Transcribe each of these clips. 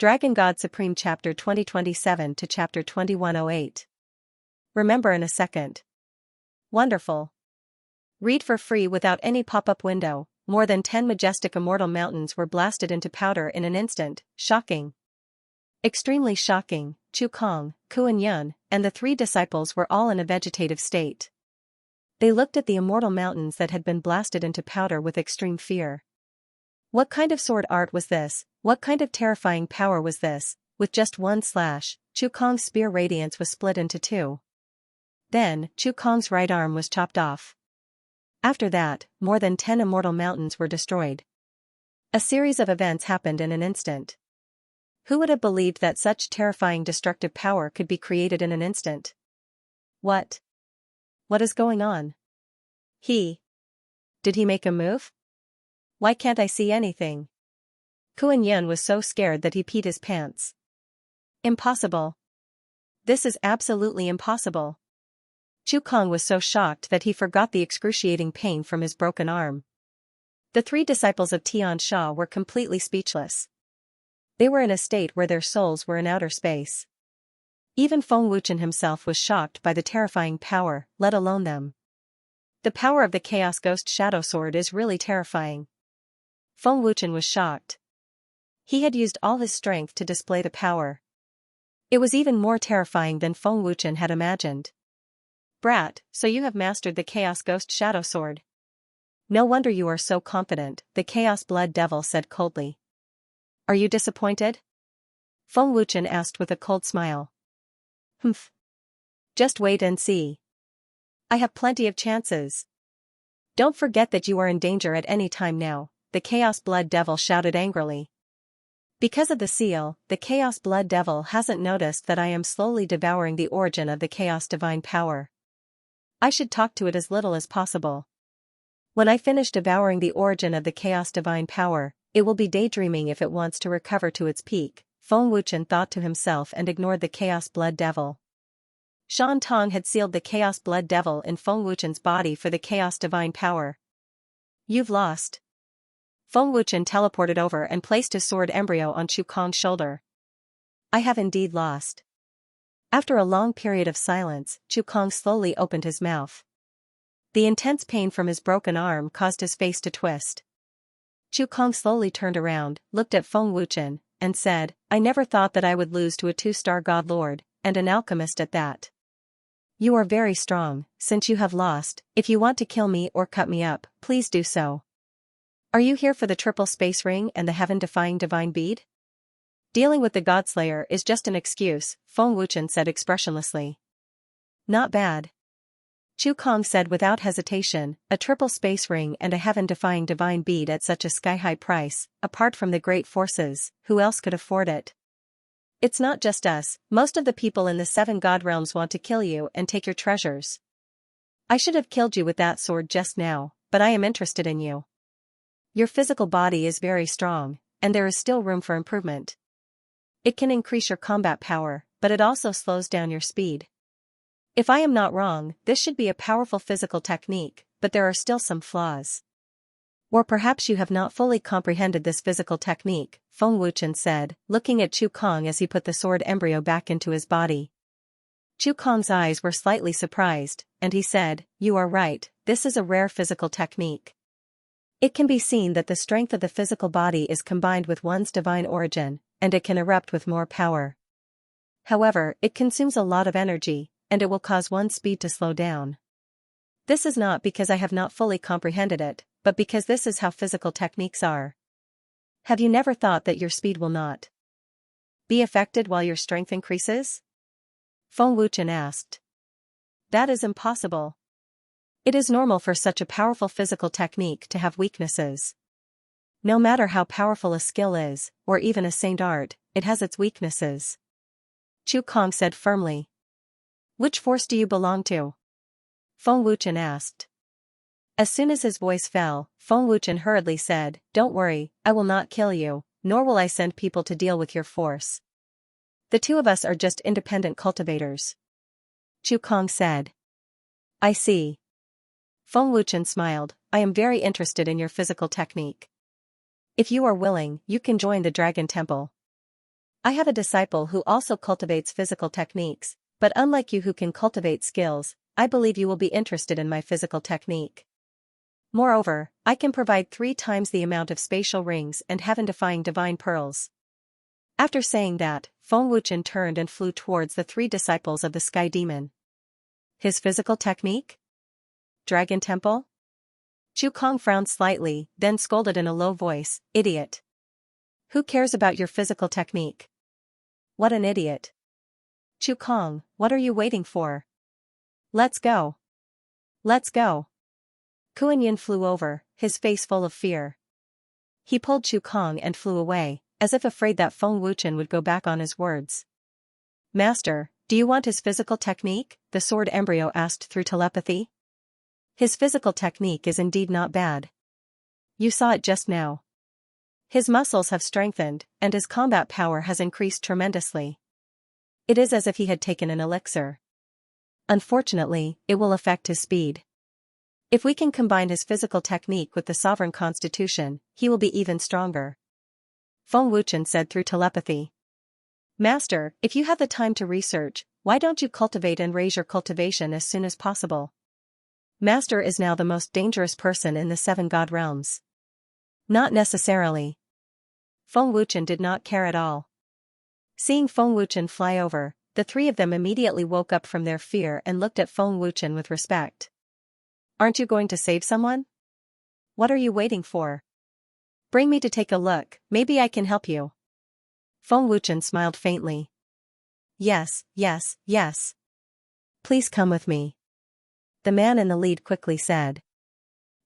Dragon God Supreme Chapter 2027 to Chapter 2108. Remember in a second. Wonderful. Read for free without any pop-up window. More than 10 majestic immortal mountains were blasted into powder in an instant. Shocking. Extremely shocking. Chu Kong, Kuan Yun, and the 3 disciples were all in a vegetative state. They looked at the immortal mountains that had been blasted into powder with extreme fear. What kind of sword art was this? What kind of terrifying power was this? With just one slash, Chu Kong's spear radiance was split into 2. Then, Chu Kong's right arm was chopped off. After that, more than 10 immortal mountains were destroyed. A series of events happened in an instant. Who would have believed that such terrifying destructive power could be created in an instant? What? What is going on? Did he make a move? Why can't I see anything? Kuan Yin was so scared that he peed his pants. Impossible. This is absolutely impossible. Chu Kong was so shocked that he forgot the excruciating pain from his broken arm. The 3 disciples of Xianxia were completely speechless. They were in a state where their souls were in outer space. Even Feng Wuchen himself was shocked by the terrifying power, let alone them. The power of the Chaos Ghost Shadow Sword is really terrifying. Feng Wuchen was shocked. He had used all his strength to display the power. It was even more terrifying than Feng Wuchen had imagined. Brat, so you have mastered the Chaos Ghost Shadow Sword. No wonder you are so confident, the Chaos Blood Devil said coldly. Are you disappointed? Feng Wuchen asked with a cold smile. Humph. Just wait and see. I have plenty of chances. Don't forget that you are in danger at any time now, the Chaos Blood Devil shouted angrily. Because of the seal, the Chaos Blood Devil hasn't noticed that I am slowly devouring the origin of the Chaos Divine Power. I should talk to it as little as possible. When I finish devouring the origin of the Chaos Divine Power, it will be daydreaming if it wants to recover to its peak, Feng Wuchen thought to himself and ignored the Chaos Blood Devil. Shan Tong had sealed the Chaos Blood Devil in Feng Wuchen's body for the Chaos Divine Power. You've lost. Feng Wuchen teleported over and placed his sword embryo on Chu Kong's shoulder. I have indeed lost. After a long period of silence, Chu Kong slowly opened his mouth. The intense pain from his broken arm caused his face to twist. Chu Kong slowly turned around, looked at Feng Wuchen, and said, I never thought that I would lose to a 2-star god lord, and an alchemist at that. You are very strong, since you have lost. If you want to kill me or cut me up, please do so. Are you here for the triple space ring and the heaven-defying divine bead? Dealing with the Godslayer is just an excuse, Feng Wuchen said expressionlessly. Not bad. Chu Kong said without hesitation, a triple space ring and a heaven-defying divine bead at such a sky-high price, apart from the great forces, who else could afford it? It's not just us, most of the people in the 7 god realms want to kill you and take your treasures. I should have killed you with that sword just now, but I am interested in you. Your physical body is very strong, and there is still room for improvement. It can increase your combat power, but it also slows down your speed. If I am not wrong, this should be a powerful physical technique, but there are still some flaws. Or perhaps you have not fully comprehended this physical technique, Feng Wuchen said, looking at Chu Kong as he put the sword embryo back into his body. Chu Kong's eyes were slightly surprised, and he said, You are right, this is a rare physical technique. It can be seen that the strength of the physical body is combined with one's divine origin, and it can erupt with more power. However, it consumes a lot of energy, and it will cause one's speed to slow down. This is not because I have not fully comprehended it, but because this is how physical techniques are. Have you never thought that your speed will not be affected while your strength increases? Feng Wuchen asked. That is impossible. It is normal for such a powerful physical technique to have weaknesses. No matter how powerful a skill is, or even a saint art, it has its weaknesses. Chu Kong said firmly. Which force do you belong to? Feng Wuchen asked. As soon as his voice fell, Feng Wuchen hurriedly said, Don't worry, I will not kill you, nor will I send people to deal with your force. The 2 of us are just independent cultivators. Chu Kong said. I see. Feng Wuchen smiled, I am very interested in your physical technique. If you are willing, you can join the Dragon Temple. I have a disciple who also cultivates physical techniques, but unlike you who can cultivate skills, I believe you will be interested in my physical technique. Moreover, I can provide 3 times the amount of spatial rings and heaven-defying divine pearls. After saying that, Feng Wuchen turned and flew towards the 3 disciples of the Sky Demon. His physical technique? Dragon Temple? Chu Kong frowned slightly, then scolded in a low voice, "Idiot! Who cares about your physical technique? What an idiot! Chu Kong, what are you waiting for? Let's go! Let's go!" Kuan Yin flew over, his face full of fear. He pulled Chu Kong and flew away, as if afraid that Feng Wuchen would go back on his words. "Master, do you want his physical technique?" the sword embryo asked through telepathy. "His physical technique is indeed not bad. You saw it just now. His muscles have strengthened, and his combat power has increased tremendously. It is as if he had taken an elixir. Unfortunately, it will affect his speed. If we can combine his physical technique with the sovereign constitution, he will be even stronger," Feng Wuchen said through telepathy. "Master, if you have the time to research, why don't you cultivate and raise your cultivation as soon as possible? Master is now the most dangerous person in the 7 god realms." "Not necessarily." Feng Wuchen did not care at all. Seeing Feng Wuchen fly over, the 3 of them immediately woke up from their fear and looked at Feng Wuchen with respect. "Aren't you going to save someone? What are you waiting for? Bring me to take a look, maybe I can help you." Feng Wuchen smiled faintly. Yes. "Please come with me," the man in the lead quickly said.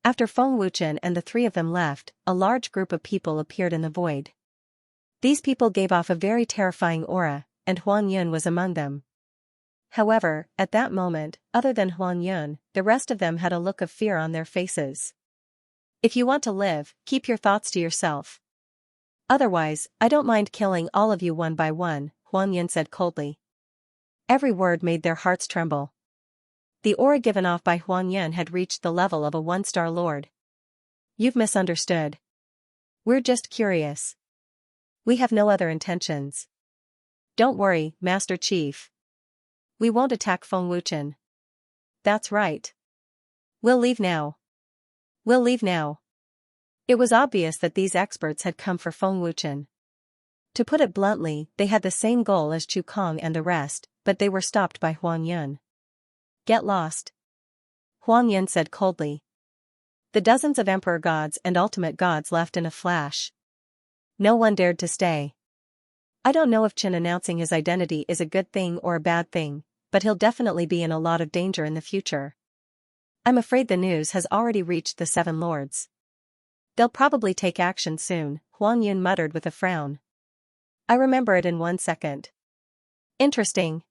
After Feng Wuchen and the 3 of them left, a large group of people appeared in the void. These people gave off a very terrifying aura, and Huan Yun was among them. However, at that moment, other than Huan Yun, the rest of them had a look of fear on their faces. "If you want to live, keep your thoughts to yourself. Otherwise, I don't mind killing all of you one by one," Huan Yun said coldly. Every word made their hearts tremble. The aura given off by Huan Yun had reached the level of a 1-star lord. "You've misunderstood. We're just curious. We have no other intentions. Don't worry, Master Chief. We won't attack Feng Wuchen. That's right. We'll leave now. We'll leave now." It was obvious that these experts had come for Feng Wuchen. To put it bluntly, they had the same goal as Chu Kong and the rest, but they were stopped by Huan Yun. "Get lost," Huan Yun said coldly. The dozens of emperor gods and ultimate gods left in a flash. No one dared to stay. I don't know if Qin announcing his identity is a good thing or a bad thing, but he'll definitely be in a lot of danger in the future. I'm afraid the news has already reached the 7 lords. They'll probably take action soon, Huan Yun muttered with a frown. I remember it in 1 second. Interesting.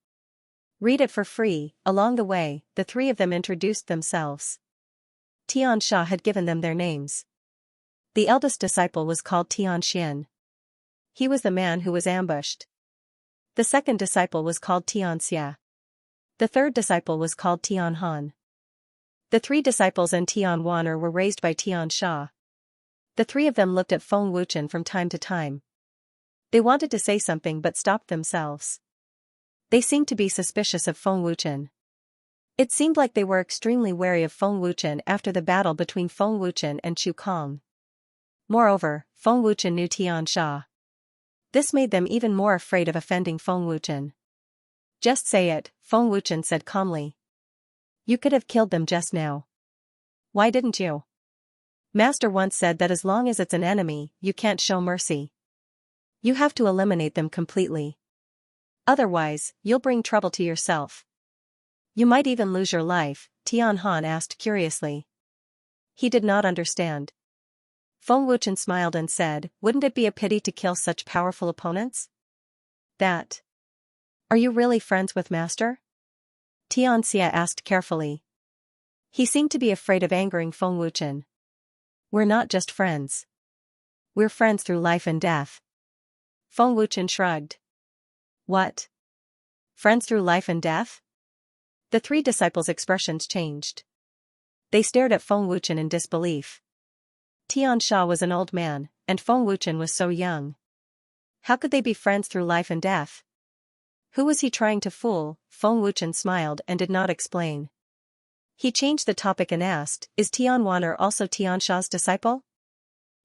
Read it for free. Along the way, the 3 of them introduced themselves. Xianxia had given them their names. The eldest disciple was called Xianxia. He was the man who was ambushed. The second disciple was called Xianxia. The third disciple was called Tianhan. The 3 disciples and Tianwaner were raised by Xianxia. The 3 of them looked at Feng Wuchen from time to time. They wanted to say something but stopped themselves. They seemed to be suspicious of Feng Wuchen. It seemed like they were extremely wary of Feng Wuchen after the battle between Feng Wuchen and Chu Kong. Moreover, Feng Wuchen knew Xianxia. This made them even more afraid of offending Feng Wuchen. Just say it, Feng Wuchen said calmly. You could have killed them just now. Why didn't you? Master once said that as long as it's an enemy, you can't show mercy. You have to eliminate them completely. Otherwise, you'll bring trouble to yourself. You might even lose your life, Tianhan asked curiously. He did not understand. Feng Wuchen smiled and said, wouldn't it be a pity to kill such powerful opponents? That. Are you really friends with Master? Xianxia asked carefully. He seemed to be afraid of angering Feng Wuchen. We're not just friends. We're friends through life and death. Feng Wuchen shrugged. What? Friends through life and death? The 3 disciples' expressions changed. They stared at Feng Wuchen in disbelief. Tianxia was an old man, and Feng Wuchen was so young. How could they be friends through life and death? Who was he trying to fool? Feng Wuchen smiled and did not explain. He changed the topic and asked, is Tian Wan'er also Tianxia's disciple?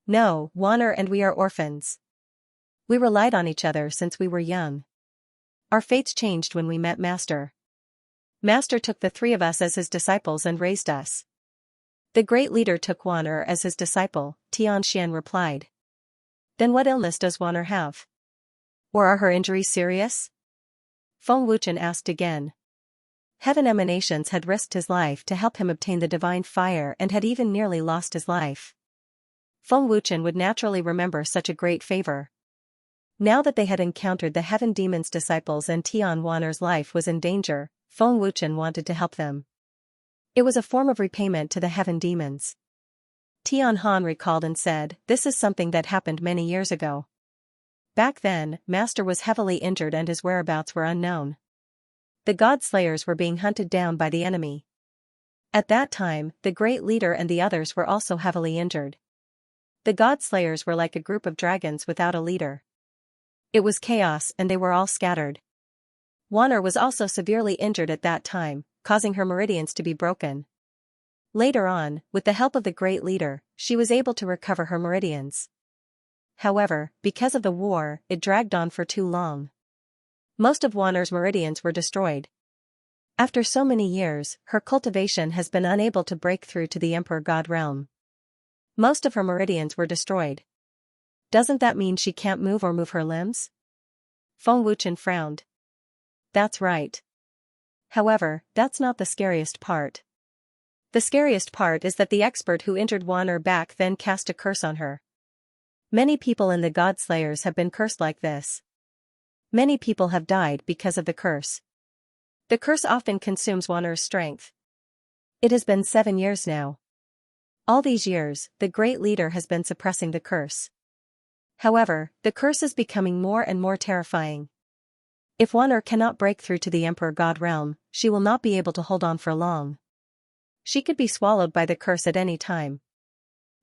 No, Wan'er and we are orphans. We relied on each other since we were young. Our fates changed when we met Master. Master took the three of us as his disciples and raised us. The great leader took Wan'er as his disciple, Tianxian replied. Then what illness does Wan'er have? Or are her injuries serious? Feng Wuchen asked again. Heaven emanations had risked his life to help him obtain the divine fire and had even nearly lost his life. Feng Wuchen would naturally remember such a great favor. Now that they had encountered the heaven demon's disciples and Tian Wan'er's life was in danger, Feng Wuchen wanted to help them. It was a form of repayment to the heaven demons. Tian Han recalled and said, this is something that happened many years ago. Back then, Master was heavily injured and his whereabouts were unknown. The God Slayers were being hunted down by the enemy. At that time, the great leader and the others were also heavily injured. The God Slayers were like a group of dragons without a leader. It was chaos and they were all scattered. Wan'er was also severely injured at that time, causing her meridians to be broken. Later on, with the help of the great leader, she was able to recover her meridians. However, because of the war, it dragged on for too long. Most of Wan'er's meridians were destroyed. After so many years, her cultivation has been unable to break through to the Emperor God realm. Most of her meridians were destroyed. Doesn't that mean she can't move or move her limbs? Feng Wuchen frowned. That's right. However, that's not the scariest part. The scariest part is that the expert who injured Wan'er back then cast a curse on her. Many people in the God Slayers have been cursed like this. Many people have died because of the curse. The curse often consumes Wan'er's strength. It has been 7 years now. All these years, the great leader has been suppressing the curse. However, the curse is becoming more and more terrifying. If Wan'er cannot break through to the Emperor God realm, she will not be able to hold on for long. She could be swallowed by the curse at any time.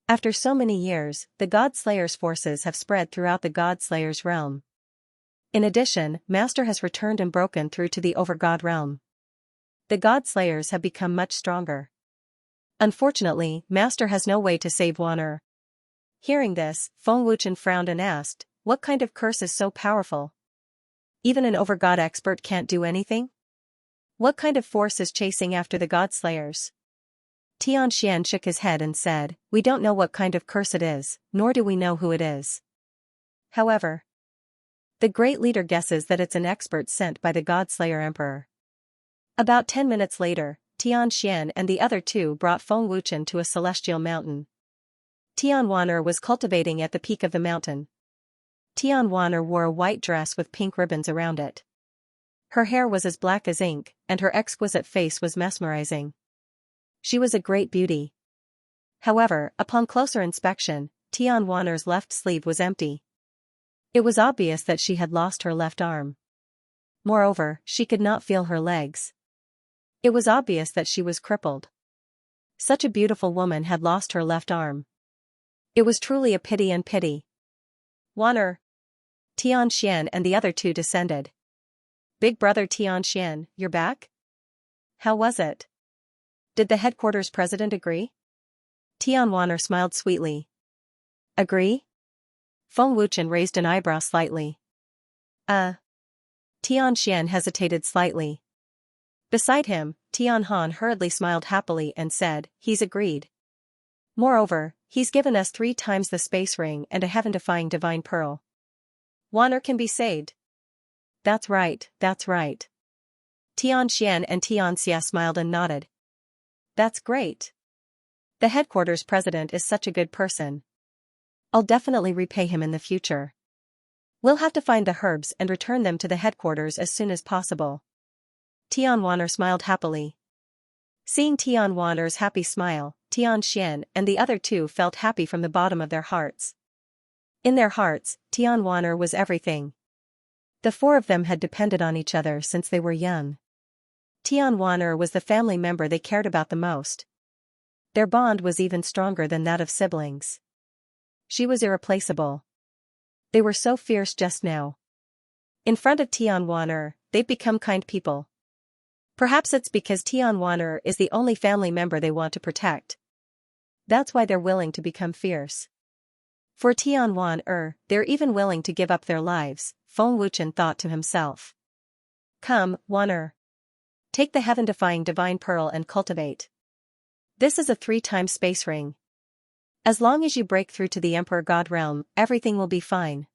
After so many years, the God Slayer's forces have spread throughout the God Slayer's realm. In addition, Master has returned and broken through to the Over-God realm. The God Slayers have become much stronger. Unfortunately, Master has no way to save Wan'er. Hearing this, Feng Wuchen frowned and asked, what kind of curse is so powerful? Even an Over-God expert can't do anything? What kind of force is chasing after the God Slayers? Tianxian shook his head and said, we don't know what kind of curse it is, nor do we know who it is. However, the great leader guesses that it's an expert sent by the God Slayer Emperor. About 10 minutes later, Tianxian and the other two brought Feng Wuchen to a celestial mountain. Tian Wan'er was cultivating at the peak of the mountain. Tian Wan'er wore a white dress with pink ribbons around it. Her hair was as black as ink, and her exquisite face was mesmerizing. She was a great beauty. However, upon closer inspection, Tian Wan'er's left sleeve was empty. It was obvious that she had lost her left arm. Moreover, she could not feel her legs. It was obvious that she was crippled. Such a beautiful woman had lost her left arm. It was truly a pity and pity. Wan'er. Tianxian and the other two descended. Big brother Tianxian, you're back? How was it? Did the headquarters president agree? Tian Wan'er smiled sweetly. Agree? Feng Wuchen raised an eyebrow slightly. Tianxian hesitated slightly. Beside him, Tian Han hurriedly smiled happily and said, he's agreed. Moreover, he's given us 3 times the space ring and a heaven-defying divine pearl. Wan'er can be saved. That's right, that's right. Tianxian and Xianxia smiled and nodded. That's great. The headquarters president is such a good person. I'll definitely repay him in the future. We'll have to find the herbs and return them to the headquarters as soon as possible. Tian Wan'er smiled happily. Seeing Tian Wan'er's happy smile, Tianxian and the other two felt happy from the bottom of their hearts. In their hearts, Tian Wan'er was everything. The 4 of them had depended on each other since they were young. Tian Wan'er was the family member they cared about the most. Their bond was even stronger than that of siblings. She was irreplaceable. They were so fierce just now. In front of Tianwaner, they've become kind people. Perhaps it's because Tianwaner is the only family member they want to protect. That's why they're willing to become fierce. For Tianwaner, they're even willing to give up their lives, Feng Wuchen thought to himself. Come, Waner. Take the heaven-defying divine pearl and cultivate. This is a 3-time space ring. As long as you break through to the Emperor God realm, everything will be fine.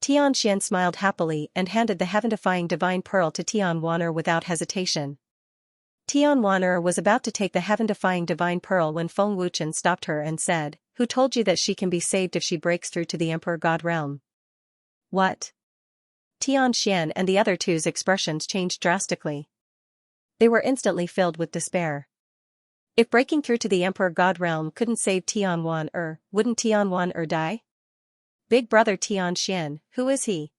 Xianxia smiled happily and handed the heaven-defying divine pearl to Tianwaner without hesitation. Tianwaner was about to take the heaven-defying divine pearl when Feng Wuchen stopped her and said, "Who told you that she can be saved if she breaks through to the Emperor God realm?" What? Tianxian and the other two's expressions changed drastically. They were instantly filled with despair. If breaking through to the Emperor God realm couldn't save Tianwaner, wouldn't Tianwaner die? Big brother Tianxian, who is he?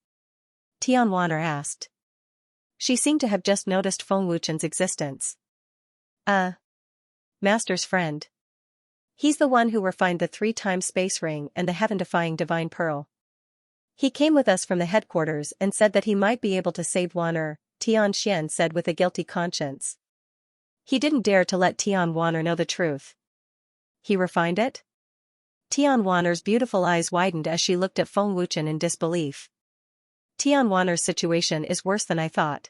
Tianwaner asked. She seemed to have just noticed Feng Wuchen's existence. Master's friend. He's the one who refined the 3-time space ring and the heaven-defying divine pearl. He came with us from the headquarters and said that he might be able to save Waner, Tianxian said with a guilty conscience. He didn't dare to let Tianwaner know the truth. He refined it? Tianwaner's beautiful eyes widened as she looked at Feng Wuchen in disbelief. Tianwaner's situation is worse than I thought.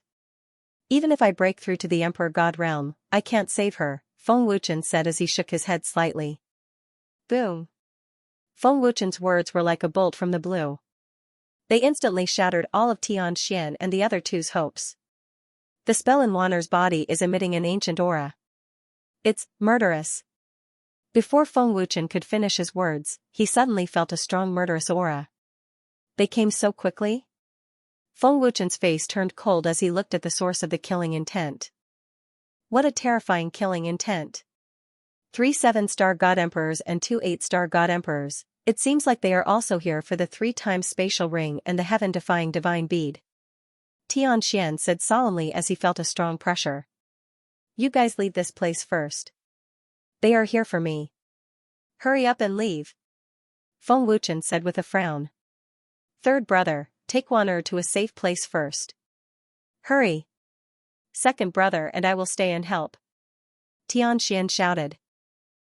Even if I break through to the Emperor God realm, I can't save her, Feng Wuchen said as he shook his head slightly. Boom. Feng Wuchen's words were like a bolt from the blue. They instantly shattered all of Tianxian and the other two's hopes. The spell in Waner's body is emitting an ancient aura. It's murderous. Before Feng Wuchen could finish his words, he suddenly felt a strong murderous aura. They came so quickly? Feng Wuchen's face turned cold as he looked at the source of the killing intent. What a terrifying killing intent. 3 7-star God Emperors and 2 8-star God Emperors. It seems like they are also here for the 3-time spatial ring and the heaven-defying divine bead. Tianxian said solemnly as he felt a strong pressure. You guys leave this place first. They are here for me. Hurry up and leave. Feng Wuchen said with a frown. Third brother, take Waner to a safe place first. Hurry. Second brother and I will stay and help. Tianxian shouted.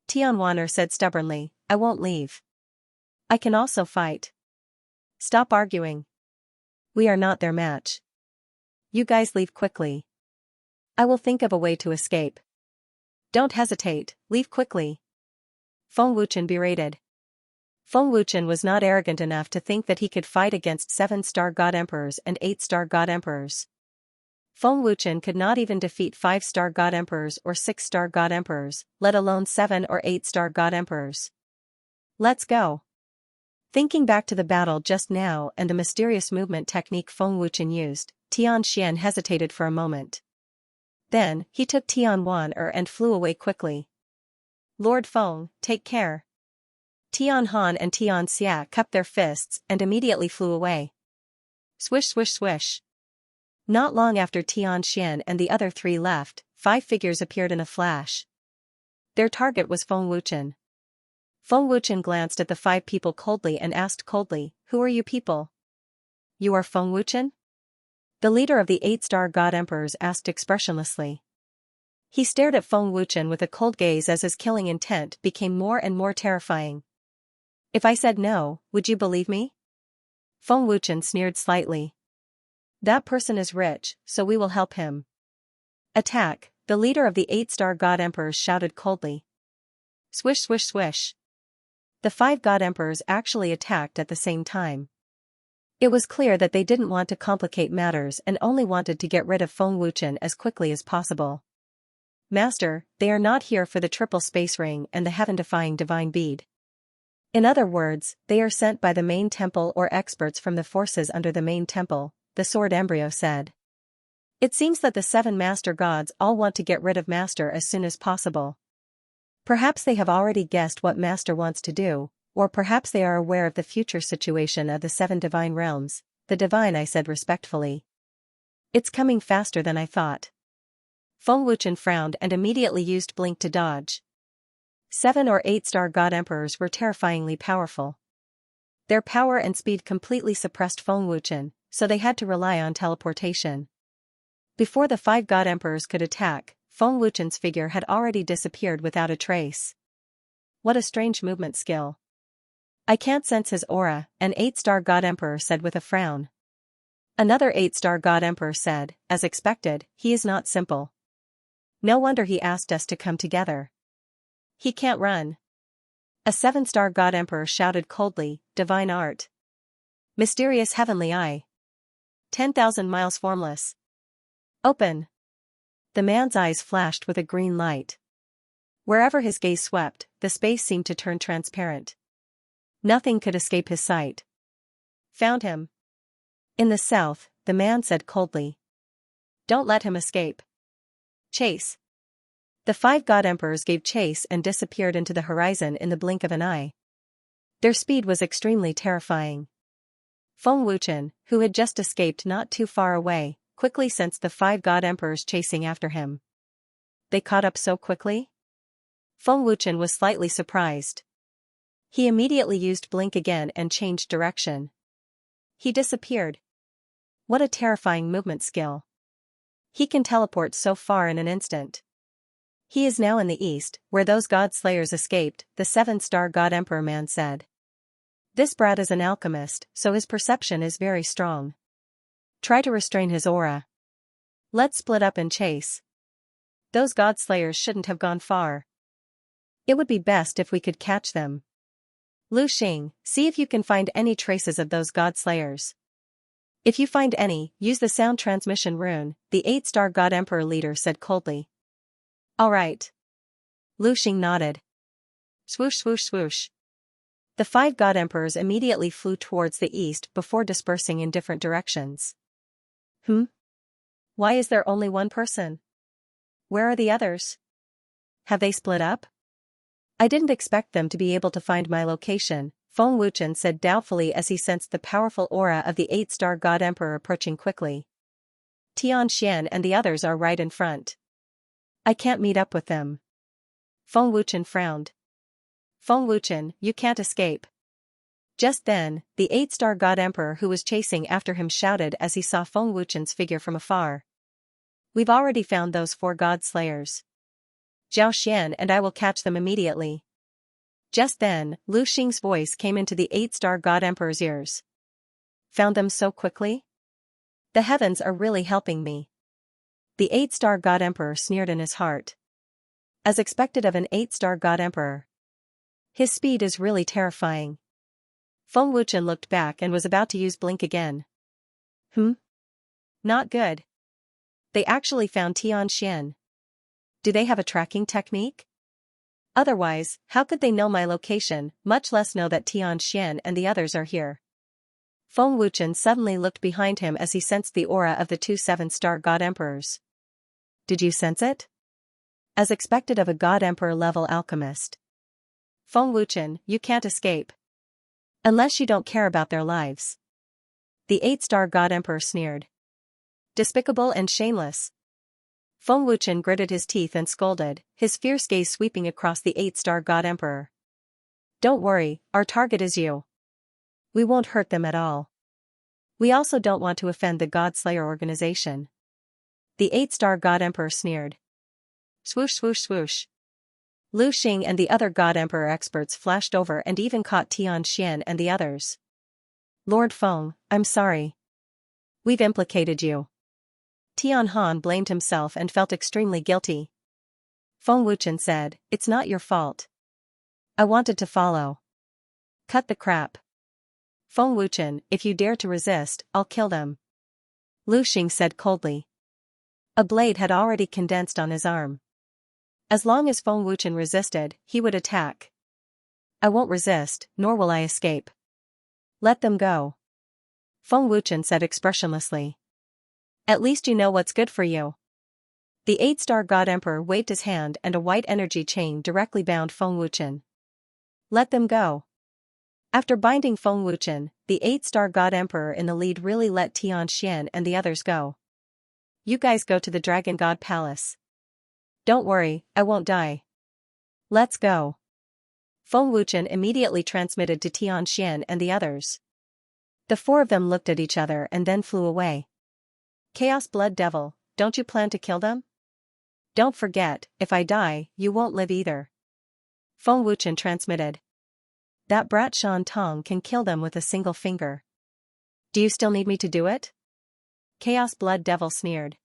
Tianwaner said stubbornly, I won't leave. I can also fight. Stop arguing. We are not their match. You guys leave quickly. I will think of a way to escape. Don't hesitate, leave quickly. Feng Wuchen berated. Feng Wuchen was not arrogant enough to think that he could fight against 7-star God Emperors and 8-star God Emperors. Feng Wuchen could not even defeat 5-star God Emperors or 6-star God Emperors, let alone 7 or 8-star God Emperors. Let's go. Thinking back to the battle just now and the mysterious movement technique Feng Wuchen used, Tianxian hesitated for a moment. Then, he took Tianwaner and flew away quickly. Lord Feng, take care. Tianhan and Xianxia cupped their fists and immediately flew away. Swish swish swish. Not long after Tianxian and the other 3 left, 5 figures appeared in a flash. Their target was Feng Wuchen. Feng Wuchen glanced at the 5 people coldly and asked coldly, Who are you people? You are Feng Wuchen? The leader of the 8-star God Emperors asked expressionlessly. He stared at Feng Wuchen with a cold gaze as his killing intent became more and more terrifying. If I said no, would you believe me? Feng Wuchen sneered slightly. That person is rich, so we will help him. Attack, the leader of the 8-star God Emperors shouted coldly. Swish swish swish. The 5 God Emperors actually attacked at the same time. It was clear that they didn't want to complicate matters and only wanted to get rid of Feng Wuchen as quickly as possible. Master, they are not here for the triple space ring and the heaven-defying divine bead. In other words, they are sent by the main temple or experts from the forces under the main temple, the sword embryo said. It seems that the 7 master gods all want to get rid of Master as soon as possible. Perhaps they have already guessed what Master wants to do, or perhaps they are aware of the future situation of the 7 divine realms. The divine, I said respectfully. It's coming faster than I thought. Feng Wuchen frowned and immediately used blink to dodge. 7 or 8-star God Emperors were terrifyingly powerful. Their power and speed completely suppressed Feng Wuchen, so they had to rely on teleportation. Before the 5 God Emperors could attack, Feng Wuchen's figure had already disappeared without a trace. What a strange movement skill. I can't sense his aura, an 8-star God Emperor said with a frown. Another 8-star God Emperor said, as expected, he is not simple. No wonder he asked us to come together. He can't run. A 7-star God Emperor shouted coldly, divine art. Mysterious heavenly eye. 10,000 miles formless. Open. The man's eyes flashed with a green light. Wherever his gaze swept, the space seemed to turn transparent. Nothing could escape his sight. Found him. In the south, the man said coldly. Don't let him escape. Chase. The 5 God Emperors gave chase and disappeared into the horizon in the blink of an eye. Their speed was extremely terrifying. Feng Wuchen, who had just escaped not too far away, quickly sensed the 5 God Emperors chasing after him. They caught up so quickly? Feng Wuchen was slightly surprised. He immediately used blink again and changed direction. He disappeared. What a terrifying movement skill. He can teleport so far in an instant. He is now in the east, where those God Slayers escaped, the 7-star God Emperor man said. This brat is an alchemist, so his perception is very strong. Try to restrain his aura. Let's split up and chase. Those God Slayers shouldn't have gone far. It would be best if we could catch them. Lu Xing, see if you can find any traces of those God Slayers. If you find any, use the sound transmission rune, the 8-star God Emperor leader said coldly. All right. Lu Xing nodded. Swoosh swoosh swoosh. The 5 God Emperors immediately flew towards the east before dispersing in different directions. Why is there only one person? Where are the others? Have they split up? I didn't expect them to be able to find my location, Feng Wuchen said doubtfully as he sensed the powerful aura of the 8-star God Emperor approaching quickly. Xianxia and the others are right in front. I can't meet up with them. Feng Wuchen frowned. Feng Wuchen, you can't escape. Just then, the 8-star God Emperor who was chasing after him shouted as he saw Feng Wuchen's figure from afar. We've already found those 4 God Slayers. Zhao Xian and I will catch them immediately. Just then, Lu Xing's voice came into the 8-star God Emperor's ears. Found them so quickly? The heavens are really helping me. The 8-star God Emperor sneered in his heart. As expected of an 8-star God Emperor. His speed is really terrifying. Feng Wuchen looked back and was about to use blink again. Not good. They actually found Xianxia. Do they have a tracking technique? Otherwise, how could they know my location, much less know that Xianxia and the others are here? Feng Wuchen suddenly looked behind him as he sensed the aura of the 2 7-star God Emperors. Did you sense it? As expected of a God Emperor-level alchemist. Feng Wuchen, you can't escape. Unless you don't care about their lives. The 8-star God Emperor sneered. Despicable and shameless. Feng Wuchen gritted his teeth and scolded, his fierce gaze sweeping across the 8-star God Emperor. Don't worry, our target is you. We won't hurt them at all. We also don't want to offend the God Slayer organization. The 8-star God Emperor sneered. Swoosh swoosh swoosh. Lu Xing and the other God Emperor experts flashed over and even caught Xianxia and the others. Lord Feng, I'm sorry. We've implicated you. Tian Han blamed himself and felt extremely guilty. Feng Wuchen said, it's not your fault. I wanted to follow. Cut the crap. Feng Wuchen, if you dare to resist, I'll kill them. Lu Xing said coldly. A blade had already condensed on his arm. As long as Feng Wuchen resisted, he would attack. I won't resist, nor will I escape. Let them go. Feng Wuchen said expressionlessly. At least you know what's good for you. The 8-star God Emperor waved his hand and a white energy chain directly bound Feng Wuchen. Let them go. After binding Feng Wuchen, the 8-star God Emperor in the lead really let Xianxia and the others go. You guys go to the Dragon God Palace. Don't worry, I won't die. Let's go. Feng Wuchen immediately transmitted to Xianxia and the others. The four of them looked at each other and then flew away. Chaos Blood Devil, don't you plan to kill them? Don't forget, if I die, you won't live either. Feng Wuchen transmitted. That brat Shan Tong can kill them with a single finger. Do you still need me to do it? Chaos Blood Devil sneered.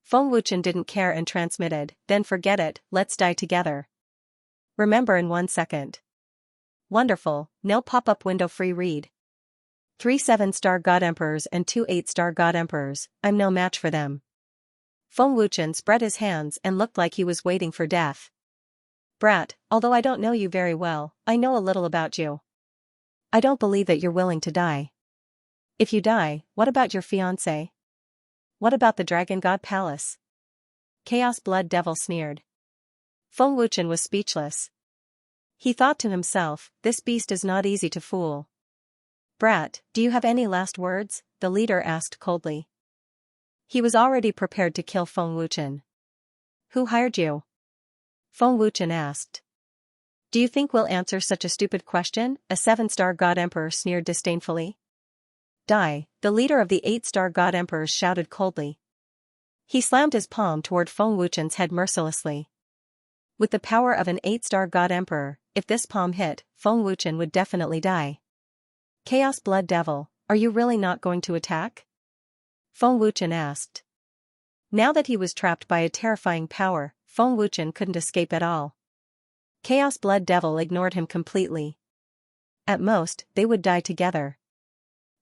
Feng Wuchen didn't care and transmitted, then forget it, let's die together. Remember in 1 second. Wonderful, no pop-up window free read. 3 7-star God Emperors and 2 8-star God Emperors, I'm no match for them. Feng Wuchen spread his hands and looked like he was waiting for death. Brat, although I don't know you very well, I know a little about you. I don't believe that you're willing to die. If you die, what about your fiancé? What about the Dragon God Palace? Chaos Blood Devil sneered. Feng Wuchen was speechless. He thought to himself, this beast is not easy to fool. Brat, do you have any last words? The leader asked coldly. He was already prepared to kill Feng Wuchen. Who hired you? Feng Wuchen asked. Do you think we'll answer such a stupid question? A 7-star God Emperor sneered disdainfully. Die, the leader of the 8-star God Emperors shouted coldly. He slammed his palm toward Feng Wuchen's head mercilessly. With the power of an 8-star God Emperor, if this palm hit, Feng Wuchen would definitely die. Chaos Blood Devil, are you really not going to attack? Feng Wuchen asked. Now that he was trapped by a terrifying power, Feng Wuchen couldn't escape at all. Chaos Blood Devil ignored him completely. At most, they would die together.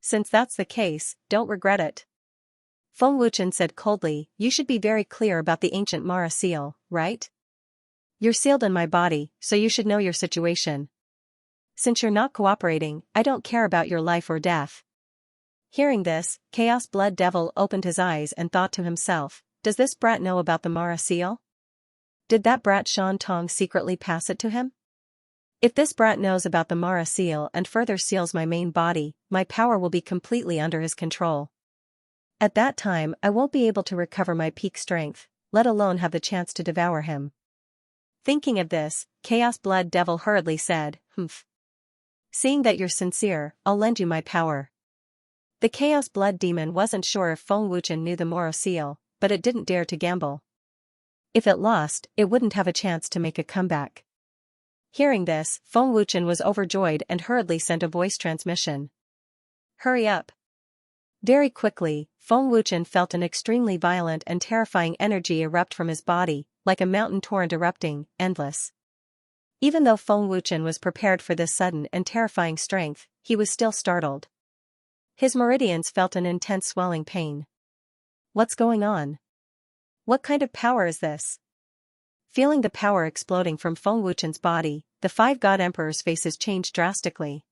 Since that's the case, don't regret it. Feng Wuchen said coldly, you should be very clear about the ancient Mara seal, right? You're sealed in my body, so you should know your situation. Since you're not cooperating, I don't care about your life or death. Hearing this, Chaos Blood Devil opened his eyes and thought to himself, does this brat know about the Mara seal? Did that brat Shan Tong secretly pass it to him? If this brat knows about the Mara seal and further seals my main body, my power will be completely under his control. At that time I won't be able to recover my peak strength, let alone have the chance to devour him. Thinking of this, Chaos Blood Devil hurriedly said, Humph. Seeing that you're sincere, I'll lend you my power. The Chaos Blood Demon wasn't sure if Feng Wuchen knew the Moro seal, but it didn't dare to gamble. If it lost, it wouldn't have a chance to make a comeback. Hearing this, Feng Wuchen was overjoyed and hurriedly sent a voice transmission. Hurry up. Very quickly, Feng Wuchen felt an extremely violent and terrifying energy erupt from his body, like a mountain torrent erupting, endless. Even though Feng Wuchen was prepared for this sudden and terrifying strength, he was still startled. His meridians felt an intense swelling pain. What's going on? What kind of power is this? Feeling the power exploding from Feng Wuchen's body, the 5 God Emperors' faces changed drastically.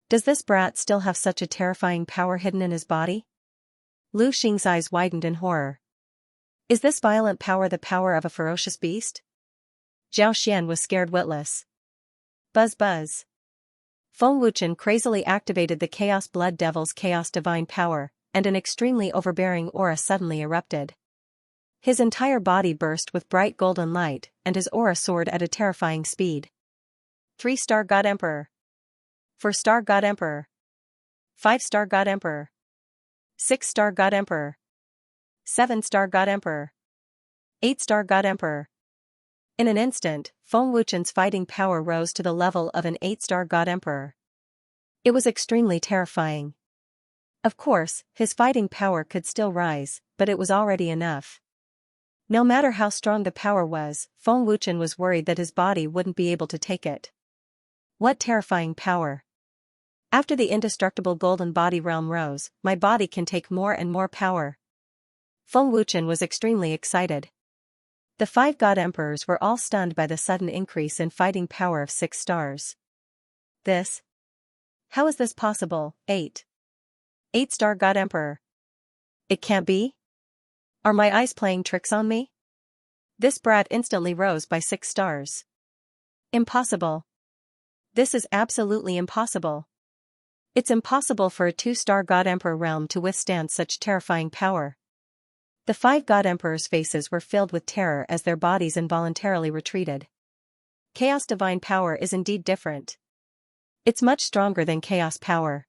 Does this brat still have such a terrifying power hidden in his body? Lu Xing's eyes widened in horror. Is this violent power the power of a ferocious beast? Zhao Xian was scared witless. Buzz buzz. Feng Wuchen crazily activated the Chaos Blood Devil's Chaos Divine power, and an extremely overbearing aura suddenly erupted. His entire body burst with bright golden light, and his aura soared at a terrifying speed. 3-star God Emperor. 4-star God Emperor. 5-star God Emperor. 6-star God Emperor. 7-star God Emperor. 8-star God Emperor. In an instant, Feng Wuchen's fighting power rose to the level of an 8-star God Emperor. It was extremely terrifying. Of course, his fighting power could still rise, but it was already enough. No matter how strong the power was, Feng Wuchen was worried that his body wouldn't be able to take it. What terrifying power! After the indestructible golden body realm rose, my body can take more and more power. Feng Wuchen was extremely excited. The 5 God Emperors were all stunned by the sudden increase in fighting power of 6 stars. This? How is this possible? 8-star God Emperor. It can't be? Are my eyes playing tricks on me? This brat instantly rose by 6 stars. Impossible. This is absolutely impossible. It's impossible for a 2-star God Emperor realm to withstand such terrifying power. The 5 God Emperors' faces were filled with terror as their bodies involuntarily retreated. Chaos divine power is indeed different. It's much stronger than chaos power.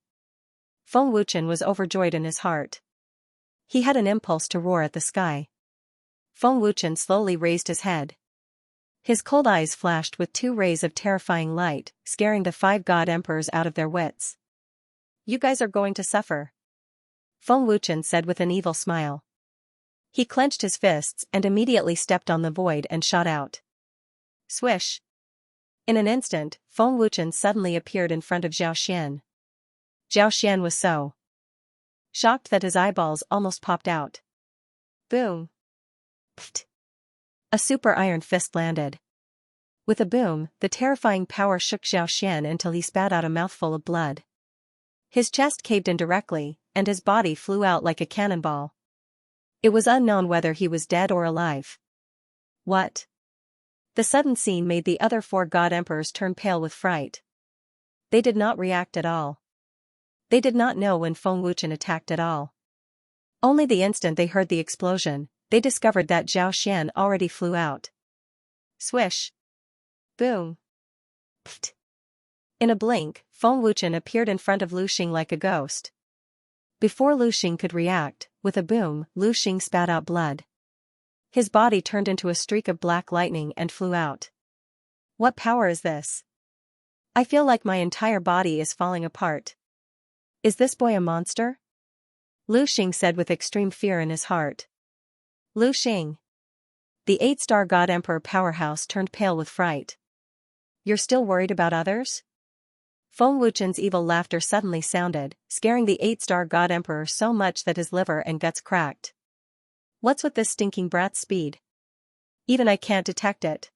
Feng Wuchen was overjoyed in his heart. He had an impulse to roar at the sky. Feng Wuchen slowly raised his head. His cold eyes flashed with 2 rays of terrifying light, scaring the 5 god emperors out of their wits. You guys are going to suffer. Feng Wuchen said with an evil smile. He clenched his fists and immediately stepped on the void and shot out. Swish. In an instant, Feng Wuchen suddenly appeared in front of Xianxia. Xianxia was so shocked that his eyeballs almost popped out. Boom. Pfft. A super iron fist landed. With a boom, the terrifying power shook Xianxia until he spat out a mouthful of blood. His chest caved in directly, and his body flew out like a cannonball. It was unknown whether he was dead or alive. What? The sudden scene made the other 4 god emperors turn pale with fright. They did not react at all. They did not know when Feng Wuchen attacked at all. Only the instant they heard the explosion, they discovered that Xianxia already flew out. Swish. Boom. Pfft. In a blink, Feng Wuchen appeared in front of Lu Xing like a ghost. Before Lu Xing could react, with a boom, Lu Xing spat out blood. His body turned into a streak of black lightning and flew out. What power is this? I feel like my entire body is falling apart. Is this boy a monster? Lu Xing said with extreme fear in his heart. Lu Xing. The 8-star god emperor powerhouse turned pale with fright. You're still worried about others? Feng Wuchen's evil laughter suddenly sounded, scaring the 8-star god emperor so much that his liver and guts cracked. What's with this stinking brat's speed? Even I can't detect it.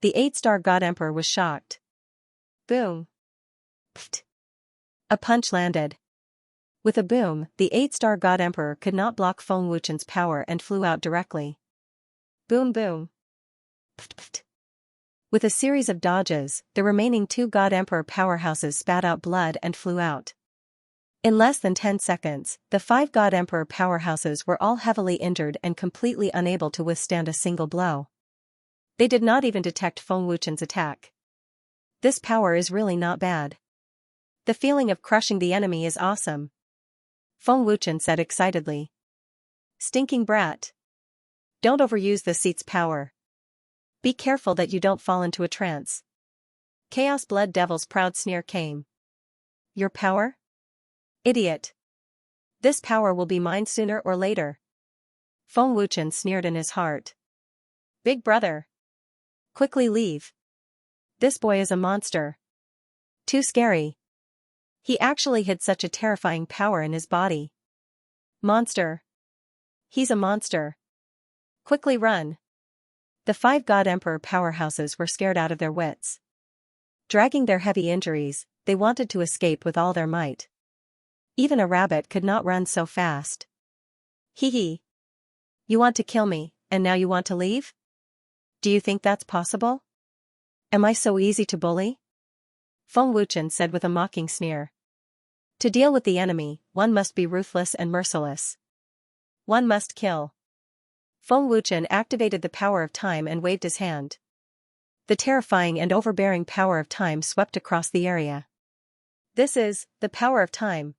The 8-star god emperor was shocked. Boom. Pfft. A punch landed. With a boom, the 8-star god emperor could not block Feng Wuchen's power and flew out directly. Boom boom. Pfft pfft. With a series of dodges, the remaining 2 god emperor powerhouses spat out blood and flew out. In less than 10 seconds, the 5 god emperor powerhouses were all heavily injured and completely unable to withstand a single blow. They did not even detect Feng Wuchen's attack. This power is really not bad. The feeling of crushing the enemy is awesome. Feng Wuchen said excitedly. Stinking brat. Don't overuse the seat's power. Be careful that you don't fall into a trance. Chaos Blood Devil's proud sneer came. Your power? Idiot. This power will be mine sooner or later. Feng Wuchen sneered in his heart. Big brother. Quickly leave. This boy is a monster. Too scary. He actually hid such a terrifying power in his body. Monster. He's a monster. Quickly run. The 5 god emperor powerhouses were scared out of their wits. Dragging their heavy injuries, they wanted to escape with all their might. Even a rabbit could not run so fast. Hee hee. You want to kill me, and now you want to leave? Do you think that's possible? Am I so easy to bully? Feng Wuchen said with a mocking sneer. To deal with the enemy, one must be ruthless and merciless. One must kill. Feng Wuchen activated the power of time and waved his hand. The terrifying and overbearing power of time swept across the area. This is the power of time.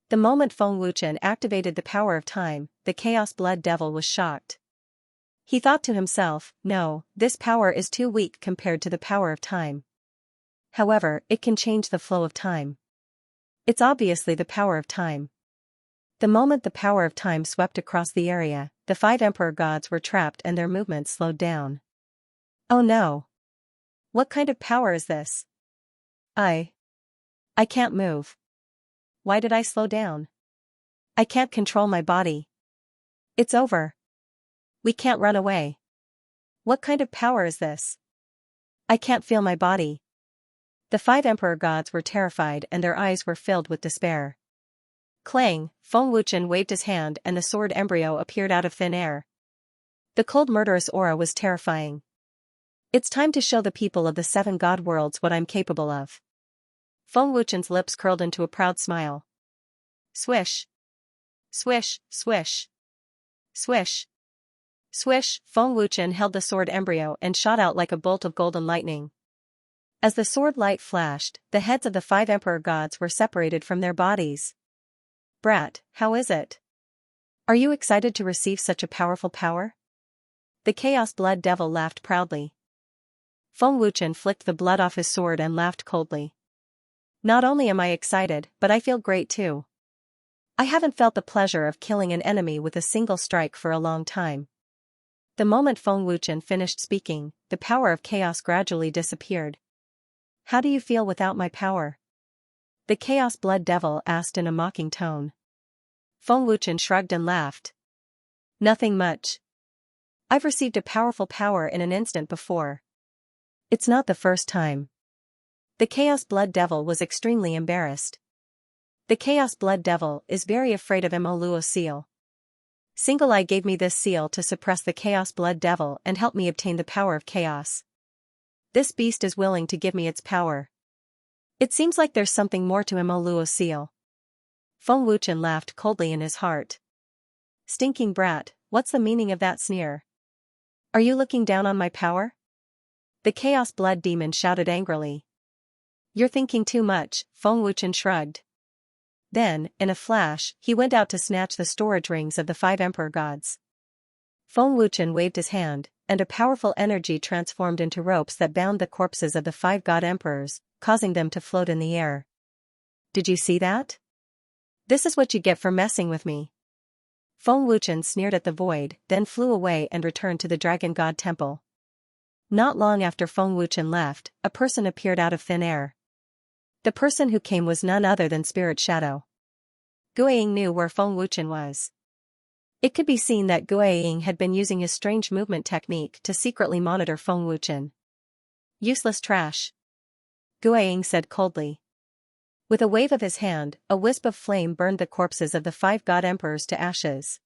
The moment Feng Wuchen activated the power of time, the Chaos Blood Devil was shocked. He thought to himself, no, this power is too weak compared to the power of time. However, it can change the flow of time. It's obviously the power of time. The moment the power of time swept across the area, the 5 emperor gods were trapped and their movements slowed down. Oh no! What kind of power is this? I can't move. Why did I slow down? I can't control my body. It's over. We can't run away. What kind of power is this? I can't feel my body. The 5 emperor gods were terrified and their eyes were filled with despair. Clang, Feng Wuchen waved his hand and the sword embryo appeared out of thin air. The cold murderous aura was terrifying. It's time to show the people of the 7 god worlds what I'm capable of. Feng Wuchen's lips curled into a proud smile. Swish. Swish, swish. Swish. Swish, Feng Wuchen held the sword embryo and shot out like a bolt of golden lightning. As the sword light flashed, the heads of the 5 emperor gods were separated from their bodies. Brat, how is it? Are you excited to receive such a powerful power? The Chaos Blood Devil laughed proudly. Feng Wuchen flicked the blood off his sword and laughed coldly. Not only am I excited, but I feel great too. I haven't felt the pleasure of killing an enemy with a single strike for a long time. The moment Feng Wuchen finished speaking, the power of chaos gradually disappeared. How do you feel without my power? The Chaos Blood Devil asked in a mocking tone. Feng Wuchen shrugged and laughed. Nothing much. I've received a powerful power in an instant before. It's not the first time. The Chaos Blood Devil was extremely embarrassed. The Chaos Blood Devil is very afraid of Mo seal. Single Eye gave me this seal to suppress the Chaos Blood Devil and help me obtain the power of chaos. This beast is willing to give me its power. It seems like there's something more to Mo seal. Feng Wuchen laughed coldly in his heart. Stinking brat, what's the meaning of that sneer? Are you looking down on my power? The Chaos Blood Demon shouted angrily. You're thinking too much, Feng Wuchen shrugged. Then, in a flash, he went out to snatch the storage rings of the 5 emperor gods. Feng Wuchen waved his hand, and a powerful energy transformed into ropes that bound the corpses of the 5 god emperors, causing them to float in the air. Did you see that? This is what you get for messing with me. Feng Wuchen sneered at the void, then flew away and returned to the Dragon God Temple. Not long after Feng Wuchen left, a person appeared out of thin air. The person who came was none other than Spirit Shadow. Guiying knew where Feng Wuchen was. It could be seen that Guiying had been using his strange movement technique to secretly monitor Feng Wuchen. Useless trash. Guiying said coldly. With a wave of his hand, a wisp of flame burned the corpses of the 5 god emperors to ashes.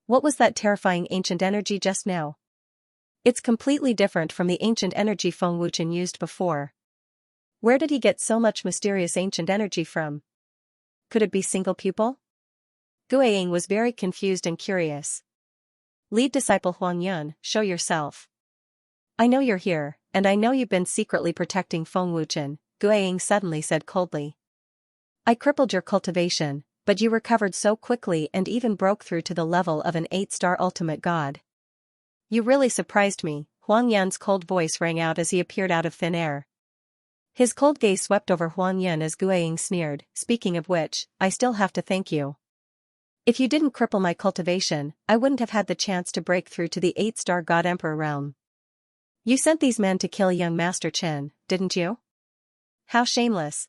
What was that terrifying ancient energy just now? It's completely different from the ancient energy Feng Wuchen used before. Where did he get so much mysterious ancient energy from? Could it be single pupil? Guiying was very confused and curious. Lead disciple Huang Yun, show yourself. I know you're here, and I know you've been secretly protecting Feng Wuchen, Guiying suddenly said coldly. I crippled your cultivation, but you recovered so quickly and even broke through to the level of an 8-star ultimate god. You really surprised me, Huang Yun's cold voice rang out as he appeared out of thin air. His cold gaze swept over Huang Yun as Guiying sneered, speaking of which, I still have to thank you. If you didn't cripple my cultivation, I wouldn't have had the chance to break through to the 8-star God Emperor realm. You sent these men to kill young Master Chen, didn't you? How shameless.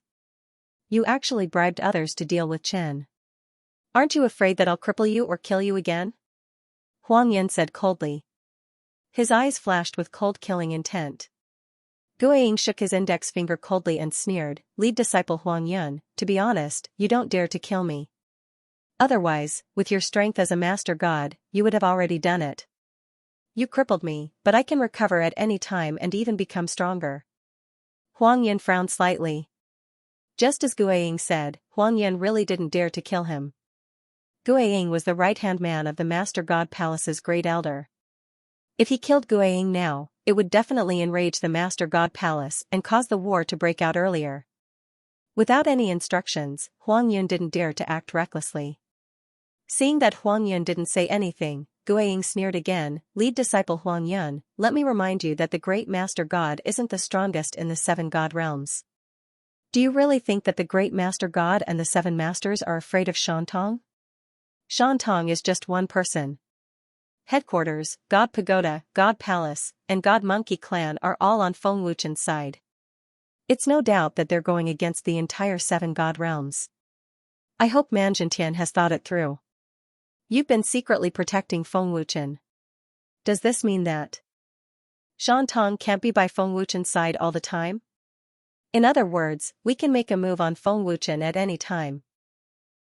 You actually bribed others to deal with Chen. Aren't you afraid that I'll cripple you or kill you again? Huang Yun said coldly. His eyes flashed with cold killing intent. Guiying shook his index finger coldly and sneered, lead disciple Huang Yun, to be honest, you don't dare to kill me. Otherwise, with your strength as a master god, you would have already done it. You crippled me, but I can recover at any time and even become stronger. Huang Yun frowned slightly. Just as Guiying said, Huang Yun really didn't dare to kill him. Guiying was the right-hand man of the Master God Palace's Great Elder. If he killed Guiying now, it would definitely enrage the Master God Palace and cause the war to break out earlier. Without any instructions, Huang Yun didn't dare to act recklessly. Seeing that Huang Yun didn't say anything, Guiying sneered again, lead disciple Huang Yun, let me remind you that the great Master God isn't the strongest in the 7 god realms. Do you really think that the great Master God and the 7 masters are afraid of Shantong? Shantong is just one person. Headquarters, God Pagoda, God Palace, and God Monkey Clan are all on Feng Wuchen's side. It's no doubt that they're going against the entire 7 god realms. I hope Manjintian has thought it through. You've been secretly protecting Feng Wuchen. Does this mean that Shantong can't be by Feng Wuchen's side all the time? In other words, we can make a move on Feng Wuchen at any time.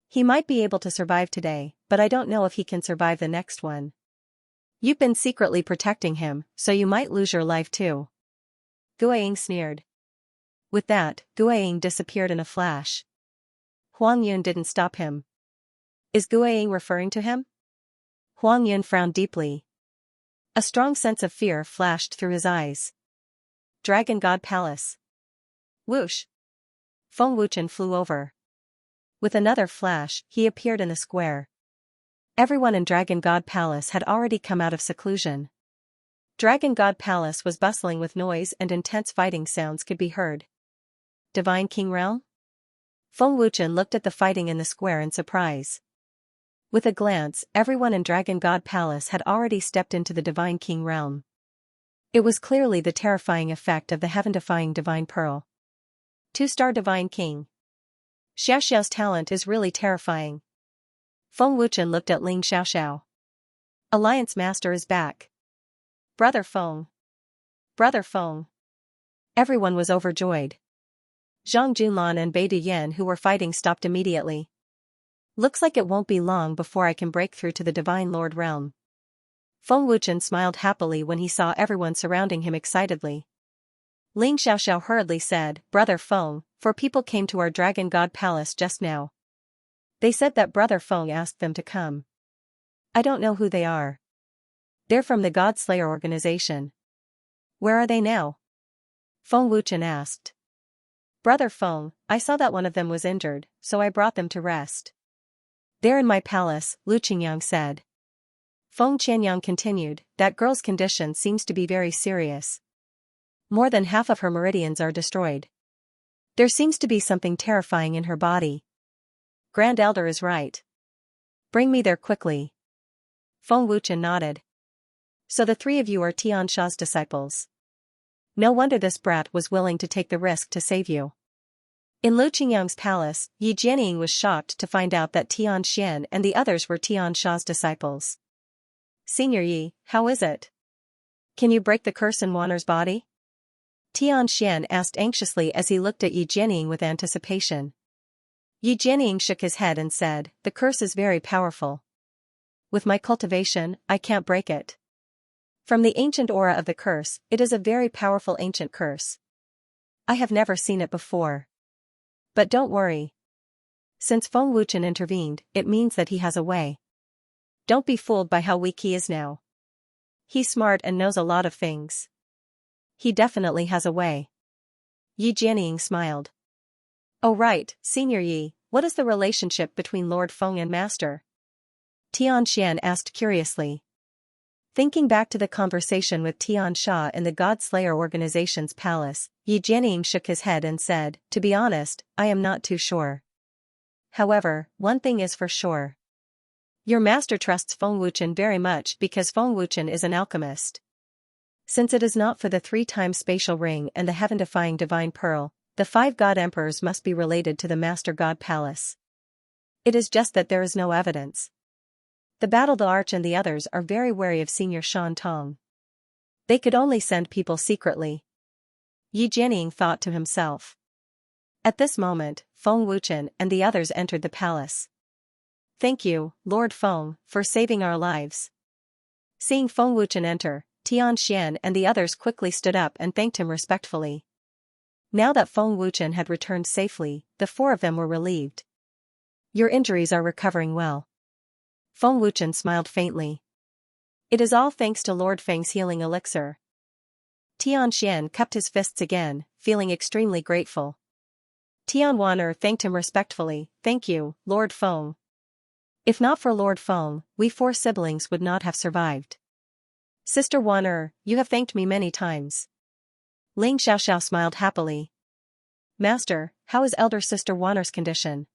He might be able to survive today, but I don't know if he can survive the next one. You've been secretly protecting him, so you might lose your life too. Guiying sneered. With that, Guiying disappeared in a flash. Huang Yun didn't stop him. Is Guiying referring to him? Huang Yun frowned deeply. A strong sense of fear flashed through his eyes. Dragon God Palace. Whoosh! Feng Wuchen flew over. With another flash, he appeared in the square. Everyone in Dragon God Palace had already come out of seclusion. Dragon God Palace was bustling with noise and intense fighting sounds could be heard. Divine King Realm? Feng Wuchen looked at the fighting in the square in surprise. With a glance, everyone in Dragon God Palace had already stepped into the Divine King Realm. It was clearly the terrifying effect of the heaven-defying Divine Pearl. 2-star Divine King. Xiaoxiao's talent is really terrifying. Feng Wuchen looked at Ling Xiaoxiao. Alliance Master is back. Brother Feng. Brother Feng. Everyone was overjoyed. Zhang Junlan and Bai Duyan who were fighting stopped immediately. Looks like it won't be long before I can break through to the Divine Lord Realm. Feng Wuchen smiled happily when he saw everyone surrounding him excitedly. Ling Xiaoxiao hurriedly said, Brother Feng, 4 people came to our Dragon God Palace just now. They said that Brother Feng asked them to come. I don't know who they are. They're from the God Slayer organization. Where are they now? Feng Wuchen asked. Brother Feng, I saw that one of them was injured, so I brought them to rest. They're in my palace, Lu Qingyang said. Feng Qianyang continued, that girl's condition seems to be very serious. More than half of her meridians are destroyed. There seems to be something terrifying in her body. Grand Elder is right. Bring me there quickly. Feng Wuchen nodded. So the 3 of you are Xianxia's disciples. No wonder this brat was willing to take the risk to save you. In Lu Qingyang's palace, Yi Jianying was shocked to find out that Xian and the others were Xiaoxia's disciples. Senior Yi, how is it? Can you break the curse in Wan'er's body? Xian asked anxiously as he looked at Yi Jianying with anticipation. Yi Jianying shook his head and said, the curse is very powerful. With my cultivation, I can't break it. From the ancient aura of the curse, it is a very powerful ancient curse. I have never seen it before. But don't worry. Since Feng Wuchen intervened, it means that he has a way. Don't be fooled by how weak he is now. He's smart and knows a lot of things. He definitely has a way. Yi Jianying smiled. Oh right, Senior Yi, what is the relationship between Lord Feng and Master? Tianxian asked curiously. Thinking back to the conversation with Xianxia in the God Slayer organization's palace, Yi Jianying shook his head and said, to be honest, I am not too sure. However, one thing is for sure. Your master trusts Feng Wuchen very much because Feng Wuchen is an alchemist. Since it is not for the 3-time spatial ring and the heaven-defying divine pearl, the 5 god emperors must be related to the Master God Palace. It is just that there is no evidence. The Battle the Arch and the others are very wary of Senior Shan Tong. They could only send people secretly. Yi Jianying thought to himself. At this moment, Feng Wuchen and the others entered the palace. Thank you, Lord Feng, for saving our lives. Seeing Feng Wuchen enter, Tianxian and the others quickly stood up and thanked him respectfully. Now that Feng Wuchen had returned safely, the 4 of them were relieved. Your injuries are recovering well. Feng Wuchen smiled faintly. It is all thanks to Lord Feng's healing elixir. Tianxian cupped his fists again, feeling extremely grateful. Tian Wan'er thanked him respectfully, thank you, Lord Feng. If not for Lord Feng, we 4 siblings would not have survived. Sister Wan'er, you have thanked me many times. Ling Xiaoxiao smiled happily. Master, how is elder sister Wan'er's condition?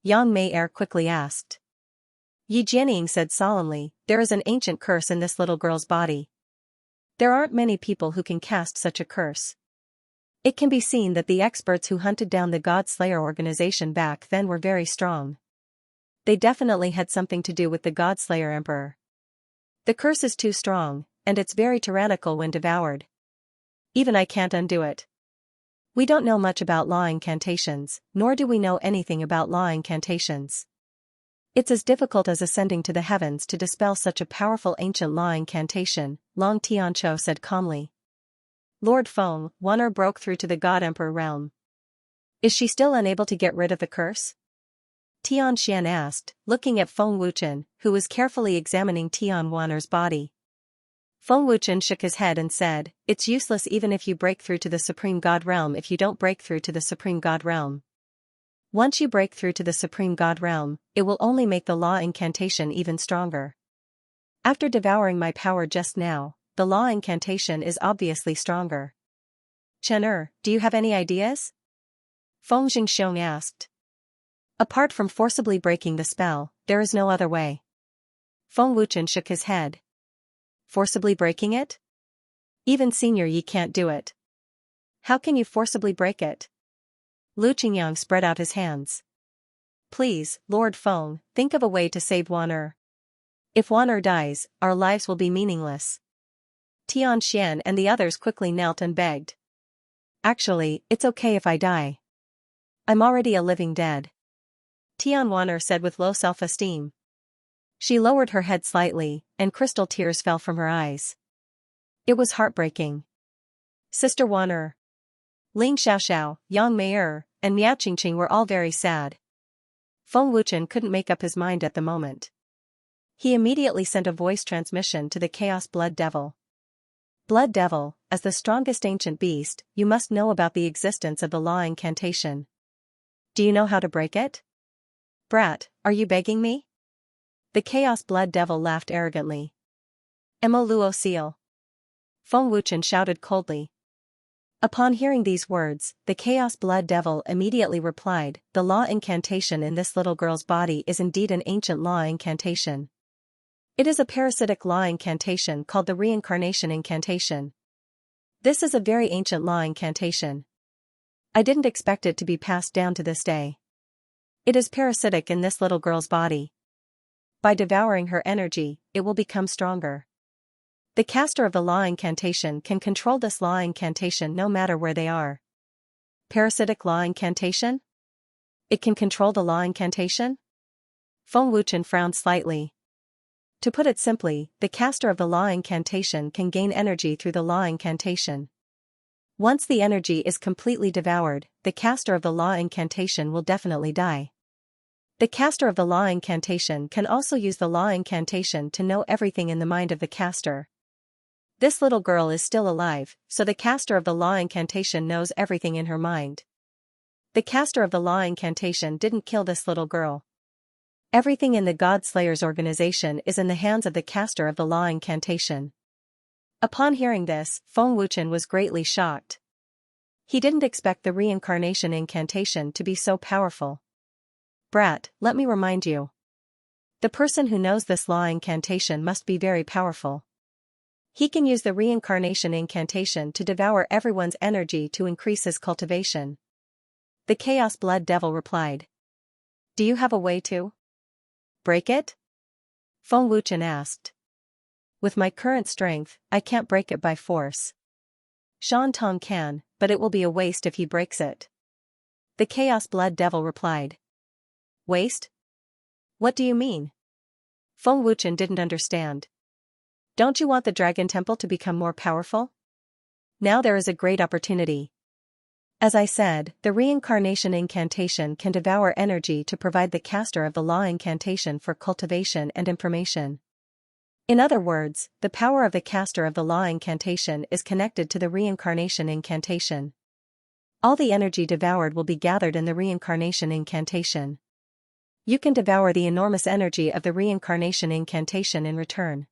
Yang Mei quickly asked. Yi Jianying said solemnly, there is an ancient curse in this little girl's body. There aren't many people who can cast such a curse. It can be seen that the experts who hunted down the God Slayer organization back then were very strong. They definitely had something to do with the God Slayer Emperor. The curse is too strong, and it's very tyrannical when devoured. Even I can't undo it. We don't know much about law incantations, nor do we know anything about law incantations. It's as difficult as ascending to the heavens to dispel such a powerful ancient law incantation, Long Tianqiu said calmly. Lord Feng, Wan'er broke through to the God Emperor realm. Is she still unable to get rid of the curse? Tianxian asked, looking at Feng Wuchen, who was carefully examining Tian Wan'er's body. Feng Wuchen shook his head and said, "It's useless even if you break through to the Supreme God Realm if you don't break through to the Supreme God Realm. Once you break through to the Supreme God Realm, it will only make the law incantation even stronger. After devouring my power just now, the law incantation is obviously stronger. Chen do you have any ideas?" Feng Jingxiong asked. "Apart from forcibly breaking the spell, there is no other way." Feng Wuchen shook his head. "Forcibly breaking it? Even Senior Yi can't do it. How can you forcibly break it?" Lu Qingyang spread out his hands. "Please, Lord Feng, think of a way to save Wan. If Wan dies, our lives will be meaningless." Tian Xian and the others quickly knelt and begged. "Actually, it's okay if I die. I'm already a living dead," Tian Wan said with low self-esteem. She lowered her head slightly, and crystal tears fell from her eyes. It was heartbreaking. Sister Wan, Ling Xiaoxiao, Yang Mei and Miao Qingqing were all very sad. Feng Wuchen couldn't make up his mind at the moment. He immediately sent a voice transmission to the Chaos Blood Devil. "Blood Devil, as the strongest ancient beast, you must know about the existence of the law incantation. Do you know how to break it?" "Brat, are you begging me?" The Chaos Blood Devil laughed arrogantly. "Mo luo seal." Feng Wuchen shouted coldly. Upon hearing these words, the Chaos Blood Devil immediately replied, "The law incantation in this little girl's body is indeed an ancient law incantation. It is a parasitic law incantation called the reincarnation incantation. This is a very ancient law incantation. I didn't expect it to be passed down to this day. It is parasitic in this little girl's body. By devouring her energy, it will become stronger. The caster of the law incantation can control this law incantation no matter where they are." Parasitic law incantation? It can control the law incantation? Feng Wuchen frowned slightly. To put it simply, the caster of the law incantation can gain energy through the law incantation. Once the energy is completely devoured, the caster of the law incantation will definitely die. The caster of the law incantation can also use the law incantation to know everything in the mind of the caster. This little girl is still alive, so the caster of the law incantation knows everything in her mind. The caster of the law incantation didn't kill this little girl. Everything in the God Slayers organization is in the hands of the caster of the law incantation. Upon hearing this, Feng Wuchen was greatly shocked. He didn't expect the reincarnation incantation to be so powerful. "Brat, let me remind you. The person who knows this law incantation must be very powerful. He can use the reincarnation incantation to devour everyone's energy to increase his cultivation." The Chaos Blood Devil replied. "Do you have a way to break it?" Feng Wuchen asked. "With my current strength, I can't break it by force. Shan Tong can, but it will be a waste if he breaks it." The Chaos Blood Devil replied. "Waste? What do you mean?" Feng Wuchen didn't understand. "Don't you want the Dragon Temple to become more powerful? Now there is a great opportunity. As I said, the reincarnation incantation can devour energy to provide the caster of the law incantation for cultivation and information. In other words, the power of the caster of the law incantation is connected to the reincarnation incantation. All the energy devoured will be gathered in the reincarnation incantation. You can devour the enormous energy of the reincarnation incantation in return."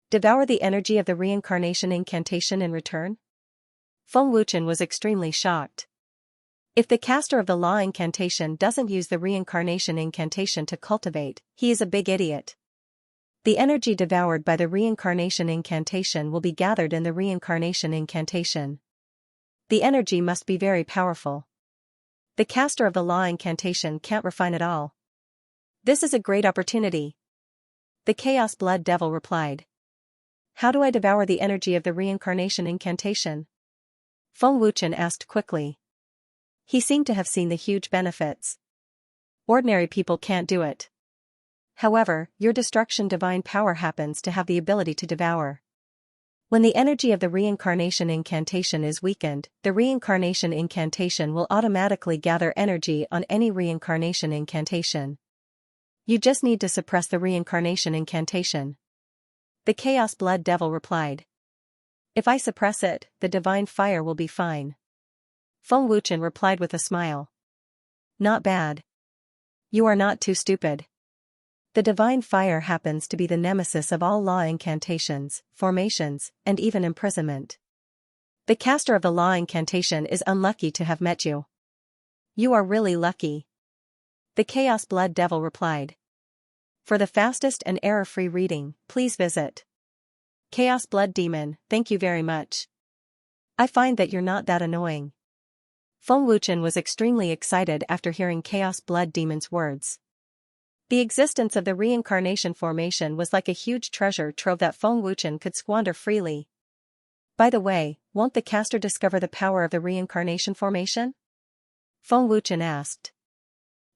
"Devour the energy of the reincarnation incantation in return?" Feng Wuchen was extremely shocked. If the caster of the law incantation doesn't use the reincarnation incantation to cultivate, he is a big idiot. The energy devoured by the reincarnation incantation will be gathered in the reincarnation incantation. The energy must be very powerful. The caster of the law incantation can't refine it all. This is a great opportunity. The Chaos Blood Devil replied. How do I devour the energy of the reincarnation incantation? Feng Wuchen asked quickly. He seemed to have seen the huge benefits. Ordinary people can't do it. However, your destruction divine power happens to have the ability to devour. When the energy of the reincarnation incantation is weakened, the reincarnation incantation will automatically gather energy on any reincarnation incantation. You just need to suppress the reincarnation incantation. The Chaos Blood Devil replied. If I suppress it, the divine fire will be fine. Feng Wuchen replied with a smile. Not bad. You are not too stupid. The divine fire happens to be the nemesis of all law incantations, formations, and even imprisonment. The caster of the law incantation is unlucky to have met you. You are really lucky. The Chaos Blood Devil replied. For the fastest and error-free reading, please visit Chaos Blood Demon. Thank you very much. I find that you're not that annoying. Feng Wuchen was extremely excited after hearing Chaos Blood Demon's words. The existence of the reincarnation formation was like a huge treasure trove that Feng Wuchen could squander freely. By the way, won't the caster discover the power of the reincarnation formation? Feng Wuchen asked.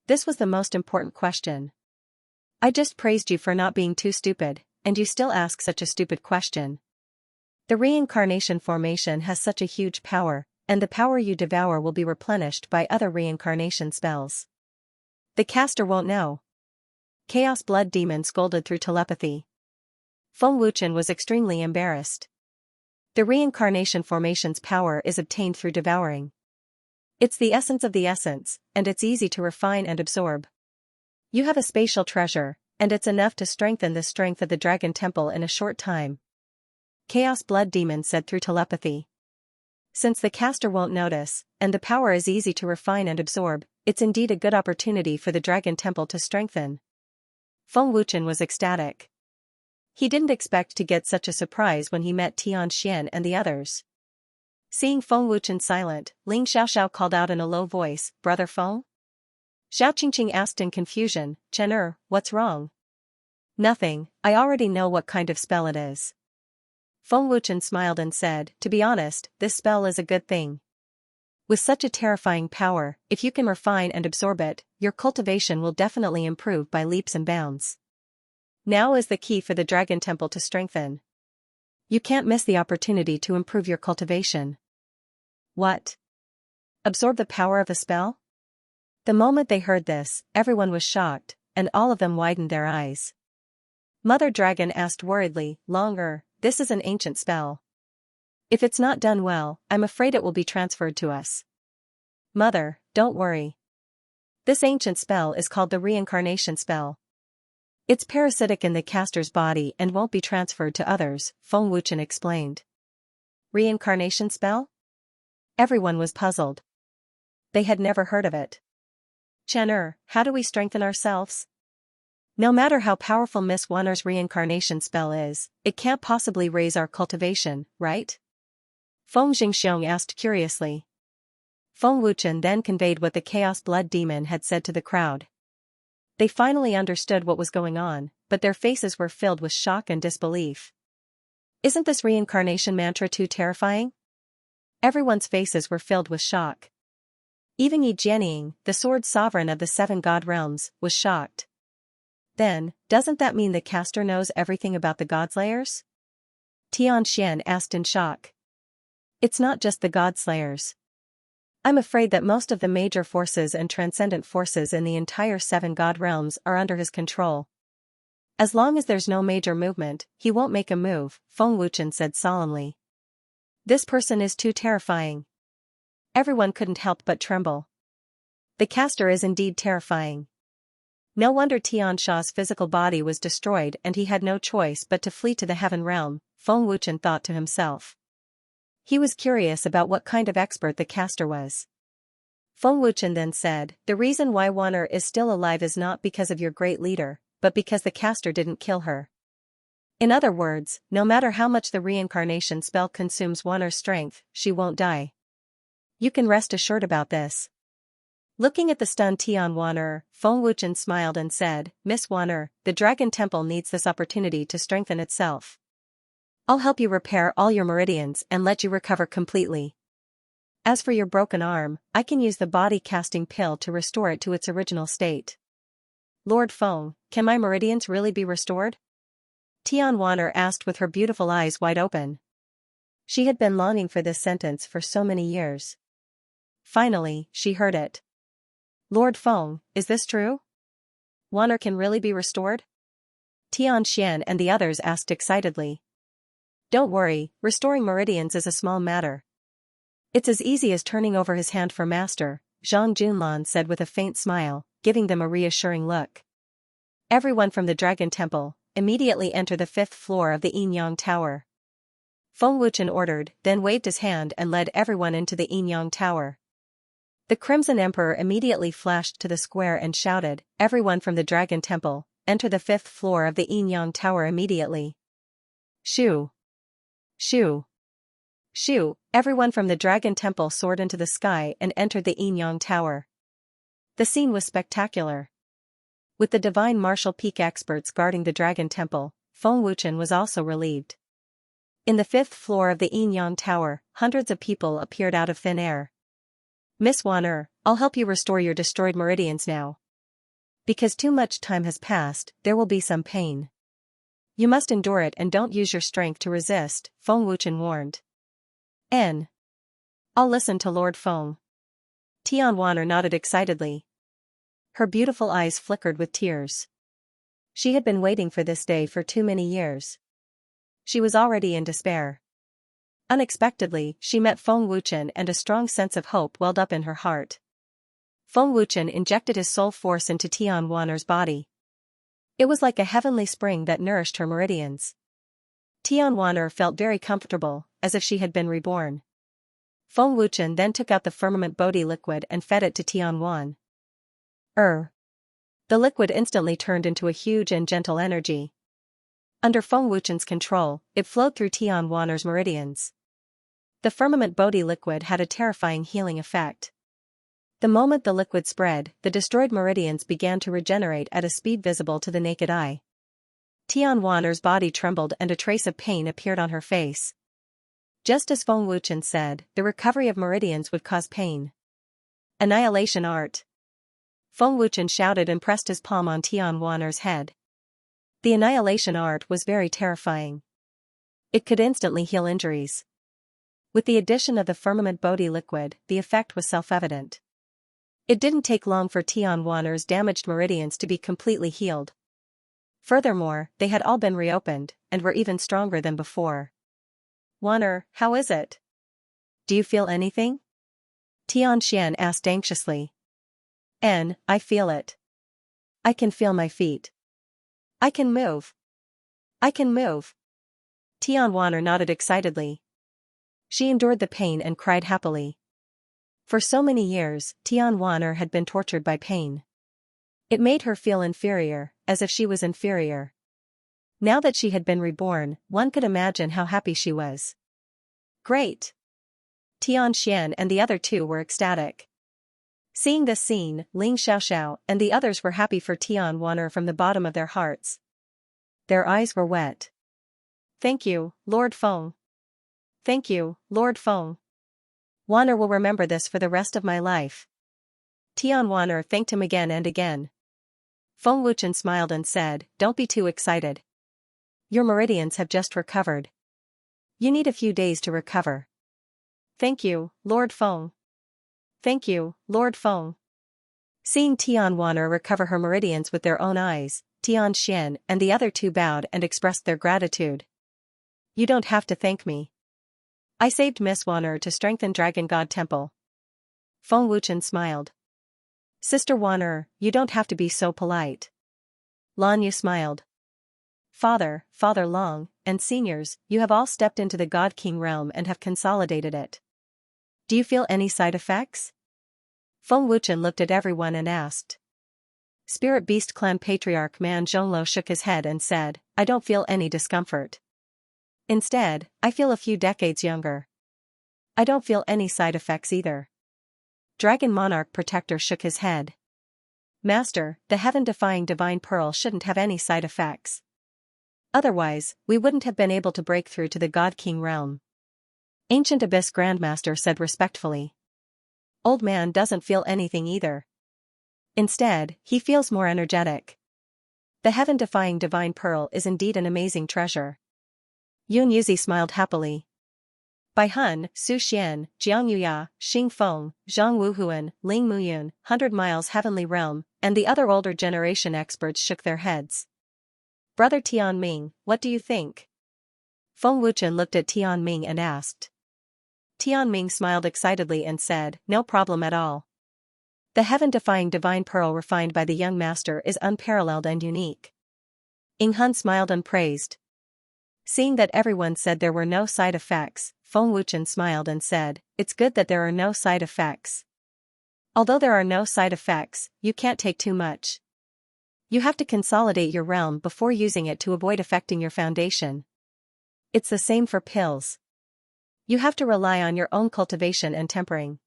This was the most important question. I just praised you for not being too stupid, and you still ask such a stupid question. The reincarnation formation has such a huge power, and the power you devour will be replenished by other reincarnation spells. The caster won't know. Chaos Blood Demon scolded through telepathy. Feng Wuchen was extremely embarrassed. The reincarnation formation's power is obtained through devouring. It's the essence of the essence, and it's easy to refine and absorb. You have a spatial treasure, and it's enough to strengthen the strength of the Dragon Temple in a short time. Chaos Blood Demon said through telepathy. Since the caster won't notice, and the power is easy to refine and absorb, it's indeed a good opportunity for the Dragon Temple to strengthen. Feng Wuchen was ecstatic. He didn't expect to get such a surprise when he met Xianxia and the others. Seeing Feng Wuchen silent, Ling Xiaoxiao called out in a low voice, Brother Feng? Xiao Qingqing asked in confusion, Chen what's wrong? Nothing, I already know what kind of spell it is. Feng Wuchen smiled and said, to be honest, this spell is a good thing. With such a terrifying power, if you can refine and absorb it, your cultivation will definitely improve by leaps and bounds. Now is the key for the Dragon Temple to strengthen. You can't miss the opportunity to improve your cultivation. What? Absorb the power of a spell? The moment they heard this, everyone was shocked, and all of them widened their eyes. Mother Dragon asked worriedly, Longer, this is an ancient spell. If it's not done well, I'm afraid it will be transferred to us. Mother, don't worry. This ancient spell is called the reincarnation spell. It's parasitic in the caster's body and won't be transferred to others, Feng Wuchen explained. Reincarnation spell? Everyone was puzzled. They had never heard of it. Chen how do we strengthen ourselves? No matter how powerful Miss Wanner's reincarnation spell is, it can't possibly raise our cultivation, right? Feng Jingxiong asked curiously. Feng Wuchen then conveyed what the Chaos Blood Demon had said to the crowd. They finally understood what was going on, but their faces were filled with shock and disbelief. Isn't this reincarnation mantra too terrifying? Everyone's faces were filled with shock. Even Yi Jianying, the sword sovereign of the 7 god realms, was shocked. Then, doesn't that mean the caster knows everything about the Godslayers? Tianxian asked in shock. It's not just the Godslayers. I'm afraid that most of the major forces and transcendent forces in the entire 7 god realms are under his control. As long as there's no major movement, he won't make a move, Feng Wuchen said solemnly. This person is too terrifying. Everyone couldn't help but tremble. The caster is indeed terrifying. No wonder Tiansha's physical body was destroyed and he had no choice but to flee to the heaven realm, Feng Wuchen thought to himself. He was curious about what kind of expert the caster was. Feng Wuchen then said, the reason why Wanner is still alive is not because of your great leader, but because the caster didn't kill her. In other words, no matter how much the reincarnation spell consumes Wanner's strength, she won't die. You can rest assured about this. Looking at the stunned Tian Wanner, Feng Wuchen smiled and said, Miss Wanner, the Dragon Temple needs this opportunity to strengthen itself. I'll help you repair all your meridians and let you recover completely. As for your broken arm, I can use the body casting pill to restore it to its original state. Lord Feng, can my meridians really be restored? Tian Wanner asked with her beautiful eyes wide open. She had been longing for this sentence for so many years. Finally, she heard it. Lord Feng, is this true? Wanner can really be restored? Xian and the others asked excitedly. Don't worry, restoring meridians is a small matter. It's as easy as turning over his hand for master, Zhang Junlan said with a faint smile, giving them a reassuring look. Everyone from the Dragon Temple, immediately enter the 5th floor of the Yinyang Tower. Feng Wuchen ordered, then waved his hand and led everyone into the Yinyang Tower. The Crimson Emperor immediately flashed to the square and shouted, everyone from the Dragon Temple, enter the 5th floor of the Yinyang Tower immediately. Shoo! Shoo! Shoo! Everyone from the Dragon Temple soared into the sky and entered the Yinyang Tower. The scene was spectacular. With the divine martial peak experts guarding the Dragon Temple, Feng Wuchen was also relieved. In the 5th floor of the Yinyang Tower, hundreds of people appeared out of thin air. Miss Wan'er, I'll help you restore your destroyed meridians now. Because too much time has passed, there will be some pain. You must endure it and don't use your strength to resist, Feng Wuchen warned. I'll listen to Lord Feng. Tian Wan'er nodded excitedly. Her beautiful eyes flickered with tears. She had been waiting for this day for too many years. She was already in despair. Unexpectedly, she met Feng Wuchen and a strong sense of hope welled up in her heart. Feng Wuchen injected his soul force into Tian Wan'er's body. It was like a heavenly spring that nourished her meridians. Tian Wan'er felt very comfortable, as if she had been reborn. Feng Wuchen then took out the firmament Bodhi liquid and fed it to Tian Wan. The liquid instantly turned into a huge and gentle energy. Under Feng Wuchen's control, it flowed through Tian Wan'er's meridians. The firmament Bodhi liquid had a terrifying healing effect. The moment the liquid spread, the destroyed meridians began to regenerate at a speed visible to the naked eye. Tian Wan'er's body trembled and a trace of pain appeared on her face. Just as Feng Wuchen said, the recovery of meridians would cause pain. Annihilation art. Feng Wuchen shouted and pressed his palm on Tian Wan'er's head. The annihilation art was very terrifying. It could instantly heal injuries. With the addition of the firmament Bodhi liquid, the effect was self-evident. It didn't take long for Tian Wan'er's damaged meridians to be completely healed. Furthermore, they had all been reopened, and were even stronger than before. Wan'er, how is it? Do you feel anything? Tianxian asked anxiously. I feel it. I can feel my feet. I can move. I can move. Tian Wan'er nodded excitedly. She endured the pain and cried happily. For so many years, Tian Wan'er had been tortured by pain. It made her feel inferior, as if she was inferior. Now that she had been reborn, one could imagine how happy she was. Great! Tianxian and the other two were ecstatic. Seeing this scene, Ling Xiaoxiao and the others were happy for Tian Wan'er from the bottom of their hearts. Their eyes were wet. Thank you, Lord Feng. Thank you, Lord Feng. Wan'er will remember this for the rest of my life. Tian Wan'er thanked him again and again. Feng Wuchen smiled and said, don't be too excited. Your meridians have just recovered. You need a few days to recover. Thank you, Lord Feng. Thank you, Lord Feng. Seeing Tian Wan'er recover her meridians with their own eyes, Tianxian and the other two bowed and expressed their gratitude. You don't have to thank me. I saved Miss Wan'er to strengthen Dragon God Temple. Feng Wuchen smiled. Sister Wan'er, you don't have to be so polite. Lan Yu smiled. Father Long, and seniors, you have all stepped into the God King realm and have consolidated it. Do you feel any side effects? Feng Wuchen looked at everyone and asked. Spirit Beast Clan Patriarch Man Zhonglo shook his head and said, I don't feel any discomfort. Instead, I feel a few decades younger. I don't feel any side effects either. Dragon Monarch Protector shook his head. Master, the heaven-defying Divine Pearl shouldn't have any side effects. Otherwise, we wouldn't have been able to break through to the God King realm. Ancient Abyss Grandmaster said respectfully. Old man doesn't feel anything either. Instead, he feels more energetic. The heaven-defying Divine Pearl is indeed an amazing treasure. Yun Yuzi smiled happily. Bai Hun, Su Xian, Jiang Yuya, Xing Feng, Zhang Wuhuan, Ling Muyun, 100 Miles Heavenly Realm, and the other older generation experts shook their heads. Brother Tianming, what do you think? Feng Wuchen looked at Tianming and asked. Tianming smiled excitedly and said, no problem at all. The heaven-defying divine pearl refined by the young master is unparalleled and unique. Ying Hun smiled and praised. Seeing that everyone said there were no side effects, Feng Wuchen smiled and said, it's good that there are no side effects. Although there are no side effects, you can't take too much. You have to consolidate your realm before using it to avoid affecting your foundation. It's the same for pills. You have to rely on your own cultivation and tempering.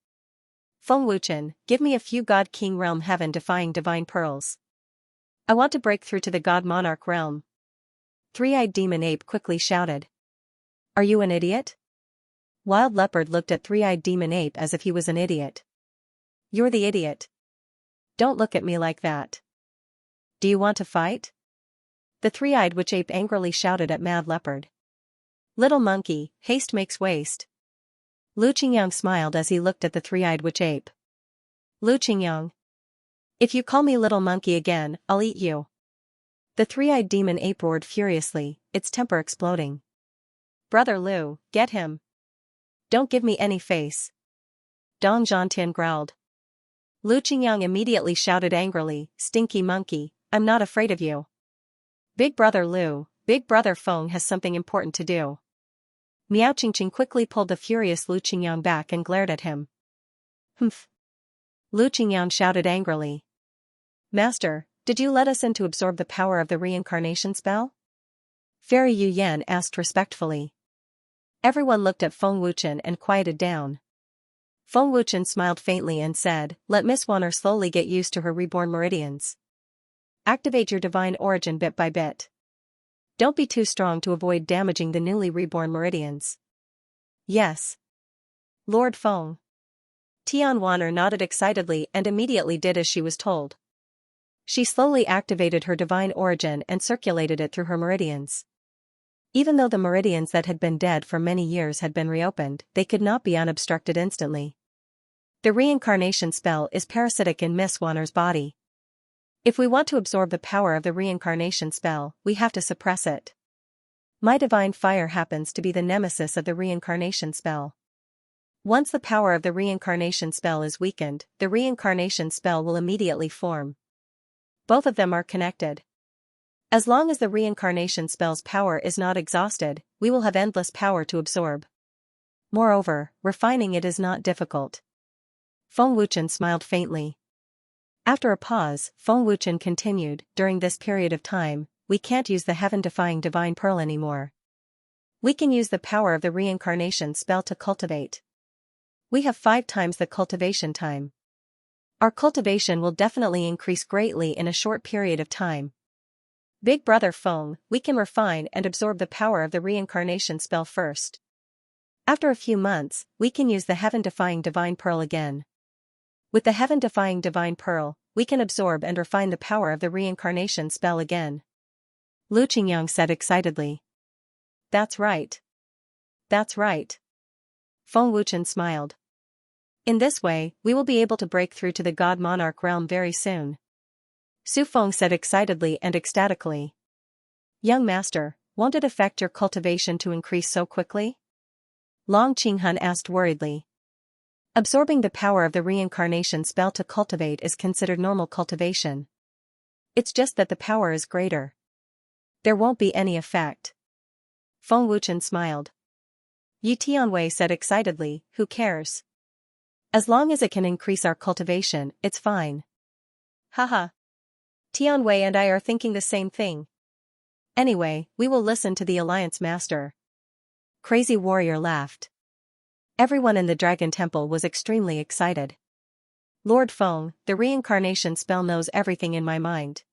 Feng Wuchen, give me a few God King realm heaven-defying divine pearls. I want to break through to the God Monarch realm. Three-eyed demon ape quickly shouted. Are you an idiot? Wild leopard looked at three-eyed demon ape as if he was an idiot. You're the idiot. Don't look at me like that. Do you want to fight? The three-eyed witch ape angrily shouted at mad leopard. Little monkey, haste makes waste. Lu Qingyang smiled as he looked at the three-eyed witch ape. Lu Qingyang. If you call me little monkey again, I'll eat you. The three-eyed demon ape roared furiously, its temper exploding. Brother Lu, get him. Don't give me any face. Dong Zhantian growled. Lu Qingyang immediately shouted angrily, stinky monkey, I'm not afraid of you. Big brother Lu, big brother Feng has something important to do. Miao Qingqing quickly pulled the furious Lu Qingyang back and glared at him. Humph. Lu Qingyang shouted angrily. Master, did you let us in to absorb the power of the reincarnation spell? Fairy Yu Yan asked respectfully. Everyone looked at Feng Wuchen and quieted down. Feng Wuchen smiled faintly and said, let Miss Wanner slowly get used to her reborn meridians. Activate your divine origin bit by bit. Don't be too strong to avoid damaging the newly reborn meridians. Yes. Lord Feng. Tian Wanner nodded excitedly and immediately did as she was told. She slowly activated her divine origin and circulated it through her meridians. Even though the meridians that had been dead for many years had been reopened, they could not be unobstructed instantly. The reincarnation spell is parasitic in Miss Wanner's body. If we want to absorb the power of the reincarnation spell, we have to suppress it. My divine fire happens to be the nemesis of the reincarnation spell. Once the power of the reincarnation spell is weakened, the reincarnation spell will immediately form. Both of them are connected. As long as the reincarnation spell's power is not exhausted, we will have endless power to absorb. Moreover, refining it is not difficult. Feng Wuchen smiled faintly. After a pause, Feng Wuchen continued, during this period of time, we can't use the heaven-defying divine pearl anymore. We can use the power of the reincarnation spell to cultivate. We have 5 times the cultivation time. Our cultivation will definitely increase greatly in a short period of time. Big brother Feng, we can refine and absorb the power of the reincarnation spell first. After a few months, we can use the heaven-defying divine pearl again. With the heaven-defying divine pearl, we can absorb and refine the power of the reincarnation spell again. Lu Qingyang said excitedly. That's right. That's right. Feng Wuchen smiled. In this way, we will be able to break through to the God Monarch realm very soon. Su Feng said excitedly and ecstatically. Young master, won't it affect your cultivation to increase so quickly? Long Qinghun asked worriedly. Absorbing the power of the reincarnation spell to cultivate is considered normal cultivation. It's just that the power is greater. There won't be any effect. Feng Wuchen smiled. Yi Tianwei said excitedly, who cares? As long as it can increase our cultivation, it's fine. Haha. Tianwei and I are thinking the same thing. Anyway, we will listen to the Alliance Master. Crazy Warrior laughed. Everyone in the Dragon Temple was extremely excited. Lord Feng, the reincarnation spell knows everything in my mind.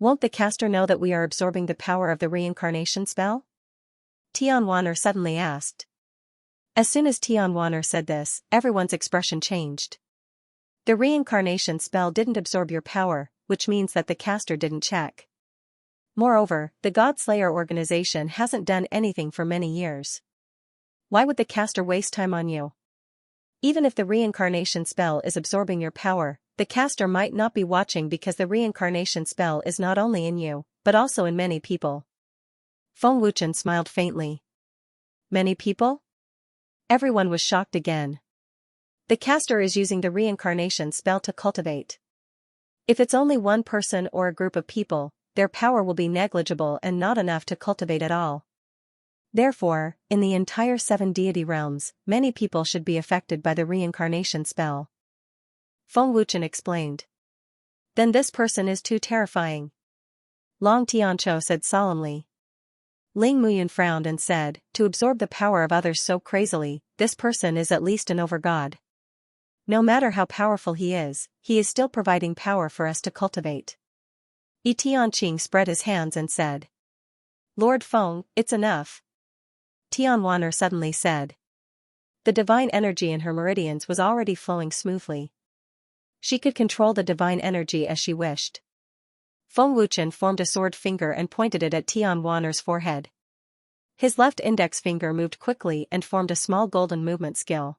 Won't the caster know that we are absorbing the power of the reincarnation spell? Tian Wanner suddenly asked. As soon as Tian Wanner said this, everyone's expression changed. The reincarnation spell didn't absorb your power, which means that the caster didn't check. Moreover, the God Slayer organization hasn't done anything for many years. Why would the caster waste time on you? Even if the reincarnation spell is absorbing your power, the caster might not be watching because the reincarnation spell is not only in you, but also in many people. Feng Wuchen smiled faintly. Many people? Everyone was shocked again. The caster is using the reincarnation spell to cultivate. If it's only one person or a group of people, their power will be negligible and not enough to cultivate at all. Therefore, in the entire 7 deity realms, many people should be affected by the reincarnation spell. Feng Wuchen explained. Then this person is too terrifying. Long Tianqiu said solemnly. Ling Muyun frowned and said, to absorb the power of others so crazily, this person is at least an overgod. No matter how powerful he is still providing power for us to cultivate. Yi Tianqing spread his hands and said. Lord Feng, it's enough. Tianwaner suddenly said. The divine energy in her meridians was already flowing smoothly. She could control the divine energy as she wished. Feng Wuchen formed a sword finger and pointed it at Tianwaner's forehead. His left index finger moved quickly and formed a small golden movement skill.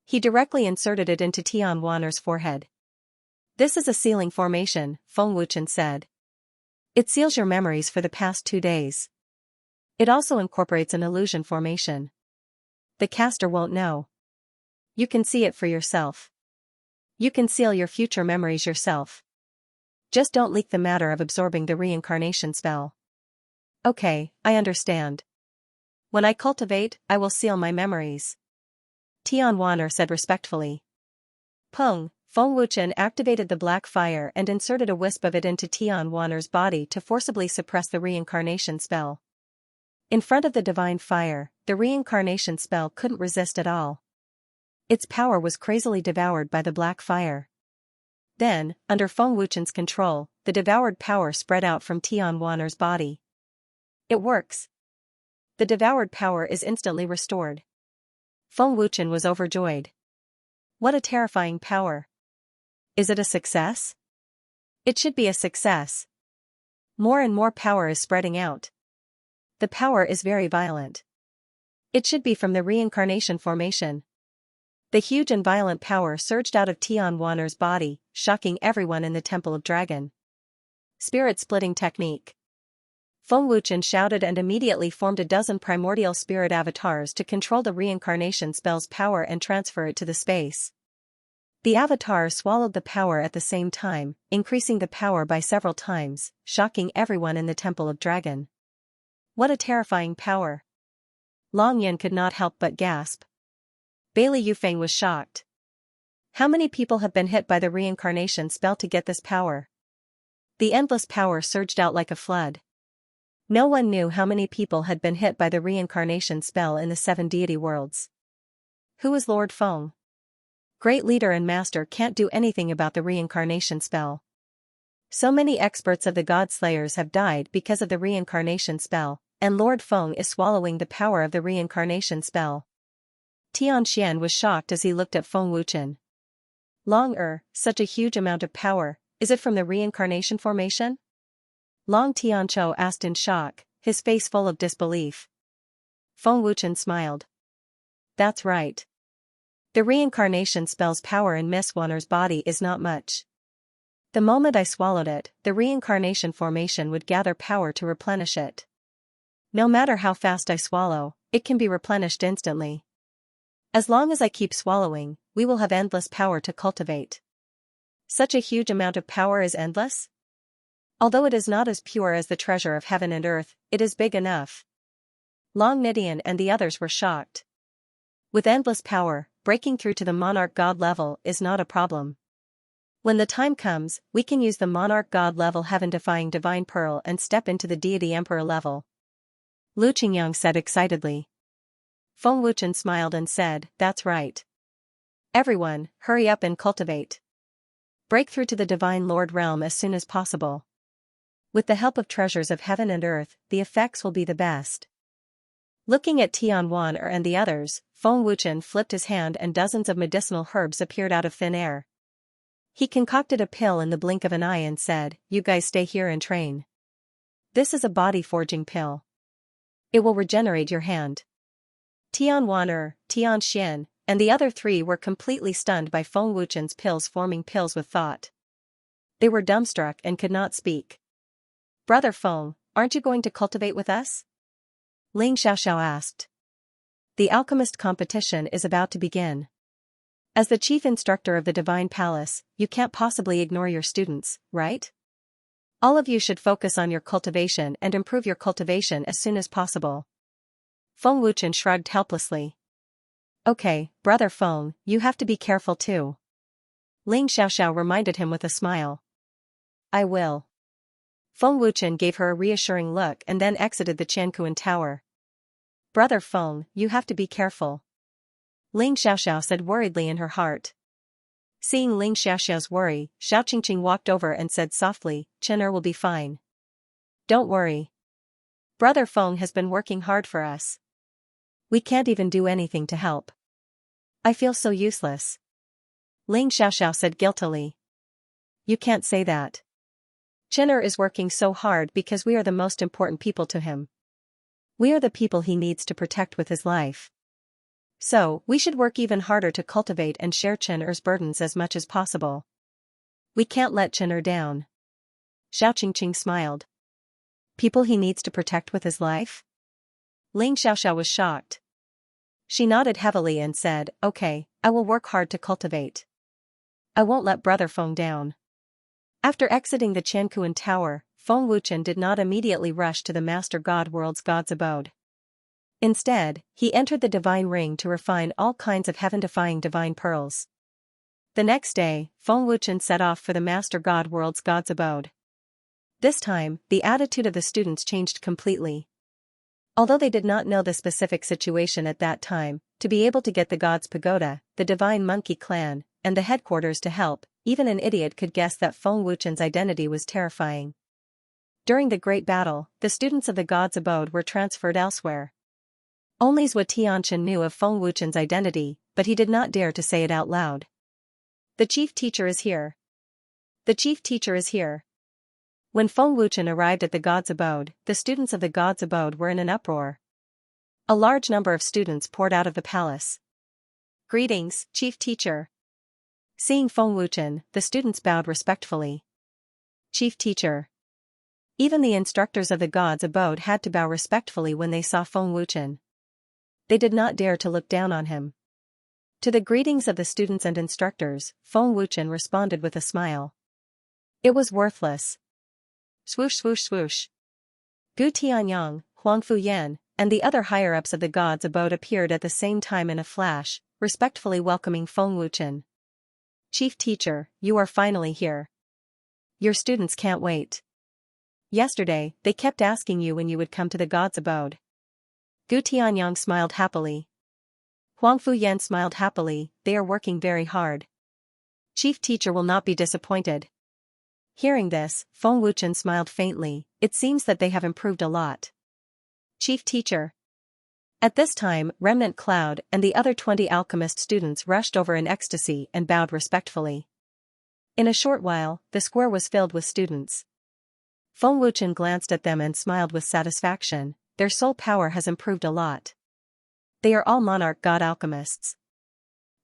He directly inserted it into Tianwaner's forehead. This is a sealing formation, Feng Wuchen said. It seals your memories for the past 2 days. It also incorporates an illusion formation. The caster won't know. You can see it for yourself. You can seal your future memories yourself. Just don't leak the matter of absorbing the reincarnation spell. Okay, I understand. When I cultivate, I will seal my memories. Tianwaner said respectfully. Peng Wuchen activated the black fire and inserted a wisp of it into Tianwaner's body to forcibly suppress the reincarnation spell. In front of the divine fire, the reincarnation spell couldn't resist at all. Its power was crazily devoured by the black fire. Then, under Feng Wuchen's control, the devoured power spread out from Tianwaner's body. It works. The devoured power is instantly restored. Feng Wuchen was overjoyed. What a terrifying power. Is it a success? It should be a success. More and more power is spreading out. The power is very violent. It should be from the reincarnation formation. The huge and violent power surged out of Tianwaner's body, shocking everyone in the Temple of Dragon. Spirit-splitting technique. Feng Wuchen shouted and immediately formed a dozen primordial spirit avatars to control the reincarnation spell's power and transfer it to the space. The avatars swallowed the power at the same time, increasing the power by several times, shocking everyone in the Temple of Dragon. What a terrifying power. Long Yin could not help but gasp. Bailey Yufeng was shocked. How many people have been hit by the reincarnation spell to get this power? The endless power surged out like a flood. No one knew how many people had been hit by the reincarnation spell in the 7 deity worlds. Who is Lord Feng? Great leader and master can't do anything about the reincarnation spell. So many experts of the God Slayers have died because of the reincarnation spell, and Lord Feng is swallowing the power of the reincarnation spell. Tianxian was shocked as he looked at Feng Wuchen. Such a huge amount of power, is it from the reincarnation formation? Long Tianqiu asked in shock, his face full of disbelief. Feng Wuchen smiled. That's right. The reincarnation spell's power in Miss Wanner's body is not much. The moment I swallowed it, the reincarnation formation would gather power to replenish it. No matter how fast I swallow, it can be replenished instantly. As long as I keep swallowing, we will have endless power to cultivate. Such a huge amount of power is endless? Although it is not as pure as the treasure of heaven and earth, it is big enough. Long Nidian and the others were shocked. With endless power, breaking through to the monarch god level is not a problem. When the time comes, we can use the monarch god level heaven-defying divine pearl and step into the deity emperor level. Lu Qingyang said excitedly. Feng Wuchen smiled and said, that's right. Everyone, hurry up and cultivate. Break through to the divine lord realm as soon as possible. With the help of treasures of heaven and earth, the effects will be the best. Looking at Tianwaner and the others, Feng Wuchen flipped his hand and dozens of medicinal herbs appeared out of thin air. He concocted a pill in the blink of an eye and said, you guys stay here and train. This is a body-forging pill. It will regenerate your hand. Tianwaner, Tianxian, and the other 3 were completely stunned by Feng Wuchen's pills forming pills with thought. They were dumbstruck and could not speak. Brother Feng, aren't you going to cultivate with us? Ling Xiaoxiao asked. The alchemist competition is about to begin. As the chief instructor of the Divine Palace, you can't possibly ignore your students, right? All of you should focus on your cultivation and improve your cultivation as soon as possible. Feng Wuchen shrugged helplessly. Okay, Brother Feng, you have to be careful too. Ling Xiaoxiao reminded him with a smile. I will. Feng Wuchen gave her a reassuring look and then exited the Qiankuan Tower. Brother Feng, you have to be careful. Ling Xiaoxiao said worriedly in her heart. Seeing Ling Xiaoxiao's worry, Xiao Qingqing walked over and said softly, Chen will be fine. Don't worry. Brother Feng has been working hard for us. We can't even do anything to help. I feel so useless. Ling Xiaoxiao said guiltily. You can't say that. Chen is working so hard because we are the most important people to him. We are the people he needs to protect with his life. So, we should work even harder to cultivate and share Chen burdens as much as possible. We can't let Chen down. Xiao Qingqing smiled. People he needs to protect with his life? Ling Xiaoxiao was shocked. She nodded heavily and said, Okay, I will work hard to cultivate. I won't let Brother Feng down. After exiting the Qiankuan Tower, Feng Wuchen did not immediately rush to the Master God World's God's abode. Instead, he entered the divine ring to refine all kinds of heaven-defying divine pearls. The next day, Feng Wuchen set off for the Master God World's God's abode. This time, the attitude of the students changed completely. Although they did not know the specific situation at that time, to be able to get the God's Pagoda, the Divine Monkey Clan, and the headquarters to help, even an idiot could guess that Feng Wuchen's identity was terrifying. During the Great Battle, the students of the God's abode were transferred elsewhere. Only Zhou Tianchen knew of Feng Wuchen's identity, but he did not dare to say it out loud. The chief teacher is here. The chief teacher is here. When Feng Wuchen arrived at the God's abode, the students of the God's abode were in an uproar. A large number of students poured out of the palace. Greetings, chief teacher. Seeing Feng Wuchen, the students bowed respectfully. Chief teacher. Even the instructors of the God's abode had to bow respectfully when they saw Feng Wuchen. They did not dare to look down on him. To the greetings of the students and instructors, Feng Wuchen responded with a smile. It was worthless. Swoosh swoosh swoosh. Gu Tianyang, Huang Fuyan, and the other higher-ups of the God's abode appeared at the same time in a flash, respectfully welcoming Feng Wuchen. Chief teacher, you are finally here. Your students can't wait. Yesterday, they kept asking you when you would come to the God's abode. Gu Tianyang smiled happily. Huang Fuyan smiled happily, they are working very hard. Chief teacher will not be disappointed. Hearing this, Feng Wuchen smiled faintly, it seems that they have improved a lot. Chief teacher. At this time, Remnant Cloud and the other 20 alchemist students rushed over in ecstasy and bowed respectfully. In a short while, the square was filled with students. Feng Wuchen glanced at them and smiled with satisfaction, their soul power has improved a lot. They are all Monarch God alchemists.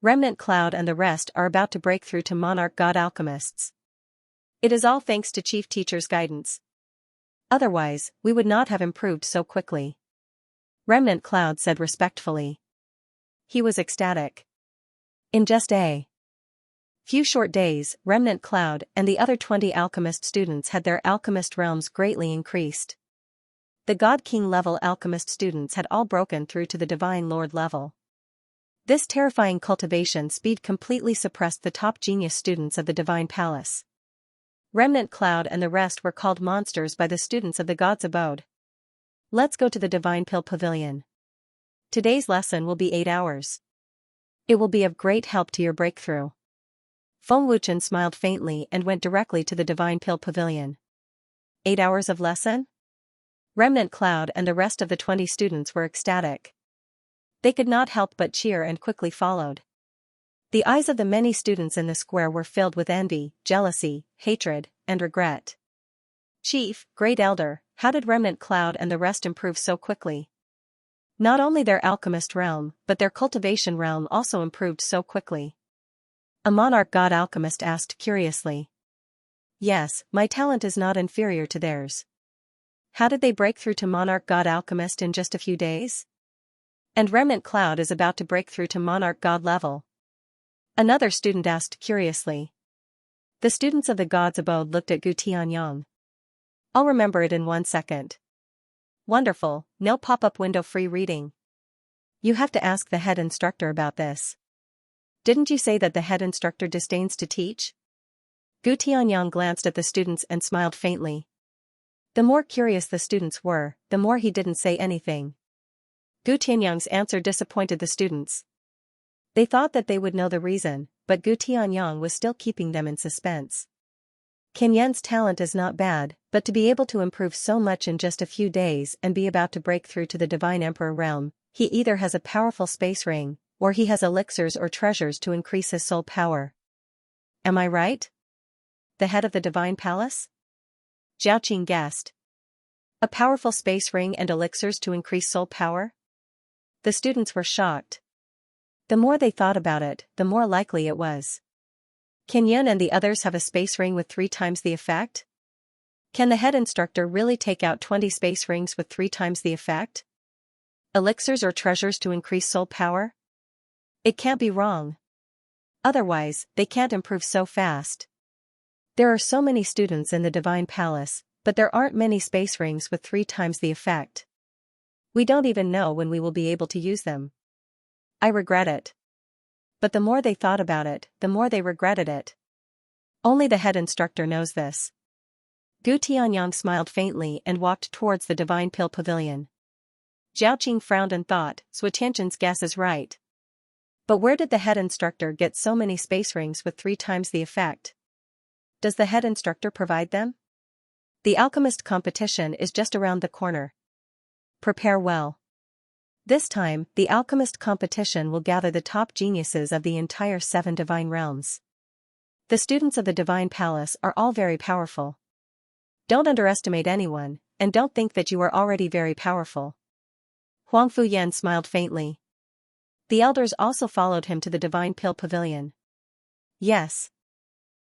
Remnant Cloud and the rest are about to break through to Monarch God alchemists. It is all thanks to Chief Teacher's guidance. Otherwise, we would not have improved so quickly. Remnant Cloud said respectfully. He was ecstatic. In just a few short days, Remnant Cloud and the other 20 alchemist students had their alchemist realms greatly increased. The God King level alchemist students had all broken through to the Divine Lord level. This terrifying cultivation speed completely suppressed the top genius students of the Divine Palace. Remnant Cloud and the rest were called monsters by the students of the God's abode. Let's go to the Divine Pill Pavilion. Today's lesson will be 8 hours. It will be of great help to your breakthrough. Feng Wuchen smiled faintly and went directly to the Divine Pill Pavilion. 8 hours of lesson? Remnant Cloud and the rest of the 20 students were ecstatic. They could not help but cheer and quickly followed. The eyes of the many students in the square were filled with envy, jealousy, hatred, and regret. Chief, Great Elder, how did Remnant Cloud and the rest improve so quickly? Not only their alchemist realm, but their cultivation realm also improved so quickly. A Monarch God alchemist asked curiously. Yes, my talent is not inferior to theirs. How did they break through to Monarch God Alchemist in just a few days? And Remnant Cloud is about to break through to Monarch God level. Another student asked curiously. The students of the God's Abode looked at Gu Tianyang. I'll remember it in 1 second. Wonderful, no pop-up window free reading. You have to ask the head instructor about this. Didn't you say that the head instructor disdains to teach? Gu Tianyang glanced at the students and smiled faintly. The more curious the students were, the more he didn't say anything. Gu Tianyang's answer disappointed the students. They thought that they would know the reason, but Gu Tianyang was still keeping them in suspense. Qin Yan's talent is not bad, but to be able to improve so much in just a few days and be about to break through to the Divine Emperor realm, he either has a powerful space ring, or he has elixirs or treasures to increase his soul power. Am I right? The head of the Divine Palace? Zhao Qing guessed. A powerful space ring and elixirs to increase soul power? The students were shocked. The more they thought about it, the more likely it was. Can Yun and the others have a space ring with 3 times the effect? Can the head instructor really take out 20 space rings with 3 times the effect? Elixirs or treasures to increase soul power? It can't be wrong. Otherwise, they can't improve so fast. There are so many students in the Divine Palace, but there aren't many space rings with 3 times the effect. We don't even know when we will be able to use them. I regret it. But the more they thought about it, the more they regretted it. Only the head instructor knows this. Gu Tianyang smiled faintly and walked towards the Divine Pill Pavilion. Zhao Qing frowned and thought, Tianjin's guess is right. But where did the head instructor get so many space rings with 3 times the effect? Does the head instructor provide them? The alchemist competition is just around the corner. Prepare well. This time, the alchemist competition will gather the top geniuses of the entire 7 divine realms. The students of the Divine Palace are all very powerful. Don't underestimate anyone, and don't think that you are already very powerful. Huang Fuyan smiled faintly. The elders also followed him to the Divine Pill Pavilion. Yes.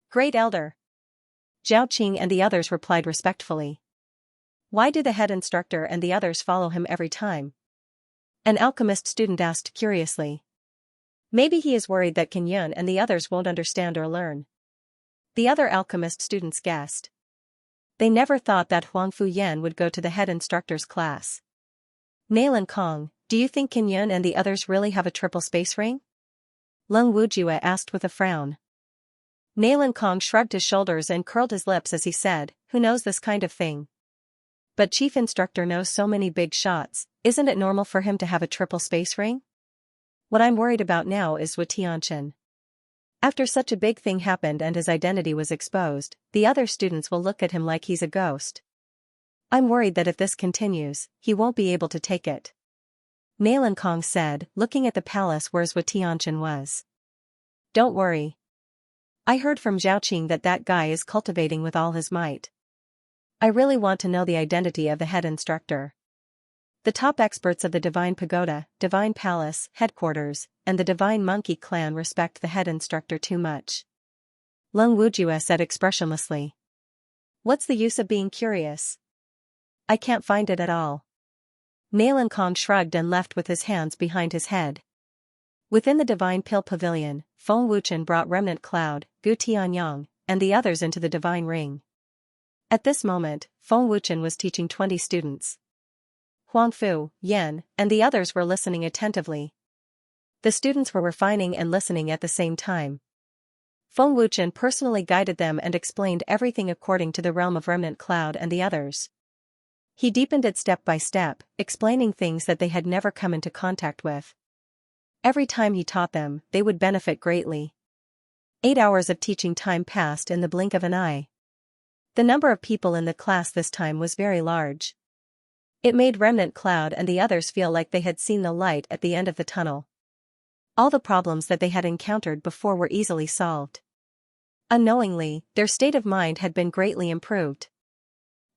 Great Elder. Zhao Qing and the others replied respectfully. Why do the head instructor and the others follow him every time? An alchemist student asked curiously. Maybe he is worried that Qin Yun and the others won't understand or learn. The other alchemist students guessed. They never thought that Huang Fuyan would go to the head instructor's class. Nailan Kong, do you think Qin Yun and the others really have a triple space ring? Leng Wujue asked with a frown. Nailan Kong shrugged his shoulders and curled his lips as he said, who knows this kind of thing? But Chief Instructor knows so many big shots, isn't it normal for him to have a triple space ring? What I'm worried about now is Wu Tianchen. After such a big thing happened and his identity was exposed, the other students will look at him like he's a ghost. I'm worried that if this continues, he won't be able to take it. Nailan Kong said, looking at the palace where Wu Tianchen was. Don't worry. I heard from Zhao Qing that that guy is cultivating with all his might. I really want to know the identity of the head instructor. The top experts of the Divine Pagoda, Divine Palace, headquarters, and the Divine Monkey clan respect the head instructor too much. Leng Wujue said expressionlessly. What's the use of being curious? I can't find it at all. Nailan Kong shrugged and left with his hands behind his head. Within the Divine Pill Pavilion, Feng Wuchen brought Remnant Cloud, Gu Tianyang, and the others into the Divine Ring. At this moment, Feng Wuchen was teaching 20 students. Huang Fu, Yan, and the others were listening attentively. The students were refining and listening at the same time. Feng Wuchen personally guided them and explained everything according to the realm of Remnant Cloud and the others. He deepened it step by step, explaining things that they had never come into contact with. Every time he taught them, they would benefit greatly. 8 hours of teaching time passed in the blink of an eye. The number of people in the class this time was very large. It made Remnant Cloud and the others feel like they had seen the light at the end of the tunnel. All the problems that they had encountered before were easily solved. Unknowingly, their state of mind had been greatly improved.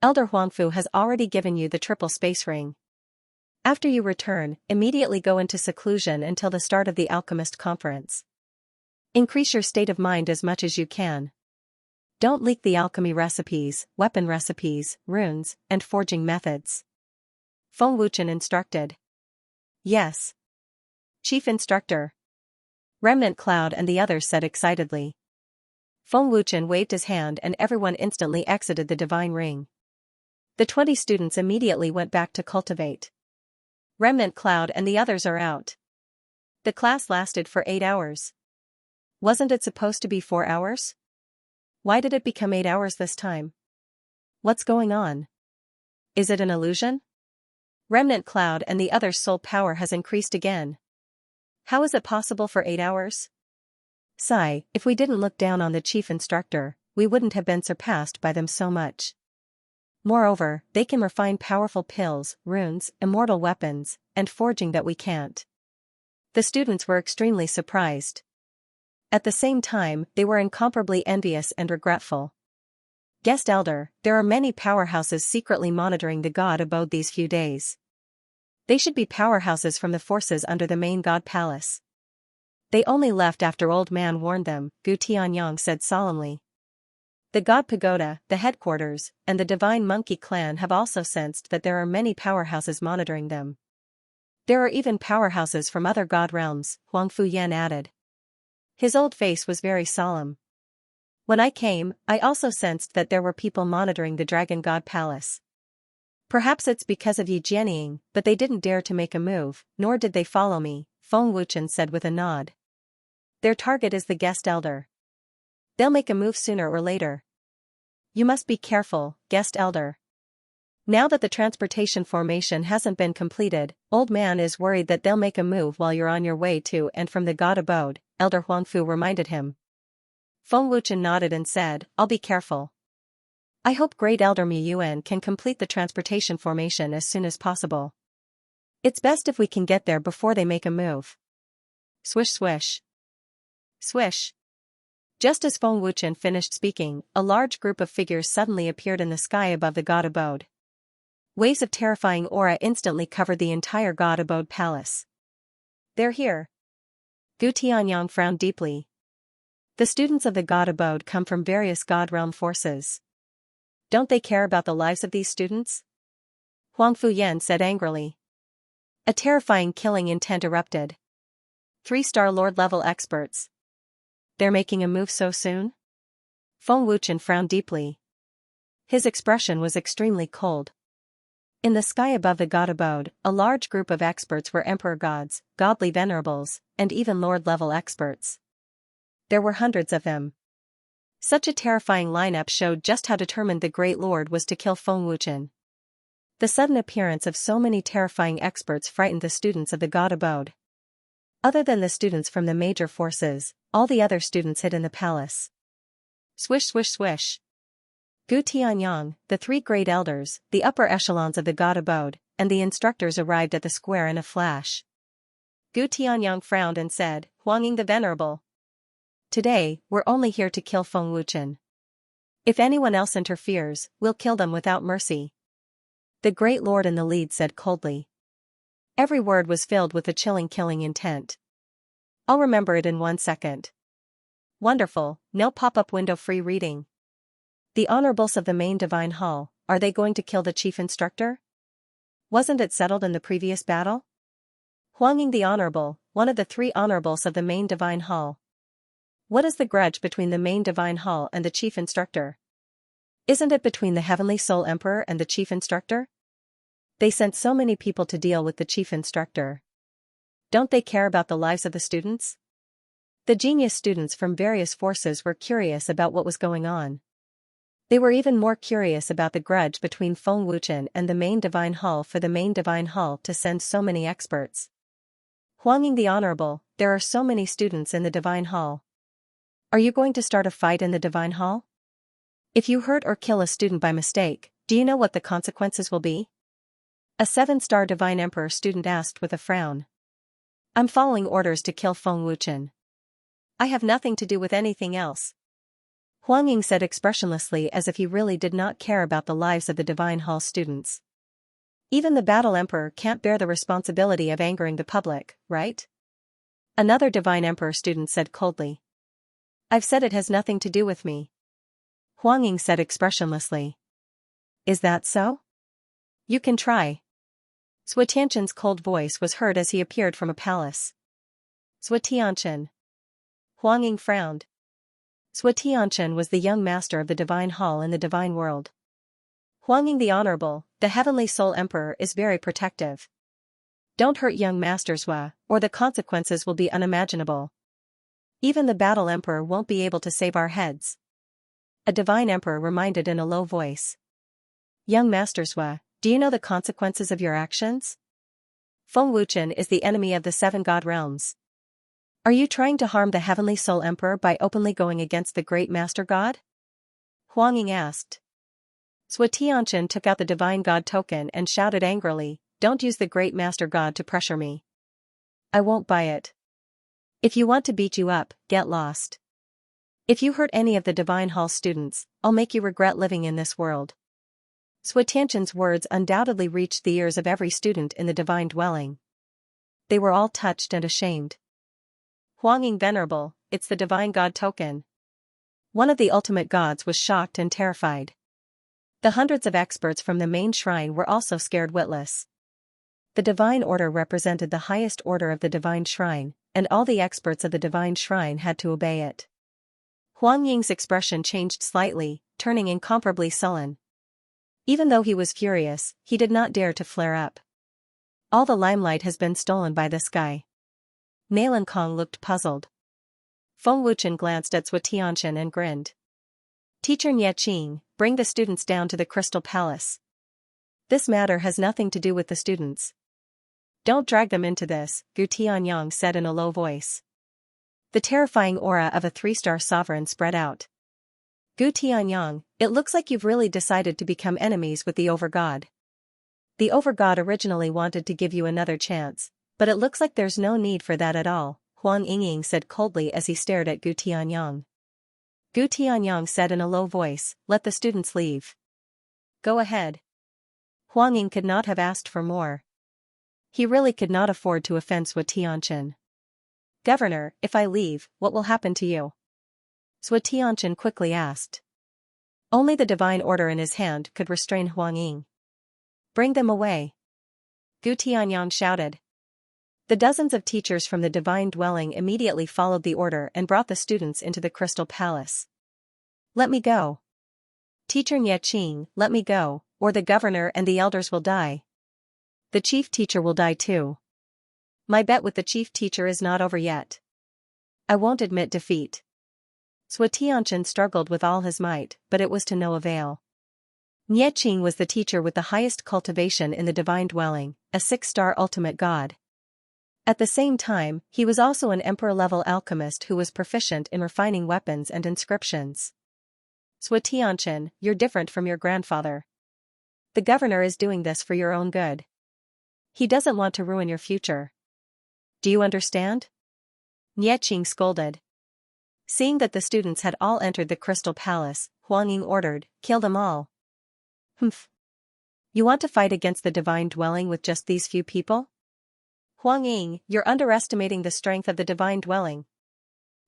Elder Huangfu has already given you the triple space ring. After you return, immediately go into seclusion until the start of the Alchemist Conference. Increase your state of mind as much as you can. Don't leak the alchemy recipes, weapon recipes, runes, and forging methods. Feng Wuchen instructed. Yes. Chief Instructor. Remnant Cloud and the others said excitedly. Feng Wuchen waved his hand and everyone instantly exited the divine ring. The 20 students immediately went back to cultivate. Remnant Cloud and the others are out. The class lasted for 8 hours. Wasn't it supposed to be 4 hours? Why did it become 8 hours this time? What's going on? Is it an illusion? Remnant Cloud and the others' soul power has increased again. How is it possible for 8 hours? Sigh, if we didn't look down on the chief instructor, we wouldn't have been surpassed by them so much. Moreover, they can refine powerful pills, runes, immortal weapons, and forging that we can't. The students were extremely surprised. At the same time, they were incomparably envious and regretful. Guest Elder, there are many powerhouses secretly monitoring the god abode these few days. They should be powerhouses from the forces under the main god palace. They only left after Old Man warned them, Gu Tianyang said solemnly. The God Pagoda, the headquarters, and the Divine Monkey Clan have also sensed that there are many powerhouses monitoring them. There are even powerhouses from other god realms, Huang Fuyan added. His old face was very solemn. When I came, I also sensed that there were people monitoring the Dragon God Palace. Perhaps it's because of Yi Jianying, but they didn't dare to make a move, nor did they follow me, Feng Wuchen said with a nod. Their target is the Guest Elder. They'll make a move sooner or later. You must be careful, Guest Elder. Now that the transportation formation hasn't been completed, Old Man is worried that they'll make a move while you're on your way to and from the God Abode, Elder Huangfu reminded him. Feng Wuchen nodded and said, I'll be careful. I hope Great Elder Mi Yuan can complete the transportation formation as soon as possible. It's best if we can get there before they make a move. Swish swish. Swish. Just as Feng Wuchen finished speaking, a large group of figures suddenly appeared in the sky above the God Abode. Waves of terrifying aura instantly covered the entire God Abode palace. They're here. Gu Tianyang frowned deeply. The students of the God Abode come from various God realm forces. Don't they care about the lives of these students? Huang Fuyan said angrily. A terrifying killing intent erupted. 3-star Lord level experts. They're making a move so soon? Feng Wuchen frowned deeply. His expression was extremely cold. In the sky above the God Abode, a large group of experts were emperor gods, godly venerables, and even lord-level experts. There were hundreds of them. Such a terrifying lineup showed just how determined the Great Lord was to kill Feng Wuchen. The sudden appearance of so many terrifying experts frightened the students of the God Abode. Other than the students from the major forces, all the other students hid in the palace. Swish swish swish. Gu Tianyang, the 3 great elders, the upper echelons of the God Abode, and the instructors arrived at the square in a flash. Gu Tianyang frowned and said, Huanging the Venerable. Today, we're only here to kill Feng Wuchen. If anyone else interferes, we'll kill them without mercy. The Great Lord in the lead said coldly. Every word was filled with a chilling killing intent. I'll remember it in 1 second. Wonderful, no pop-up window free reading. The honorables of the main divine hall, are they going to kill the chief instructor? Wasn't it settled in the previous battle? Huanging the honorable, one of the 3 honorables of the main divine hall. What is the grudge between the main divine hall and the chief instructor? Isn't it between the heavenly soul emperor and the chief instructor? They sent so many people to deal with the chief instructor. Don't they care about the lives of the students? The genius students from various forces were curious about what was going on. They were even more curious about the grudge between Feng Wuchen and the main divine hall for the main divine hall to send so many experts. Huanging the honorable, there are so many students in the divine hall. Are you going to start a fight in the divine hall? If you hurt or kill a student by mistake, do you know what the consequences will be? A 7-star divine emperor student asked with a frown. I'm following orders to kill Feng Wuchen. I have nothing to do with anything else. Huanging said expressionlessly as if he really did not care about the lives of the divine hall students. Even the battle emperor can't bear the responsibility of angering the public, right? Another divine emperor student said coldly. I've said it has nothing to do with me. Huang Ying said expressionlessly. Is that so? You can try. Tianqian's cold voice was heard as he appeared from a palace. Tianqian. Huang Ying frowned. Tianqian was the young master of the divine hall in the divine world. Huang Ying the Honorable, the heavenly soul emperor, is very protective. Don't hurt young master Zhua, or the consequences will be unimaginable. Even the battle emperor won't be able to save our heads. A divine emperor reminded in a low voice. Young master Zhua, do you know the consequences of your actions? Feng Wuchen is the enemy of the 7 god realms. Are you trying to harm the heavenly soul emperor by openly going against the great master god? Huang Ying asked. Tianqian took out the divine god token and shouted angrily, don't use the great master god to pressure me. I won't buy it. If you want to beat you up, get lost. If you hurt any of the divine hall students, I'll make you regret living in this world. Tianqian's words undoubtedly reached the ears of every student in the divine dwelling. They were all touched and ashamed. Huang Ying Venerable, it's the divine god token. One of the ultimate gods was shocked and terrified. The hundreds of experts from the main shrine were also scared witless. The divine order represented the highest order of the divine shrine, and all the experts of the divine shrine had to obey it. Huang Ying's expression changed slightly, turning incomparably sullen. Even though he was furious, he did not dare to flare up. All the limelight has been stolen by this guy. Nailan Kong looked puzzled. Feng Wuchen glanced at Tianqian and grinned. Teacher Nieqing, bring the students down to the Crystal Palace. This matter has nothing to do with the students. Don't drag them into this, Gu Tianyang said in a low voice. The terrifying aura of a 3-star sovereign spread out. Gu Tianyang, it looks like you've really decided to become enemies with the Overgod. The Overgod originally wanted to give you another chance, but it looks like there's no need for that at all, Huang Ying said coldly as he stared at Gu Tianyang. Gu Tianyang said in a low voice, let the students leave. Go ahead. Huang Ying could not have asked for more. He really could not afford to offend Tianqian. Governor, if I leave, what will happen to you? Tianqian quickly asked. Only the divine order in his hand could restrain Huang Ying. Bring them away. Gu Tianyang shouted. The dozens of teachers from the divine dwelling immediately followed the order and brought the students into the Crystal Palace. Let me go. Teacher Nieqing, let me go, or the governor and the elders will die. The chief teacher will die too. My bet with the chief teacher is not over yet. I won't admit defeat. Tianqian struggled with all his might, but it was to no avail. Nieqing was the teacher with the highest cultivation in the divine dwelling, a 6-star ultimate god. At the same time, he was also an emperor-level alchemist who was proficient in refining weapons and inscriptions. Tianqian, you're different from your grandfather. The governor is doing this for your own good. He doesn't want to ruin your future. Do you understand? Nieqing scolded. Seeing that the students had all entered the Crystal Palace, Huang Ying ordered, kill them all. Humph. You want to fight against the divine dwelling with just these few people? Huang Ying, you're underestimating the strength of the divine dwelling.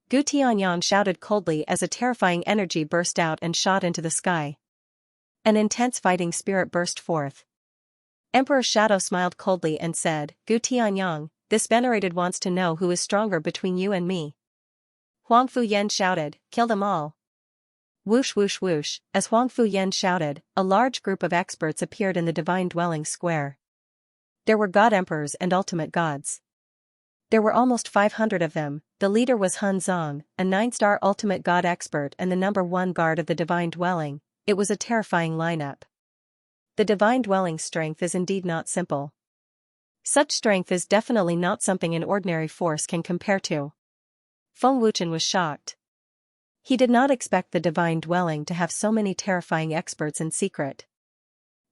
Gu Tianyang shouted coldly as a terrifying energy burst out and shot into the sky. An intense fighting spirit burst forth. Emperor Shadow smiled coldly and said, Gu Tianyang, this venerated wants to know who is stronger between you and me. Huang Fuyan shouted, kill them all. Whoosh whoosh whoosh, as Huang Fuyan shouted, a large group of experts appeared in the divine dwelling square. There were god emperors and ultimate gods. There were almost 500 of them. The leader was Hun Zong, a 9-star ultimate god expert and the number 1 guard of the divine dwelling. It was a terrifying lineup. The divine dwelling's strength is indeed not simple. Such strength is definitely not something an ordinary force can compare to. Feng Wuchen was shocked. He did not expect the divine dwelling to have so many terrifying experts in secret.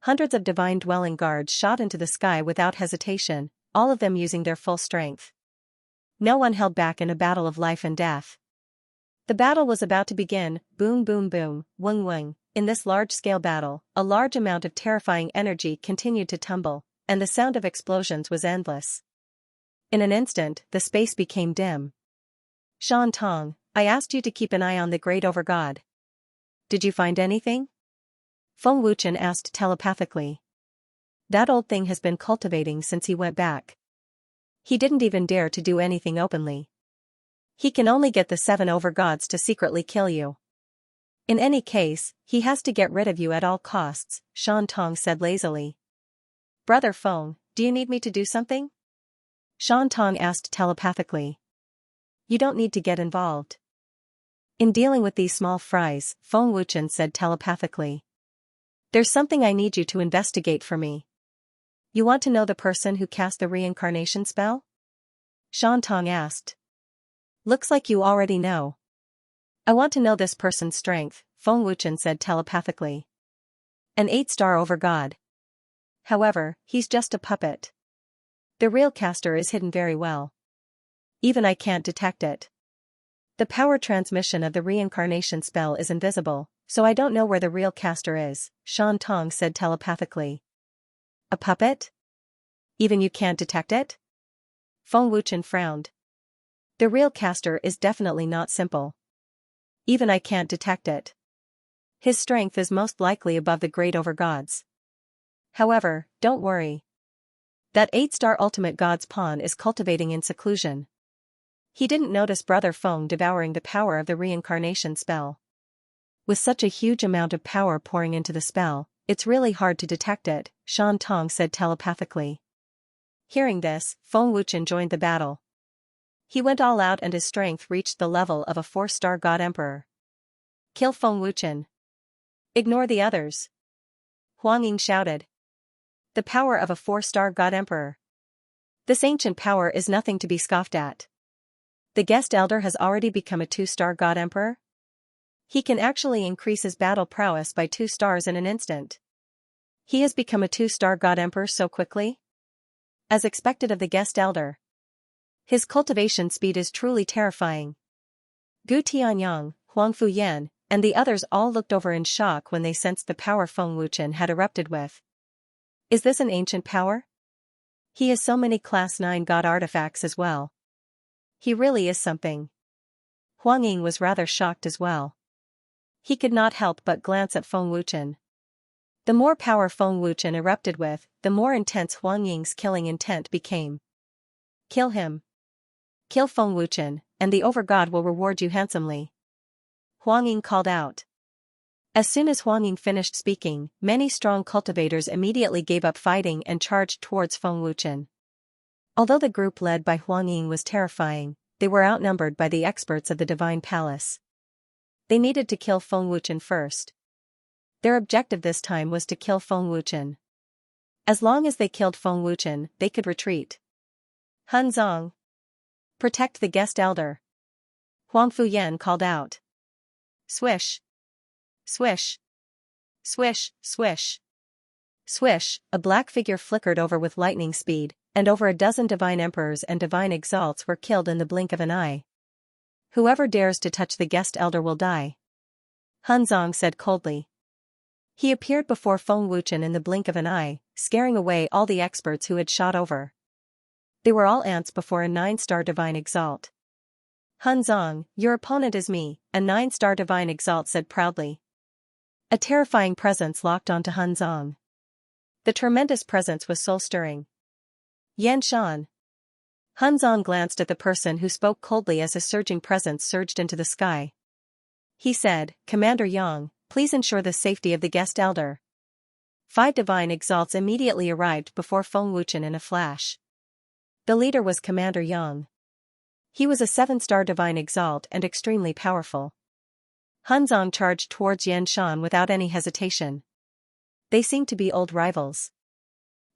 Hundreds of divine dwelling guards shot into the sky without hesitation, all of them using their full strength. No one held back in a battle of life and death. The battle was about to begin, boom boom boom, wung wung. In this large-scale battle, a large amount of terrifying energy continued to tumble, and the sound of explosions was endless. In an instant, the space became dim. Shan Tong, I asked you to keep an eye on the great overgod. Did you find anything? Feng Wuchen asked telepathically. That old thing has been cultivating since he went back. He didn't even dare to do anything openly. He can only get the 7 overgods to secretly kill you. In any case, he has to get rid of you at all costs, Shan Tong said lazily. Brother Feng, do you need me to do something? Shan Tong asked telepathically. You don't need to get involved. In dealing with these small fries, Feng Wuchen said telepathically. There's something I need you to investigate for me. You want to know the person who cast the reincarnation spell? Shan Tong asked. Looks like you already know. I want to know this person's strength, Feng Wuchen said telepathically. An 8-star overgod. However, he's just a puppet. The real caster is hidden very well. Even I can't detect it. The power transmission of the reincarnation spell is invisible, so I don't know where the real caster is, Shan Tong said telepathically. A puppet? Even you can't detect it? Feng Wuchen frowned. The real caster is definitely not simple. Even I can't detect it. His strength is most likely above the great overgods. However, don't worry. That 8-star ultimate god's pawn is cultivating in seclusion. He didn't notice Brother Feng devouring the power of the reincarnation spell. With such a huge amount of power pouring into the spell, it's really hard to detect it, Shan Tong said telepathically. Hearing this, Feng Wuchen joined the battle. He went all out and his strength reached the level of a 4-star god emperor. Kill Feng Wuchen. Ignore the others. Huang Ying shouted. The power of a 4-star god emperor. This ancient power is nothing to be scoffed at. The guest elder has already become a 2-star god emperor? He can actually increase his battle prowess by 2 stars in an instant. He has become a 2-star god emperor so quickly? As expected of the guest elder. His cultivation speed is truly terrifying. Gu Tianyang, Huang Fuyan, and the others all looked over in shock when they sensed the power Feng Wuchen had erupted with. Is this an ancient power? He has so many class 9 god artifacts as well. He really is something. Huang Ying was rather shocked as well. He could not help but glance at Feng Wuchen. The more power Feng Wuchen erupted with, the more intense Huang Ying's killing intent became. Kill him. Kill Feng Wuchen, and the overgod will reward you handsomely. Huang Ying called out. As soon as Huang Ying finished speaking, many strong cultivators immediately gave up fighting and charged towards Feng Wuchen. Although the group led by Huang Ying was terrifying, they were outnumbered by the experts of the Divine Palace. They needed to kill Feng Wuchen first. Their objective this time was to kill Feng Wuchen. As long as they killed Feng Wuchen, they could retreat. Han Zong. Protect the guest elder. Huang Fuyan called out. Swish. Swish. Swish, swish. Swish, a black figure flickered over with lightning speed, and over a dozen divine emperors and divine exalts were killed in the blink of an eye. Whoever dares to touch the guest elder will die. Han Zong said coldly. He appeared before Feng Wuchen in the blink of an eye, scaring away all the experts who had shot over. They were all ants before a 9-star divine exalt. Han Zong, your opponent is me, a 9-star divine exalt said proudly. A terrifying presence locked onto Han Zong. The tremendous presence was soul-stirring. Xianxia. Han Zong glanced at the person who spoke coldly as his surging presence surged into the sky. He said, Commander Yang, please ensure the safety of the guest elder. 5 divine exalts immediately arrived before Feng Wuchen in a flash. The leader was Commander Yang. He was a 7-star divine exalt and extremely powerful. Han Zong charged towards Xianxia without any hesitation. They seemed to be old rivals.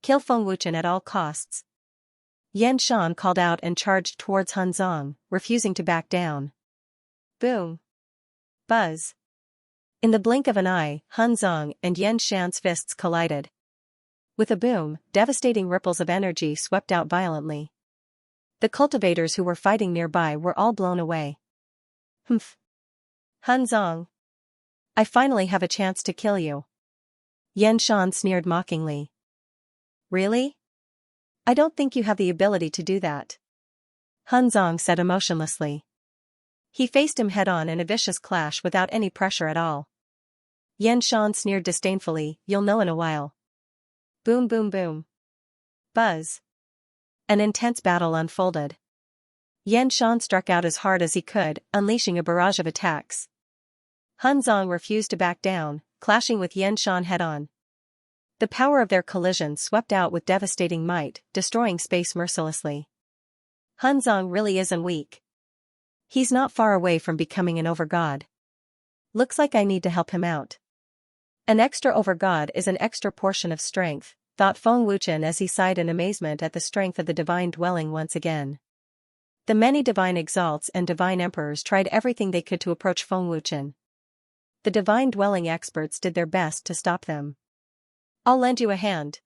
Kill Feng Wuchen at all costs. Xianxia called out and charged towards Han Zong, refusing to back down. Boom. Buzz. In the blink of an eye, Han Zong and Xianxia's fists collided. With a boom, devastating ripples of energy swept out violently. The cultivators who were fighting nearby were all blown away. Humph. Han Zong. I finally have a chance to kill you. Xianxia sneered mockingly. Really? I don't think you have the ability to do that. Han Zong said emotionlessly. He faced him head-on in a vicious clash without any pressure at all. Xianxia sneered disdainfully, you'll know in a while. Boom boom boom. Buzz. An intense battle unfolded. Xianxia struck out as hard as he could, unleashing a barrage of attacks. Hunzong refused to back down, clashing with Xianxia head-on. The power of their collision swept out with devastating might, destroying space mercilessly. Hunzong really isn't weak. He's not far away from becoming an overgod. Looks like I need to help him out. An extra overgod is an extra portion of strength, thought Feng Wuchen as he sighed in amazement at the strength of the divine dwelling once again. The many divine exalts and divine emperors tried everything they could to approach Feng Wuchen. The divine dwelling experts did their best to stop them. I'll lend you a hand.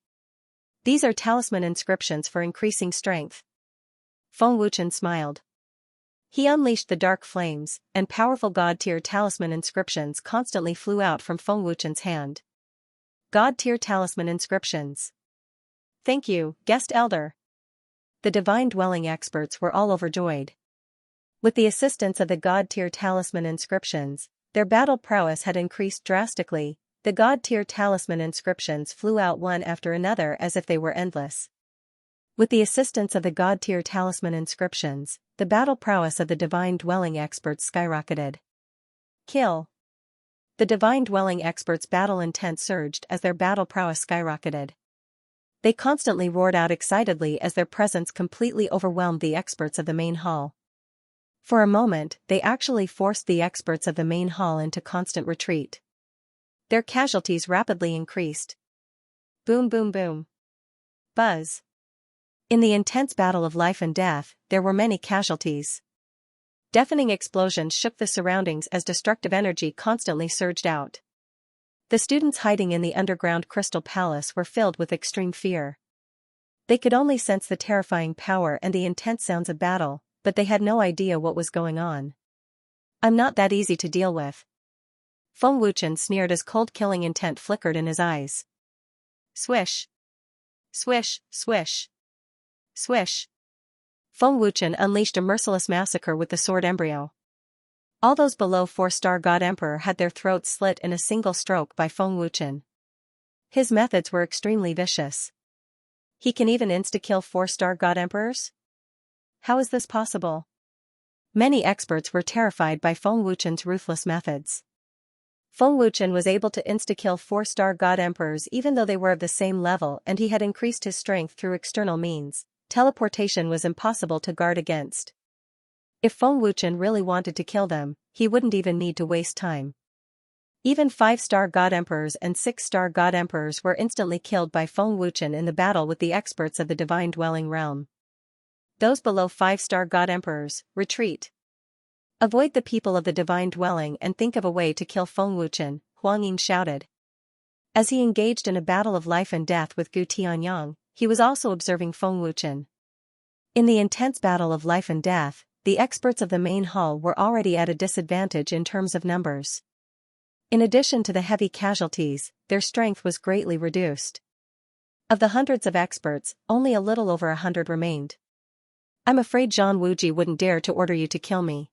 These are talisman inscriptions for increasing strength. Feng Wuchen smiled. He unleashed the dark flames, and powerful god-tier talisman inscriptions constantly flew out from Feng Wuchen's hand. God-tier talisman inscriptions. Thank you, guest elder. The divine dwelling experts were all overjoyed. With the assistance of the god-tier talisman inscriptions, their battle prowess had increased drastically. The god-tier talisman inscriptions flew out one after another as if they were endless. With the assistance of the god-tier talisman inscriptions, the battle prowess of the divine dwelling experts skyrocketed. Kill. The divine dwelling experts' battle intent surged as their battle prowess skyrocketed. They constantly roared out excitedly as their presence completely overwhelmed the experts of the main hall. For a moment, they actually forced the experts of the main hall into constant retreat. Their casualties rapidly increased. Boom boom boom. Buzz. In the intense battle of life and death, there were many casualties. Deafening explosions shook the surroundings as destructive energy constantly surged out. The students hiding in the underground Crystal Palace were filled with extreme fear. They could only sense the terrifying power and the intense sounds of battle, but they had no idea what was going on. I'm not that easy to deal with. Feng Wuchen sneered as cold killing intent flickered in his eyes. Swish. Swish, swish. Swish. Feng Wuchen unleashed a merciless massacre with the sword embryo. All those below 4-star God Emperor had their throats slit in a single stroke by Feng Wuchen. His methods were extremely vicious. He can even insta-kill 4-star God Emperors? How is this possible? Many experts were terrified by Feng Wuchen's ruthless methods. Feng Wuchen was able to insta-kill 4-star God Emperors even though they were of the same level, and he had increased his strength through external means. Teleportation was impossible to guard against. If Feng Wuchen really wanted to kill them, he wouldn't even need to waste time. Even 5-star God Emperors and 6-star God Emperors were instantly killed by Feng Wuchen in the battle with the experts of the Divine Dwelling Realm. Those below 5-star God Emperors, retreat. Avoid the people of the Divine Dwelling and think of a way to kill Feng Wuchen, Huang Ying shouted. As he engaged in a battle of life and death with Gu Tianyang, he was also observing Feng Wuchen. In the intense battle of life and death, the experts of the main hall were already at a disadvantage in terms of numbers. In addition to the heavy casualties, their strength was greatly reduced. Of the hundreds of experts, only a little over 100 remained. I'm afraid Zhang Wuji wouldn't dare to order you to kill me.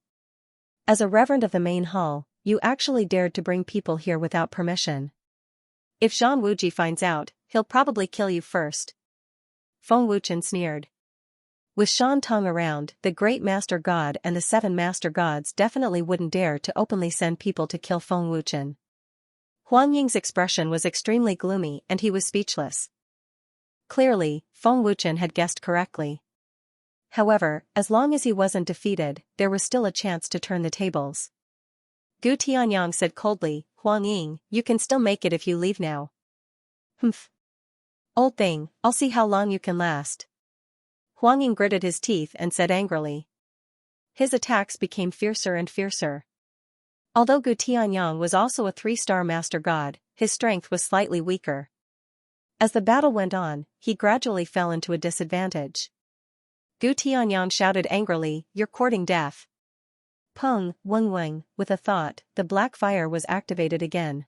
As a reverend of the main hall, you actually dared to bring people here without permission. If Zhang Wuji finds out, he'll probably kill you first. Feng Wuchen sneered. With Shan Tong around, the Great Master God and the 7 Master Gods definitely wouldn't dare to openly send people to kill Feng Wuchen. Huang Ying's expression was extremely gloomy and he was speechless. Clearly, Feng Wuchen had guessed correctly. However, as long as he wasn't defeated, there was still a chance to turn the tables. Gu Tianyang said coldly, Huang Ying, you can still make it if you leave now. Humph. Old thing, I'll see how long you can last. Huang Ying gritted his teeth and said angrily. His attacks became fiercer and fiercer. Although Gu Tianyang was also a 3-star Master God, his strength was slightly weaker. As the battle went on, he gradually fell into a disadvantage. Gu Tianyang shouted angrily, you're courting death. Peng, Weng Weng, with a thought, the black fire was activated again.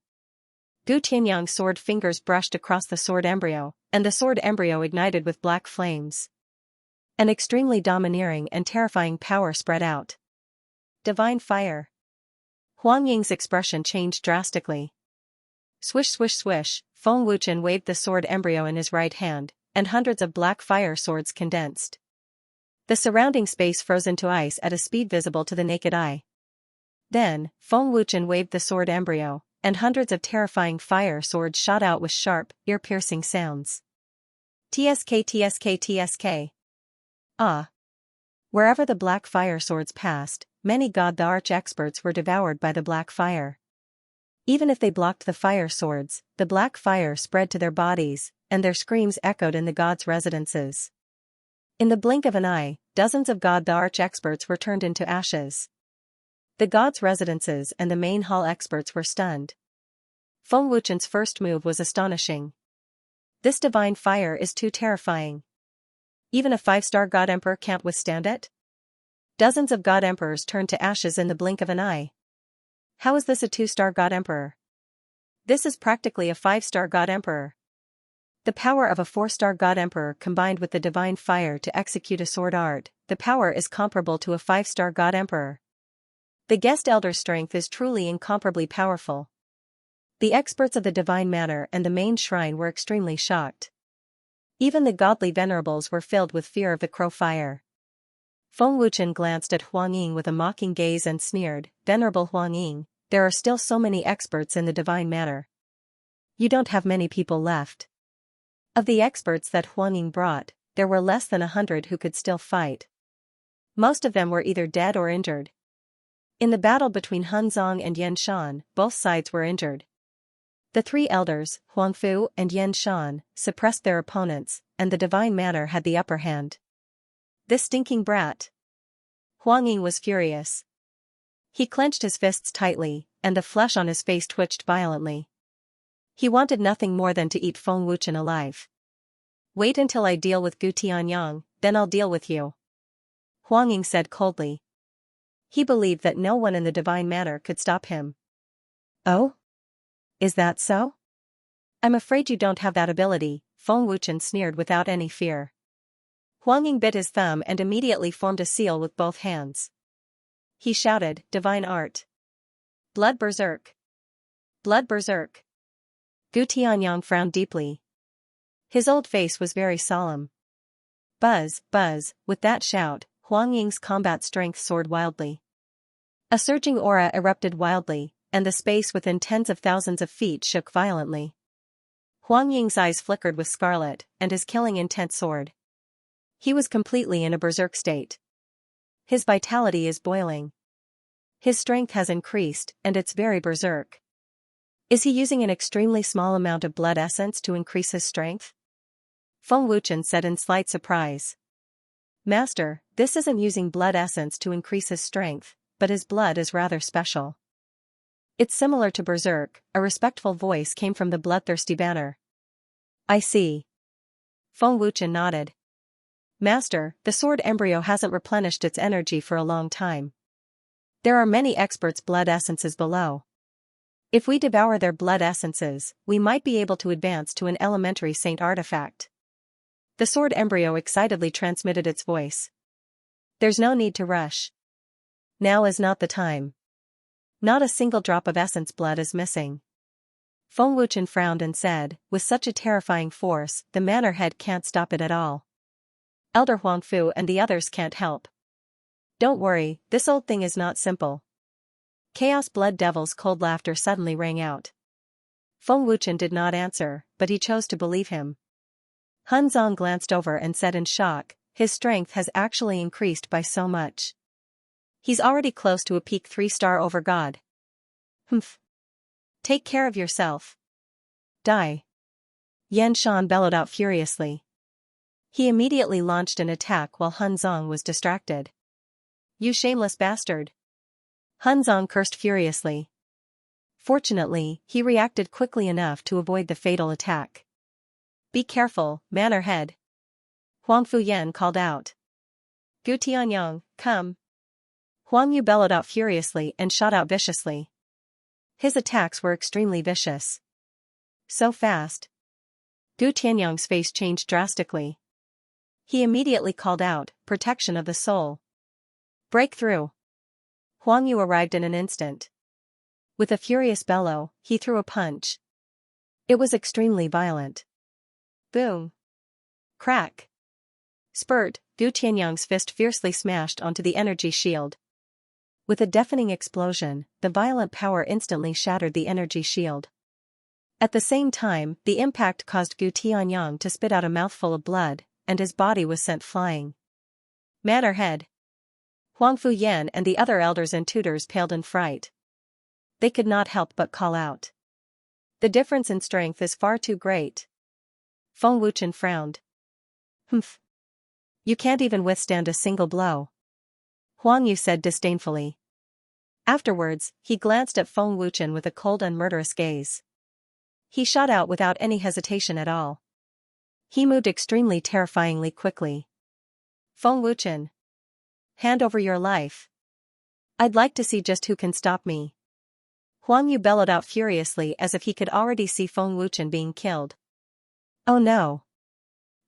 Gu Tianyang's sword fingers brushed across the sword embryo, and the sword embryo ignited with black flames. An extremely domineering and terrifying power spread out. Divine fire. Huang Ying's expression changed drastically. Swish swish swish, Feng Wuchen waved the sword embryo in his right hand, and hundreds of black fire swords condensed. The surrounding space froze into ice at a speed visible to the naked eye. Then, Feng Wuchen waved the sword embryo, and hundreds of terrifying fire swords shot out with sharp, ear-piercing sounds. TSK TSK TSK. Ah! Wherever the black fire swords passed, many god the arch-experts were devoured by the black fire. Even if they blocked the fire swords, the black fire spread to their bodies, and their screams echoed in the gods' residences. In the blink of an eye, dozens of god the arch-experts were turned into ashes. The gods' residences and the main hall experts were stunned. Feng Wuchen's first move was astonishing. This divine fire is too terrifying. Even a 5-star god emperor can't withstand it? Dozens of god emperors turned to ashes in the blink of an eye. How is this a 2-star god emperor? This is practically a 5-star god emperor. The power of a 4-star god emperor combined with the divine fire to execute a sword art, the power is comparable to a 5-star god emperor. The guest elder's strength is truly incomparably powerful. The experts of the divine manor and the main shrine were extremely shocked. Even the godly venerables were filled with fear of the crow fire. Feng Wuchen glanced at Huang Ying with a mocking gaze and sneered, "Venerable Huang Ying, there are still so many experts in the divine manor. You don't have many people left." Of the experts that Huang Ying brought, there were less than 100 who could still fight. Most of them were either dead or injured. In the battle between Hunzong and Yan Shan, both sides were injured. The 3 elders, Huangfu and Yan Shan, suppressed their opponents, and the divine manor had the upper hand. This stinking brat! Huang Ying was furious. He clenched his fists tightly, and the flesh on his face twitched violently. He wanted nothing more than to eat Feng Wuchen alive. "Wait until I deal with Gu Tianyang, then I'll deal with you," Huang Ying said coldly. He believed that no one in the divine manor could stop him. "Oh? Is that so? I'm afraid you don't have that ability," Feng Wuchen sneered without any fear. Huang Ying bit his thumb and immediately formed a seal with both hands. He shouted, "Divine art! Blood berserk! Blood berserk!" Gu Tianyang frowned deeply. His old face was very solemn. Buzz, buzz, with that shout, Huang Ying's combat strength soared wildly. A surging aura erupted wildly, and the space within tens of thousands of feet shook violently. Huang Ying's eyes flickered with scarlet, and his killing intent soared. He was completely in a berserk state. His vitality is boiling. His strength has increased, and it's very berserk. Is he using an extremely small amount of blood essence to increase his strength? Feng Wuchen said in slight surprise. "Master, this isn't using blood essence to increase his strength, but his blood is rather special. It's similar to berserk," a respectful voice came from the bloodthirsty banner. "I see." Feng Wuchen nodded. "Master, the sword embryo hasn't replenished its energy for a long time. There are many experts' blood essences below. If we devour their blood essences, we might be able to advance to an elementary saint artifact." The sword embryo excitedly transmitted its voice. "There's no need to rush. Now is not the time. Not a single drop of essence blood is missing." Feng Wuchen frowned and said, "With such a terrifying force, the manor head can't stop it at all. Elder Huangfu and the others can't help." "Don't worry, this old thing is not simple." Chaos Blood Devil's cold laughter suddenly rang out. Feng Wuchen did not answer, but he chose to believe him. Hunzong glanced over and said in shock, "His strength has actually increased by so much. He's already close to a peak 3-star over god." "Humph. Take care of yourself. Die." Yan Shan bellowed out furiously. He immediately launched an attack while Hunzong was distracted. "You shameless bastard." Hunzong cursed furiously. Fortunately, he reacted quickly enough to avoid the fatal attack. "Be careful, manor head," Huang Fuyan called out. "Gu Tianyang, come." Huang Yu bellowed out furiously and shot out viciously. His attacks were extremely vicious. So fast. Gu Tianyang's face changed drastically. He immediately called out, "Protection of the soul. Breakthrough." Huang Yu arrived in an instant. With a furious bellow, he threw a punch. It was extremely violent. Boom. Crack. Spurt, Gu Tianyang's fist fiercely smashed onto the energy shield. With a deafening explosion, the violent power instantly shattered the energy shield. At the same time, the impact caused Gu Tianyang to spit out a mouthful of blood, and his body was sent flying. Mannerhead. Huang Fuyan and the other elders and tutors paled in fright. They could not help but call out. The difference in strength is far too great. Feng Wuchen frowned. Humph. You can't even withstand a single blow. Huang Yu said disdainfully. Afterwards, he glanced at Feng Wuchen with a cold and murderous gaze. He shot out without any hesitation at all. He moved extremely terrifyingly quickly. Feng Wuchen. Hand over your life. I'd like to see just who can stop me. Huang Yu bellowed out furiously as if he could already see Feng Wuchen being killed. Oh no.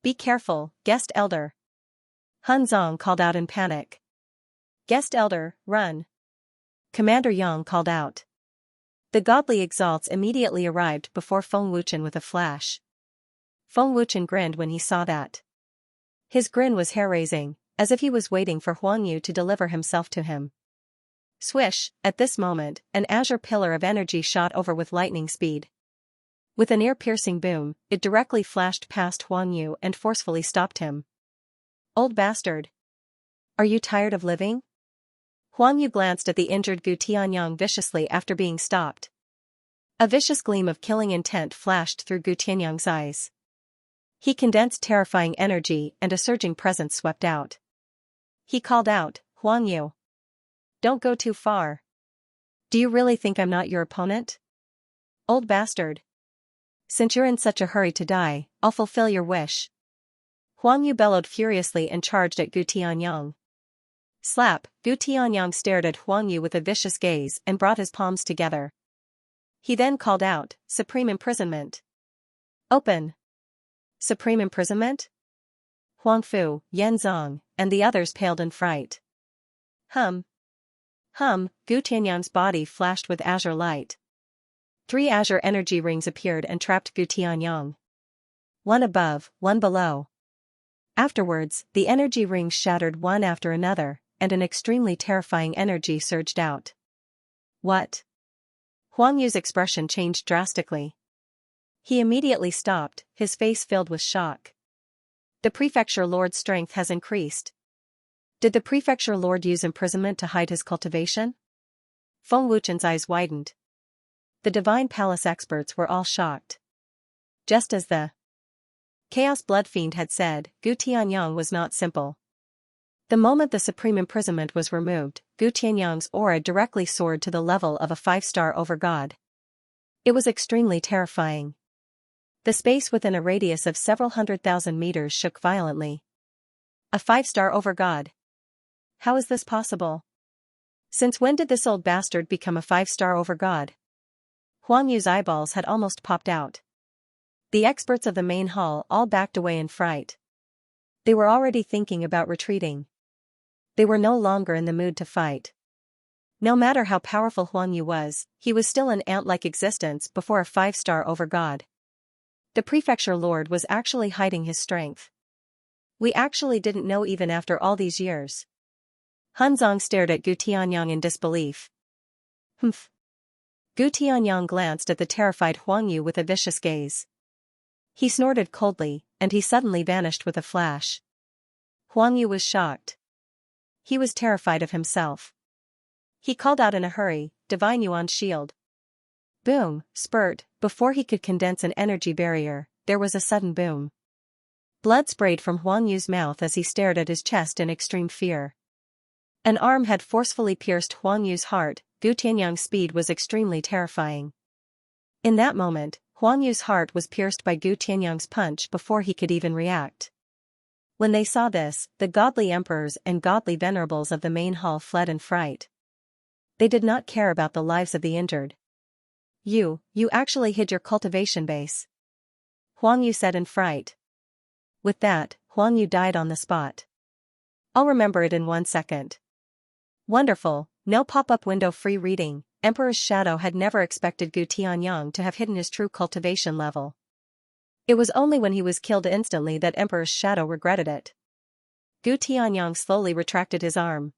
Be careful, guest elder. Han Zong called out in panic. Guest elder, run. Commander Yang called out. The godly exalts immediately arrived before Feng Wuchen with a flash. Feng Wuchen grinned when he saw that. His grin was hair-raising, as if he was waiting for Huang Yu to deliver himself to him. Swish, at this moment, an azure pillar of energy shot over with lightning speed. With an ear-piercing boom, it directly flashed past Huang Yu and forcefully stopped him. Old bastard. Are you tired of living? Huang Yu glanced at the injured Gu Tianyang viciously after being stopped. A vicious gleam of killing intent flashed through Gu Tianyang's eyes. He condensed terrifying energy and a surging presence swept out. He called out, Huang Yu. Don't go too far. Do you really think I'm not your opponent? Old bastard. Since you're in such a hurry to die, I'll fulfill your wish. Huang Yu bellowed furiously and charged at Gu Tianyang. Slap, Gu Tianyang stared at Huang Yu with a vicious gaze and brought his palms together. He then called out, Supreme Imprisonment. Open. Supreme Imprisonment? Huang Fu, Yan Zong, and the others paled in fright. Hum. Gu Tianyang's body flashed with azure light. 3 azure energy rings appeared and trapped Gu Tianyang. One above, one below. Afterwards, the energy rings shattered one after another, and an extremely terrifying energy surged out. What? Huang Yu's expression changed drastically. He immediately stopped, his face filled with shock. The prefecture lord's strength has increased. Did the prefecture lord use imprisonment to hide his cultivation? Feng Wuchen's eyes widened. The Divine Palace experts were all shocked. Just as the Chaos Blood Fiend had said, Gu Tianyang was not simple. The moment the supreme imprisonment was removed, Gu Tianyang's aura directly soared to the level of a 5-star overgod. It was extremely terrifying. The space within a radius of several 100,000 meters shook violently. A 5-star overgod. How is this possible? Since when did this old bastard become a 5-star overgod? Huang Yu's eyeballs had almost popped out. The experts of the main hall all backed away in fright. They were already thinking about retreating. They were no longer in the mood to fight. No matter how powerful Huang Yu was, he was still an ant-like existence before a 5-star overgod. The prefecture lord was actually hiding his strength. We actually didn't know even after all these years. Han Zong stared at Gu Tianyang in disbelief. Humph. Gu Tianyang glanced at the terrified Huang Yu with a vicious gaze. He snorted coldly, and he suddenly vanished with a flash. Huang Yu was shocked. He was terrified of himself. He called out in a hurry, Divine Yuan Shield. Boom, spurt, before he could condense an energy barrier, there was a sudden boom. Blood sprayed from Huang Yu's mouth as he stared at his chest in extreme fear. An arm had forcefully pierced Huang Yu's heart. Gu Tianyang's speed was extremely terrifying. In that moment, Huang Yu's heart was pierced by Gu Tianyang's punch before he could even react. When they saw this, the godly emperors and godly venerables of the main hall fled in fright. They did not care about the lives of the injured. You actually hid your cultivation base. Huang Yu said in fright. With that, Huang Yu died on the spot. I'll remember it in 1 second. Wonderful, no pop-up window free reading, Emperor's Shadow had never expected Gu Tianyang to have hidden his true cultivation level. It was only when he was killed instantly that Emperor's Shadow regretted it. Gu Tianyang slowly retracted his arm.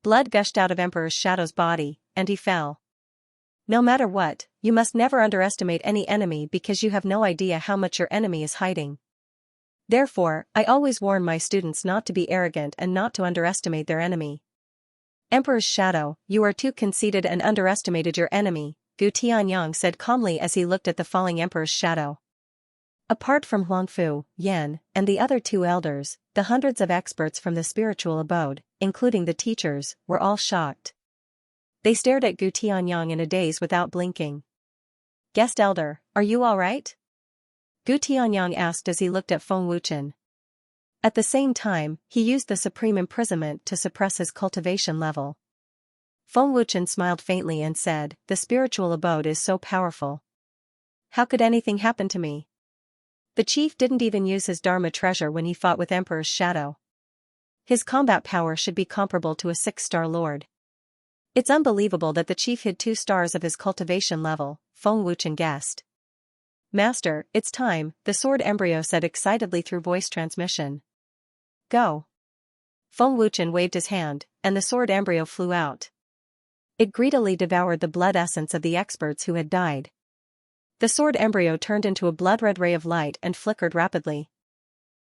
Blood gushed out of Emperor's Shadow's body, and he fell. No matter what, you must never underestimate any enemy because you have no idea how much your enemy is hiding. Therefore, I always warn my students not to be arrogant and not to underestimate their enemy. Emperor's Shadow, you are too conceited and underestimated your enemy, Gu Tianyang said calmly as he looked at the falling Emperor's Shadow. Apart from Huangfu, Yan, and the other two elders, the hundreds of experts from the spiritual abode, including the teachers, were all shocked. They stared at Gu Tianyang in a daze without blinking. Guest elder, are you all right? Gu Tianyang asked as he looked at Feng Wuchen. At the same time, he used the supreme imprisonment to suppress his cultivation level. Feng Wuchen smiled faintly and said, the spiritual abode is so powerful. How could anything happen to me? The chief didn't even use his Dharma treasure when he fought with Emperor's Shadow. His combat power should be comparable to a 6-star lord. It's unbelievable that the chief hid 2 stars of his cultivation level, Feng Wuchen guessed. Master, it's time, the sword embryo said excitedly through voice transmission. Go. Feng Wuchen waved his hand, and the sword embryo flew out. It greedily devoured the blood essence of the experts who had died. The sword embryo turned into a blood-red ray of light and flickered rapidly.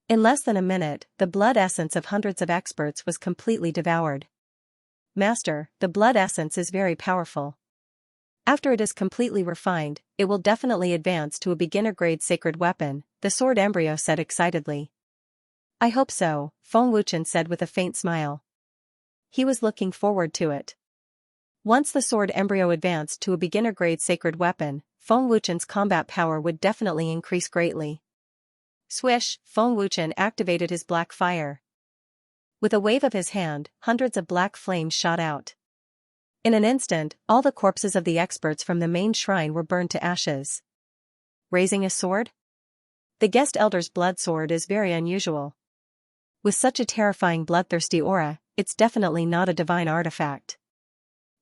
In less than a minute, the blood essence of hundreds of experts was completely devoured. Master, the blood essence is very powerful. After it is completely refined, it will definitely advance to a beginner-grade sacred weapon, the sword embryo said excitedly. I hope so, Feng Wuchen said with a faint smile. He was looking forward to it. Once the sword embryo advanced to a beginner-grade sacred weapon, Feng Wuchen's combat power would definitely increase greatly. Swish, Feng Wuchen activated his black fire. With a wave of his hand, hundreds of black flames shot out. In an instant, all the corpses of the experts from the main shrine were burned to ashes. Raising a sword? The guest elder's blood sword is very unusual. With such a terrifying bloodthirsty aura, it's definitely not a divine artifact.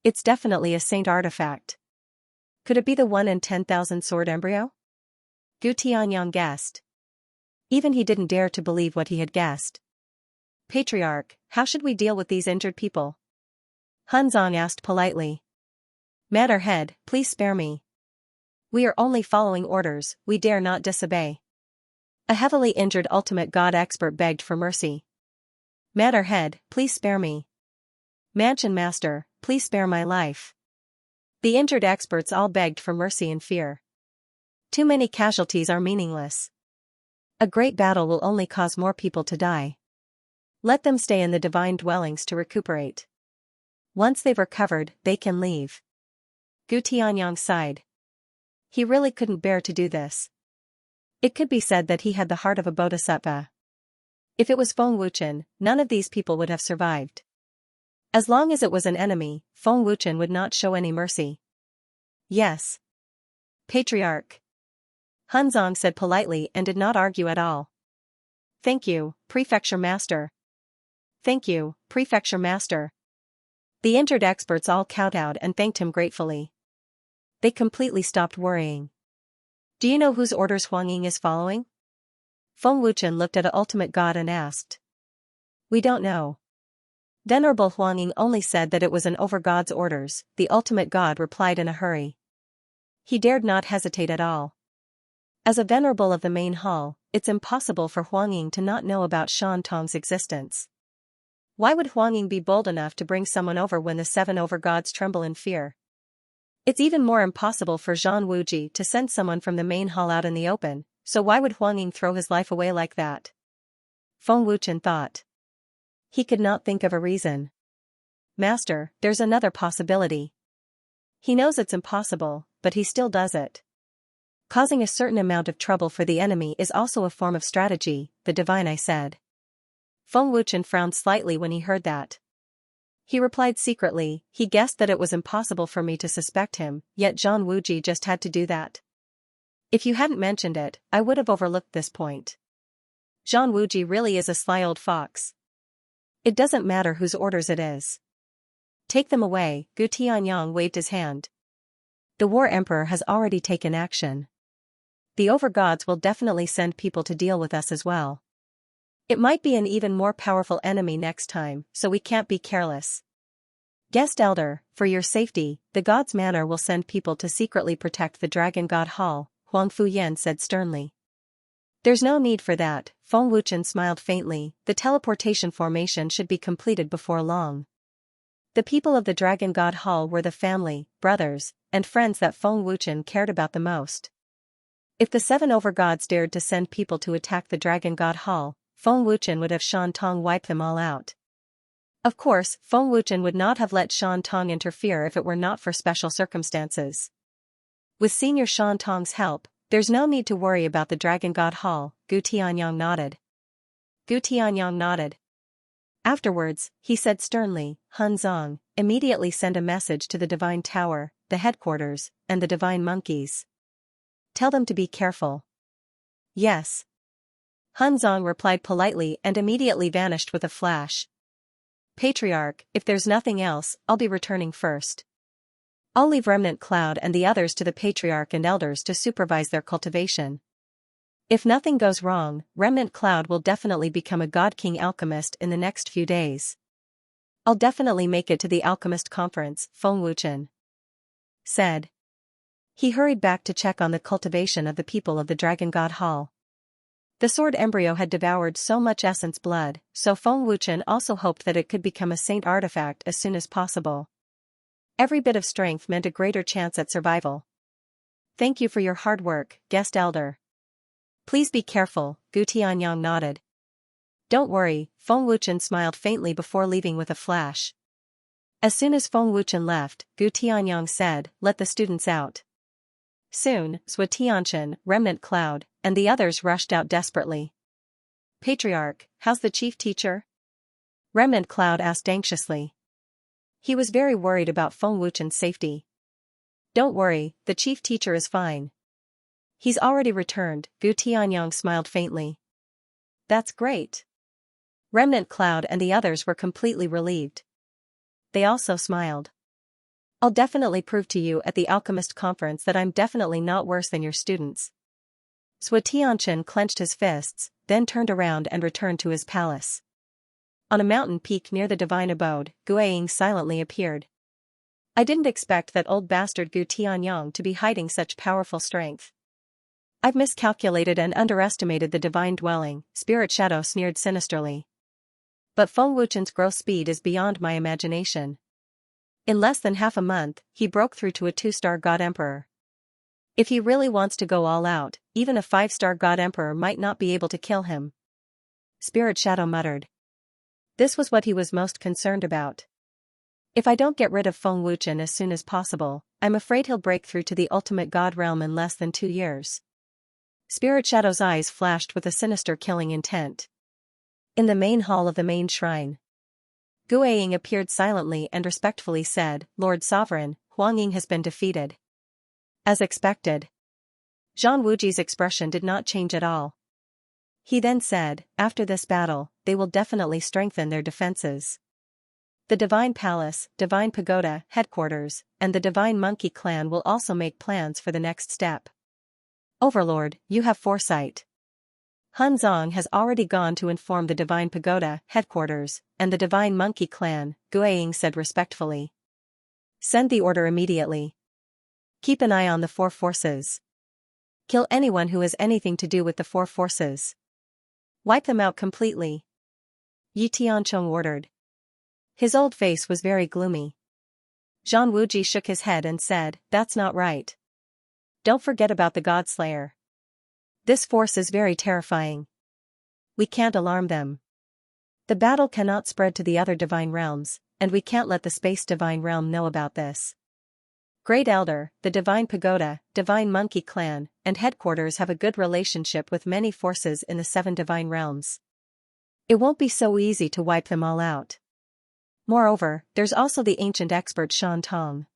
It's definitely a saint artifact. Could it be the 1 in 10,000 sword embryo? Gu Tianyang guessed. Even he didn't dare to believe what he had guessed. Patriarch, how should we deal with these injured people? Hunzong asked politely. Matterhead, please spare me. We are only following orders, we dare not disobey. A heavily injured ultimate god expert begged for mercy. Matterhead, please spare me. Mansion Master, please spare my life. The injured experts all begged for mercy in fear. Too many casualties are meaningless. A great battle will only cause more people to die. Let them stay in the divine dwellings to recuperate. Once they've recovered, they can leave. Gu Tianyang sighed. He really couldn't bear to do this. It could be said that he had the heart of a bodhisattva. If it was Feng Wuchen, none of these people would have survived. As long as it was an enemy, Feng Wuchen would not show any mercy. Yes. Patriarch. Hunzong said politely and did not argue at all. Thank you, Prefecture Master. Thank you, Prefecture Master. The injured experts all kowtowed and thanked him gratefully. They completely stopped worrying. Do you know whose orders Huang Ying is following? Feng Wuchen looked at an ultimate god and asked. We don't know. Venerable Huang Ying only said that it was an over-god's orders, the ultimate god replied in a hurry. He dared not hesitate at all. As a venerable of the main hall, it's impossible for Huang Ying to not know about Shan Tong's existence. Why would Huang Ying be bold enough to bring someone over when the 7 over-gods tremble in fear? It's even more impossible for Zhang Wuji to send someone from the main hall out in the open, so why would Huang Ying throw his life away like that? Feng Wuchen thought. He could not think of a reason. Master, there's another possibility. He knows it's impossible, but he still does it. Causing a certain amount of trouble for the enemy is also a form of strategy, the divine I said. Feng Wuchen frowned slightly when he heard that. He replied secretly, he guessed that it was impossible for me to suspect him, yet Zhang Wuji just had to do that. If you hadn't mentioned it, I would have overlooked this point. Zhang Wuji really is a sly old fox. It doesn't matter whose orders it is. Take them away, Gu Tianyang waved his hand. The War Emperor has already taken action. The Overgods will definitely send people to deal with us as well. It might be an even more powerful enemy next time, so we can't be careless. Guest Elder, for your safety, the God's Manor will send people to secretly protect the Dragon God Hall, Huang Fuyan said sternly. There's no need for that, Feng Wuchen smiled faintly, the teleportation formation should be completed before long. The people of the Dragon God Hall were the family, brothers, and friends that Feng Wuchen cared about the most. If the 7 Overgods dared to send people to attack the Dragon God Hall, Feng Wuchen would have Shan Tong wipe them all out. Of course, Feng Wuchen would not have let Shan Tong interfere if it were not for special circumstances. With Senior Shan Tong's help, there's no need to worry about the Dragon God Hall, Gu Tianyang nodded. Gu Tianyang nodded. Afterwards, he said sternly, Hun Zong, immediately send a message to the Divine Tower, the headquarters, and the Divine Monkeys. Tell them to be careful. Yes. Hun Zong replied politely and immediately vanished with a flash. Patriarch, if there's nothing else, I'll be returning first. I'll leave Remnant Cloud and the others to the Patriarch and Elders to supervise their cultivation. If nothing goes wrong, Remnant Cloud will definitely become a God King alchemist in the next few days. I'll definitely make it to the Alchemist Conference, Feng Wuchen said. He hurried back to check on the cultivation of the people of the Dragon God Hall. The sword embryo had devoured so much essence blood, so Feng Wuchen also hoped that it could become a saint artifact as soon as possible. Every bit of strength meant a greater chance at survival. Thank you for your hard work, Guest Elder. Please be careful, Gu Tianyang nodded. Don't worry, Feng Wuchen smiled faintly before leaving with a flash. As soon as Feng Wuchen left, Gu Tianyang said, let the students out. Soon, Zhou Tianchen, Remnant Cloud, and the others rushed out desperately. Patriarch, how's the chief teacher? Remnant Cloud asked anxiously. He was very worried about Feng Wuchen's safety. Don't worry, the chief teacher is fine. He's already returned, Gu Tianyang smiled faintly. That's great. Remnant Cloud and the others were completely relieved. They also smiled. I'll definitely prove to you at the Alchemist Conference that I'm definitely not worse than your students. Zhou Tianchen clenched his fists, then turned around and returned to his palace. On a mountain peak near the divine abode, Guiying silently appeared. I didn't expect that old bastard Gu Tianyang to be hiding such powerful strength. I've miscalculated and underestimated the divine dwelling, Spirit Shadow sneered sinisterly. But Feng Wuchen's growth speed is beyond my imagination. In less than half a month, he broke through to a 2-star God Emperor. If he really wants to go all out, even a 5-star God Emperor might not be able to kill him. Spirit Shadow muttered. This was what he was most concerned about. If I don't get rid of Feng Wuchen as soon as possible, I'm afraid he'll break through to the ultimate God realm in less than 2 years. Spirit Shadow's eyes flashed with a sinister killing intent. In the main hall of the main shrine, Guiying appeared silently and respectfully said, Lord Sovereign, Huang Ying has been defeated. As expected. Zhang Wuji's expression did not change at all. He then said, after this battle, they will definitely strengthen their defenses. The Divine Palace, Divine Pagoda, Headquarters, and the Divine Monkey Clan will also make plans for the next step. Overlord, you have foresight. Hun Zong has already gone to inform the Divine Pagoda, Headquarters, and the Divine Monkey Clan, Guiying said respectfully. Send the order immediately. Keep an eye on the 4 forces. Kill anyone who has anything to do with the 4 forces. Wipe them out completely. Yi Tianchong ordered. His old face was very gloomy. Zhang Wuji shook his head and said, that's not right. Don't forget about the Godslayer. This force is very terrifying. We can't alarm them. The battle cannot spread to the other divine realms, and we can't let the Space Divine Realm know about this. Great Elder, the Divine Pagoda, Divine Monkey Clan, and Headquarters have a good relationship with many forces in the 7 divine realms. It won't be so easy to wipe them all out. Moreover, there's also the ancient expert Shan Tong.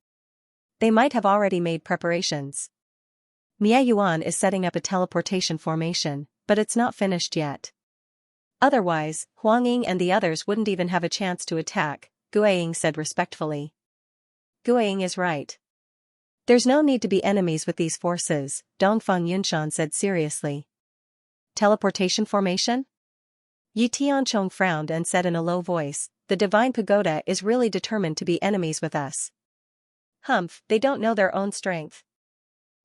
They might have already made preparations. Mia Yuan is setting up a teleportation formation, but it's not finished yet. Otherwise, Huang Ying and the others wouldn't even have a chance to attack, Guiying said respectfully. Guiying is right. There's no need to be enemies with these forces, Dongfeng Yunshan said seriously. Teleportation formation? Yi Tianchong frowned and said in a low voice, the Divine Pagoda is really determined to be enemies with us. Humph, they don't know their own strength.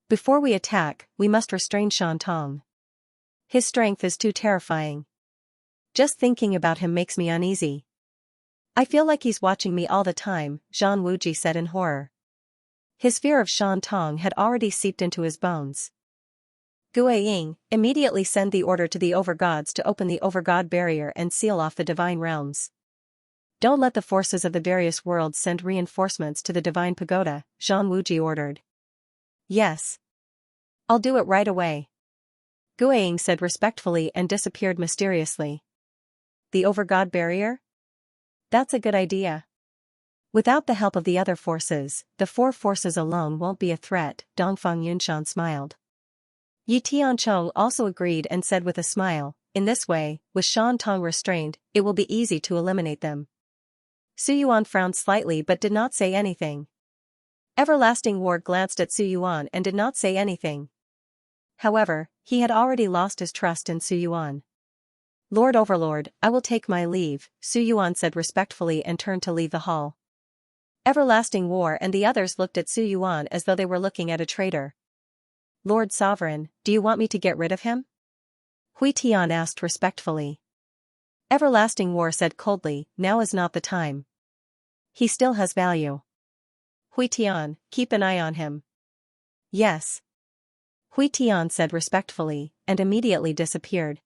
Before we attack, we must restrain Shan Tong. His strength is too terrifying. Just thinking about him makes me uneasy. I feel like he's watching me all the time, Zhang Wuji said in horror. His fear of Shan Tong had already seeped into his bones. Guiying, immediately send the order to the overgods to open the overgod barrier and seal off the divine realms. Don't let the forces of the various worlds send reinforcements to the divine pagoda, Zhang Wuji ordered. Yes. I'll do it right away. Guiying said respectfully and disappeared mysteriously. The overgod barrier? That's a good idea. Without the help of the other forces, the four forces alone won't be a threat, Dongfeng Yunshan smiled. Yi Tianchong also agreed and said with a smile, in this way, with Shan Tong restrained, it will be easy to eliminate them. Su Yuan frowned slightly but did not say anything. Everlasting War glanced at Su Yuan and did not say anything. However, he had already lost his trust in Su Yuan. Lord Overlord, I will take my leave, Su Yuan said respectfully and turned to leave the hall. Everlasting War and the others looked at Su Yuan as though they were looking at a traitor. Lord Sovereign, do you want me to get rid of him? Hui Tian asked respectfully. Everlasting War said coldly, now is not the time. He still has value. Hui Tian, keep an eye on him. Yes. Hui Tian said respectfully, and immediately disappeared.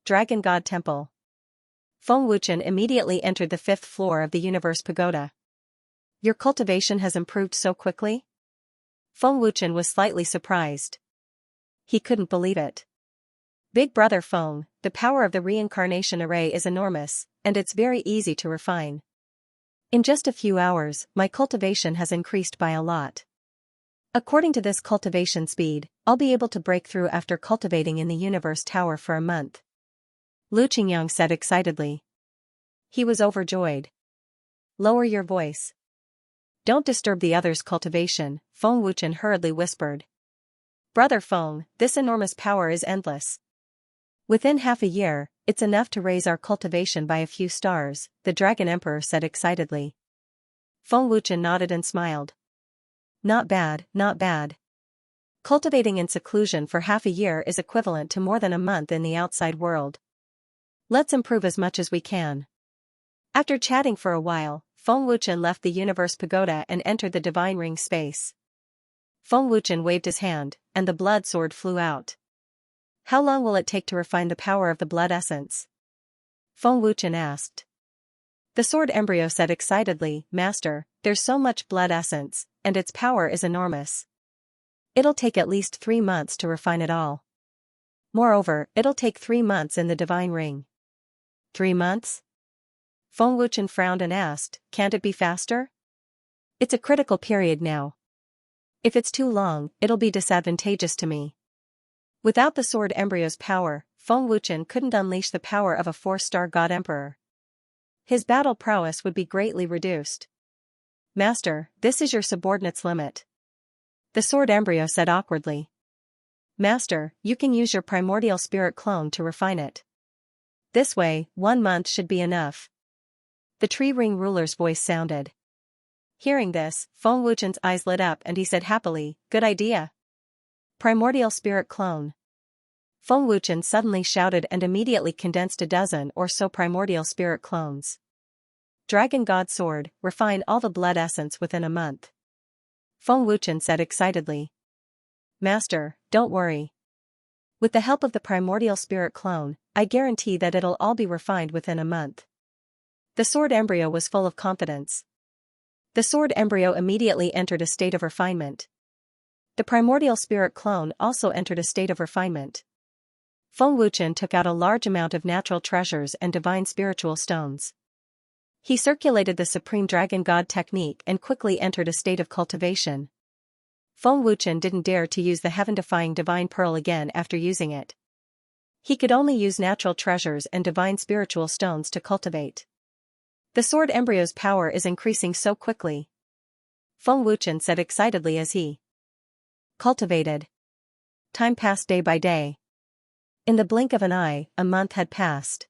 Dragon God Temple. Feng Wuchen immediately entered the 5th floor of the Universe Pagoda. Your cultivation has improved so quickly? Feng Wuchen was slightly surprised. He couldn't believe it. Big brother Feng, the power of the reincarnation array is enormous, and it's very easy to refine. In just a few hours, my cultivation has increased by a lot. According to this cultivation speed, I'll be able to break through after cultivating in the Universe Tower for a month. Lu Qingyang said excitedly. He was overjoyed. Lower your voice. Don't disturb the others' cultivation, Feng Wuchen hurriedly whispered. Brother Feng, this enormous power is endless. Within half a year, it's enough to raise our cultivation by a few stars, the Dragon Emperor said excitedly. Feng Wuchen nodded and smiled. Not bad, not bad. Cultivating in seclusion for half a year is equivalent to more than a month in the outside world. Let's improve as much as we can. After chatting for a while, Feng Wuchen left the Universe Pagoda and entered the Divine Ring space. Feng Wuchen waved his hand, and the blood sword flew out. How long will it take to refine the power of the blood essence? Feng Wuchen asked. The sword embryo said excitedly, Master, there's so much blood essence, and its power is enormous. It'll take at least 3 months to refine it all. Moreover, it'll take 3 months in the Divine Ring. 3 months? Feng Wuchen frowned and asked, can't it be faster? It's a critical period now. If it's too long, it'll be disadvantageous to me. Without the sword embryo's power, Feng Wuchen couldn't unleash the power of a 4-star God Emperor. His battle prowess would be greatly reduced. Master, this is your subordinate's limit. The sword embryo said awkwardly. Master, you can use your primordial spirit clone to refine it. This way, 1 month should be enough. The tree ring ruler's voice sounded. Hearing this, Feng Wuchen's eyes lit up and he said happily, good idea. Primordial spirit clone. Feng Wuchen suddenly shouted and immediately condensed a dozen or so primordial spirit clones. Dragon God Sword, refine all the blood essence within a month. Feng Wuchen said excitedly. Master, don't worry. With the help of the primordial spirit clone, I guarantee that it'll all be refined within a month. The sword embryo was full of confidence. The sword embryo immediately entered a state of refinement. The primordial spirit clone also entered a state of refinement. Feng Wuchen took out a large amount of natural treasures and divine spiritual stones. He circulated the Supreme Dragon God technique and quickly entered a state of cultivation. Feng Wuchen didn't dare to use the heaven-defying divine pearl again after using it. He could only use natural treasures and divine spiritual stones to cultivate. The sword embryo's power is increasing so quickly, Feng Wuchen said excitedly as he cultivated. Time passed day by day. In the blink of an eye, a month had passed.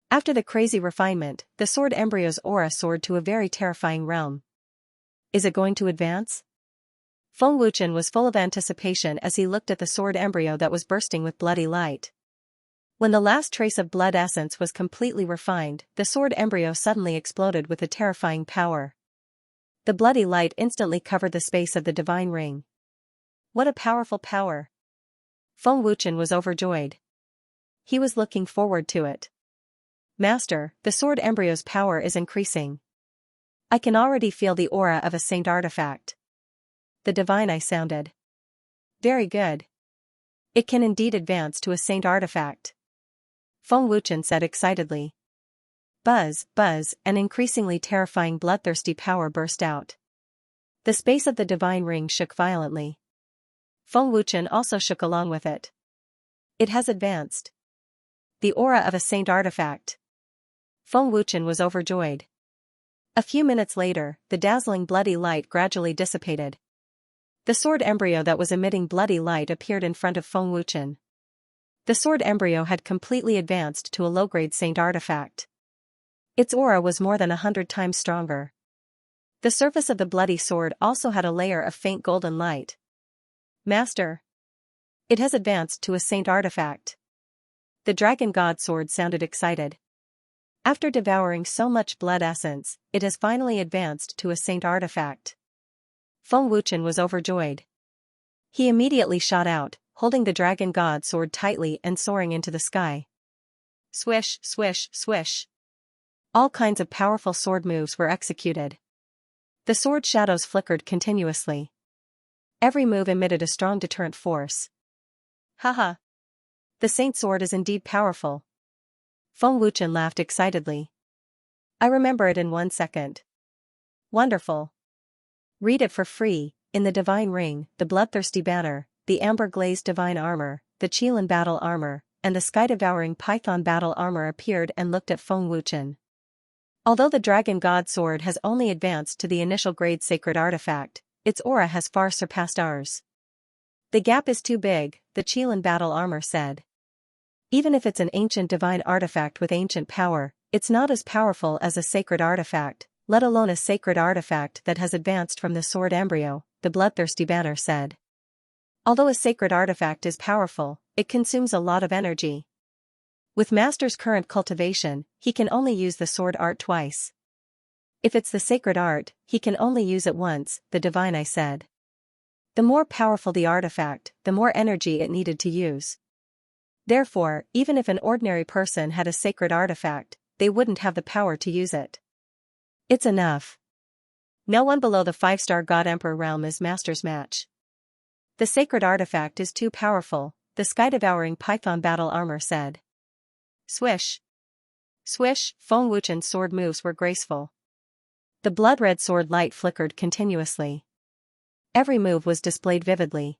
After the crazy refinement, the sword embryo's aura soared to a very terrifying realm. Is it going to advance? Feng Wuchen was full of anticipation as he looked at the sword embryo that was bursting with bloody light. When the last trace of blood essence was completely refined, the sword embryo suddenly exploded with a terrifying power. The bloody light instantly covered the space of the divine ring. What a powerful power! Feng Wuchen was overjoyed. He was looking forward to it. Master, the sword embryo's power is increasing. I can already feel the aura of a saint artifact. The divine eye sounded. Very good. It can indeed advance to a saint artifact. Feng Wuchen said excitedly. Buzz, buzz, an increasingly terrifying bloodthirsty power burst out. The space of the divine ring shook violently. Feng Wuchen also shook along with it. It has advanced. The aura of a saint artifact. Feng Wuchen was overjoyed. A few minutes later, the dazzling bloody light gradually dissipated. The sword embryo that was emitting bloody light appeared in front of Feng Wuchen. The sword embryo had completely advanced to a low-grade saint artifact. Its aura was more than 100 times stronger. The surface of the bloody sword also had a layer of faint golden light. Master. It has advanced to a saint artifact. The dragon god sword sounded excited. After devouring so much blood essence, it has finally advanced to a saint artifact. Feng Wuchen was overjoyed. He immediately shot out, holding the dragon god sword tightly and soaring into the sky. Swish, swish, swish. All kinds of powerful sword moves were executed. The sword shadows flickered continuously. Every move emitted a strong deterrent force. Haha. The saint sword is indeed powerful. Feng Wuchen laughed excitedly. I remember it in 1 second. Wonderful. Read it for free. In the divine ring, the bloodthirsty banner, the amber-glazed divine armor, the Qilin battle armor, and the sky-devouring python battle armor appeared and looked at Feng Wuchen. Although the dragon god sword has only advanced to the initial grade sacred artifact, its aura has far surpassed ours. The gap is too big, the Qilin battle armor said. Even if it's an ancient divine artifact with ancient power, it's not as powerful as a sacred artifact, let alone a sacred artifact that has advanced from the sword embryo, the bloodthirsty banner said. Although a sacred artifact is powerful, it consumes a lot of energy. With Master's current cultivation, he can only use the sword art twice. If it's the sacred art, he can only use it once, the divine eye said. The more powerful the artifact, the more energy it needed to use. Therefore, even if an ordinary person had a sacred artifact, they wouldn't have the power to use it. It's enough. No one below the 5-star God Emperor realm is Master's match. The sacred artifact is too powerful, the sky-devouring python battle armor said. Swish. Swish, Feng Wuchen's sword moves were graceful. The blood-red sword light flickered continuously. Every move was displayed vividly.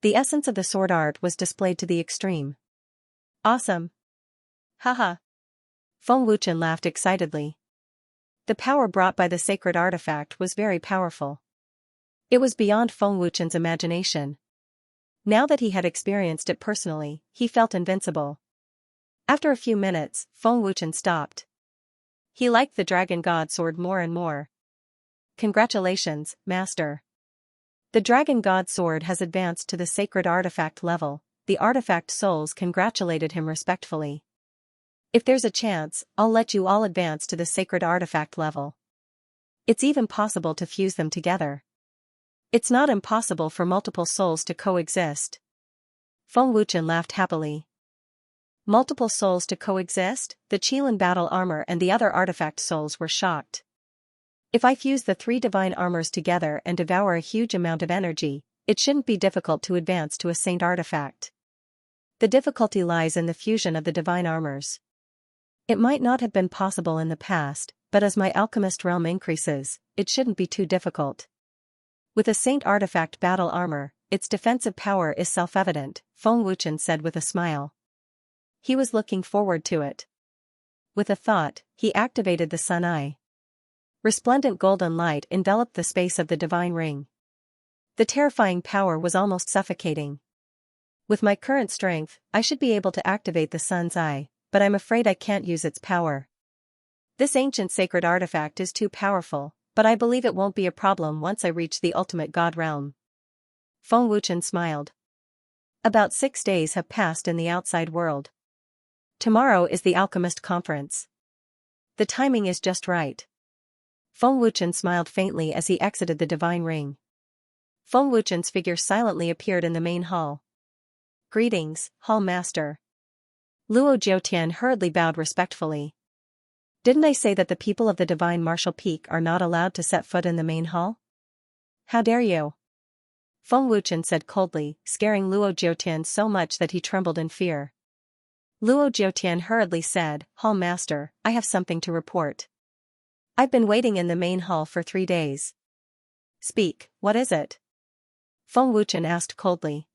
The essence of the sword art was displayed to the extreme. Awesome. Haha. Feng Wuchen laughed excitedly. The power brought by the sacred artifact was very powerful. It was beyond Feng Wuchen's imagination. Now that he had experienced it personally, he felt invincible. After a few minutes, Feng Wuchen stopped. He liked the dragon god sword more and more. Congratulations, Master. The dragon god sword has advanced to the sacred artifact level. The artifact souls congratulated him respectfully. If there's a chance, I'll let you all advance to the sacred artifact level. It's even possible to fuse them together. It's not impossible for multiple souls to coexist. Feng Wuchen laughed happily. Multiple souls to coexist? The Qilin battle armor and the other artifact souls were shocked. If I fuse the 3 divine armors together and devour a huge amount of energy, it shouldn't be difficult to advance to a saint artifact. The difficulty lies in the fusion of the divine armors. It might not have been possible in the past, but as my alchemist realm increases, it shouldn't be too difficult. With a saint artifact battle armor, its defensive power is self-evident, Feng Wuchen said with a smile. He was looking forward to it. With a thought, he activated the Sun Eye. Resplendent golden light enveloped the space of the divine ring. The terrifying power was almost suffocating. With my current strength, I should be able to activate the Sun's Eye, but I'm afraid I can't use its power. This ancient sacred artifact is too powerful, but I believe it won't be a problem once I reach the ultimate god realm. Feng Wuchen smiled. About 6 days have passed in the outside world. Tomorrow is the alchemist conference. The timing is just right. Feng Wuchen smiled faintly as he exited the divine ring. Feng Wuchen's figure silently appeared in the main hall. Greetings, Hall Master. Luo Jiutian hurriedly bowed respectfully. Didn't I say that the people of the divine martial peak are not allowed to set foot in the main hall? How dare you? Feng Wuchen said coldly, scaring Luo Jiutian so much that he trembled in fear. Luo Jiutian hurriedly said, Hall Master, I have something to report. I've been waiting in the main hall for 3 days. Speak, what is it? Feng Wuchen asked coldly.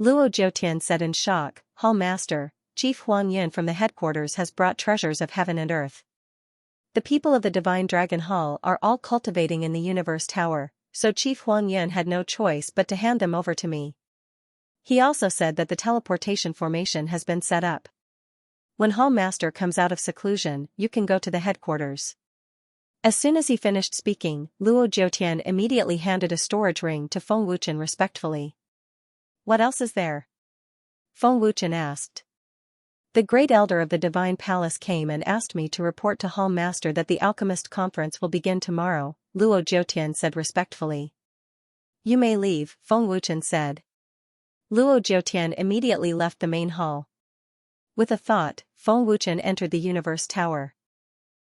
Luo Jiutian said in shock, Hall Master, Chief Huang Yin from the headquarters has brought treasures of heaven and earth. The people of the Divine Dragon Hall are all cultivating in the Universe Tower, so Chief Huang Yin had no choice but to hand them over to me. He also said that the teleportation formation has been set up. When Hall Master comes out of seclusion, you can go to the headquarters. As soon as he finished speaking, Luo Jiutian immediately handed a storage ring to Feng Wuchen respectfully. What else is there? Feng Wuchen asked. The Great Elder of the Divine Palace came and asked me to report to Hall Master that the Alchemist Conference will begin tomorrow, Luo Jiutian said respectfully. You may leave, Feng Wuchen said. Luo Jiutian immediately left the main hall. With a thought, Feng Wuchen entered the Universe Tower.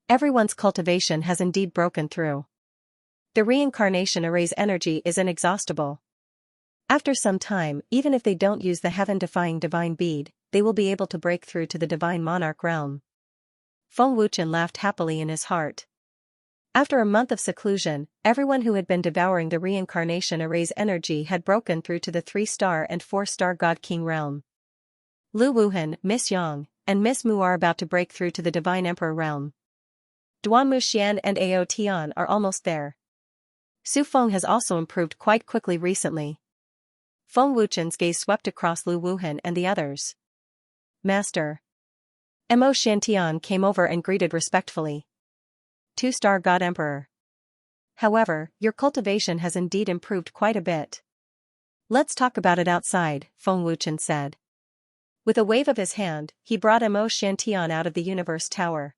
Everyone's cultivation has indeed broken through. The reincarnation array's energy is inexhaustible. After some time, even if they don't use the heaven-defying divine bead, they will be able to break through to the divine monarch realm. Feng Wuchen laughed happily in his heart. After a month of seclusion, everyone who had been devouring the reincarnation array's energy had broken through to the 3-star and 4-star God King realm. Lu Wuhan, Miss Yang, and Miss Mu are about to break through to the divine emperor realm. Duan Muxian and Ao Tian are almost there. Su Feng has also improved quite quickly recently. Feng Wuchen's gaze swept across Lu Wuhan and the others. Master. Mo Xiantian came over and greeted respectfully. 2-star God Emperor. However, your cultivation has indeed improved quite a bit. Let's talk about it outside, Feng Wuchen said. With a wave of his hand, he brought Mo Xiantian out of the Universe Tower.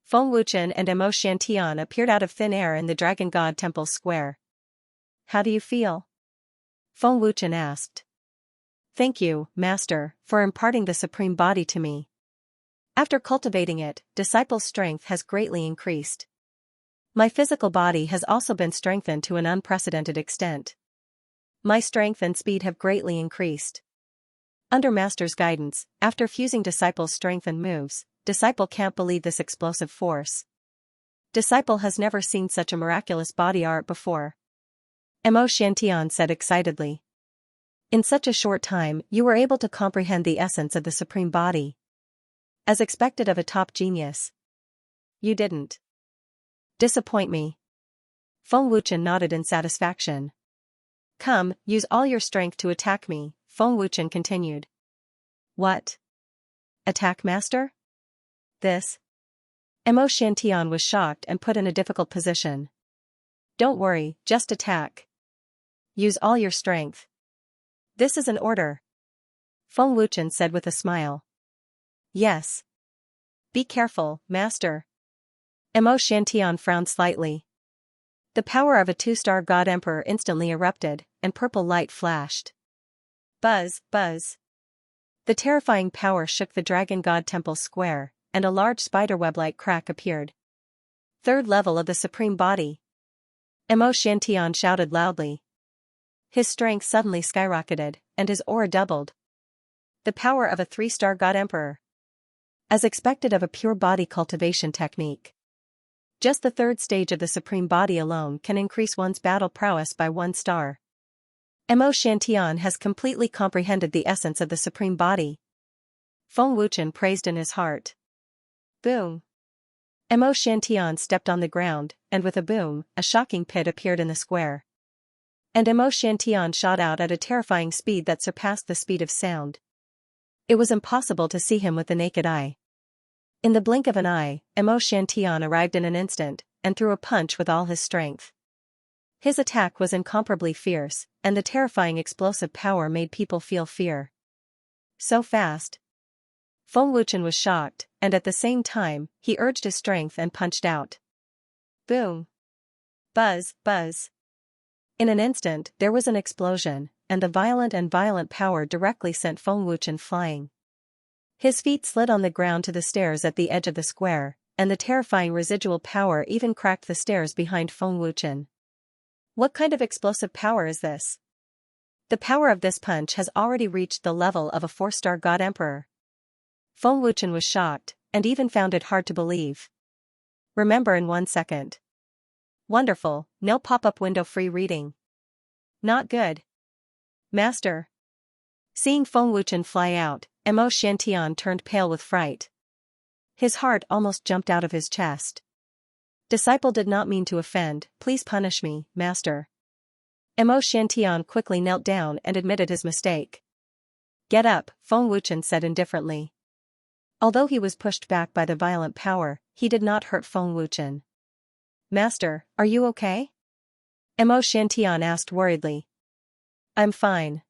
Feng Wuchen and Mo Xiantian appeared out of thin air in the Dragon God Temple Square. How do you feel? Feng Wuchen asked. Thank you, Master, for imparting the Supreme Body to me. After cultivating it, disciple's strength has greatly increased. My physical body has also been strengthened to an unprecedented extent. My strength and speed have greatly increased. Under Master's guidance, after fusing disciple's strength and moves, disciple can't believe this explosive force. Disciple has never seen such a miraculous body art before. Mo Xiantian said excitedly. In such a short time, you were able to comprehend the essence of the Supreme Body. As expected of a top genius. You didn't disappoint me. Feng Wuchen nodded in satisfaction. Come, use all your strength to attack me, Feng Wuchen continued. What? Attack, Master? This? Mo Xiantian was shocked and put in a difficult position. Don't worry, just attack. Use all your strength. This is an order. Feng Wuchen said with a smile. Yes. Be careful, Master. Mo Xiantian frowned slightly. The power of a 2-star God Emperor instantly erupted, and purple light flashed. Buzz, buzz. The terrifying power shook the Dragon God Temple Square, and a large spiderweb-like crack appeared. 3rd level of the Supreme Body. Mo Xiantian shouted loudly. His strength suddenly skyrocketed, and his aura doubled. The power of a 3-star God Emperor. As expected of a pure body cultivation technique. Just the 3rd stage of the Supreme Body alone can increase one's battle prowess by 1 star. Mo Xiantian has completely comprehended the essence of the Supreme Body. Feng Wuchen praised in his heart. Boom. Mo Shantian stepped on the ground, and with a boom, a shocking pit appeared in the square. And Mo Shantian shot out at a terrifying speed that surpassed the speed of sound. It was impossible to see him with the naked eye. In the blink of an eye, Mo Shantian arrived in an instant, and threw a punch with all his strength. His attack was incomparably fierce, and the terrifying explosive power made people feel fear. So fast. Feng Wuchen was shocked, and at the same time, he urged his strength and punched out. Boom. Buzz, buzz. In an instant, there was an explosion, and the violent power directly sent Feng Wuchen flying. His feet slid on the ground to the stairs at the edge of the square, and the terrifying residual power even cracked the stairs behind Feng Wuchen. What kind of explosive power is this? The power of this punch has already reached the level of a 4-star God Emperor. Feng Wuchen was shocked, and even found it hard to believe. Remember in 1 second. Wonderful, no pop-up window free reading. Not good. Master. Seeing Feng Wuchen fly out, Mo Shantian turned pale with fright. His heart almost jumped out of his chest. Disciple did not mean to offend, please punish me, master. Mo Shantian quickly knelt down and admitted his mistake. Get up, Feng Wuchen said indifferently. Although he was pushed back by the violent power, he did not hurt Feng Wuchen. Master, are you okay? Mo Shantian asked worriedly. I'm fine.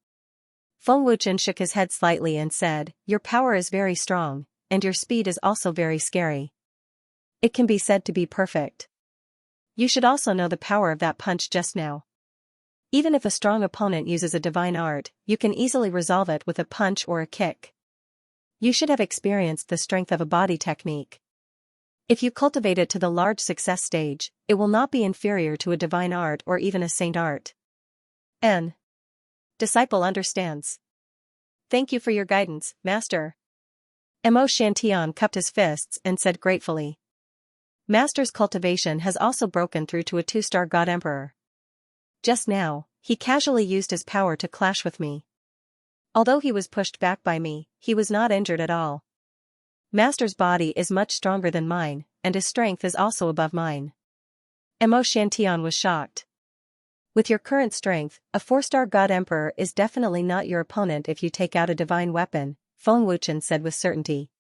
Feng Wuchen shook his head slightly and said, your power is very strong, and your speed is also very scary. It can be said to be perfect. You should also know the power of that punch just now. Even if a strong opponent uses a divine art, you can easily resolve it with a punch or a kick. You should have experienced the strength of a body technique. If you cultivate it to the large success stage, it will not be inferior to a divine art or even a saint art. N. Disciple understands. Thank you for your guidance, master. Mo Shantian cupped his fists and said gratefully. Master's cultivation has also broken through to a 2-star God Emperor. Just now, he casually used his power to clash with me. Although he was pushed back by me, he was not injured at all. Master's body is much stronger than mine, and his strength is also above mine. Mo Shantian was shocked. With your current strength, a 4-star God Emperor is definitely not your opponent if you take out a divine weapon, Feng Wuchen said with certainty.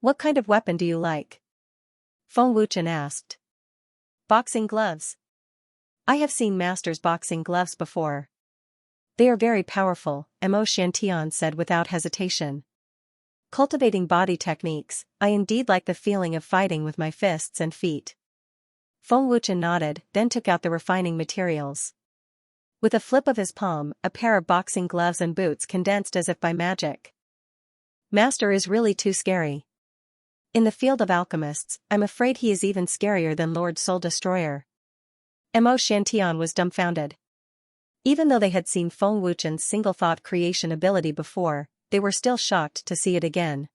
What kind of weapon do you like? Feng Wuchen asked. Boxing gloves. I have seen Master's boxing gloves before. They are very powerful, Mo Shantian said without hesitation. Cultivating body techniques, I indeed like the feeling of fighting with my fists and feet. Feng Wuchen nodded, then took out the refining materials. With a flip of his palm, a pair of boxing gloves and boots condensed as if by magic. Master is really too scary. In the field of alchemists, I'm afraid he is even scarier than Lord Soul Destroyer. Mo Shantian was dumbfounded. Even though they had seen Feng Wuchen's single-thought creation ability before, they were still shocked to see it again.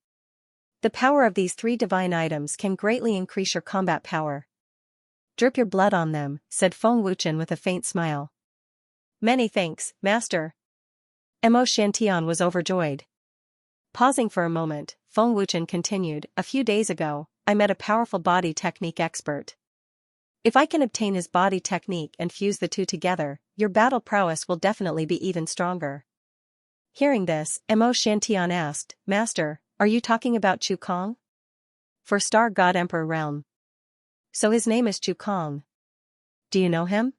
The power of these 3 divine items can greatly increase your combat power. Drip your blood on them, said Feng Wuchen with a faint smile. Many thanks, master. Mo Shantian was overjoyed. Pausing for a moment, Feng Wuchen continued, a few days ago, I met a powerful body technique expert. If I can obtain his body technique and fuse the two together, your battle prowess will definitely be even stronger. Hearing this, Mo Shantian asked, Master, are you talking about Chu Kong? 4-star God Emperor realm. So his name is Chu Kong. Do you know him?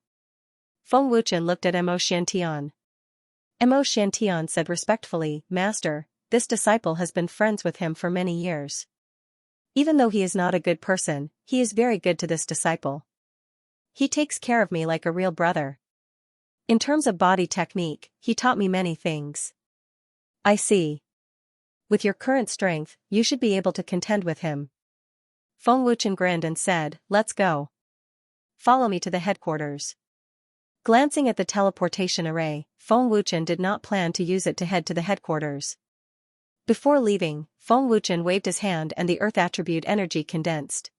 Feng Wuchen looked at Mo Shantian. Mo Shantian said respectfully, Master, this disciple has been friends with him for many years. Even though he is not a good person, he is very good to this disciple. He takes care of me like a real brother. In terms of body technique, he taught me many things. I see. With your current strength, you should be able to contend with him. Feng Wuchen grinned and said, let's go. Follow me to the headquarters. Glancing at the teleportation array, Feng Wuchen did not plan to use it to head to the headquarters. Before leaving, Feng Wuchen waved his hand and the earth attribute energy condensed.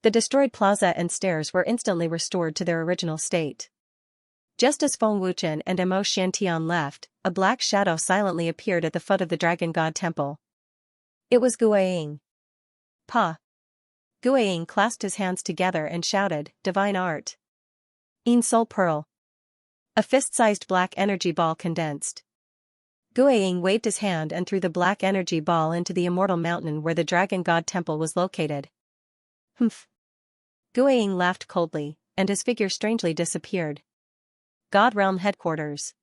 The destroyed plaza and stairs were instantly restored to their original state. Just as Feng Wuchen and Mo Shantian left, a black shadow silently appeared at the foot of the Dragon God Temple. It was Guaying. Pa. Guiying clasped his hands together and shouted, divine art. In Soul Pearl. A fist-sized black energy ball condensed. Guiying waved his hand and threw the black energy ball into the immortal mountain where the dragon god temple was located. Humph. Guiying laughed coldly, and his figure strangely disappeared. God Realm Headquarters.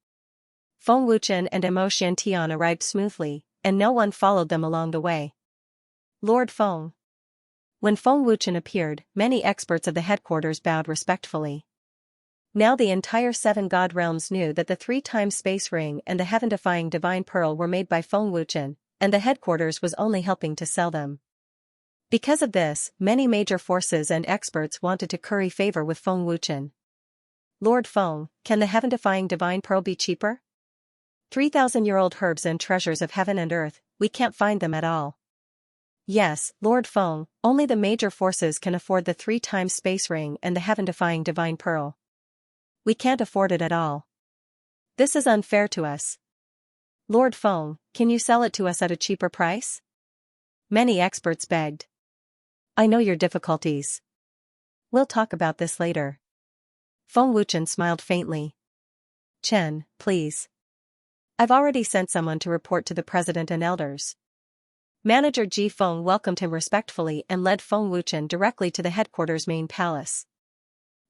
Feng Wuchen and Emo Xiantian arrived smoothly, and no one followed them along the way. Lord Feng. When Feng Wuchen appeared, many experts of the headquarters bowed respectfully. Now the entire 7 God Realms knew that the 3-time Space Ring and the heaven-defying Divine Pearl were made by Feng Wuchen, and the headquarters was only helping to sell them. Because of this, many major forces and experts wanted to curry favor with Feng Wuchen. Lord Feng, can the heaven-defying Divine Pearl be cheaper? 3,000-year-old herbs and treasures of heaven and earth, we can't find them at all. Yes, Lord Feng, only the major forces can afford the 3-time Space Ring and the heaven-defying Divine Pearl. We can't afford it at all. This is unfair to us. Lord Feng, can you sell it to us at a cheaper price? Many experts begged. I know your difficulties. We'll talk about this later. Feng Wuchen smiled faintly. Chen, please. I've already sent someone to report to the president and elders. Manager Ji Feng welcomed him respectfully and led Feng Wuchen directly to the headquarters main palace.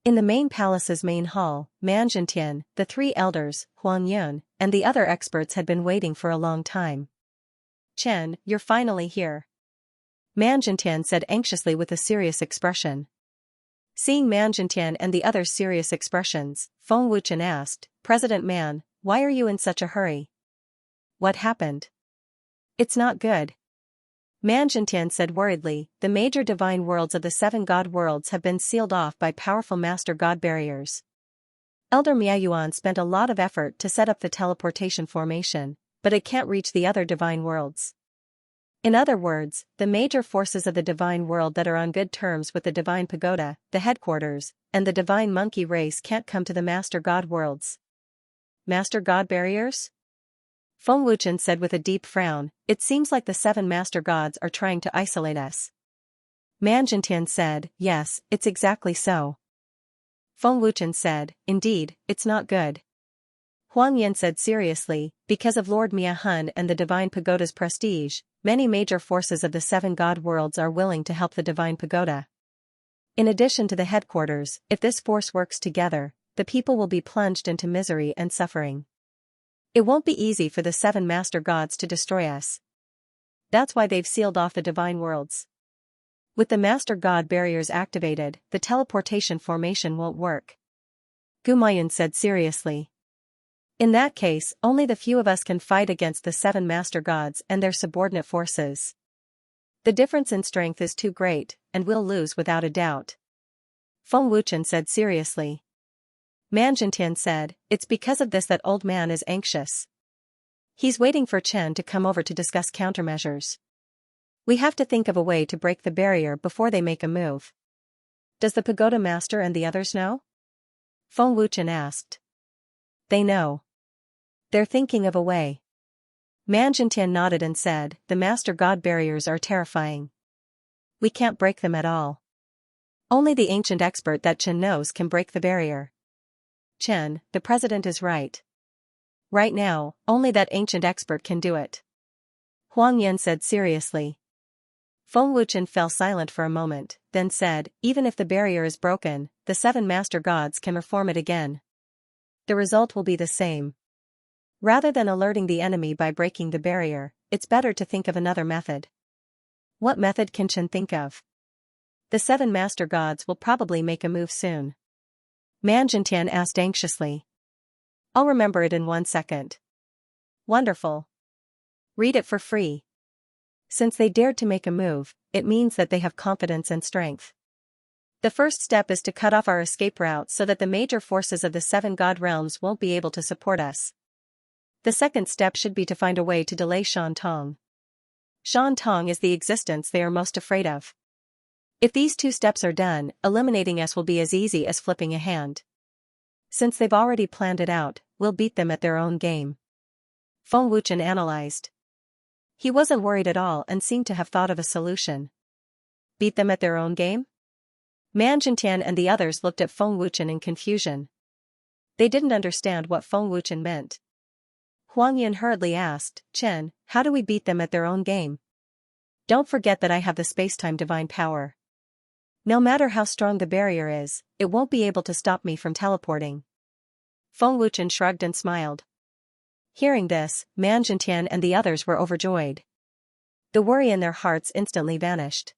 In the main palace's main hall, Man Zhentian, the 3 elders, Huang Yun, and the other experts had been waiting for a long time. Chen, you're finally here. Man Zhentian said anxiously with a serious expression. Seeing Man Zhentian and the others' serious expressions, Feng Wuchen asked, President Man, why are you in such a hurry? What happened? It's not good. Man Zhentian said worriedly, the major divine worlds of the 7 god worlds have been sealed off by powerful master god barriers. Elder Miaoyuan spent a lot of effort to set up the teleportation formation, but it can't reach the other divine worlds. In other words, the major forces of the divine world that are on good terms with the divine pagoda, the headquarters, and the divine monkey race can't come to the master god worlds. Master god barriers? Feng Wuchen said with a deep frown, it seems like the 7 master gods are trying to isolate us. Man Zhentian said, yes, it's exactly so. Feng Wuchen said, indeed, it's not good. Huang Yin said seriously, because of Lord Mia Hun and the Divine Pagoda's prestige, many major forces of the 7 god worlds are willing to help the Divine Pagoda. In addition to the headquarters, if this force works together, the people will be plunged into misery and suffering. It won't be easy for the 7 master gods to destroy us. That's why they've sealed off the divine worlds. With the master god barriers activated, the teleportation formation won't work. Gumayun said seriously. In that case, only the few of us can fight against the 7 master gods and their subordinate forces. The difference in strength is too great, and we'll lose without a doubt. Feng Wuchen said seriously. Man Zhentian said, it's because of this that old man is anxious. He's waiting for Chen to come over to discuss countermeasures. We have to think of a way to break the barrier before they make a move. Does the pagoda master and the others know? Feng Wuchen asked. They know. They're thinking of a way. Man Zhentian nodded and said, the master god barriers are terrifying. We can't break them at all. Only the ancient expert that Chen knows can break the barrier. Chen, the president is right. Right now, only that ancient expert can do it. Huang Yin said seriously. Feng Wuchen fell silent for a moment, then said, even if the barrier is broken, the 7 master gods can reform it again. The result will be the same. Rather than alerting the enemy by breaking the barrier, it's better to think of another method. What method can Chen think of? The 7 master gods will probably make a move soon. Man Zhentian asked anxiously. I'll remember it in 1 second. Wonderful. Read it for free. Since they dared to make a move, it means that they have confidence and strength. The first step is to cut off our escape route so that the major forces of the 7 god realms won't be able to support us. The second step should be to find a way to delay Shan Tong. Shan Tong is the existence they are most afraid of. If these 2 steps are done, eliminating us will be as easy as flipping a hand. Since they've already planned it out, we'll beat them at their own game. Feng Wuchen analyzed. He wasn't worried at all and seemed to have thought of a solution. beat them at their own game? Man Jintian and the others looked at Feng Wuchen in confusion. They didn't understand what Feng Wuchen meant. Huang Yan hurriedly asked, Chen, how do we beat them at their own game? Don't forget that I have the space-time divine power. No matter how strong the barrier is, it won't be able to stop me from teleporting. Feng Wuchen shrugged and smiled. Hearing this, Man Jintian and the others were overjoyed. The worry in their hearts instantly vanished.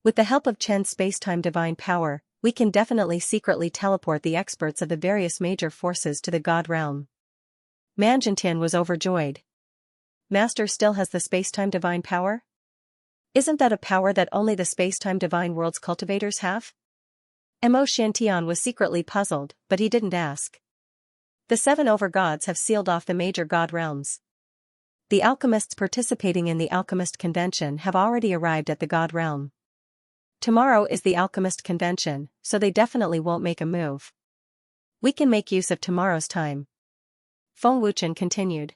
With the help of Chen's space-time divine power, we can definitely secretly teleport the experts of the various major forces to the God realm. Man Jintian was overjoyed. Master still has the space-time divine power? Isn't that a power that only the space-time divine world's cultivators have? Mo Xiantian was secretly puzzled, but he didn't ask. The 7 overgods have sealed off the major god realms. The alchemists participating in the alchemist convention have already arrived at the god realm. Tomorrow is the alchemist convention, so they definitely won't make a move. We can make use of tomorrow's time. Feng Wuchen continued.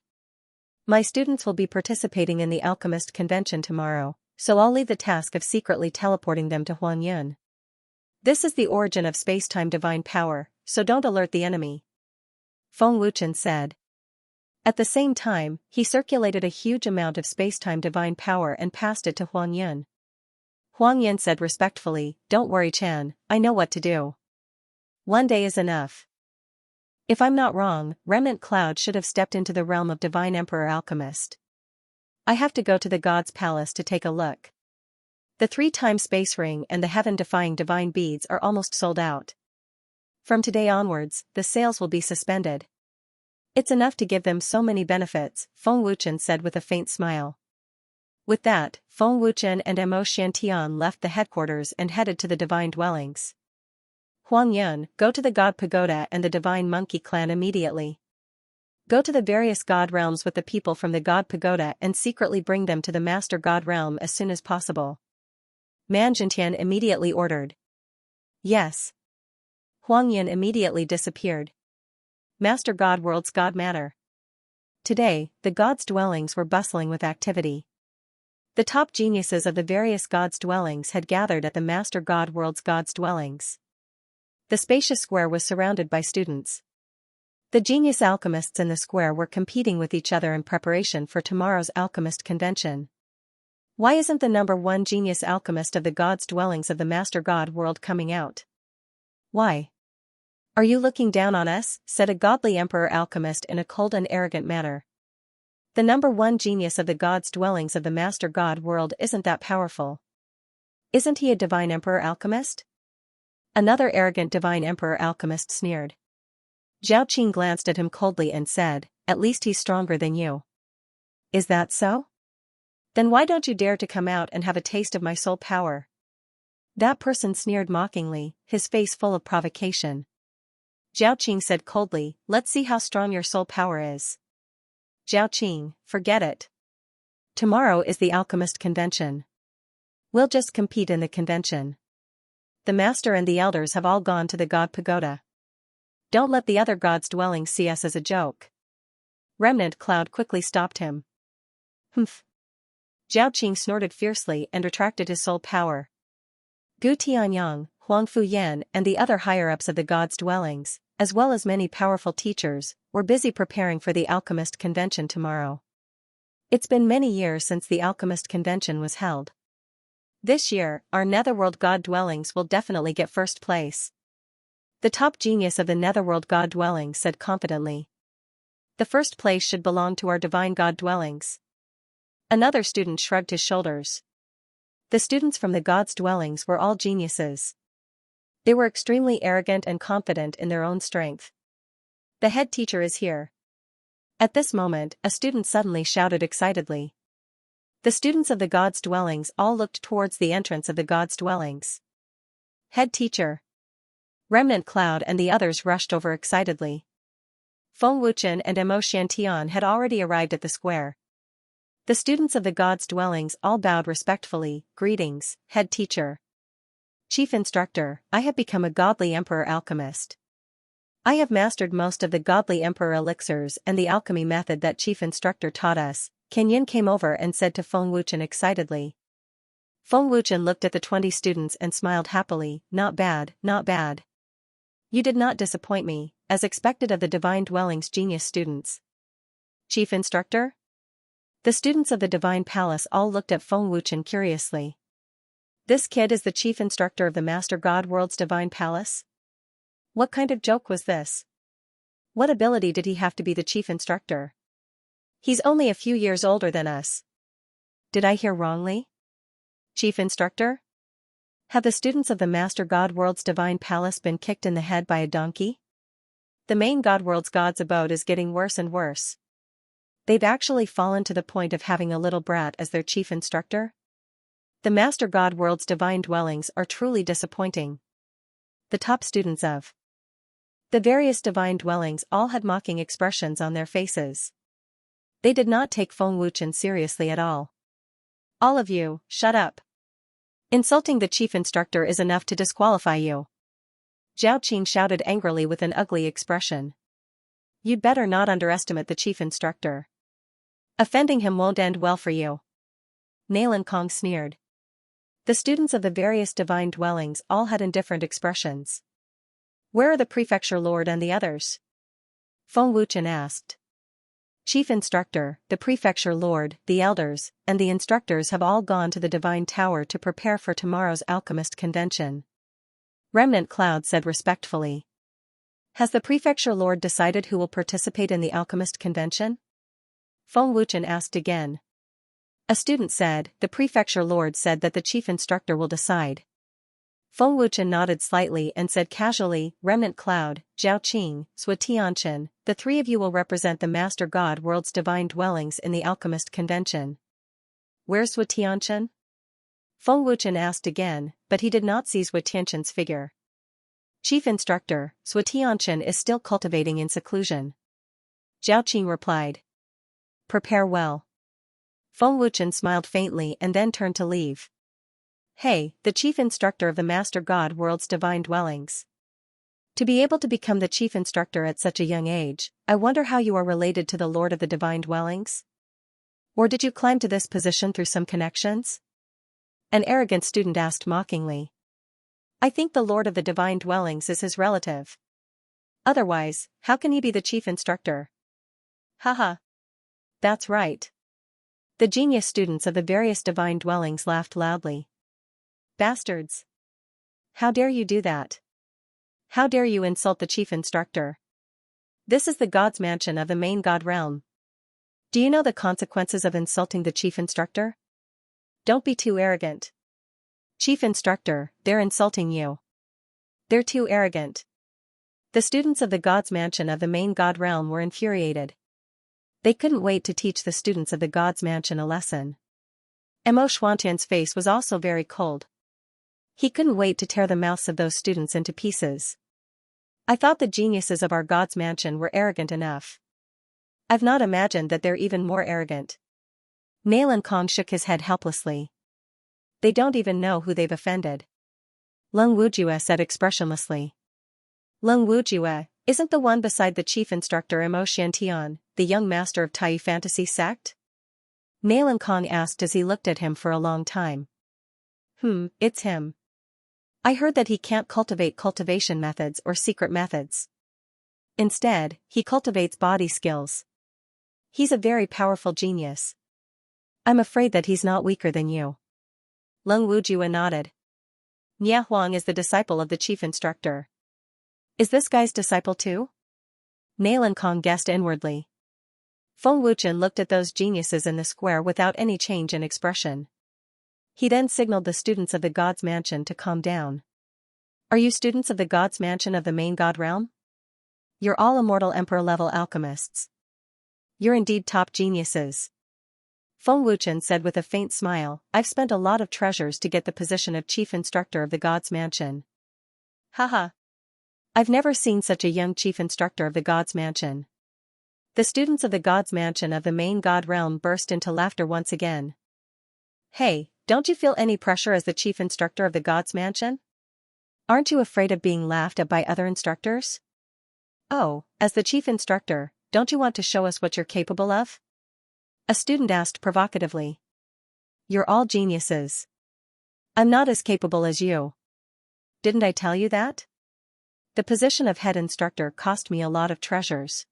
My students will be participating in the alchemist convention tomorrow, so I'll leave the task of secretly teleporting them to Huangyun. This is the origin of space-time divine power, so don't alert the enemy. Feng Wuchen said. At the same time, he circulated a huge amount of space-time divine power and passed it to Huangyun. Huangyun said respectfully, Don't worry Chan, I know what to do. One day is enough. If I'm not wrong, Remnant Cloud should have stepped into the realm of Divine Emperor Alchemist. I have to go to the God's Palace to take a look. The 3-time space ring and the heaven-defying divine beads are almost sold out. From today onwards, the sales will be suspended. It's enough to give them so many benefits, Feng Wuchen said with a faint smile. With that, Feng Wuchen and Mo Xiantian left the headquarters and headed to the divine dwellings. Huang Yun, go to the God Pagoda and the Divine Monkey Clan immediately. Go to the various God realms with the people from the God Pagoda and secretly bring them to the Master God realm as soon as possible. Man Jintian immediately ordered. Yes. Huang Yun immediately disappeared. Master God World's God Matter. Today, the gods' dwellings were bustling with activity. The top geniuses of the various gods' dwellings had gathered at the Master God World's gods' dwellings. The spacious square was surrounded by students. The genius alchemists in the square were competing with each other in preparation for tomorrow's alchemist convention. Why isn't the number 1 genius alchemist of the gods' dwellings of the Master God World coming out? Why? Are you looking down on us? Said a godly emperor alchemist in a cold and arrogant manner. The number 1 genius of the gods' dwellings of the Master God World isn't that powerful. Isn't he a divine emperor alchemist? Another arrogant divine emperor alchemist sneered. Zhao Qing glanced at him coldly and said, At least he's stronger than you. Is that so? Then why don't you dare to come out and have a taste of my soul power? That person sneered mockingly, his face full of provocation. Zhao Qing said coldly, Let's see how strong your soul power is. Zhao Qing, forget it. Tomorrow is the alchemist convention. We'll just compete in the convention. The master and the elders have all gone to the God Pagoda. Don't let the other gods' dwellings see us as a joke. Remnant Cloud quickly stopped him. Humph. Zhao Qing snorted fiercely and retracted his soul power. Gu Tianyang, Huang Fuyan and the other higher-ups of the gods' dwellings, as well as many powerful teachers, were busy preparing for the alchemist convention tomorrow. It's been many years since the alchemist convention was held. This year, our netherworld god dwellings will definitely get first place. The top genius of the netherworld god dwellings said confidently. The first place should belong to our divine god dwellings. Another student shrugged his shoulders. The students from the gods' dwellings were all geniuses. They were extremely arrogant and confident in their own strength. The head teacher is here. At this moment, a student suddenly shouted excitedly. The students of the gods' dwellings all looked towards the entrance of the gods' dwellings. Head teacher. Remnant Cloud and the others rushed over excitedly. Feng Wuchen and Mo Xiantian had already arrived at the square. The students of the gods' dwellings all bowed respectfully. Greetings, head teacher. Chief instructor, I have become a godly emperor alchemist. I have mastered most of the godly emperor elixirs and the alchemy method that chief instructor taught us. Ken Yin came over and said to Feng Wuchen excitedly. Feng Wuchen looked at the 20 students and smiled happily. Not bad, not bad. You did not disappoint me, as expected of the Divine Dwelling's genius students. Chief Instructor? The students of the Divine Palace all looked at Feng Wuchen curiously. This kid is the chief instructor of the Master God World's Divine Palace? What kind of joke was this? What ability did he have to be the chief instructor? He's only a few years older than us. Did I hear wrongly? Chief instructor? Have the students of the Master God World's Divine Palace been kicked in the head by a donkey? The main God World's God's abode is getting worse and worse. They've actually fallen to the point of having a little brat as their chief instructor? The Master God World's divine dwellings are truly disappointing. The top students of the various divine dwellings all had mocking expressions on their faces. They did not take Feng Wuchen seriously at all. All of you, shut up. Insulting the chief instructor is enough to disqualify you. Zhao Qing shouted angrily with an ugly expression. You'd better not underestimate the chief instructor. Offending him won't end well for you. Nailan Kong sneered. The students of the various divine dwellings all had indifferent expressions. Where are the prefecture lord and the others? Feng Wuchen asked. Chief instructor, the prefecture lord, the elders, and the instructors have all gone to the divine tower to prepare for tomorrow's alchemist convention. Remnant Cloud said respectfully. Has the prefecture lord decided who will participate in the alchemist convention? Feng Wuchen asked again. A student said, the prefecture lord said that the chief instructor will decide. Feng Wuchen nodded slightly and said casually, Remnant Cloud, Zhao Qing, Tianchen, the three of you will represent the Master God World's divine dwellings in the alchemist convention. Where's Tianchen? Feng Wuchen asked again, but he did not see Tianchen's figure. Chief instructor, Tianchen is still cultivating in seclusion. Zhao Qing replied. Prepare well. Feng Wuchen smiled faintly and then turned to leave. Hey, the chief instructor of the Master God World's divine dwellings. To be able to become the chief instructor at such a young age, I wonder how you are related to the Lord of the divine dwellings? Or did you climb to this position through some connections? An arrogant student asked mockingly. I think the Lord of the divine dwellings is his relative. Otherwise, how can he be the chief instructor? Haha. That's right. The genius students of the various divine dwellings laughed loudly. Bastards! How dare you do that? How dare you insult the chief instructor? This is the God's mansion of the main God realm. Do you know the consequences of insulting the chief instructor? Don't be too arrogant. Chief instructor, they're insulting you. They're too arrogant. The students of the God's mansion of the main God realm were infuriated. They couldn't wait to teach the students of the God's mansion a lesson. Mo Xuantian's face was also very cold. He couldn't wait to tear the mouths of those students into pieces. I thought the geniuses of our God's mansion were arrogant enough. I've not imagined that they're even more arrogant. Nailan Kong shook his head helplessly. They don't even know who they've offended. Leng Wujue said expressionlessly. Leng Wujue, isn't the one beside the chief instructor Mo Xiantian, the young master of Tai Fantasy sect? Nailan Kong asked as he looked at him for a long time. It's him. I heard that he can't cultivate cultivation methods or secret methods. Instead, he cultivates body skills. He's a very powerful genius. I'm afraid that he's not weaker than you. Leng Wujue nodded. Nia Huang is the disciple of the chief instructor. Is this guy's disciple too? Nailan Kong guessed inwardly. Feng Wuchen looked at those geniuses in the square without any change in expression. He then signaled the students of the God's mansion to calm down. Are you students of the God's mansion of the main God realm? You're all immortal emperor-level alchemists. You're indeed top geniuses. Feng Wuchen said with a faint smile, I've spent a lot of treasures to get the position of chief instructor of the God's mansion. Haha. I've never seen such a young chief instructor of the God's mansion. The students of the God's mansion of the main God realm burst into laughter once again. Hey, don't you feel any pressure as the chief instructor of the God's mansion? Aren't you afraid of being laughed at by other instructors? Oh, as the chief instructor, don't you want to show us what you're capable of? A student asked provocatively. You're all geniuses. I'm not as capable as you. Didn't I tell you that? The position of head instructor cost me a lot of treasures.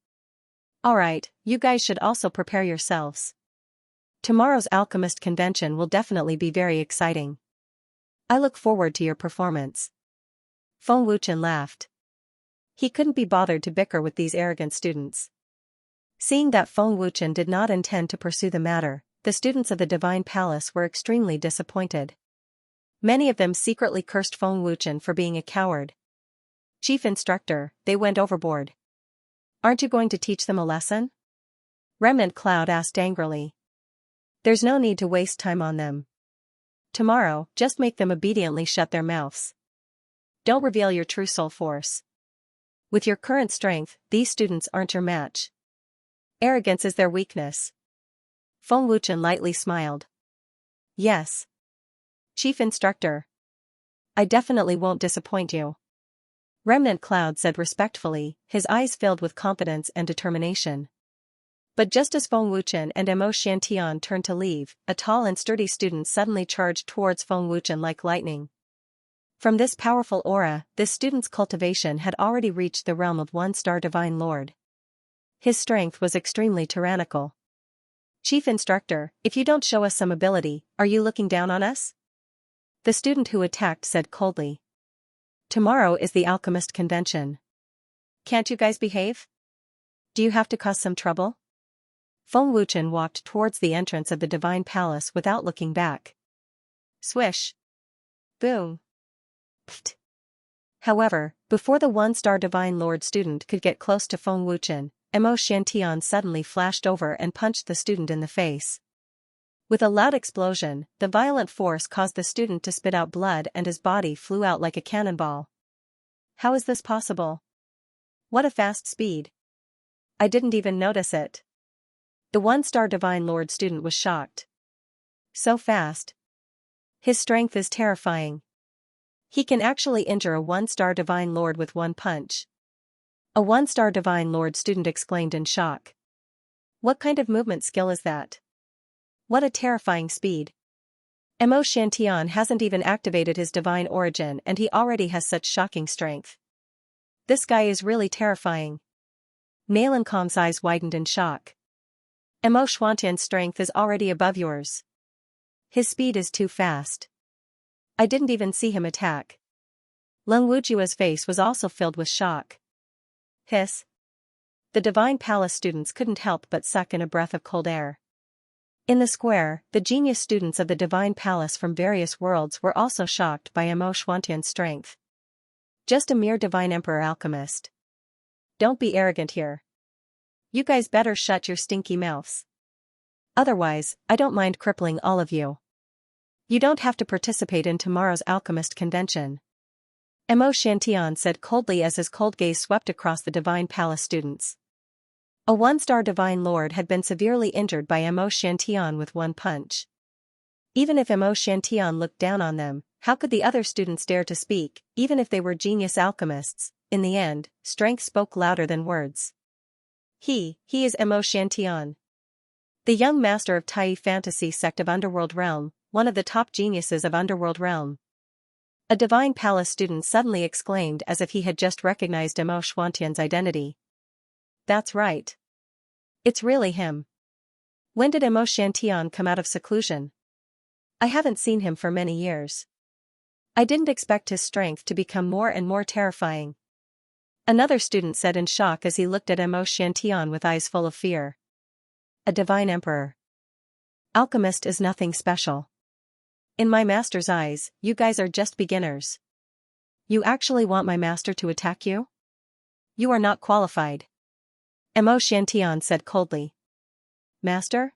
Alright, you guys should also prepare yourselves. Tomorrow's alchemist convention will definitely be very exciting. I look forward to your performance. Feng Wuchen laughed. He couldn't be bothered to bicker with these arrogant students. Seeing that Feng Wuchen did not intend to pursue the matter, the students of the Divine Palace were extremely disappointed. Many of them secretly cursed Feng Wuchen for being a coward. Chief instructor, they went overboard. Aren't you going to teach them a lesson? Remnant Cloud asked angrily. There's no need to waste time on them. Tomorrow, just make them obediently shut their mouths. Don't reveal your true soul force. With your current strength, these students aren't your match. Arrogance is their weakness. Feng Wuchen lightly smiled. Yes. Chief instructor. I definitely won't disappoint you. Remnant Cloud said respectfully, his eyes filled with confidence and determination. But just as Feng Wuchen and Mo Xiantian turned to leave, a tall and sturdy student suddenly charged towards Feng Wuchen like lightning. From this powerful aura, this student's cultivation had already reached the realm of one-star Divine Lord. His strength was extremely tyrannical. Chief instructor, if you don't show us some ability, are you looking down on us? The student who attacked said coldly. Tomorrow is the alchemist convention. Can't you guys behave? Do you have to cause some trouble? Feng Wuchen walked towards the entrance of the Divine Palace without looking back. Swish. Boom. Pfft. However, before the one-star Divine Lord student could get close to Feng Wuchen, Mo Xiantian suddenly flashed over and punched the student in the face. With a loud explosion, the violent force caused the student to spit out blood and his body flew out like a cannonball. How is this possible? What a fast speed. I didn't even notice it. The one-star Divine Lord student was shocked. So fast. His strength is terrifying. He can actually injure a one-star Divine Lord with one punch. A one-star Divine Lord student exclaimed in shock. What kind of movement skill is that? What a terrifying speed. Mo Xiantian hasn't even activated his divine origin and he already has such shocking strength. This guy is really terrifying. Malenkong's eyes widened in shock. Mo Xuantian's strength is already above yours. His speed is too fast. I didn't even see him attack. Leng Wujua's face was also filled with shock. Hiss. The Divine Palace students couldn't help but suck in a breath of cold air. In the square, the genius students of the Divine Palace from various worlds were also shocked by Mo Xuantian's strength. Just a mere Divine Emperor alchemist. Don't be arrogant here. You guys better shut your stinky mouths. Otherwise, I don't mind crippling all of you. You don't have to participate in tomorrow's alchemist convention. Mo Xiantian said coldly as his cold gaze swept across the Divine Palace students. A one-star Divine Lord had been severely injured by Mo Xiantian with one punch. Even if Mo Xiantian looked down on them, how could the other students dare to speak, even if they were genius alchemists? In the end, strength spoke louder than words. He is Mo Xiantian. The young master of Tai Fantasy sect of Underworld Realm, one of the top geniuses of Underworld Realm. A Divine Palace student suddenly exclaimed as if he had just recognized Mo Xuantian's identity. That's right. It's really him. When did Mo Xiantian come out of seclusion? I haven't seen him for many years. I didn't expect his strength to become more and more terrifying. Another student said in shock as he looked at Mo Xiantian with eyes full of fear. A Divine Emperor. Alchemist is nothing special. In my master's eyes, you guys are just beginners. You actually want my master to attack you? You are not qualified. Mo Xiantian said coldly. Master?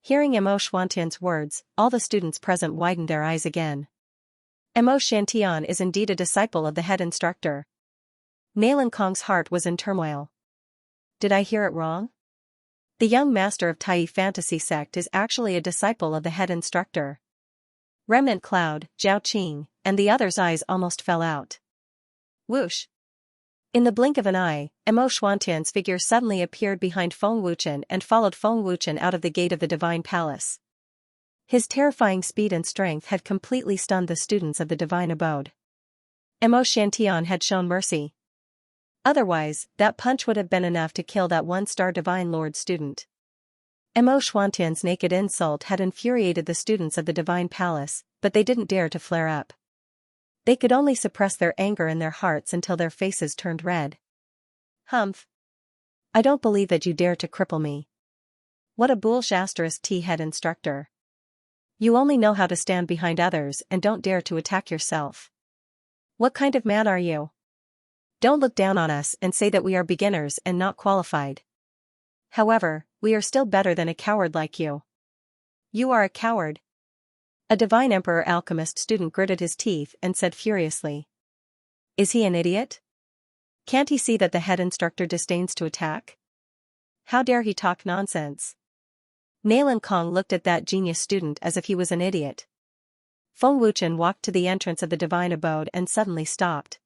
Hearing Mo Xuantian's words, all the students present widened their eyes again. Mo Xiantian is indeed a disciple of the head instructor. Malenkong's heart was in turmoil. Did I hear it wrong? The young master of Tai Fantasy sect is actually a disciple of the head instructor. Remnant Cloud, Zhao Qing, and the others' eyes almost fell out. Whoosh! In the blink of an eye, Mo Xuantian's figure suddenly appeared behind Feng Wuchen and followed Feng Wuchen out of the gate of the Divine Palace. His terrifying speed and strength had completely stunned the students of the divine abode. Xianxia had shown mercy. Otherwise, that punch would have been enough to kill that one-star Divine Lord student. Xianxia's naked insult had infuriated the students of the Divine Palace, but they didn't dare to flare up. They could only suppress their anger in their hearts until their faces turned red. Humph. I don't believe that you dare to cripple me. What a bullshit T-head instructor. You only know how to stand behind others and don't dare to attack yourself. What kind of man are you? Don't look down on us and say that we are beginners and not qualified. However, we are still better than a coward like you. You are a coward. A Divine Emperor Alchemist student gritted his teeth and said furiously. Is he an idiot? Can't he see that the head instructor disdains to attack? How dare he talk nonsense? Nalan Kong looked at that genius student as if he was an idiot. Feng Wuchen walked to the entrance of the divine abode and suddenly stopped.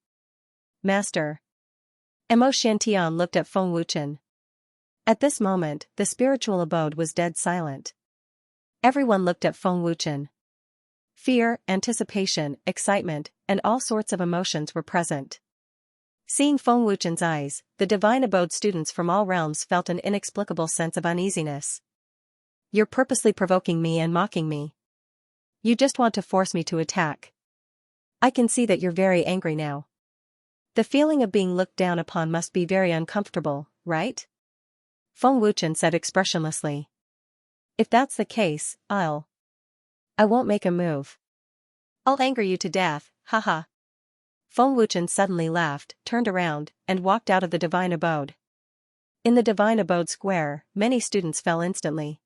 Master. Xianxia looked at Feng Wuchen. At this moment, the spiritual abode was dead silent. Everyone looked at Feng Wuchen. Fear, anticipation, excitement, and all sorts of emotions were present. Seeing Feng Wuchen's eyes, the divine abode students from all realms felt an inexplicable sense of uneasiness. You're purposely provoking me and mocking me. You just want to force me to attack. I can see that you're very angry now. The feeling of being looked down upon must be very uncomfortable, right? Feng Wuchen said expressionlessly. If that's the case, I won't make a move. I'll anger you to death, haha. Feng Wuchen suddenly laughed, turned around, and walked out of the divine abode. In the divine abode square, many students fell instantly.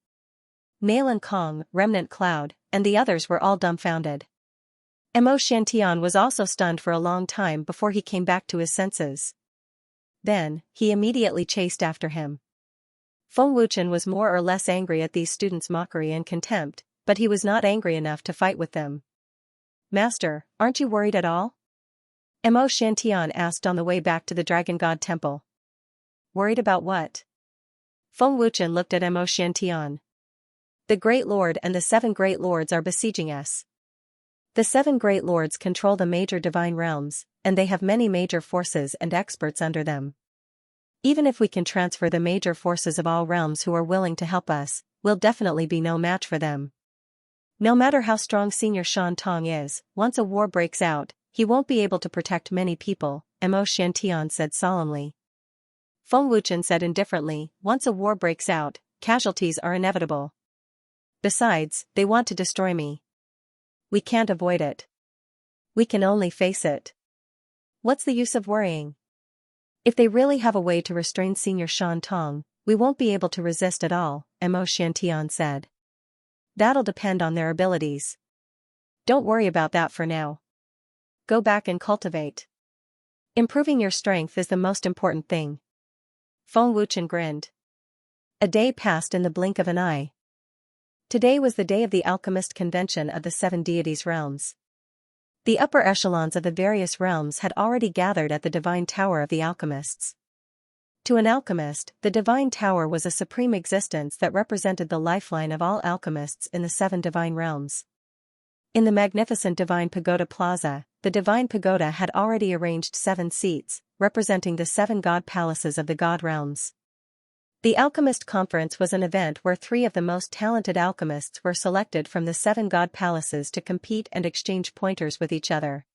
Nalan Kong, Remnant Cloud, and the others were all dumbfounded. Xianxia was also stunned for a long time before he came back to his senses. Then, he immediately chased after him. Feng Wuchen was more or less angry at these students' mockery and contempt, but he was not angry enough to fight with them. Master, aren't you worried at all? Xianxia asked on the way back to the Dragon God Temple. Worried about what? Feng Wuchen looked at Xianxia. The Great Lord and the 7 Great Lords are besieging us. The 7 Great Lords control the major divine realms, and they have many major forces and experts under them. Even if we can transfer the major forces of all realms who are willing to help us, we'll definitely be no match for them. No matter how strong Senior Shan Tong is, once a war breaks out, he won't be able to protect many people, Xianxia said solemnly. Feng Wuchen said indifferently, once a war breaks out, casualties are inevitable. Besides, they want to destroy me. We can't avoid it. We can only face it. What's the use of worrying? If they really have a way to restrain Senior Shan Tong, we won't be able to resist at all, Xianxia said. That'll depend on their abilities. Don't worry about that for now. Go back and cultivate. Improving your strength is the most important thing. Feng Wuchen grinned. A day passed in the blink of an eye. Today was the day of the Alchemist Convention of the 7 Deities realms. The upper echelons of the various realms had already gathered at the Divine Tower of the Alchemists. To an alchemist, the Divine Tower was a supreme existence that represented the lifeline of all alchemists in the 7 divine realms. In the magnificent Divine Pagoda Plaza, the Divine Pagoda had already arranged 7 seats, representing the 7 god palaces of the god realms. The Alchemist Conference was an event where 3 of the most talented alchemists were selected from the 7 god palaces to compete and exchange pointers with each other.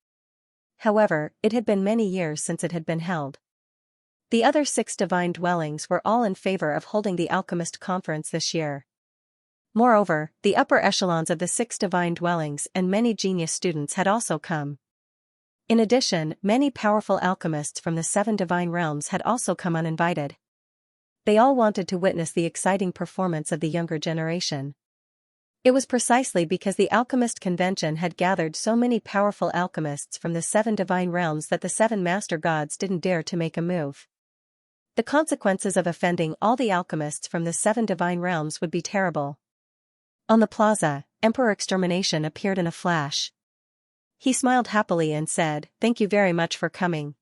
However, it had been many years since it had been held. The other 6 divine dwellings were all in favor of holding the Alchemist Conference this year. Moreover, the upper echelons of the 6 divine dwellings and many genius students had also come. In addition, many powerful alchemists from the 7 divine realms had also come uninvited. They all wanted to witness the exciting performance of the younger generation. It was precisely because the Alchemist Convention had gathered so many powerful alchemists from the 7 divine realms that the 7 master gods didn't dare to make a move. The consequences of offending all the alchemists from the 7 divine realms would be terrible. On the plaza, Emperor Extermination appeared in a flash. He smiled happily and said, "Thank you very much for coming.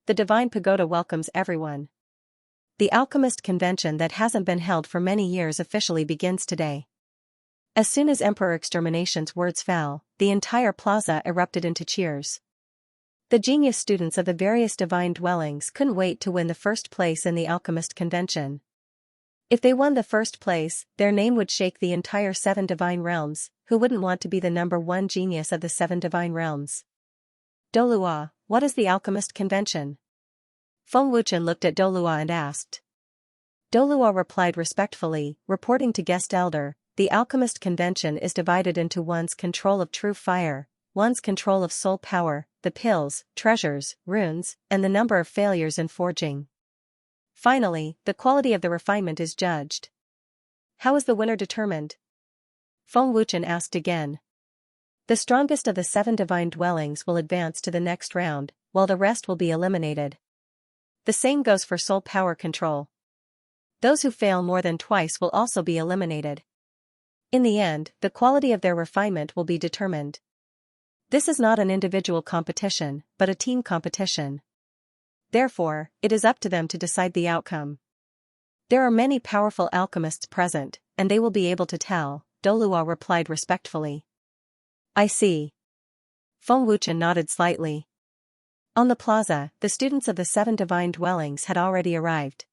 The Divine Pagoda welcomes everyone. The Alchemist Convention that hasn't been held for many years officially begins today." As soon as Emperor Extermination's words fell, the entire plaza erupted into cheers. The genius students of the various divine dwellings couldn't wait to win the first place in the alchemist convention. If they won the first place, their name would shake the entire 7 divine realms. Who wouldn't want to be the number 1 genius of the 7 divine realms? Dolua, what is the alchemist convention? Feng Wuchen looked at Dolua and asked. Dolua replied respectfully, reporting to guest elder, the alchemist convention is divided into one's control of true fire, one's control of soul power, the pills, treasures, runes, and the number of failures in forging. Finally, the quality of the refinement is judged. How is the winner determined? Feng Wuchen asked again. The strongest of the 7 divine dwellings will advance to the next round, while the rest will be eliminated. The same goes for soul power control. Those who fail more than twice will also be eliminated. In the end, the quality of their refinement will be determined. This is not an individual competition, but a team competition. Therefore, it is up to them to decide the outcome. There are many powerful alchemists present, and they will be able to tell, Dolua replied respectfully. I see. Feng Wuchen nodded slightly. On the plaza, the students of the 7 divine dwellings had already arrived.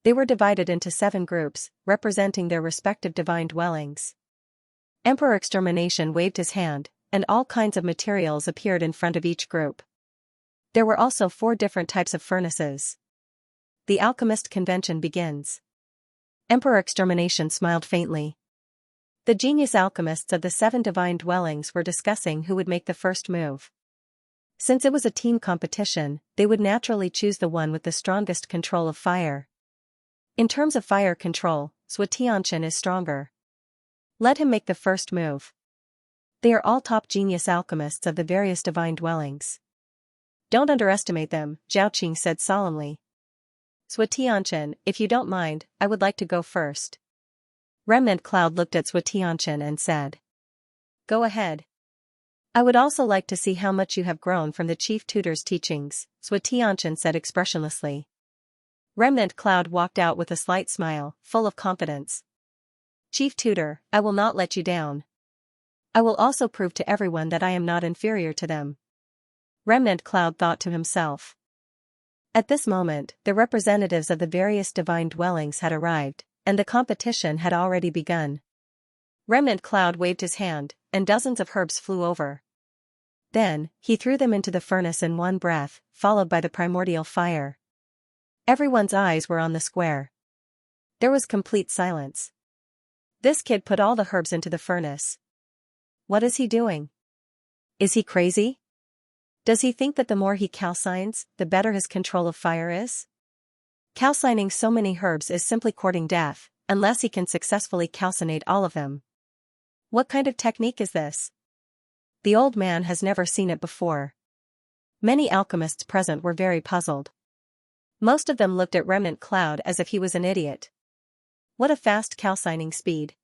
They were divided into 7 groups, representing their respective divine dwellings. Emperor Extermination waved his hand, and all kinds of materials appeared in front of each group. There were also 4 different types of furnaces. The alchemist convention begins. Emperor Extermination smiled faintly. The genius alchemists of the 7 divine dwellings were discussing who would make the first move. Since it was a team competition, they would naturally choose the one with the strongest control of fire. In terms of fire control, Xianxia is stronger. Let him make the first move. They are all top genius alchemists of the various divine dwellings. Don't underestimate them, Zhaoqing said solemnly. Xianxia, if you don't mind, I would like to go first. Remnant Cloud looked at Xianxia and said. Go ahead. I would also like to see how much you have grown from the chief tutor's teachings, Xianxia said expressionlessly. Remnant Cloud walked out with a slight smile, full of confidence. Chief tutor, I will not let you down. I will also prove to everyone that I am not inferior to them. Remnant Cloud thought to himself. At this moment, the representatives of the various divine dwellings had arrived, and the competition had already begun. Remnant Cloud waved his hand, and dozens of herbs flew over. Then, he threw them into the furnace in one breath, followed by the primordial fire. Everyone's eyes were on the square. There was complete silence. This kid put all the herbs into the furnace. What is he doing? Is he crazy? Does he think that the more he calcines, the better his control of fire is? Calcining so many herbs is simply courting death, unless he can successfully calcinate all of them. What kind of technique is this? The old man has never seen it before. Many alchemists present were very puzzled. Most of them looked at Remnant Cloud as if he was an idiot. What a fast calcining speed.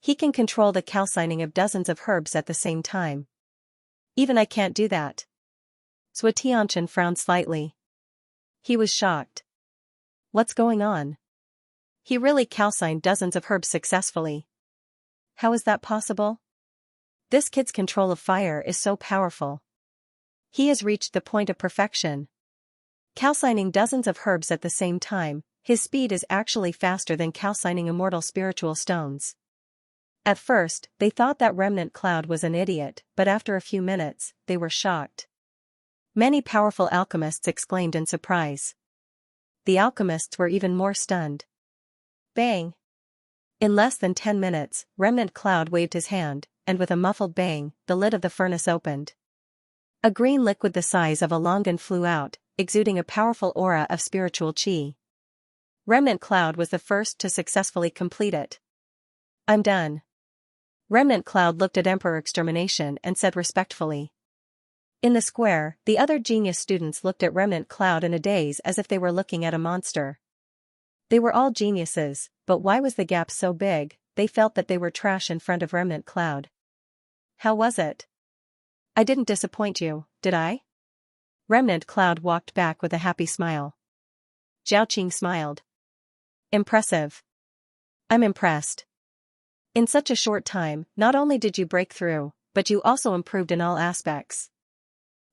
He can control the calcining of dozens of herbs at the same time. Even I can't do that. Xianxia frowned slightly. He was shocked. What's going on? He really calcined dozens of herbs successfully. How is that possible? This kid's control of fire is so powerful. He has reached the point of perfection. Calcining dozens of herbs at the same time, his speed is actually faster than calcining immortal spiritual stones. At first, they thought that Remnant Cloud was an idiot, but after a few minutes, they were shocked. Many powerful alchemists exclaimed in surprise. The alchemists were even more stunned. Bang! In less than 10 minutes, Remnant Cloud waved his hand, and with a muffled bang, the lid of the furnace opened. A green liquid the size of a longan flew out, exuding a powerful aura of spiritual qi. Remnant Cloud was the first to successfully complete it. I'm done. Remnant Cloud looked at Emperor Extermination and said respectfully. In the square, the other genius students looked at Remnant Cloud in a daze as if they were looking at a monster. They were all geniuses, but why was the gap so big? They felt that they were trash in front of Remnant Cloud. How was it? I didn't disappoint you, did I? Remnant Cloud walked back with a happy smile. Zhaoqing smiled. Impressive. I'm impressed. In such a short time, not only did you break through, but you also improved in all aspects.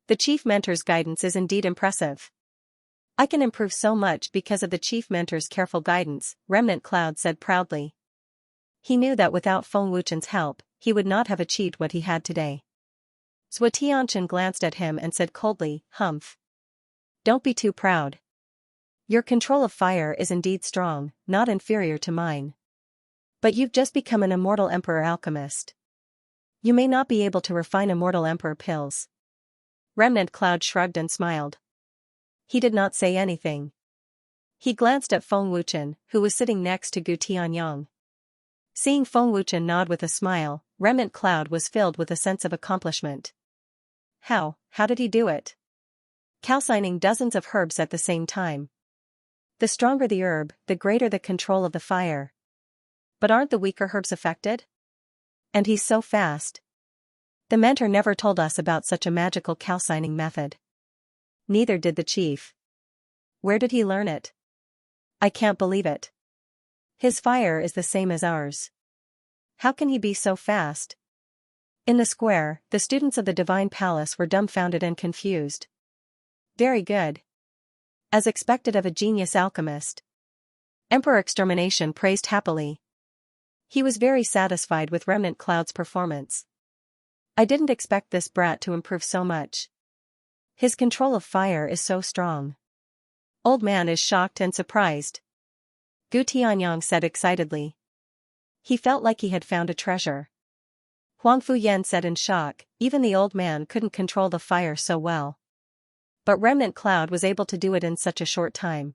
The chief mentor's guidance is indeed impressive. I can improve so much because of the chief mentor's careful guidance, Remnant Cloud said proudly. He knew that without Feng Wuchen's help, he would not have achieved what he had today. Zhuo Tianchen glanced at him and said coldly, "Humph. Don't be too proud. Your control of fire is indeed strong, not inferior to mine. But you've just become an immortal emperor alchemist. You may not be able to refine immortal emperor pills." Remnant Cloud shrugged and smiled. He did not say anything. He glanced at Feng Wuchen, who was sitting next to Gu Tianyang. Seeing Feng Wuchen nod with a smile, Remnant Cloud was filled with a sense of accomplishment. How did he do it? Calcining dozens of herbs at the same time. The stronger the herb, the greater the control of the fire. But aren't the weaker herbs affected? And he's so fast. The mentor never told us about such a magical calcining method. Neither did the chief. Where did he learn it? I can't believe it. His fire is the same as ours. How can he be so fast? In the square, the students of the Divine Palace were dumbfounded and confused. Very good. As expected of a genius alchemist. Emperor Extermination praised happily. He was very satisfied with Remnant Cloud's performance. I didn't expect this brat to improve so much. His control of fire is so strong. Old man is shocked and surprised. Gu Tianyang said excitedly. He felt like he had found a treasure. Huang Fuyan said in shock, even the old man couldn't control the fire so well. But Remnant Cloud was able to do it in such a short time.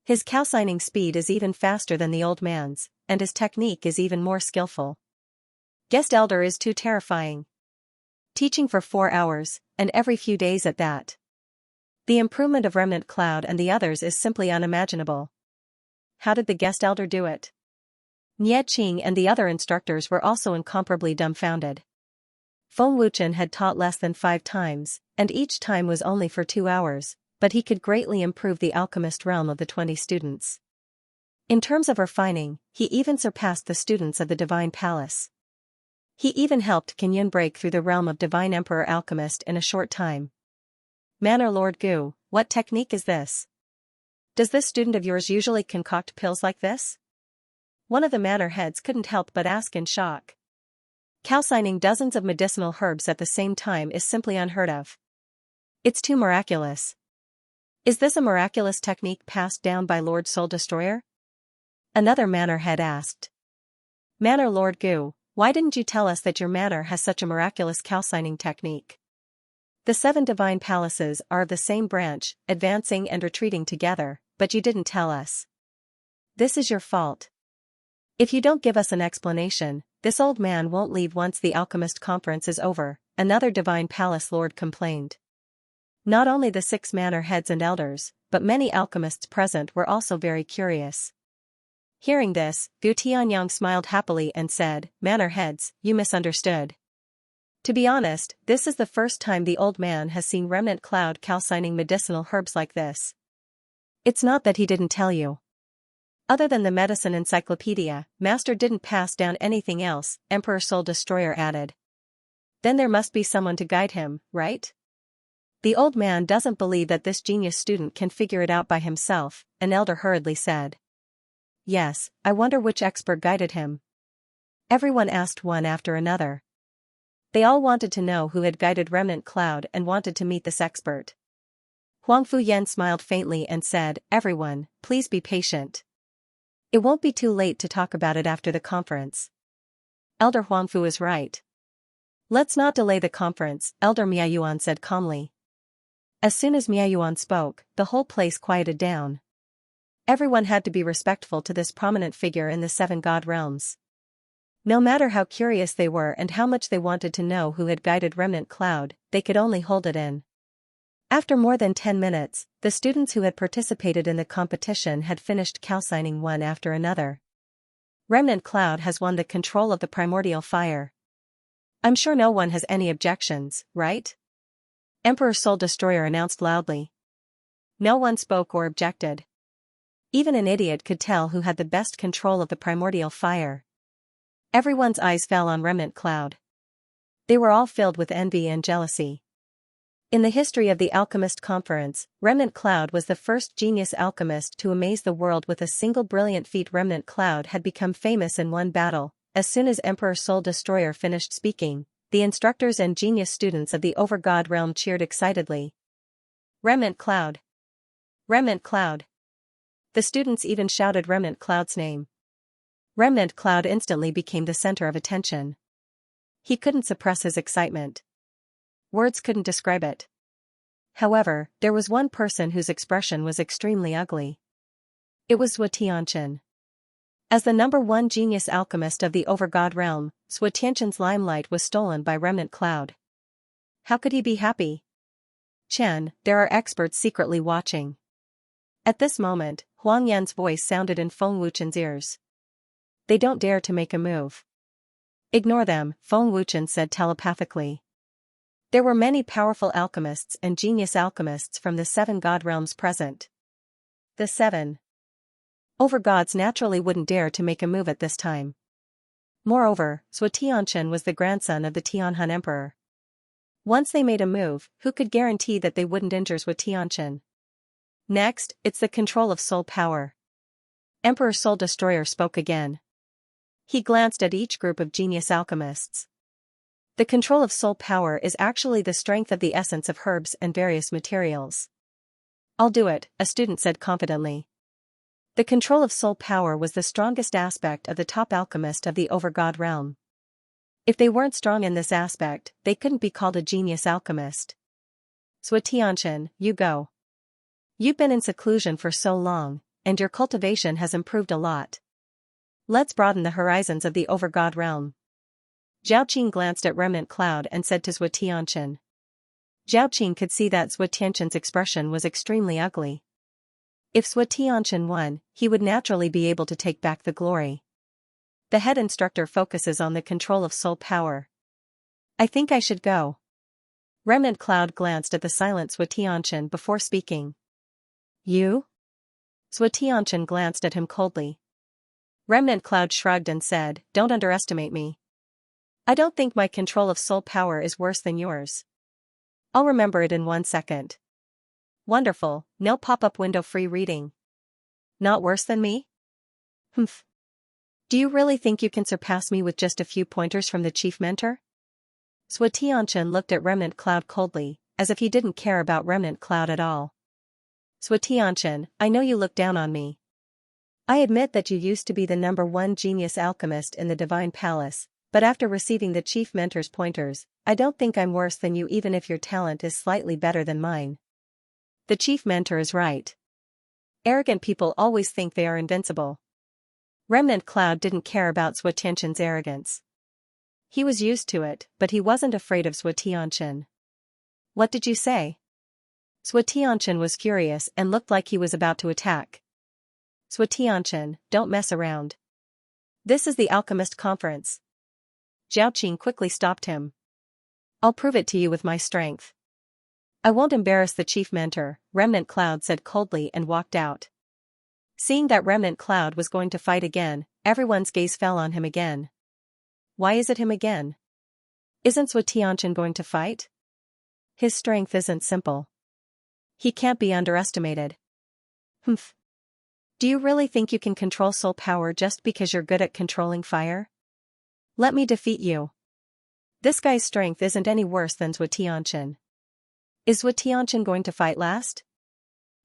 His calcining speed is even faster than the old man's, and his technique is even more skillful. Guest Elder is too terrifying. Teaching for 4 hours, and every few days at that. The improvement of Remnant Cloud and the others is simply unimaginable. How did the Guest Elder do it? Nie Qing and the other instructors were also incomparably dumbfounded. Feng Wuchen had taught less than 5 times, and each time was only for 2 hours, but he could greatly improve the alchemist realm of the 20 students. In terms of refining, he even surpassed the students of the Divine Palace. He even helped Kenyan break through the realm of Divine Emperor Alchemist in a short time. Manor Lord Gu, what technique is this? Does this student of yours usually concoct pills like this? One of the manor heads couldn't help but ask in shock. Calcining dozens of medicinal herbs at the same time is simply unheard of. It's too miraculous. Is this a miraculous technique passed down by Lord Soul Destroyer? Another manor head asked. Manor Lord Gu, why didn't you tell us that your manor has such a miraculous calcining technique? The 7 divine palaces are of the same branch, advancing and retreating together, but you didn't tell us. This is your fault. If you don't give us an explanation, this old man won't leave once the alchemist conference is over, another divine palace lord complained. Not only the 6 manor heads and elders, but many alchemists present were also very curious. Hearing this, Gu Tianyang smiled happily and said, Manor heads, you misunderstood. To be honest, this is the first time the old man has seen Remnant Cloud calcining medicinal herbs like this. It's not that he didn't tell you. Other than the medicine encyclopedia, Master didn't pass down anything else, Emperor Soul Destroyer added. Then there must be someone to guide him, right? The old man doesn't believe that this genius student can figure it out by himself, an elder hurriedly said. Yes, I wonder which expert guided him. Everyone asked one after another. They all wanted to know who had guided Remnant Cloud and wanted to meet this expert. Huang Fuyan smiled faintly and said, Everyone, please be patient. It won't be too late to talk about it after the conference. Elder Huangfu is right. Let's not delay the conference, Elder Miayuan said calmly. As soon as Miayuan spoke, the whole place quieted down. Everyone had to be respectful to this prominent figure in the 7 god realms. No matter how curious they were and how much they wanted to know who had guided Remnant Cloud, they could only hold it in. After more than 10 minutes, the students who had participated in the competition had finished calcining one after another. Remnant Cloud has won the control of the primordial fire. I'm sure no one has any objections, right? Emperor Soul Destroyer announced loudly. No one spoke or objected. Even an idiot could tell who had the best control of the primordial fire. Everyone's eyes fell on Remnant Cloud. They were all filled with envy and jealousy. In the history of the Alchemist Conference, Remnant Cloud was the first genius alchemist to amaze the world with a single brilliant feat. Remnant Cloud had become famous in one battle. As soon as Emperor Soul Destroyer finished speaking, the instructors and genius students of the Overgod realm cheered excitedly. Remnant Cloud! Remnant Cloud! The students even shouted Remnant Cloud's name. Remnant Cloud instantly became the center of attention. He couldn't suppress his excitement. Words couldn't describe it. However, there was one person whose expression was extremely ugly. It was Xianxia. As the #1 genius alchemist of the Overgod realm, Xianxia's limelight was stolen by Remnant Cloud. How could he be happy? Chen, there are experts secretly watching. At this moment, Huang Yan's voice sounded in Feng Wuchen's ears. They don't dare to make a move. Ignore them, Feng Wuchen said telepathically. There were many powerful alchemists and genius alchemists from the 7 god realms present. The 7 Overgods naturally wouldn't dare to make a move at this time. Moreover, Xianxia was the grandson of the Tianhun Emperor. Once they made a move, who could guarantee that they wouldn't injure Xianxia? Next, it's the control of soul power. Emperor Soul Destroyer spoke again. He glanced at each group of genius alchemists. The control of soul power is actually the strength of the essence of herbs and various materials. I'll do it, a student said confidently. The control of soul power was the strongest aspect of the top alchemist of the Overgod realm. If they weren't strong in this aspect, they couldn't be called a genius alchemist. Xianxia, you go. You've been in seclusion for so long, and your cultivation has improved a lot. Let's broaden the horizons of the Overgod realm. Zhao Qing glanced at Remnant Cloud and said to Xianxia. Zhao Qing could see that Xianxia's expression was extremely ugly. If Xianxia won, he would naturally be able to take back the glory. The head instructor focuses on the control of soul power. I think I should go. Remnant Cloud glanced at the silent Xianxia before speaking. You? Xianxia glanced at him coldly. Remnant Cloud shrugged and said, Don't underestimate me. I don't think my control of soul power is worse than yours. I'll remember it in 1 second. Wonderful, no pop-up window free reading. Not worse than me? Humph. Do you really think you can surpass me with just a few pointers from the chief mentor? Xianxia looked at Remnant Cloud coldly, as if he didn't care about Remnant Cloud at all. Xianxia, I know you look down on me. I admit that you used to be the #1 genius alchemist in the Divine Palace, but after receiving the chief mentor's pointers, I don't think I'm worse than you even if your talent is slightly better than mine. The chief mentor is right. Arrogant people always think they are invincible. Remnant Cloud didn't care about Xianxia's arrogance. He was used to it, but he wasn't afraid of Xianxia. What did you say? Xianxia was furious and looked like he was about to attack. Xianxia, don't mess around. This is the Alchemist Conference. Zhao Qing quickly stopped him. I'll prove it to you with my strength. I won't embarrass the chief mentor, Remnant Cloud said coldly and walked out. Seeing that Remnant Cloud was going to fight again, everyone's gaze fell on him again. Why is it him again? Isn't Xianxia going to fight? His strength isn't simple. He can't be underestimated. Humph. Do you really think you can control soul power just because you're good at controlling fire? Let me defeat you. This guy's strength isn't any worse than Xianxia. Is Xianxia going to fight last?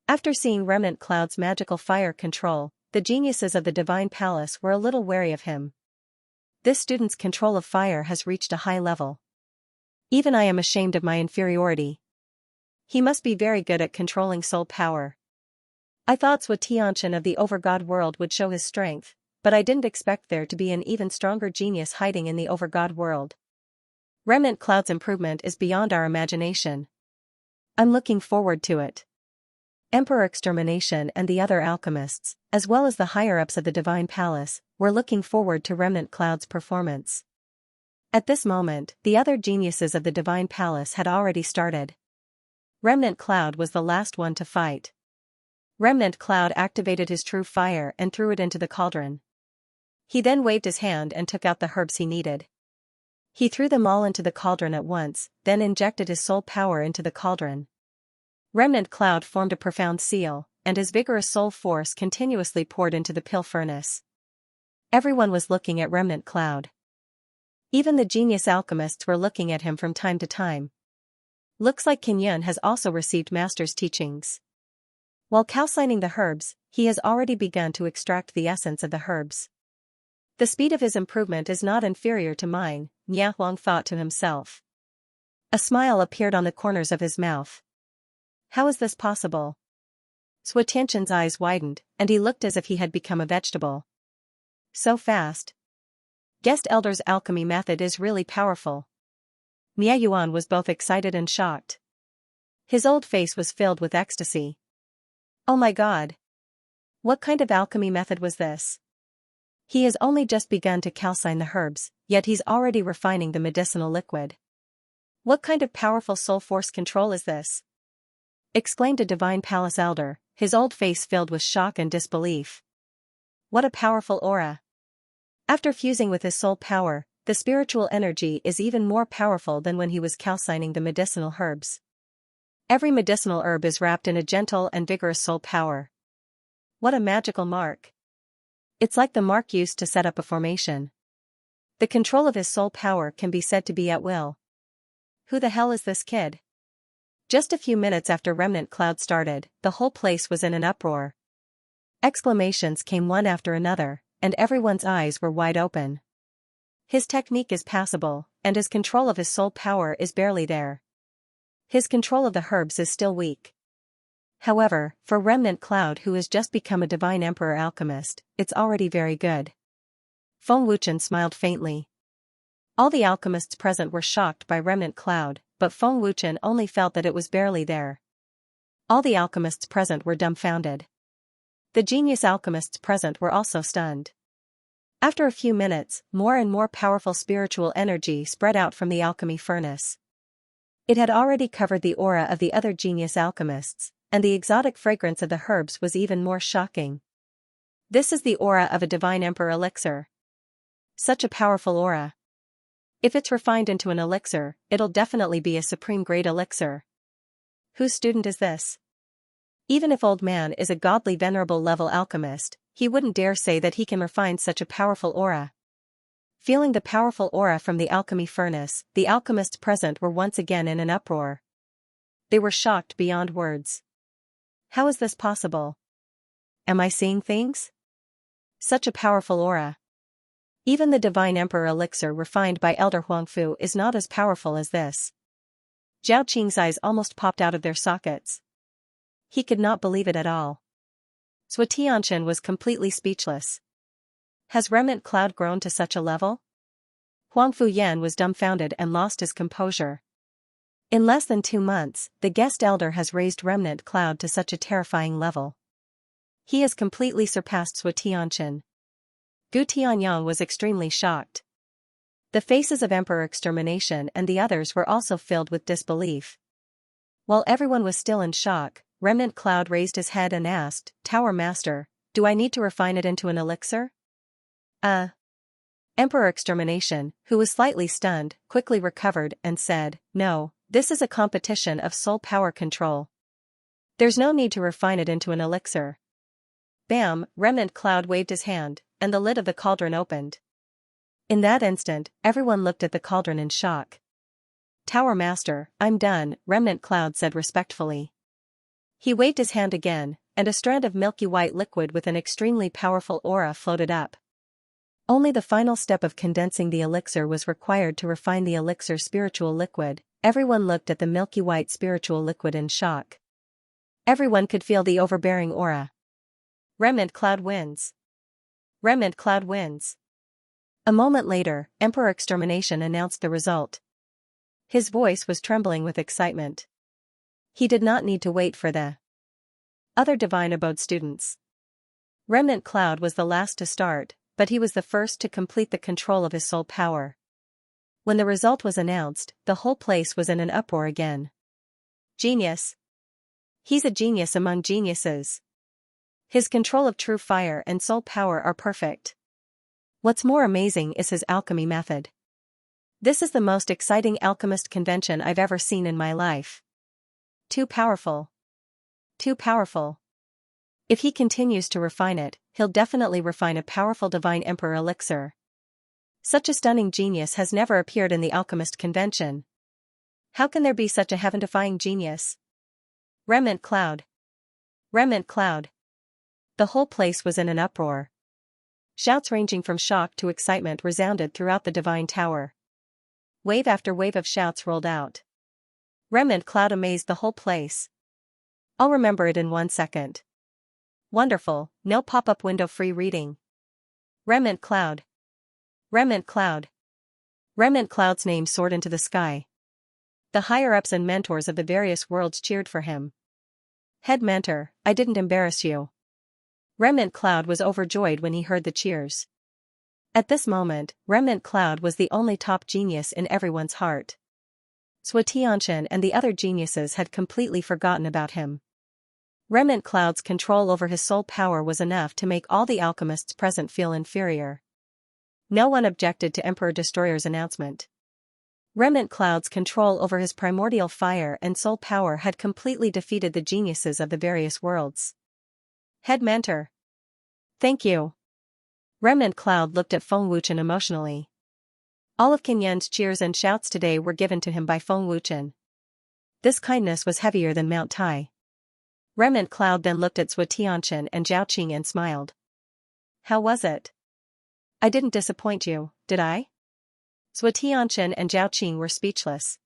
After seeing Remnant Cloud's magical fire control, the geniuses of the Divine Palace were a little wary of him. This student's control of fire has reached a high level. Even I am ashamed of my inferiority. He must be very good at controlling soul power. I thought Xianxia of the Overgod world would show his strength, but I didn't expect there to be an even stronger genius hiding in the Overgod world. Remnant Cloud's improvement is beyond our imagination. I'm looking forward to it. Emperor Extermination and the other alchemists, as well as the higher-ups of the Divine Palace, were looking forward to Remnant Cloud's performance. At this moment, the other geniuses of the Divine Palace had already started. Remnant Cloud was the last one to fight. Remnant Cloud activated his true fire and threw it into the cauldron. He then waved his hand and took out the herbs he needed. He threw them all into the cauldron at once, then injected his soul power into the cauldron. Remnant cloud formed a profound seal, and his vigorous soul force continuously poured into the pill furnace. Everyone was looking at Remnant cloud. Even the genius alchemists were looking at him from time to time. Looks like Xianxia has also received master's teachings. While calcining the herbs, he has already begun to extract the essence of the herbs. The speed of his improvement is not inferior to mine, Nia Huang thought to himself. A smile appeared on the corners of his mouth. How is this possible? Sui Tianqian's eyes widened, and he looked as if he had become a vegetable. So fast. Guest Elder's alchemy method is really powerful. Mia Yuan was both excited and shocked. His old face was filled with ecstasy. Oh my god! What kind of alchemy method was this? He has only just begun to calcine the herbs, yet he's already refining the medicinal liquid. What kind of powerful soul force control is this? Exclaimed a divine palace elder, his old face filled with shock and disbelief. What a powerful aura! After fusing with his soul power, the spiritual energy is even more powerful than when he was calcining the medicinal herbs. Every medicinal herb is wrapped in a gentle and vigorous soul power. What a magical mark! It's like the mark used to set up a formation. The control of his soul power can be said to be at will. Who the hell is this kid? Just a few minutes after Remnant Cloud started, the whole place was in an uproar. Exclamations came one after another, and everyone's eyes were wide open. His technique is passable, and his control of his soul power is barely there. His control of the herbs is still weak. However, for Remnant Cloud who has just become a divine emperor alchemist, it's already very good. Feng Wuchen smiled faintly. All the alchemists present were shocked by Remnant Cloud, but Feng Wuchen only felt that it was barely there. All the alchemists present were dumbfounded. The genius alchemists present were also stunned. After a few minutes, more and more powerful spiritual energy spread out from the alchemy furnace. It had already covered the aura of the other genius alchemists, and the exotic fragrance of the herbs was even more shocking. This is the aura of a divine emperor elixir. Such a powerful aura. If it's refined into an elixir, it'll definitely be a supreme grade elixir. Whose student is this? Even if old man is a godly venerable level alchemist, he wouldn't dare say that he can refine such a powerful aura. Feeling the powerful aura from the alchemy furnace, the alchemists present were once again in an uproar. They were shocked beyond words. How is this possible? Am I seeing things? Such a powerful aura. Even the divine emperor elixir refined by Elder Huangfu is not as powerful as this. Zhao Qing's eyes almost popped out of their sockets. He could not believe it at all. Sui Tianqian was completely speechless. Has Remnant Cloud grown to such a level? Huangfu Yan was dumbfounded and lost his composure. In less than 2 months, the guest elder has raised Remnant Cloud to such a terrifying level. He has completely surpassed Sui Tianqian. Gu Tianyang was extremely shocked. The faces of Emperor Extermination and the others were also filled with disbelief. While everyone was still in shock, Remnant Cloud raised his head and asked, Tower Master, do I need to refine it into an elixir? Emperor Extermination, who was slightly stunned, quickly recovered and said, no, this is a competition of soul power control. There's no need to refine it into an elixir. Bam, Remnant Cloud waved his hand, and the lid of the cauldron opened. In that instant, everyone looked at the cauldron in shock. Tower Master, I'm done, Remnant Cloud said respectfully. He waved his hand again, and a strand of milky white liquid with an extremely powerful aura floated up. Only the final step of condensing the elixir was required to refine the elixir spiritual liquid. Everyone looked at the milky white spiritual liquid in shock. Everyone could feel the overbearing aura. Remnant Cloud wins. Remnant Cloud wins. A moment later, Emperor Extermination announced the result. His voice was trembling with excitement. He did not need to wait for the other Divine Abode students. Remnant Cloud was the last to start, but he was the first to complete the control of his soul power. When the result was announced, the whole place was in an uproar again. Genius. He's a genius among geniuses. His control of true fire and soul power are perfect. What's more amazing is his alchemy method. This is the most exciting alchemist convention I've ever seen in my life. Too powerful. Too powerful. If he continues to refine it, he'll definitely refine a powerful divine emperor elixir. Such a stunning genius has never appeared in the alchemist convention. How can there be such a heaven-defying genius? Remnant cloud. Remnant cloud. The whole place was in an uproar. Shouts ranging from shock to excitement resounded throughout the divine tower. Wave after wave of shouts rolled out. Remnant cloud amazed the whole place. I'll remember it in 1 second. Wonderful, no pop-up window free reading. Remnant cloud. Remnant cloud. Remnant cloud's name soared into the sky. The higher-ups and mentors of the various worlds cheered for him. Head mentor, I didn't embarrass you. Remnant cloud was overjoyed when he heard the cheers. At this moment, Remnant cloud was the only top genius in everyone's heart. Xianxia and the other geniuses had completely forgotten about him. Remnant cloud's control over his soul power was enough to make all the alchemists present feel inferior. No one objected to Emperor Destroyer's announcement. Remnant cloud's control over his primordial fire and soul power had completely defeated the geniuses of the various worlds. Head mentor. Thank you. Remnant cloud looked at Feng Wuchen emotionally. All of Qin Yan's cheers and shouts today were given to him by Feng Wuchen. This kindness was heavier than Mount Tai. Remnant cloud then looked at Xianxia and Zhao Qing and smiled. How was it? I didn't disappoint you, did I? Xianxia and Zhao Qing were speechless.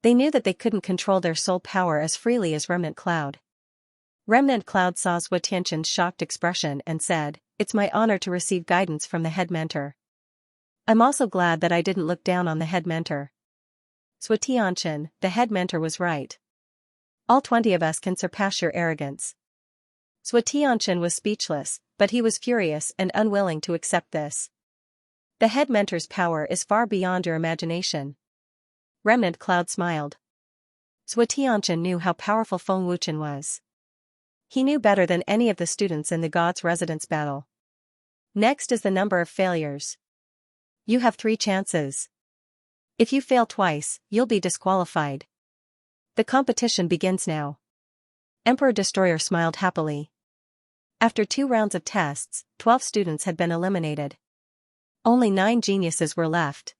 They knew that they couldn't control their soul power as freely as Remnant cloud. Remnant cloud saw Xianxia's shocked expression and said, "It's my honor to receive guidance from the head mentor. I'm also glad that I didn't look down on the head mentor." Xianxia, the head mentor was right. All 20 of us can surpass your arrogance. Xianxia was speechless, but he was furious and unwilling to accept this. The head mentor's power is far beyond your imagination. Remnant cloud smiled. Xianxia knew how powerful Feng Wuchen was. He knew better than any of the students in the God's Residence battle. Next is the number of failures. You have 3 chances. If you fail twice, you'll be disqualified. The competition begins now. Emperor Destroyer smiled happily. After 2 rounds of tests, 12 students had been eliminated. Only 9 geniuses were left.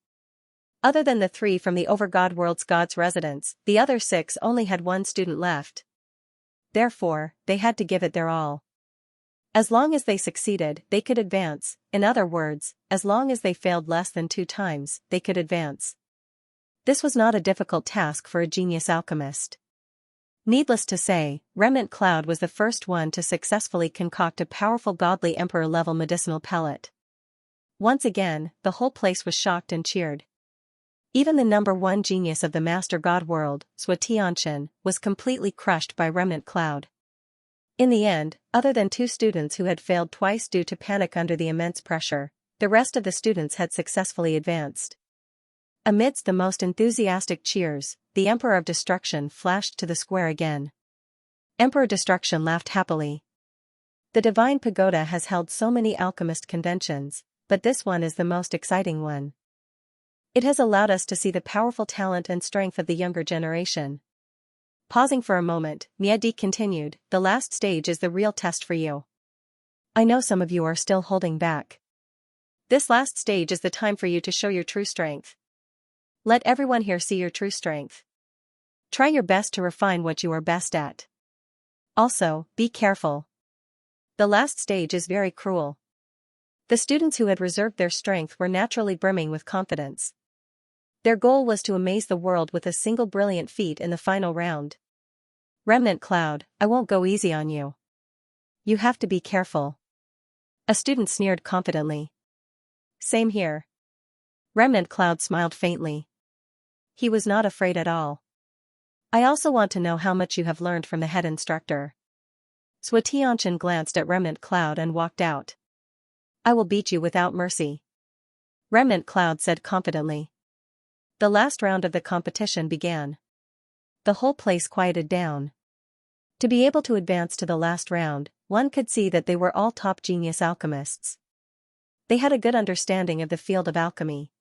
Other than the 3 from the Overgod World's God's Residence, the other 6 only had 1 student left. Therefore, they had to give it their all. As long as they succeeded, they could advance. In other words, as long as they failed less than 2 times, they could advance. This was not a difficult task for a genius alchemist. Needless to say, Remnant Cloud was the first one to successfully concoct a powerful godly emperor-level medicinal pellet. Once again, the whole place was shocked and cheered. Even the number 1 genius of the Master God World, Xianxia, was completely crushed by Remnant Cloud. In the end, other than 2 students who had failed twice due to panic under the immense pressure, the rest of the students had successfully advanced. Amidst the most enthusiastic cheers, the Emperor of Destruction flashed to the square again. Emperor Destruction laughed happily. The Divine Pagoda has held so many alchemist conventions, but this one is the most exciting one. It has allowed us to see the powerful talent and strength of the younger generation. Pausing for a moment, Miedi continued, "The last stage is the real test for you. I know some of you are still holding back. This last stage is the time for you to show your true strength. Let everyone here see your true strength. Try your best to refine what you are best at. Also, be careful. The last stage is very cruel." The students who had reserved their strength were naturally brimming with confidence. Their goal was to amaze the world with a single brilliant feat in the final round. "Remnant Cloud, I won't go easy on you. You have to be careful." A student sneered confidently. "Same here." Remnant Cloud smiled faintly. He was not afraid at all. "I also want to know how much you have learned from the head instructor." Xianxia glanced at Remnant Cloud and walked out. "I will beat you without mercy," Remnant Cloud said confidently. The last round of the competition began. The whole place quieted down. To be able to advance to the last round, one could see that they were all top genius alchemists. They had a good understanding of the field of alchemy.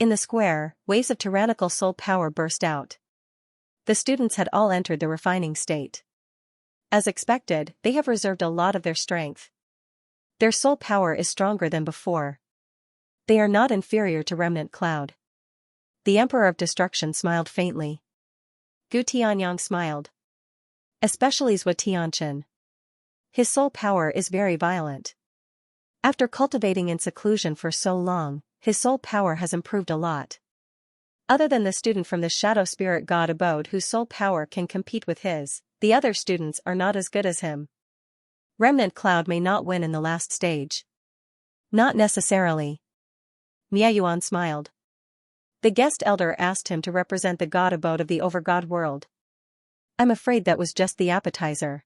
In the square, waves of tyrannical soul power burst out. The students had all entered the refining state. As expected, they have reserved a lot of their strength. Their soul power is stronger than before. They are not inferior to Remnant Cloud. The Emperor of Destruction smiled faintly. Gu Tianyang smiled. Especially Zhou Tianchen. His soul power is very violent. After cultivating in seclusion for so long, his soul power has improved a lot. Other than the student from the Shadow Spirit God abode whose soul power can compete with his, the other students are not as good as him. Remnant Cloud may not win in the last stage. Not necessarily. Miayuan smiled. The guest elder asked him to represent the god abode of the overgod world. I'm afraid that was just the appetizer.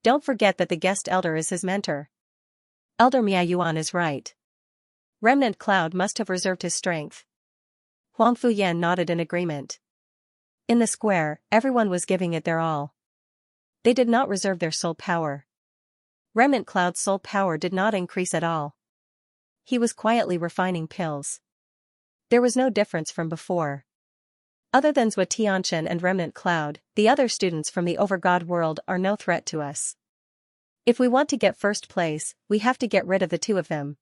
Don't forget that the guest elder is his mentor. Elder Miayuan is right. Remnant Cloud must have reserved his strength. Huang Fuyan nodded in agreement. In the square, everyone was giving it their all. They did not reserve their soul power. Remnant Cloud's soul power did not increase at all. He was quietly refining pills. There was no difference from before. Other than Zhou Tianchen and Remnant Cloud, the other students from the overgod world are no threat to us. If we want to get first place, we have to get rid of the two of them.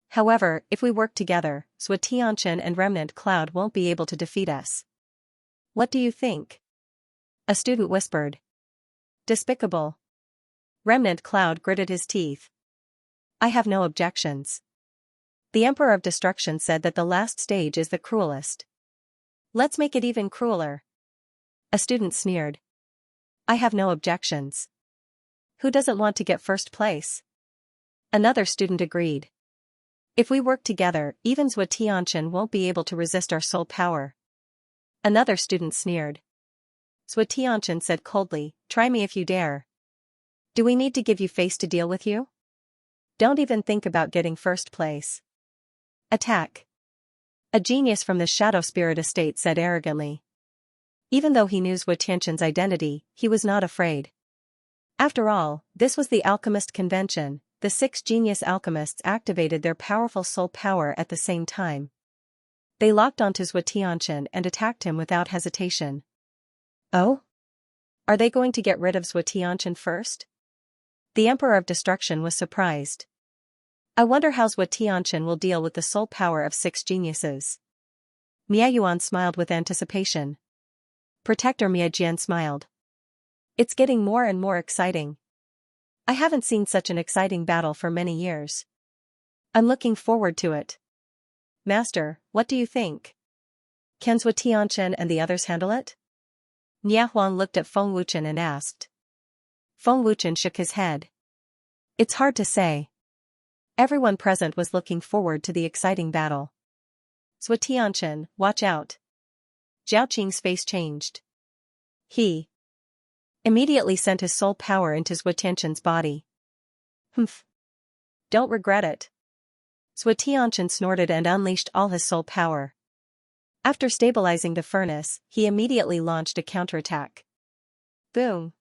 However, if we work together, Zhou Tianchen and Remnant Cloud won't be able to defeat us. What do you think? A student whispered. Despicable. Remnant Cloud gritted his teeth. I have no objections. The Emperor of Destruction said that the last stage is the cruelest. Let's make it even crueler. A student sneered. I have no objections. Who doesn't want to get first place? Another student agreed. If we work together, even Zhou Tianchen won't be able to resist our soul power. Another student sneered. Zhou Tianchen said coldly, try me if you dare. Do we need to give you face to deal with you? Don't even think about getting first place. Attack. A genius from the Shadow Spirit estate said arrogantly. Even though he knew Zhou Tianchen's identity, he was not afraid. After all, this was the alchemist convention. The 6 genius alchemists activated their powerful soul power at the same time. They locked onto Zhou Tianchen and attacked him without hesitation. Oh? Are they going to get rid of Zhou Tianchen first? The Emperor of Destruction was surprised. I wonder how Zhou Tianchen will deal with the soul power of 6 geniuses. Miayuan smiled with anticipation. Protector Miajian smiled. It's getting more and more exciting. I haven't seen such an exciting battle for many years. I'm looking forward to it. Master, what do you think? Can Zhou Tianchen and the others handle it? Niahuan looked at Feng Wuchen and asked. Feng Wuchen shook his head. It's hard to say. Everyone present was looking forward to the exciting battle. Zhou Tianchen, watch out. Zhao Qing's face changed. He immediately sent his soul power into Zhou Tianchen's body. Humph. Don't regret it. Zhou Tianchen snorted and unleashed all his soul power. After stabilizing the furnace, he immediately launched a counterattack. Boom.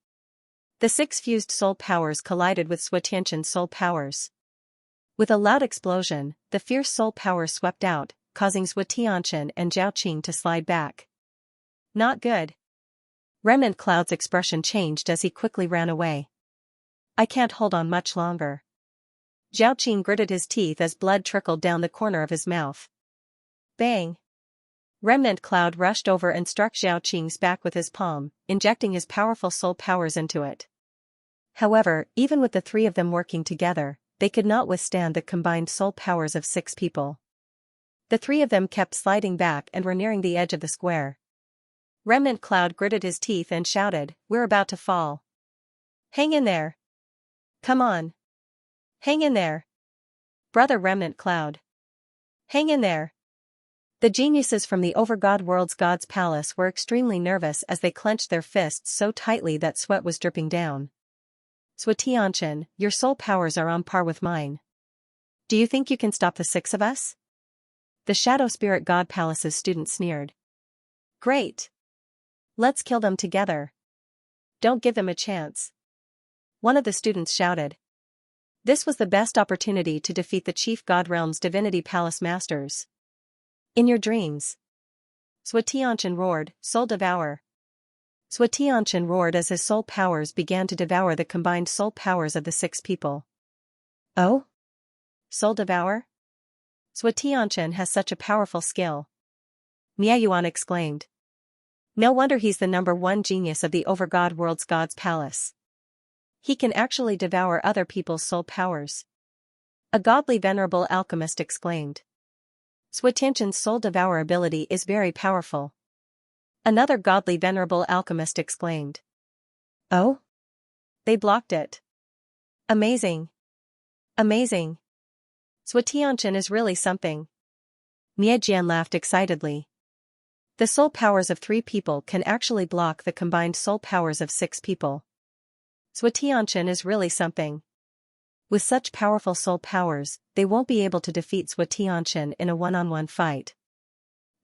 The 6 fused soul powers collided with Zhou Tianchen's soul powers. With a loud explosion, the fierce soul power swept out, causing Zhou Tianchen and Zhao Qing to slide back. Not good. Remnant Cloud's expression changed as he quickly ran away. I can't hold on much longer. Zhao Qing gritted his teeth as blood trickled down the corner of his mouth. Bang! Remnant Cloud rushed over and struck Zhao Qing's back with his palm, injecting his powerful soul powers into it. However, even with the 3 of them working together, they could not withstand the combined soul powers of 6 people. The 3 of them kept sliding back and were nearing the edge of the square. Remnant Cloud gritted his teeth and shouted, we're about to fall. Hang in there. Come on. Hang in there. Brother Remnant Cloud. Hang in there. The geniuses from the overgod world's god's palace were extremely nervous as they clenched their fists so tightly that sweat was dripping down. Zhou Tianchen, your soul powers are on par with mine. Do you think you can stop the 6 of us? The Shadow Spirit God Palace's student sneered. Great. Let's kill them together. Don't give them a chance. One of the students shouted. This was the best opportunity to defeat the Chief God Realm's Divinity Palace Masters. In your dreams. Xianxia roared, Soul Devour. Xianxia roared as his soul powers began to devour the combined soul powers of the 6 people. Oh? Soul Devour? Xianxia has such a powerful skill. Miayuan exclaimed. No wonder he's the #1 genius of the Overgod World's God's Palace. He can actually devour other people's soul powers. A godly venerable alchemist exclaimed. Xianxia's soul devour ability is very powerful. Another godly venerable alchemist exclaimed. Oh? They blocked it. Amazing. Amazing. Xianxia is really something. Miajian laughed excitedly. The soul powers of 3 people can actually block the combined soul powers of 6 people. Xianxia is really something. With such powerful soul powers, they won't be able to defeat Xianxia in a one-on-one fight.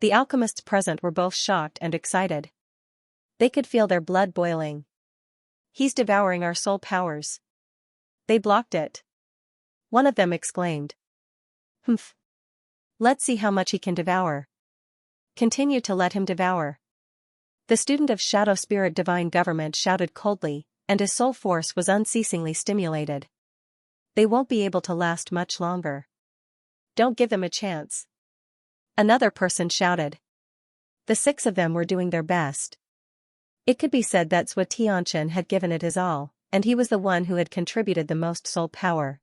The alchemists present were both shocked and excited. They could feel their blood boiling. He's devouring our soul powers. They blocked it. One of them exclaimed. Humph. Let's see how much he can devour. Continue to let him devour. The student of Shadow Spirit Divine Government shouted coldly, and his soul force was unceasingly stimulated. They won't be able to last much longer. Don't give them a chance. Another person shouted. The 6 of them were doing their best. It could be said that Xianxia had given it his all, and he was the one who had contributed the most soul power.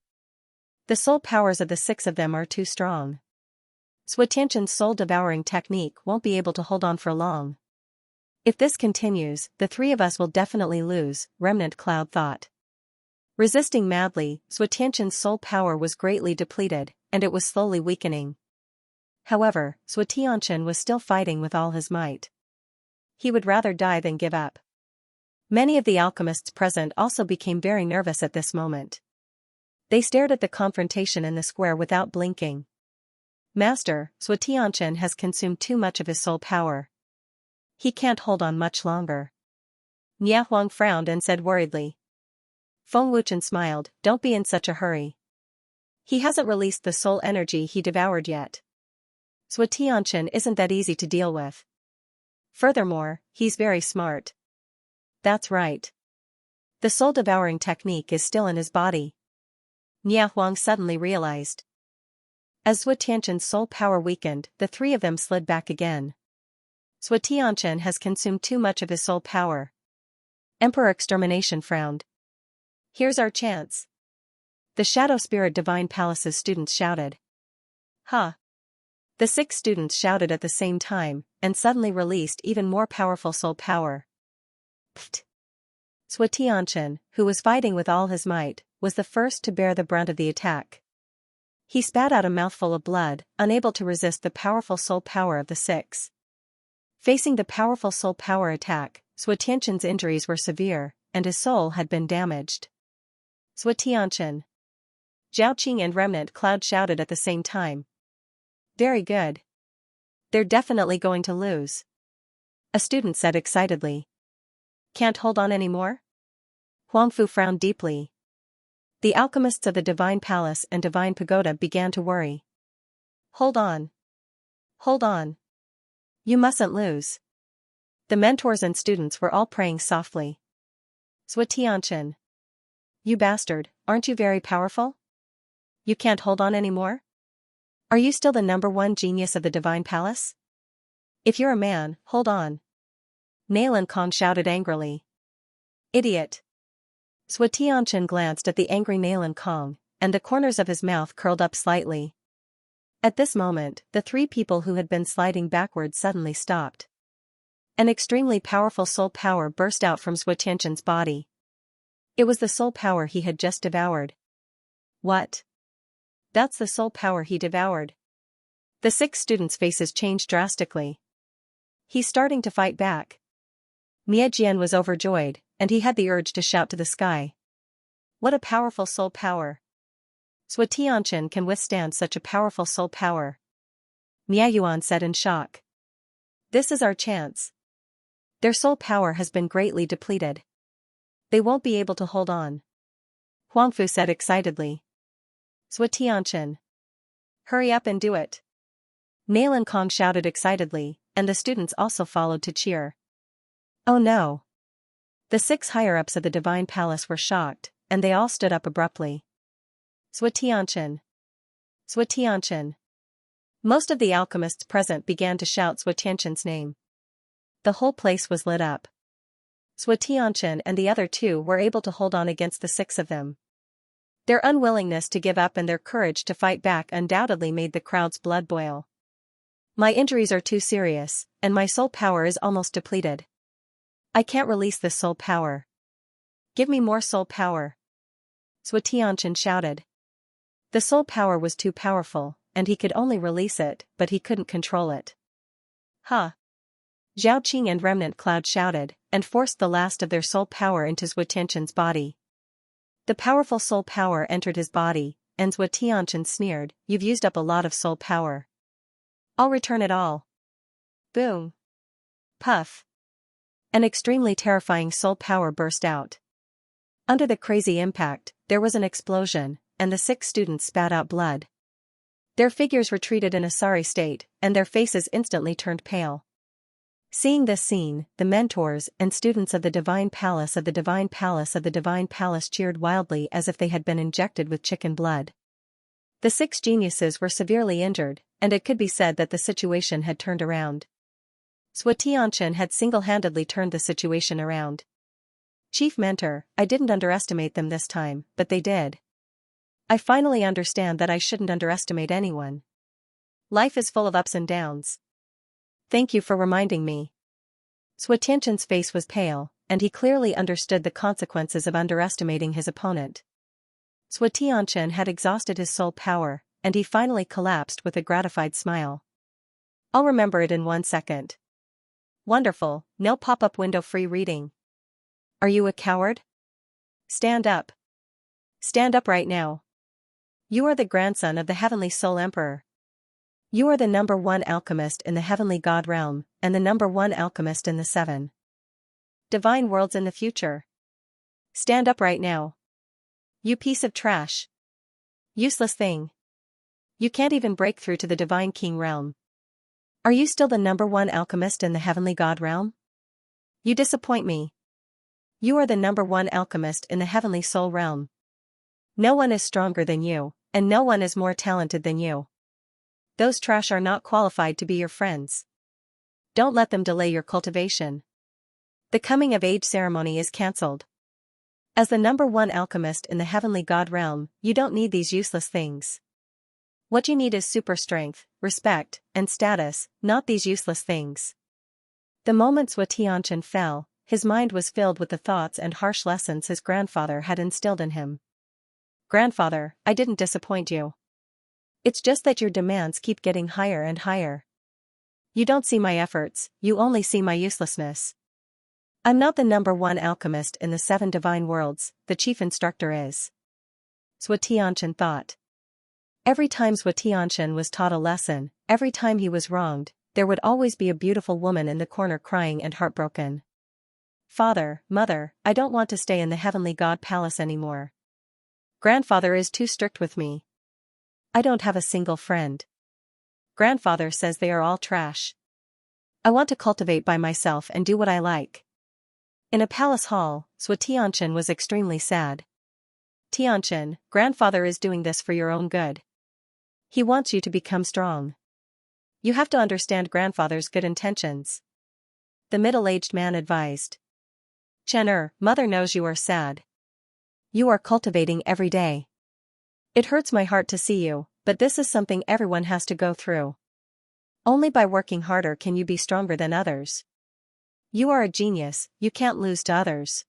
The soul powers of the 6 of them are too strong. Xianxia's soul-devouring technique won't be able to hold on for long. If this continues, the 3 of us will definitely lose, Remnant Cloud thought. Resisting madly, Xianxia's soul power was greatly depleted, and it was slowly weakening. However, Xianxia was still fighting with all his might. He would rather die than give up. Many of the alchemists present also became very nervous at this moment. They stared at the confrontation in the square without blinking. Master, Xianxia has consumed too much of his soul power. He can't hold on much longer. Niahuang frowned and said worriedly. Feng Wuchen smiled, don't be in such a hurry. He hasn't released the soul energy he devoured yet. Xianxia isn't that easy to deal with. Furthermore, he's very smart. That's right. The soul-devouring technique is still in his body. Niahuang suddenly realized. As Xianxia's soul power weakened, the 3 of them slid back again. Xianxia has consumed too much of his soul power. Emperor Extermination frowned. Here's our chance. The Shadow Spirit Divine Palace's students shouted. Huh. The 6 students shouted at the same time, and suddenly released even more powerful soul power. Pfft. Xianxia, who was fighting with all his might, was the first to bear the brunt of the attack. He spat out a mouthful of blood, unable to resist the powerful soul power of the 6. Facing the powerful soul power attack, Xianxia's injuries were severe, and his soul had been damaged. Xianxia. Zhaoqing and Remnant Cloud shouted at the same time. Very good. They're definitely going to lose. A student said excitedly. Can't hold on anymore? Huangfu frowned deeply. The alchemists of the Divine Palace and Divine Pagoda began to worry. Hold on. Hold on. You mustn't lose. The mentors and students were all praying softly. Xianxia. You bastard, aren't you very powerful? You can't hold on anymore? Are you still the #1 genius of the Divine Palace? If you're a man, hold on. Nalan Kong shouted angrily. Idiot. Xianxia glanced at the angry Nalan Kong, and the corners of his mouth curled up slightly. At this moment, the 3 people who had been sliding backwards suddenly stopped. An extremely powerful soul power burst out from Xianxia's body. It was the soul power he had just devoured. What? That's the soul power he devoured. The 6 students' faces changed drastically. He's starting to fight back. Miajian was overjoyed, and he had the urge to shout to the sky. What a powerful soul power. Xianxia can withstand such a powerful soul power. Miayuan said in shock. This is our chance. Their soul power has been greatly depleted. They won't be able to hold on. Huangfu said excitedly. Tianqian. Hurry up and do it. Nail and Kong shouted excitedly, and the students also followed to cheer. Oh no. The 6 higher-ups of the Divine Palace were shocked, and they all stood up abruptly. Tianqian. Tianqian. Most of the alchemists present began to shout Tianqian's name. The whole place was lit up. Tianqian and the other 2 were able to hold on against the 6 of them. Their unwillingness to give up and their courage to fight back undoubtedly made the crowd's blood boil. My injuries are too serious, and my soul power is almost depleted. I can't release this soul power. Give me more soul power. Tianqian shouted. The soul power was too powerful, and he could only release it, but he couldn't control it. Huh. Zhao Qing and Remnant Cloud shouted, and forced the last of their soul power into Tianqian's body. The powerful soul power entered his body, and Tianqian sneered, "You've used up a lot of soul power. I'll return it all." Boom. Puff. An extremely terrifying soul power burst out. Under the crazy impact, there was an explosion, and the 6 students spat out blood. Their figures retreated in a sorry state, and their faces instantly turned pale. Seeing this scene, the mentors and students of the Divine Palace cheered wildly as if they had been injected with chicken blood. The 6 geniuses were severely injured, and it could be said that the situation had turned around. Tianqian had single-handedly turned the situation around. Chief Mentor, I didn't underestimate them this time, but they did. I finally understand that I shouldn't underestimate anyone. Life is full of ups and downs. Thank you for reminding me. Tianqian's face was pale, and he clearly understood the consequences of underestimating his opponent. Tianqian had exhausted his soul power, and he finally collapsed with a gratified smile. I'll remember it in 1 second. Wonderful, no pop-up window free reading. Are you a coward? Stand up. Stand up right now. You are the grandson of the Heavenly Soul Emperor. You are the #1 alchemist in the Heavenly God realm, and the #1 alchemist in the 7 divine worlds in the future. Stand up right now. You piece of trash. Useless thing. You can't even break through to the Divine King realm. Are you still the #1 alchemist in the Heavenly God realm? You disappoint me. You are the #1 alchemist in the Heavenly Soul realm. No one is stronger than you, and no one is more talented than you. Those trash are not qualified to be your friends. Don't let them delay your cultivation. The coming-of-age ceremony is cancelled. As the #1 alchemist in the Heavenly God realm, you don't need these useless things. What you need is super strength, respect, and status, not these useless things. The moment Tianqian fell, his mind was filled with the thoughts and harsh lessons his grandfather had instilled in him. Grandfather, I didn't disappoint you. It's just that your demands keep getting higher and higher. You don't see my efforts, you only see my uselessness. I'm not the #1 alchemist in the 7 divine worlds, the chief instructor is. Tianqian thought. Every time Tianqian was taught a lesson, every time he was wronged, there would always be a beautiful woman in the corner crying and heartbroken. Father, Mother, I don't want to stay in the Heavenly God Palace anymore. Grandfather is too strict with me. I don't have a single friend. Grandfather says they are all trash. I want to cultivate by myself and do what I like. In a palace hall, Tianqian was extremely sad. Tianqian, grandfather is doing this for your own good. He wants you to become strong. You have to understand grandfather's good intentions. The middle-aged man advised. Chen, mother knows you are sad. You are cultivating every day. It hurts my heart to see you, but this is something everyone has to go through. Only by working harder can you be stronger than others. You are a genius, you can't lose to others.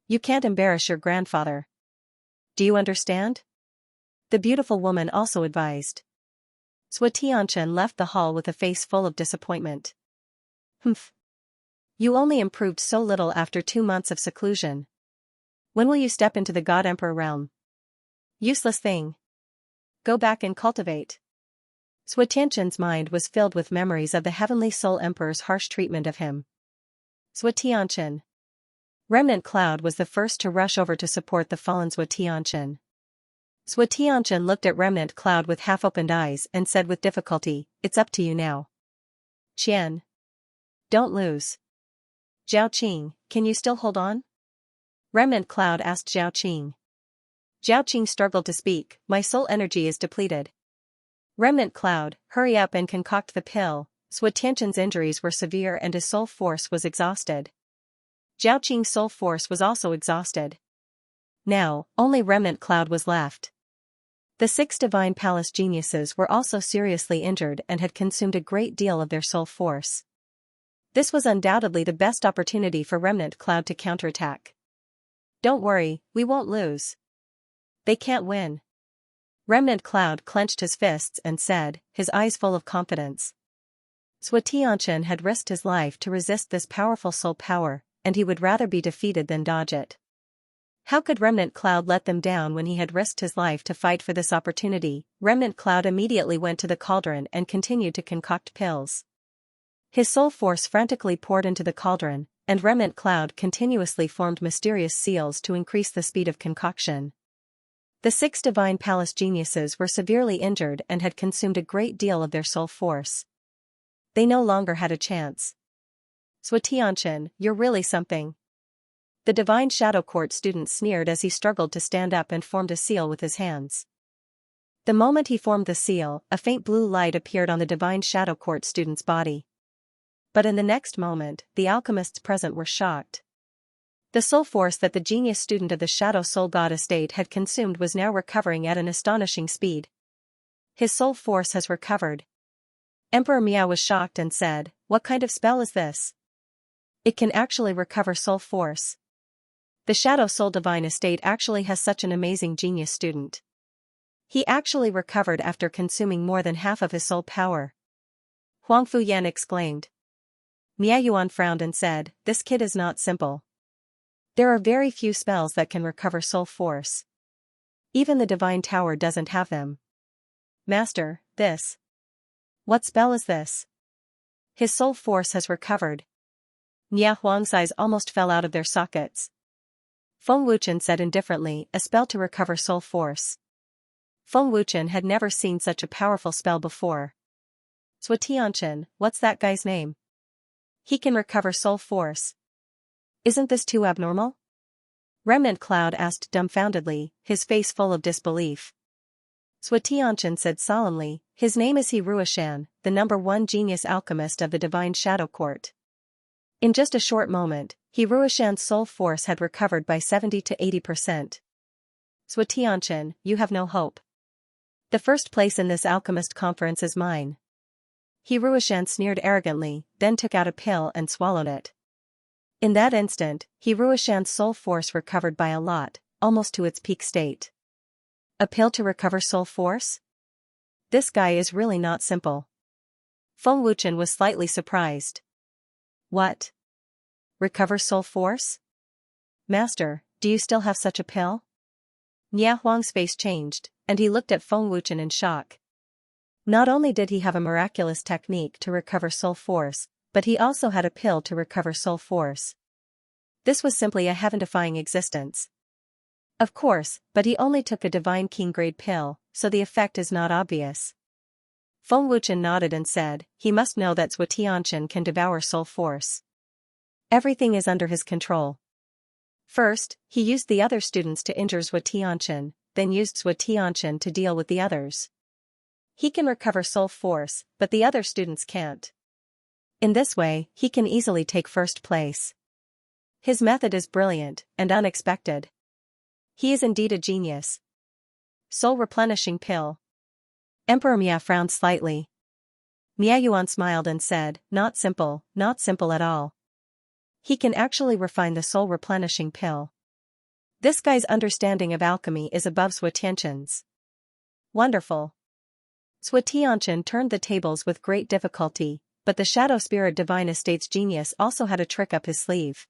You can't embarrass your grandfather. Do you understand? The beautiful woman also advised. Tianqian left the hall with a face full of disappointment. Humph. You only improved so little after 2 months of seclusion. When will you step into the God Emperor realm? Useless thing. Go back and cultivate. Tianqian's mind was filled with memories of the Heavenly Soul Emperor's harsh treatment of him. Tianqian. Remnant Cloud was the first to rush over to support the fallen Tianqian. Sui Tianqian looked at Remnant Cloud with half-opened eyes and said with difficulty, "It's up to you now. Qian. Don't lose. Zhao Qing, can you still hold on?" Remnant Cloud asked Zhao Qing. Zhao Qing struggled to speak, "My soul energy is depleted." Remnant Cloud, hurry up and concoct the pill. Sui Tianqian's injuries were severe and his soul force was exhausted. Zhao Qing's soul force was also exhausted. Now, only Remnant Cloud was left. The 6 Divine Palace geniuses were also seriously injured and had consumed a great deal of their soul force. This was undoubtedly the best opportunity for Remnant Cloud to counterattack. "Don't worry, we won't lose. They can't win." Remnant Cloud clenched his fists and said, his eyes full of confidence. Sui Tianqian had risked his life to resist this powerful soul power, and he would rather be defeated than dodge it. How could Remnant Cloud let them down when he had risked his life to fight for this opportunity? Remnant Cloud immediately went to the cauldron and continued to concoct pills. His soul force frantically poured into the cauldron, and Remnant Cloud continuously formed mysterious seals to increase the speed of concoction. The 6 Divine Palace geniuses were severely injured and had consumed a great deal of their soul force. They no longer had a chance. "Sui Tianqian, you're really something." The Divine Shadow Court student sneered as he struggled to stand up and formed a seal with his hands. The moment he formed the seal, a faint blue light appeared on the Divine Shadow Court student's body. But in the next moment, the alchemists present were shocked. The soul force that the genius student of the Shadow Soul God estate had consumed was now recovering at an astonishing speed. "His soul force has recovered." Emperor Miao was shocked and said, "What kind of spell is this? It can actually recover soul force. The Shadow Soul Divine Estate actually has such an amazing genius student. He actually recovered after consuming more than half of his soul power." Huang Fuyan exclaimed. Miao Yuan frowned and said, "This kid is not simple. There are very few spells that can recover soul force. Even the Divine Tower doesn't have them." "Master, this. What spell is this? His soul force has recovered." Nia Huang's eyes almost fell out of their sockets. Feng Wuchen said indifferently, "A spell to recover soul force." Feng Wuchen had never seen such a powerful spell before. "Sui Tianqian, what's that guy's name? He can recover soul force. Isn't this too abnormal?" Remnant Cloud asked dumbfoundedly, his face full of disbelief. Sui Tianqian said solemnly, "His name is He Ruishan, the #1 genius alchemist of the Divine Shadow Court." In just a short moment, He Ruishan's soul force had recovered by 70 to 80%. "Sui Tianqian, you have no hope. The first place in this alchemist conference is mine." He Ruishan sneered arrogantly, then took out a pill and swallowed it. In that instant, He Ruishan's soul force recovered by a lot, almost to its peak state. A pill to recover soul force? This guy is really not simple. Feng Wuchen was slightly surprised. "What? Recover soul force? Master, do you still have such a pill?" Nia Huang's face changed, and he looked at Feng Wuchen in shock. Not only did he have a miraculous technique to recover soul force, but he also had a pill to recover soul force. This was simply a heaven-defying existence. Of course, but he only took a Divine King grade pill, so the effect is not obvious. Feng Wuchen nodded and said, "He must know that Sui Tianqian can devour soul force. Everything is under his control." First, he used the other students to injure Sui Tianqian, then used Sui Tianqian to deal with the others. He can recover soul force, but the other students can't. In this way, he can easily take first place. His method is brilliant and unexpected. He is indeed a genius. Soul replenishing pill. Emperor Miao frowned slightly. Miao Yuan smiled and said, "Not simple at all. He can actually refine the soul replenishing pill. This guy's understanding of alchemy is above Sui Tianqian's." "Wonderful." Sui Tianqian turned the tables with great difficulty, but the Shadow Spirit Divine Estate's genius also had a trick up his sleeve.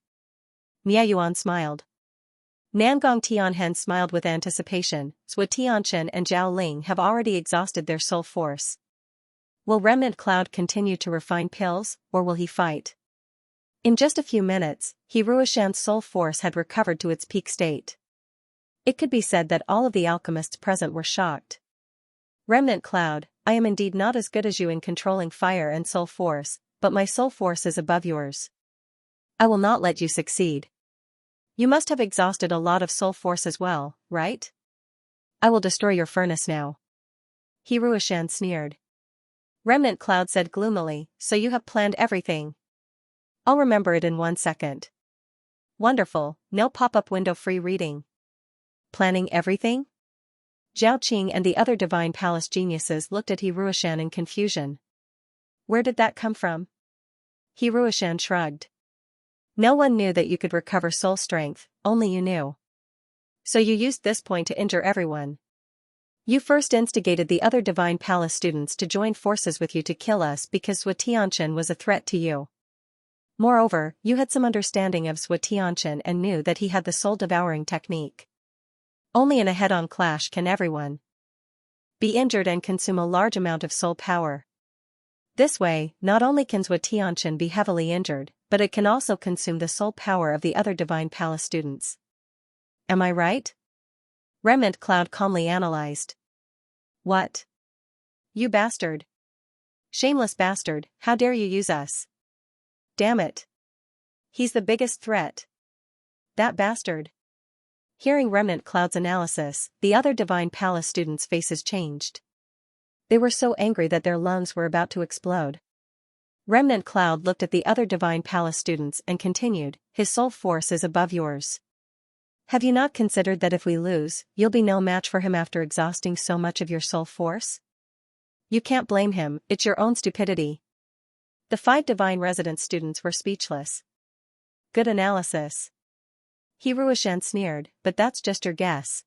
Miao Yuan smiled. Nangong Tianhen smiled with anticipation. Sui Tianqian and Zhao Ling have already exhausted their soul force. Will Remnant Cloud continue to refine pills, or will he fight? In just a few minutes, He Ruishan's soul force had recovered to its peak state. It could be said that all of the alchemists present were shocked. Remnant Cloud, I am indeed not as good as you in controlling fire and soul force, but my soul force is above yours. I will not let you succeed. You must have exhausted a lot of soul force as well, right? I will destroy your furnace now. Hiruishan sneered. Remnant Cloud said gloomily, so you have planned everything. I'll remember it in 1 second. Wonderful, no pop-up window free reading. Planning everything? Zhao Qing and the other Divine Palace geniuses looked at Hiruishan in confusion. Where did that come from? Hiruishan shrugged. No one knew that you could recover soul strength, only you knew. So you used this point to injure everyone. You first instigated the other Divine Palace students to join forces with you to kill us because Tianqian was a threat to you. Moreover, you had some understanding of Tianqian and knew that he had the soul-devouring technique. Only in a head-on clash can everyone be injured and consume a large amount of soul power. This way, not only can Tianqian be heavily injured, but it can also consume the soul power of the other Divine Palace students. Am I right? Remnant Cloud calmly analyzed. What? You bastard. Shameless bastard, how dare you use us? Damn it. He's the biggest threat. That bastard. Hearing Remnant Cloud's analysis, the other Divine Palace students' faces changed. They were so angry that their lungs were about to explode. Remnant Cloud looked at the other Divine Palace students and continued, his soul force is above yours. Have you not considered that if we lose, you'll be no match for him after exhausting so much of your soul force? You can't blame him, it's your own stupidity. The 5 Divine Residence students were speechless. Good analysis. Hiruishan sneered, but that's just your guess.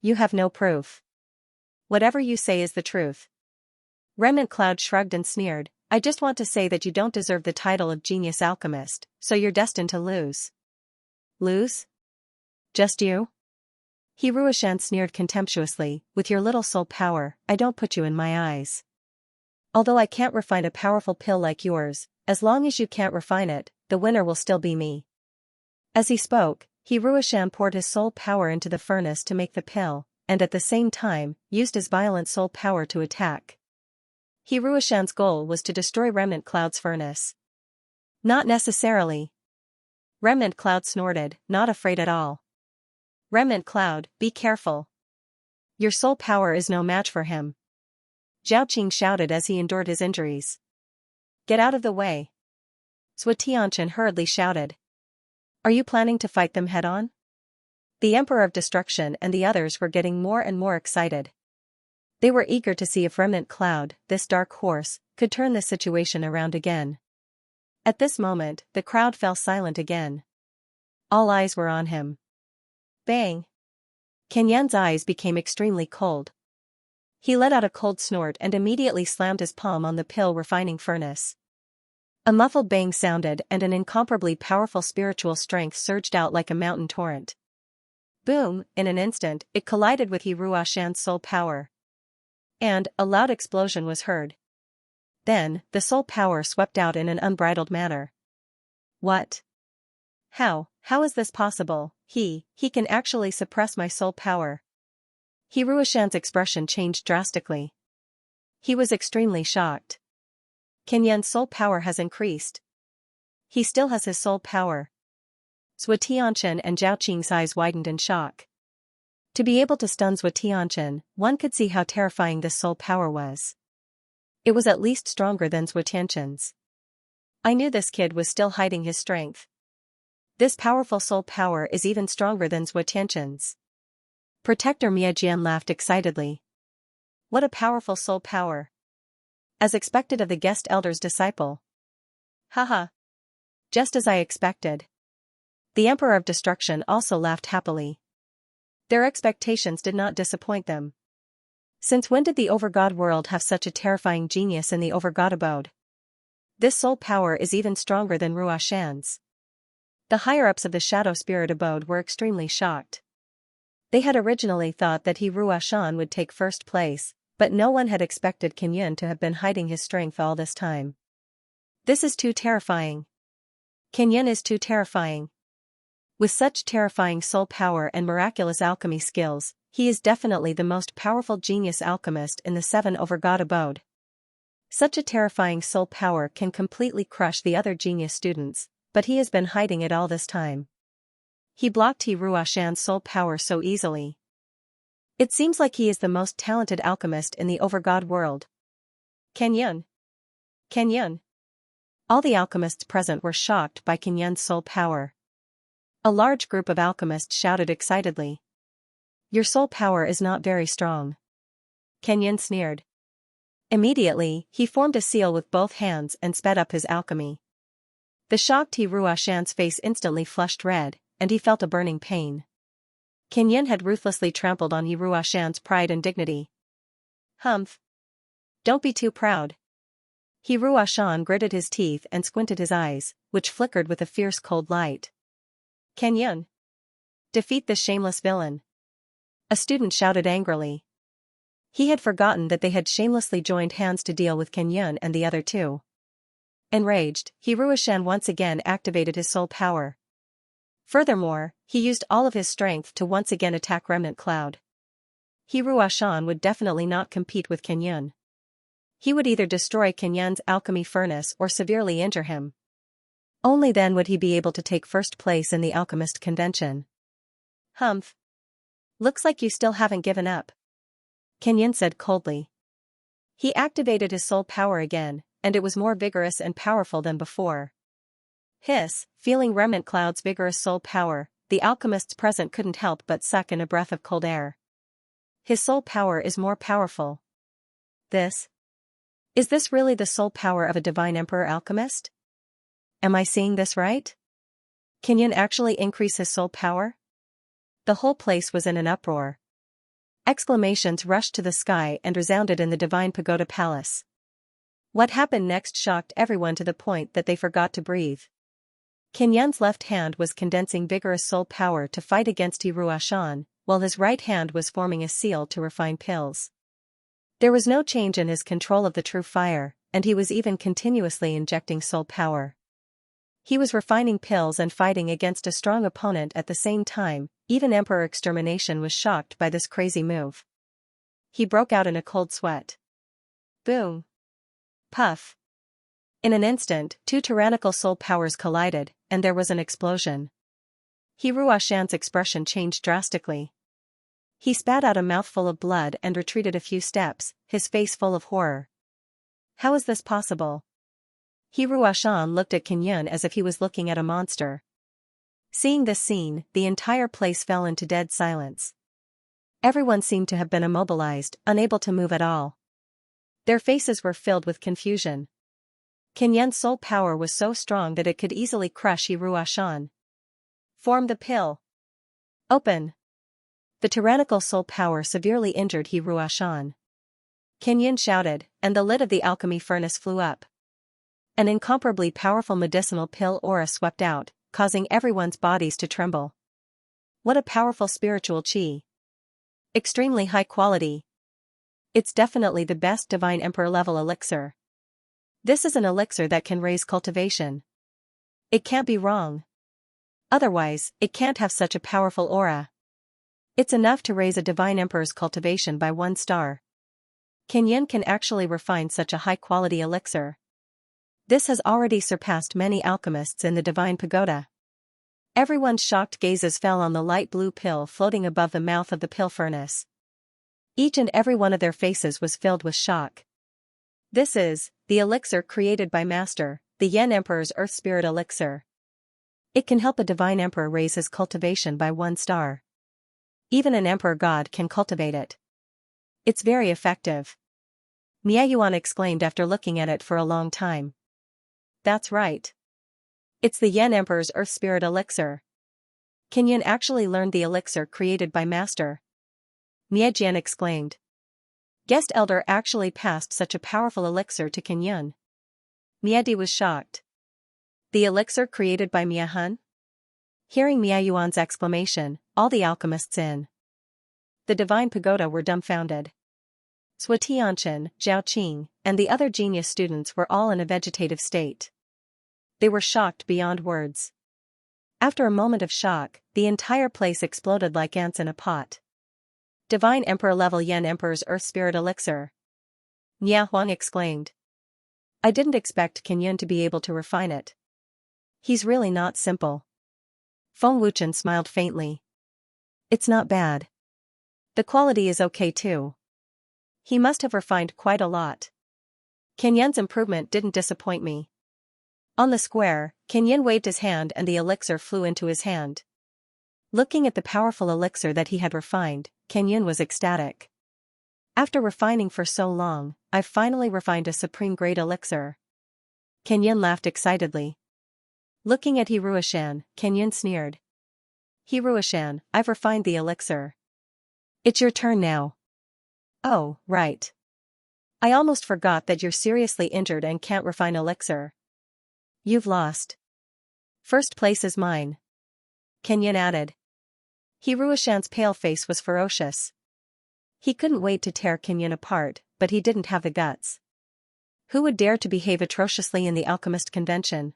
You have no proof. Whatever you say is the truth. Remnant Cloud shrugged and sneered, I just want to say that you don't deserve the title of genius alchemist, so you're destined to lose. Lose? Just you? Hiruishan sneered contemptuously, with your little soul power, I don't put you in my eyes. Although I can't refine a powerful pill like yours, as long as you can't refine it, the winner will still be me. As he spoke, Hiruishan poured his soul power into the furnace to make the pill, and at the same time, used his violent soul power to attack. Hiruishan's goal was to destroy Remnant Cloud's furnace. Not necessarily. Remnant Cloud snorted, not afraid at all. Remnant Cloud, be careful. Your soul power is no match for him. Zhao Qing shouted as he endured his injuries. Get out of the way. Tianqian hurriedly shouted. Are you planning to fight them head-on? The Emperor of Destruction and the others were getting more and more excited. They were eager to see if Remnant Cloud, this dark horse, could turn this situation around again. At this moment, the crowd fell silent again. All eyes were on him. Bang! Kenyan's eyes became extremely cold. He let out a cold snort and immediately slammed his palm on the pill refining furnace. A muffled bang sounded and an incomparably powerful spiritual strength surged out like a mountain torrent. Boom, in an instant, it collided with Hiruishan's soul power. And, a loud explosion was heard. Then, the soul power swept out in an unbridled manner. What? How is this possible? He can actually suppress my soul power. Hiruishan's expression changed drastically. He was extremely shocked. Kenyan's soul power has increased. He still has his soul power. Tianqian and Zhao Qing's eyes widened in shock. To be able to stun Tianqian, one could see how terrifying this soul power was. It was at least stronger than Tianqian's. I knew this kid was still hiding his strength. This powerful soul power is even stronger than Tianqian's. Protector Miajian laughed excitedly. What a powerful soul power. As expected of the guest elder's disciple. Haha. Just as I expected. The Emperor of Destruction also laughed happily. Their expectations did not disappoint them. Since when did the Overgod world have such a terrifying genius in the Overgod abode? This soul power is even stronger than Ruashan's. The higher-ups of the Shadow Spirit abode were extremely shocked. They had originally thought that Ruashan would take first place, but no one had expected Kenyan to have been hiding his strength all this time. This is too terrifying. Kenyan is too terrifying. With such terrifying soul power and miraculous alchemy skills, he is definitely the most powerful genius alchemist in the Seven Over God abode. Such a terrifying soul power can completely crush the other genius students, but he has been hiding it all this time. He blocked He Ruoshan's soul power so easily. It seems like he is the most talented alchemist in the Overgod world. Kenyun. Kenyun. All the alchemists present were shocked by Kenyun's soul power. A large group of alchemists shouted excitedly. Your soul power is not very strong. Kenyun sneered. Immediately, he formed a seal with both hands and sped up his alchemy. The shocked He Ruoshan's face instantly flushed red, and he felt a burning pain. Kenyun had ruthlessly trampled on He Ruoshan's pride and dignity. Humph. Don't be too proud. He Ruoshan gritted his teeth and squinted his eyes, which flickered with a fierce cold light. Kenyun. Defeat this shameless villain. A student shouted angrily. He had forgotten that they had shamelessly joined hands to deal with Kenyun and the other two. Enraged, He Ruoshan once again activated his soul power. Furthermore, he used all of his strength to once again attack Remnant Cloud. He Ruoshan would definitely not compete with Kenyun. He would either destroy Kenyun's alchemy furnace or severely injure him. Only then would he be able to take first place in the alchemist convention. Humph. Looks like you still haven't given up. Kenyun said coldly. He activated his soul power again, and it was more vigorous and powerful than before. Hiss, feeling Remnant Cloud's vigorous soul power, the alchemists present couldn't help but suck in a breath of cold air. His soul power is more powerful. Is this really the soul power of a divine emperor alchemist? Am I seeing this right? Kenyun actually increase his soul power? The whole place was in an uproar. Exclamations rushed to the sky and resounded in the Divine Pagoda Palace. What happened next shocked everyone to the point that they forgot to breathe. Kenyun's left hand was condensing vigorous soul power to fight against He Ruoshan, while his right hand was forming a seal to refine pills. There was no change in his control of the true fire, and he was even continuously injecting soul power. He was refining pills and fighting against a strong opponent at the same time. Even Emperor Extermination was shocked by this crazy move. He broke out in a cold sweat. Boom. Puff. In an instant, two tyrannical soul powers collided, and there was an explosion. He Ruoshan's expression changed drastically. He spat out a mouthful of blood and retreated a few steps, his face full of horror. How is this possible? He Ruoshan looked at Kenyun as if he was looking at a monster. Seeing this scene, the entire place fell into dead silence. Everyone seemed to have been immobilized, unable to move at all. Their faces were filled with confusion. Kenyun's soul power was so strong that it could easily crush He Ruoshan. Form the pill. Open. The tyrannical soul power severely injured He Ruoshan. Kenyun shouted, and the lid of the alchemy furnace flew up. An incomparably powerful medicinal pill aura swept out, causing everyone's bodies to tremble. What a powerful spiritual chi. Extremely high quality. It's definitely the best Divine Emperor level elixir. This is an elixir that can raise cultivation. It can't be wrong. Otherwise, it can't have such a powerful aura. It's enough to raise a Divine Emperor's cultivation by 1 star. Kenyun can actually refine such a high-quality elixir. This has already surpassed many alchemists in the Divine Pagoda. Everyone's shocked gazes fell on the light blue pill floating above the mouth of the pill furnace. Each and every one of their faces was filled with shock. This is the elixir created by Master, the Yen Emperor's Earth Spirit elixir. It can help a Divine Emperor raise his cultivation by 1 star. Even an Emperor God can cultivate it. It's very effective. Miayuan exclaimed after looking at it for a long time. That's right. It's the Yen Emperor's Earth Spirit elixir. Kenyun actually learned the elixir created by Master. Miajian exclaimed. Guest Elder actually passed such a powerful elixir to Kenyun. Miadi was shocked. The elixir created by Miahun? Hearing Miayuan's exclamation, all the alchemists in the Divine Pagoda were dumbfounded. Swatianshan, Zhao Qing, and the other genius students were all in a vegetative state. They were shocked beyond words. After a moment of shock, the entire place exploded like ants in a pot. Divine Emperor level Yan Emperor's Earth Spirit Elixir. Nia Huang exclaimed. I didn't expect Qin Yun to be able to refine it. He's really not simple. Feng Wuchen smiled faintly. It's not bad. The quality is okay too. He must have refined quite a lot. Qin Yun's improvement didn't disappoint me. On the square, Qin Yun waved his hand and the elixir flew into his hand. Looking at the powerful elixir that he had refined, Qin Yun was ecstatic. After refining for so long, I've finally refined a supreme-grade elixir. Qin Yun laughed excitedly. Looking at Hiruoshan, Qin Yun sneered. Hiruoshan, I've refined the elixir. It's your turn now. Oh, right. I almost forgot that you're seriously injured and can't refine elixir. You've lost. First place is mine. Qin Yun added. Hiruoshan's pale face was ferocious. He couldn't wait to tear Qin Yun apart, but he didn't have the guts. Who would dare to behave atrociously in the alchemist convention?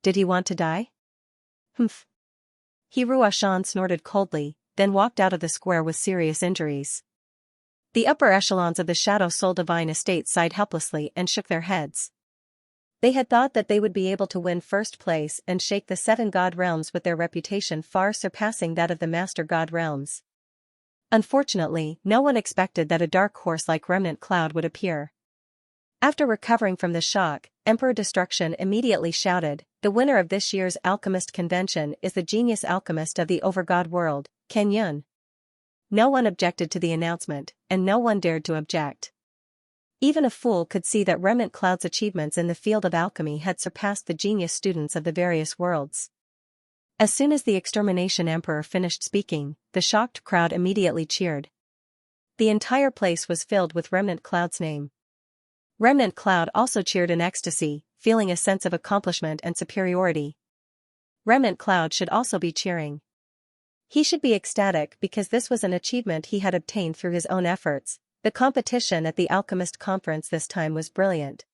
Did he want to die? Humph. Hiruoshan snorted coldly, then walked out of the square with serious injuries. The upper echelons of the Shadow Soul Divine Estate sighed helplessly and shook their heads. They had thought that they would be able to win first place and shake the 7 God realms with their reputation far surpassing that of the Master God realms. Unfortunately, no one expected that a dark horse like Remnant Cloud would appear. After recovering from the shock, Emperor Destruction immediately shouted, the winner of this year's Alchemist Convention is the genius alchemist of the Overgod world, Qin Yun. No one objected to the announcement, and no one dared to object. Even a fool could see that Remnant Cloud's achievements in the field of alchemy had surpassed the genius students of the various worlds. As soon as the Extermination Emperor finished speaking, the shocked crowd immediately cheered. The entire place was filled with Remnant Cloud's name. Remnant Cloud also cheered in ecstasy, feeling a sense of accomplishment and superiority. Remnant Cloud should also be cheering. He should be ecstatic because this was an achievement he had obtained through his own efforts. The competition at the Alchemist Conference this time was brilliant.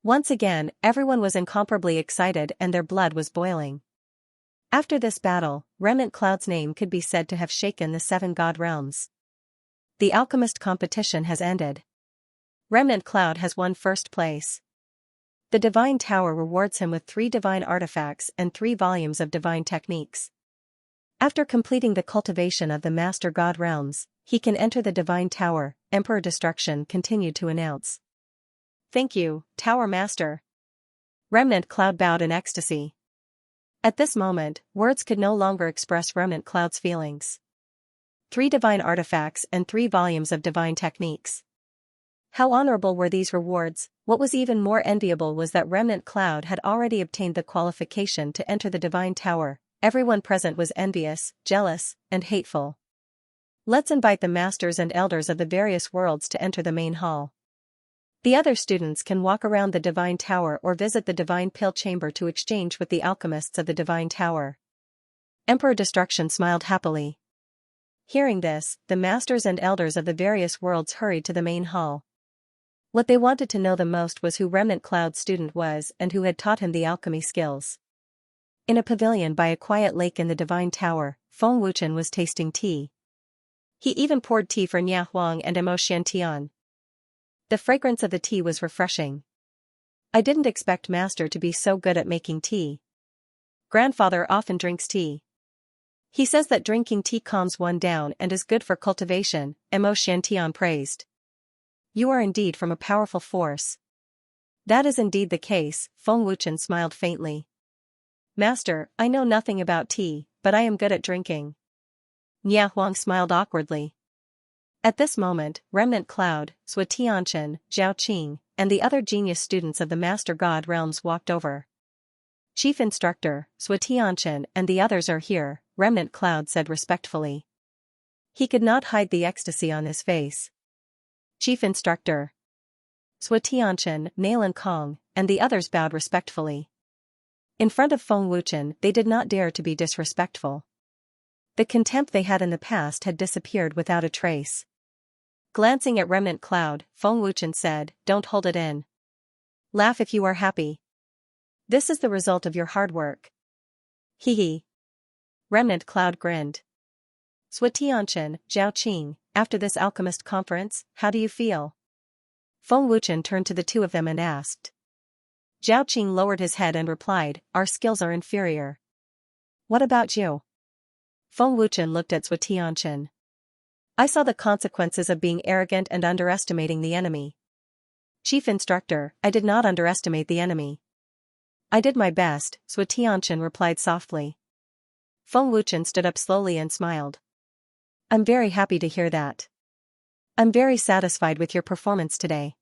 Once again, everyone was incomparably excited and their blood was boiling. After this battle, Remnant Cloud's name could be said to have shaken the 7 God realms. The Alchemist competition has ended. Remnant Cloud has won first place. The Divine Tower rewards him with 3 divine artifacts and 3 volumes of divine techniques. After completing the cultivation of the Master God realms, he can enter the Divine Tower, Emperor Destruction continued to announce. Thank you, Tower Master. Remnant Cloud bowed in ecstasy. At this moment, words could no longer express Remnant Cloud's feelings. 3 divine artifacts and 3 volumes of divine techniques. How honorable were these rewards? What was even more enviable was that Remnant Cloud had already obtained the qualification to enter the Divine Tower. Everyone present was envious, jealous, and hateful. Let's invite the masters and elders of the various worlds to enter the main hall. The other students can walk around the Divine Tower or visit the Divine Pill Chamber to exchange with the alchemists of the Divine Tower. Emperor Destruction smiled happily. Hearing this, the masters and elders of the various worlds hurried to the main hall. What they wanted to know the most was who Remnant Cloud's student was and who had taught him the alchemy skills. In a pavilion by a quiet lake in the Divine Tower, Feng Wuchen was tasting tea. He even poured tea for Nia Huang and Mo Xiantian. The fragrance of the tea was refreshing. I didn't expect Master to be so good at making tea. Grandfather often drinks tea. He says that drinking tea calms one down and is good for cultivation, Mo Xiantian praised. You are indeed from a powerful force. That is indeed the case, Feng Wuchen smiled faintly. Master, I know nothing about tea, but I am good at drinking. Nia Huang smiled awkwardly. At this moment, Remnant Cloud, Sui Tianchen, Zhao Qing, and the other genius students of the Master God realms walked over. Chief Instructor, Sui Tianchen and the others are here, Remnant Cloud said respectfully. He could not hide the ecstasy on his face. Chief Instructor. Sui Tianchen, Nailan Kong, and the others bowed respectfully. In front of Feng Wuchen, they did not dare to be disrespectful. The contempt they had in the past had disappeared without a trace. Glancing at Remnant Cloud, Feng Wuchen said, "Don't hold it in. Laugh if you are happy. This is the result of your hard work." Hee hee. Remnant Cloud grinned. Xianxia, Zhao Qing, after this alchemist conference, how do you feel? Feng Wuchen turned to the two of them and asked. Zhao Qing lowered his head and replied, our skills are inferior. What about you? Feng Wuchen looked at Xianxia. I saw the consequences of being arrogant and underestimating the enemy. Chief Instructor, I did not underestimate the enemy. I did my best, Xianxia replied softly. Feng Wuchen stood up slowly and smiled. I'm very happy to hear that. I'm very satisfied with your performance today.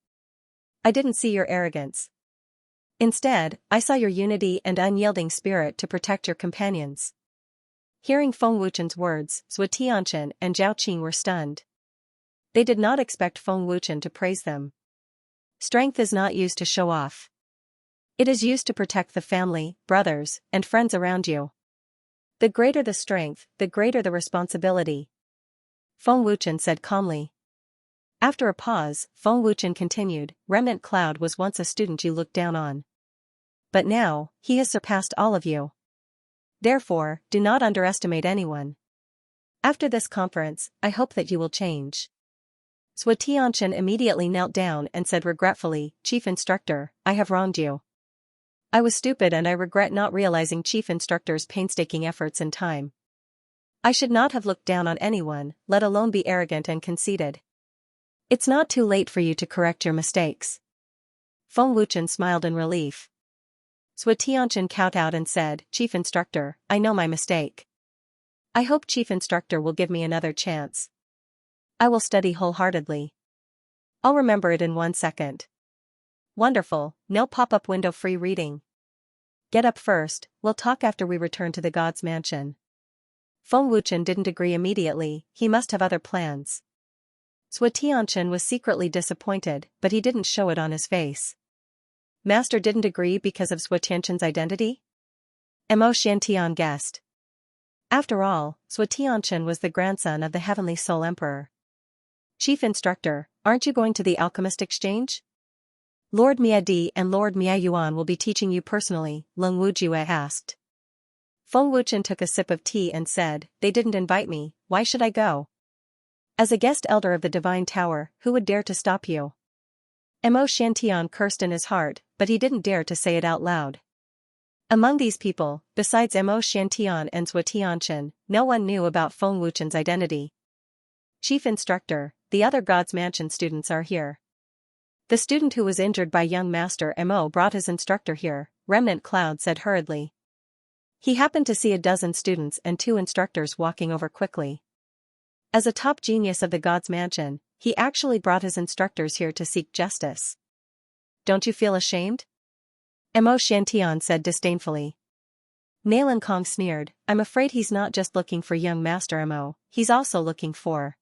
I didn't see your arrogance. Instead, I saw your unity and unyielding spirit to protect your companions. Hearing Feng Wuchen's words, Xianxia and Zhao Qing were stunned. They did not expect Feng Wuchen to praise them. Strength is not used to show off. It is used to protect the family, brothers, and friends around you. The greater the strength, the greater the responsibility. Feng Wuchen said calmly. After a pause, Feng Wuchen continued, Remnant Cloud was once a student you looked down on. But now, he has surpassed all of you. Therefore, do not underestimate anyone. After this conference, I hope that you will change. Xianxia immediately knelt down and said regretfully, Chief Instructor, I have wronged you. I was stupid and I regret not realizing Chief Instructor's painstaking efforts in time. I should not have looked down on anyone, let alone be arrogant and conceited. It's not too late for you to correct your mistakes. Feng Wuchen smiled in relief. Xianxia kowtowed and said, Chief Instructor, I know my mistake. I hope Chief Instructor will give me another chance. I will study wholeheartedly. I'll remember it in 1 second. Wonderful, no pop-up window free reading. Get up first, we'll talk after we return to the God's mansion. Feng Wuchen didn't agree immediately, he must have other plans. Xianxia was secretly disappointed, but he didn't show it on his face. Master didn't agree because of Xianxia's identity? Mo Xiantian guessed. After all, Xianxia was the grandson of the Heavenly Soul Emperor. Chief Instructor, aren't you going to the Alchemist Exchange? Lord Miadi and Lord Miayuan will be teaching you personally, Leng Wujue asked. Feng Wuchen took a sip of tea and said, they didn't invite me, why should I go? As a guest elder of the Divine Tower, who would dare to stop you? Mo Xiantian cursed in his heart, but he didn't dare to say it out loud. Among these people, besides Mo Xiantian and Xianxia, no one knew about Feng Wuchen's identity. Chief Instructor, the other God's Mansion students are here. The student who was injured by young Master Mo brought his instructor here, Remnant Cloud said hurriedly. He happened to see a dozen students and 2 instructors walking over quickly. As a top genius of the God's Mansion, he actually brought his instructors here to seek justice. Don't you feel ashamed? Mo Xiantian said disdainfully. Nailan Kong sneered, I'm afraid he's not just looking for young Master Mo, he's also looking for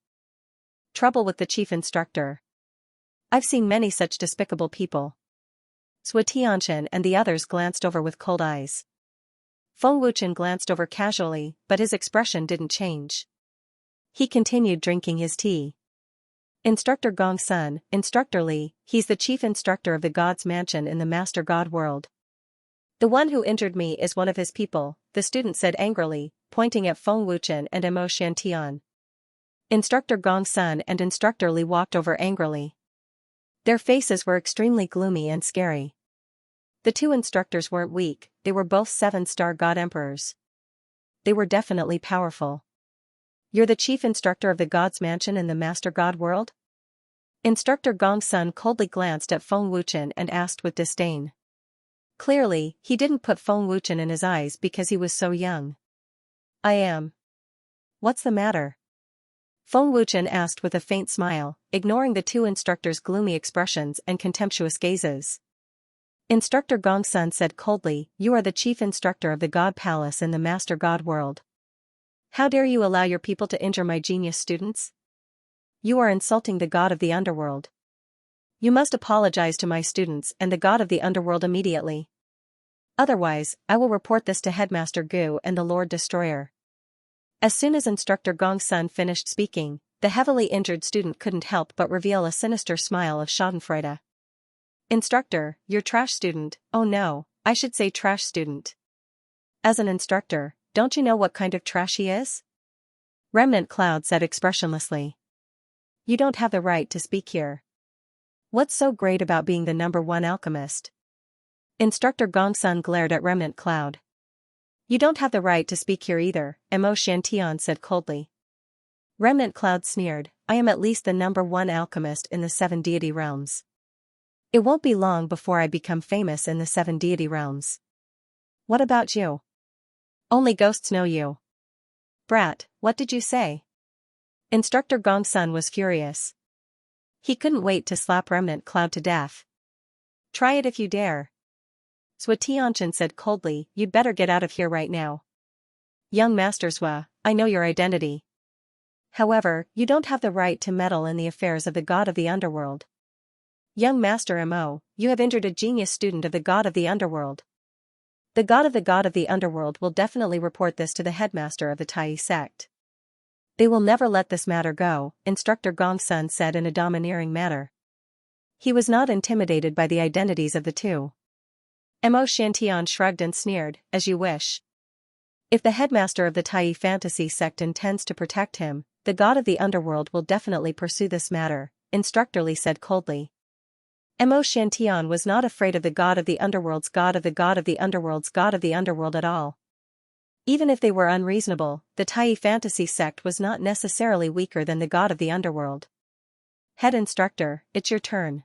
trouble with the chief instructor. I've seen many such despicable people. Xianxia and the others glanced over with cold eyes. Feng Wuchen glanced over casually, but his expression didn't change. He continued drinking his tea. Instructor Gongsun, Instructor Li, he's the chief instructor of the God's Mansion in the Master God world. The one who injured me is one of his people, the student said angrily, pointing at Feng Wuchen and Mo Xiantian. Instructor Gongsun and Instructor Li walked over angrily. Their faces were extremely gloomy and scary. The 2 instructors weren't weak, they were both 7-star God Emperors. They were definitely powerful. You're the chief instructor of the God's Mansion in the Master God world? Instructor Gongsun coldly glanced at Feng Wuchen and asked with disdain. Clearly, he didn't put Feng Wuchen in his eyes because he was so young. I am. What's the matter? Feng Wuchen asked with a faint smile, ignoring the 2 instructors' gloomy expressions and contemptuous gazes. Instructor Gongsun said coldly, you are the chief instructor of the God Palace in the Master God world. How dare you allow your people to injure my genius students? You are insulting the God of the Underworld. You must apologize to my students and the God of the Underworld immediately. Otherwise, I will report this to Headmaster Gu and the Lord Destroyer. As soon as Instructor Gongsun finished speaking, the heavily injured student couldn't help but reveal a sinister smile of schadenfreude. Instructor, you're trash student, oh no, I should say trash student. As an instructor, don't you know what kind of trash he is? Remnant Cloud said expressionlessly. You don't have the right to speak here. What's so great about being the #1 alchemist? Instructor Gongsun glared at Remnant Cloud. You don't have the right to speak here either, Mo Xianxia said coldly. Remnant Cloud sneered, I am at least the #1 alchemist in the 7 deity realms. It won't be long before I become famous in the 7 deity realms. What about you? Only ghosts know you. Brat, what did you say? Instructor Gongsun was furious. He couldn't wait to slap Remnant Cloud to death. Try it if you dare. Xianxia said coldly, you'd better get out of here right now. Young Master Xua, I know your identity. However, you don't have the right to meddle in the affairs of the god of the underworld. Young Master Mo, you have injured a genius student of the god of the underworld. The god of the underworld will definitely report this to the headmaster of the Tai sect. They will never let this matter go, Instructor Gongsun said in a domineering manner. He was not intimidated by the identities of the two. Mo Xianxia shrugged and sneered, as you wish. If the headmaster of the Tai fantasy sect intends to protect him, the god of the underworld will definitely pursue this matter, Instructor Li said coldly. Mo Xianxia was not afraid of the god of the underworld's god of the god of the underworld's god of the underworld at all. Even if they were unreasonable, the Tai fantasy sect was not necessarily weaker than the god of the underworld. Head Instructor, it's your turn.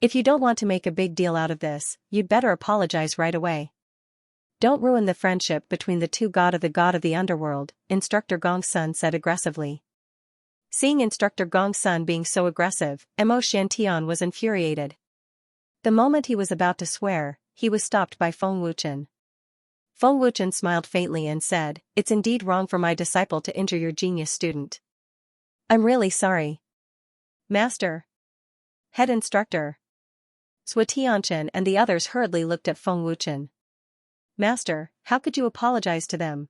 If you don't want to make a big deal out of this, you'd better apologize right away. Don't ruin the friendship between the two god of the underworld, Instructor Gongsun said aggressively. Seeing Instructor Gongsun being so aggressive, Mo Xianxia was infuriated. The moment he was about to swear, he was stopped by Feng Wuchen. Feng Wuchen smiled faintly and said, it's indeed wrong for my disciple to injure your genius student. I'm really sorry. Master. Head Instructor. Xianxia and the others hurriedly looked at Feng Wuchen. Master, how could you apologize to them?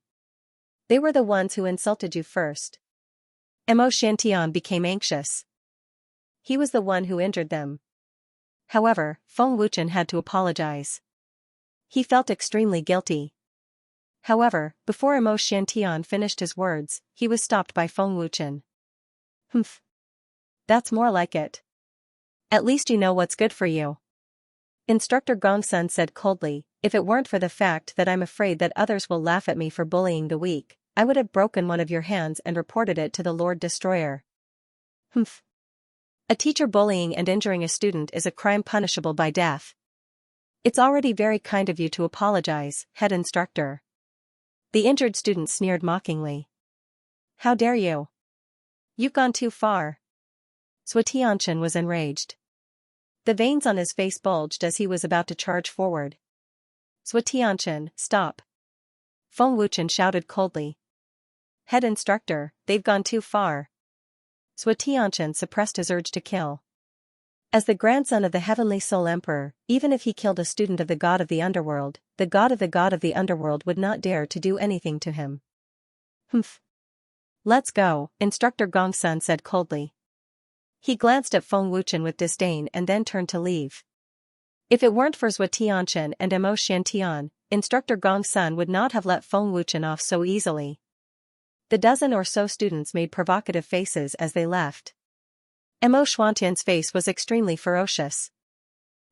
They were the ones who insulted you first. Mo Xianxia became anxious. He was the one who injured them. However, Feng Wuchen had to apologize. He felt extremely guilty. However, before Mo Xianxia finished his words, he was stopped by Feng Wuchen. Humph. That's more like it. At least you know what's good for you. Instructor Gongsun said coldly, if it weren't for the fact that I'm afraid that others will laugh at me for bullying the weak, I would have broken one of your hands and reported it to the Lord Destroyer. Humph. A teacher bullying and injuring a student is a crime punishable by death. It's already very kind of you to apologize, Head Instructor. The injured student sneered mockingly. How dare you? You've gone too far. Xianxia was enraged. The veins on his face bulged as he was about to charge forward. Xianxia, stop. Feng Wuchen shouted coldly. Head Instructor, they've gone too far. Xianxia suppressed his urge to kill. As the grandson of the Heavenly Soul Emperor, even if he killed a student of the god of the underworld, the god of the underworld would not dare to do anything to him. Humph. Let's go, Instructor Gongsun said coldly. He glanced at Feng Wuchen with disdain and then turned to leave. If it weren't for Xianxia and Mo Xianxia, Instructor Gongsun would not have let Feng Wuchen off so easily. The dozen or so students made provocative faces as they left. Mo Xianxia's face was extremely ferocious.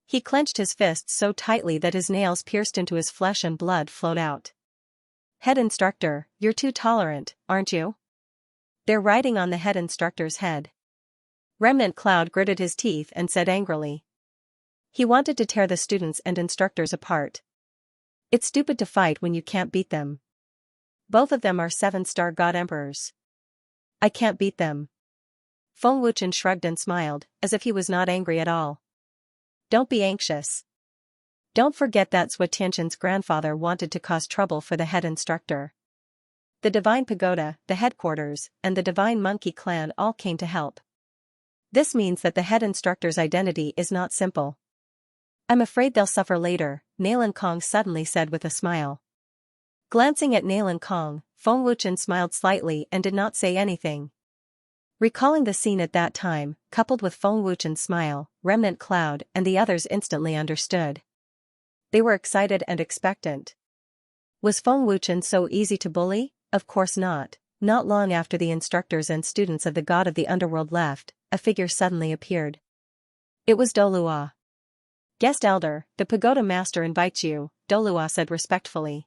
He clenched his fists so tightly that his nails pierced into his flesh and blood flowed out. Head Instructor, you're too tolerant, aren't you? They're riding on the Head Instructor's head. Remnant Cloud gritted his teeth and said angrily. He wanted to tear the students and instructors apart. It's stupid to fight when you can't beat them. Both of them are 7-star god emperors. I can't beat them. Feng Wuchen shrugged and smiled, as if he was not angry at all. Don't be anxious. Don't forget that Xianxia's grandfather wanted to cause trouble for the Head Instructor. The Divine Pagoda, the headquarters, and the Divine Monkey Clan all came to help. This means that the Head Instructor's identity is not simple. I'm afraid they'll suffer later, Nailan Kong suddenly said with a smile. Glancing at Nailan Kong, Feng Wuchen smiled slightly and did not say anything. Recalling the scene at that time, coupled with Feng Wuchen's smile, Remnant Cloud and the others instantly understood. They were excited and expectant. Was Feng Wuchen so easy to bully? Of course not. Not long after the instructors and students of the god of the underworld left, a figure suddenly appeared. It was Dolua. Guest elder, the pagoda master invites you, Dolua said respectfully.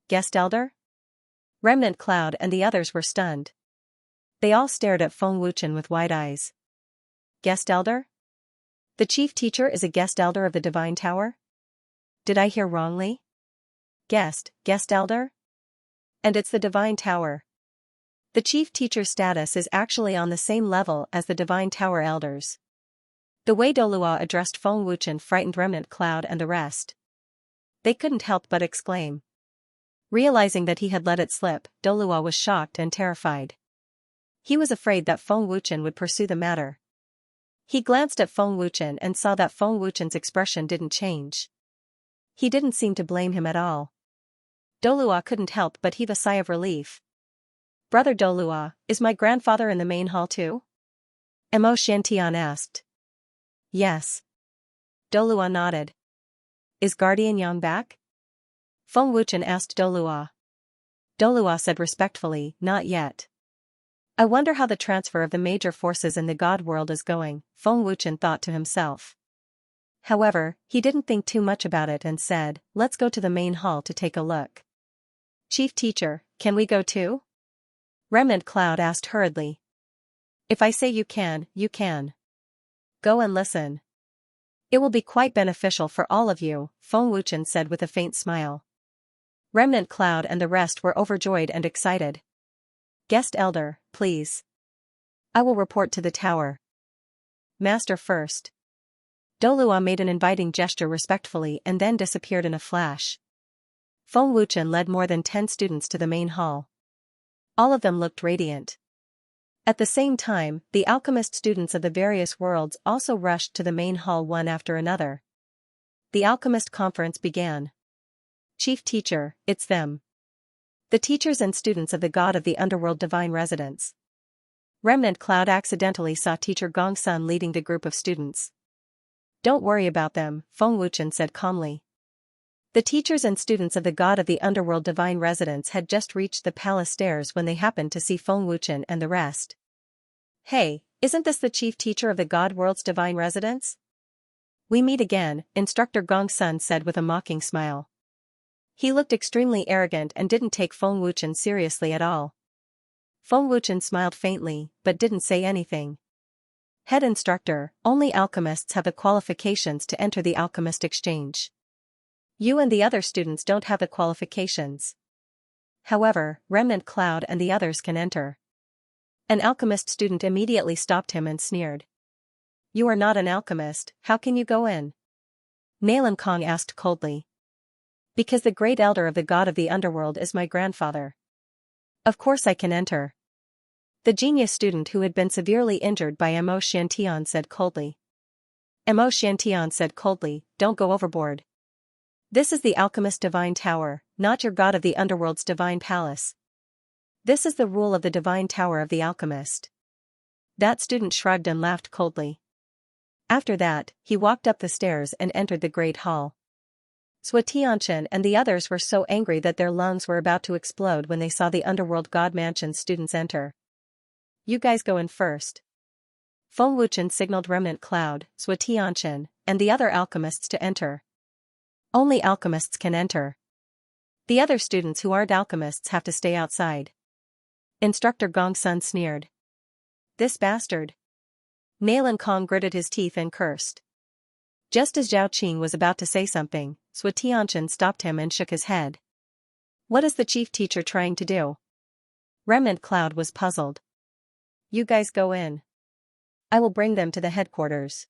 Guest elder? Remnant Cloud and the others were stunned. They all stared at Feng Wuchen with wide eyes. Guest elder? The chief teacher is a guest elder of the Divine Tower? Did I hear wrongly? Guest elder? And it's the Divine Tower. The chief teacher's status is actually on the same level as the Divine Tower elders. The way Dolua addressed Feng Wuchen frightened Remnant Cloud and the rest. They couldn't help but exclaim. Realizing that he had let it slip, Dolua was shocked and terrified. He was afraid that Feng Wuchen would pursue the matter. He glanced at Feng Wuchen and saw that Feng Wuchen's expression didn't change. He didn't seem to blame him at all. Dolua couldn't help but heave a sigh of relief. Brother Dolua, is my grandfather in the main hall too? Mo Xiantian asked. Yes. Dolua nodded. Is Guardian Yang back? Feng Wuchen asked Dolua. Dolua said respectfully, not yet. I wonder how the transfer of the major forces in the god world is going, Feng Wuchen thought to himself. However, he didn't think too much about it and said, let's go to the main hall to take a look. Chief teacher, can we go too? Remnant Cloud asked hurriedly. If I say you can, you can. Go and listen. It will be quite beneficial for all of you, Feng Wuchen said with a faint smile. Remnant Cloud and the rest were overjoyed and excited. Guest elder, please. I will report to the tower. Master first. Dolua made an inviting gesture respectfully and then disappeared in a flash. Feng Wuchen led more than 10 students to the main hall. All of them looked radiant. At the same time, the alchemist students of the various worlds also rushed to the main hall one after another. The alchemist conference began. Chief teacher, it's them. The teachers and students of the god of the underworld divine residence. Remnant Cloud accidentally saw teacher Gongsun leading the group of students. Don't worry about them, Feng Wuchen said calmly. The teachers and students of the god of the underworld divine residence had just reached the palace stairs when they happened to see Feng Wuchen and the rest. Hey, isn't this the chief teacher of the god world's divine residence? We meet again, Instructor Gongsun said with a mocking smile. He looked extremely arrogant and didn't take Feng Wuchen seriously at all. Feng Wuchen smiled faintly, but didn't say anything. Head instructor, only alchemists have the qualifications to enter the alchemist exchange. You and the other students don't have the qualifications. However, Remnant Cloud and the others can enter. An alchemist student immediately stopped him and sneered. You are not an alchemist, how can you go in? Nalan Kong asked coldly. Because the great elder of the god of the underworld is my grandfather. Of course I can enter. The genius student who had been severely injured by Mo Xiantian said coldly. Mo Xiantian said coldly, don't go overboard. This is the alchemist divine tower, not your god of the underworld's divine palace. This is the rule of the divine tower of the alchemist. That student shrugged and laughed coldly. After that, he walked up the stairs and entered the great hall. Xianxia and the others were so angry that their lungs were about to explode when they saw the underworld god mansion's students enter. You guys go in first. Feng Wuchen signaled Remnant Cloud, Xianxia, and the other alchemists to enter. Only alchemists can enter. The other students who aren't alchemists have to stay outside. Instructor Gongsun sneered. This bastard. Nalan Kong gritted his teeth and cursed. Just as Zhao Qing was about to say something, Xianxia stopped him and shook his head. What is the chief teacher trying to do? Remnant Cloud was puzzled. You guys go in. I will bring them to the headquarters.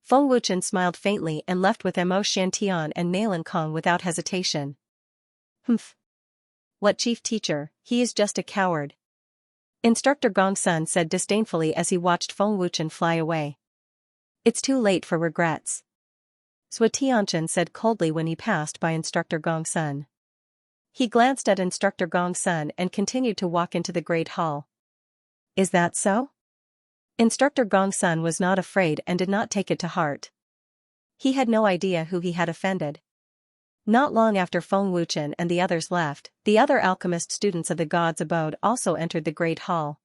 Feng Wuchen smiled faintly and left with Mo Xiantian and Nalan Kong without hesitation. Humph. What chief teacher, he is just a coward. Instructor Gongsun said disdainfully as he watched Feng Wuchen fly away. It's too late for regrets. Xianxia said coldly when he passed by Instructor Gongsun. He glanced at Instructor Gongsun and continued to walk into the great hall. Is that so? Instructor Gongsun was not afraid and did not take it to heart. He had no idea who he had offended. Not long after Feng Wuchen and the others left, the other alchemist students of the god's abode also entered the Great Hall.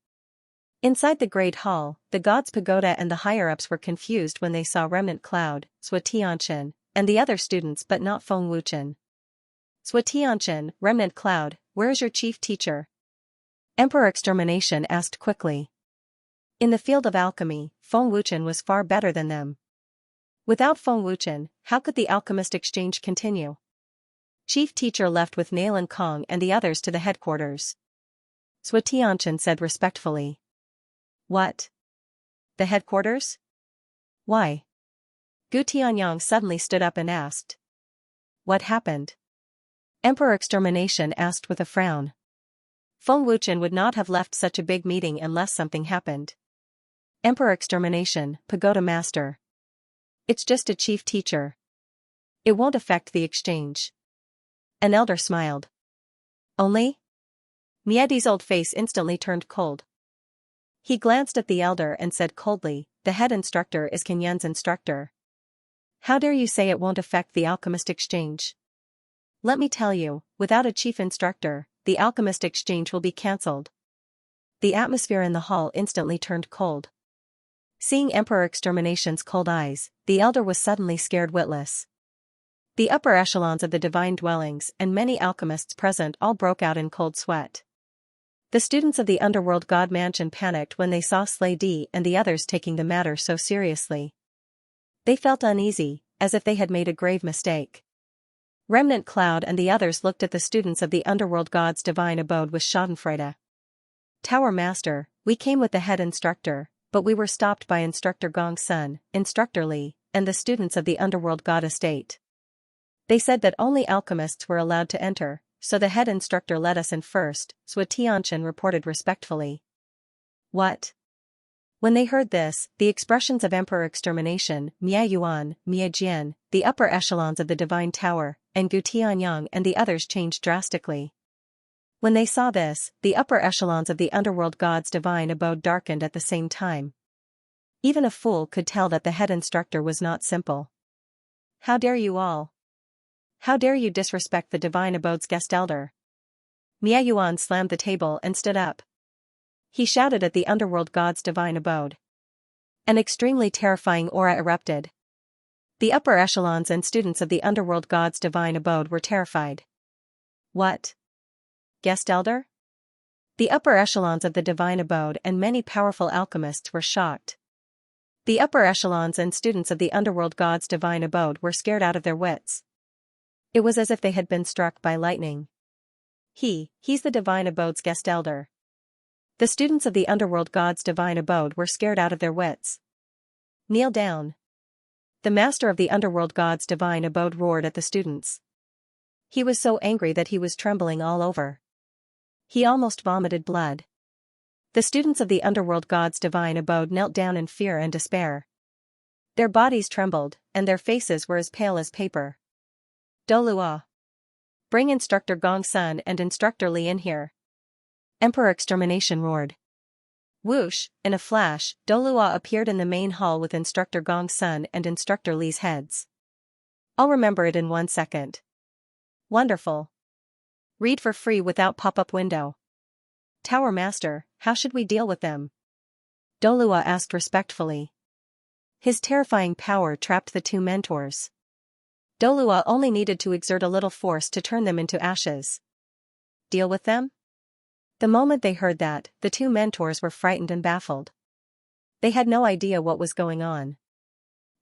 Inside the Great Hall, the god's pagoda and the higher-ups were confused when they saw Remnant Cloud, Xianxia, and the other students but not Feng Wuchen. Xianxia, Remnant Cloud, where is your chief teacher? Emperor Extermination asked quickly. In the field of alchemy, Feng Wuchen was far better than them. Without Feng Wuchen, how could the alchemist exchange continue? Chief teacher left with Nailan Kong and the others to the headquarters. Xianxia said respectfully. What? The headquarters? Why? Gu Tianyang suddenly stood up and asked. What happened? Emperor Extermination asked with a frown. Feng Wuchen would not have left such a big meeting unless something happened. Emperor Extermination, Pagoda Master. It's just a chief teacher. It won't affect the exchange. An elder smiled. Only? Miedi's old face instantly turned cold. He glanced at the elder and said coldly, the head instructor is Kenyan's instructor. How dare you say it won't affect the alchemist exchange? Let me tell you, without a chief instructor, the alchemist exchange will be cancelled. The atmosphere in the hall instantly turned cold. Seeing Emperor Extermination's cold eyes, the elder was suddenly scared witless. The upper echelons of the divine dwellings and many alchemists present all broke out in cold sweat. The students of the underworld god mansion panicked when they saw Slay D and the others taking the matter so seriously. They felt uneasy, as if they had made a grave mistake. Remnant Cloud and the others looked at the students of the underworld god's divine abode with schadenfreude. Tower Master, we came with the head instructor, but we were stopped by Instructor Gong Sun, Instructor Li, and the students of the underworld god estate. They said that only alchemists were allowed to enter, so the head instructor let us in first, Xianxia reported respectfully. What? When they heard this, the expressions of Emperor Extermination, Mia Yuan, Mia Jian, the upper echelons of the Divine Tower, and Gu Tianyang and the others changed drastically. When they saw this, the upper echelons of the underworld god's divine abode darkened at the same time. Even a fool could tell that the head instructor was not simple. How dare you all? How dare you disrespect the divine abode's guest elder? Mia Yuan slammed the table and stood up. He shouted at the underworld god's divine abode. An extremely terrifying aura erupted. The upper echelons and students of the underworld god's divine abode were terrified. What? Guest elder? The upper echelons of the divine abode and many powerful alchemists were shocked. The upper echelons and students of the underworld god's divine abode were scared out of their wits. It was as if they had been struck by lightning. He's the divine abode's guest elder. The students of the underworld god's divine abode were scared out of their wits. Kneel down. The master of the underworld god's divine abode roared at the students. He was so angry that he was trembling all over. He almost vomited blood. The students of the underworld god's divine abode knelt down in fear and despair. Their bodies trembled, and their faces were as pale as paper. Dolua. Bring Instructor Gong Sun and Instructor Li in here. Emperor Extermination roared. Whoosh, in a flash, Dolua appeared in the main hall with Instructor Gong Sun and Instructor Li's heads. I'll remember it in 1 second. Wonderful. Read for free without pop-up window. Tower Master, how should we deal with them? Dolua asked respectfully. His terrifying power trapped the 2 mentors. Dolua only needed to exert a little force to turn them into ashes. Deal with them? The moment they heard that, the 2 mentors were frightened and baffled. They had no idea what was going on.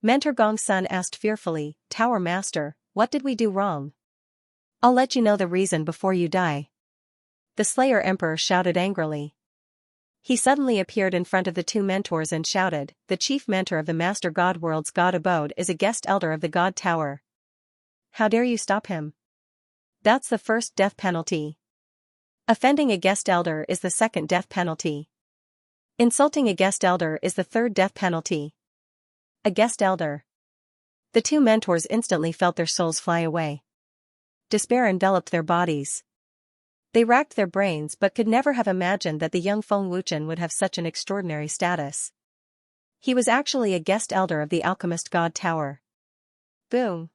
Mentor Gong Sun asked fearfully, Tower Master, what did we do wrong? I'll let you know the reason before you die. The Slayer Emperor shouted angrily. He suddenly appeared in front of the 2 mentors and shouted, the chief mentor of the Master God World's God Abode is a guest elder of the God Tower. How dare you stop him? That's the first death penalty. Offending a guest elder is the second death penalty. Insulting a guest elder is the third death penalty. A guest elder. The 2 mentors instantly felt their souls fly away. Despair enveloped their bodies. They racked their brains but could never have imagined that the young Feng Wuchen would have such an extraordinary status. He was actually a guest elder of the Alchemist God Tower. Boom.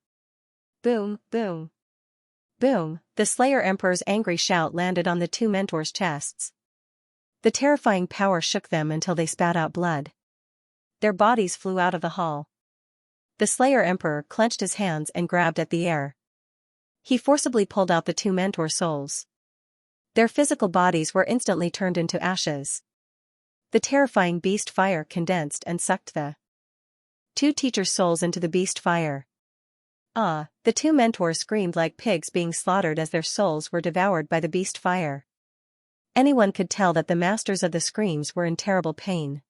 Boom, boom. Boom! The Slayer Emperor's angry shout landed on the two mentors' chests. The terrifying power shook them until they spat out blood. Their bodies flew out of the hall. The Slayer Emperor clenched his hands and grabbed at the air. He forcibly pulled out the two mentor souls. Their physical bodies were instantly turned into ashes. The terrifying beast fire condensed and sucked the two teachers' souls into the beast fire. The two mentors screamed like pigs being slaughtered as their souls were devoured by the beast fire. Anyone could tell that the masters of the screams were in terrible pain.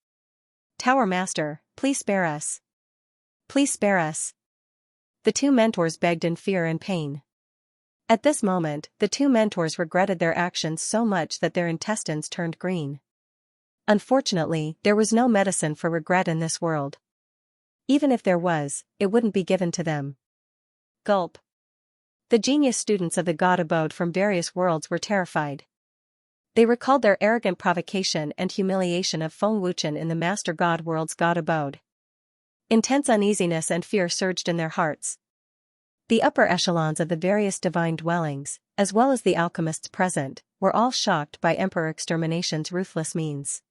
"Tower Master, please spare us. Please spare us." The two mentors begged in fear and pain. At this moment, the two mentors regretted their actions so much that their intestines turned green. Unfortunately, there was no medicine for regret in this world. Even if there was, it wouldn't be given to them. Gulp. The genius students of the god abode from various worlds were terrified. They recalled their arrogant provocation and humiliation of Feng Wuchen in the Master God World's god abode. Intense uneasiness and fear surged in their hearts. The upper echelons of the various divine dwellings, as well as the alchemists present, were all shocked by Emperor Extermination's ruthless means.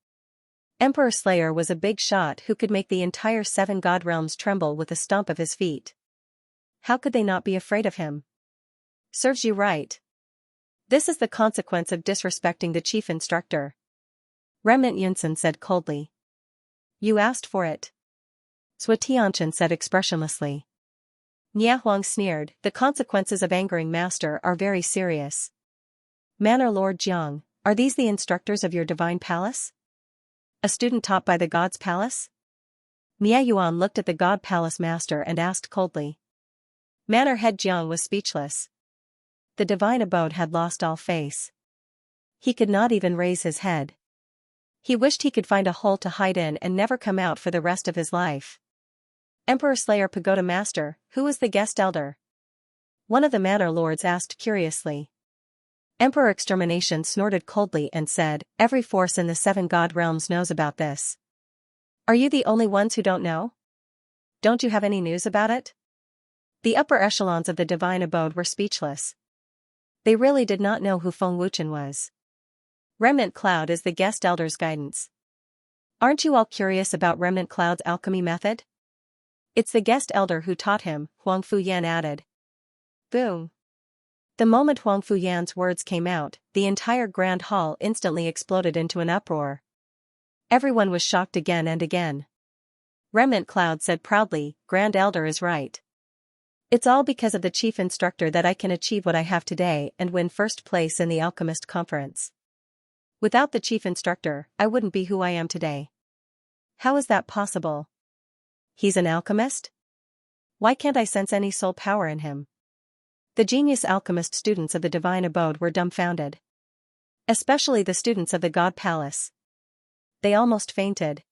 Emperor Slayer was a big shot who could make the entire 7 god realms tremble with a stomp of his feet. How could they not be afraid of him? Serves you right. This is the consequence of disrespecting the chief instructor. Remnant Yunsan said coldly. You asked for it. Xianxia said expressionlessly. Nia Huang sneered, the consequences of angering master are very serious. Manor Lord Jiang, are these the instructors of your divine palace? A student taught by the god's palace? Mia Yuan looked at the god palace master and asked coldly. Manor head Jiang was speechless. The divine abode had lost all face. He could not even raise his head. He wished he could find a hole to hide in and never come out for the rest of his life. Emperor Slayer Pagoda Master, who was the guest elder? One of the manor lords asked curiously. Emperor Extermination snorted coldly and said, every force in the 7 god realms knows about this. Are you the only ones who don't know? Don't you have any news about it? The upper echelons of the divine abode were speechless. They really did not know who Feng Wuchen was. Remnant Cloud is the guest elder's guidance. Aren't you all curious about Remnant Cloud's alchemy method? It's the guest elder who taught him, Huang Fuyan added. Boom. The moment Huang Fuyan's words came out, the entire grand hall instantly exploded into an uproar. Everyone was shocked again and again. Remnant Cloud said proudly, Grand Elder is right. It's all because of the chief instructor that I can achieve what I have today and win first place in the Alchemist Conference. Without the chief instructor, I wouldn't be who I am today. How is that possible? He's an alchemist? Why can't I sense any soul power in him? The genius alchemist students of the divine abode were dumbfounded. Especially the students of the god palace. They almost fainted.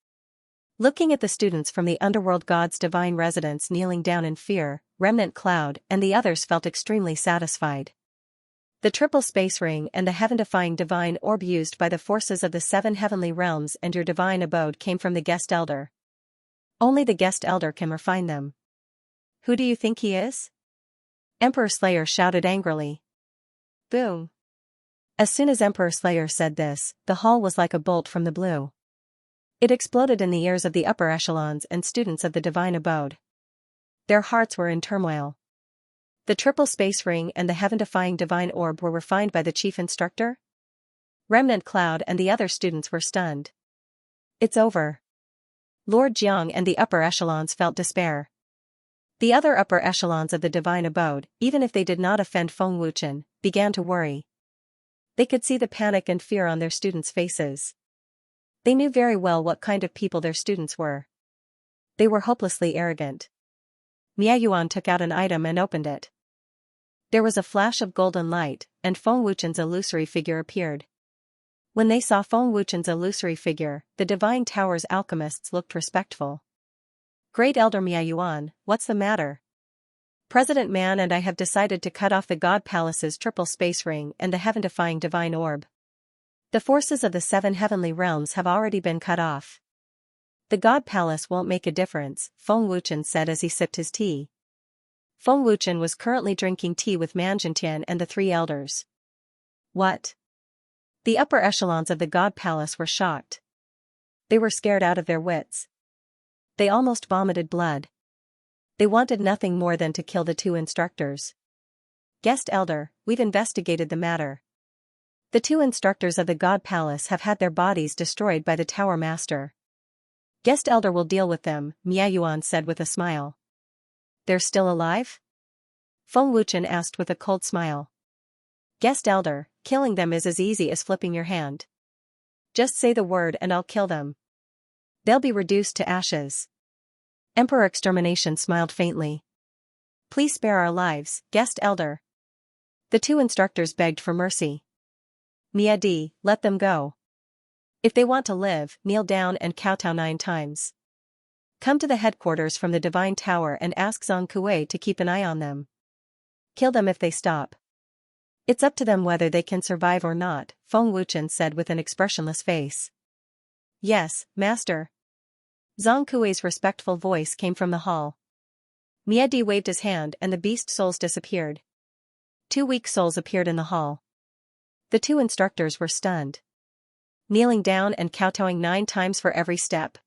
Looking at the students from the underworld god's divine residence kneeling down in fear, Remnant Cloud and the others felt extremely satisfied. The triple space ring and the heaven-defying divine orb used by the forces of the 7 heavenly realms and your divine abode came from the guest elder. Only the guest elder can refine them. Who do you think he is? Emperor Slayer shouted angrily. Boom. As soon as Emperor Slayer said this, the hall was like a bolt from the blue. It exploded in the ears of the upper echelons and students of the divine abode. Their hearts were in turmoil. The triple space ring and the heaven-defying divine orb were refined by the chief instructor? Remnant Cloud and the other students were stunned. It's over. Lord Jiang and the upper echelons felt despair. The other upper echelons of the divine abode, even if they did not offend Feng Wuchen, began to worry. They could see the panic and fear on their students' faces. They knew very well what kind of people their students were. They were hopelessly arrogant. Miayuan took out an item and opened it. There was a flash of golden light, and Feng Wuchen's illusory figure appeared. When they saw Feng Wuchen's illusory figure, the Divine Tower's alchemists looked respectful. Great Elder Miayuan, what's the matter? President Man and I have decided to cut off the God Palace's triple space ring and the heaven-defying divine orb. The forces of the 7 heavenly realms have already been cut off. The God Palace won't make a difference, Feng Wuchen said as he sipped his tea. Feng Wuchen was currently drinking tea with Manjintian and the three elders. What? The upper echelons of the God Palace were shocked. They were scared out of their wits. They almost vomited blood. They wanted nothing more than to kill the two instructors. Guest Elder, we've investigated the matter. The two instructors of the God Palace have had their bodies destroyed by the Tower Master. Guest Elder will deal with them, Miayuan said with a smile. They're still alive? Feng Wuchen asked with a cold smile. Guest Elder, killing them is as easy as flipping your hand. Just say the word and I'll kill them. They'll be reduced to ashes. Emperor Extermination smiled faintly. Please spare our lives, Guest Elder. The two instructors begged for mercy. Miadi, let them go. If they want to live, kneel down and kowtow 9 times. Come to the headquarters from the Divine Tower and ask Zhang Kuei to keep an eye on them. Kill them if they stop. It's up to them whether they can survive or not, Feng Wuchen said with an expressionless face. Yes, Master. Zhang Kuei's respectful voice came from the hall. Miadi waved his hand and the beast souls disappeared. 2 weak souls appeared in the hall. The two instructors were stunned. Kneeling down and kowtowing 9 times for every step.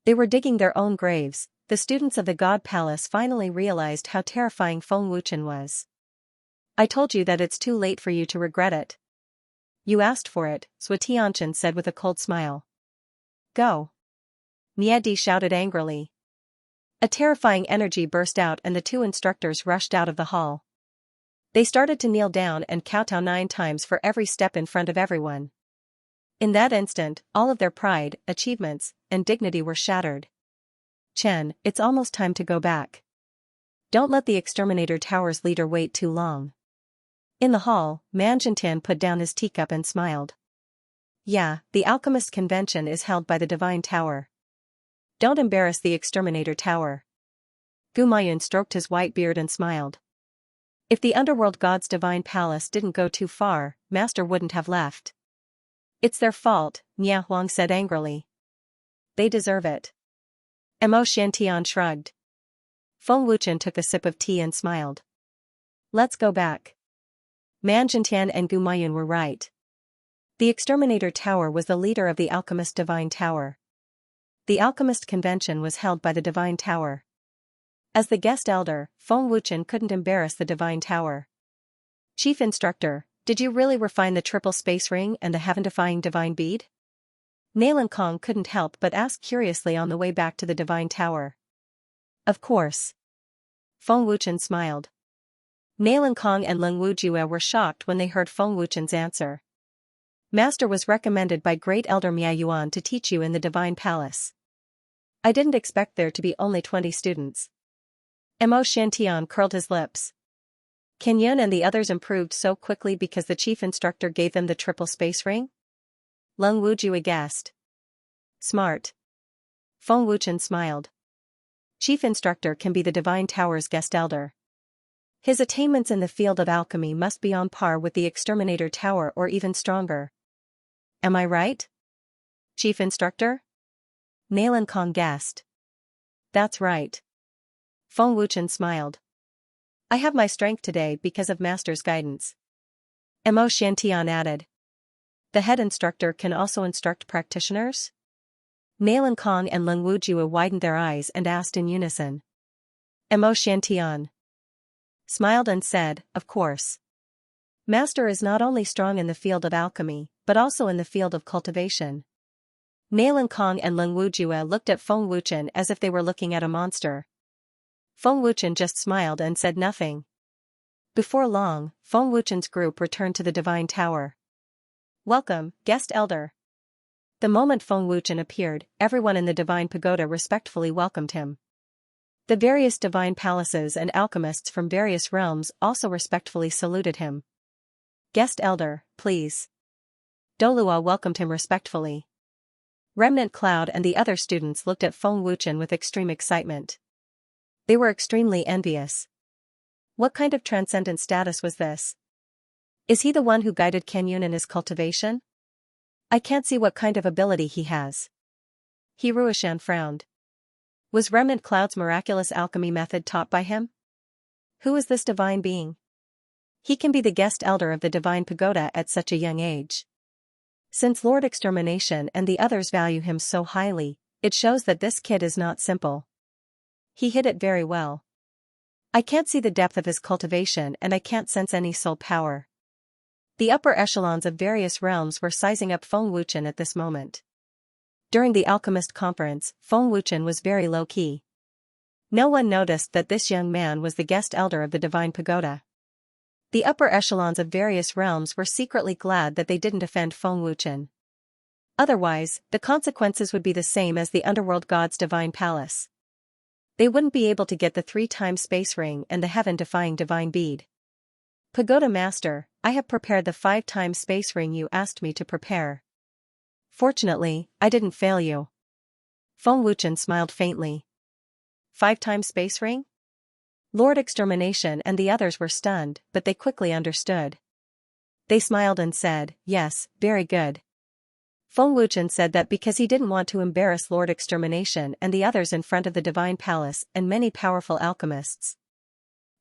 They were digging their own graves. The students of the God Palace finally realized how terrifying Feng Wuchen was. I told you that it's too late for you to regret it. You asked for it, Sui Tianchen said with a cold smile. Go. Miadi shouted angrily. A terrifying energy burst out and the two instructors rushed out of the hall. They started to kneel down and kowtow 9 times for every step in front of everyone. In that instant, all of their pride, achievements, and dignity were shattered. Chen, it's almost time to go back. Don't let the Exterminator Tower's leader wait too long. In the hall, Manjintian put down his teacup and smiled. Yeah, the Alchemist Convention is held by the Divine Tower. Don't embarrass the Exterminator Tower. Gumayun stroked his white beard and smiled. If the Underworld God's Divine Palace didn't go too far, Master wouldn't have left. It's their fault, Nia Huang said angrily. They deserve it. Mo Xiantian shrugged. Feng Wuchen took a sip of tea and smiled. Let's go back. Manjintian and Gumayun were right. The Exterminator Tower was the leader of the Alchemist Divine Tower. The Alchemist Convention was held by the Divine Tower. As the guest elder, Feng Wuchen couldn't embarrass the Divine Tower. Chief Instructor, did you really refine the triple space ring and the heaven-defying divine bead? Nailan Kong couldn't help but ask curiously on the way back to the Divine Tower. Of course. Feng Wuchen smiled. Nailan Kong and Leng Wujue were shocked when they heard Feng Wuchen's answer. Master was recommended by Great Elder Miayuan to teach you in the Divine Palace. I didn't expect there to be only 20 students. Mo Xiantian curled his lips. Kenyun and the others improved so quickly because the chief instructor gave them the triple space ring? Leng Wujue guessed. Smart. Feng Wuchen smiled. Chief instructor can be the Divine Tower's guest elder. His attainments in the field of alchemy must be on par with the Exterminator Tower or even stronger. Am I right? Chief instructor? Nailan Kong guessed. That's right. Feng Wuchen smiled. I have my strength today because of Master's guidance. Mo Xiantian added. The head instructor can also instruct practitioners? Nailan Kong and Leng Wujue widened their eyes and asked in unison. Mo Xiantian smiled and said, of course. Master is not only strong in the field of alchemy, but also in the field of cultivation. Nailan Kong and Leng Wujue looked at Feng Wuchen as if they were looking at a monster. Feng Wuchen just smiled and said nothing. Before long, Feng Wuchen's group returned to the Divine Tower. Welcome, guest elder. The moment Feng Wuchen appeared, everyone in the Divine Pagoda respectfully welcomed him. The various divine palaces and alchemists from various realms also respectfully saluted him. Guest elder, please. Dolua welcomed him respectfully. Remnant Cloud and the other students looked at Feng Wuchen with extreme excitement. They were extremely envious. What kind of transcendent status was this? Is he the one who guided Kenyun in his cultivation? I can't see what kind of ability he has. Hiruishan frowned. Was Remnant Cloud's miraculous alchemy method taught by him? Who is this divine being? He can be the guest elder of the divine pagoda at such a young age. Since Lord Extermination and the others value him so highly, it shows that this kid is not simple. He hid it very well. I can't see the depth of his cultivation and I can't sense any soul power. The upper echelons of various realms were sizing up Feng Wuchen at this moment. During the alchemist conference, Feng Wuchen was very low-key. No one noticed that this young man was the guest elder of the divine pagoda. The upper echelons of various realms were secretly glad that they didn't offend Feng Wuchen. Otherwise, the consequences would be the same as the underworld god's divine palace. They wouldn't be able to get the 3-time space ring and the heaven-defying divine bead. Pagoda Master, I have prepared the 5-time space ring you asked me to prepare. Fortunately, I didn't fail you. Feng Wuchen smiled faintly. 5-time space ring? Lord Extermination and the others were stunned, but they quickly understood. They smiled and said, yes, very good. Feng Wuchen said that because he didn't want to embarrass Lord Extermination and the others in front of the divine palace and many powerful alchemists.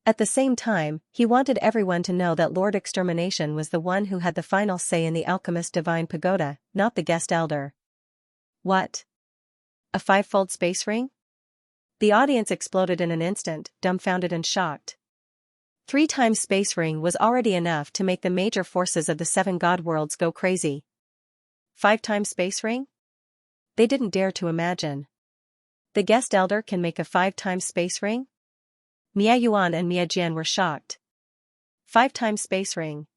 At the same time, he wanted everyone to know that Lord Extermination was the one who had the final say in the alchemist divine pagoda, not the guest elder. What? A 5-fold space ring? The audience exploded in an instant, dumbfounded and shocked. 3-time space ring was already enough to make the major forces of the 7 god worlds go crazy. 5-time space ring? They didn't dare to imagine. The guest elder can make a 5-time space ring? Mia Yuan and Mia Jian were shocked. 5-time space ring.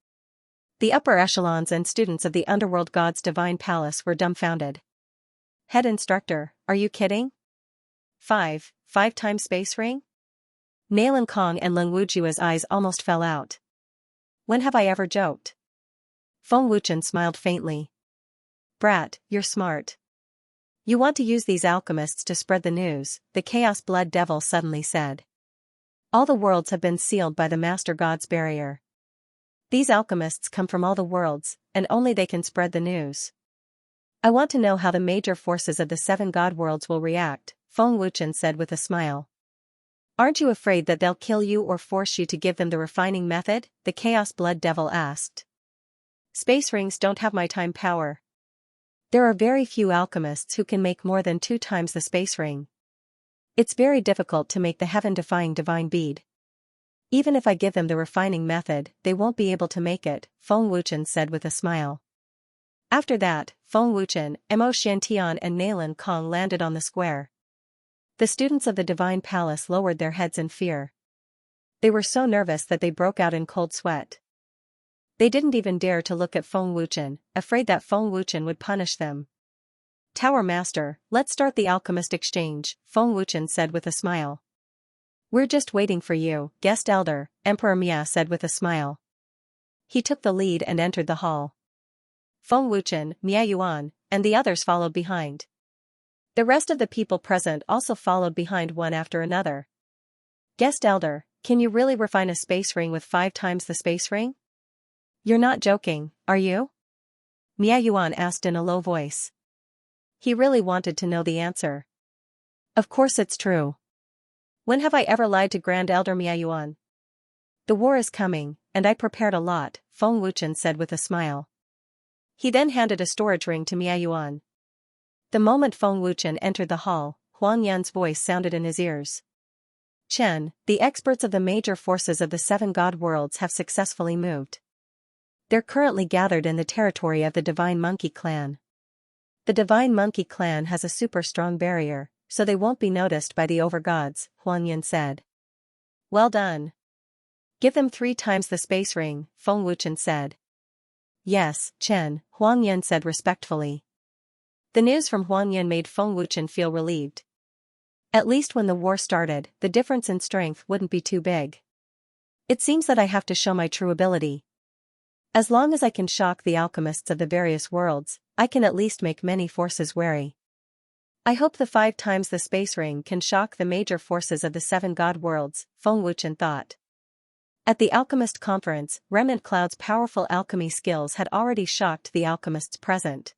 The upper echelons and students of the underworld god's divine palace were dumbfounded. Head instructor, are you kidding? 5-time space ring? Nailan Kong and Leng Wujua's eyes almost fell out. When have I ever joked? Feng Wuchen smiled faintly. Brat, you're smart. You want to use these alchemists to spread the news, the Chaos Blood Devil suddenly said. All the worlds have been sealed by the Master God's barrier. These alchemists come from all the worlds, and only they can spread the news. I want to know how the major forces of the 7 god worlds will react, Feng Wuchen said with a smile. Aren't you afraid that they'll kill you or force you to give them the refining method? The Chaos Blood Devil asked. Space rings don't have my time power. There are very few alchemists who can make more than 2 times the space ring. It's very difficult to make the heaven-defying divine bead. Even if I give them the refining method, they won't be able to make it, Feng Wuchen said with a smile. After that, Feng Wuchen, Mo Xiantian and Nailan Kong landed on the square. The students of the divine palace lowered their heads in fear. They were so nervous that they broke out in cold sweat. They didn't even dare to look at Feng Wuchen, afraid that Feng Wuchen would punish them. Tower Master, let's start the alchemist exchange, Feng Wuchen said with a smile. We're just waiting for you, guest elder, Emperor Mia said with a smile. He took the lead and entered the hall. Feng Wuchen, Mia Yuan, and the others followed behind. The rest of the people present also followed behind one after another. Guest elder, can you really refine a space ring with 5 times the space ring? You're not joking, are you? Mia Yuan asked in a low voice. He really wanted to know the answer. Of course it's true. When have I ever lied to Grand Elder Mia Yuan? The war is coming, and I prepared a lot, Feng Wuchen said with a smile. He then handed a storage ring to Mia Yuan. The moment Feng Wuchen entered the hall, Huang Yan's voice sounded in his ears. Chen, the experts of the major forces of the 7 god worlds have successfully moved. They're currently gathered in the territory of the Divine Monkey Clan. The Divine Monkey Clan has a super strong barrier, so they won't be noticed by the overgods, Huang Yan said. Well done. Give them 3 times the space ring, Feng Wuchen said. Yes, Chen, Huang Yan said respectfully. The news from Huang Yan made Feng Wuchen feel relieved. At least when the war started, the difference in strength wouldn't be too big. It seems that I have to show my true ability. As long as I can shock the alchemists of the various worlds, I can at least make many forces wary. I hope the 5 times the space ring can shock the major forces of the 7 god worlds, Feng Wuchen thought. At the alchemist conference, Remnant Cloud's powerful alchemy skills had already shocked the alchemists present.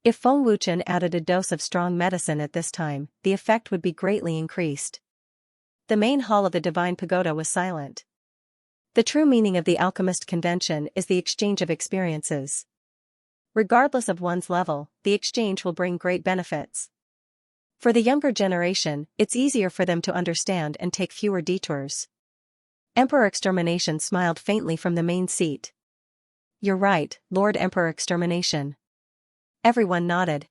If Feng Wuchen added a dose of strong medicine at this time, the effect would be greatly increased. The main hall of the divine pagoda was silent. The true meaning of the alchemist convention is the exchange of experiences. Regardless of one's level, the exchange will bring great benefits. For the younger generation, it's easier for them to understand and take fewer detours. Emperor Extermination smiled faintly from the main seat. You're right, Lord Emperor Extermination. Everyone nodded.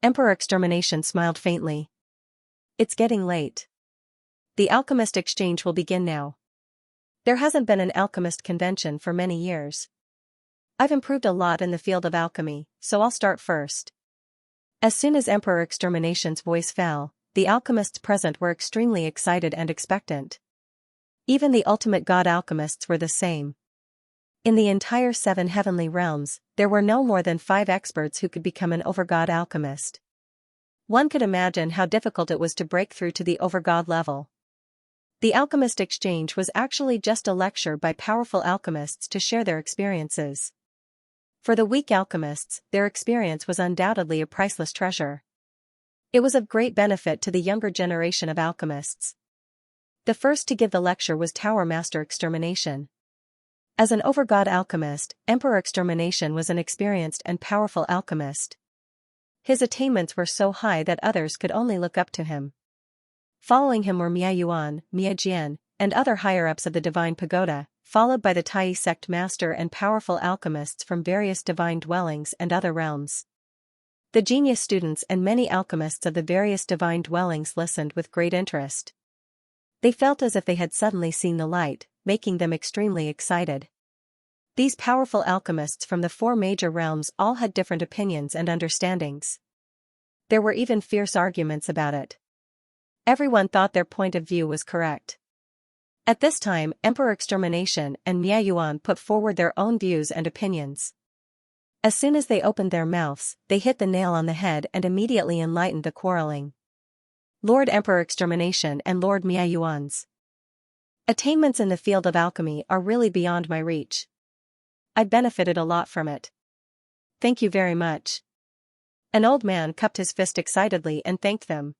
Emperor Extermination smiled faintly. It's getting late. The alchemist exchange will begin now. There hasn't been an alchemist convention for many years. I've improved a lot in the field of alchemy, so I'll start first. As soon as Emperor Extermination's voice fell, the alchemists present were extremely excited and expectant. Even the ultimate god alchemists were the same. In the entire 7 heavenly realms, there were no more than 5 experts who could become an overgod alchemist. One could imagine how difficult it was to break through to the overgod level. The alchemist exchange was actually just a lecture by powerful alchemists to share their experiences. For the weak alchemists, their experience was undoubtedly a priceless treasure. It was of great benefit to the younger generation of alchemists. The first to give the lecture was Tower Master Extermination. As an overgod alchemist, Emperor Extermination was an experienced and powerful alchemist. His attainments were so high that others could only look up to him. Following him were Mia Yuan, Mia Jian, and other higher-ups of the Divine Pagoda, followed by the Tai sect master and powerful alchemists from various divine dwellings and other realms. The genius students and many alchemists of the various divine dwellings listened with great interest. They felt as if they had suddenly seen the light, making them extremely excited. These powerful alchemists from the 4 major realms all had different opinions and understandings. There were even fierce arguments about it. Everyone thought their point of view was correct. At this time, Emperor Extermination and Mia Yuan put forward their own views and opinions. As soon as they opened their mouths, they hit the nail on the head and immediately enlightened the quarreling. Lord Emperor Extermination and Lord Mia Yuan's attainments in the field of alchemy are really beyond my reach. I benefited a lot from it. Thank you very much. An old man cupped his fist excitedly and thanked them.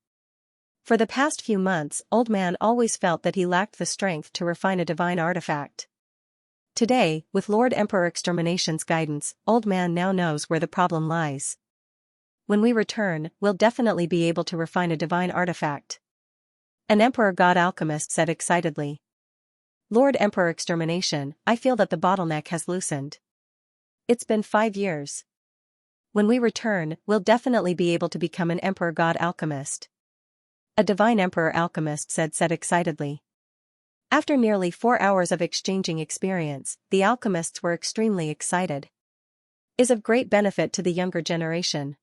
For the past few months, Old Man always felt that he lacked the strength to refine a divine artifact. Today, with Lord Emperor Extermination's guidance, Old Man now knows where the problem lies. When we return, we'll definitely be able to refine a divine artifact. An Emperor God Alchemist said excitedly. Lord Emperor Extermination, I feel that the bottleneck has loosened. It's been 5 years. When we return, we'll definitely be able to become an Emperor God Alchemist. A Divine Emperor Alchemist said excitedly. After nearly 4 hours of exchanging experience, the alchemists were extremely excited. Is of great benefit to the younger generation.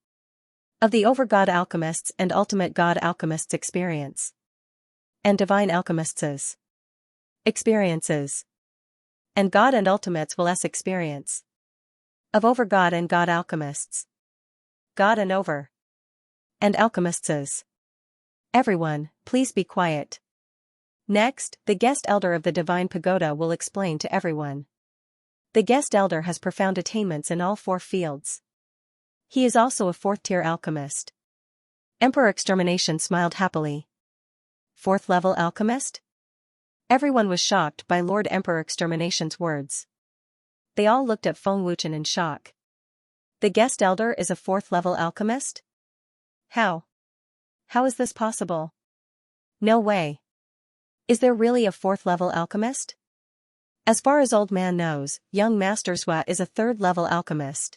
Of the Overgod Alchemists and Ultimate God Alchemists' experience. And Divine Alchemists' experiences. And God and Ultimates will experience. Of Overgod and God Alchemists. God and Over. And Alchemists'. Everyone, please be quiet. Next, the guest elder of the Divine Pagoda will explain to everyone. The guest elder has profound attainments in all 4 fields. He is also a 4th-tier alchemist. Emperor Extermination smiled happily. 4th-level alchemist? Everyone was shocked by Lord Emperor Extermination's words. They all looked at Feng Wuchen in shock. The guest elder is a 4th-level alchemist? How? How is this possible? No way. Is there really a 4th-level alchemist? As far as Old Man knows, young Master Zhua is a 3rd-level alchemist.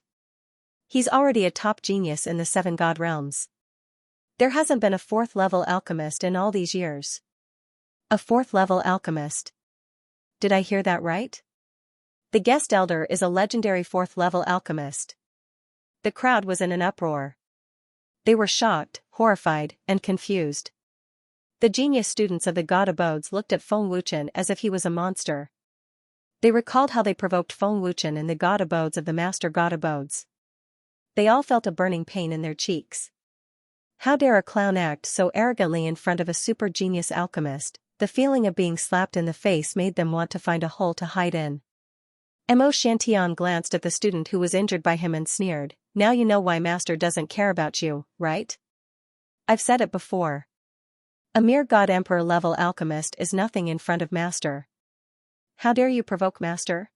He's already a top genius in the 7 god realms. There hasn't been a 4th-level alchemist in all these years. A 4th-level alchemist. Did I hear that right? The guest elder is a legendary 4th-level alchemist. The crowd was in an uproar. They were shocked, horrified, and confused. The genius students of the god abodes looked at Feng Wuchen as if he was a monster. They recalled how they provoked Feng Wuchen in the god abodes of the master god abodes. They all felt a burning pain in their cheeks. How dare a clown act so arrogantly in front of a super genius alchemist? The feeling of being slapped in the face made them want to find a hole to hide in. Mo Xiantian glanced at the student who was injured by him and sneered, "Now you know why Master doesn't care about you, right? I've said it before. A mere god-emperor level alchemist is nothing in front of Master. How dare you provoke Master?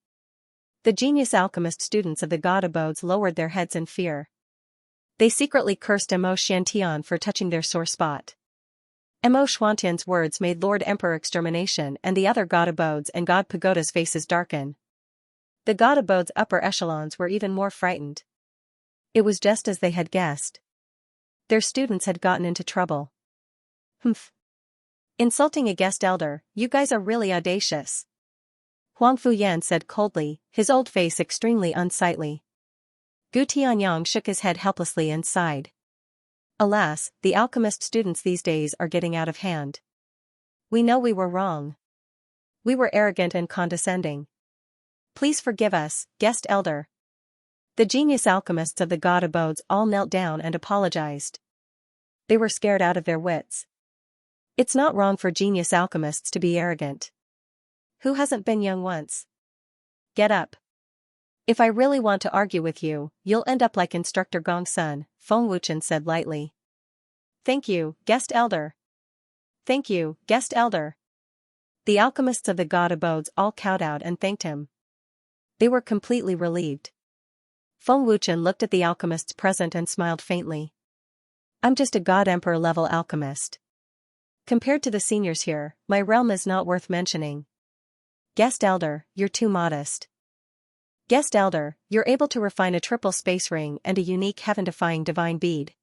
The genius alchemist students of the god abodes lowered their heads in fear. They secretly cursed Mo Xiantian for touching their sore spot. Mo Xuantian's words made Lord Emperor Extermination and the other god abodes and god pagoda's faces darken. The god abode's upper echelons were even more frightened. It was just as they had guessed. Their students had gotten into trouble. Humph. Insulting a guest elder, you guys are really audacious. Huang Fuyan said coldly, his old face extremely unsightly. Gu Tianyang shook his head helplessly and sighed. Alas, the alchemist students these days are getting out of hand. We know we were wrong. We were arrogant and condescending. Please forgive us, guest elder. The genius alchemists of the god abodes all knelt down and apologized. They were scared out of their wits. It's not wrong for genius alchemists to be arrogant. Who hasn't been young once? Get up. If I really want to argue with you, you'll end up like Instructor Gongsun, Feng Wuchen said lightly. Thank you, guest elder. Thank you, guest elder. The alchemists of the god abodes all kowtowed and thanked him. They were completely relieved. Feng Wuchen looked at the alchemists present and smiled faintly. I'm just a god emperor level alchemist. Compared to the seniors here, my realm is not worth mentioning. Guest elder, you're too modest. Guest elder, you're able to refine a triple space ring and a unique heaven-defying divine bead.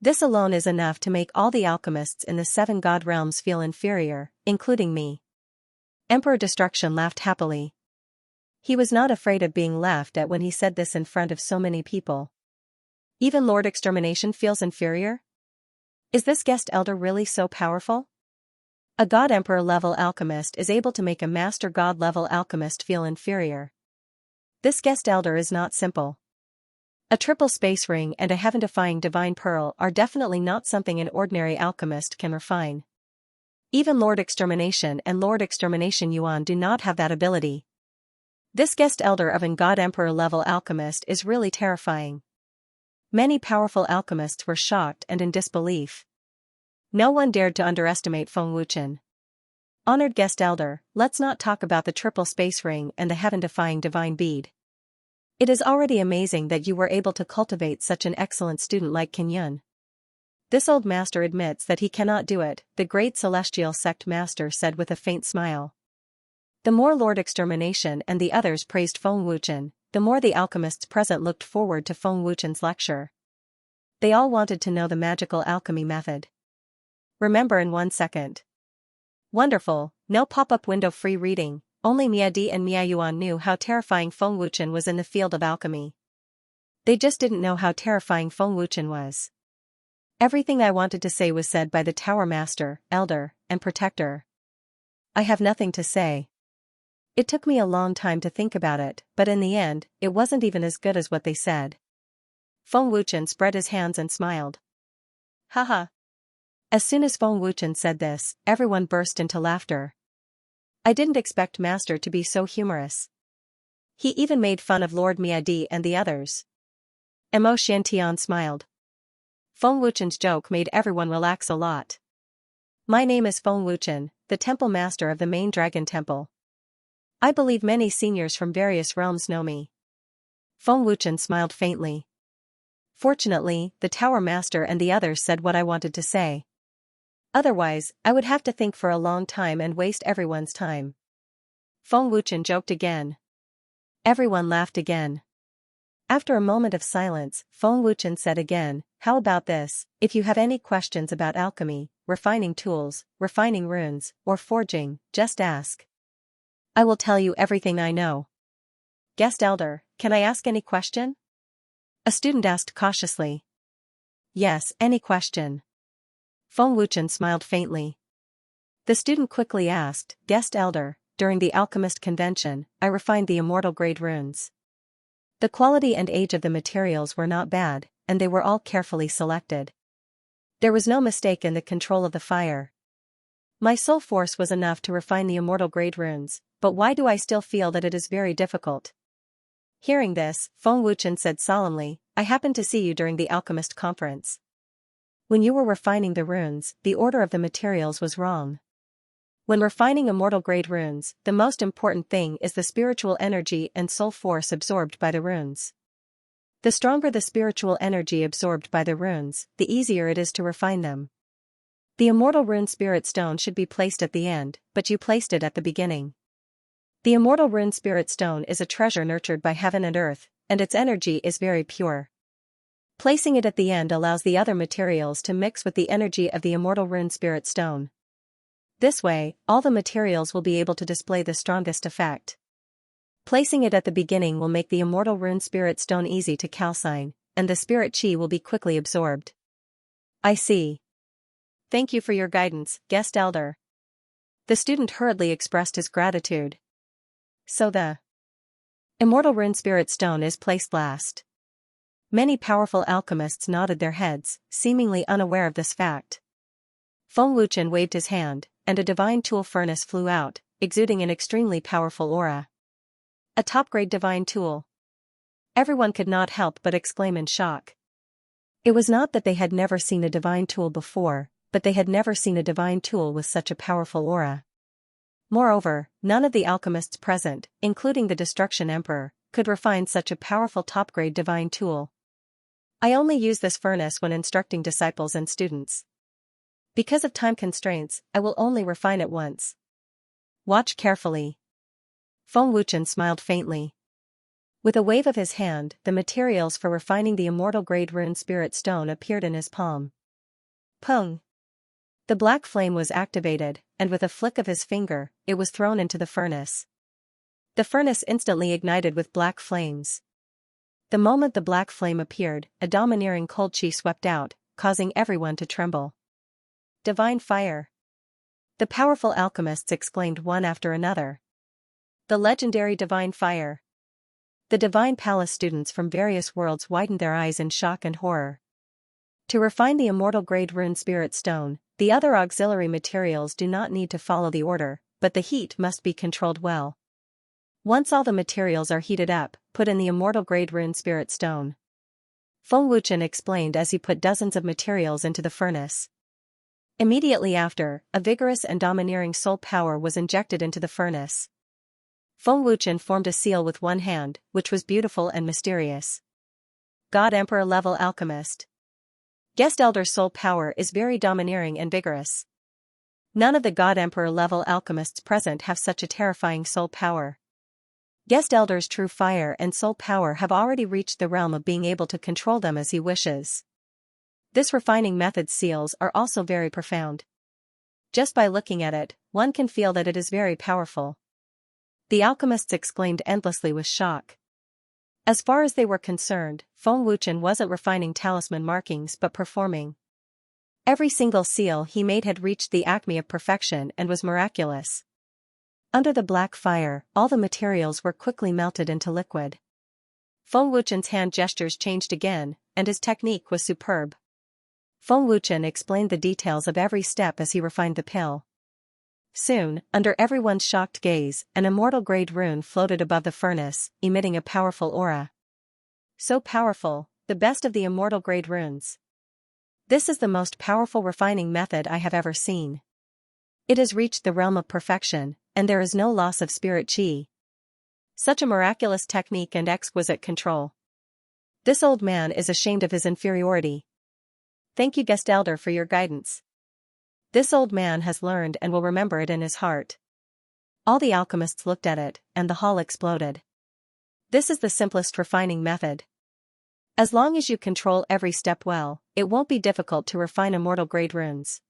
This alone is enough to make all the alchemists in the 7 god realms feel inferior, including me. Emperor Destruction laughed happily. He was not afraid of being laughed at when he said this in front of so many people. Even Lord Extermination feels inferior? Is this guest elder really so powerful? A god emperor level alchemist is able to make a master god level alchemist feel inferior. This guest elder is not simple. A triple space ring and a heaven-defying divine pearl are definitely not something an ordinary alchemist can refine. Even Lord Extermination and Lord Extermination Yuan do not have that ability. This guest elder of an god emperor level alchemist is really terrifying. Many powerful alchemists were shocked and in disbelief. No one dared to underestimate Feng Wuchen. Honored guest elder, let's not talk about the triple space ring and the heaven-defying divine bead. It is already amazing that you were able to cultivate such an excellent student like Qin Yun. This old master admits that he cannot do it, the great celestial sect master said with a faint smile. The more Lord Extermination and the others praised Feng Wuchen, the more the alchemists present looked forward to Feng Wuchen's lecture. They all wanted to know the magical alchemy method. Remember in 1 second. Wonderful, no pop-up window free reading, only Mia Di and Mia Yuan knew how terrifying Feng Wuchen was in the field of alchemy. They just didn't know how terrifying Feng Wuchen was. Everything I wanted to say was said by the Tower Master, Elder, and Protector. I have nothing to say. It took me a long time to think about it, but in the end, it wasn't even as good as what they said. Feng Wuchen spread his hands and smiled. Haha. As soon as Feng Wuchen said this, everyone burst into laughter. I didn't expect Master to be so humorous. He even made fun of Lord Miadi and the others. Mo Xiantian smiled. Feng Wuchen's joke made everyone relax a lot. My name is Feng Wuchen, the Temple Master of the main Dragon Temple. I believe many seniors from various realms know me. Feng Wuchen smiled faintly. Fortunately, the Tower Master and the others said what I wanted to say. Otherwise, I would have to think for a long time and waste everyone's time. Feng Wuchen joked again. Everyone laughed again. After a moment of silence, Feng Wuchen said again, how about this, if you have any questions about alchemy, refining tools, refining runes, or forging, just ask. I will tell you everything I know. Guest Elder, can I ask any question? A student asked cautiously. Yes, any question. Feng Wuchen smiled faintly. The student quickly asked, Guest Elder, during the Alchemist Convention, I refined the immortal grade runes. The quality and age of the materials were not bad, and they were all carefully selected. There was no mistake in the control of the fire. My soul force was enough to refine the immortal grade runes, but why do I still feel that it is very difficult? Hearing this, Feng Wuchen said solemnly, I happened to see you during the Alchemist Conference. When you were refining the runes, the order of the materials was wrong. When refining immortal-grade runes, the most important thing is the spiritual energy and soul force absorbed by the runes. The stronger the spiritual energy absorbed by the runes, the easier it is to refine them. The immortal rune spirit stone should be placed at the end, but you placed it at the beginning. The immortal rune spirit stone is a treasure nurtured by heaven and earth, and its energy is very pure. Placing it at the end allows the other materials to mix with the energy of the immortal rune spirit stone. This way, all the materials will be able to display the strongest effect. Placing it at the beginning will make the immortal rune spirit stone easy to calcine, and the spirit chi will be quickly absorbed. I see. Thank you for your guidance, guest elder. The student hurriedly expressed his gratitude. So the immortal rune spirit stone is placed last. Many powerful alchemists nodded their heads, seemingly unaware of this fact. Feng Wuchen waved his hand, and a divine tool furnace flew out, exuding an extremely powerful aura. A top-grade divine tool. Everyone could not help but exclaim in shock. It was not that they had never seen a divine tool before, but they had never seen a divine tool with such a powerful aura. Moreover, none of the alchemists present, including the Destruction Emperor, could refine such a powerful top-grade divine tool. I only use this furnace when instructing disciples and students. Because of time constraints, I will only refine it once. Watch carefully. Feng Wuchen smiled faintly. With a wave of his hand, the materials for refining the immortal-grade rune spirit stone appeared in his palm. Pung! The black flame was activated, and with a flick of his finger, it was thrown into the furnace. The furnace instantly ignited with black flames. The moment the black flame appeared, a domineering cold chi swept out, causing everyone to tremble. Divine fire! The powerful alchemists exclaimed one after another. The legendary divine fire! The Divine Palace students from various worlds widened their eyes in shock and horror. To refine the immortal-grade rune spirit stone, the other auxiliary materials do not need to follow the order, but the heat must be controlled well. Once all the materials are heated up, put in the immortal-grade rune spirit stone. Feng Wuchen explained as he put dozens of materials into the furnace. Immediately after, a vigorous and domineering soul power was injected into the furnace. Feng Wuchen formed a seal with one hand, which was beautiful and mysterious. God Emperor level alchemist. Guest Elder's soul power is very domineering and vigorous. None of the God Emperor level alchemists present have such a terrifying soul power. Guest Elder's true fire and soul power have already reached the realm of being able to control them as he wishes. This refining method's seals are also very profound. Just by looking at it, one can feel that it is very powerful. The alchemists exclaimed endlessly with shock. As far as they were concerned, Feng Wuchen wasn't refining talisman markings but performing. Every single seal he made had reached the acme of perfection and was miraculous. Under the black fire, all the materials were quickly melted into liquid. Feng Wuchen's hand gestures changed again, and his technique was superb. Feng Wuchen explained the details of every step as he refined the pill. Soon, under everyone's shocked gaze, an immortal-grade rune floated above the furnace, emitting a powerful aura. So powerful, the best of the immortal-grade runes. This is the most powerful refining method I have ever seen. It has reached the realm of perfection, and there is no loss of spirit chi. Such a miraculous technique and exquisite control. This old man is ashamed of his inferiority. Thank you, guest elder, for your guidance. This old man has learned and will remember it in his heart. All the alchemists looked at it, and the hall exploded. This is the simplest refining method. As long as you control every step well, it won't be difficult to refine immortal-grade runes.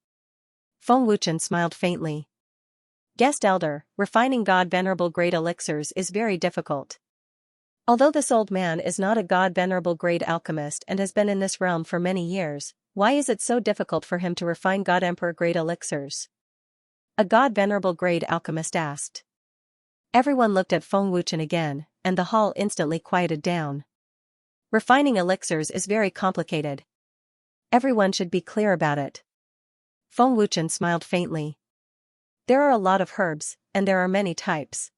Feng Wuchen smiled faintly. Guest elder, refining God-venerable grade elixirs is very difficult. Although this old man is not a God-venerable grade alchemist and has been in this realm for many years, why is it so difficult for him to refine God Emperor grade elixirs? A God-venerable grade alchemist asked. Everyone looked at Feng Wuchen again, and the hall instantly quieted down. Refining elixirs is very complicated. Everyone should be clear about it. Feng Wuchen smiled faintly. There are a lot of herbs, and there are many types.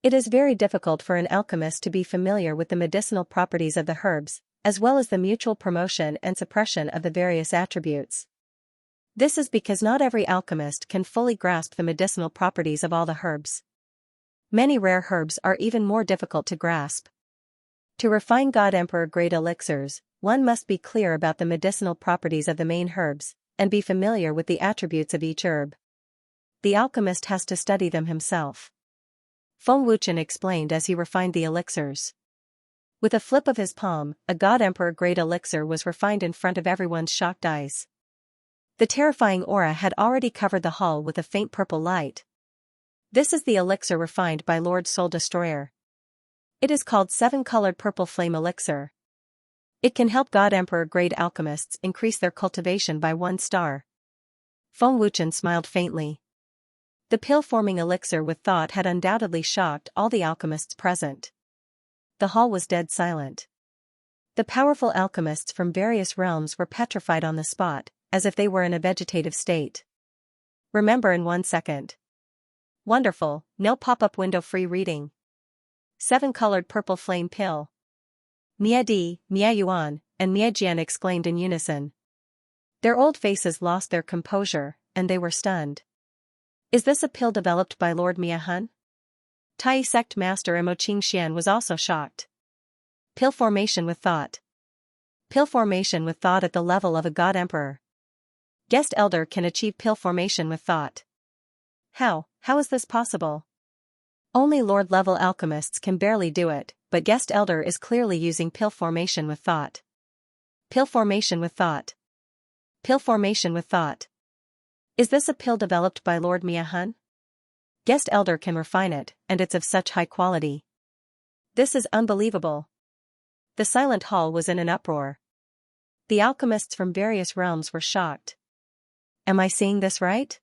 It is very difficult for an alchemist to be familiar with the medicinal properties of the herbs, as well as the mutual promotion and suppression of the various attributes. This is because not every alchemist can fully grasp the medicinal properties of all the herbs. Many rare herbs are even more difficult to grasp. To refine God Emperor grade elixirs, one must be clear about the medicinal properties of the main herbs, and be familiar with the attributes of each herb. The alchemist has to study them himself. Feng Wuchen explained as he refined the elixirs. With a flip of his palm, a God Emperor grade elixir was refined in front of everyone's shocked eyes. The terrifying aura had already covered the hall with a faint purple light. This is the elixir refined by Lord Soul Destroyer. It is called 7-colored purple flame elixir. It can help God Emperor grade alchemists increase their cultivation by 1 star. Feng Wuchen smiled faintly. The pill-forming elixir with thought had undoubtedly shocked all the alchemists present. The hall was dead silent. The powerful alchemists from various realms were petrified on the spot, as if they were in a vegetative state. Remember in 1 second. Wonderful, no pop-up window free reading. 7-colored purple flame pill. Mia Di, Mia Yuan, and Mia Jian exclaimed in unison. Their old faces lost their composure, and they were stunned. Is this a pill developed by Lord Mia Hun? Tai Sect Master Imo Xianxia was also shocked. Pill formation with thought. Pill formation with thought at the level of a God Emperor. Guest Elder can achieve pill formation with thought. How is this possible? Only Lord-level alchemists can barely do it, but Guest Elder is clearly using pill formation with thought. Pill formation with thought. Pill formation with thought. Is this a pill developed by Lord Mia Hun? Guest Elder can refine it, and it's of such high quality. This is unbelievable. The silent hall was in an uproar. The alchemists from various realms were shocked. Am I seeing this right?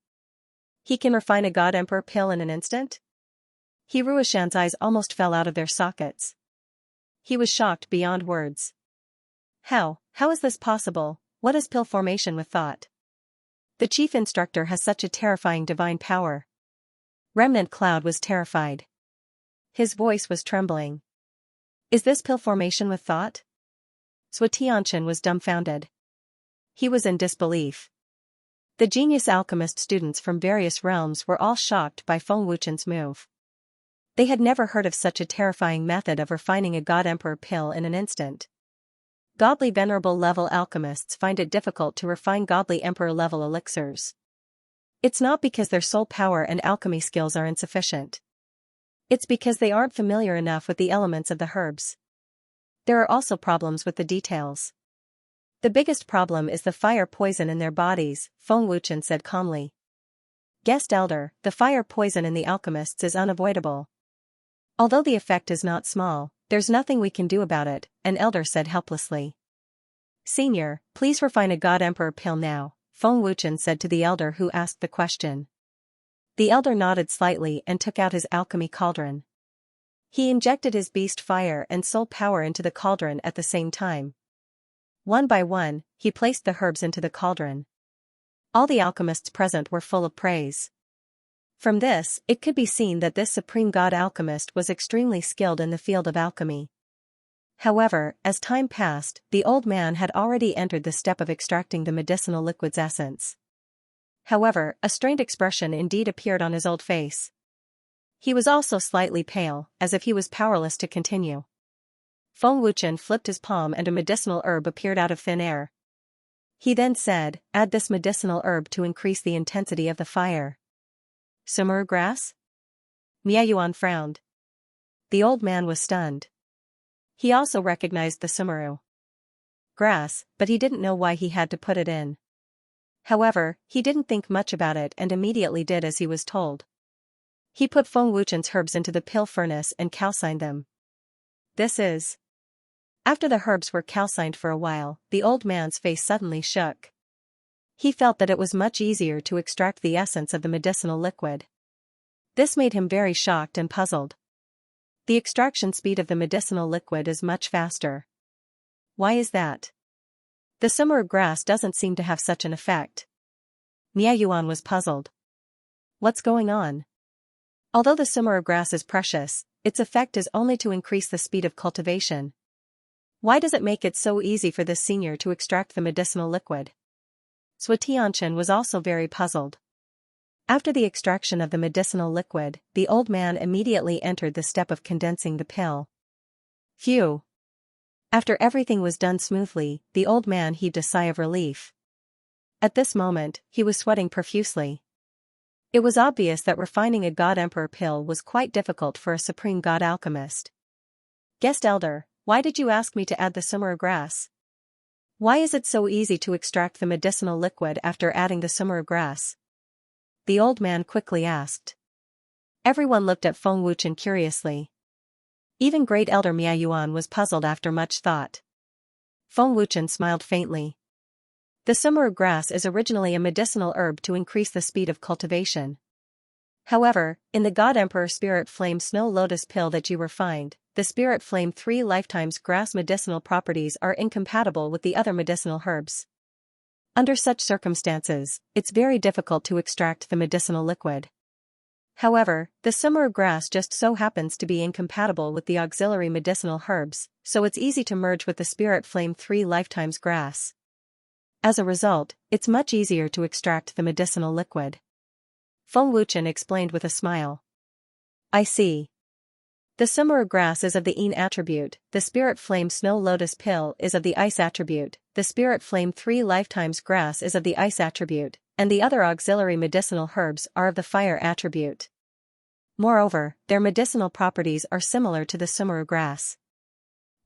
He can refine a God Emperor pill in an instant? Hiruishan's eyes almost fell out of their sockets. He was shocked beyond words. How is this possible? What is pill formation with thought? The chief instructor has such a terrifying divine power. Remnant Cloud was terrified. His voice was trembling. Is this pill formation with thought? Tianqian was dumbfounded. He was in disbelief. The genius alchemist students from various realms were all shocked by Feng Wuchen's move. They had never heard of such a terrifying method of refining a God Emperor pill in an instant. Godly venerable level alchemists find it difficult to refine godly emperor level elixirs. It's not because their soul power and alchemy skills are insufficient. It's because they aren't familiar enough with the elements of the herbs. There are also problems with the details. The biggest problem is the fire poison in their bodies, Feng Wuchen said calmly. Guest Elder, the fire poison in the alchemists is unavoidable. Although the effect is not small, there's nothing we can do about it, an elder said helplessly. Senior, please refine a God Emperor pill now, Feng Wuchen said to the elder who asked the question. The elder nodded slightly and took out his alchemy cauldron. He injected his beast fire and soul power into the cauldron at the same time. One by one, he placed the herbs into the cauldron. All the alchemists present were full of praise. From this, it could be seen that this supreme god alchemist was extremely skilled in the field of alchemy. However, as time passed, the old man had already entered the step of extracting the medicinal liquid's essence. However, a strained expression indeed appeared on his old face. He was also slightly pale, as if he was powerless to continue. Feng Wuchen flipped his palm and a medicinal herb appeared out of thin air. He then said, add this medicinal herb to increase the intensity of the fire. Sumaru grass? Miayuan frowned. The old man was stunned. He also recognized the sumaru grass, but he didn't know why he had to put it in. However, he didn't think much about it and immediately did as he was told. He put Feng Wuchen's herbs into the pill furnace and calcined them. This is... After the herbs were calcined for a while, the old man's face suddenly shook. He felt that it was much easier to extract the essence of the medicinal liquid. This made him very shocked and puzzled. The extraction speed of the medicinal liquid is much faster. Why is that? The sumaru grass doesn't seem to have such an effect. Miayuan was puzzled. What's going on? Although the sumaru grass is precious, its effect is only to increase the speed of cultivation. Why does it make it so easy for this senior to extract the medicinal liquid? Xianxia was also very puzzled. After the extraction of the medicinal liquid, the old man immediately entered the step of condensing the pill. Phew! After everything was done smoothly, the old man heaved a sigh of relief. At this moment, he was sweating profusely. It was obvious that refining a God Emperor pill was quite difficult for a supreme God alchemist. Guest Elder, why did you ask me to add the summer grass? Why is it so easy to extract the medicinal liquid after adding the summer grass? The old man quickly asked. Everyone looked at Feng Wuchen curiously. Even Great Elder Miayuan was puzzled after much thought. Feng Wuchen smiled faintly. The summer grass is originally a medicinal herb to increase the speed of cultivation. However, in the God Emperor Spirit Flame Snow Lotus pill that you refined, the Spirit Flame 3 Lifetimes grass medicinal properties are incompatible with the other medicinal herbs. Under such circumstances, it's very difficult to extract the medicinal liquid. However, the summer grass just so happens to be incompatible with the auxiliary medicinal herbs, so it's easy to merge with the Spirit Flame 3 Lifetimes grass. As a result, it's much easier to extract the medicinal liquid. Feng Wuchen explained with a smile. I see. The summer grass is of the Yin attribute, the Spirit Flame Snow Lotus pill is of the Ice attribute, the Spirit Flame 3 Lifetimes grass is of the Ice attribute, and the other auxiliary medicinal herbs are of the Fire attribute. Moreover, their medicinal properties are similar to the summer grass.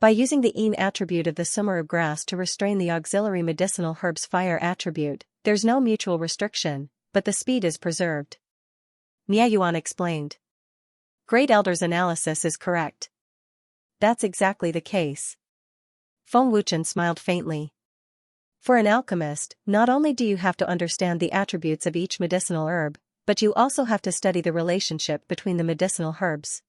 By using the Yin attribute of the summer grass to restrain the auxiliary medicinal herb's Fire attribute, there's no mutual restriction, but the speed is preserved. Miayuan explained. Great Elder's analysis is correct. That's exactly the case. Feng Wuchen smiled faintly. For an alchemist, not only do you have to understand the attributes of each medicinal herb, but you also have to study the relationship between the medicinal herbs.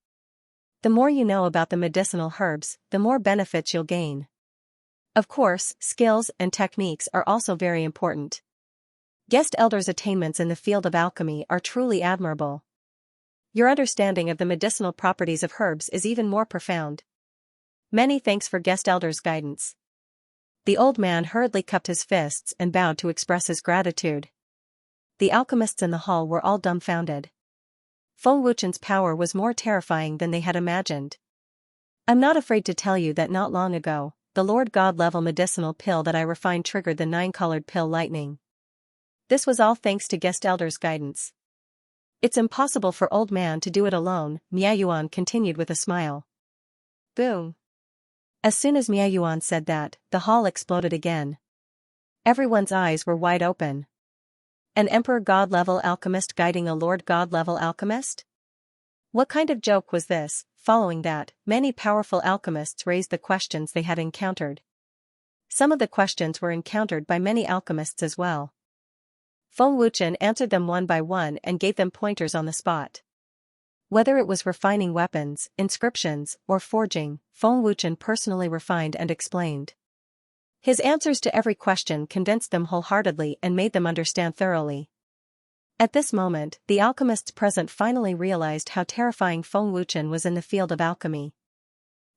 The more you know about the medicinal herbs, the more benefits you'll gain. Of course, skills and techniques are also very important. Guest Elder's attainments in the field of alchemy are truly admirable. Your understanding of the medicinal properties of herbs is even more profound. Many thanks for Guest Elder's guidance. The old man hurriedly cupped his fists and bowed to express his gratitude. The alchemists in the hall were all dumbfounded. Feng Wuchen's power was more terrifying than they had imagined. I'm not afraid to tell you that not long ago, the Lord God level medicinal pill that I refined triggered the 9-colored pill lightning. This was all thanks to Guest Elder's guidance. It's impossible for old man to do it alone, Miayuan continued with a smile. Boom. As soon as Miayuan said that, the hall exploded again. Everyone's eyes were wide open. An Emperor God-level alchemist guiding a Lord God-level alchemist? What kind of joke was this? Following that, many powerful alchemists raised the questions they had encountered. Some of the questions were encountered by many alchemists as well. Feng Wuchen answered them one by one and gave them pointers on the spot. Whether it was refining weapons, inscriptions, or forging, Feng Wuchen personally refined and explained. His answers to every question condensed them wholeheartedly and made them understand thoroughly. At this moment, the alchemists present finally realized how terrifying Feng Wuchen was in the field of alchemy.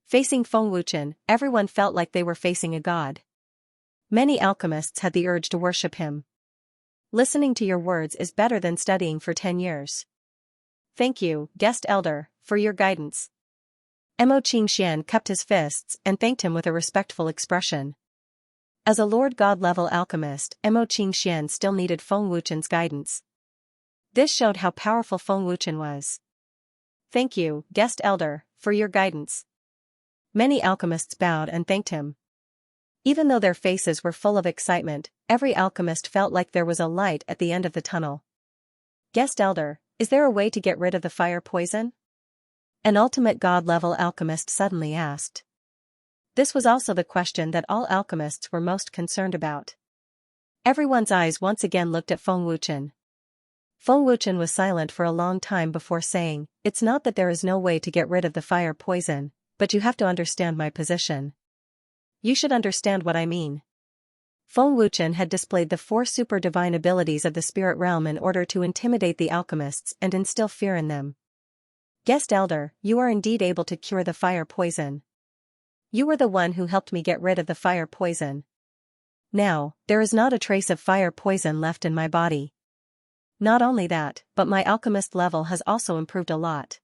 Facing Feng Wuchen, everyone felt like they were facing a god. Many alchemists had the urge to worship him. Listening to your words is better than studying for 10 years. Thank you, Guest Elder, for your guidance. Mo Qingxian cupped his fists and thanked him with a respectful expression. As a Lord God-level alchemist, Mo Qingxian still needed Feng Wuchen's guidance. This showed how powerful Feng Wuchen was. Thank you, Guest Elder, for your guidance. Many alchemists bowed and thanked him. Even though their faces were full of excitement, every alchemist felt like there was a light at the end of the tunnel. Guest Elder, is there a way to get rid of the fire poison? An ultimate God-level alchemist suddenly asked. This was also the question that all alchemists were most concerned about. Everyone's eyes once again looked at Feng Wuchen. Feng Wuchen was silent for a long time before saying, "It's not that there is no way to get rid of the fire poison, but you have to understand my position. You should understand what I mean." Feng Wuchen had displayed the 4 super divine abilities of the spirit realm in order to intimidate the alchemists and instill fear in them. Guest Elder, you are indeed able to cure the fire poison. You were the one who helped me get rid of the fire poison. Now, there is not a trace of fire poison left in my body. Not only that, but my alchemist level has also improved a lot.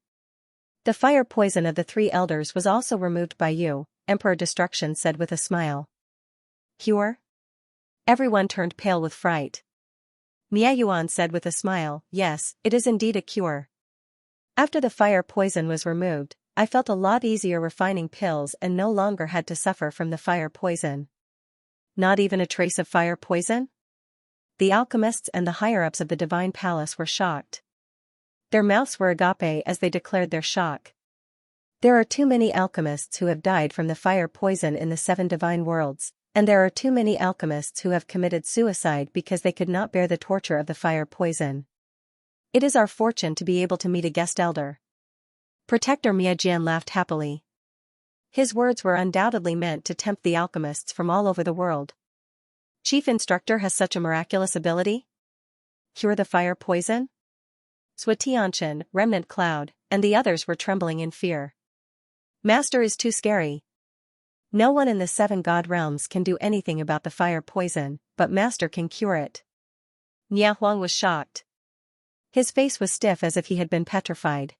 The fire poison of the 3 elders was also removed by you, Emperor Destruction said with a smile. Cure? Everyone turned pale with fright. Miayuan said with a smile, yes, it is indeed a cure. After the fire poison was removed, I felt a lot easier refining pills and no longer had to suffer from the fire poison. Not even a trace of fire poison? The alchemists and the higher-ups of the divine palace were shocked. Their mouths were agape as they declared their shock. There are too many alchemists who have died from the fire poison in the 7 divine worlds, and there are too many alchemists who have committed suicide because they could not bear the torture of the fire poison. It is our fortune to be able to meet a guest elder. Protector Miajian laughed happily. His words were undoubtedly meant to tempt the alchemists from all over the world. Chief Instructor has such a miraculous ability? Cure the fire poison? Suetianshan, Remnant Cloud, and the others were trembling in fear. Master is too scary. No one in the 7 god realms can do anything about the fire poison, but Master can cure it. Nia Huang was shocked. His face was stiff as if he had been petrified.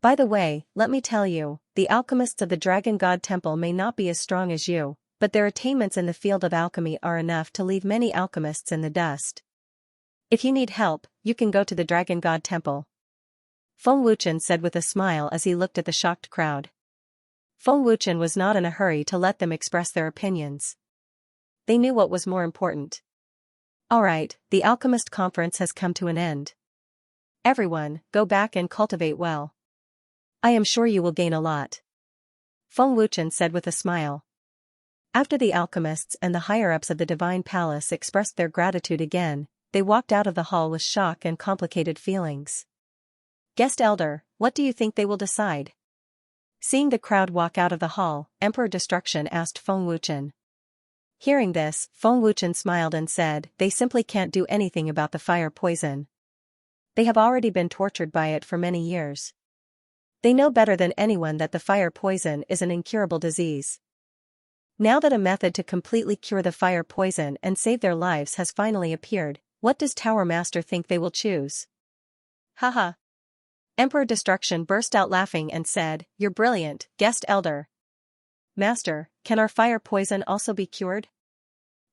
By the way, let me tell you, the alchemists of the Dragon God Temple may not be as strong as you, but their attainments in the field of alchemy are enough to leave many alchemists in the dust. If you need help, you can go to the Dragon God Temple. Feng Wuchen said with a smile as he looked at the shocked crowd. Feng Wuchen was not in a hurry to let them express their opinions. They knew what was more important. Alright, the Alchemist Conference has come to an end. Everyone, go back and cultivate well. I am sure you will gain a lot. Feng Wuchen said with a smile. After the alchemists and the higher-ups of the Divine Palace expressed their gratitude again, they walked out of the hall with shock and complicated feelings. Guest Elder, what do you think they will decide? Seeing the crowd walk out of the hall, Emperor Destruction asked Feng Wuchen. Hearing this, Feng Wuchen smiled and said, they simply can't do anything about the fire poison. They have already been tortured by it for many years. They know better than anyone that the fire poison is an incurable disease. Now that a method to completely cure the fire poison and save their lives has finally appeared, what does Tower Master think they will choose? Haha. Emperor Destruction burst out laughing and said, you're brilliant, Guest Elder. Master, can our fire poison also be cured?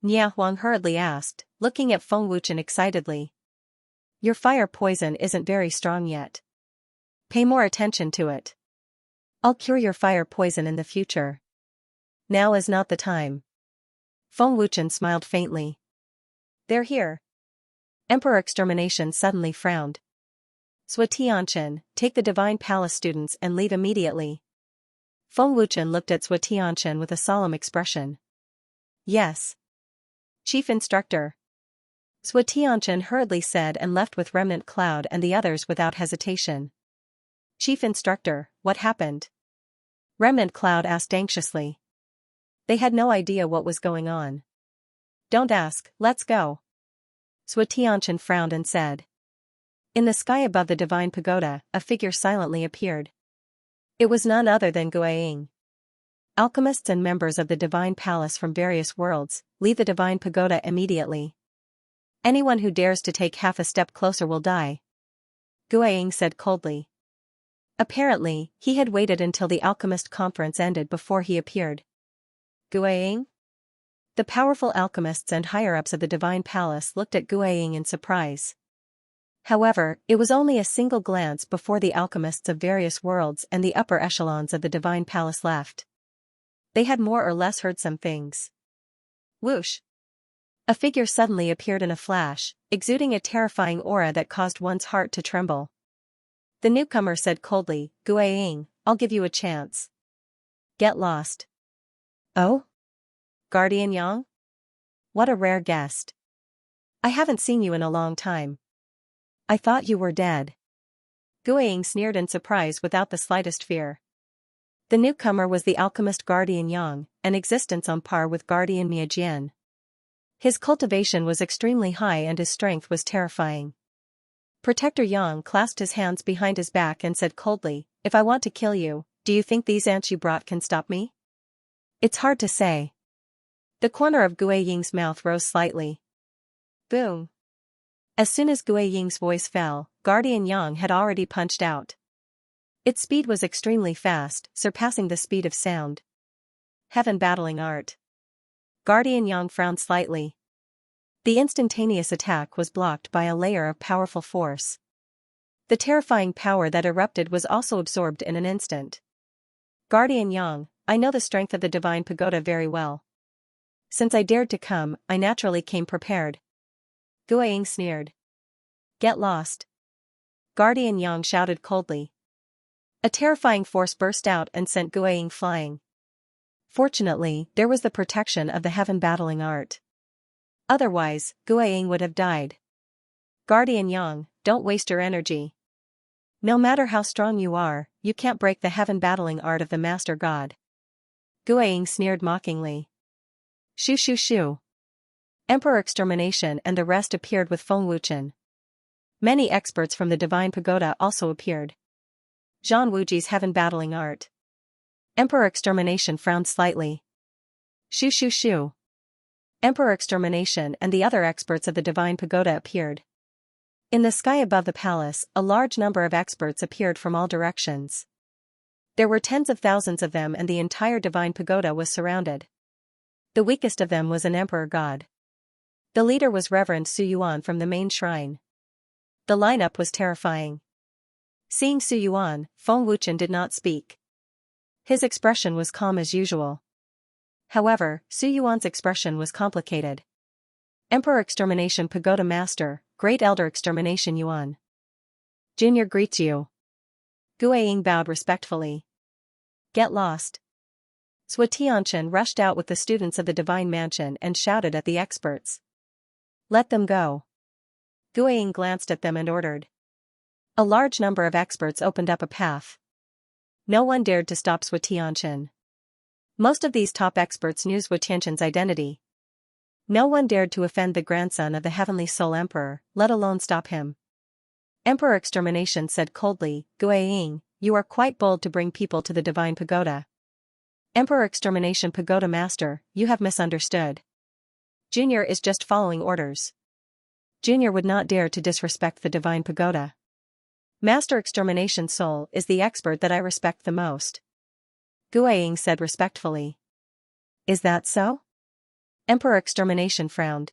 Nia Huang hurriedly asked, looking at Feng Wuchen excitedly. Your fire poison isn't very strong yet. Pay more attention to it. I'll cure your fire poison in the future. Now is not the time. Feng Wuchen smiled faintly. They're here. Emperor Extermination suddenly frowned. Suetianshan, take the Divine Palace students and leave immediately. Feng Wuchen looked at Suetianshan with a solemn expression. Yes. Chief Instructor. Suetianshan hurriedly said and left with Remnant Cloud and the others without hesitation. Chief Instructor, what happened? Remnant Cloud asked anxiously. They had no idea what was going on. Don't ask, let's go. Suetianshan frowned and said. In the sky above the Divine Pagoda, a figure silently appeared. It was none other than Guaying. Alchemists and members of the Divine Palace from various worlds, leave the Divine Pagoda immediately. Anyone who dares to take half a step closer will die. Guaying said coldly. Apparently, he had waited until the Alchemist Conference ended before he appeared. Guaying? The powerful alchemists and higher-ups of the Divine Palace looked at Guaying in surprise. However, it was only a single glance before the alchemists of various worlds and the upper echelons of the Divine Palace left. They had more or less heard some things. Whoosh! A figure suddenly appeared in a flash, exuding a terrifying aura that caused one's heart to tremble. The newcomer said coldly, Guaying, I'll give you a chance. Get lost. Oh? Guardian Yang? What a rare guest. I haven't seen you in a long time. I thought you were dead. Guaying sneered in surprise without the slightest fear. The newcomer was the alchemist Guardian Yang, an existence on par with Guardian Miajian. His cultivation was extremely high and his strength was terrifying. Protector Yang clasped his hands behind his back and said coldly, if I want to kill you, do you think these ants you brought can stop me? It's hard to say. The corner of Gui Ying's mouth rose slightly. Boom. As soon as Gui Ying's voice fell, Guardian Yang had already punched out. Its speed was extremely fast, surpassing the speed of sound. Heaven battling art. Guardian Yang frowned slightly. The instantaneous attack was blocked by a layer of powerful force. The terrifying power that erupted was also absorbed in an instant. Guardian Yang, I know the strength of the Divine Pagoda very well. Since I dared to come, I naturally came prepared. Guiying sneered. Get lost. Guardian Yang shouted coldly. A terrifying force burst out and sent Guiying flying. Fortunately, there was the protection of the heaven battling art. Otherwise, Guiying would have died. Guardian Yang, don't waste your energy. No matter how strong you are, you can't break the heaven battling art of the Master God. Guiying sneered mockingly. Shoo shoo shoo. Emperor Extermination and the rest appeared with Feng Wuchen. Many experts from the Divine Pagoda also appeared. Zhan Wuji's heaven battling art. Emperor Extermination frowned slightly. Shoo shoo shoo. Emperor Extermination and the other experts of the Divine Pagoda appeared. In the sky above the palace, a large number of experts appeared from all directions. There were tens of thousands of them and the entire Divine Pagoda was surrounded. The weakest of them was an emperor god. The leader was Reverend Su Yuan from the main shrine. The lineup was terrifying. Seeing Su Yuan, Feng Wuchen did not speak. His expression was calm as usual. However, Su Yuan's expression was complicated. Emperor Extermination Pagoda Master, Great Elder Extermination Yuan. Junior greets you. Guiying bowed respectfully. Get lost. Tianqian rushed out with the students of the Divine Mansion and shouted at the experts. Let them go. Guiying glanced at them and ordered. A large number of experts opened up a path. No one dared to stop Tianqian. Most of these top experts knew Tianqian's identity. No one dared to offend the grandson of the Heavenly Soul Emperor, let alone stop him. Emperor Extermination said coldly, Guiying, you are quite bold to bring people to the Divine Pagoda. Emperor Extermination Pagoda Master, you have misunderstood. Junior is just following orders. Junior would not dare to disrespect the Divine Pagoda. Master Extermination Soul is the expert that I respect the most. Guiying said respectfully. Is that so? Emperor Extermination frowned.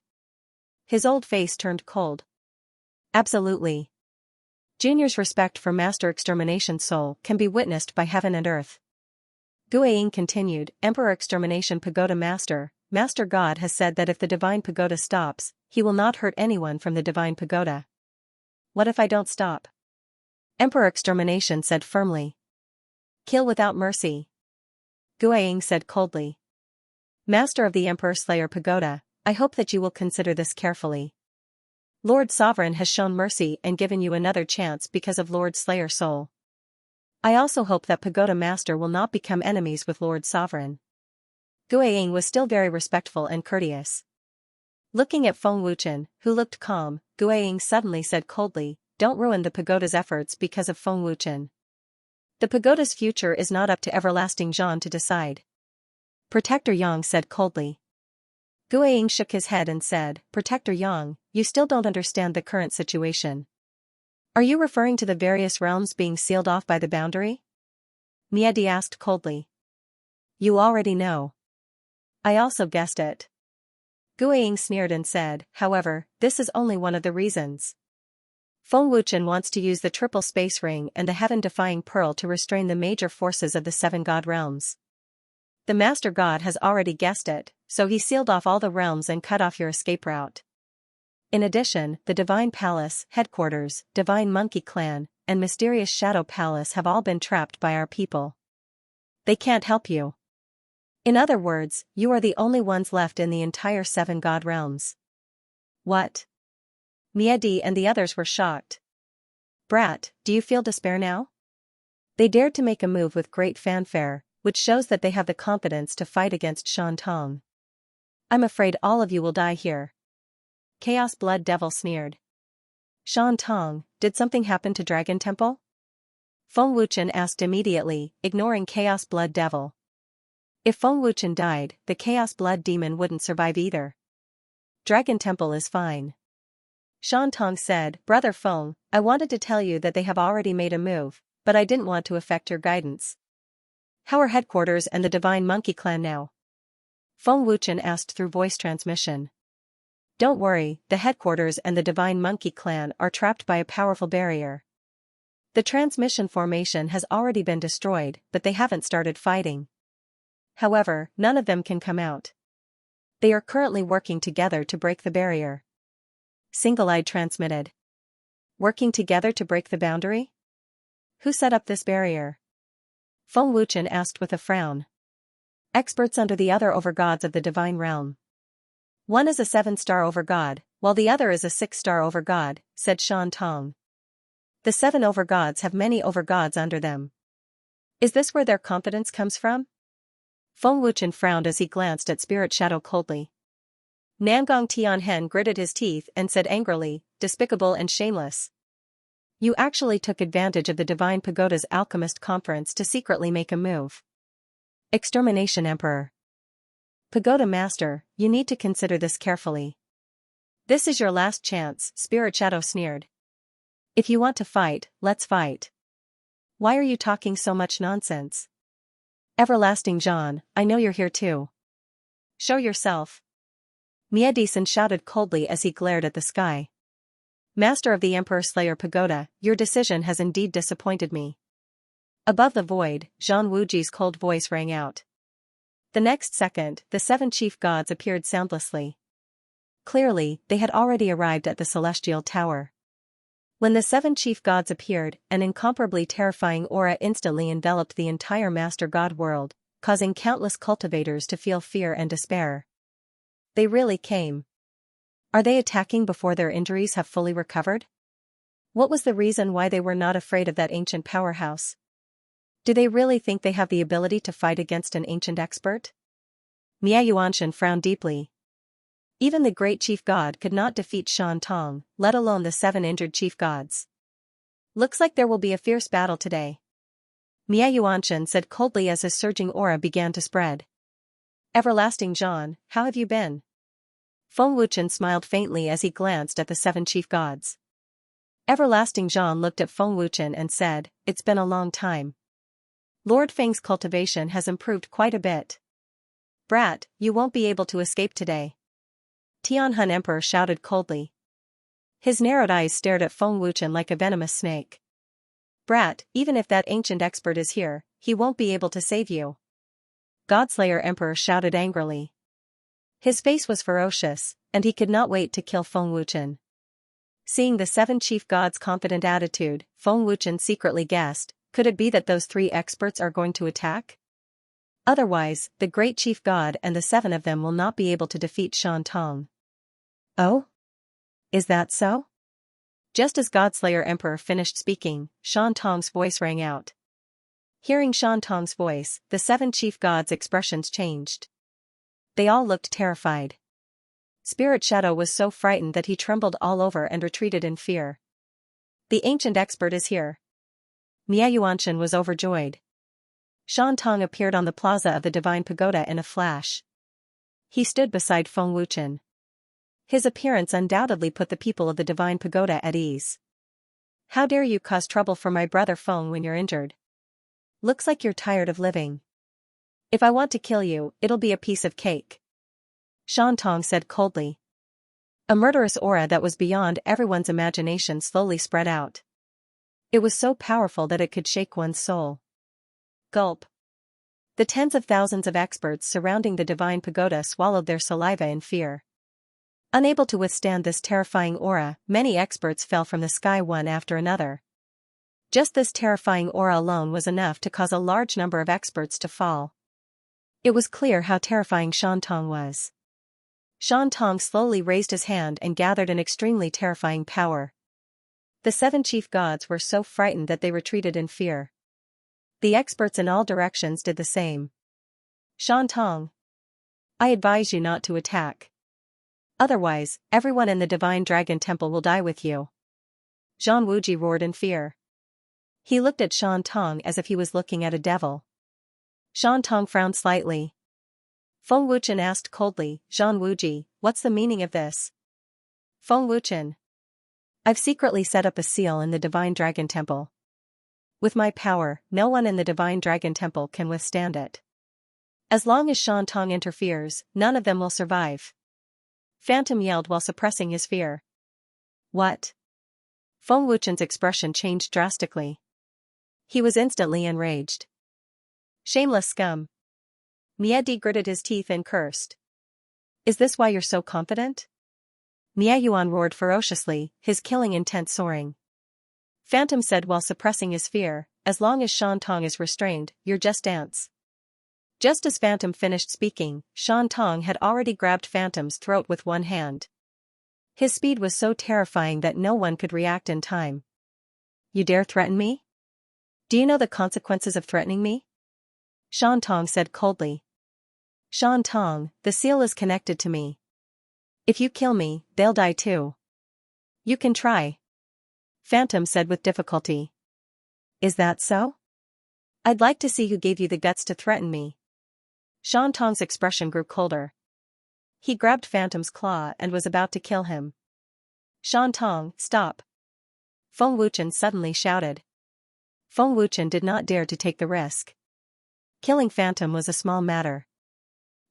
His old face turned cold. Absolutely. Junior's respect for Master Extermination Soul can be witnessed by heaven and earth. Guiying continued, Emperor Extermination Pagoda Master, Master God has said that if the Divine Pagoda stops, he will not hurt anyone from the Divine Pagoda. What if I don't stop? Emperor Extermination said firmly. Kill without mercy. Guiying said coldly. Master of the Emperor Slayer Pagoda, I hope that you will consider this carefully. Lord Sovereign has shown mercy and given you another chance because of Lord Slayer Soul. I also hope that Pagoda Master will not become enemies with Lord Sovereign. Guiying was still very respectful and courteous. Looking at Feng Wuchen, who looked calm, Guiying suddenly said coldly, don't ruin the pagoda's efforts because of Feng Wuchen. The pagoda's future is not up to everlasting Zhan to decide. Protector Yang said coldly. Guiying shook his head and said, Protector Yang, you still don't understand the current situation. Are you referring to the various realms being sealed off by the boundary? Miedi asked coldly. You already know. I also guessed it. Guiying sneered and said, however, this is only one of the reasons. Feng Wuchen wants to use the triple space ring and the heaven-defying pearl to restrain the major forces of the seven god realms. The Master God has already guessed it, so he sealed off all the realms and cut off your escape route. In addition, the Divine Palace, Headquarters, Divine Monkey Clan, and Mysterious Shadow Palace have all been trapped by our people. They can't help you. In other words, you are the only ones left in the entire seven god realms. What? Miedi and the others were shocked. Brat, do you feel despair now? They dared to make a move with great fanfare, which shows that they have the confidence to fight against Shan Tong. I'm afraid all of you will die here. Chaos Blood Devil sneered. Shan Tong, did something happen to Dragon Temple? Feng Wuchen asked immediately, ignoring Chaos Blood Devil. If Feng Wuchen died, the Chaos Blood Demon wouldn't survive either. Dragon Temple is fine. Shan Tong said, Brother Feng, I wanted to tell you that they have already made a move, but I didn't want to affect your guidance. How are headquarters and the Divine Monkey Clan now? Feng Wuchen asked through voice transmission. Don't worry, the headquarters and the Divine Monkey Clan are trapped by a powerful barrier. The transmission formation has already been destroyed, but they haven't started fighting. However, none of them can come out. They are currently working together to break the barrier. Single-Eyed transmitted. Working together to break the boundary? Who set up this barrier? Feng Wuchen asked with a frown. Experts under the other overgods of the divine realm. One is a 7-star overgod, while the other is a 6-star overgod, said Shan Tong. The 7 overgods have many overgods under them. Is this where their confidence comes from? Feng Wuchen frowned as he glanced at Spirit Shadow coldly. Namgong Tianhen gritted his teeth and said angrily, despicable and shameless. You actually took advantage of the Divine Pagoda's Alchemist Conference to secretly make a move. Extermination Emperor. Pagoda Master, you need to consider this carefully. This is your last chance, Spirit Shadow sneered. If you want to fight, let's fight. Why are you talking so much nonsense? Everlasting John, I know you're here too. Show yourself. Miedison shouted coldly as he glared at the sky. Master of the Emperor Slayer Pagoda, your decision has indeed disappointed me. Above the void, Zhang Wuji's cold voice rang out. The next second, the 7 chief gods appeared soundlessly. Clearly, they had already arrived at the Celestial Tower. When the 7 chief gods appeared, an incomparably terrifying aura instantly enveloped the entire Master God world, causing countless cultivators to feel fear and despair. They really came. Are they attacking before their injuries have fully recovered? What was the reason why they were not afraid of that ancient powerhouse? Do they really think they have the ability to fight against an ancient expert? Mia Yuanshan frowned deeply. Even the great chief god could not defeat Shan Tong, let alone the 7 injured chief gods. Looks like there will be a fierce battle today. Mia Yuanshan said coldly as his surging aura began to spread. Everlasting John, how have you been? Feng Wuchen smiled faintly as he glanced at the 7 chief gods. Everlasting John looked at Feng Wuchen and said, It's been a long time. Lord Feng's cultivation has improved quite a bit. Brat, you won't be able to escape today. Tianhun Emperor shouted coldly. His narrowed eyes stared at Feng Wuchen like a venomous snake. Brat, even if that ancient expert is here, he won't be able to save you. Godslayer Emperor shouted angrily. His face was ferocious, and he could not wait to kill Feng Wuchen. Seeing the 7 chief gods' confident attitude, Feng Wuchen secretly guessed, could it be that those 3 experts are going to attack? Otherwise, the great chief god and the 7 of them will not be able to defeat Shan Tong. Oh? Is that so? Just as Godslayer Emperor finished speaking, Shan Tong's voice rang out. Hearing Shan Tong's voice, the 7 chief gods' expressions changed. They all looked terrified. Spirit Shadow was so frightened that he trembled all over and retreated in fear. The ancient expert is here. Mia Yuanshan was overjoyed. Shan Tong appeared on the plaza of the Divine Pagoda in a flash. He stood beside Feng Wuchen. His appearance undoubtedly put the people of the Divine Pagoda at ease. How dare you cause trouble for my brother Feng when you're injured? Looks like you're tired of living. If I want to kill you, it'll be a piece of cake. Shan Tong said coldly. A murderous aura that was beyond everyone's imagination slowly spread out. It was so powerful that it could shake one's soul. Gulp. The tens of thousands of experts surrounding the Divine Pagoda swallowed their saliva in fear. Unable to withstand this terrifying aura, many experts fell from the sky one after another. Just this terrifying aura alone was enough to cause a large number of experts to fall. It was clear how terrifying Shan Tong was. Shan Tong slowly raised his hand and gathered an extremely terrifying power. The 7 chief gods were so frightened that they retreated in fear. The experts in all directions did the same. Shan Tong, I advise you not to attack. Otherwise, everyone in the Divine Dragon Temple will die with you. Zhang Wuji roared in fear. He looked at Shan Tong as if he was looking at a devil. Shan Tong frowned slightly. Feng Wuchen asked coldly, Zhan Wuji, what's the meaning of this? Feng Wuchen. I've secretly set up a seal in the Divine Dragon Temple. With my power, no one in the Divine Dragon Temple can withstand it. As long as Shan Tong interferes, none of them will survive. Phantom yelled while suppressing his fear. What? Feng Wuchen's expression changed drastically. He was instantly enraged. Shameless scum. Miedi gritted his teeth and cursed. Is this why you're so confident? Mieyuan roared ferociously, his killing intent soaring. Phantom said while suppressing his fear, as long as Shan Tong is restrained, you're just ants. Just as Phantom finished speaking, Shan Tong had already grabbed Phantom's throat with one hand. His speed was so terrifying that no one could react in time. You dare threaten me? Do you know the consequences of threatening me? Shan Tong said coldly. Shan Tong, the seal is connected to me. If you kill me, they'll die too. You can try. Phantom said with difficulty. Is that so? I'd like to see who gave you the guts to threaten me. Shan Tong's expression grew colder. He grabbed Phantom's claw and was about to kill him. Shan Tong, stop. Feng Wuchen suddenly shouted. Feng Wuchen did not dare to take the risk. Killing Phantom was a small matter.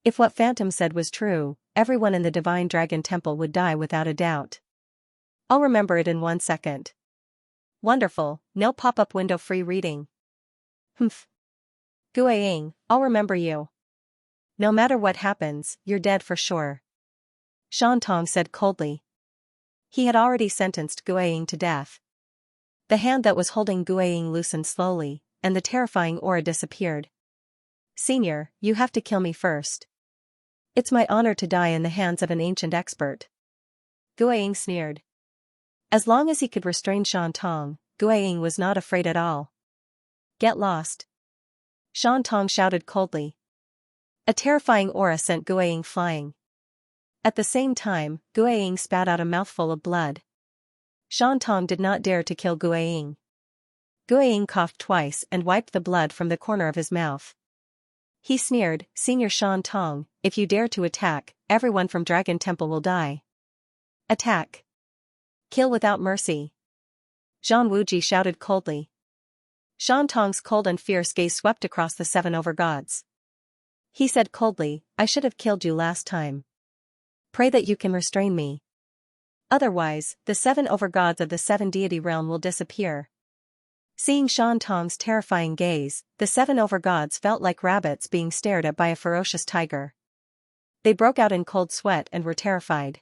If what Phantom said was true, everyone in the Divine Dragon Temple would die without a doubt. I'll remember it in 1 second. Wonderful, no pop-up window free reading. Humph. Guiying, I'll remember you. No matter what happens, you're dead for sure. Shan Tong said coldly. He had already sentenced Guiying to death. The hand that was holding Guiying loosened slowly, and the terrifying aura disappeared. Senior, you have to kill me first. It's my honor to die in the hands of an ancient expert. Guiying sneered. As long as he could restrain Shan Tong, Guiying was not afraid at all. Get lost. Shan Tong shouted coldly. A terrifying aura sent Guiying flying. At the same time, Guiying spat out a mouthful of blood. Shan Tong did not dare to kill Guiying. Guiying coughed twice and wiped the blood from the corner of his mouth. He sneered, Senior Shan Tong, if you dare to attack, everyone from Dragon Temple will die. Attack. Kill without mercy. Zhan Wuji shouted coldly. Shan Tong's cold and fierce gaze swept across the 7 overgods. He said coldly, I should have killed you last time. Pray that you can restrain me. Otherwise, the 7 overgods of the 7 deity realm will disappear. Seeing Shan Tong's terrifying gaze, the 7 overgods felt like rabbits being stared at by a ferocious tiger. They broke out in cold sweat and were terrified.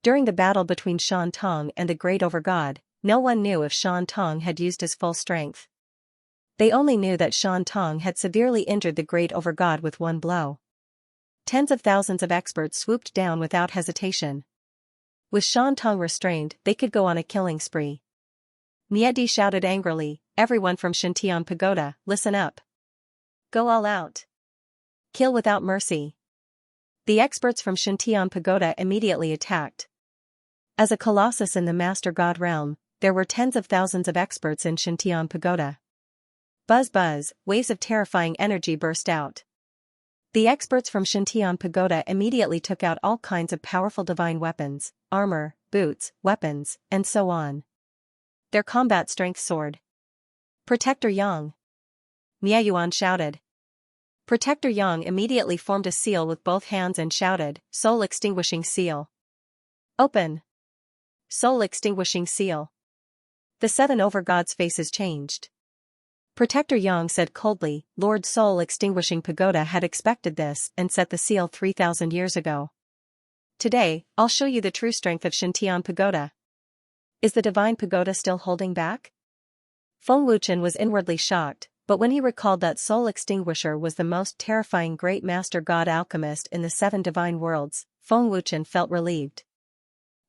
During the battle between Shan Tong and the Great Overgod, no one knew if Shan Tong had used his full strength. They only knew that Shan Tong had severely injured the Great Overgod with one blow. Tens of thousands of experts swooped down without hesitation. With Shan Tong restrained, they could go on a killing spree. Miedi shouted angrily, everyone from Shintian Pagoda, listen up. Go all out. Kill without mercy. The experts from Shintian Pagoda immediately attacked. As a colossus in the Master God realm, there were tens of thousands of experts in Shintian Pagoda. Buzz buzz, waves of terrifying energy burst out. The experts from Shintian Pagoda immediately took out all kinds of powerful divine weapons, armor, boots, weapons, and so on. Their combat strength soared. Protector Yang. Mieyuan shouted. Protector Yang immediately formed a seal with both hands and shouted, Soul Extinguishing Seal. Open. Soul Extinguishing Seal. The 7 overgods' faces changed. Protector Yang said coldly, Lord Soul Extinguishing Pagoda had expected this and set the seal 3,000 years ago. Today, I'll show you the true strength of Shintian Pagoda. Is the Divine Pagoda still holding back? Feng Wuchen was inwardly shocked, but when he recalled that Soul Extinguisher was the most terrifying Great Master God Alchemist in the 7 divine worlds, Feng Wuchen felt relieved.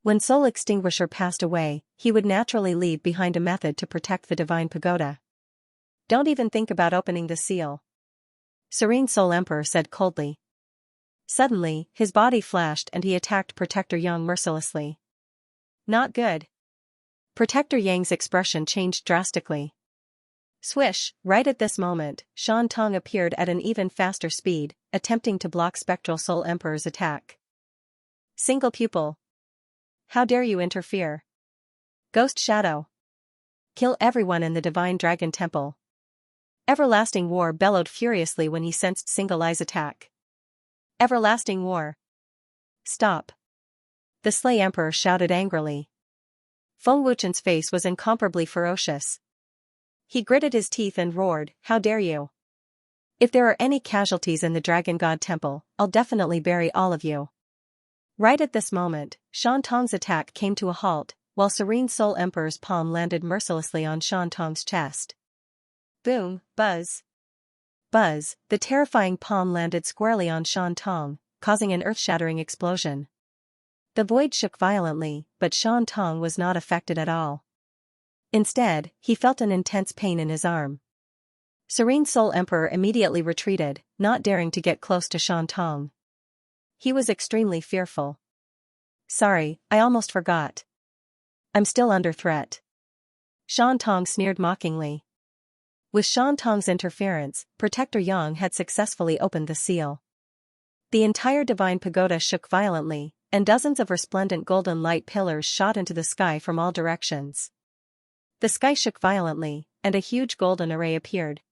When Soul Extinguisher passed away, he would naturally leave behind a method to protect the Divine Pagoda. Don't even think about opening the seal. Serene Soul Emperor said coldly. Suddenly, his body flashed and he attacked Protector Yang mercilessly. Not good. Protector Yang's expression changed drastically. Swish, right at this moment, Shan Tong appeared at an even faster speed, attempting to block Spectral Soul Emperor's attack. Single pupil. How dare you interfere? Ghost Shadow. Kill everyone in the Divine Dragon Temple. Everlasting War bellowed furiously when he sensed Single Eye's attack. Everlasting War. Stop. The Slay Emperor shouted angrily. Feng Wuchen's face was incomparably ferocious. He gritted his teeth and roared, how dare you? If there are any casualties in the Dragon God Temple, I'll definitely bury all of you. Right at this moment, Shan Tong's attack came to a halt, while Serene Soul Emperor's palm landed mercilessly on Shan Tong's chest. Boom, buzz. Buzz, the terrifying palm landed squarely on Shan Tong, causing an earth-shattering explosion. The void shook violently, but Shan Tong was not affected at all. Instead, he felt an intense pain in his arm. Serene Soul Emperor immediately retreated, not daring to get close to Shan Tong. He was extremely fearful. Sorry, I almost forgot. I'm still under threat. Shan Tong sneered mockingly. With Shan Tong's interference, Protector Yang had successfully opened the seal. The entire Divine Pagoda shook violently, and dozens of resplendent golden light pillars shot into the sky from all directions. The sky shook violently, and a huge golden array appeared.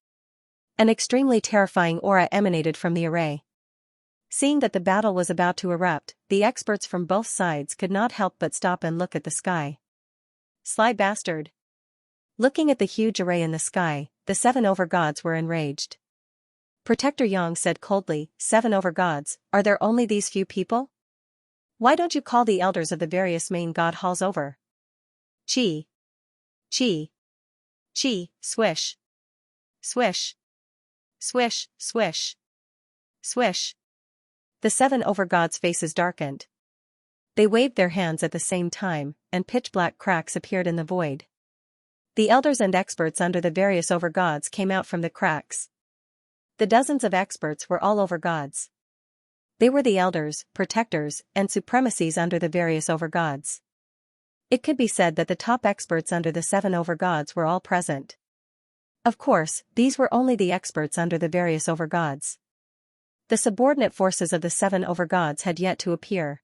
An extremely terrifying aura emanated from the array. Seeing that the battle was about to erupt, the experts from both sides could not help but stop and look at the sky. Sly bastard! Looking at the huge array in the sky, the 7 overgods were enraged. Protector Yang said coldly, 7 overgods, are there only these few people? Why don't you call the elders of the various main god halls over? Chi. Chi. Chi, swish. Swish. Swish, swish. Swish. The 7 overgods' faces darkened. They waved their hands at the same time, and pitch-black cracks appeared in the void. The elders and experts under the various overgods came out from the cracks. The dozens of experts were all overgods. They were the elders, protectors, and supremacies under the various overgods. It could be said that the top experts under the 7 overgods were all present. Of course, these were only the experts under the various overgods. The subordinate forces of the 7 overgods had yet to appear.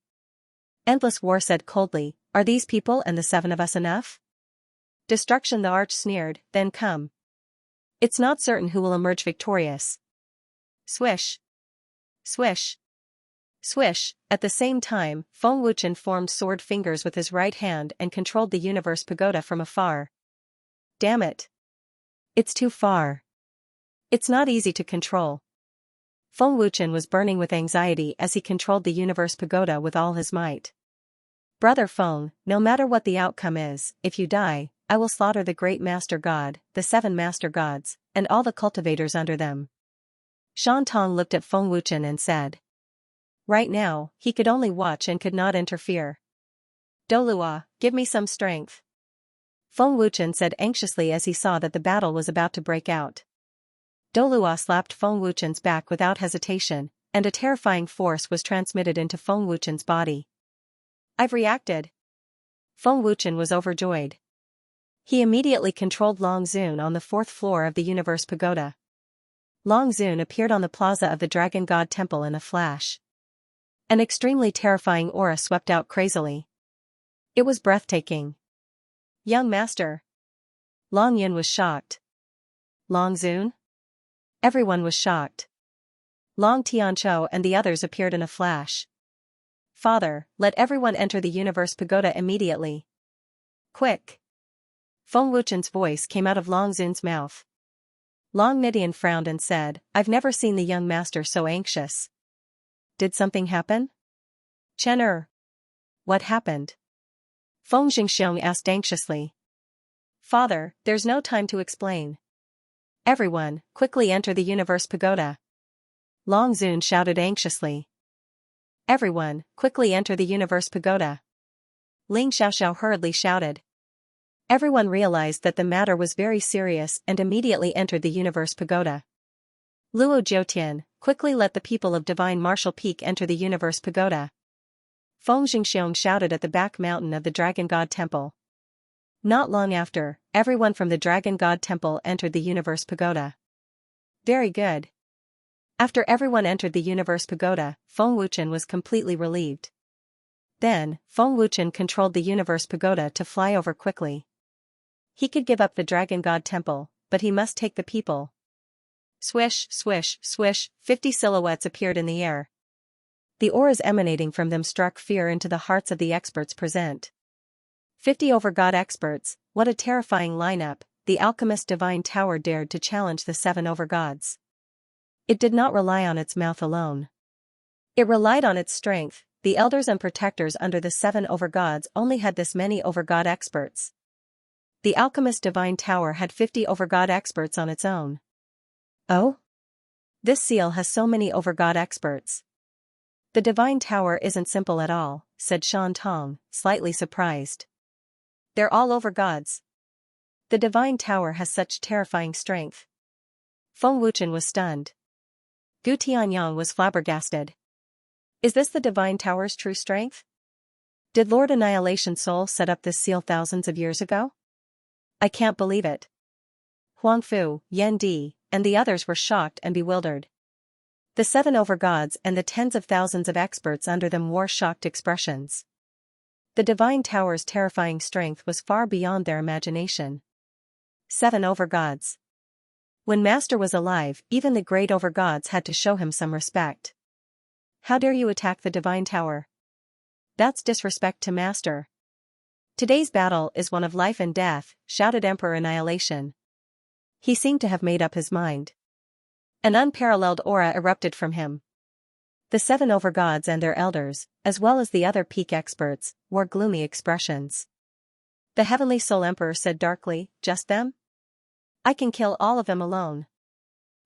Endless War said coldly, are these people and the 7 of us enough? Destruction the Arch sneered, then come. It's not certain who will emerge victorious. Swish. Swish. Swish, at the same time, Feng Wuchen formed sword fingers with his right hand and controlled the universe pagoda from afar. Damn it. It's too far. It's not easy to control. Feng Wuchen was burning with anxiety as he controlled the universe pagoda with all his might. Brother Feng, no matter what the outcome is, if you die, I will slaughter the great master god, the 7 master gods, and all the cultivators under them. Shan Tong looked at Feng Wuchen and said. Right now, he could only watch and could not interfere. Dolua, give me some strength. Feng Wuchen said anxiously as he saw that the battle was about to break out. Dolua slapped Feng Wuchen's back without hesitation, and a terrifying force was transmitted into Feng Wuchen's body. I've reacted. Feng Wuchen was overjoyed. He immediately controlled Long Zun on the 4th floor of the Universe Pagoda. Long Zun appeared on the plaza of the Dragon God Temple in a flash. An extremely terrifying aura swept out crazily. It was breathtaking. Young Master. Long Yin was shocked. Long Zun? Everyone was shocked. Long Tianqiu and the others appeared in a flash. Father, let everyone enter the Universe Pagoda immediately. Quick. Feng Wuchen's voice came out of Long Zun's mouth. Long Nidian frowned and said, I've never seen the young master so anxious. Did something happen? Chen. What happened? Feng Jingxiong asked anxiously. Father, there's no time to explain. Everyone, quickly enter the Universe Pagoda. Long Zun shouted anxiously. Everyone, quickly enter the Universe Pagoda. Ling Xiaoxiao hurriedly shouted. Everyone realized that the matter was very serious and immediately entered the Universe Pagoda. Luo Jiutian, quickly let the people of Divine Martial Peak enter the Universe Pagoda. Feng Jingxiong shouted at the back mountain of the Dragon God Temple. Not long after, everyone from the Dragon God Temple entered the Universe Pagoda. Very good. After everyone entered the Universe Pagoda, Feng Wuchen was completely relieved. Then, Feng Wuchen controlled the Universe Pagoda to fly over quickly. He could give up the Dragon God Temple, but he must take the people. Swish, swish, swish, 50 silhouettes appeared in the air. The auras emanating from them struck fear into the hearts of the experts present. 50 overgod experts, what a terrifying lineup. The alchemist Divine Tower dared to challenge the 7 overgods. It did not rely on its mouth alone. It relied on its strength. The elders and protectors under the 7 overgods only had this many overgod experts. The alchemist Divine Tower had 50 overgod experts on its own. Oh? This seal has so many overgod experts. The Divine Tower isn't simple at all, said Shan Tong, slightly surprised. They're all overgods. The Divine Tower has such terrifying strength. Feng Wuchen was stunned. Gu Tianyang was flabbergasted. Is this the Divine Tower's true strength? Did Lord Annihilation Soul set up this seal thousands of years ago? I can't believe it. Huang Fu, Yan Di, and the others were shocked and bewildered. The 7 overgods and the tens of thousands of experts under them wore shocked expressions. The Divine Tower's terrifying strength was far beyond their imagination. 7 overgods. When Master was alive, even the great overgods had to show him some respect. How dare you attack the Divine Tower? That's disrespect to Master. Today's battle is one of life and death, shouted Emperor Annihilation. He seemed to have made up his mind. An unparalleled aura erupted from him. The 7 overgods and their elders, as well as the other peak experts, wore gloomy expressions. The Heavenly Soul Emperor said darkly, just them? I can kill all of them alone.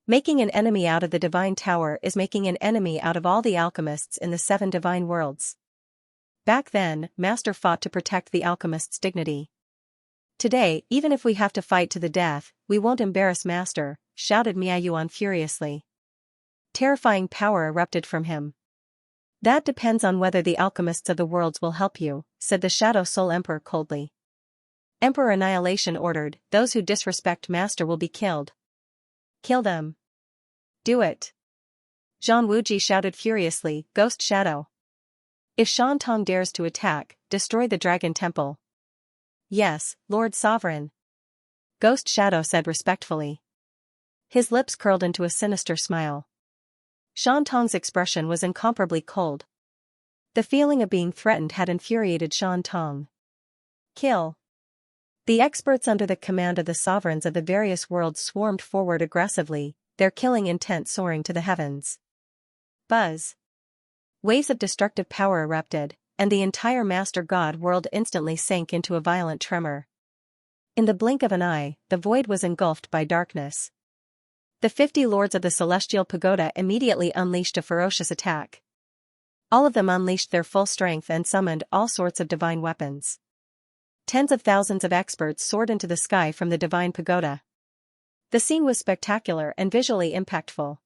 Making an enemy out of the Divine Tower is making an enemy out of all the alchemists in the 7 divine worlds. Back then, Master fought to protect the alchemist's dignity. Today, even if we have to fight to the death, we won't embarrass Master, shouted Miayuan furiously. Terrifying power erupted from him. That depends on whether the alchemists of the worlds will help you, said the Shadow Soul Emperor coldly. Emperor Annihilation ordered, those who disrespect Master will be killed. Kill them. Do it. Zhang Wuji shouted furiously, Ghost Shadow. If Shan Tong dares to attack, destroy the Dragon Temple. Yes, Lord Sovereign. Ghost Shadow said respectfully. His lips curled into a sinister smile. Shan Tong's expression was incomparably cold. The feeling of being threatened had infuriated Shan Tong. Kill. The experts under the command of the sovereigns of the various worlds swarmed forward aggressively, their killing intent soaring to the heavens. Buzz. Waves of destructive power erupted, and the entire Master God world instantly sank into a violent tremor. In the blink of an eye, the void was engulfed by darkness. The 50 lords of the Celestial Pagoda immediately unleashed a ferocious attack. All of them unleashed their full strength and summoned all sorts of divine weapons. Tens of thousands of experts soared into the sky from the Divine Pagoda. The scene was spectacular and visually impactful.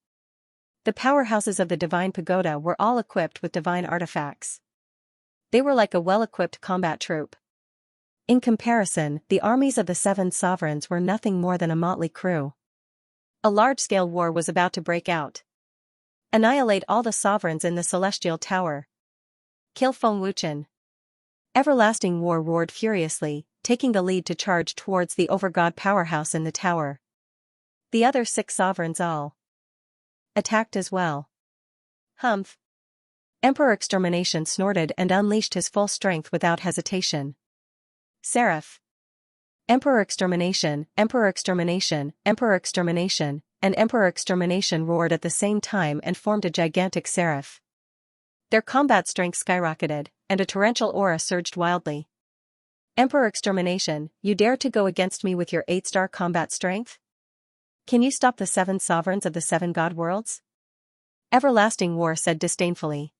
The powerhouses of the Divine Pagoda were all equipped with divine artifacts. They were like a well-equipped combat troop. In comparison, the armies of the 7 sovereigns were nothing more than a motley crew. A large-scale war was about to break out. Annihilate all the sovereigns in the Celestial Tower. Kill Feng Wuchen. Everlasting War roared furiously, taking the lead to charge towards the overgod powerhouse in the tower. The other 6 sovereigns all attacked as well. Humph. Emperor Extermination snorted and unleashed his full strength without hesitation. Seraph. Emperor Extermination, Emperor Extermination, Emperor Extermination, and Emperor Extermination roared at the same time and formed a gigantic seraph. Their combat strength skyrocketed, and a torrential aura surged wildly. Emperor Extermination, you dare to go against me with your 8-star combat strength? Can you stop the 7 sovereigns of the 7 god worlds? Everlasting War said disdainfully.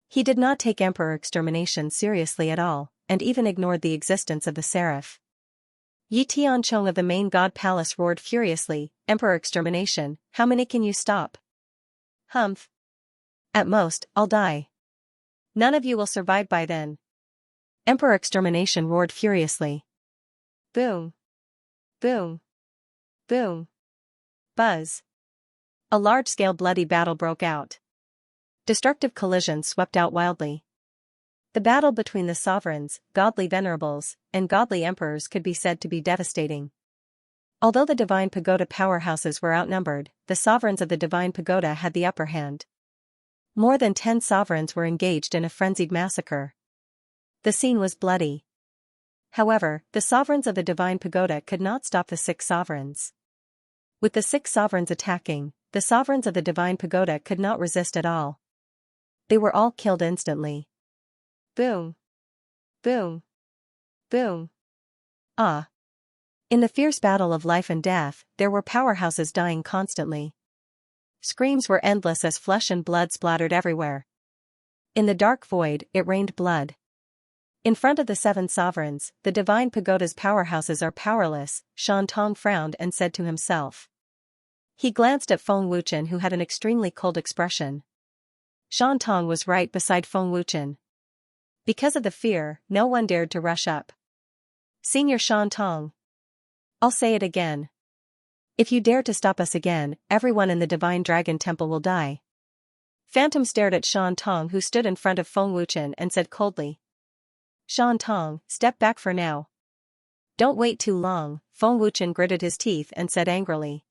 He did not take Emperor Extermination seriously at all, and even ignored the existence of the seraph. Yi Tianchong of the main god palace roared furiously, Emperor Extermination, how many can you stop? Humph. At most, I'll die. None of you will survive by then. Emperor Extermination roared furiously. Boom. Boom. Boom. Buzz. A large-scale bloody battle broke out. Destructive collisions swept out wildly. The battle between the sovereigns, godly venerables, and godly emperors could be said to be devastating. Although the divine pagoda powerhouses were outnumbered, the sovereigns of the divine pagoda had the upper hand. More than 10 sovereigns were engaged in a frenzied massacre. The scene was bloody. However, the sovereigns of the divine pagoda could not stop the 6 sovereigns. With the 6 sovereigns attacking, the sovereigns of the divine pagoda could not resist at all. They were all killed instantly. Boom. Boom. Boom. Ah. In the fierce battle of life and death, there were powerhouses dying constantly. Screams were endless as flesh and blood splattered everywhere. In the dark void, it rained blood. In front of the 7 sovereigns, the divine pagoda's powerhouses are powerless, Shan Tong frowned and said to himself. He glanced at Feng Wuchen, who had an extremely cold expression. Shan Tong was right beside Feng Wuchen. Because of the fear, no one dared to rush up. Senior Shan Tong. I'll say it again. If you dare to stop us again, everyone in the Divine Dragon Temple will die. Phantom stared at Shan Tong, who stood in front of Feng Wuchen, and said coldly. Shan Tong, step back for now. Don't wait too long, Feng Wuchen gritted his teeth and said angrily.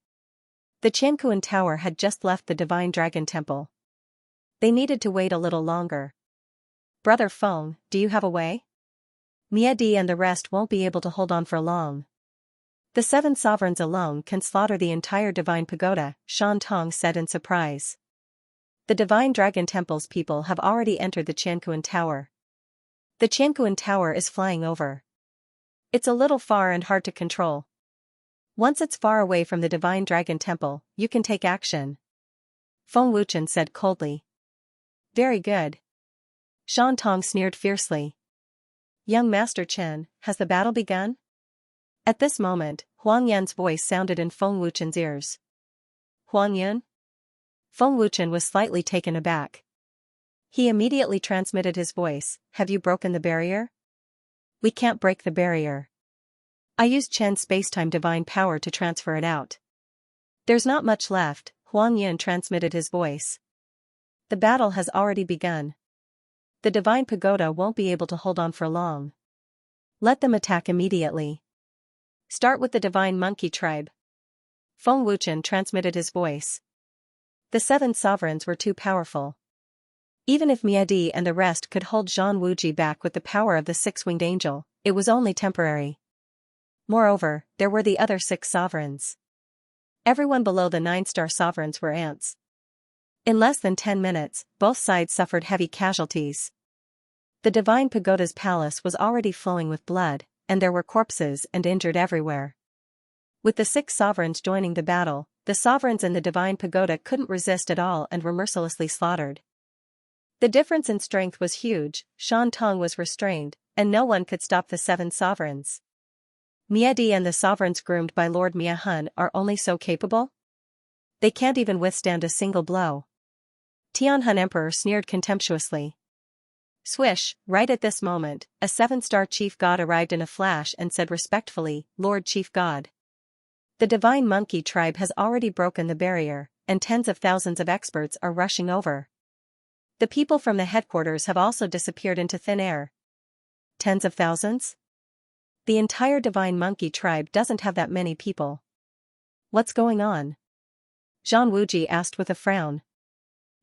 The Qianquan Tower had just left the Divine Dragon Temple. They needed to wait a little longer. Brother Feng, do you have a way? Miadi and the rest won't be able to hold on for long. The 7 sovereigns alone can slaughter the entire Divine Pagoda, Shan Tong said in surprise. The Divine Dragon Temple's people have already entered the Qianquan Tower. The Qianquan Tower is flying over. It's a little far and hard to control. Once it's far away from the Divine Dragon Temple, you can take action. Feng Wuchen said coldly. Very good. Shan Tong sneered fiercely. Young Master Chen, has the battle begun? At this moment, Huang Yan's voice sounded in Feng Wuchen's ears. Huang Yan? Feng Wuchen was slightly taken aback. He immediately transmitted his voice, have you broken the barrier? We can't break the barrier. I used Chen's spacetime divine power to transfer it out. There's not much left, Huang Yan transmitted his voice. The battle has already begun. The Divine Pagoda won't be able to hold on for long. Let them attack immediately. Start with the Divine Monkey Tribe. Feng Wuchen transmitted his voice. The 7 sovereigns were too powerful. Even if Miadi and the rest could hold Zhang Wuji back with the power of the 6-winged angel, it was only temporary. Moreover, there were the other 6 sovereigns. Everyone below the 9-star sovereigns were ants. In less than 10 minutes, both sides suffered heavy casualties. The Divine Pagoda's palace was already flowing with blood, and there were corpses and injured everywhere. With the 6 sovereigns joining the battle, the sovereigns in the Divine Pagoda couldn't resist at all and were mercilessly slaughtered. The difference in strength was huge, Shan Tong was restrained, and no one could stop the 7 sovereigns. Miadi and the sovereigns groomed by Lord Miahun are only so capable? They can't even withstand a single blow. Tianhun Emperor sneered contemptuously. Swish, right at this moment, a 7-star chief god arrived in a flash and said respectfully, Lord Chief God. The Divine Monkey Tribe has already broken the barrier, and tens of thousands of experts are rushing over. The people from the headquarters have also disappeared into thin air. Tens of thousands? The entire Divine Monkey Tribe doesn't have that many people. What's going on? Zhang Wuji asked with a frown.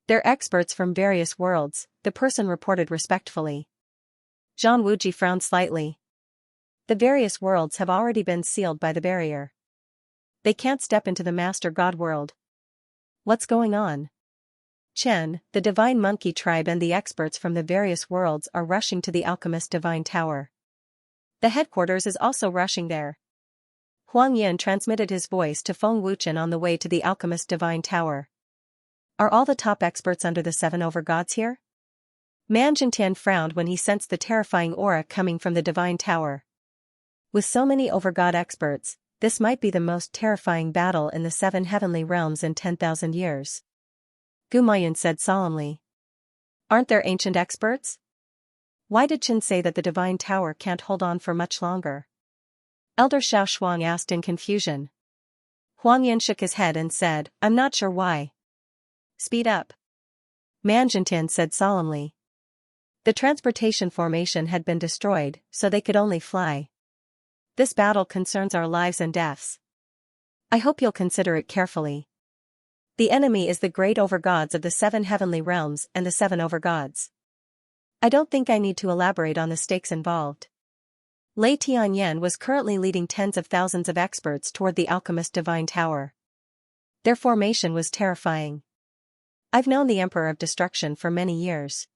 They're experts from various worlds, the person reported respectfully. Zhang Wuji frowned slightly. The various worlds have already been sealed by the barrier. They can't step into the Master God world. What's going on? Chen, the Divine Monkey Tribe and the experts from the various worlds are rushing to the Alchemist Divine Tower. The headquarters is also rushing there. Huang Yan transmitted his voice to Feng Wuchen on the way to the Alchemist Divine Tower. Are all the top experts under the 7 overgods here? Man Jintian frowned when he sensed the terrifying aura coming from the Divine Tower. With so many overgod experts, this might be the most terrifying battle in the 7 heavenly realms in 10,000 years. Gumayun said solemnly. Aren't there ancient experts? Why did Qin say that the Divine Tower can't hold on for much longer? Elder Xiao Shuang asked in confusion. Huang Yin shook his head and said, I'm not sure why. Speed up. Manjintian said solemnly. The transportation formation had been destroyed, so they could only fly. This battle concerns our lives and deaths. I hope you'll consider it carefully. The enemy is the great overgods of the 7 heavenly realms and the 7 overgods. I don't think I need to elaborate on the stakes involved. Lei Tianyan was currently leading tens of thousands of experts toward the alchemist divine tower. Their formation was terrifying. I've known the Emperor of Destruction for many years.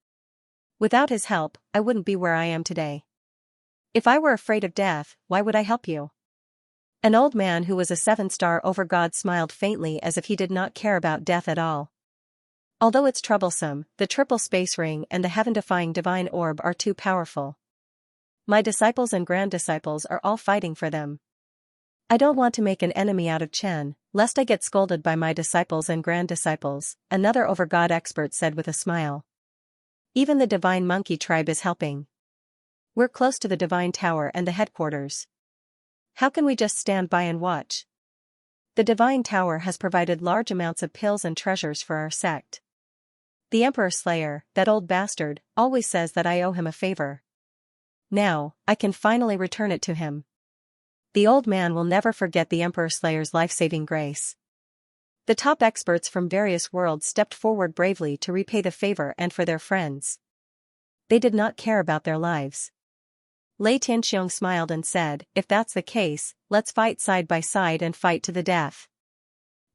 Without his help, I wouldn't be where I am today. If I were afraid of death, why would I help you? An old man who was a 7-star overgod smiled faintly as if he did not care about death at all. Although it's troublesome, the triple space ring and the heaven-defying divine orb are too powerful. My disciples and grand disciples are all fighting for them. I don't want to make an enemy out of Chen, lest I get scolded by my disciples and grand disciples, another overgod expert said with a smile. Even the divine monkey tribe is helping. We're close to the divine tower and the headquarters. How can we just stand by and watch? The divine tower has provided large amounts of pills and treasures for our sect. The Emperor Slayer, that old bastard, always says that I owe him a favor. Now, I can finally return it to him. The old man will never forget the Emperor Slayer's life-saving grace. The top experts from various worlds stepped forward bravely to repay the favor and for their friends. They did not care about their lives. Lei Tianxiong smiled and said, if that's the case, let's fight side by side and fight to the death.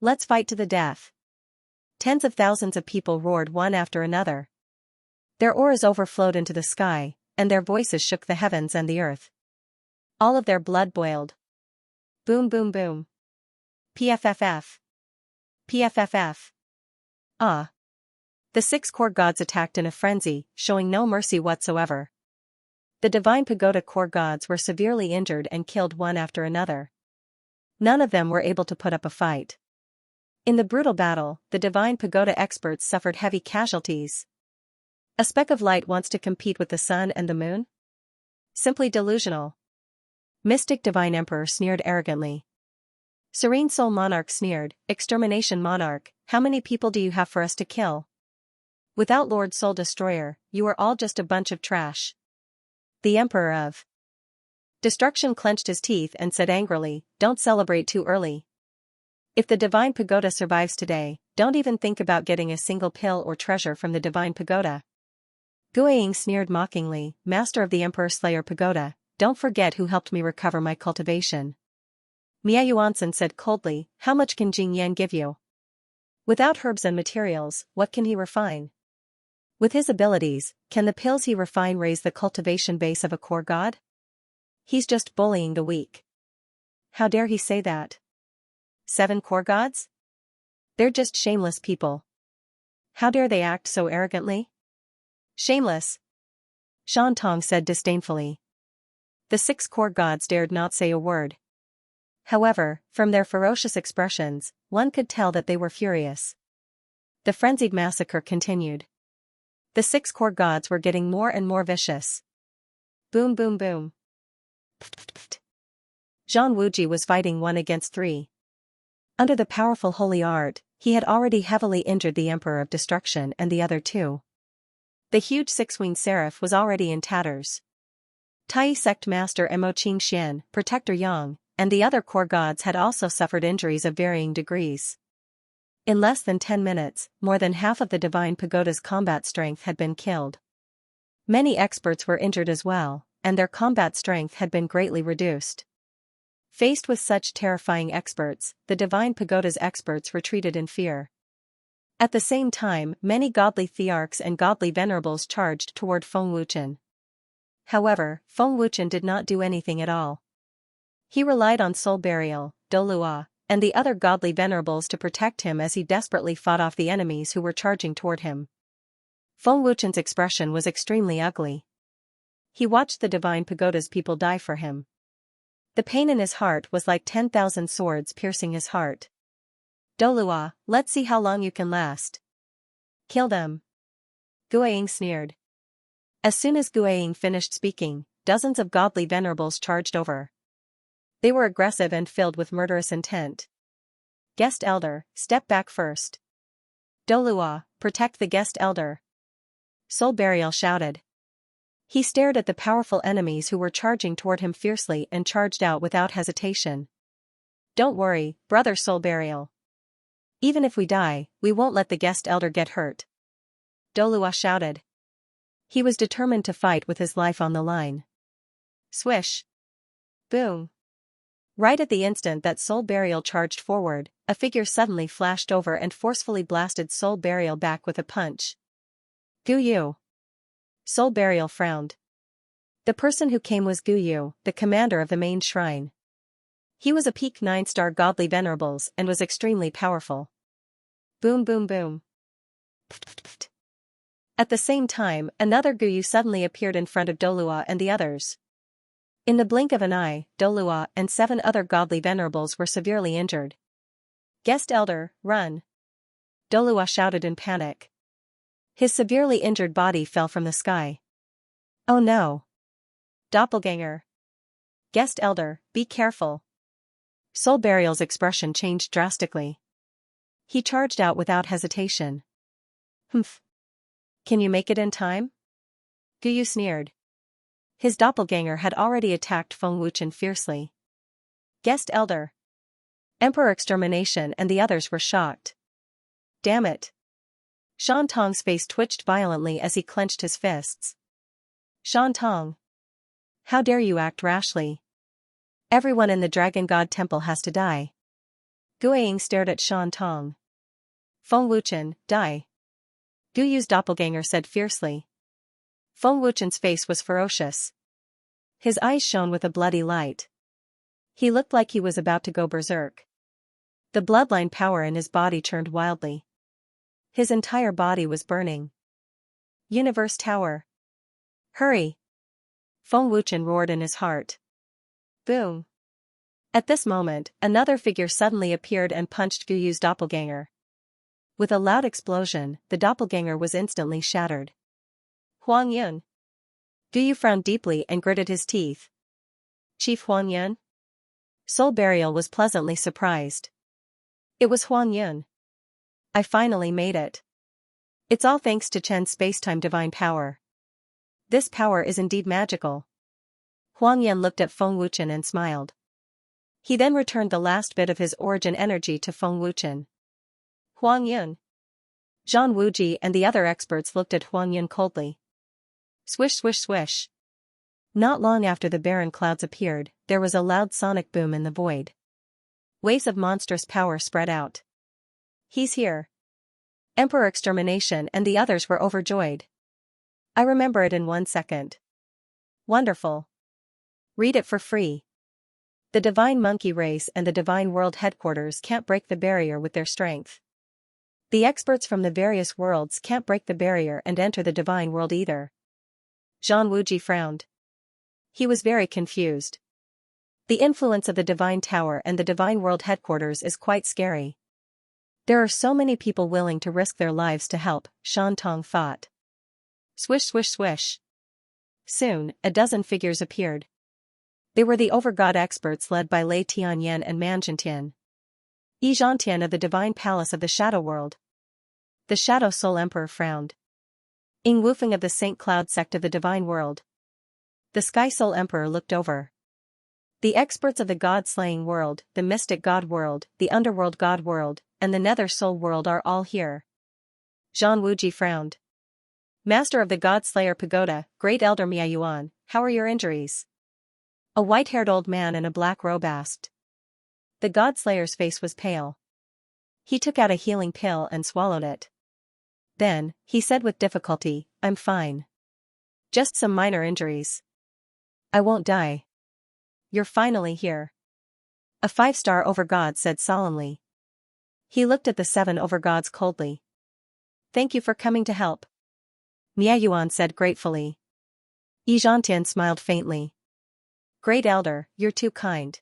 Let's fight to the death. Tens of thousands of people roared one after another. Their auras overflowed into the sky, and their voices shook the heavens and the earth. All of their blood boiled. Boom boom boom. PFFF. PFFF. Ah. The 6 core gods attacked in a frenzy, showing no mercy whatsoever. The divine pagoda core gods were severely injured and killed one after another. None of them were able to put up a fight. In the brutal battle, the divine pagoda experts suffered heavy casualties. A speck of light wants to compete with the sun and the moon? Simply delusional. Mystic Divine Emperor sneered arrogantly. Serene Soul Monarch sneered, Extermination Monarch, how many people do you have for us to kill? Without Lord Soul Destroyer, you are all just a bunch of trash. The Emperor of Destruction clenched his teeth and said angrily, don't celebrate too early. If the Divine Pagoda survives today, don't even think about getting a single pill or treasure from the Divine Pagoda. Guiying sneered mockingly, Master of the Emperor Slayer Pagoda, don't forget who helped me recover my cultivation. Miayuansen said coldly, how much can Jing Yan give you? Without herbs and materials, what can he refine? With his abilities, can the pills he refine raise the cultivation base of a core god? He's just bullying the weak. How dare he say that? 7 core gods? They're just shameless people. How dare they act so arrogantly? Shameless. Shan Tong said disdainfully. The 6 core gods dared not say a word. However, from their ferocious expressions, one could tell that they were furious. The frenzied massacre continued. The 6 core gods were getting more and more vicious. Boom boom boom. Zhang Wuji was fighting 1 against 3. Under the powerful holy art, he had already heavily injured the Emperor of Destruction and the other 2. The huge 6-winged seraph was already in tatters. Tai Sect Master Mo Qingxian, Protector Yang, and the other core gods had also suffered injuries of varying degrees. In less than 10 minutes, more than half of the Divine Pagoda's combat strength had been killed. Many experts were injured as well, and their combat strength had been greatly reduced. Faced with such terrifying experts, the Divine Pagoda's experts retreated in fear. At the same time, many godly thearchs and godly venerables charged toward Feng Wuchen. However, Feng Wuchen did not do anything at all. He relied on Soul Burial, Dolua, and the other godly venerables to protect him as he desperately fought off the enemies who were charging toward him. Feng Wuchen's expression was extremely ugly. He watched the Divine Pagoda's people die for him. The pain in his heart was like 10,000 swords piercing his heart. Dolua, let's see how long you can last. Kill them. Guiying sneered. As soon as Guiying finished speaking, dozens of godly venerables charged over. They were aggressive and filled with murderous intent. Guest elder, step back first. Dolua, protect the guest elder. Soul Burial shouted. He stared at the powerful enemies who were charging toward him fiercely and charged out without hesitation. Don't worry, brother Soul Burial. Even if we die, we won't let the guest elder get hurt. Dolua shouted. He was determined to fight with his life on the line. Swish. Boom. Right at the instant that Soul Burial charged forward, a figure suddenly flashed over and forcefully blasted Soul Burial back with a punch. Guyu. Soul Burial frowned. The person who came was Guyu, the commander of the main shrine. He was a peak 9-star godly venerables and was extremely powerful. Boom boom boom. At the same time, another Guyu suddenly appeared in front of Dolua and the others. In the blink of an eye, Dolua and 7 other godly venerables were severely injured. Guest elder, run. Dolua shouted in panic. His severely injured body fell from the sky. Oh no. Doppelganger. Guest elder, be careful. Soul Burial's expression changed drastically. He charged out without hesitation. Humph. Can you make it in time? Guyu sneered. His doppelganger had already attacked Feng Wuchen fiercely. Guest elder. Emperor Extermination and the others were shocked. Damn it. Shan Tong's face twitched violently as he clenched his fists. Shan Tong. How dare you act rashly? Everyone in the Dragon God Temple has to die. Guiying stared at Shan Tong. Feng Wuchen, die. Guyu's doppelganger said fiercely. Feng Wuchen's face was ferocious. His eyes shone with a bloody light. He looked like he was about to go berserk. The bloodline power in his body churned wildly. His entire body was burning. Universe Tower. Hurry! Feng Wuchen roared in his heart. Boom! At this moment, another figure suddenly appeared and punched Guyu's doppelganger. With a loud explosion, the doppelganger was instantly shattered. Huang Yun. Guyu frowned deeply and gritted his teeth. Chief Huang Yun? Soul Burial was pleasantly surprised. It was Huang Yun. I finally made it. It's all thanks to Chen's spacetime divine power. This power is indeed magical. Huang Yun looked at Feng Wuchen and smiled. He then returned the last bit of his origin energy to Feng Wuchen. Huang Yun. Zhang Wuji and the other experts looked at Huang Yun coldly. Swish swish swish. Not long after the barren clouds appeared, there was a loud sonic boom in the void. Waves of monstrous power spread out. He's here. Emperor Extermination and the others were overjoyed. I remember it in 1 second. Wonderful. Read it for free. The Divine Monkey Race and the Divine World Headquarters can't break the barrier with their strength. The experts from the various worlds can't break the barrier and enter the Divine World either. Zhang Wuji frowned. He was very confused. The influence of the Divine Tower and the Divine World Headquarters is quite scary. There are so many people willing to risk their lives to help, Shan Tong thought. Swish swish swish. Soon, a dozen figures appeared. They were the Overgod experts led by Lei Tianyan and Man Zhentian. Yi Zhantian of the Divine Palace of the Shadow World. The Shadow Soul Emperor frowned. Ying Wufeng of the Saint Cloud sect of the Divine World. The Sky Soul Emperor looked over. The experts of the God-slaying world, the Mystic God World, the Underworld God World, and the Nether Soul World are all here. Zhang Wuji frowned. Master of the God-Slayer Pagoda, Great Elder Miayuan, how are your injuries? A white-haired old man in a black robe asked. The God-Slayer's face was pale. He took out a healing pill and swallowed it. Then, he said with difficulty, I'm fine. Just some minor injuries. I won't die. You're finally here. A 5-star Overgod said solemnly. He looked at the 7 Overgods coldly. Thank you for coming to help. Miayuan said gratefully. Yi Zhantian smiled faintly. Great Elder, you're too kind.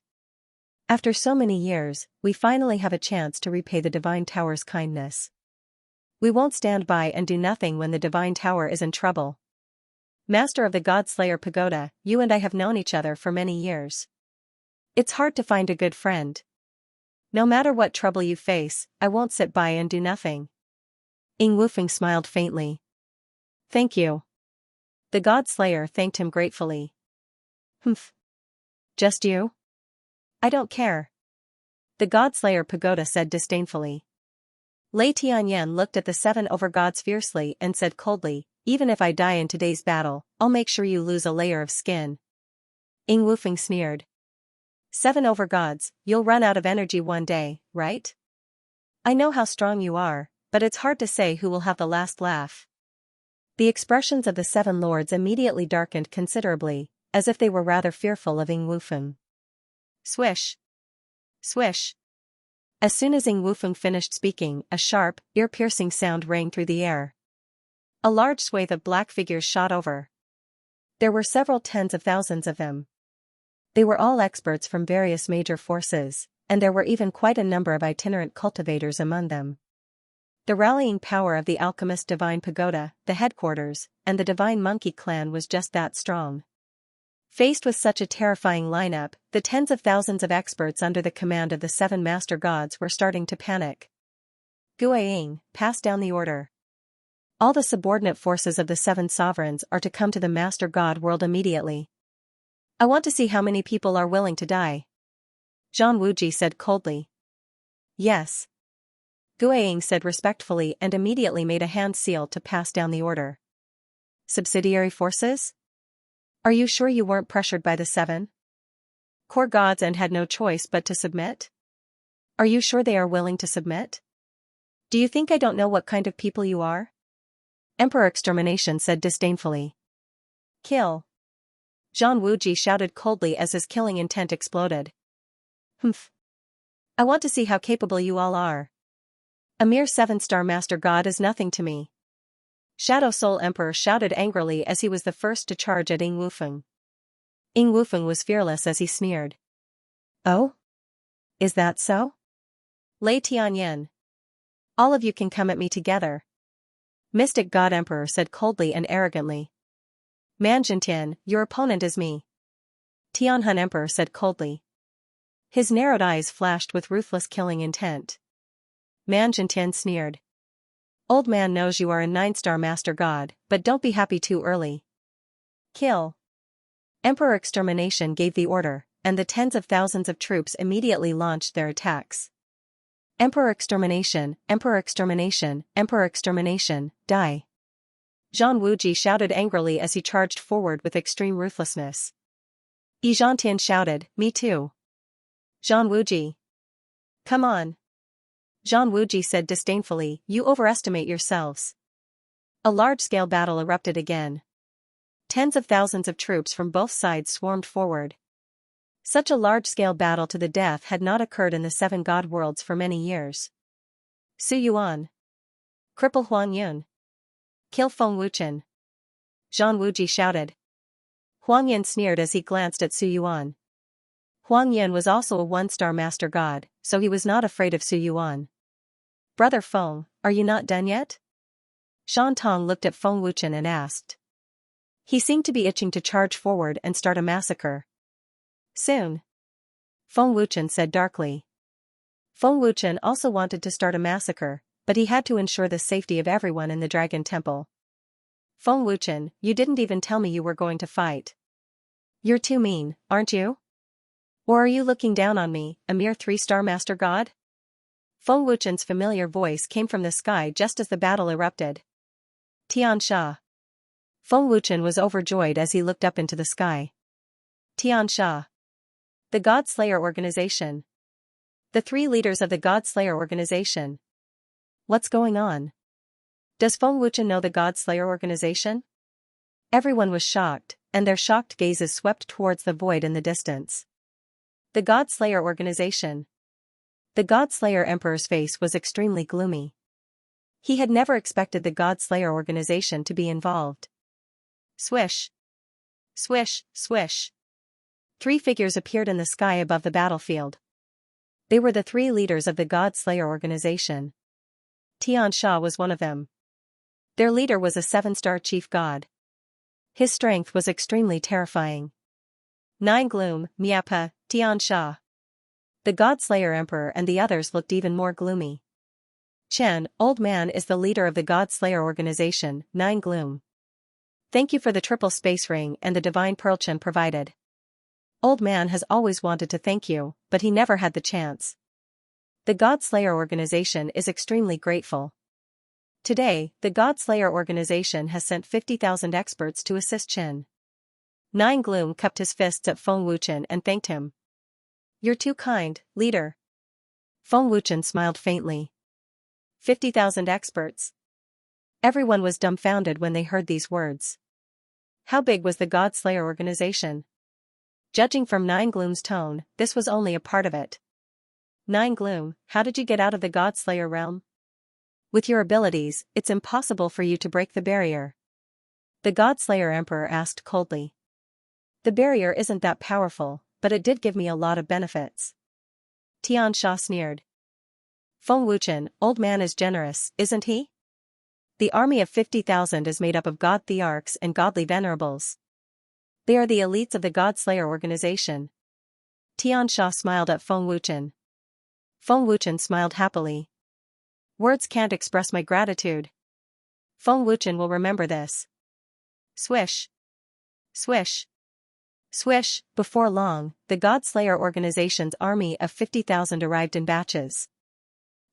After so many years, we finally have a chance to repay the Divine Tower's kindness. We won't stand by and do nothing when the Divine Tower is in trouble. Master of the God-Slayer Pagoda, you and I have known each other for many years. It's hard to find a good friend. No matter what trouble you face, I won't sit by and do nothing. Ying Wufeng smiled faintly. Thank you. The God Slayer thanked him gratefully. Humph. Just you? I don't care. The God Slayer Pagoda said disdainfully. Lei Tianyan looked at the 7 overgods fiercely and said coldly, even if I die in today's battle, I'll make sure you lose a layer of skin. Ying Wufeng sneered. 7 overgods, you'll run out of energy one day, right? I know how strong you are, but it's hard to say who will have the last laugh. The expressions of the 7 lords immediately darkened considerably, as if they were rather fearful of Ying Wufeng. Swish. Swish. As soon as Ying Wufeng finished speaking, a sharp, ear-piercing sound rang through the air. A large swathe of black figures shot over. There were several tens of thousands of them. They were all experts from various major forces, and there were even quite a number of itinerant cultivators among them. The rallying power of the alchemist Divine Pagoda, the headquarters, and the Divine Monkey clan was just that strong. Faced with such a terrifying lineup, the tens of thousands of experts under the command of the 7 master gods were starting to panic. Guiying, pass down the order. All the subordinate forces of the 7 sovereigns are to come to the master god world immediately. I want to see how many people are willing to die. Zhang Wuji said coldly. Yes. Guiying said respectfully and immediately made a hand seal to pass down the order. Subsidiary forces? Are you sure you weren't pressured by the 7 core gods and had no choice but to submit? Are you sure they are willing to submit? Do you think I don't know what kind of people you are? Emperor Extermination said disdainfully. Kill. Zhang Wuji shouted coldly as his killing intent exploded. Humph. I want to see how capable you all are. A mere 7-star master god is nothing to me. Shadow Soul Emperor shouted angrily as he was the first to charge at Ying Wufeng. Ying Wufeng was fearless as he sneered. Oh? Is that so? Lei Tianyan. All of you can come at me together. Mystic God Emperor said coldly and arrogantly. Manjintian, your opponent is me. Tianhun Emperor said coldly. His narrowed eyes flashed with ruthless killing intent. Manjintian sneered. Old man knows you are a 9-star master god, but don't be happy too early. Kill. Emperor Extermination gave the order, and the tens of thousands of troops immediately launched their attacks. Emperor Extermination, Emperor Extermination, Emperor Extermination, die. Zhang Wuji shouted angrily as he charged forward with extreme ruthlessness. Yi Zhantian shouted, me too. Zhang Wuji. Come on. Zhang Wuji said disdainfully, you overestimate yourselves. A large-scale battle erupted again. Tens of thousands of troops from both sides swarmed forward. Such a large-scale battle to the death had not occurred in the 7 god worlds for many years. Su Yuan. Cripple Huang Yun. Kill Feng Wuchen. Zhang Wuji shouted. Huang Yin sneered as he glanced at Su Yuan. Huang Yin was also a 1-star master god, so he was not afraid of Su Yuan. Brother Feng, are you not done yet? Shan Tong looked at Feng Wuchen and asked. He seemed to be itching to charge forward and start a massacre. Soon. Feng Wuchen said darkly. Feng Wuchen also wanted to start a massacre, but he had to ensure the safety of everyone in the Dragon Temple. Feng Wuchen, you didn't even tell me you were going to fight. You're too mean, aren't you? Or are you looking down on me, a mere 3-star master god? Feng Wuchen's familiar voice came from the sky just as the battle erupted. Xianxia. Feng Wuchen was overjoyed as he looked up into the sky. Xianxia. The God Slayer Organization. The 3 leaders of the God Slayer Organization. What's going on? Does Feng Wuchen know the God Slayer Organization? Everyone was shocked, and their shocked gazes swept towards the void in the distance. The God Slayer Organization. The God Slayer Emperor's face was extremely gloomy. He had never expected the God Slayer Organization to be involved. Swish. Swish, swish. 3 figures appeared in the sky above the battlefield. They were the 3 leaders of the God Slayer Organization. Xianxia was one of them. Their leader was a 7-star chief god. His strength was extremely terrifying. Nine Gloom, Miapa, Xianxia. The God-Slayer Emperor and the others looked even more gloomy. Chen, old man, is the leader of the God-Slayer organization, Nine Gloom. Thank you for the triple space ring and the divine pearl Chen provided. Old man has always wanted to thank you, but he never had the chance. The God-Slayer organization is extremely grateful. Today, the God-Slayer organization has sent 50,000 experts to assist Chen. Nine Gloom cupped his fists at Feng Wuchen and thanked him. You're too kind, leader. Feng Wuchen smiled faintly. 50,000 experts. Everyone was dumbfounded when they heard these words. How big was the God-Slayer organization? Judging from Nine Gloom's tone, this was only a part of it. Nine Gloom, how did you get out of the God-Slayer realm? With your abilities, it's impossible for you to break the barrier. The God-Slayer Emperor asked coldly. The barrier isn't that powerful, but it did give me a lot of benefits. Xianxia sneered. Feng Wuchen, old man is generous, isn't he? The army of 50,000 is made up of God Thearchs and godly venerables. They are the elites of the God-Slayer organization. Xianxia smiled at Feng Wuchen. Feng Wuchen smiled happily. Words can't express my gratitude. Feng Wuchen will remember this. Swish. Swish. Swish. Before long, the God-Slayer organization's army of 50,000 arrived in batches.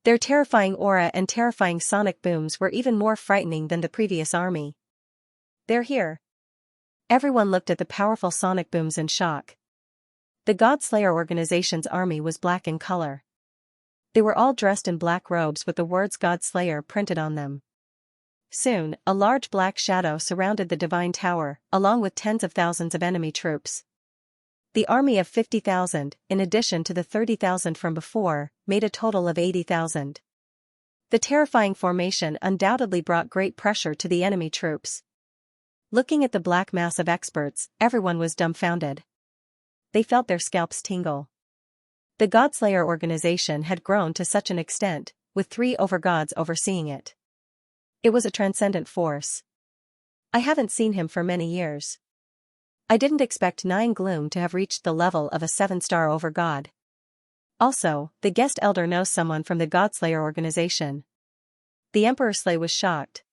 Their terrifying aura and terrifying sonic booms were even more frightening than the previous army. They're here. Everyone looked at the powerful sonic booms in shock. The God-Slayer organization's army was black in color. They were all dressed in black robes with the words God-Slayer printed on them. Soon, a large black shadow surrounded the divine tower, along with tens of thousands of enemy troops. The army of 50,000, in addition to the 30,000 from before, made a total of 80,000. The terrifying formation undoubtedly brought great pressure to the enemy troops. Looking at the black mass of experts, everyone was dumbfounded. They felt their scalps tingle. The God-Slayer organization had grown to such an extent, with 3 overgods overseeing it. It was a transcendent force. I haven't seen him for many years. I didn't expect Nine Gloom to have reached the level of a 7-star overgod. Also, the guest elder knows someone from the God-Slayer organization. The Emperor Slay was shocked.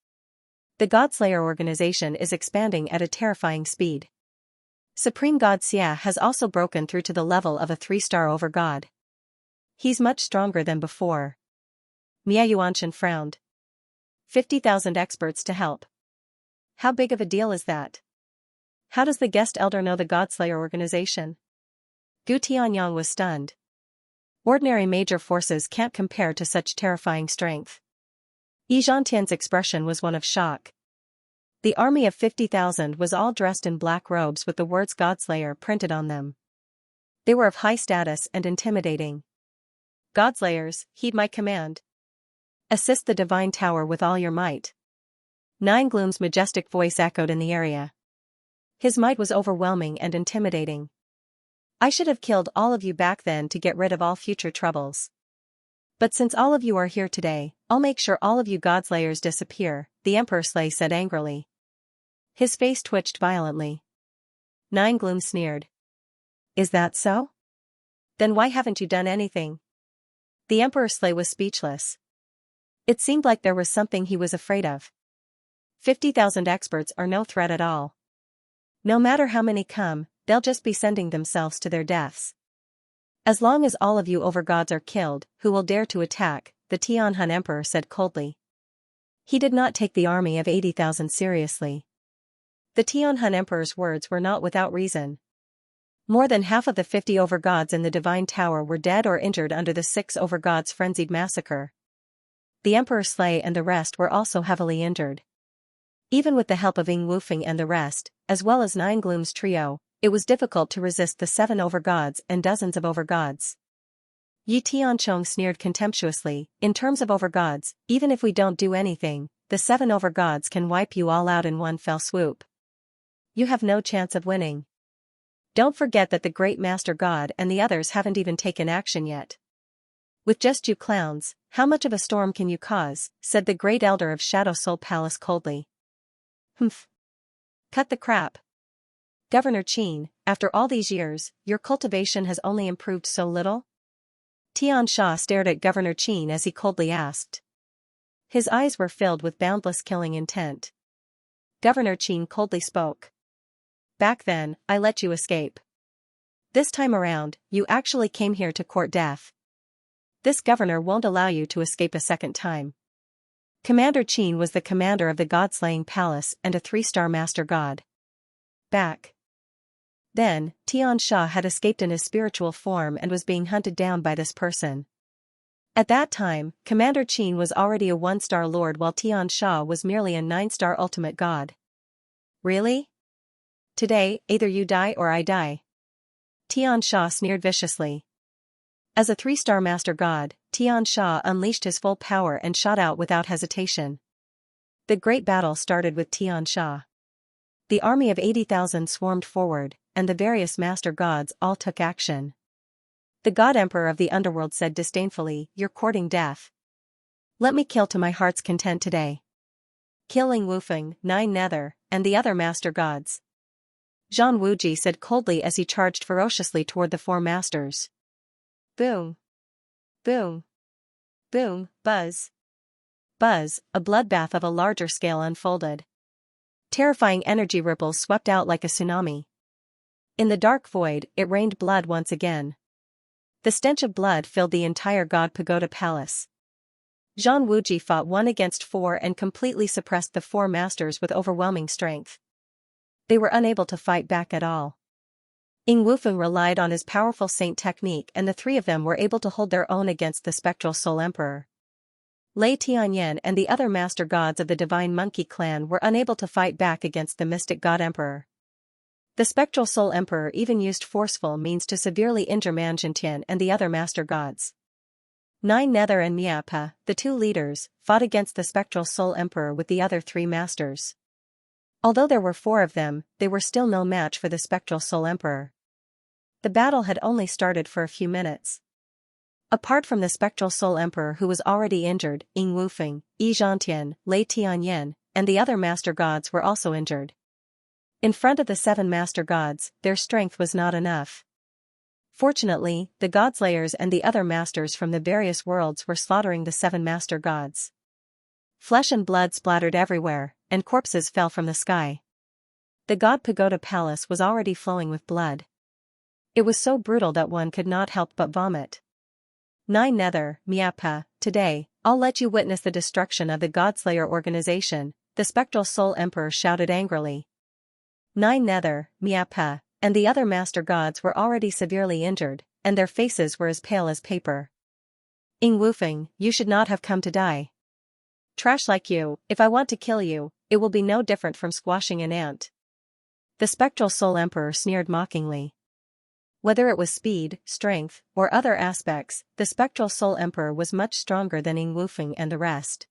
The God-Slayer organization is expanding at a terrifying speed. Supreme God Xia has also broken through to the level of a 3-star overgod. He's much stronger than before. Mia Yuanshan frowned. 50,000 experts to help. How big of a deal is that? How does the guest elder know the God-Slayer organization? Gu Tianyang was stunned. Ordinary major forces can't compare to such terrifying strength. Yi Zhantian's expression was one of shock. The army of 50,000 was all dressed in black robes with the words God-Slayer printed on them. They were of high status and intimidating. Godslayers, heed my command. Assist the divine tower with all your might. Nine Gloom's majestic voice echoed in the area. His might was overwhelming and intimidating. I should have killed all of you back then to get rid of all future troubles. But since all of you are here today, I'll make sure all of you Godslayers disappear, the Emperor Slay said angrily. His face twitched violently. Nine Gloom sneered. Is that so? Then why haven't you done anything? The Emperor Slay was speechless. It seemed like there was something he was afraid of. 50,000 experts are no threat at all. No matter how many come, they'll just be sending themselves to their deaths. As long as all of you overgods are killed, who will dare to attack, the Tianhun Emperor said coldly. He did not take the army of 80,000 seriously. The Tianhun Emperor's words were not without reason. More than half of the 50 overgods in the Divine Tower were dead or injured under the 6 overgods' frenzied massacre. The Emperor Slay and the rest were also heavily injured. Even with the help of Ying Wufeng and the rest, as well as Nine Gloom's trio, it was difficult to resist the 7 overgods and dozens of overgods. Yi Tianchong sneered contemptuously, in terms of overgods, even if we don't do anything, the 7 overgods can wipe you all out in one fell swoop. You have no chance of winning. Don't forget that the Great Master God and the others haven't even taken action yet. With just you clowns, how much of a storm can you cause, said the Great Elder of Shadow Soul Palace coldly. Humph. Cut the crap. Governor Qin, after all these years, your cultivation has only improved so little? Xianxia stared at Governor Qin as he coldly asked. His eyes were filled with boundless killing intent. Governor Qin coldly spoke. Back then, I let you escape. This time around, you actually came here to court death. This governor won't allow you to escape a second time. Commander Qin was the commander of the god-slaying palace and a 3-star master god. Back then, Xianxia had escaped in his spiritual form and was being hunted down by this person. At that time, Commander Qin was already a 1-star lord while Xianxia was merely a 9-star ultimate god. Really? Today, either you die or I die. Xianxia sneered viciously. As a 3-star master god, Xianxia unleashed his full power and shot out without hesitation. The great battle started with Xianxia. The army of 80,000 swarmed forward, and the various master gods all took action. The god emperor of the underworld said disdainfully, "You're courting death. Let me kill to my heart's content today. Killing Wufeng, 9 Nether, and the other master gods." Zhang Wuji said coldly as he charged ferociously toward the 4 masters. Boom. Boom. Boom, buzz. Buzz, a bloodbath of a larger scale unfolded. Terrifying energy ripples swept out like a tsunami. In the dark void, it rained blood once again. The stench of blood filled the entire God Pagoda Palace. Zhang Wuji fought 1 against 4 and completely suppressed the 4 masters with overwhelming strength. They were unable to fight back at all. Ying Wufeng relied on his powerful saint technique and the 3 of them were able to hold their own against the spectral Soul Emperor. Lei Tianyan and the other master gods of the Divine Monkey clan were unable to fight back against the Mystic God Emperor. The spectral Soul Emperor even used forceful means to severely injure Manjintian and the other master gods. 9 Nether and Miapa, the 2 leaders, fought against the spectral Soul Emperor with the other 3 masters. Although there were 4 of them, they were still no match for the spectral Soul Emperor. The battle had only started for a few minutes. Apart from the spectral Soul Emperor who was already injured, Ying Wufeng, Yi Zhantian, Lei Tianyan, and the other master gods were also injured. In front of the 7 master gods, their strength was not enough. Fortunately, the godslayers and the other masters from the various worlds were slaughtering the 7 master gods. Flesh and blood splattered everywhere, and corpses fell from the sky. The God Pagoda Palace was already flowing with blood. It was so brutal that one could not help but vomit. 9 Nether, Miapa, today, I'll let you witness the destruction of the Godslayer organization, the spectral Soul Emperor shouted angrily. 9 Nether, Miapa, and the other master gods were already severely injured, and their faces were as pale as paper. Ying Wufeng, you should not have come to die. Trash like you, if I want to kill you, it will be no different from squashing an ant. The spectral Soul Emperor sneered mockingly. Whether it was speed, strength, or other aspects, the spectral Soul Emperor was much stronger than Ying Wufeng and the rest.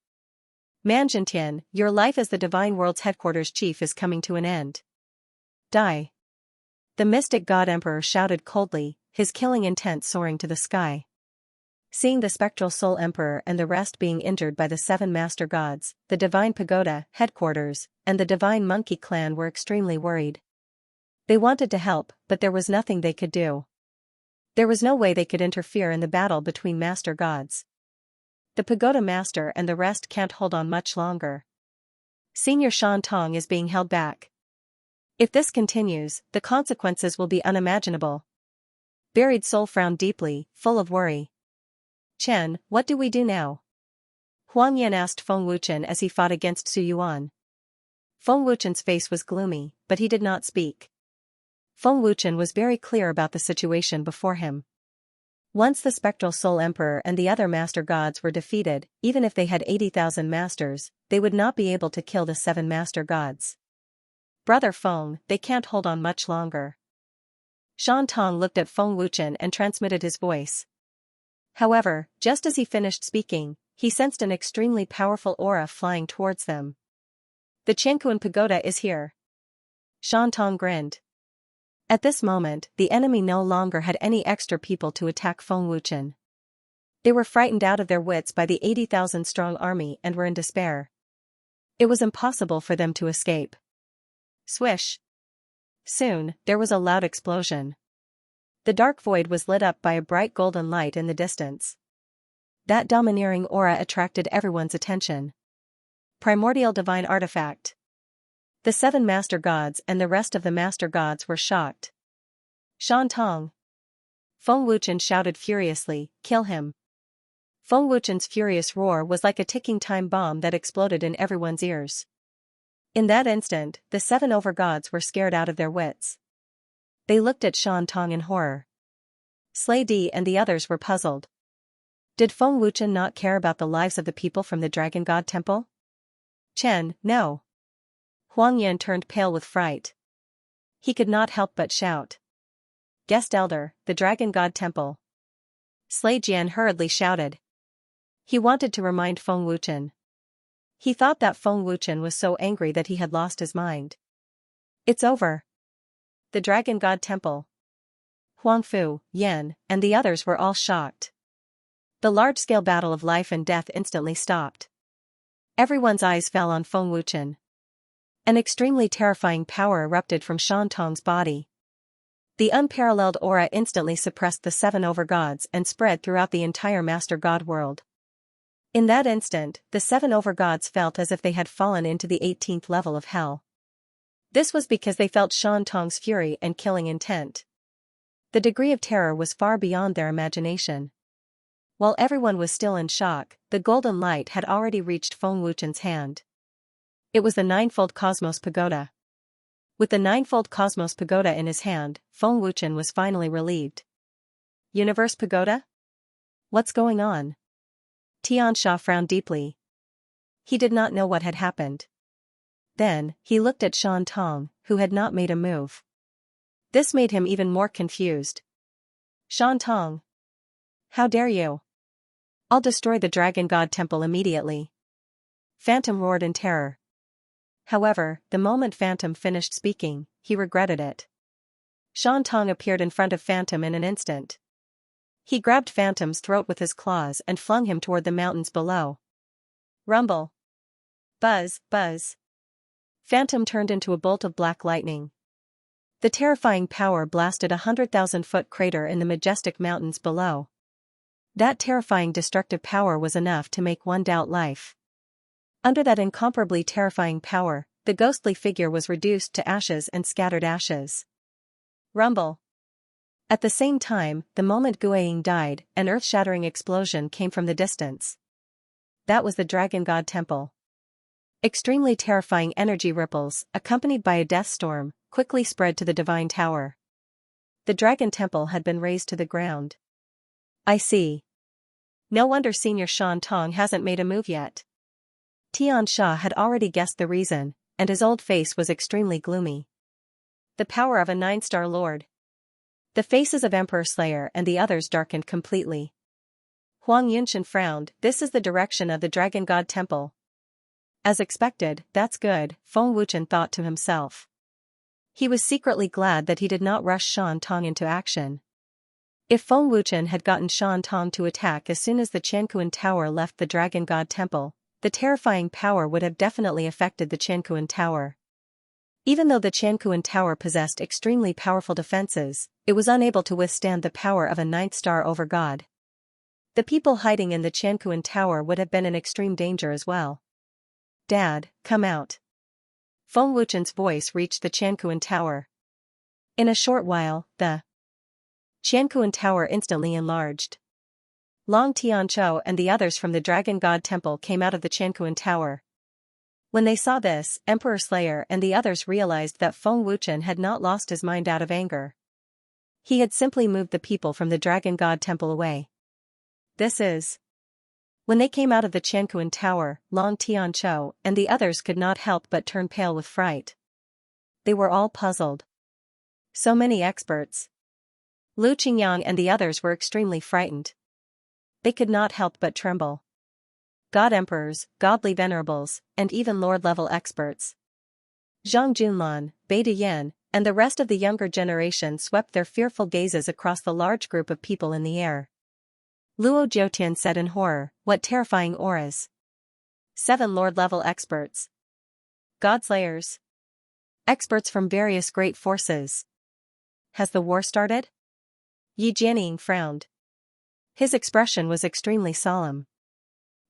Manjintian, your life as the Divine World's headquarters chief is coming to an end. Die. The mystic God Emperor shouted coldly, his killing intent soaring to the sky. Seeing the spectral Soul Emperor and the rest being injured by the 7 master gods, the Divine Pagoda, headquarters, and the Divine Monkey clan were extremely worried. They wanted to help, but there was nothing they could do. There was no way they could interfere in the battle between master gods. The Pagoda Master and the rest can't hold on much longer. Senior Shan Tong is being held back. If this continues, the consequences will be unimaginable. Buried Soul frowned deeply, full of worry. Chen, what do we do now? Huang Yan asked Feng Wuchen as he fought against Su Yuan. Feng Wuchen's face was gloomy, but he did not speak. Feng Wuchen was very clear about the situation before him. Once the spectral Soul Emperor and the other master gods were defeated, even if they had 80,000 masters, they would not be able to kill the 7 master gods. Brother Feng, they can't hold on much longer. Shan Tong looked at Feng Wuchen and transmitted his voice. However, just as he finished speaking, he sensed an extremely powerful aura flying towards them. The Qianquan Pagoda is here. Shan Tong grinned. At this moment, the enemy no longer had any extra people to attack Feng Wuchen. They were frightened out of their wits by the 80,000 strong army and were in despair. It was impossible for them to escape. Swish! Soon, there was a loud explosion. The dark void was lit up by a bright golden light in the distance. That domineering aura attracted everyone's attention. Primordial divine artifact. The 7 master gods and the rest of the master gods were shocked. Shan Tong. Feng Wuchen shouted furiously, "Kill him." Feng Wuchen's furious roar was like a ticking time bomb that exploded in everyone's ears. In that instant, the 7 overgods were scared out of their wits. They looked at Shan Tong in horror. Slay Di and the others were puzzled. Did Feng Wuchen not care about the lives of the people from the Dragon God Temple? Chen, no. Huang Yan turned pale with fright. He could not help but shout. Guest Elder, the Dragon God Temple. Slay Jian hurriedly shouted. He wanted to remind Feng Wuchen. He thought that Feng Wuchen was so angry that he had lost his mind. It's over. The Dragon God Temple. Huang Fu, Yan, and the others were all shocked. The large-scale battle of life and death instantly stopped. Everyone's eyes fell on Feng Wuchen. An extremely terrifying power erupted from Shan Tong's body. The unparalleled aura instantly suppressed the 7 overgods and spread throughout the entire Master God world. In that instant, the 7 overgods felt as if they had fallen into the 18th level of hell. This was because they felt Shan Tong's fury and killing intent. The degree of terror was far beyond their imagination. While everyone was still in shock, the golden light had already reached Feng Wuchen's hand. It was the 9-fold Cosmos Pagoda. With the 9-fold Cosmos Pagoda in his hand, Feng Wuchen was finally relieved. Universe Pagoda? What's going on? Xianxia frowned deeply. He did not know what had happened. Then, he looked at Shan Tong, who had not made a move. This made him even more confused. Shan Tong. How dare you? I'll destroy the Dragon God Temple immediately. Phantom roared in terror. However, the moment Phantom finished speaking, he regretted it. Shan Tong appeared in front of Phantom in an instant. He grabbed Phantom's throat with his claws and flung him toward the mountains below. Rumble. Buzz, buzz. Phantom turned into a bolt of black lightning. The terrifying power blasted 100,000-foot crater in the majestic mountains below. That terrifying destructive power was enough to make one doubt life. Under that incomparably terrifying power, the ghostly figure was reduced to ashes and scattered ashes. Rumble. At the same time, the moment Guiying died, an earth-shattering explosion came from the distance. That was the Dragon God Temple. Extremely terrifying energy ripples, accompanied by a death storm, quickly spread to the Divine Tower. The Dragon Temple had been razed to the ground. I see. No wonder Senior Shan Tong hasn't made a move yet. Xianxia had already guessed the reason, and his old face was extremely gloomy. The power of a 9-star lord. The faces of Emperor Slayer and the others darkened completely. Huang Yunshan frowned. This is the direction of the Dragon God Temple. As expected, that's good, Feng Wuchen thought to himself. He was secretly glad that he did not rush Shan Tong into action. If Feng Wuchen had gotten Shan Tong to attack as soon as the Qianquan Tower left the Dragon God Temple, the terrifying power would have definitely affected the Qianquan Tower. Even though the Qianquan Tower possessed extremely powerful defenses, it was unable to withstand the power of a 9th-star overgod. The people hiding in the Qianquan Tower would have been in extreme danger as well. Dad, come out. Feng Wuchen's voice reached the Qianquan Tower. In a short while, the Qianquan Tower instantly enlarged. Long Tianqiu and the others from the Dragon God Temple came out of the Qianquan Tower. When they saw this, Emperor Slayer and the others realized that Feng Wuchen had not lost his mind out of anger. He had simply moved the people from the Dragon God Temple away. This is. When they came out of the Qianquan Tower, Long Tianqiu and the others could not help but turn pale with fright. They were all puzzled. So many experts. Lu Qingyang and the others were extremely frightened. They could not help but tremble. God emperors, godly venerables, and even lord-level experts. Zhang Junlan, Bai Diyan, and the rest of the younger generation swept their fearful gazes across the large group of people in the air. Luo Jiutian said in horror, what terrifying auras. 7 lord-level experts. God slayers. experts from various great forces. Has the war started? Yi Jianying frowned. His expression was extremely solemn.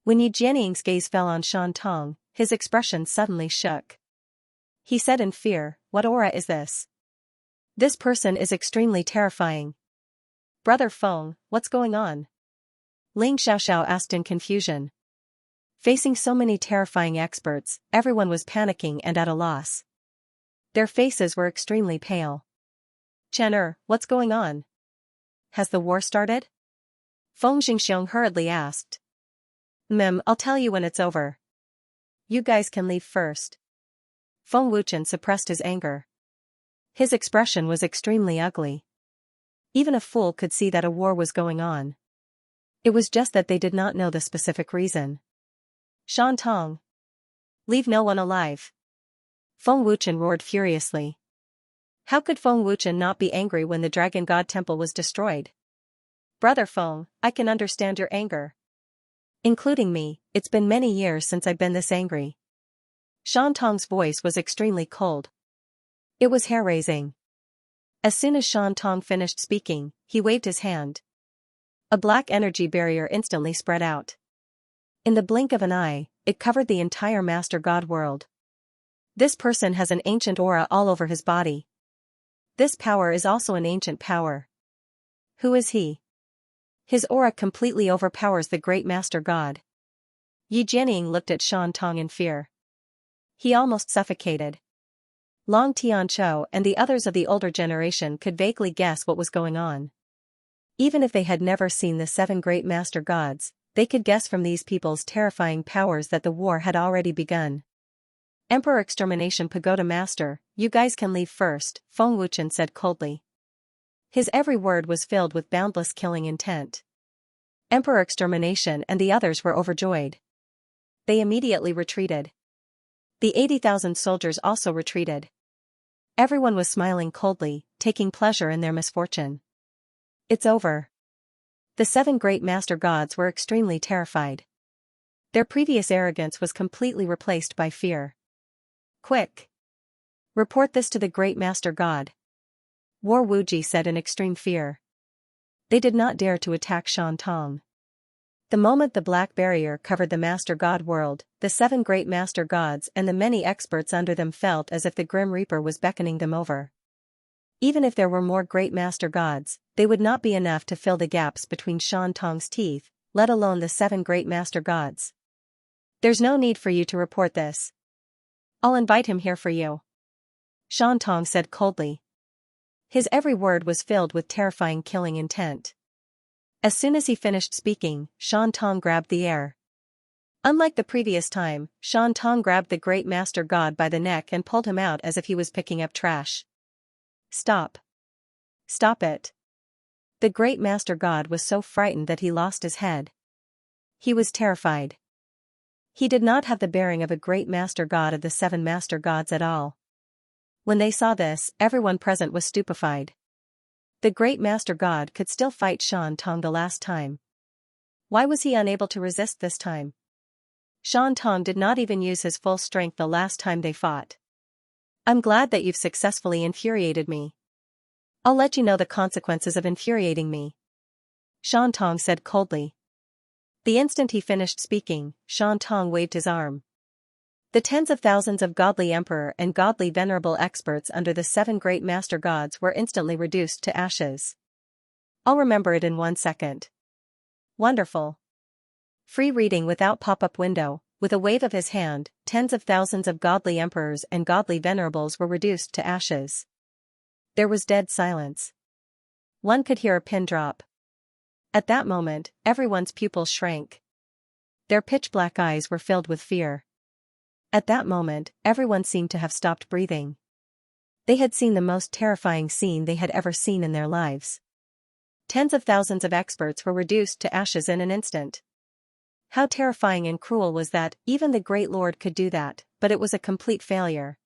When Yi Jianying's gaze fell on Shan Tong, his expression suddenly shook. He said in fear, "What aura is this? This person is extremely terrifying." "Brother Feng, what's going on?" Ling Xiaoxiao asked in confusion. Facing so many terrifying experts, everyone was panicking and at a loss. Their faces were extremely pale. "Chen what's going on? Has the war started?" Feng Xingxiong hurriedly asked. I'll tell you when it's over. You guys can leave first." Feng Wuchen suppressed his anger. His expression was extremely ugly. Even a fool could see that a war was going on. It was just that they did not know the specific reason. "Shan Tong. Leave no one alive." Feng Wuchen roared furiously. How could Feng Wuchen not be angry when the Dragon God Temple was destroyed? "Brother Feng, I can understand your anger. Including me, it's been many years since I've been this angry." Shan Tong's voice was extremely cold. It was hair-raising. As soon as Shan Tong finished speaking, he waved his hand. A black energy barrier instantly spread out. In the blink of an eye, it covered the entire Master God world. This person has an ancient aura all over his body. This power is also an ancient power. Who is he? His aura completely overpowers the great Master God. Yi Jianying looked at Shan Tong in fear. He almost suffocated. Long Tianqiu and the others of the older generation could vaguely guess what was going on. Even if they had never seen the 7 great Master Gods, they could guess from these people's terrifying powers that the war had already begun. "Emperor Extermination Pagoda Master, you guys can leave first," Feng Wuchen said coldly. His every word was filled with boundless killing intent. Emperor Extermination and the others were overjoyed. They immediately retreated. The 80,000 soldiers also retreated. Everyone was smiling coldly, taking pleasure in their misfortune. It's over. The 7 great Master Gods were extremely terrified. Their previous arrogance was completely replaced by fear. "Quick! Report this to the great Master God." War Wuji said in extreme fear. They did not dare to attack Shan Tong. The moment the black barrier covered the Master God world, the 7 great Master Gods and the many experts under them felt as if the Grim Reaper was beckoning them over. Even if there were more great Master Gods, they would not be enough to fill the gaps between Shan Tong's teeth, let alone the 7 great Master Gods. "There's no need for you to report this. I'll invite him here for you," Shan Tong said coldly. His every word was filled with terrifying killing intent. As soon as he finished speaking, Shan Tong grabbed the air. Unlike the previous time, Shan Tong grabbed the great Master God by the neck and pulled him out as if he was picking up trash. "Stop. Stop it." The great Master God was so frightened that he lost his head. He was terrified. He did not have the bearing of a great Master God of the 7 Master Gods at all. When they saw this, everyone present was stupefied. The great Master God could still fight Shan Tong the last time. Why was he unable to resist this time? Shan Tong did not even use his full strength the last time they fought. "I'm glad that you've successfully infuriated me. I'll let you know the consequences of infuriating me," Shan Tong said coldly. The instant he finished speaking, Shan Tong waved his arm. The tens of thousands of godly emperor and godly venerable experts under the 7 great Master Gods were instantly reduced to ashes. "I'll remember it in 1 second. Wonderful. Free reading without pop-up window." With a wave of his hand, tens of thousands of godly emperors and godly venerables were reduced to ashes. There was dead silence. One could hear a pin drop. At that moment, everyone's pupils shrank. Their pitch-black eyes were filled with fear. At that moment, everyone seemed to have stopped breathing. They had seen the most terrifying scene they had ever seen in their lives. Tens of thousands of experts were reduced to ashes in an instant. How terrifying and cruel was that? Even the Great Lord could do that, but it was a complete failure.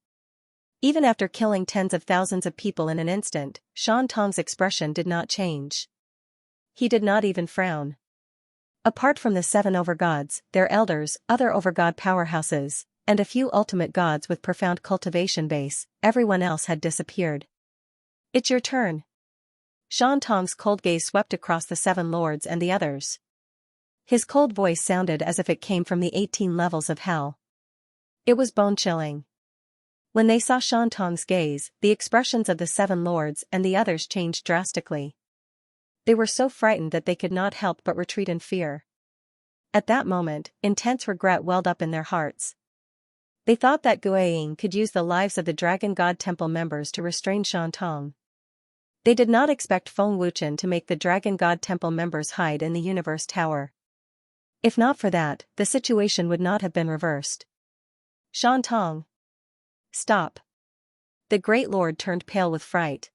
Even after killing tens of thousands of people in an instant, Shan Tong's expression did not change. He did not even frown. Apart from the 7 overgods, their elders, other overgod powerhouses, and a few ultimate gods with profound cultivation base. Everyone else had disappeared. It's your turn. Shan Tong's cold gaze swept across the 7 lords and the others. His cold voice sounded as if it came from the 18 levels of hell. It was bone-chilling. When they saw Shan Tong's gaze, the expressions of the 7 lords and the others changed drastically. They were so frightened that they could not help but retreat in fear. At that moment, intense regret welled up in their hearts. They thought that Guiying could use the lives of the Dragon God Temple members to restrain Shan Tong. They did not expect Feng Wuchen to make the Dragon God Temple members hide in the Universe Tower. If not for that, the situation would not have been reversed. Shan Tong. Stop. The Great Lord turned pale with fright.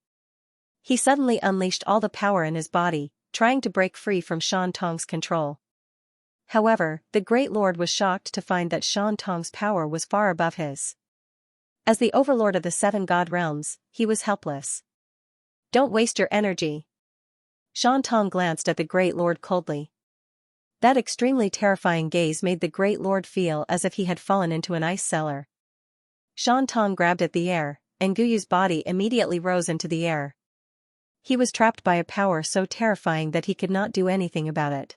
He suddenly unleashed all the power in his body, trying to break free from Shan Tong's control. However, the Great Lord was shocked to find that Shan Tong's power was far above his. As the overlord of the 7 god realms, he was helpless. Don't waste your energy. Shan Tong glanced at the Great Lord coldly. That extremely terrifying gaze made the Great Lord feel as if he had fallen into an ice cellar. Shan Tong grabbed at the air, and Guyu's body immediately rose into the air. He was trapped by a power so terrifying that he could not do anything about it.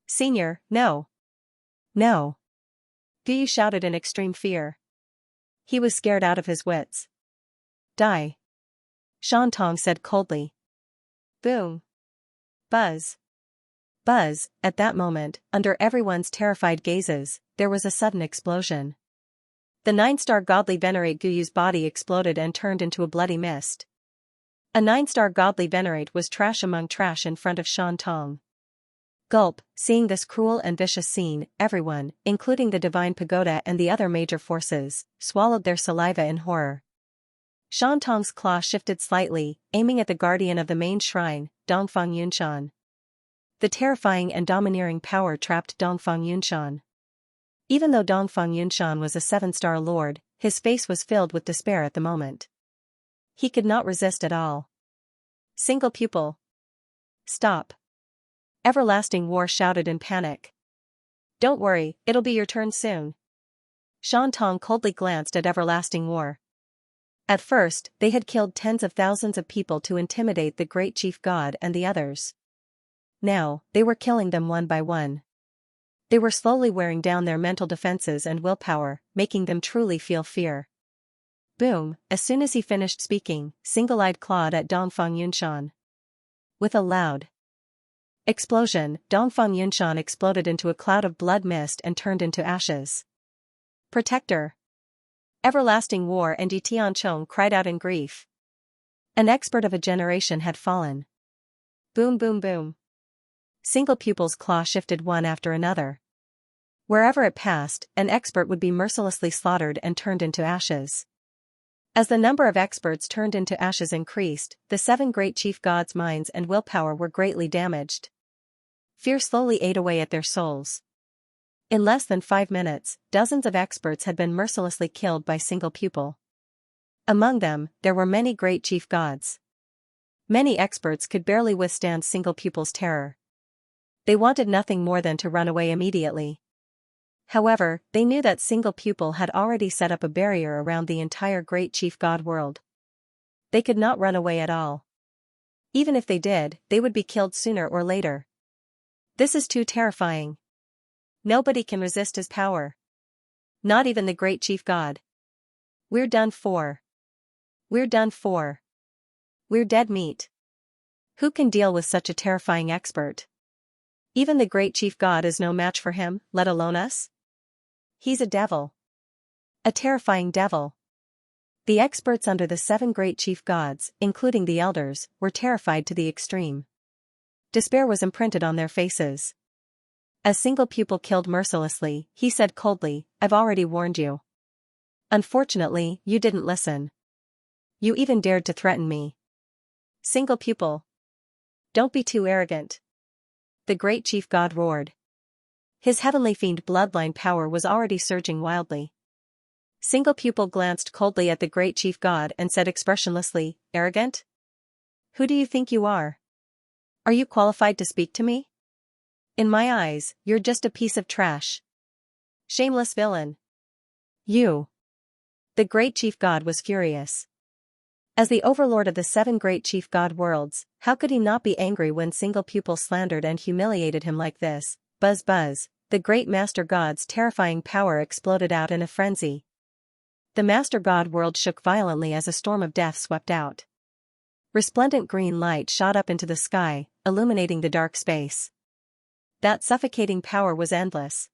Senior, no. No. Guyu shouted in extreme fear. He was scared out of his wits. Die. Shan Tong said coldly. Boom. Buzz. Buzz. At that moment, under everyone's terrified gazes, there was a sudden explosion. The 9-star godly venerate Guyu's body exploded and turned into a bloody mist. A 9-star godly venerate was trash among trash in front of Shan Tong. Gulp. Seeing this cruel and vicious scene, everyone, including the Divine Pagoda and the other major forces, swallowed their saliva in horror. Shan Tong's claw shifted slightly, aiming at the guardian of the main shrine, Dongfang Yunshan. The terrifying and domineering power trapped Dongfang Yunshan. Even though Dongfang Yunshan was a 7-star lord, his face was filled with despair at the moment. He could not resist at all. Single pupil. Stop. Everlasting War shouted in panic. Don't worry, it'll be your turn soon. Shan Tong coldly glanced at Everlasting War. At first, they had killed tens of thousands of people to intimidate the great chief god and the others. Now, they were killing them one by one. They were slowly wearing down their mental defenses and willpower, making them truly feel fear. Boom, as soon as he finished speaking, Single-Eyed clawed at Dongfang Yunshan. With a loud explosion, Dongfang Yunshan exploded into a cloud of blood mist and turned into ashes. Protector. Everlasting War and Yi Tianchong cried out in grief. An expert of a generation had fallen. Boom boom boom. Single pupil's claw shifted one after another. Wherever it passed, an expert would be mercilessly slaughtered and turned into ashes. As the number of experts turned into ashes increased, the 7 great chief gods' minds and willpower were greatly damaged. Fear slowly ate away at their souls. In less than 5 minutes, dozens of experts had been mercilessly killed by single pupil. Among them, there were many great chief gods. Many experts could barely withstand single pupil's terror. They wanted nothing more than to run away immediately. However, they knew that single pupil had already set up a barrier around the entire great chief god world. They could not run away at all. Even if they did, they would be killed sooner or later. This is too terrifying. Nobody can resist his power. Not even the great chief god. We're done for. We're done for. We're dead meat. Who can deal with such a terrifying expert? Even the great chief god is no match for him, let alone us? He's a devil. A terrifying devil. The experts under the 7 great chief gods, including the elders, were terrified to the extreme. Despair was imprinted on their faces. As single pupil killed mercilessly, he said coldly, I've already warned you. Unfortunately, you didn't listen. You even dared to threaten me. Single pupil. Don't be too arrogant. The great chief god roared. His heavenly fiend bloodline power was already surging wildly. Single pupil glanced coldly at the great chief god and said expressionlessly, arrogant? Who do you think you are? Are you qualified to speak to me? In my eyes, you're just a piece of trash. Shameless villain. You! The great chief god was furious. As the overlord of the 7 great chief god worlds, how could he not be angry when single pupil slandered and humiliated him like this? Buzz buzz, the great master god's terrifying power exploded out in a frenzy. The master god world shook violently as a storm of death swept out. Resplendent green light shot up into the sky, illuminating the dark space. That suffocating power was endless.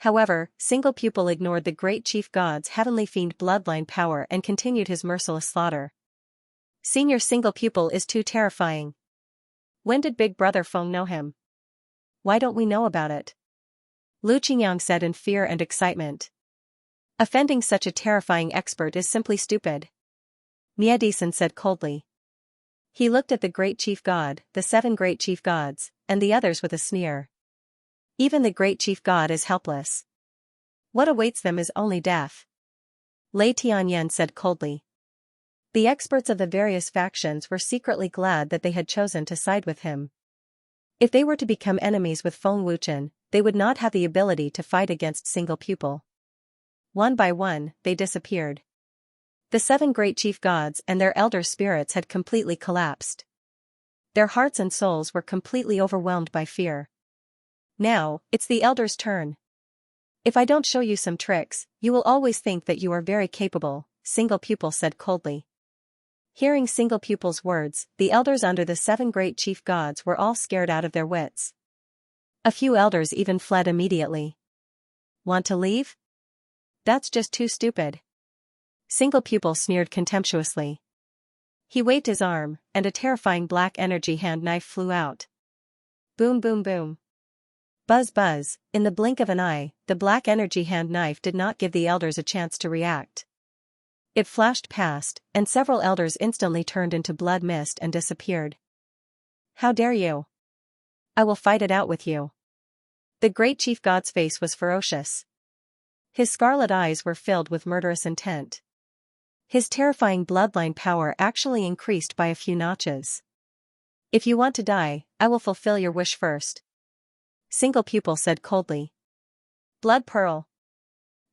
However, single pupil ignored the great chief god's heavenly fiend bloodline power and continued his merciless slaughter. Senior single pupil is too terrifying. When did Big Brother Feng know him? Why don't we know about it? Lu Qingyang said in fear and excitement. Offending such a terrifying expert is simply stupid. Miedison said coldly. He looked at the great chief god, the 7 great chief gods, and the others with a sneer. Even the great chief god is helpless. What awaits them is only death. Lei Tianyan said coldly. The experts of the various factions were secretly glad that they had chosen to side with him. If they were to become enemies with Feng Wuchen, they would not have the ability to fight against single pupil. One by one, they disappeared. The 7 great chief gods and their elder spirits had completely collapsed. Their hearts and souls were completely overwhelmed by fear. Now, it's the elders' turn. If I don't show you some tricks, you will always think that you are very capable, single pupil said coldly. Hearing single pupil's words, the elders under the 7 great chief gods were all scared out of their wits. A few elders even fled immediately. Want to leave? That's just too stupid. Single pupil sneered contemptuously. He waved his arm, and a terrifying black energy hand knife flew out. Boom boom boom. Buzz buzz, in the blink of an eye, the black energy hand knife did not give the elders a chance to react. It flashed past, and several elders instantly turned into blood mist and disappeared. How dare you? I will fight it out with you. The great chief god's face was ferocious. His scarlet eyes were filled with murderous intent. His terrifying bloodline power actually increased by a few notches. If you want to die, I will fulfill your wish first. Single pupil said coldly. Blood pearl.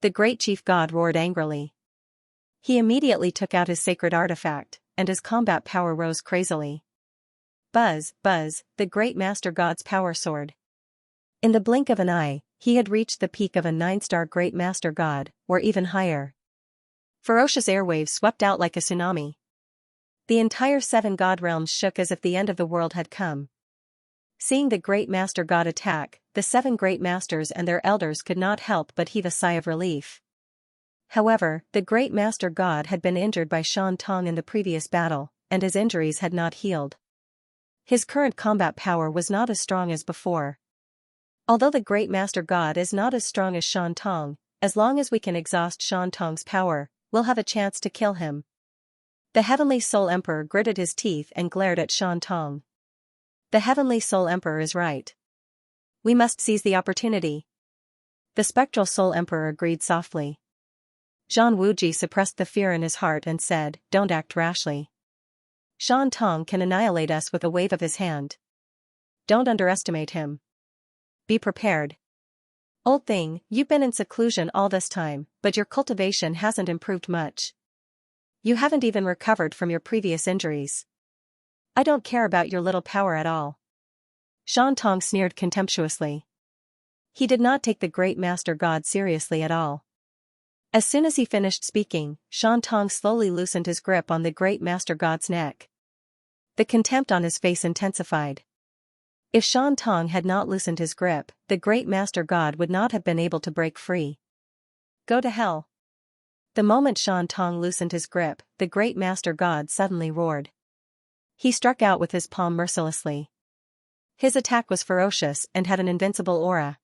The great chief god roared angrily. He immediately took out his sacred artifact, and his combat power rose crazily. Buzz, buzz, the great master god's power soared. In the blink of an eye, he had reached the peak of a 9-star great master god, or even higher. Ferocious airwaves swept out like a tsunami. The entire 7 god realms shook as if the end of the world had come. Seeing the great master god attack, the 7 great masters and their elders could not help but heave a sigh of relief. However, the great master god had been injured by Shan Tong in the previous battle, and his injuries had not healed. His current combat power was not as strong as before. Although the great master god is not as strong as Shan Tong, as long as we can exhaust Shan Tong's power, we'll have a chance to kill him. The Heavenly Soul Emperor gritted his teeth and glared at Shan Tong. The Heavenly Soul Emperor is right. We must seize the opportunity. The Spectral Soul Emperor agreed softly. Zhang Wuji suppressed the fear in his heart and said, Don't act rashly. Shan Tong can annihilate us with a wave of his hand. Don't underestimate him. Be prepared. Old thing, you've been in seclusion all this time, but your cultivation hasn't improved much. You haven't even recovered from your previous injuries. I don't care about your little power at all. Shan Tong sneered contemptuously. He did not take the great master god seriously at all. As soon as he finished speaking, Shan Tong slowly loosened his grip on the great master god's neck. The contempt on his face intensified. If Shan Tong had not loosened his grip, the great master god would not have been able to break free. Go to hell. The moment Shan Tong loosened his grip, the great master god suddenly roared. He struck out with his palm mercilessly. His attack was ferocious and had an invincible aura.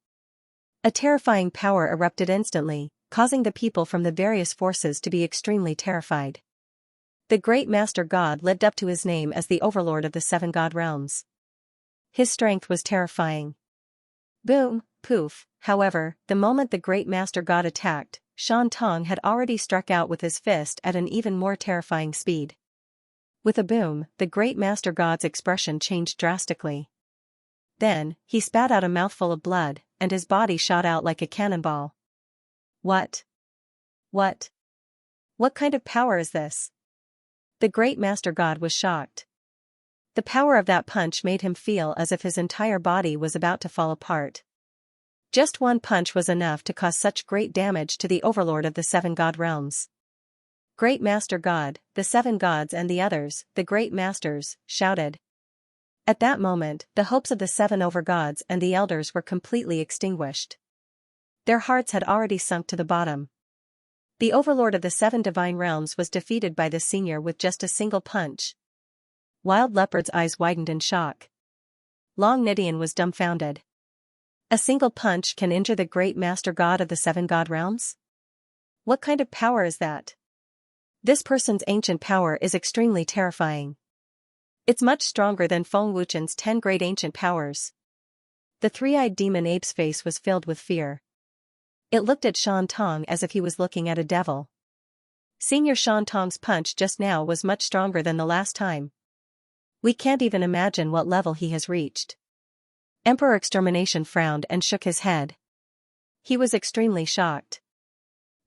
A terrifying power erupted instantly, causing the people from the various forces to be extremely terrified. The great master god lived up to his name as the overlord of the 7 god realms. His strength was terrifying. Boom, poof, however, the moment the great master god attacked, Shan Tong had already struck out with his fist at an even more terrifying speed. With a boom, the great master god's expression changed drastically. Then, he spat out a mouthful of blood, and his body shot out like a cannonball. What? What? What kind of power is this? The great master god was shocked. The power of that punch made him feel as if his entire body was about to fall apart. Just one punch was enough to cause such great damage to the overlord of the seven god realms. Great Master God, the seven gods and the others, the great masters, shouted. At that moment, the hopes of the seven overgods and the elders were completely extinguished. Their hearts had already sunk to the bottom. The overlord of the seven divine realms was defeated by the senior with just a single punch. Wild Leopard's eyes widened in shock. Long Nidian was dumbfounded. A single punch can injure the great master god of the seven god realms? What kind of power is that? This person's ancient power is extremely terrifying. It's much stronger than Feng Wuchen's 10 great ancient powers. The three-eyed demon ape's face was filled with fear. It looked at Shan Tong as if he was looking at a devil. Senior Shan Tong's punch just now was much stronger than the last time. We can't even imagine what level he has reached. Emperor Extermination frowned and shook his head. He was extremely shocked.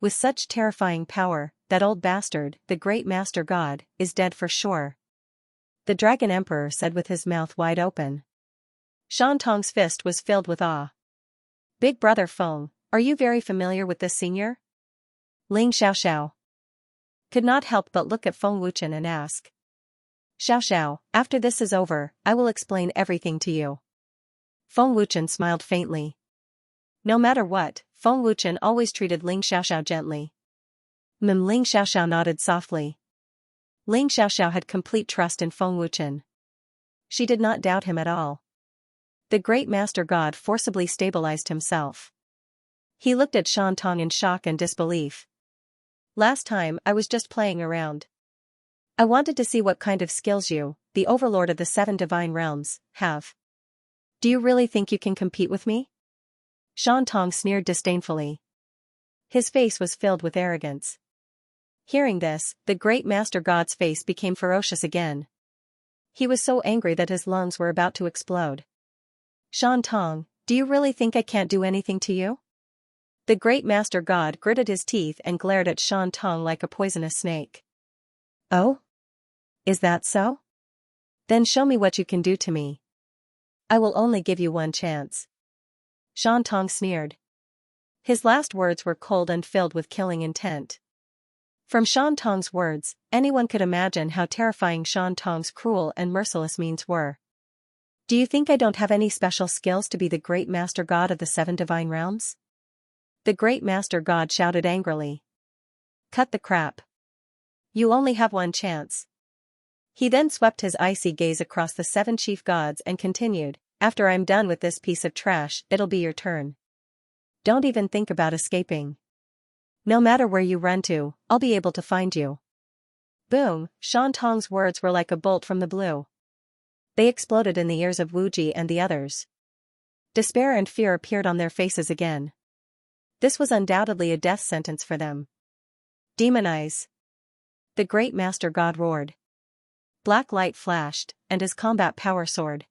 With such terrifying power, that old bastard, the great master god, is dead for sure. The Dragon Emperor said with his mouth wide open. Shan Tong's fist was filled with awe. Big brother Feng, are you very familiar with this senior? Ling Xiaoxiao could not help but look at Feng Wuchen and ask. Xiaoxiao, after this is over, I will explain everything to you. Feng Wuchen smiled faintly. No matter what, Feng Wuchen always treated Ling Xiaoxiao gently. Ling Xiaoxiao nodded softly. Ling Xiaoxiao had complete trust in Feng Wuchen. She did not doubt him at all. The great master god forcibly stabilized himself. He looked at Shan Tong in shock and disbelief. Last time I was just playing around. I wanted to see what kind of skills you, the overlord of the seven divine realms, have. Do you really think you can compete with me? Shan Tong sneered disdainfully. His face was filled with arrogance. Hearing this, the great master god's face became ferocious again. He was so angry that his lungs were about to explode. Shan Tong, do you really think I can't do anything to you? The great master god gritted his teeth and glared at Shan Tong like a poisonous snake. Oh? Is that so? Then show me what you can do to me. I will only give you one chance. Shan Tong sneered. His last words were cold and filled with killing intent. From Shan Tong's words, anyone could imagine how terrifying Shan Tong's cruel and merciless means were. Do you think I don't have any special skills to be the great master god of the seven divine realms? The great master god shouted angrily. Cut the crap. You only have one chance. He then swept his icy gaze across the seven chief gods and continued, after I'm done with this piece of trash, it'll be your turn. Don't even think about escaping. No matter where you run to, I'll be able to find you. Boom, Shan Tong's words were like a bolt from the blue. They exploded in the ears of Wu Ji and the others. Despair and fear appeared on their faces again. This was undoubtedly a death sentence for them. Demon eyes. The great master god roared. Black light flashed, and his combat power soared.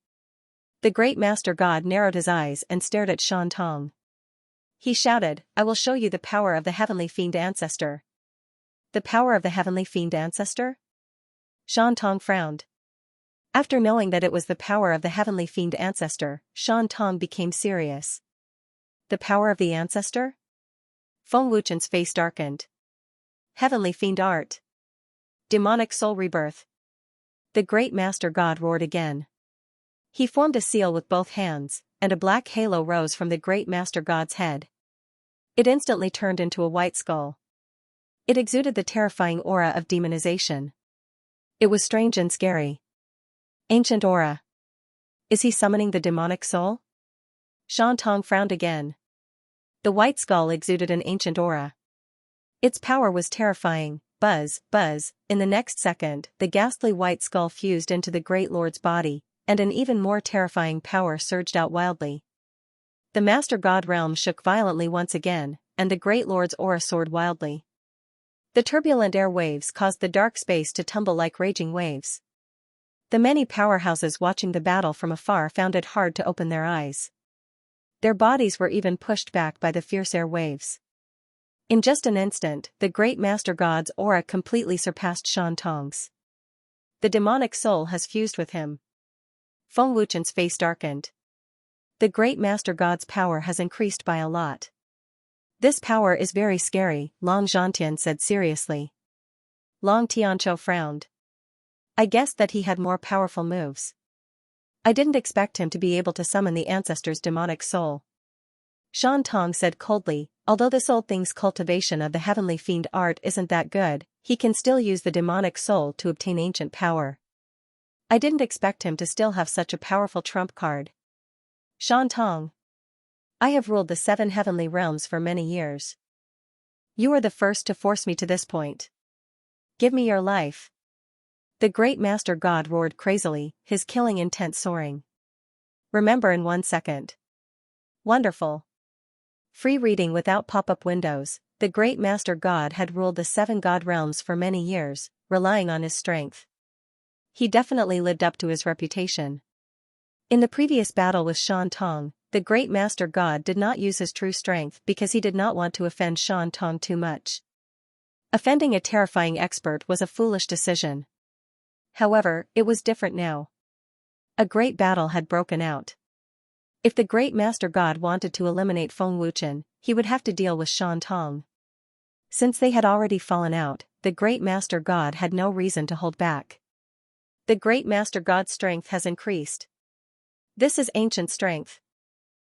The great master god narrowed his eyes and stared at Shan Tong. He shouted, I will show you the power of the heavenly fiend ancestor. The power of the heavenly fiend ancestor? Shan Tong frowned. After knowing that it was the power of the heavenly fiend ancestor, Shan Tong became serious. The power of the ancestor? Feng Wuchen's face darkened. Heavenly fiend art. Demonic soul rebirth. The great master god roared again. He formed a seal with both hands, and a black halo rose from the great master god's head. It instantly turned into a white skull. It exuded the terrifying aura of demonization. It was strange and scary. Ancient aura. Is he summoning the demonic soul? Shan Tong frowned again. The white skull exuded an ancient aura. Its power was terrifying. Buzz, buzz, in the next second, the ghastly white skull fused into the great lord's body, and an even more terrifying power surged out wildly. The master god realm shook violently once again, and the great lord's aura soared wildly. The turbulent air waves caused the dark space to tumble like raging waves. The many powerhouses watching the battle from afar found it hard to open their eyes. Their bodies were even pushed back by the fierce air waves. In just an instant, the great Master God's aura completely surpassed Shan Tong's. The demonic soul has fused with him. Feng Wuchen's face darkened. The great Master God's power has increased by a lot. This power is very scary, Long Zhantian said seriously. Long Tianqiu frowned. I guessed that he had more powerful moves. I didn't expect him to be able to summon the ancestor's demonic soul. Shan Tong said coldly, although this old thing's cultivation of the heavenly fiend art isn't that good, he can still use the demonic soul to obtain ancient power. I didn't expect him to still have such a powerful trump card. Shan Tong. I have ruled the 7 heavenly realms for many years. You are the first to force me to this point. Give me your life. The great Master God roared crazily, his killing intent soaring. Remember in 1 second. Wonderful. Free reading without pop-up windows. The great Master God had ruled the 7 god realms for many years, relying on his strength. He definitely lived up to his reputation. In the previous battle with Shan Tong, the great Master God did not use his true strength because he did not want to offend Shan Tong too much. Offending a terrifying expert was a foolish decision. However, it was different now. A great battle had broken out. If the great Master God wanted to eliminate Feng Wuchen, he would have to deal with Shan Tong. Since they had already fallen out, the great Master God had no reason to hold back. The great Master God's strength has increased. This is ancient strength.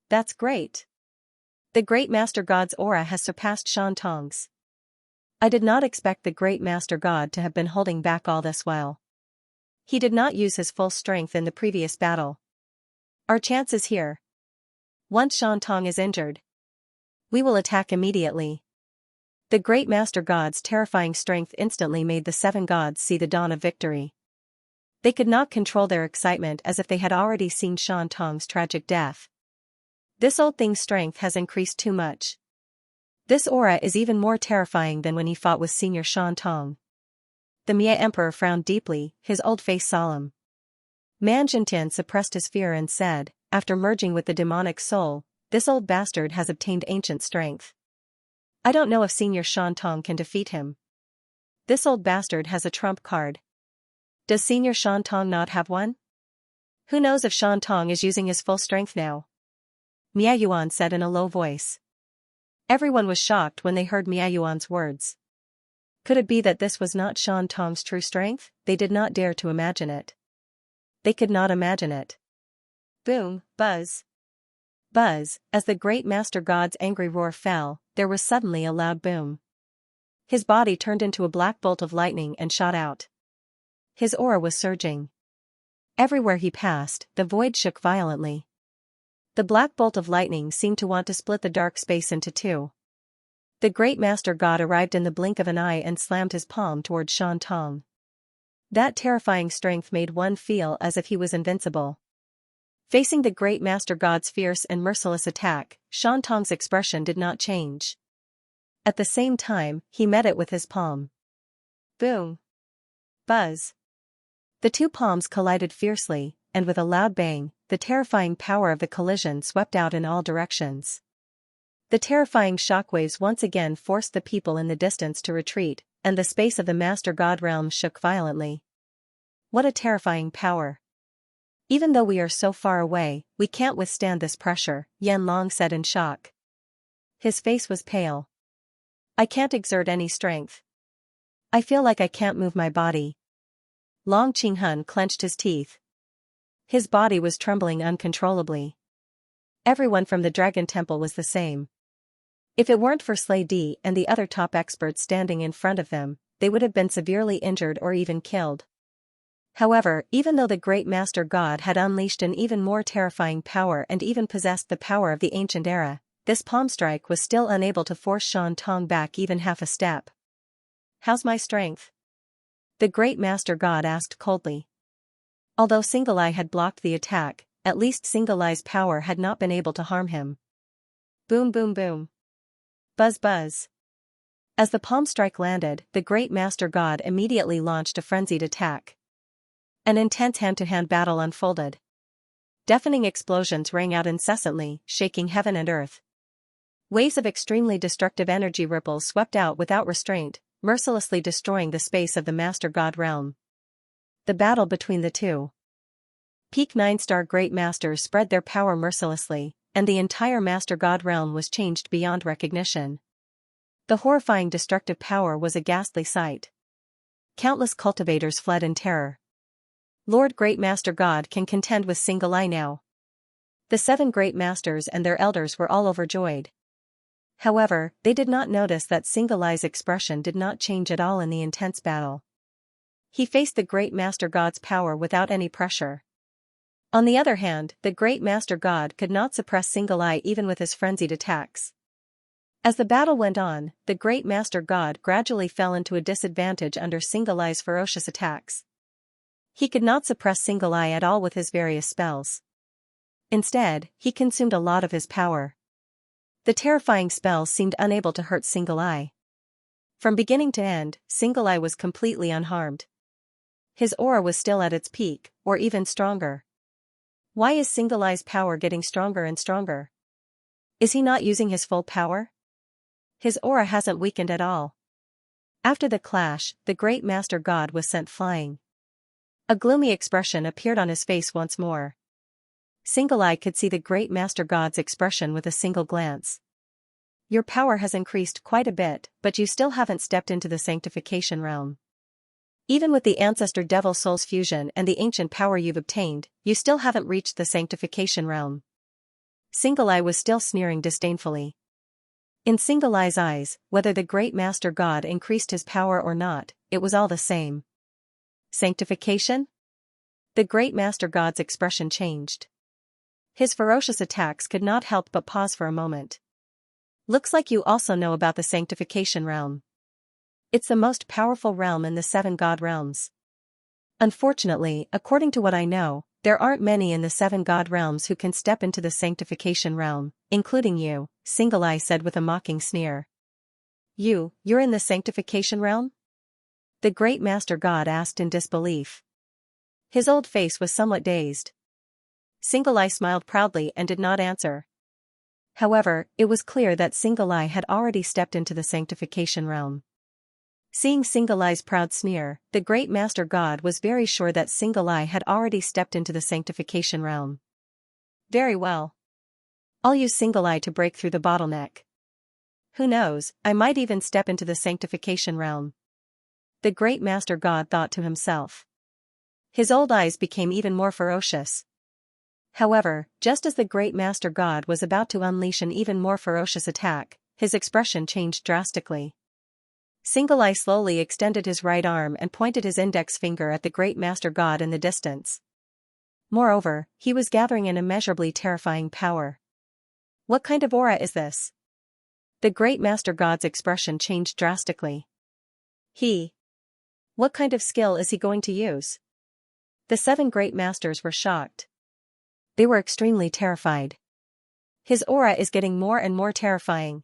That's great. The great Master God's aura has surpassed Shan Tong's. I did not expect the great Master God to have been holding back all this while. He did not use his full strength in the previous battle. Our chance is here. Once Shan Tong is injured, we will attack immediately. The great Master God's terrifying strength instantly made the 7 gods see the dawn of victory. They could not control their excitement as if they had already seen Shan Tong's tragic death. This old thing's strength has increased too much. This aura is even more terrifying than when he fought with Senior Shan Tong. The Mie Emperor frowned deeply, his old face solemn. Man Zhantian suppressed his fear and said, after merging with the demonic soul, this old bastard has obtained ancient strength. I don't know if Senior Shan Tong can defeat him. This old bastard has a trump card. Does Senior Shan Tong not have one? Who knows if Shan Tong is using his full strength now? Miayuan said in a low voice. Everyone was shocked when they heard Miayuan's words. Could it be that this was not Shan Tong's true strength? They did not dare to imagine it. They could not imagine it. Boom, buzz. Buzz, as the great Master God's angry roar fell, there was suddenly a loud boom. His body turned into a black bolt of lightning and shot out. His aura was surging. Everywhere he passed, the void shook violently. The black bolt of lightning seemed to want to split the dark space into 2. The great Master God arrived in the blink of an eye and slammed his palm toward Shan Tong. That terrifying strength made one feel as if he was invincible. Facing the great Master God's fierce and merciless attack, Shan Tong's expression did not change. At the same time, he met it with his palm. Boom. Buzz. The 2 palms collided fiercely, and with a loud bang, the terrifying power of the collision swept out in all directions. The terrifying shockwaves once again forced the people in the distance to retreat, and the space of the Master God realm shook violently. What a terrifying power. Even though we are so far away, we can't withstand this pressure, Yan Long said in shock. His face was pale. I can't exert any strength. I feel like I can't move my body. Long Qinghun clenched his teeth. His body was trembling uncontrollably. Everyone from the Dragon Temple was the same. If it weren't for Slay D and the other top experts standing in front of them, they would have been severely injured or even killed. However, even though the great Master God had unleashed an even more terrifying power and even possessed the power of the ancient era, this palm strike was still unable to force Shan Tong back even half a step. How's my strength? The great Master God asked coldly. Although Single Eye had blocked the attack, at least Single Eye's power had not been able to harm him. Boom boom boom. Buzz buzz. As the palm strike landed, the great Master God immediately launched a frenzied attack. An intense hand-to-hand battle unfolded. Deafening explosions rang out incessantly, shaking heaven and earth. Waves of extremely destructive energy ripples swept out without restraint, mercilessly destroying the space of the Master God realm. The battle between the two peak 9-star Great Masters spread their power mercilessly, and the entire Master God realm was changed beyond recognition. The horrifying destructive power was a ghastly sight. Countless cultivators fled in terror. Lord Great Master God can contend with Single Eye now. The 7 Great Masters and their elders were all overjoyed. However, they did not notice that Single Eye's expression did not change at all in the intense battle. He faced the Great Master God's power without any pressure. On the other hand, the Great Master God could not suppress Single Eye even with his frenzied attacks. As the battle went on, the Great Master God gradually fell into a disadvantage under Single Eye's ferocious attacks. He could not suppress Single Eye at all with his various spells. Instead, he consumed a lot of his power. The terrifying spells seemed unable to hurt Single Eye. From beginning to end, Single Eye was completely unharmed. His aura was still at its peak, or even stronger. Why is Single Eye's power getting stronger and stronger? Is he not using his full power? His aura hasn't weakened at all. After the clash, the Great Master God was sent flying. A gloomy expression appeared on his face once more. Single Eye could see the Great Master God's expression with a single glance. Your power has increased quite a bit, but you still haven't stepped into the sanctification realm. Even with the Ancestor Devil Soul's fusion and the ancient power you've obtained, you still haven't reached the sanctification realm. Single Eye was still sneering disdainfully. In Single Eye's eyes, whether the Great Master God increased his power or not, it was all the same. Sanctification? The Great Master God's expression changed. His ferocious attacks could not help but pause for a moment. Looks like you also know about the sanctification realm. It's the most powerful realm in the 7 God realms. Unfortunately, according to what I know, there aren't many in the 7 God realms who can step into the sanctification realm, including you, Single Eye said with a mocking sneer. You're in the sanctification realm? The Great Master God asked in disbelief. His old face was somewhat dazed. Single Eye smiled proudly and did not answer. However, it was clear that Single Eye had already stepped into the sanctification realm. Seeing Single Eye's proud sneer, the Great Master God was very sure that Single Eye had already stepped into the sanctification realm. Very well. I'll use Single Eye to break through the bottleneck. Who knows, I might even step into the sanctification realm. The Great Master God thought to himself. His old eyes became even more ferocious. However, just as the Great Master God was about to unleash an even more ferocious attack, his expression changed drastically. Single Eye slowly extended his right arm and pointed his index finger at the Great Master God in the distance. Moreover, he was gathering an immeasurably terrifying power. What kind of aura is this? The Great Master God's expression changed drastically. What kind of skill is he going to use? The 7 Great Masters were shocked. They were extremely terrified. His aura is getting more and more terrifying.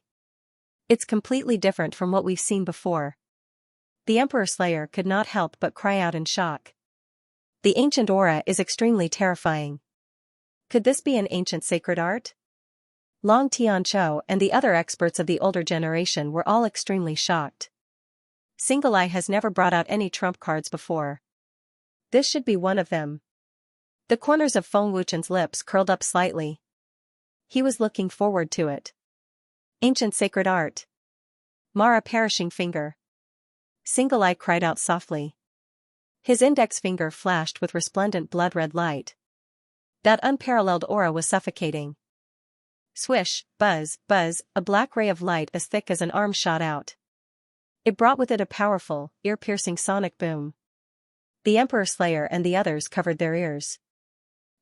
It's completely different from what we've seen before. The Emperor Slayer could not help but cry out in shock. The ancient aura is extremely terrifying. Could this be an ancient sacred art? Long Tianqiu and the other experts of the older generation were all extremely shocked. Single Eye has never brought out any trump cards before. This should be one of them. The corners of Feng Wuchen's lips curled up slightly. He was looking forward to it. Ancient sacred art. Mara perishing finger. Single Eye cried out softly. His index finger flashed with resplendent blood-red light. That unparalleled aura was suffocating. Swish, buzz, buzz, a black ray of light as thick as an arm shot out. It brought with it a powerful, ear-piercing sonic boom. The Emperor Slayer and the others covered their ears.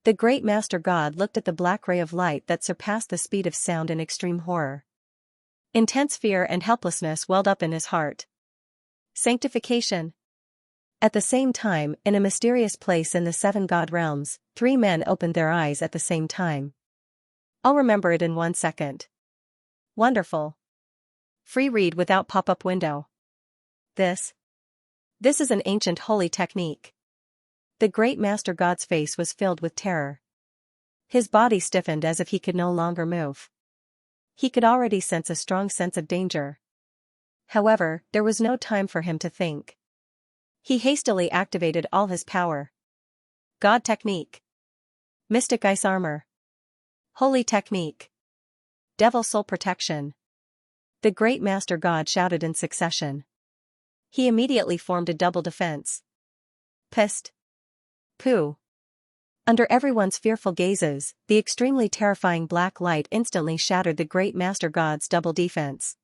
The Great Master God looked at the black ray of light that surpassed the speed of sound in extreme horror. Intense fear and helplessness welled up in his heart. Sanctification. At the same time, in a mysterious place in the 7 God realms, 3 men opened their eyes at the same time. I'll remember it in 1 second. Wonderful. Free read without pop-up window. This is an ancient holy technique. The Great Master God's face was filled with terror. His body stiffened as if he could no longer move. He could already sense a strong sense of danger. However, there was no time for him to think. He hastily activated all his power. God Technique. Mystic Ice Armor. Holy Technique. Devil Soul Protection. The Great Master God shouted in succession. He immediately formed a double defense. Pissed. Pooh. Under everyone's fearful gazes, the extremely terrifying black light instantly shattered the Great Master God's double defense.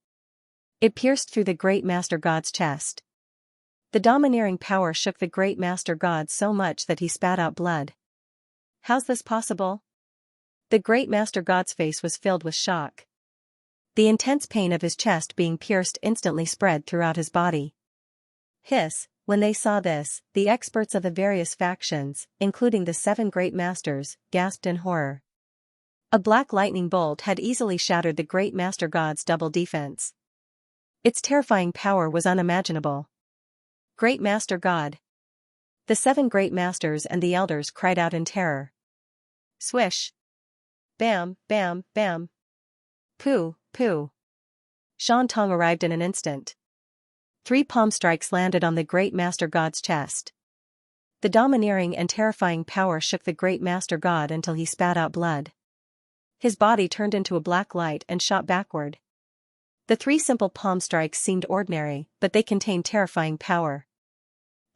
It pierced through the Great Master God's chest. The domineering power shook the Great Master God so much that he spat out blood. How's this possible? The Great Master God's face was filled with shock. The intense pain of his chest being pierced instantly spread throughout his body. Hiss. When they saw this, the experts of the various factions, including the 7 great masters, gasped in horror. A black lightning bolt had easily shattered the Great Master God's double defense. Its terrifying power was unimaginable. Great Master God. The 7 great masters and the elders cried out in terror. Swish. Bam, bam, bam. Pooh, pooh. Xianxia arrived in an instant. 3 palm strikes landed on the Great Master God's chest. The domineering and terrifying power shook the Great Master God until he spat out blood. His body turned into a black light and shot backward. The 3 simple palm strikes seemed ordinary, but they contained terrifying power.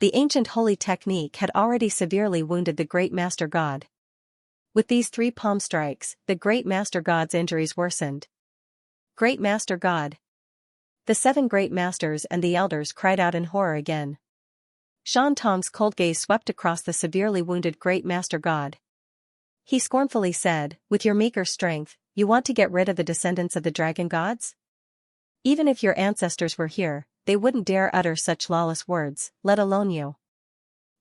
The ancient holy technique had already severely wounded the Great Master God. With these 3 palm strikes, the Great Master God's injuries worsened. Great Master God. The 7 great masters and the elders cried out in horror again. Xianxia's cold gaze swept across the severely wounded Great Master God. He scornfully said, with your meager strength, you want to get rid of the descendants of the dragon gods? Even if your ancestors were here, they wouldn't dare utter such lawless words, let alone you.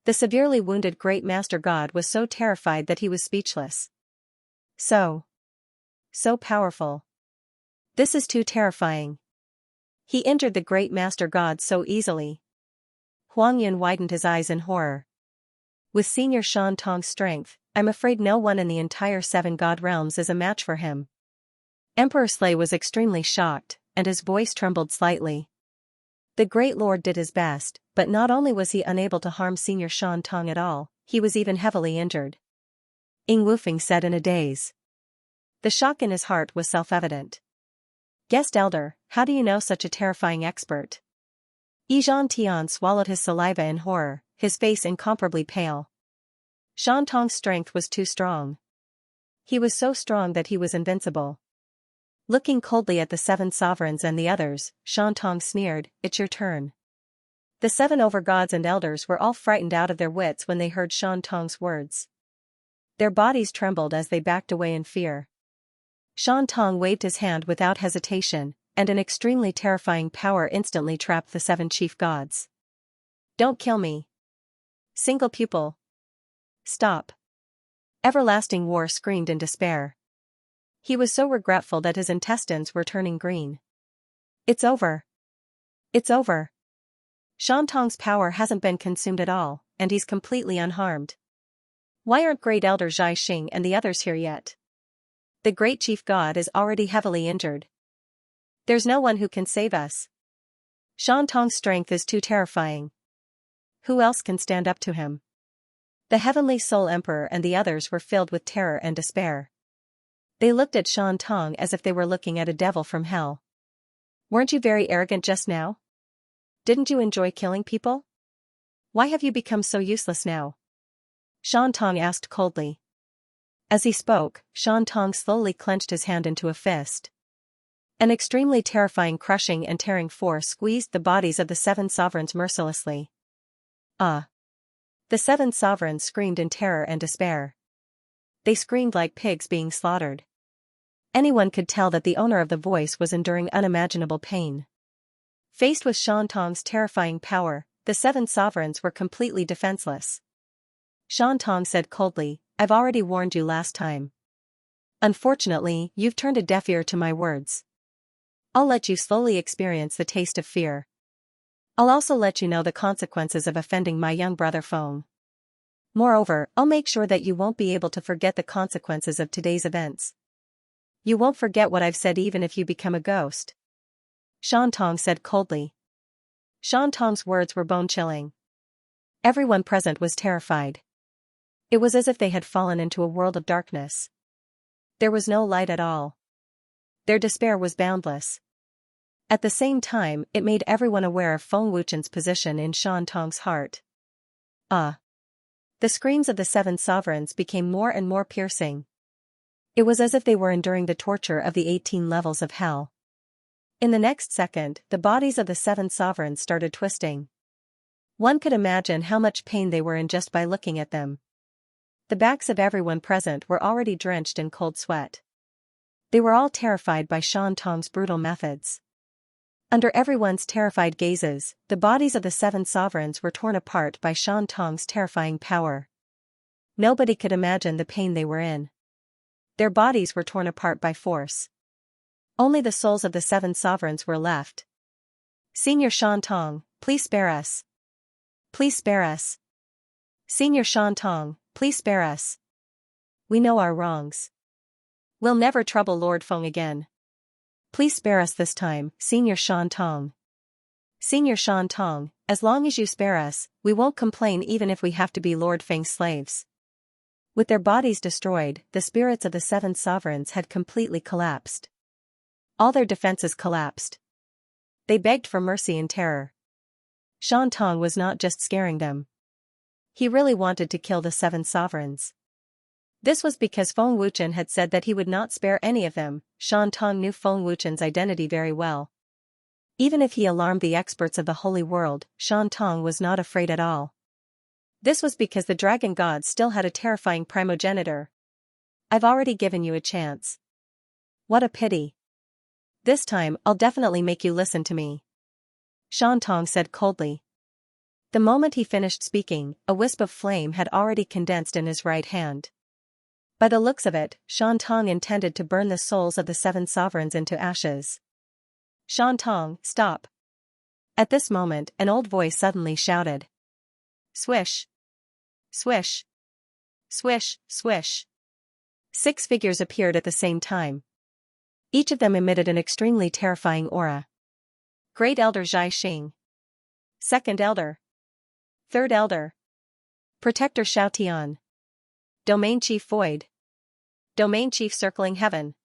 The severely wounded Great Master God was so terrified that he was speechless. So powerful. This is too terrifying. He injured the Great Master God so easily. Huangyun widened his eyes in horror. With Senior Xianxia's strength, I'm afraid no one in the entire 7 god realms is a match for him. Emperor Slay was extremely shocked, and his voice trembled slightly. The Great Lord did his best, but not only was he unable to harm Senior Xianxia at all, he was even heavily injured. Ying Wufeng said in a daze. The shock in his heart was self-evident. Guest Elder, how do you know such a terrifying expert? Yizhan Tian swallowed his saliva in horror, his face incomparably pale. Xianxia's strength was too strong. He was so strong that he was invincible. Looking coldly at the 7 sovereigns and the others, Xianxia sneered, it's your turn. The 7 overgods and elders were all frightened out of their wits when they heard Xianxia's words. Their bodies trembled as they backed away in fear. Xianxia waved his hand without hesitation, and an extremely terrifying power instantly trapped the 7 chief gods. Don't kill me. Single pupil. Stop. Everlasting War screamed in despair. He was so regretful that his intestines were turning green. It's over. It's over. Xianxia's power hasn't been consumed at all, and he's completely unharmed. Why aren't Great Elder Zhai Xing and the others here yet? The great chief god is already heavily injured. There's no one who can save us. Xianxia's strength is too terrifying. Who else can stand up to him? The Heavenly Soul Emperor and the others were filled with terror and despair. They looked at Xianxia as if they were looking at a devil from hell. Weren't you very arrogant just now? Didn't you enjoy killing people? Why have you become so useless now? Xianxia asked coldly. As he spoke, Xianxia slowly clenched his hand into a fist. An extremely terrifying crushing and tearing force squeezed the bodies of the 7 sovereigns mercilessly. Ah! The 7 sovereigns screamed in terror and despair. They screamed like pigs being slaughtered. Anyone could tell that the owner of the voice was enduring unimaginable pain. Faced with Xianxia's terrifying power, the 7 sovereigns were completely defenseless. Xianxia said coldly, I've already warned you last time. Unfortunately, you've turned a deaf ear to my words. I'll let you slowly experience the taste of fear. I'll also let you know the consequences of offending my young brother Feng. Moreover, I'll make sure that you won't be able to forget the consequences of today's events. You won't forget what I've said even if you become a ghost. Xianxia said coldly. Xianxia's words were bone-chilling. Everyone present was terrified. It was as if they had fallen into a world of darkness. There was no light at all. Their despair was boundless. At the same time, it made everyone aware of Feng Wuchen's position in Xianxia's heart. Ah! The screams of the 7 sovereigns became more and more piercing. It was as if they were enduring the torture of the 18 levels of hell. In the next second, the bodies of the 7 sovereigns started twisting. One could imagine how much pain they were in just by looking at them. The backs of everyone present were already drenched in cold sweat. They were all terrified by Xianxia's brutal methods. Under everyone's terrified gazes, the bodies of the 7 sovereigns were torn apart by Xianxia's terrifying power. Nobody could imagine the pain they were in. Their bodies were torn apart by force. Only the souls of the 7 sovereigns were left. Senior Xianxia, please spare us. Please spare us. Senior Xianxia, please spare us. We know our wrongs. We'll never trouble Lord Feng again. Please spare us this time, Senior Xianxia. Senior Xianxia, as long as you spare us, we won't complain even if we have to be Lord Feng's slaves. With their bodies destroyed, the spirits of the 7 sovereigns had completely collapsed. All their defenses collapsed. They begged for mercy in terror. Xianxia was not just scaring them. He really wanted to kill the 7 sovereigns. This was because Feng Wuchen had said that he would not spare any of them. Xianxia knew Feng Wuchen's identity very well. Even if he alarmed the experts of the holy world, Xianxia was not afraid at all. This was because the dragon god still had a terrifying primogenitor. I've already given you a chance. What a pity. This time, I'll definitely make you listen to me. Xianxia said coldly. The moment he finished speaking, a wisp of flame had already condensed in his right hand. By the looks of it, Xianxia intended to burn the souls of the 7 sovereigns into ashes. Xianxia, stop. At this moment, an old voice suddenly shouted. Swish. Swish. Swish, swish. 6 figures appeared at the same time. Each of them emitted an extremely terrifying aura. Great Elder Xianxia. Second Elder. Third Elder. Protector Xiaotian. Domain Chief Void. Domain Chief Circling Heaven.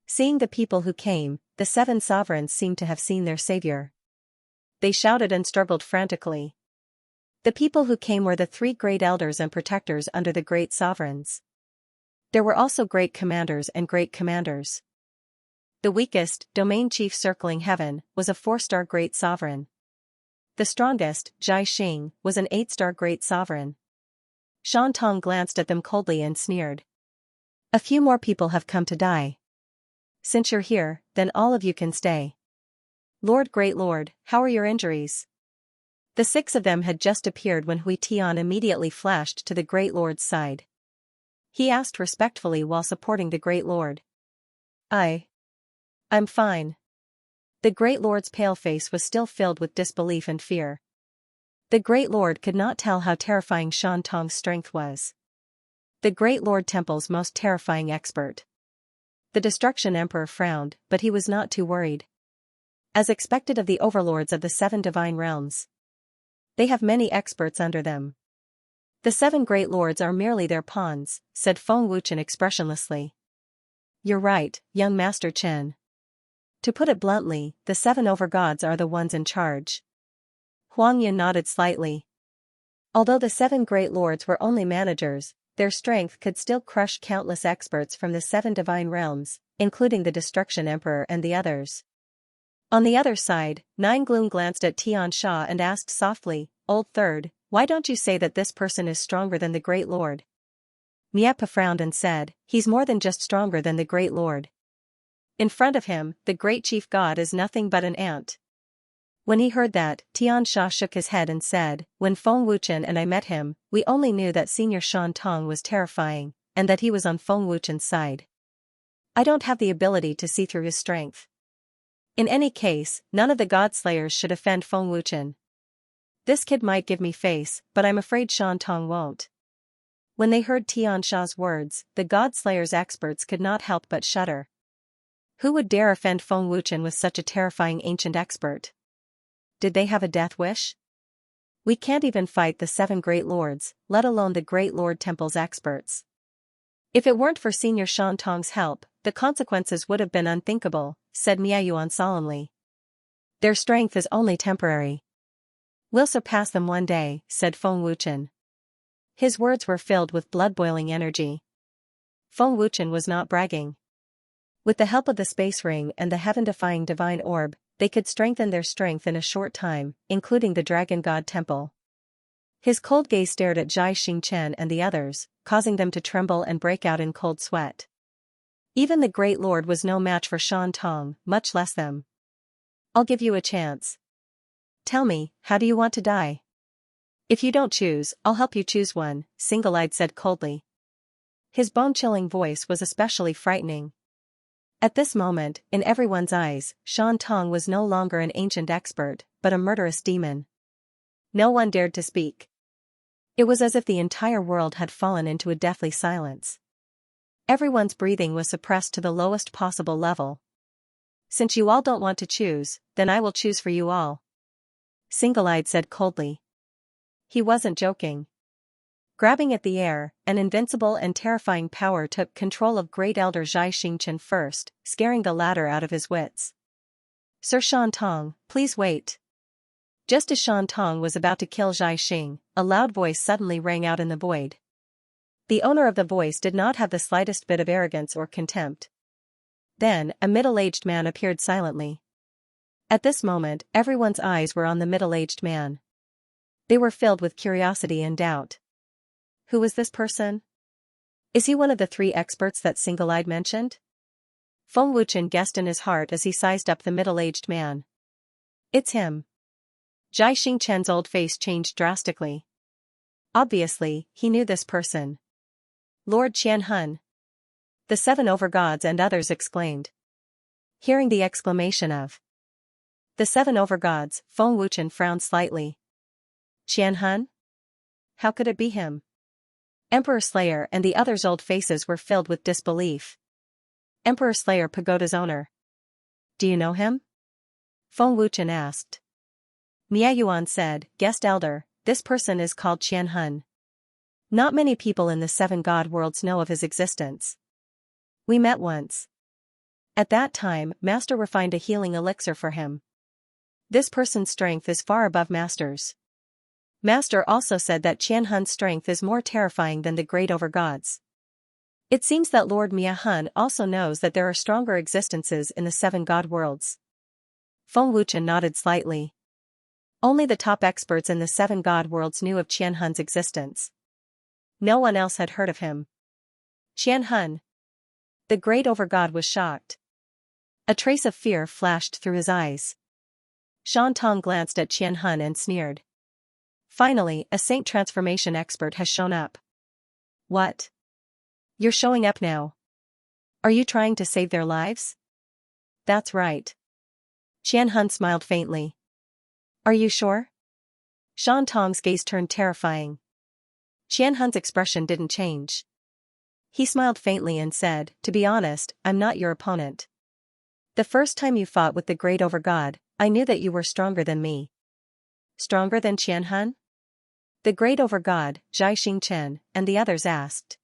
Seeing the people who came, the 7 sovereigns seemed to have seen their savior. They shouted and struggled frantically. The people who came were the 3 great elders and protectors under the great sovereigns. There were also great commanders and great commanders. The weakest, Domain Chief Circling Heaven, was a 4-star great sovereign. The strongest, Xianxia, was an 8-star great sovereign. Xianxia glanced at them coldly and sneered. A few more people have come to die. Since you're here, then all of you can stay. Lord Great Lord, how are your injuries? The 6 of them had just appeared when Hui Tian immediately flashed to the Great Lord's side. He asked respectfully while supporting the Great Lord. I'm fine. The Great Lord's pale face was still filled with disbelief and fear. The Great Lord could not tell how terrifying Xianxia's strength was. The Great Lord Temple's most terrifying expert. The Destruction Emperor frowned, but he was not too worried. As expected of the overlords of the 7 divine realms. They have many experts under them. The 7 great lords are merely their pawns, said Feng Wuchen expressionlessly. You're right, young Master Chen. To put it bluntly, the 7 overgods are the ones in charge. Huang Yin nodded slightly. Although the 7 great lords were only managers, their strength could still crush countless experts from the 7 divine realms, including the Destruction Emperor and the others. On the other side, Nine Gloom glanced at Tian Sha and asked softly, Old Third, why don't you say that this person is stronger than the Great Lord? Niepa frowned and said, he's more than just stronger than the Great Lord. In front of him, the Great Chief God is nothing but an ant. When he heard that, Tian Sha shook his head and said, when Feng Wuchen and I met him, we only knew that Senior Xianxia was terrifying, and that he was on Feng Wuchen's side. I don't have the ability to see through his strength. In any case, none of the God-slayers should offend Feng Wuchen. This kid might give me face, but I'm afraid Xianxia won't. When they heard Tian Sha's words, the God-slayers experts could not help but shudder. Who would dare offend Feng Wuchen with such a terrifying ancient expert? Did they have a death wish? We can't even fight the 7 great lords, let alone the Great Lord Temple's experts. If it weren't for Senior Shan Tong's help, the consequences would have been unthinkable, said Miayuan solemnly. Their strength is only temporary. We'll surpass them one day, said Feng Wuchen. His words were filled with blood-boiling energy. Feng Wuchen was not bragging. With the help of the space ring and the heaven-defying divine orb, they could strengthen their strength in a short time, including the Dragon God Temple. His cold gaze stared at Zhai Xingchen and the others, causing them to tremble and break out in cold sweat. Even the Great Lord was no match for Shan Tong, much less them. I'll give you a chance. Tell me, how do you want to die? If you don't choose, I'll help you choose one, Single-Eyed said coldly. His bone-chilling voice was especially frightening. At this moment, in everyone's eyes, Shan Tong was no longer an ancient expert, but a murderous demon. No one dared to speak. It was as if the entire world had fallen into a deathly silence. Everyone's breathing was suppressed to the lowest possible level. Since you all don't want to choose, then I will choose for you all. Single-Eyed said coldly. He wasn't joking. Grabbing at the air, an invincible and terrifying power took control of Great Elder Zhai Xingchen first, scaring the latter out of his wits. Sir Shan Tong, please wait. Just as Shan Tong was about to kill Zhai Xing, a loud voice suddenly rang out in the void. The owner of the voice did not have the slightest bit of arrogance or contempt. Then, a middle-aged man appeared silently. At this moment, everyone's eyes were on the middle-aged man. They were filled with curiosity and doubt. Who was this person? Is he one of the 3 experts that Single-Eyed mentioned? Feng Wuchen guessed in his heart as he sized up the middle-aged man. It's him. Zhai Xingchen's old face changed drastically. Obviously, he knew this person. Lord Qianhun. The 7 overgods and others exclaimed. Hearing the exclamation of the 7 overgods, Feng Wuchen frowned slightly. Qianhun? How could it be him? Emperor Slayer and the others' old faces were filled with disbelief. Emperor Slayer Pagoda's owner. Do you know him? Feng Wuchen asked. Miayuan said, Guest Elder, this person is called Qianhun. Not many people in the 7 god worlds know of his existence. We met once. At that time, Master refined a healing elixir for him. This person's strength is far above Master's. Master also said that Qianhun's strength is more terrifying than the great overgods. It seems that Lord Miahun also knows that there are stronger existences in the 7 god worlds. Feng Wuchen nodded slightly. Only the top experts in the 7 god worlds knew of Qianhun's existence. No one else had heard of him. Qianhun. The great overgod was shocked. A trace of fear flashed through his eyes. Shan Tong glanced at Qianhun and sneered. Finally, a saint transformation expert has shown up. What? You're showing up now. Are you trying to save their lives? That's right. Qianhun smiled faintly. Are you sure? Shan Tong's gaze turned terrifying. Qianhun's expression didn't change. He smiled faintly and said, To be honest, I'm not your opponent. The first time you fought with the great overgod, I knew that you were stronger than me. Stronger than Qianhun? The great overgod, Zhai Xingchen, and the others asked.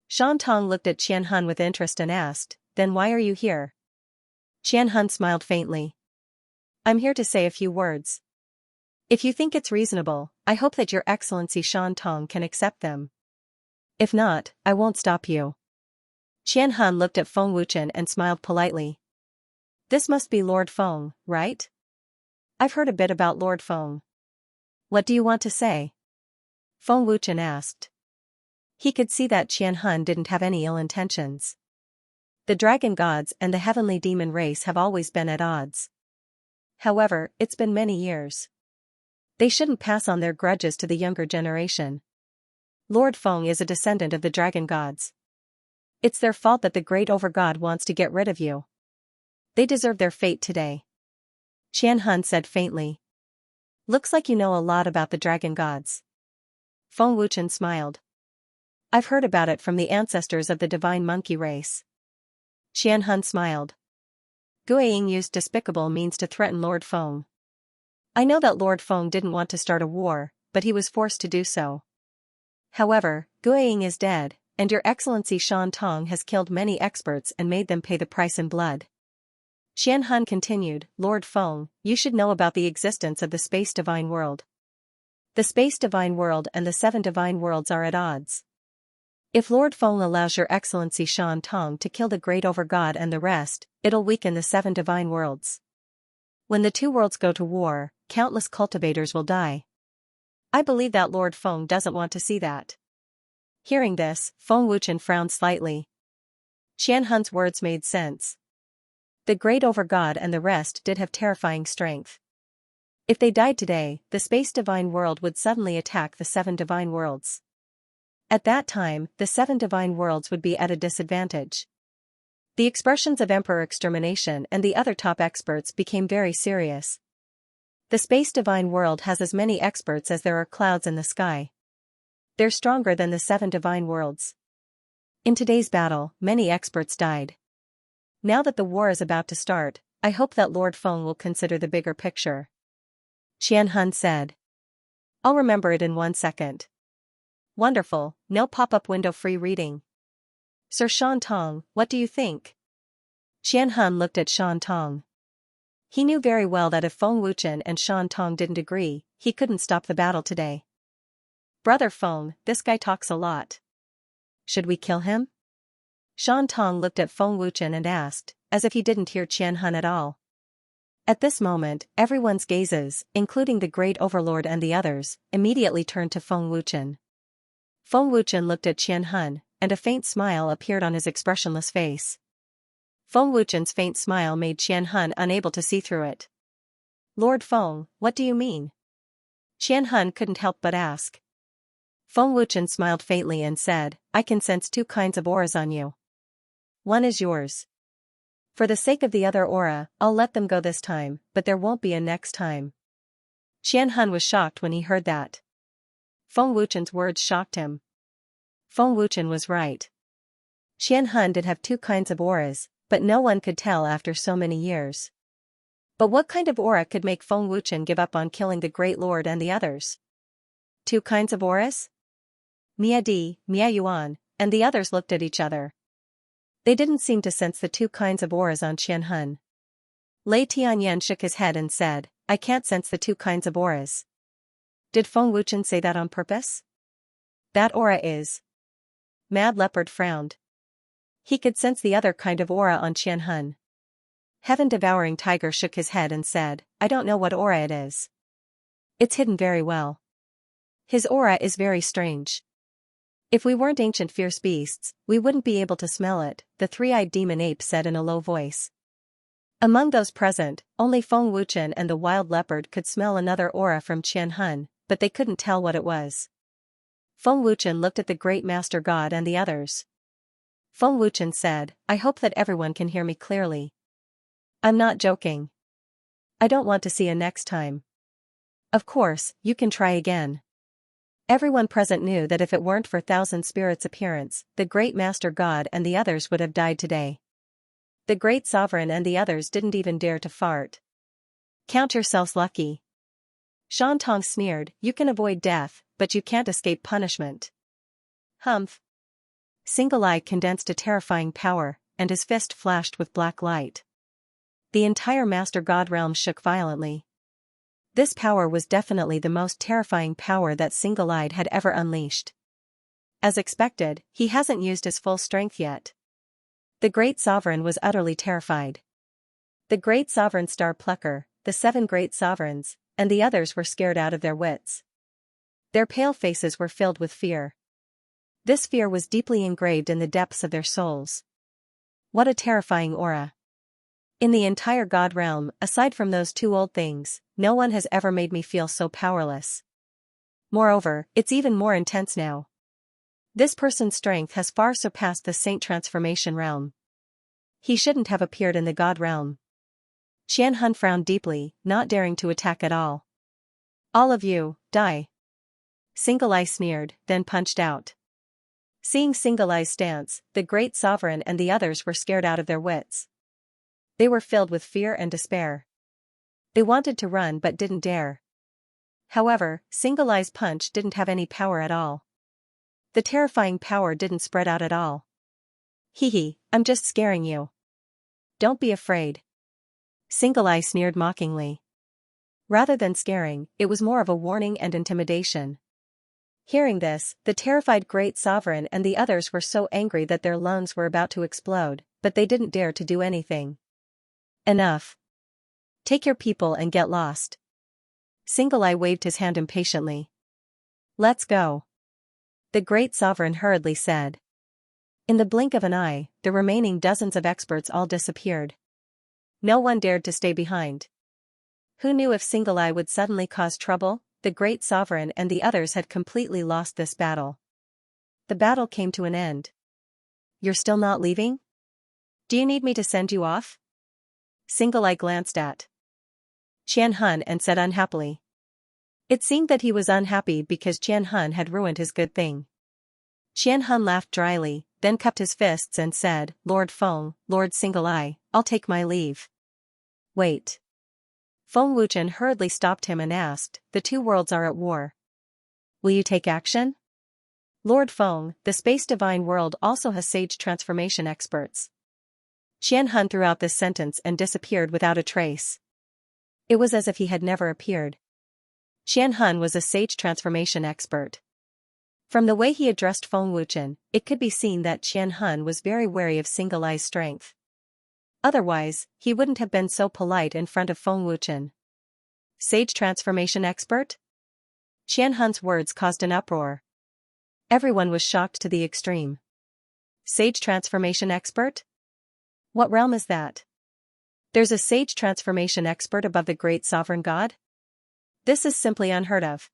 Shan Tong looked at Qianhun with interest and asked, Then why are you here? Qianhun smiled faintly. I'm here to say a few words. If you think it's reasonable, I hope that Your Excellency Shan Tong can accept them. If not, I won't stop you. Qianhun looked at Feng Wuchen and smiled politely. This must be Lord Feng, right? I've heard a bit about Lord Feng. What do you want to say? Feng Wuchen asked. He could see that Qianhun didn't have any ill intentions. The dragon gods and the heavenly demon race have always been at odds. However, it's been many years. They shouldn't pass on their grudges to the younger generation. Lord Feng is a descendant of the dragon gods. It's their fault that the great overgod wants to get rid of you. They deserve their fate today. Qianhun said faintly. Looks like you know a lot about the dragon gods. Feng Wuchen smiled. I've heard about it from the ancestors of the divine monkey race. Qianhun smiled. Guiying used despicable means to threaten Lord Feng. I know that Lord Feng didn't want to start a war, but he was forced to do so. However, Guiying is dead, and Your Excellency Shan Tong has killed many experts and made them pay the price in blood. Qian Hun continued, Lord Feng, you should know about the existence of the Space Divine World. The Space Divine World and the 7 Divine Worlds are at odds. If Lord Feng allows Your Excellency Shan Tong to kill the Great Overgod and the rest, it'll weaken the 7 Divine Worlds. When the 2 worlds go to war, countless cultivators will die. I believe that Lord Feng doesn't want to see that. Hearing this, Feng Wuchen frowned slightly. Qian Hun's words made sense. The Great Overgod and the rest did have terrifying strength. If they died today, the Space Divine World would suddenly attack the 7 Divine Worlds. At that time, the 7 Divine Worlds would be at a disadvantage. The expressions of Emperor Extermination and the other top experts became very serious. The Space Divine World has as many experts as there are clouds in the sky. They're stronger than the 7 Divine Worlds. In today's battle, many experts died. Now that the war is about to start, I hope that Lord Feng will consider the bigger picture. Qian Hun said. I'll remember it in 1 second. Wonderful, no pop-up window free reading. Sir Shan Tong, what do you think? Qian Hun looked at Shan Tong. He knew very well that if Feng Wuchen and Shan Tong didn't agree, he couldn't stop the battle today. Brother Feng, this guy talks a lot. Should we kill him? Shan Tong looked at Feng Wuchen and asked, as if he didn't hear Qian Hun at all. At this moment, everyone's gazes, including the Great Overlord and the others, immediately turned to Feng Wuchen. Feng Wuchen looked at Qian Hun, and a faint smile appeared on his expressionless face. Feng Wuchen's faint smile made Qian Hun unable to see through it. Lord Feng, what do you mean? Qian Hun couldn't help but ask. Feng Wuchen smiled faintly and said, I can sense 2 kinds of auras on you. One is yours. For the sake of the other aura, I'll let them go this time, but there won't be a next time. Qian Hun was shocked when he heard that. Feng Wuchen's words shocked him. Feng Wuchen was right. Qian Hun did have 2 kinds of auras, but no one could tell after so many years. But what kind of aura could make Feng Wuchen give up on killing the Great Lord and the others? 2 kinds of auras? Mia Di, Mia Yuan, and the others looked at each other. They didn't seem to sense the 2 kinds of auras on Qian Hun. Lei Tianyan shook his head and said, I can't sense the 2 kinds of auras. Did Feng Wuchen say that on purpose? That aura is. Mad Leopard frowned. He could sense the other kind of aura on Qian Hun. Heaven-devouring Tiger shook his head and said, I don't know what aura it is. It's hidden very well. His aura is very strange. If we weren't ancient fierce beasts, we wouldn't be able to smell it, the 3-eyed demon ape said in a low voice. Among those present, only Feng Wuchen and the wild leopard could smell another aura from Qian Hun, but they couldn't tell what it was. Feng Wuchen looked at the great master god and the others. Feng Wuchen said, I hope that everyone can hear me clearly. I'm not joking. I don't want to see a next time. Of course, you can try again. Everyone present knew that if it weren't for Thousand Spirits' appearance, the great master god and the others would have died today. The great sovereign and the others didn't even dare to fart. Count yourselves lucky. Shan Tong sneered, you can avoid death, but you can't escape punishment. Humph. Single Eye condensed a terrifying power, and his fist flashed with black light. The entire Master God realm shook violently. This power was definitely the most terrifying power that Single Eyed had ever unleashed. As expected, he hasn't used his full strength yet. The Great Sovereign was utterly terrified. The Great Sovereign Star Plucker, the 7 Great Sovereigns, and the others were scared out of their wits. Their pale faces were filled with fear. This fear was deeply engraved in the depths of their souls. What a terrifying aura. In the entire God realm, aside from those 2 old things, no one has ever made me feel so powerless. Moreover, it's even more intense now. This person's strength has far surpassed the Saint Transformation realm. He shouldn't have appeared in the God realm. Qian Hun frowned deeply, not daring to attack at all. All of you, die. Single Eye sneered, then punched out. Seeing Single Eye's stance, the Great Sovereign and the others were scared out of their wits. They were filled with fear and despair. They wanted to run but didn't dare. However, Single Eye's punch didn't have any power at all. The terrifying power didn't spread out at all. Hee hee, I'm just scaring you. Don't be afraid. Single Eye sneered mockingly. Rather than scaring, it was more of a warning and intimidation. Hearing this, the terrified great sovereign and the others were so angry that their lungs were about to explode, but they didn't dare to do anything. Enough. Take your people and get lost. Single Eye waved his hand impatiently. Let's go. The great sovereign hurriedly said. In the blink of an eye, the remaining dozens of experts all disappeared. No one dared to stay behind. Who knew if Single Eye would suddenly cause trouble? The great sovereign and the others had completely lost this battle. The battle came to an end. You're still not leaving? Do you need me to send you off? Single Eye glanced at Qian Hun and said unhappily. It seemed that he was unhappy because Qian Hun had ruined his good thing. Qian Hun laughed dryly, then cupped his fists and said, Lord Feng, Lord Single Eye, I'll take my leave. Wait. Feng Wuchen hurriedly stopped him and asked, the two worlds are at war. Will you take action? Lord Feng, the Space Divine World also has sage transformation experts. Qian Hun threw out this sentence and disappeared without a trace. It was as if he had never appeared. Qian Hun was a sage transformation expert. From the way he addressed Feng Wuchen, it could be seen that Qian Hun was very wary of Single Eye's strength. Otherwise, he wouldn't have been so polite in front of Feng Wuchen. Sage transformation expert? Qian Hun's words caused an uproar. Everyone was shocked to the extreme. Sage transformation expert? What realm is that? There's a sage transformation expert above the great sovereign god? This is simply unheard of.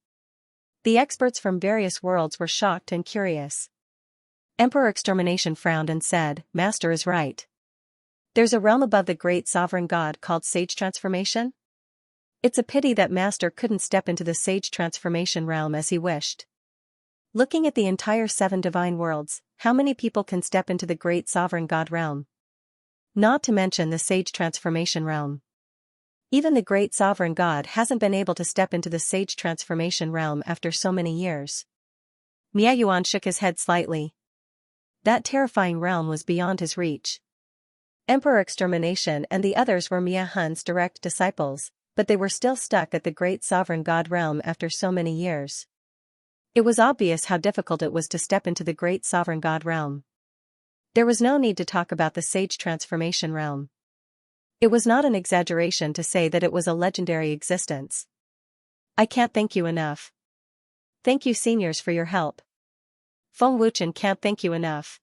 The experts from various worlds were shocked and curious. Emperor Extermination frowned and said, Master is right. There's a realm above the great sovereign god called sage transformation? It's a pity that Master couldn't step into the sage transformation realm as he wished. Looking at the entire 7 divine worlds, how many people can step into the great sovereign god realm? Not to mention the sage transformation realm. Even the great sovereign god hasn't been able to step into the sage transformation realm after so many years. Miayuan shook his head slightly. That terrifying realm was beyond his reach. Emperor Extermination and the others were Mia Hun's direct disciples, but they were still stuck at the great sovereign god realm after so many years. It was obvious how difficult it was to step into the great sovereign god realm. There was no need to talk about the sage transformation realm. It was not an exaggeration to say that it was a legendary existence. I can't thank you enough. Thank you seniors for your help. Feng Wuchen can't thank you enough.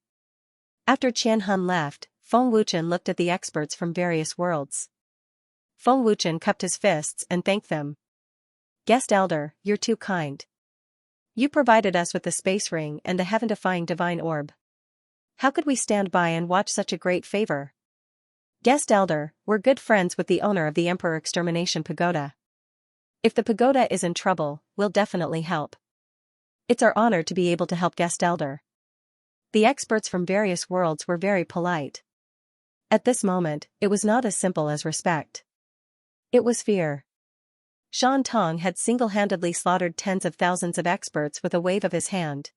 After Qian Hun left, Feng Wuchen looked at the experts from various worlds. Feng Wuchen cupped his fists and thanked them. Guest Elder, you're too kind. You provided us with the space ring and the heaven-defying divine orb. How could we stand by and watch such a great favor? Guest Elder, we're good friends with the owner of the Emperor Extermination Pagoda. If the pagoda is in trouble, we'll definitely help. It's our honor to be able to help Guest Elder. The experts from various worlds were very polite. At this moment, it was not as simple as respect. It was fear. Shan Tong had single-handedly slaughtered tens of thousands of experts with a wave of his hand.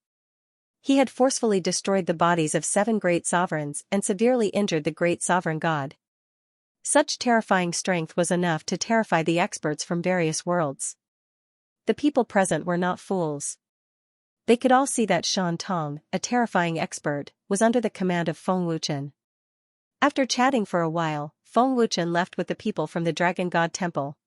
He had forcefully destroyed the bodies of 7 great sovereigns and severely injured the great sovereign god. Such terrifying strength was enough to terrify the experts from various worlds. The people present were not fools. They could all see that Shan Tong, a terrifying expert, was under the command of Feng Wuchen. After chatting for a while, Feng Wuchen left with the people from the Dragon God Temple.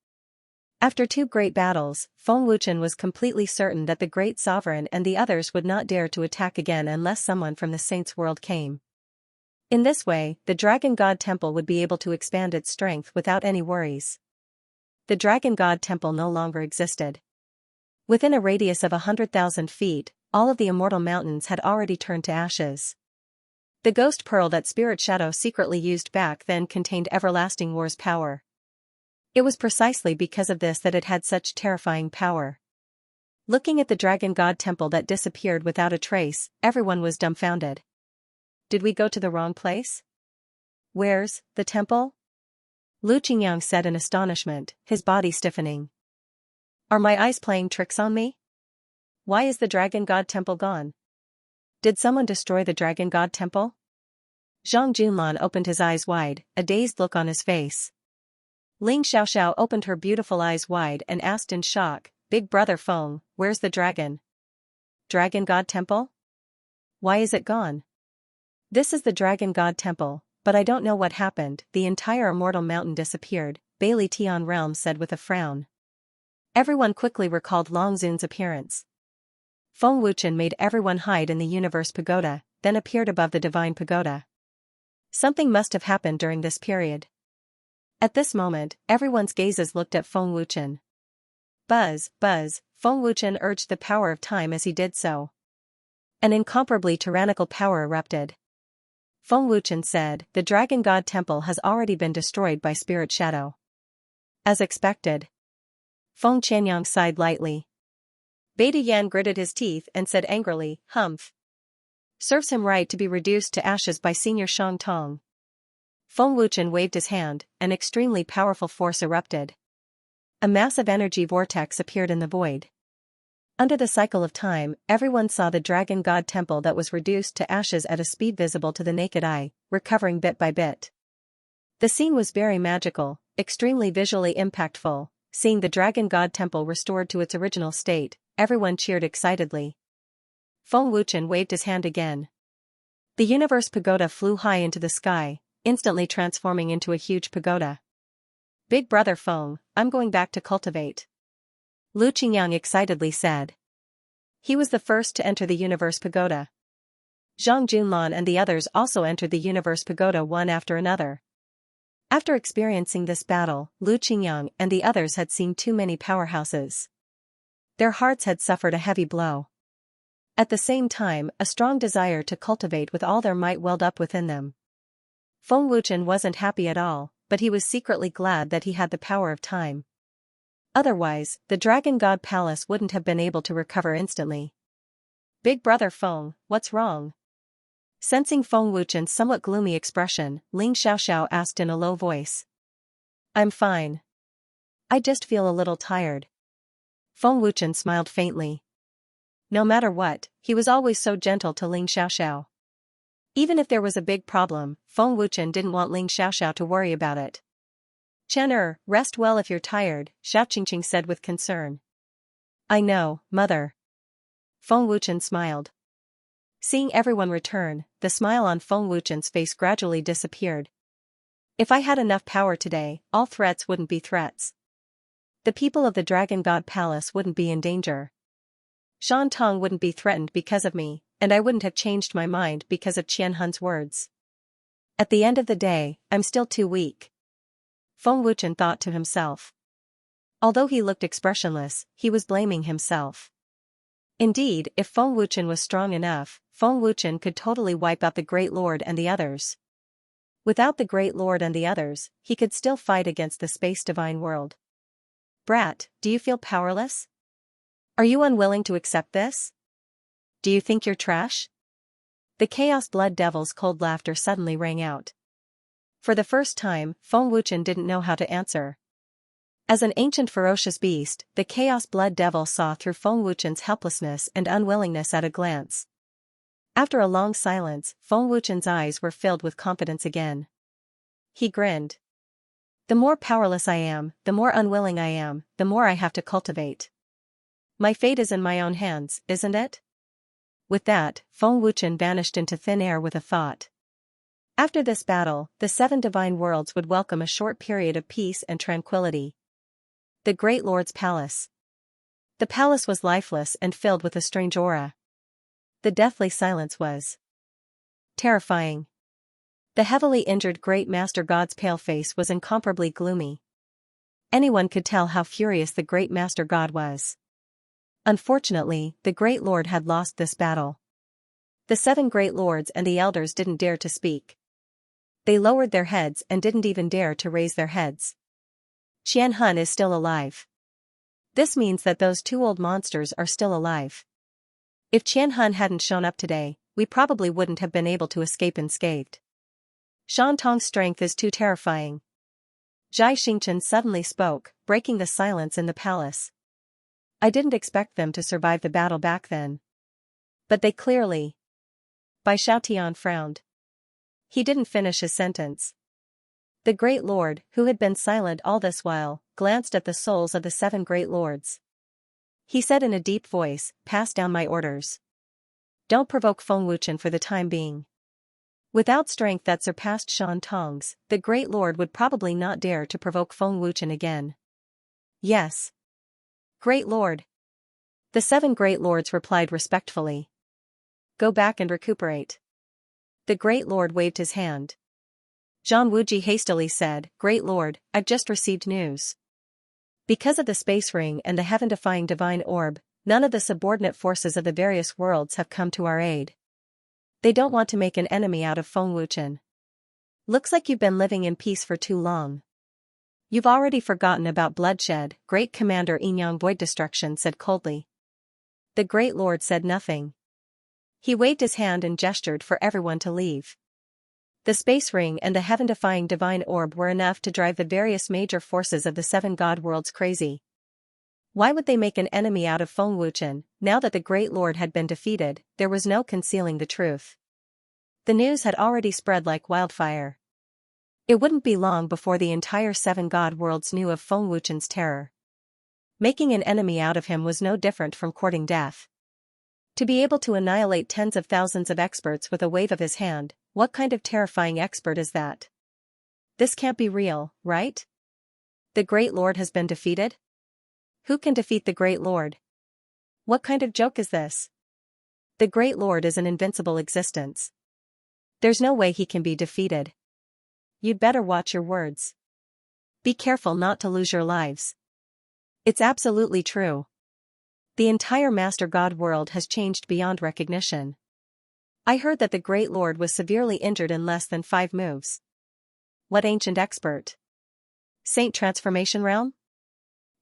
After 2 great battles, Feng Wuchen was completely certain that the great sovereign and the others would not dare to attack again unless someone from the Saints' world came. In this way, the Dragon God Temple would be able to expand its strength without any worries. The Dragon God Temple no longer existed. Within a radius of 100,000 feet, all of the immortal mountains had already turned to ashes. The ghost pearl that Spirit Shadow secretly used back then contained Everlasting War's power. It was precisely because of this that it had such terrifying power. Looking at the Dragon God Temple that disappeared without a trace, everyone was dumbfounded. Did we go to the wrong place? Where's the temple? Lu Qingyang said in astonishment, his body stiffening. Are my eyes playing tricks on me? Why is the Dragon God Temple gone? Did someone destroy the Dragon God Temple? Zhang Junlan opened his eyes wide, a dazed look on his face. Ling Xiaoxiao opened her beautiful eyes wide and asked in shock, Big Brother Feng, where's the dragon? Dragon God Temple? Why is it gone? This is the Dragon God Temple, but I don't know what happened. The entire Immortal Mountain disappeared, Bailey Tian Realm said with a frown. Everyone quickly recalled Long Zun's appearance. Feng Wuchen made everyone hide in the Universe Pagoda, then appeared above the Divine Pagoda. Something must have happened during this period. At this moment, everyone's gazes looked at Feng Wuchen. Buzz, buzz, Feng Wuchen urged the power of time as he did so. An incomparably tyrannical power erupted. Feng Wuchen said, the Dragon God Temple has already been destroyed by Spirit Shadow. As expected. Feng Qianyang sighed lightly. Beta Yan gritted his teeth and said angrily, Humph. Serves him right to be reduced to ashes by Senior Shang Tong. Feng Wuchen waved his hand, an extremely powerful force erupted. A massive energy vortex appeared in the void. Under the cycle of time, everyone saw the Dragon God Temple that was reduced to ashes at a speed visible to the naked eye, recovering bit by bit. The scene was very magical, extremely visually impactful. Seeing the Dragon God Temple restored to its original state, everyone cheered excitedly. Feng Wuchen waved his hand again. The Universe Pagoda flew high into the sky, instantly transforming into a huge pagoda. Big Brother Feng, I'm going back to cultivate. Lu Qingyang excitedly said. He was the first to enter the Universe Pagoda. Zhang Junlan and the others also entered the Universe Pagoda one after another. After experiencing this battle, Lu Qingyang and the others had seen too many powerhouses. Their hearts had suffered a heavy blow. At the same time, a strong desire to cultivate with all their might welled up within them. Feng Wuchen wasn't happy at all, but he was secretly glad that he had the power of time. Otherwise, the Dragon God Palace wouldn't have been able to recover instantly. Big Brother Feng, what's wrong? Sensing Feng Wuchen's somewhat gloomy expression, Ling Xiaoxiao asked in a low voice. I'm fine. I just feel a little tired. Feng Wuchen smiled faintly. No matter what, he was always so gentle to Ling Xiaoxiao. Even if there was a big problem, Feng Wuchen didn't want Ling Xiaoxiao to worry about it. Chen rest well if you're tired, Xiaoqingqing said with concern. I know, mother. Feng Wuchen smiled. Seeing everyone return, the smile on Feng Wuchen's face gradually disappeared. If I had enough power today, all threats wouldn't be threats. The people of the Dragon God Palace wouldn't be in danger. Shan Tong wouldn't be threatened because of me, and I wouldn't have changed my mind because of Qian Hun's words. At the end of the day, I'm still too weak. Feng Wuchen thought to himself. Although he looked expressionless, he was blaming himself. Indeed, if Feng Wuchen was strong enough, Feng Wuchen could totally wipe out the Great Lord and the others. Without the Great Lord and the others, he could still fight against the Space Divine World. Brat, do you feel powerless? Are you unwilling to accept this? Do you think you're trash? The Chaos Blood Devil's cold laughter suddenly rang out. For the first time, Feng Wuchen didn't know how to answer. As an ancient ferocious beast, the Chaos Blood Devil saw through Feng Wuchen's helplessness and unwillingness at a glance. After a long silence, Feng Wuchen's eyes were filled with confidence again. He grinned. The more powerless I am, the more unwilling I am, the more I have to cultivate. My fate is in my own hands, isn't it? With that, Feng Wuchen vanished into thin air with a thought. After this battle, the 7 divine worlds would welcome a short period of peace and tranquility. The Great Lord's Palace. The palace was lifeless and filled with a strange aura. The deathly silence was terrifying. The heavily injured Great Master God's pale face was incomparably gloomy. Anyone could tell how furious the Great Master God was. Unfortunately, the Great Lord had lost this battle. The 7 Great Lords and the elders didn't dare to speak. They lowered their heads and didn't even dare to raise their heads. Qian Hun is still alive. This means that those 2 old monsters are still alive. If Qian Hun hadn't shown up today, we probably wouldn't have been able to escape unscathed. Shan Tong's strength is too terrifying. Xianxia suddenly spoke, breaking the silence in the palace. I didn't expect them to survive the battle back then. But they clearly. Bai Xiaotian frowned. He didn't finish his sentence. The Great Lord, who had been silent all this while, glanced at the souls of the 7 great lords. He said in a deep voice, pass down my orders. Don't provoke Feng Wuchen for the time being. Without strength that surpassed Shan Tong's, the Great Lord would probably not dare to provoke Feng Wuchen again. Yes. Great Lord. The 7 great lords replied respectfully. Go back and recuperate. The Great Lord waved his hand. Zhang Wuji hastily said, Great Lord, I've just received news. Because of the space ring and the heaven-defying divine orb, none of the subordinate forces of the various worlds have come to our aid. They don't want to make an enemy out of Feng Wuchen. Looks like you've been living in peace for too long. You've already forgotten about bloodshed, Great Commander Enyang Void Destruction said coldly. The Great Lord said nothing. He waved his hand and gestured for everyone to leave. The space ring and the heaven-defying divine orb were enough to drive the various major forces of the 7 god worlds crazy. Why would they make an enemy out of Feng Wuchen? Now that the Great Lord had been defeated, there was no concealing the truth. The news had already spread like wildfire. It wouldn't be long before the entire 7 god worlds knew of Feng Wuchen's terror. Making an enemy out of him was no different from courting death. To be able to annihilate tens of thousands of experts with a wave of his hand, what kind of terrifying expert is that? This can't be real, right? The Great Lord has been defeated? Who can defeat the Great Lord? What kind of joke is this? The Great Lord is an invincible existence. There's no way he can be defeated. You'd better watch your words. Be careful not to lose your lives. It's absolutely true. The entire Master God world has changed beyond recognition. I heard that the Great Lord was severely injured in less than 5 moves. What ancient expert? Saint Transformation Realm?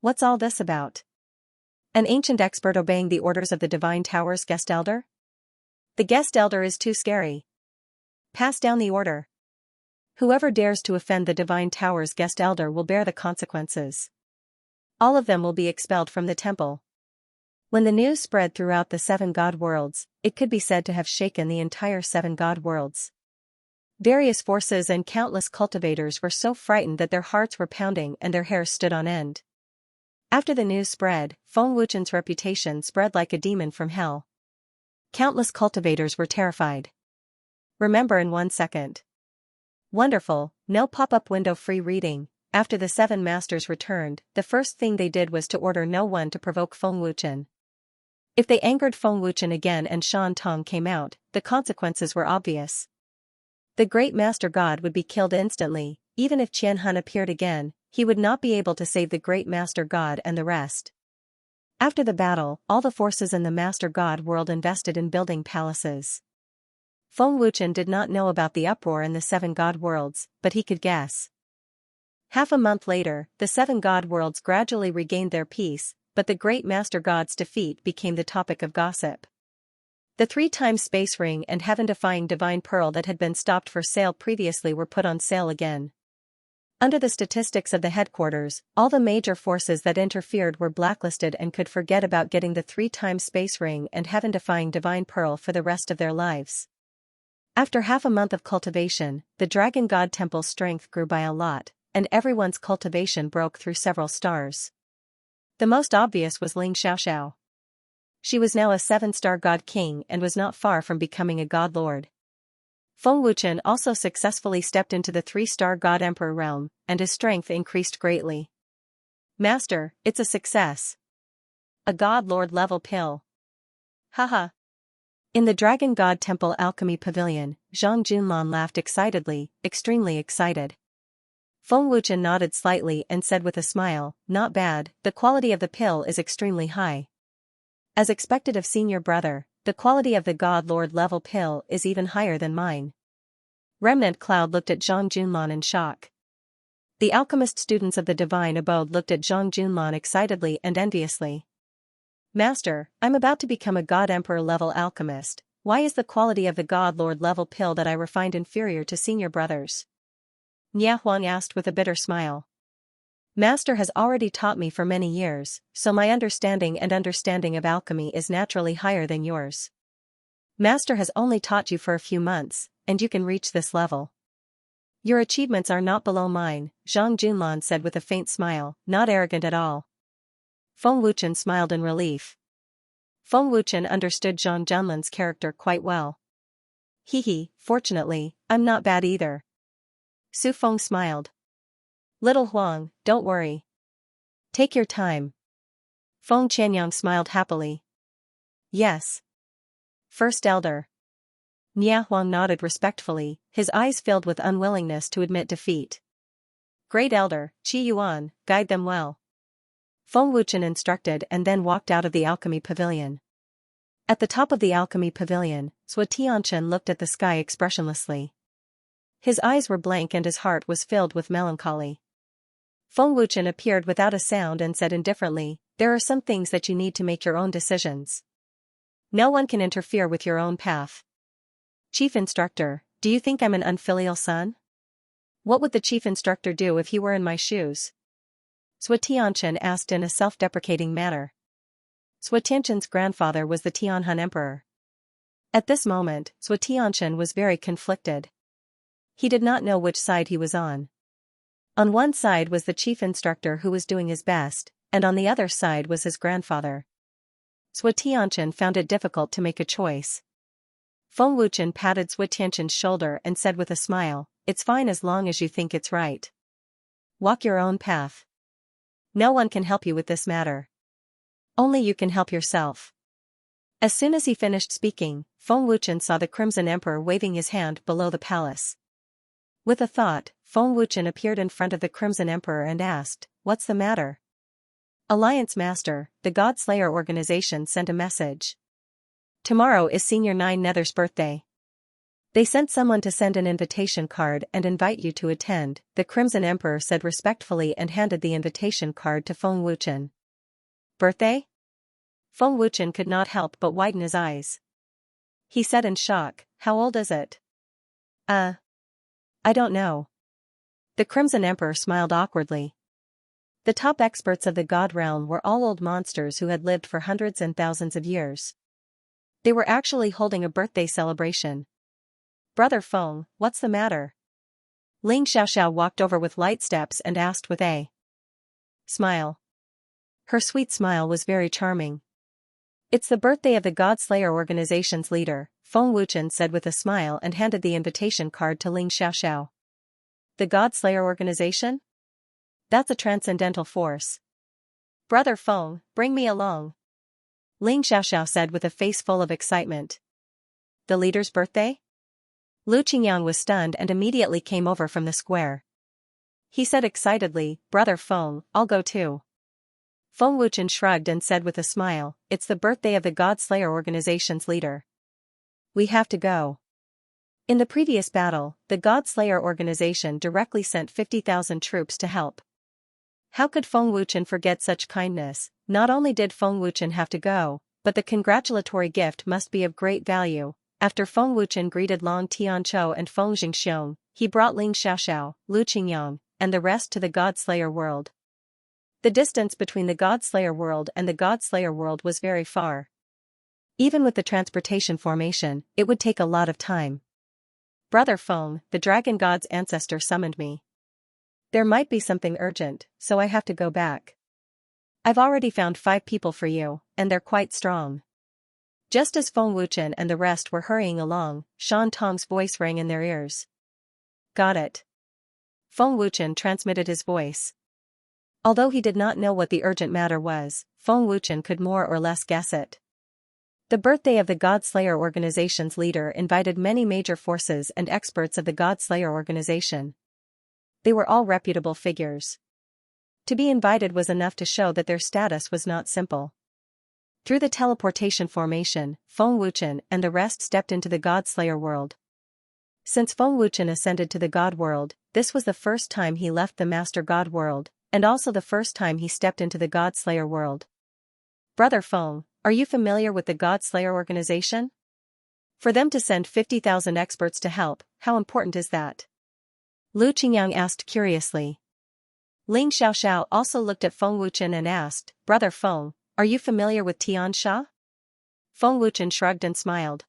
What's all this about? An ancient expert obeying the orders of the Divine Tower's guest elder? The guest elder is too scary. Pass down the order. Whoever dares to offend the Divine Tower's guest elder will bear the consequences. All of them will be expelled from the temple. When the news spread throughout the 7 god worlds, it could be said to have shaken the entire 7 god worlds. Various forces and countless cultivators were so frightened that their hearts were pounding and their hairs stood on end. After the news spread, Feng Wuchen's reputation spread like a demon from hell. Countless cultivators were terrified. Remember in 1 second. Wonderful, no pop-up window free reading. After the 7 masters returned, the first thing they did was to order no one to provoke Feng Wuchen. If they angered Feng Wuchen again and Shan Tong came out, the consequences were obvious. The great Master God would be killed instantly. Even if Qian Han appeared again, he would not be able to save the great Master God and the rest. After the battle, all the forces in the Master God world invested in building palaces. Feng Wuchen did not know about the uproar in the 7 god worlds, but he could guess. Half a month later, the 7 god worlds gradually regained their peace, but the great Master God's defeat became the topic of gossip. The 3-time space ring and heaven-defying divine pearl that had been stopped for sale previously were put on sale again. Under the statistics of the headquarters, all the major forces that interfered were blacklisted and could forget about getting the 3-time space ring and heaven-defying divine pearl for the rest of their lives. After half a month of cultivation, the Dragon God Temple's strength grew by a lot, and everyone's cultivation broke through several stars. The most obvious was Ling Xiaoxiao. She was now a 7-star god king and was not far from becoming a god lord. Feng Wuchen also successfully stepped into the 3-star god emperor realm, and his strength increased greatly. Master, it's a success. A god lord level pill. Haha. In the Dragon God Temple Alchemy Pavilion, Zhang Junlan laughed excitedly, extremely excited. Feng Wuchen nodded slightly and said with a smile, not bad, the quality of the pill is extremely high. As expected of senior brother, the quality of the God Lord level pill is even higher than mine. Remnant Cloud looked at Zhang Junlan in shock. The alchemist students of the Divine Abode looked at Zhang Junlan excitedly and enviously. Master, I'm about to become a God Emperor level alchemist. Why is the quality of the God Lord level pill that I refined inferior to senior brothers? Nia Huang asked with a bitter smile. Master has already taught me for many years, so my understanding of alchemy is naturally higher than yours. Master has only taught you for a few months, and you can reach this level. Your achievements are not below mine, Zhang Junlan said with a faint smile, not arrogant at all. Feng Wuchen smiled in relief. Feng Wuchen understood Zhang Junlan's character quite well. Fortunately, I'm not bad either. Su Feng smiled. Little Huang, don't worry. Take your time. Feng Qianyang smiled happily. Yes. First Elder. Nia Huang nodded respectfully, his eyes filled with unwillingness to admit defeat. Great Elder, Qi Yuan, guide them well. Feng Wuchen instructed and then walked out of the alchemy pavilion. At the top of the alchemy pavilion, Sui Tianchen looked at the sky expressionlessly. His eyes were blank and his heart was filled with melancholy. Feng Wuchen appeared without a sound and said indifferently, there are some things that you need to make your own decisions. No one can interfere with your own path. Chief Instructor, do you think I'm an unfilial son? What would the Chief Instructor do if he were in my shoes? Sui Tianchen asked in a self-deprecating manner. Sui Tianchen's grandfather was the Tianhun Emperor. At this moment, Sui Tianchen was very conflicted. He did not know which side he was on. On one side was the chief instructor who was doing his best, and on the other side was his grandfather. Sui Tianchen found it difficult to make a choice. Feng Wuchen patted Sui Tianchen's shoulder and said with a smile, it's fine as long as you think it's right. Walk your own path. No one can help you with this matter. Only you can help yourself. As soon as he finished speaking, Feng Wuchen saw the Crimson Emperor waving his hand below the palace. With a thought, Feng Wuchen appeared in front of the Crimson Emperor and asked, what's the matter? Alliance Master, the God Slayer organization sent a message. Tomorrow is Senior 9 Nether's birthday. They sent someone to send an invitation card and invite you to attend, the Crimson Emperor said respectfully and handed the invitation card to Feng Wuchen. Birthday? Feng Wuchen could not help but widen his eyes. He said in shock, how old is it? I don't know. The Crimson Emperor smiled awkwardly. The top experts of the God realm were all old monsters who had lived for hundreds and thousands of years. They were actually holding a birthday celebration. Brother Feng, what's the matter? Ling Xiaoxiao walked over with light steps and asked with a smile. Her sweet smile was very charming. It's the birthday of the God Slayer organization's leader, Feng Wuchen said with a smile and handed the invitation card to Ling Xiaoxiao. The God Slayer organization? That's a transcendental force. Brother Feng, bring me along. Ling Xiaoxiao said with a face full of excitement. The leader's birthday? Lu Qingyang was stunned and immediately came over from the square. He said excitedly, Brother Feng, I'll go too. Feng Wuchen shrugged and said with a smile, it's the birthday of the God Slayer organization's leader. We have to go. In the previous battle, the God Slayer organization directly sent 50,000 troops to help. How could Feng Wuchen forget such kindness? Not only did Feng Wuchen have to go, but the congratulatory gift must be of great value. After Feng Wuchen greeted Long Tianqiu and Feng Jingxiong, he brought Ling Xiaoxiao, Lu Qingyang, and the rest to the God Slayer world. The distance between the God Slayer world and the God Slayer world was very far. Even with the transportation formation, it would take a lot of time. Brother Feng, the Dragon God's ancestor summoned me. There might be something urgent, so I have to go back. I've already found 5 people for you, and they're quite strong. Just as Feng Wuchen and the rest were hurrying along, Shan Tong's voice rang in their ears. Got it. Feng Wuchen transmitted his voice. Although he did not know what the urgent matter was, Feng Wuchen could more or less guess it. The birthday of the God Slayer organization's leader invited many major forces and experts of the God Slayer organization. They were all reputable figures. To be invited was enough to show that their status was not simple. Through the teleportation formation, Feng Wuchen and the rest stepped into the God Slayer world. Since Feng Wuchen ascended to the God world, this was the first time he left the Master God world, and also the first time he stepped into the God Slayer world. Brother Feng, are you familiar with the God Slayer organization? For them to send 50,000 experts to help, how important is that? Lu Qingyang asked curiously. Ling Xiaoxiao also looked at Feng Wuchen and asked, Brother Feng, are you familiar with Xianxia? Feng Wuchen shrugged and smiled.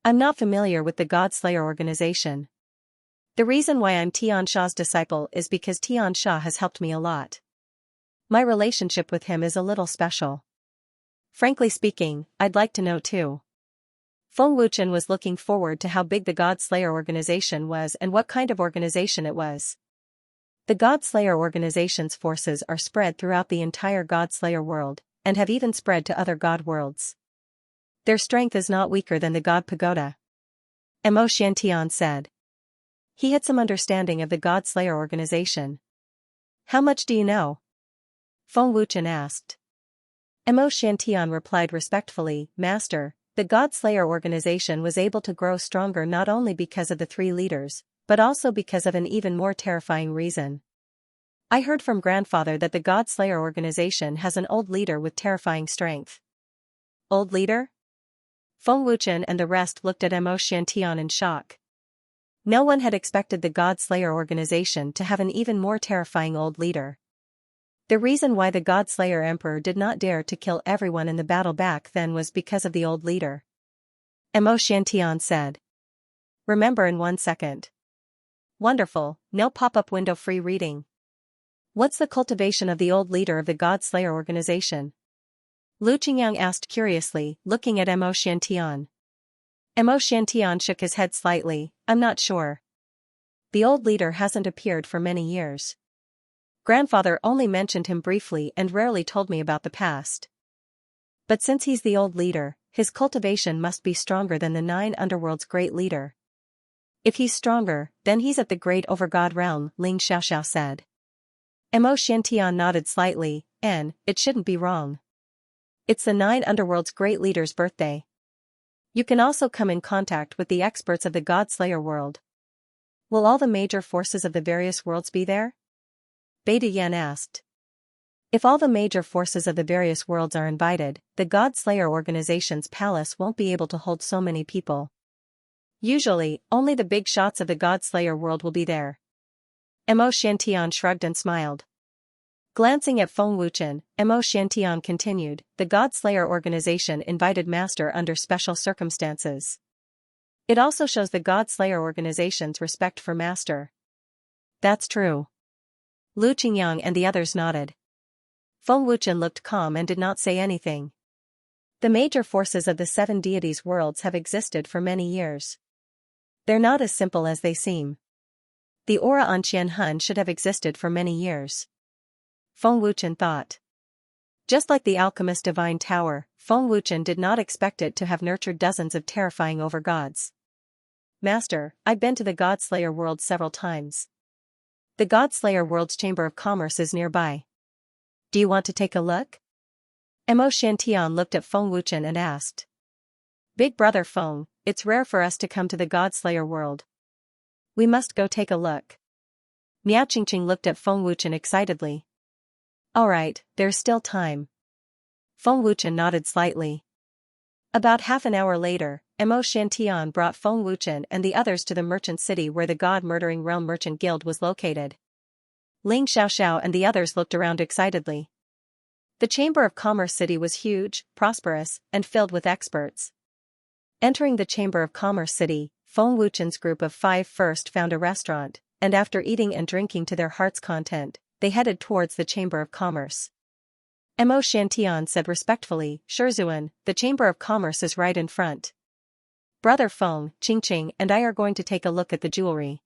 I'm not familiar with the God-Slayer organization. The reason why I'm Xia's disciple is because Xia has helped me a lot. My relationship with him is a little special. Frankly speaking, I'd like to know too. Feng Wuchen was looking forward to how big the God-Slayer organization was and what kind of organization it was. The God-Slayer organization's forces are spread throughout the entire God-Slayer world, and have even spread to other God worlds. Their strength is not weaker than the God Pagoda. Mo Xiantian said. He had some understanding of the God-Slayer organization. How much do you know? Feng Wuchen asked. Mo Xiantian replied respectfully, Master, the God-Slayer organization was able to grow stronger not only because of the three leaders, but also because of an even more terrifying reason. I heard from grandfather that the God-Slayer organization has an old leader with terrifying strength. Old leader? Feng Wuchen and the rest looked at Mo Xiantian in shock. No one had expected the God-Slayer organization to have an even more terrifying old leader. The reason why the God-Slayer Emperor did not dare to kill everyone in the battle back then was because of the old leader. Mo Xiantian said. Remember in 1 second. Wonderful, no pop-up window free reading. What's the cultivation of the old leader of the God-Slayer organization? Lu Qingyang asked curiously, looking at Mo Xiantian. Mo Xiantian shook his head slightly, I'm not sure. The old leader hasn't appeared for many years. Grandfather only mentioned him briefly and rarely told me about the past. But since he's the old leader, his cultivation must be stronger than the 9 underworld's great leader. If he's stronger, then he's at the great over-God realm, Ling Xiaoxiao said. Mo Xiantian nodded slightly, and it shouldn't be wrong. It's the 9 underworld's great leader's birthday. You can also come in contact with the experts of the God-Slayer world. Will all the major forces of the various worlds be there? Beta Yan asked. If all the major forces of the various worlds are invited, the God-Slayer organization's palace won't be able to hold so many people. Usually, only the big shots of the God-Slayer world will be there. Mo Xiantian shrugged and smiled. Glancing at Feng Wuchen, Mo Xiantian continued, the God-Slayer organization invited Master under special circumstances. It also shows the God-Slayer organization's respect for Master. That's true. Lu Qingyang and the others nodded. Feng Wuchen looked calm and did not say anything. The major forces of the 7 deities' worlds have existed for many years. They're not as simple as they seem. The aura on Qianhun should have existed for many years. Feng Wuchen thought. Just like the alchemist divine tower, Feng Wuchen did not expect it to have nurtured dozens of terrifying over-gods. Master, I've been to the God-Slayer world several times. The God-Slayer world's Chamber of Commerce is nearby. Do you want to take a look? Mo Xiantian looked at Feng Wuchen and asked. Big brother Feng, it's rare for us to come to the God-Slayer world. We must go take a look. Miao Qingqing looked at Feng Wuchen excitedly. Alright, there's still time. Feng Wuchen nodded slightly. About half an hour later, Mo Xiantian brought Feng Wuchen and the others to the merchant city where the God-Murdering Realm Merchant Guild was located. Ling Xiaoxiao and the others looked around excitedly. The Chamber of Commerce city was huge, prosperous, and filled with experts. Entering the Chamber of Commerce city, Feng Wuchen's group of 5 first found a restaurant, and after eating and drinking to their heart's content, they headed towards the Chamber of Commerce. Mo Xiantian said respectfully, Shizhuan, the Chamber of Commerce is right in front. Brother Feng, Qingqing and I are going to take a look at the jewelry.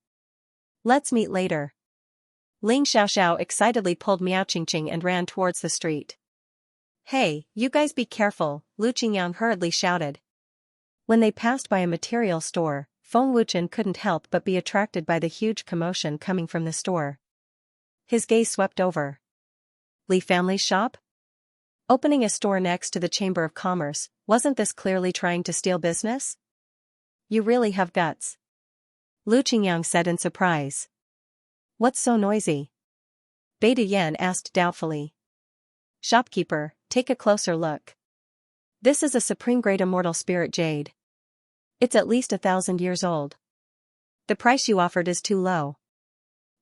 Let's meet later. Ling Xiaoxiao excitedly pulled Miao Qingqing and ran towards the street. Hey, you guys be careful, Lu Qingyang hurriedly shouted. When they passed by a material store, Feng Wuchen couldn't help but be attracted by the huge commotion coming from the store. His gaze swept over. Li family's shop? Opening a store next to the Chamber of Commerce, wasn't this clearly trying to steal business? You really have guts. Lu Qingyang said in surprise. What's so noisy? Beta Yan asked doubtfully. Shopkeeper, take a closer look. This is a supreme grade immortal spirit jade. It's at least 1,000 years old. The price you offered is too low.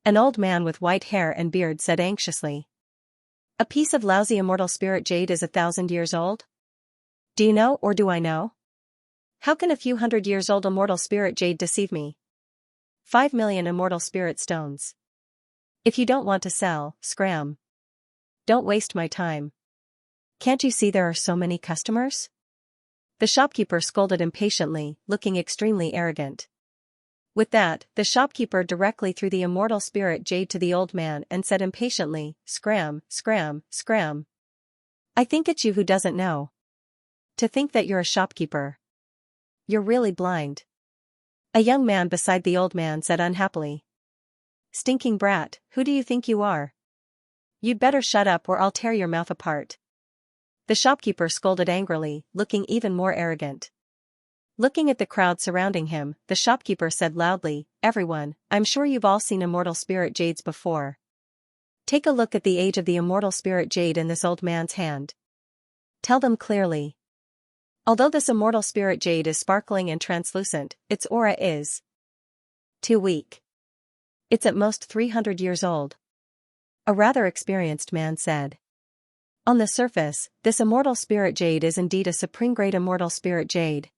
An old man with white hair and beard said anxiously. A piece of lousy immortal spirit jade is 1,000 years old? Do you know, or do I know? How can a few hundred years old immortal spirit jade deceive me? 5 million immortal spirit stones. If you don't want to sell, scram. Don't waste my time. Can't you see there are so many customers? The shopkeeper scolded impatiently, looking extremely arrogant. With that, the shopkeeper directly threw the immortal spirit jade to the old man and said impatiently, scram, scram, scram. I think it's you who doesn't know. To think that you're a shopkeeper. You're really blind. A young man beside the old man said unhappily. Stinking brat, who do you think you are? You'd better shut up or I'll tear your mouth apart. The shopkeeper scolded angrily, looking even more arrogant. Looking at the crowd surrounding him, the shopkeeper said loudly, everyone, I'm sure you've all seen immortal spirit jades before. Take a look at the age of the immortal spirit jade in this old man's hand. Tell them clearly. Although this immortal spirit jade is sparkling and translucent, its aura is too weak. It's at most 300 years old. A rather experienced man said. On the surface, this immortal spirit jade is indeed a supreme-grade immortal spirit jade.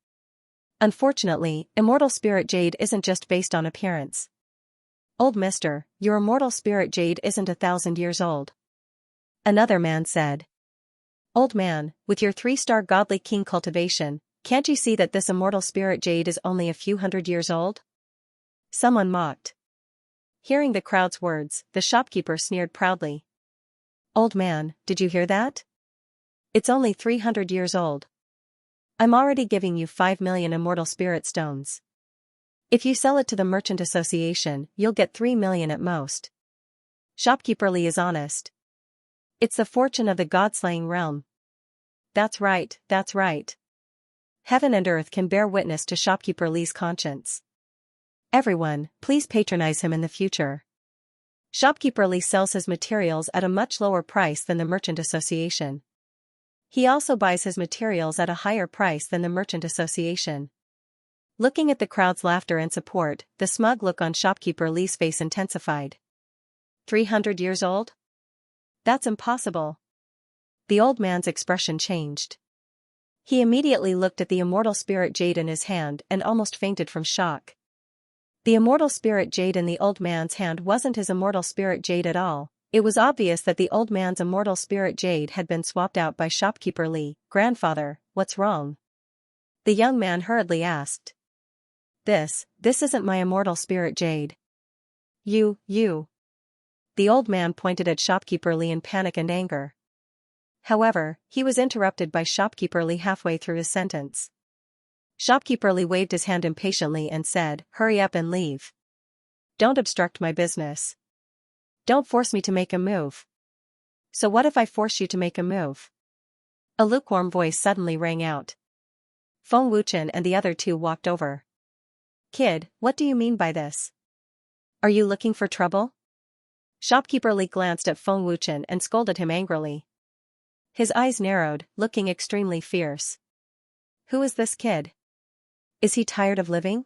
Unfortunately, immortal spirit jade isn't just based on appearance. Old mister, your immortal spirit jade isn't 1,000 years old. Another man said. Old man, with your 3-star godly king cultivation, can't you see that this immortal spirit jade is only a few hundred years old? Someone mocked. Hearing the crowd's words, the shopkeeper sneered proudly. Old man, did you hear that? It's only 300 years old. I'm already giving you 5 million immortal spirit stones. If you sell it to the Merchant Association, you'll get 3 million at most. Shopkeeper Lee is honest. It's the fortune of the god-slaying realm. That's right, that's right. Heaven and earth can bear witness to Shopkeeper Lee's conscience. Everyone, please patronize him in the future. Shopkeeper Lee sells his materials at a much lower price than the Merchant Association. He also buys his materials at a higher price than the Merchant Association. Looking at the crowd's laughter and support, the smug look on Shopkeeper Lee's face intensified. 300 years old? That's impossible. The old man's expression changed. He immediately looked at the immortal spirit jade in his hand and almost fainted from shock. The immortal spirit jade in the old man's hand wasn't his immortal spirit jade at all. It was obvious that the old man's immortal spirit jade had been swapped out by Shopkeeper Lee. Grandfather, what's wrong? The young man hurriedly asked. This isn't my immortal spirit jade. You. The old man pointed at Shopkeeper Lee in panic and anger. However, he was interrupted by Shopkeeper Lee halfway through his sentence. Shopkeeper Lee waved his hand impatiently and said, hurry up and leave. Don't obstruct my business. Don't force me to make a move. So what if I force you to make a move? A lukewarm voice suddenly rang out. Feng Wuchen and the other two walked over. Kid, what do you mean by this? Are you looking for trouble? Shopkeeper Lee glanced at Feng Wuchen and scolded him angrily. His eyes narrowed, looking extremely fierce. Who is this kid? Is he tired of living?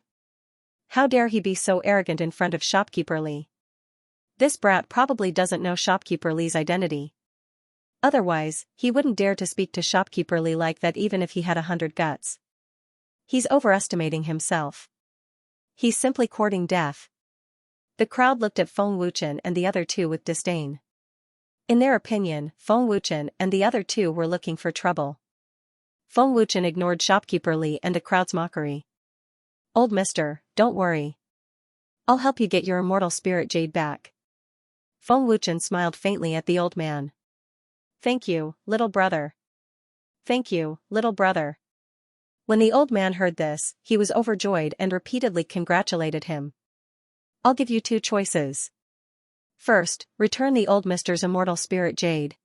How dare he be so arrogant in front of Shopkeeper Lee? This brat probably doesn't know Shopkeeper Lee's identity. Otherwise, he wouldn't dare to speak to Shopkeeper Lee like that even if he had 100 guts. He's overestimating himself. He's simply courting death. The crowd looked at Feng Wuchen and the other two with disdain. In their opinion, Feng Wuchen and the other two were looking for trouble. Feng Wuchen ignored Shopkeeper Lee and the crowd's mockery. Old mister, don't worry. I'll help you get your immortal spirit jade back. Feng Wuchen smiled faintly at the old man. Thank you, little brother. Thank you, little brother. When the old man heard this, he was overjoyed and repeatedly congratulated him. I'll give you 2 choices. First, return the old mister's immortal spirit jade.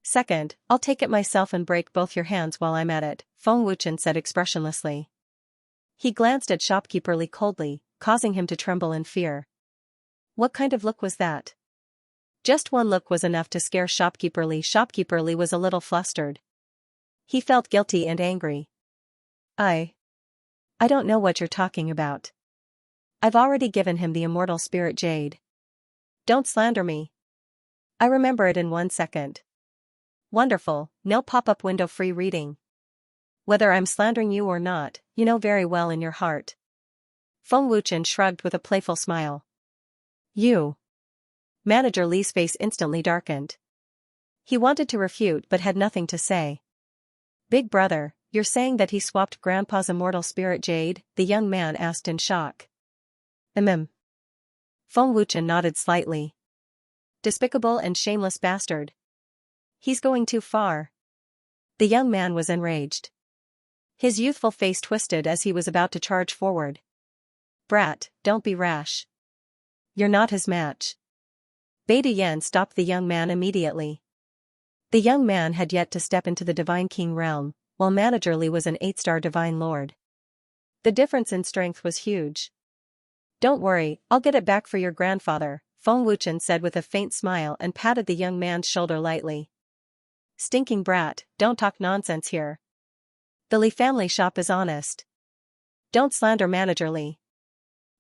Second, I'll take it myself and break both your hands while I'm at it, Feng Wuchen said expressionlessly. He glanced at Shopkeeper Lee coldly, causing him to tremble in fear. What kind of look was that? Just one look was enough to scare Shopkeeper Lee. Shopkeeper Lee was a little flustered. He felt guilty and angry. I don't know what you're talking about. I've already given him the immortal spirit jade. Don't slander me. I remember it in 1 second. Wonderful, no pop-up window free reading. Whether I'm slandering you or not, you know very well in your heart. Feng Wuchen shrugged with a playful smile. You. Manager Li's face instantly darkened. He wanted to refute but had nothing to say. Big brother, you're saying that he swapped Grandpa's immortal spirit jade? The young man asked in shock. Feng Wuchen nodded slightly. Despicable and shameless bastard. He's going too far. The young man was enraged. His youthful face twisted as he was about to charge forward. Brat, don't be rash. You're not his match. Beta Yen stopped the young man immediately. The young man had yet to step into the Divine King realm, while Manager Li was an 8-star Divine Lord. The difference in strength was huge. Don't worry, I'll get it back for your grandfather, Feng Wuchen said with a faint smile and patted the young man's shoulder lightly. Stinking brat, don't talk nonsense here. The Li family shop is honest. Don't slander Manager Li.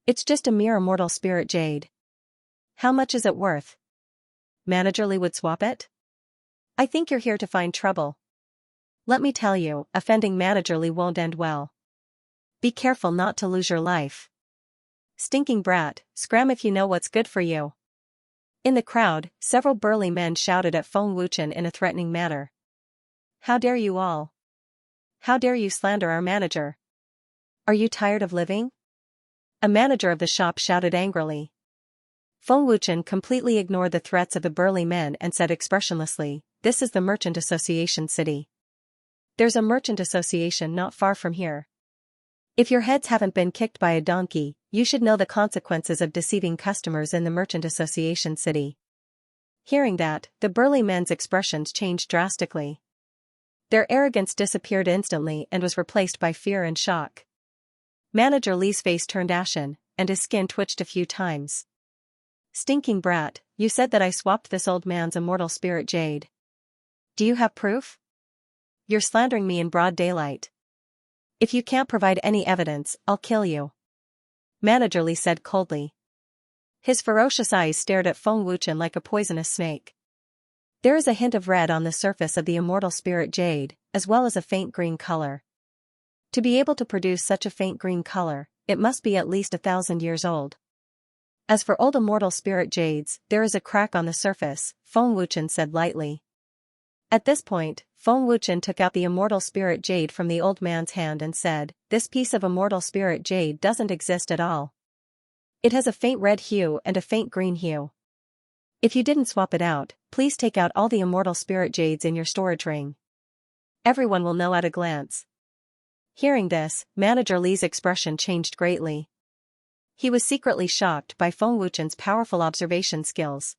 It's just a mere immortal spirit jade. How much is it worth? Manager Li would swap it? I think you're here to find trouble. Let me tell you, offending Manager Li won't end well. Be careful not to lose your life. Stinking brat, scram if you know what's good for you. In the crowd, several burly men shouted at Feng Wuchen in a threatening manner. How dare you all? How dare you slander our manager? Are you tired of living? A manager of the shop shouted angrily. Feng Wuchen completely ignored the threats of the burly men and said expressionlessly, this is the Merchant Association city. There's a merchant association not far from here. If your heads haven't been kicked by a donkey, you should know the consequences of deceiving customers in the Merchant Association city. Hearing that, the burly men's expressions changed drastically. Their arrogance disappeared instantly and was replaced by fear and shock. Manager Li's face turned ashen, and his skin twitched a few times. Stinking brat, you said that I swapped this old man's immortal spirit jade. Do you have proof? You're slandering me in broad daylight. If you can't provide any evidence, I'll kill you. Manager Li said coldly. His ferocious eyes stared at Feng Wuchen like a poisonous snake. There is a hint of red on the surface of the immortal spirit jade, as well as a faint green color. To be able to produce such a faint green color, it must be at least 1,000 years old. As for old immortal spirit jades, there is a crack on the surface, Feng Wuchen said lightly. At this point, Feng Wuchen took out the immortal spirit jade from the old man's hand and said, this piece of immortal spirit jade doesn't exist at all. It has a faint red hue and a faint green hue. If you didn't swap it out, please take out all the immortal spirit jades in your storage ring. Everyone will know at a glance. Hearing this, Manager Li's expression changed greatly. He was secretly shocked by Feng Wuchen's powerful observation skills.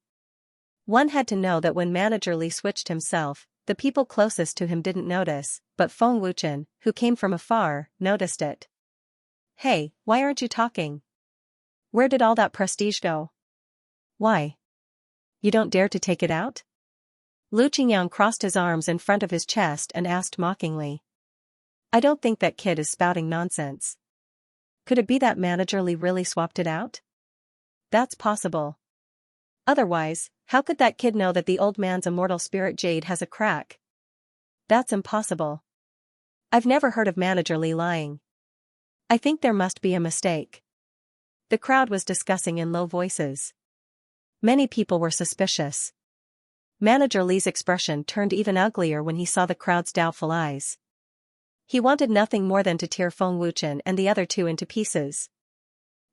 One had to know that when Manager Li switched himself, the people closest to him didn't notice, but Feng Wuchen, who came from afar, noticed it. Hey, why aren't you talking? Where did all that prestige go? Why? You don't dare to take it out? Lu Qingyang crossed his arms in front of his chest and asked mockingly. I don't think that kid is spouting nonsense. Could it be that Manager Li really swapped it out? That's possible. Otherwise, how could that kid know that the old man's immortal spirit jade has a crack? That's impossible. I've never heard of Manager Li lying. I think there must be a mistake. The crowd was discussing in low voices. Many people were suspicious. Manager Li's expression turned even uglier when he saw the crowd's doubtful eyes. He wanted nothing more than to tear Feng Wuchen and the other two into pieces.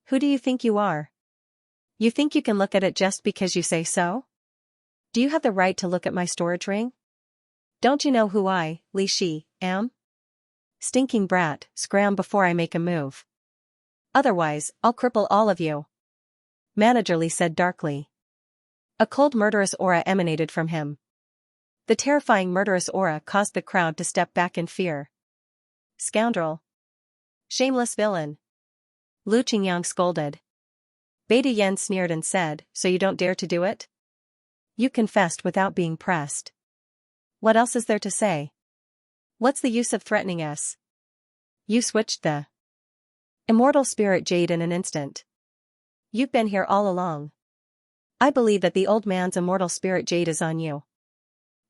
Who do you think you are? You think you can look at it just because you say so? Do you have the right to look at my storage ring? Don't you know who I, Li Shi, am? Stinking brat, scram before I make a move. Otherwise, I'll cripple all of you. Manager Li said darkly. A cold murderous aura emanated from him. The terrifying murderous aura caused the crowd to step back in fear. Scoundrel. Shameless villain. Lu Qingyang scolded. Beta Yen sneered and said, so you don't dare to do it? You confessed without being pressed. What else is there to say? What's the use of threatening us? You switched the immortal spirit jade in an instant. You've been here all along. I believe that the old man's immortal spirit jade is on you.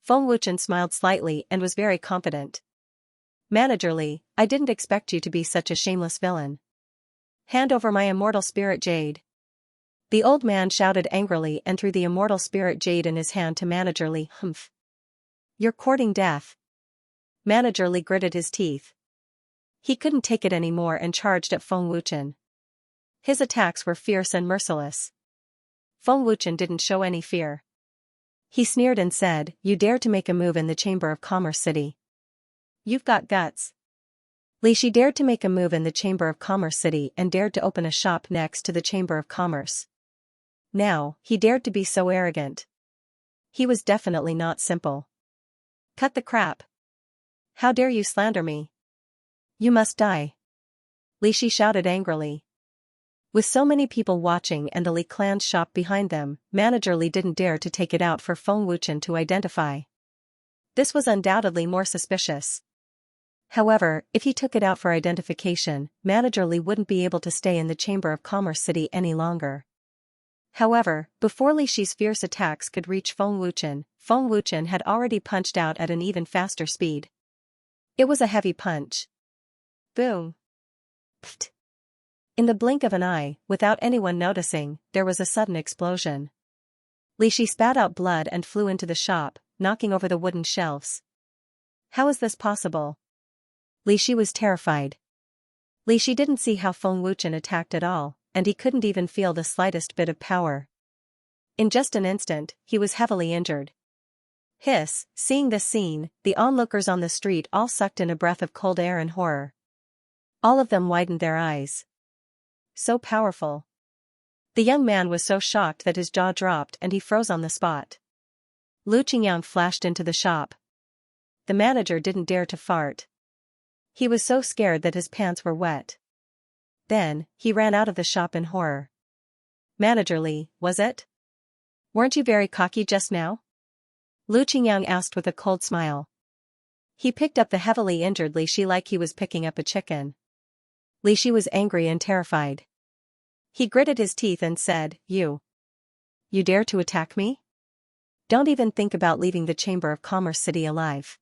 Feng Wuchen smiled slightly and was very confident. Manager Li, I didn't expect you to be such a shameless villain. Hand over my immortal spirit jade. The old man shouted angrily and threw the immortal spirit jade in his hand to Manager Li. Humph. You're courting death. Manager Li gritted his teeth. He couldn't take it anymore and charged at Feng Wuchen. His attacks were fierce and merciless. Feng Wuchen didn't show any fear. He sneered and said, "You dare to make a move in the Chamber of Commerce City? You've got guts." Li Shi dared to make a move in the Chamber of Commerce City and dared to open a shop next to the Chamber of Commerce. Now, he dared to be so arrogant. He was definitely not simple. Cut the crap. How dare you slander me? You must die. Li Shi shouted angrily. With so many people watching and the Li clan's shop behind them, Manager Li didn't dare to take it out for Feng Wuchen to identify. This was undoubtedly more suspicious. However, if he took it out for identification, Manager Li wouldn't be able to stay in the Chamber of Commerce City any longer. However, before Li Shi's fierce attacks could reach Feng Wuchen had already punched out at an even faster speed. It was a heavy punch. Boom. Pfft. In the blink of an eye, without anyone noticing, there was a sudden explosion. Li Shi spat out blood and flew into the shop, knocking over the wooden shelves. How is this possible? Li Shi was terrified. Li Shi didn't see how Feng Wuchen attacked at all, and he couldn't even feel the slightest bit of power. In just an instant, he was heavily injured. Hiss, seeing this scene, the onlookers on the street all sucked in a breath of cold air in horror. All of them widened their eyes. So powerful. The young man was so shocked that his jaw dropped and he froze on the spot. Lu Qingyang flashed into the shop. The manager didn't dare to fart. He was so scared that his pants were wet. Then, he ran out of the shop in horror. Manager Li, was it? Weren't you very cocky just now? Lu Qingyang asked with a cold smile. He picked up the heavily injured Li Shi like he was picking up a chicken. Li Shi was angry and terrified. He gritted his teeth and said, You dare to attack me? Don't even think about leaving the Chamber of Commerce City alive.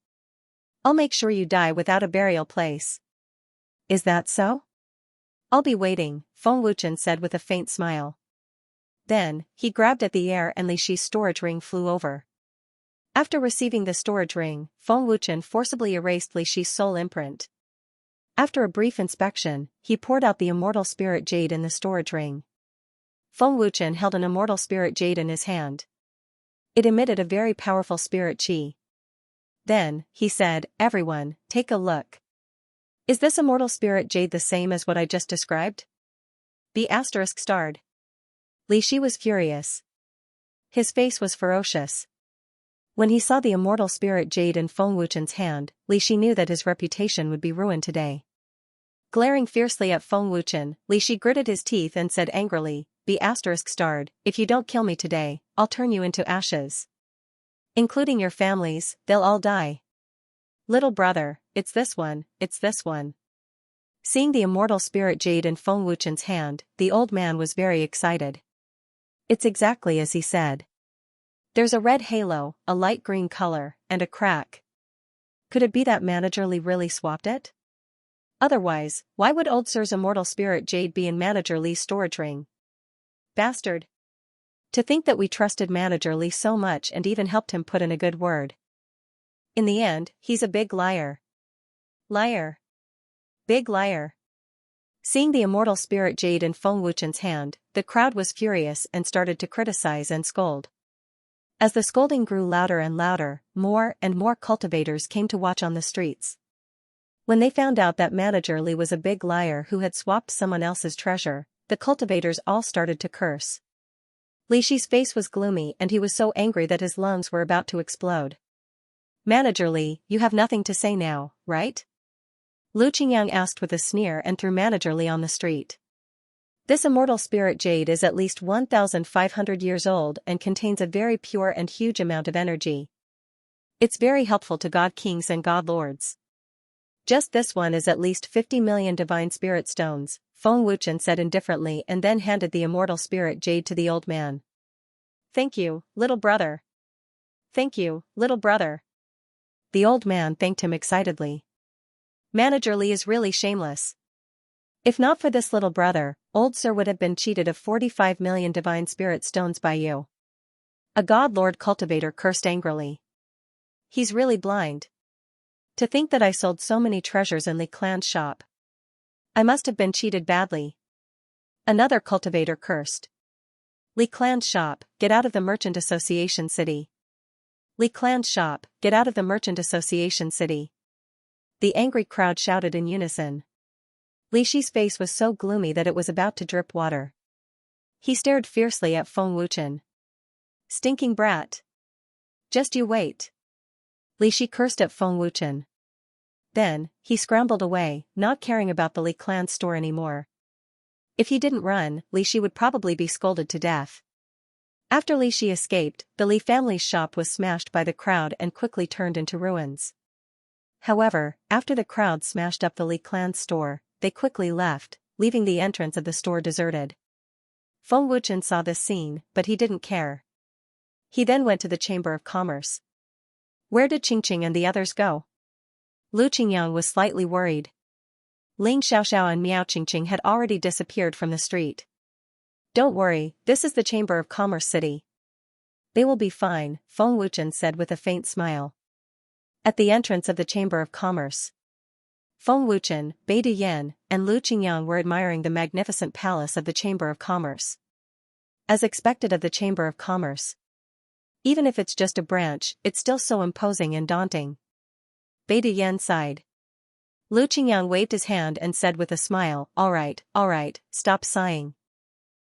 I'll make sure you die without a burial place. Is that so? I'll be waiting, Feng Wuchen said with a faint smile. Then, he grabbed at the air and Li Shi's storage ring flew over. After receiving the storage ring, Feng Wuchen forcibly erased Li Shi's soul imprint. After a brief inspection, he poured out the immortal spirit jade in the storage ring. Feng Wuchen held an immortal spirit jade in his hand. It emitted a very powerful spirit qi. Then, he said, Everyone, take a look. Is this immortal spirit jade the same as what I just described? The asterisk starred. Li Shi was furious. His face was ferocious. When he saw the immortal spirit jade in Feng Wuchen's hand, Li Shi knew that his reputation would be ruined today. Glaring fiercely at Feng Wuchen, Li Shi gritted his teeth and said angrily, "Be asterisk starred, if you don't kill me today, I'll turn you into ashes. Including your families, they'll all die. Little brother, it's this one, it's this one." Seeing the immortal spirit jade in Feng Wuchen's hand, the old man was very excited. It's exactly as he said. There's a red halo, a light green color, and a crack. Could it be that Manager Li really swapped it? Otherwise, why would Old Sir's immortal spirit jade be in Manager Li's storage ring? Bastard. To think that we trusted Manager Li so much and even helped him put in a good word. In the end, he's a big liar. Liar. Big liar. Seeing the immortal spirit jade in Feng Wuchen's hand, the crowd was furious and started to criticize and scold. As the scolding grew louder and louder, more and more cultivators came to watch on the streets. When they found out that Manager Li was a big liar who had swapped someone else's treasure, the cultivators all started to curse. Li Shi's face was gloomy and he was so angry that his lungs were about to explode. Manager Li, you have nothing to say now, right? Lu Qingyang asked with a sneer and threw Manager Li on the street. This immortal spirit jade is at least 1,500 years old and contains a very pure and huge amount of energy. It's very helpful to god kings and god lords. Just this one is at least 50 million divine spirit stones, Feng Wuchen said indifferently and then handed the immortal spirit jade to the old man. Thank you, little brother. Thank you, little brother. The old man thanked him excitedly. Manager Li is really shameless. If not for this little brother, old Sir would have been cheated of 45 million divine spirit stones by you. A god lord cultivator cursed angrily. He's really blind. To think that I sold so many treasures in Li Clan's shop. I must have been cheated badly. Another cultivator cursed. Li Clan's shop, get out of the Merchant Association City. Li Clan's shop, get out of the Merchant Association City. The angry crowd shouted in unison. Li Shi's face was so gloomy that it was about to drip water. He stared fiercely at Feng Wuchen. Stinking brat. Just you wait. Li Shi cursed at Feng Wuchen. Then, he scrambled away, not caring about the Li Clan store anymore. If he didn't run, Li Shi would probably be scolded to death. After Li Shi escaped, the Li family's shop was smashed by the crowd and quickly turned into ruins. However, after the crowd smashed up the Li Clan store, they quickly left, leaving the entrance of the store deserted. Feng Wuchen saw this scene, but he didn't care. He then went to the Chamber of Commerce. Where did Qingqing and the others go? Lu Qingyang was slightly worried. Ling Xiaoxiao and Miao Qingqing had already disappeared from the street. Don't worry, this is the Chamber of Commerce City. They will be fine, Feng Wuchen said with a faint smile. At the entrance of the Chamber of Commerce, Feng Wuchen, Bai Duyan, and Lu Qingyang were admiring the magnificent palace of the Chamber of Commerce. As expected of the Chamber of Commerce. Even if it's just a branch, it's still so imposing and daunting. Bai Duyan sighed. Lu Qingyang waved his hand and said with a smile, all right, stop sighing.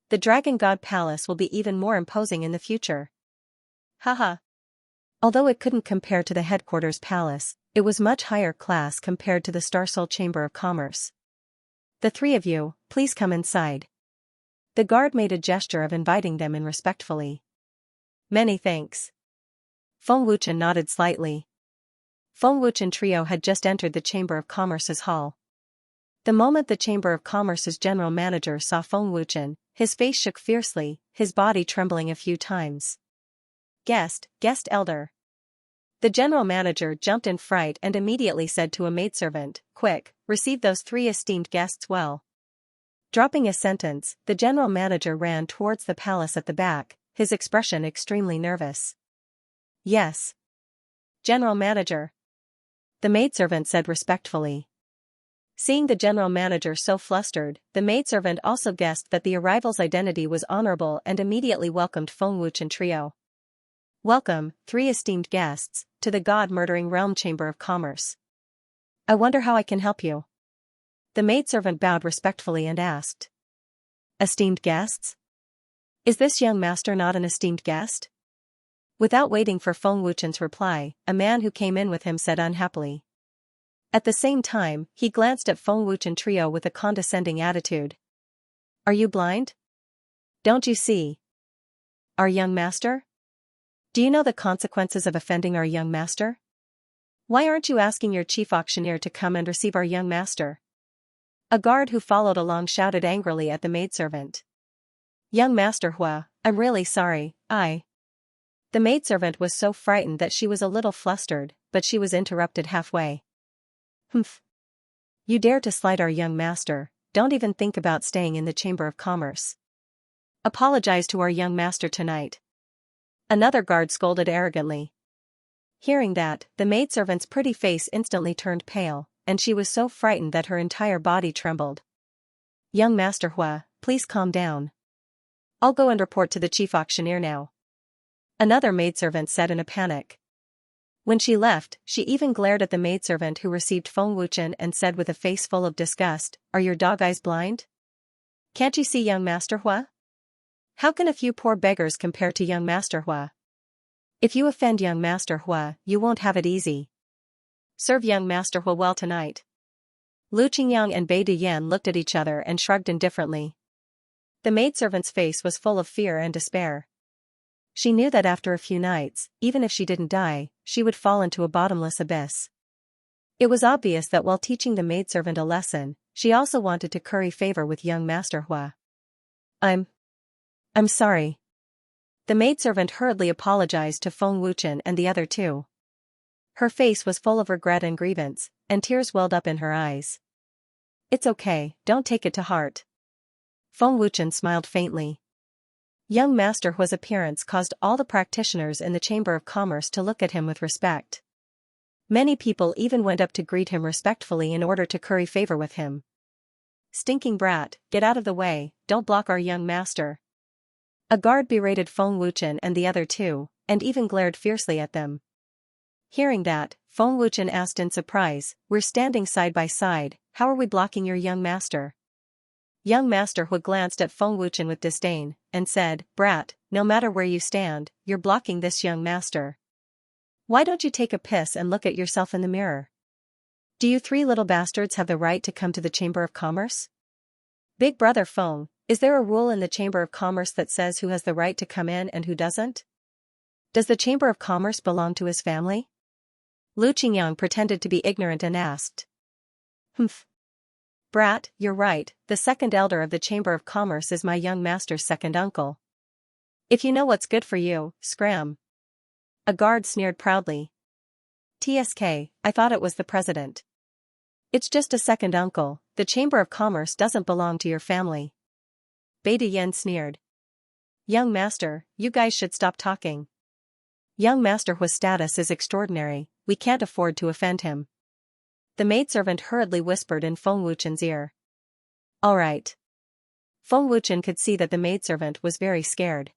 The Dragon God Palace will be even more imposing in the future. Haha. Although it couldn't compare to the headquarters palace, it was much higher class compared to the Star Soul Chamber of Commerce. The three of you, please come inside. The guard made a gesture of inviting them in respectfully. Many thanks. Feng Wuchen nodded slightly. Feng Wuchen trio had just entered the Chamber of Commerce's hall. The moment the Chamber of Commerce's general manager saw Feng Wuchen, his face shook fiercely, his body trembling a few times. Guest elder. The general manager jumped in fright and immediately said to a maidservant, quick, receive those three esteemed guests well. Dropping a sentence, the general manager ran towards the palace at the back, his expression extremely nervous. Yes. General manager. The maidservant said respectfully. Seeing the general manager so flustered, the maidservant also guessed that the arrival's identity was honorable and immediately welcomed Feng Wuchen trio. Welcome, three esteemed guests, to the God-murdering realm Chamber of Commerce. I wonder how I can help you. The maidservant bowed respectfully and asked. Esteemed guests? Is this young master not an esteemed guest? Without waiting for Feng Wuchen's reply, a man who came in with him said unhappily. At the same time, he glanced at Feng Wuchen trio with a condescending attitude. Are you blind? Don't you see? Our young master? Do you know the consequences of offending our young master? Why aren't you asking your chief auctioneer to come and receive our young master? A guard who followed along shouted angrily at the maidservant. Young Master Hua, I'm really sorry, The maidservant was so frightened that she was a little flustered, but she was interrupted halfway. Humph. You dare to slight our young master, don't even think about staying in the Chamber of Commerce. Apologize to our young master tonight. Another guard scolded arrogantly. Hearing that, the maidservant's pretty face instantly turned pale, and she was so frightened that her entire body trembled. Young Master Hua, please calm down. I'll go and report to the chief auctioneer now. Another maidservant said in a panic. When she left, she even glared at the maidservant who received Feng Wuchen and said with a face full of disgust, Are your dog eyes blind? Can't you see young Master Hua? How can a few poor beggars compare to young Master Hua? If you offend young Master Hua, you won't have it easy. Serve young Master Hua well tonight. Lu Qingyang and Bai Duyan looked at each other and shrugged indifferently. The maidservant's face was full of fear and despair. She knew that after a few nights, even if she didn't die, she would fall into a bottomless abyss. It was obvious that while teaching the maidservant a lesson, she also wanted to curry favor with young Master Hua. I'm sorry. The maidservant hurriedly apologized to Feng Wuchen and the other two. Her face was full of regret and grievance, and tears welled up in her eyes. It's okay, don't take it to heart. Feng Wuchen smiled faintly. Young Master Hua's appearance caused all the practitioners in the Chamber of Commerce to look at him with respect. Many people even went up to greet him respectfully in order to curry favor with him. Stinking brat, get out of the way, don't block our young master. A guard berated Feng Wuchen and the other two, and even glared fiercely at them. Hearing that, Feng Wuchen asked in surprise, we're standing side by side, how are we blocking your young master? Young Master Hua glanced at Feng Wuchen with disdain, and said, brat, no matter where you stand, you're blocking this young master. Why don't you take a piss and look at yourself in the mirror? Do you three little bastards have the right to come to the Chamber of Commerce? Big brother Feng, is there a rule in the Chamber of Commerce that says who has the right to come in and who doesn't? Does the Chamber of Commerce belong to his family? Lu Qingyang pretended to be ignorant and asked. Humph. Brat, you're right, the second elder of the Chamber of Commerce is my young master's second uncle. If you know what's good for you, scram. A guard sneered proudly. TSK, I thought it was the president. It's just a second uncle, the Chamber of Commerce doesn't belong to your family. Beta Yen sneered. Young master, you guys should stop talking. Young Master Hua's status is extraordinary, we can't afford to offend him. The maidservant hurriedly whispered in Feng Wuchen's ear. All right. Feng Wuchen could see that the maidservant was very scared.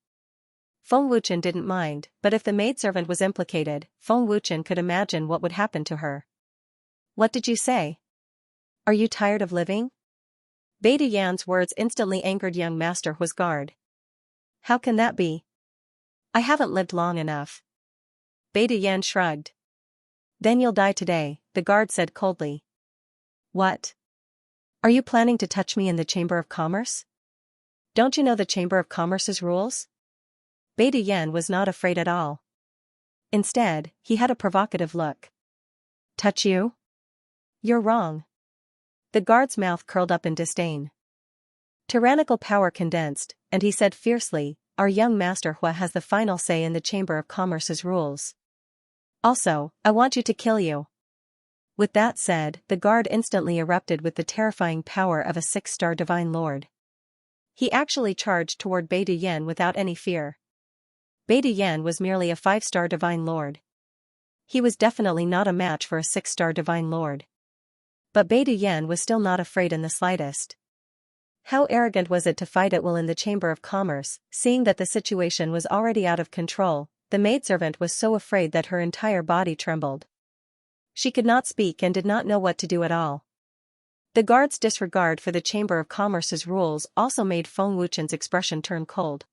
Feng Wuchen didn't mind, but if the maidservant was implicated, Feng Wuchen could imagine what would happen to her. What did you say? Are you tired of living? Beta Yan's words instantly angered young Master Hua's guard. How can that be? I haven't lived long enough. Beta Yan shrugged. Then you'll die today, the guard said coldly. What? Are you planning to touch me in the Chamber of Commerce? Don't you know the Chamber of Commerce's rules? Beta Yan was not afraid at all. Instead, he had a provocative look. Touch you? You're wrong. The guard's mouth curled up in disdain. Tyrannical power condensed, and he said fiercely, our young Master Hua has the final say in the Chamber of Commerce's rules. Also, I want you to kill you. With that said, the guard instantly erupted with the terrifying power of a 6-star divine lord. He actually charged toward Beta Yan without any fear. Beta Yan was merely a 5-star divine lord. He was definitely not a match for a 6-star divine lord. But Beta Yan was still not afraid in the slightest. How arrogant was it to fight at will in the Chamber of Commerce, seeing that the situation was already out of control. The maidservant was so afraid that her entire body trembled. She could not speak and did not know what to do at all. The guard's disregard for the Chamber of Commerce's rules also made Feng Wuchen's expression turn cold.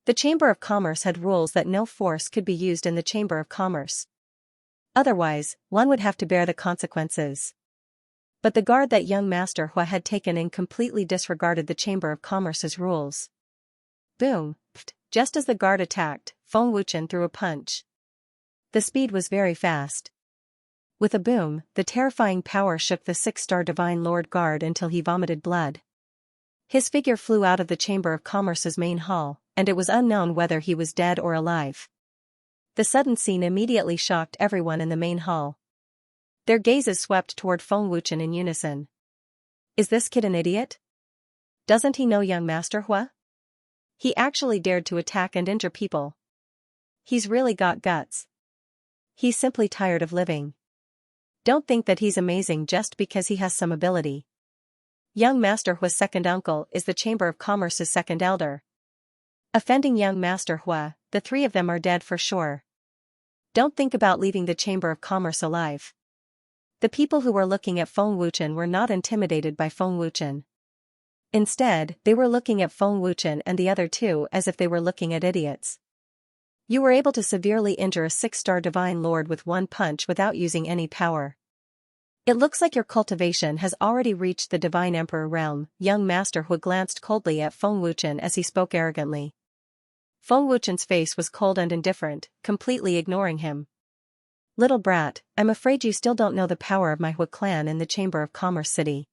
The Chamber of Commerce had rules that no force could be used in the Chamber of Commerce. Otherwise, one would have to bear the consequences. But the guard that young Master Hua had taken in completely disregarded the Chamber of Commerce's rules. Boom! Pft, just as the guard attacked, Feng Wuchen threw a punch. The speed was very fast. With a boom, the terrifying power shook the 6-star divine lord guard until he vomited blood. His figure flew out of the Chamber of Commerce's main hall, and it was unknown whether he was dead or alive. The sudden scene immediately shocked everyone in the main hall. Their gazes swept toward Feng Wuchen in unison. Is this kid an idiot? Doesn't he know young Master Hua? He actually dared to attack and injure people. He's really got guts. He's simply tired of living. Don't think that he's amazing just because he has some ability. Young Master Hua's second uncle is the Chamber of Commerce's second elder. Offending young Master Hua, the three of them are dead for sure. Don't think about leaving the Chamber of Commerce alive. The people who were looking at Feng Wuchen were not intimidated by Feng Wuchen. Instead, they were looking at Feng Wuchen and the other two as if they were looking at idiots. You were able to severely injure a 6-star divine lord with one punch without using any power. It looks like your cultivation has already reached the divine emperor realm. Young Master Hua glanced coldly at Feng Wuchen as he spoke arrogantly. Feng Wuchen's face was cold and indifferent, completely ignoring him. Little brat, I'm afraid you still don't know the power of my Hua clan in the Chamber of Commerce City.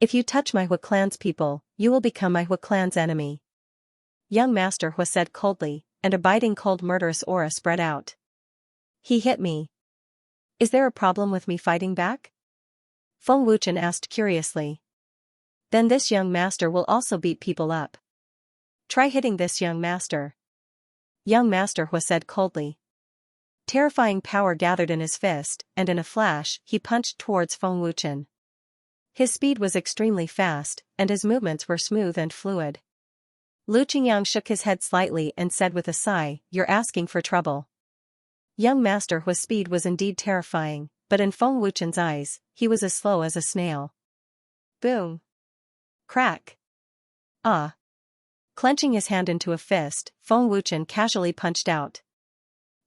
If you touch my Hua clan's people, you will become my Hua clan's enemy. Young Master Hua said coldly, and a biting cold murderous aura spread out. He hit me. Is there a problem with me fighting back? Feng Wuchen asked curiously. Then this young master will also beat people up. Try hitting this young master. Young Master Hua said coldly. Terrifying power gathered in his fist, and in a flash, he punched towards Feng Wuchen. His speed was extremely fast, and his movements were smooth and fluid. Lu Qingyang shook his head slightly and said with a sigh, "You're asking for trouble." Young Master Hua's speed was indeed terrifying, but in Feng Wuchen's eyes, he was as slow as a snail. Boom! Crack! Ah! Clenching his hand into a fist, Feng Wuchen casually punched out.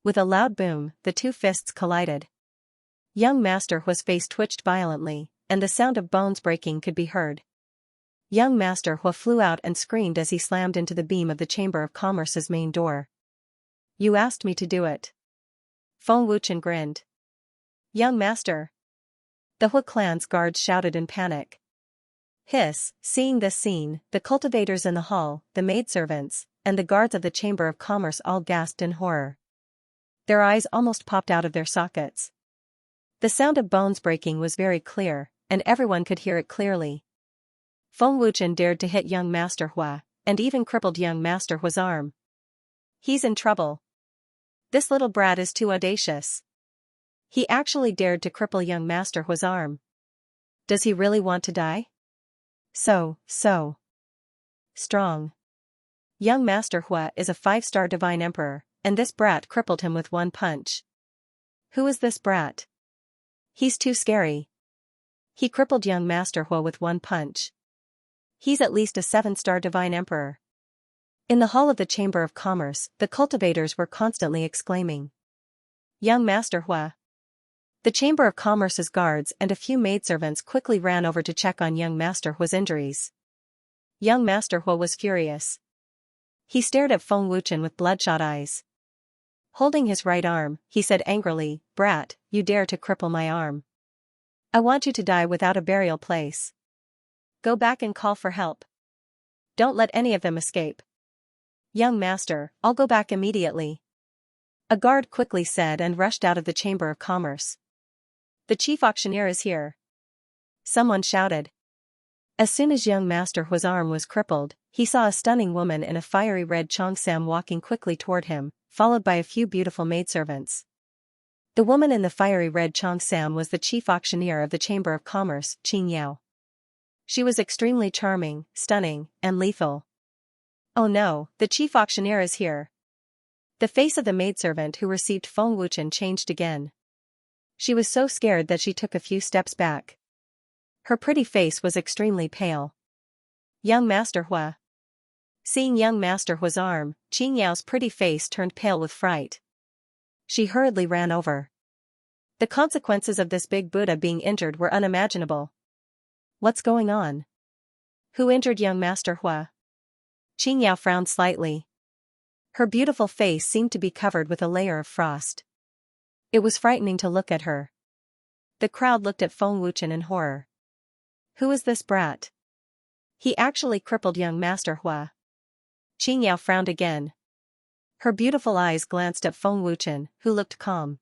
With a loud boom, the two fists collided. Young Master Hua's face twitched violently, and the sound of bones breaking could be heard. Young Master Hua flew out and screamed as he slammed into the beam of the Chamber of Commerce's main door. You asked me to do it. Feng Wuchen grinned. Young Master! The Hua clan's guards shouted in panic. Hiss! Seeing this scene, the cultivators in the hall, the maidservants, and the guards of the Chamber of Commerce all gasped in horror. Their eyes almost popped out of their sockets. The sound of bones breaking was very clear, and everyone could hear it clearly. Feng Wuchen dared to hit young Master Hua, and even crippled young Master Hua's arm. He's in trouble. This little brat is too audacious. He actually dared to cripple young Master Hua's arm. Does he really want to die? So strong. Young Master Hua is a 5-star divine emperor, and this brat crippled him with one punch. Who is this brat? He's too scary. He crippled young Master Hua with one punch. He's at least a 7-star divine emperor. In the hall of the Chamber of Commerce, the cultivators were constantly exclaiming. Young Master Hua. The Chamber of Commerce's guards and a few maidservants quickly ran over to check on young Master Hua's injuries. Young Master Hua was furious. He stared at Feng Wuchen with bloodshot eyes. Holding his right arm, he said angrily, Brat, you dare to cripple my arm. I want you to die without a burial place. Go back and call for help. Don't let any of them escape. Young Master, I'll go back immediately. A guard quickly said and rushed out of the Chamber of Commerce. The chief auctioneer is here. Someone shouted. As soon as young Master Hua's arm was crippled, he saw a stunning woman in a fiery red cheongsam walking quickly toward him, followed by a few beautiful maidservants. The woman in the fiery red cheongsam was the chief auctioneer of the Chamber of Commerce, Xianxia. She was extremely charming, stunning, and lethal. Oh no, the chief auctioneer is here. The face of the maidservant who received Feng Wuchen changed again. She was so scared that she took a few steps back. Her pretty face was extremely pale. Young Master Hua. Seeing young Master Hua's arm, Xianxia's pretty face turned pale with fright. She hurriedly ran over. The consequences of this big Buddha being injured were unimaginable. What's going on? Who injured young Master Hua? Xianxia frowned slightly. Her beautiful face seemed to be covered with a layer of frost. It was frightening to look at her. The crowd looked at Feng Wuchen in horror. Who is this brat? He actually crippled young Master Hua. Xianxia frowned again. Her beautiful eyes glanced at Feng Wuchen, who looked calm.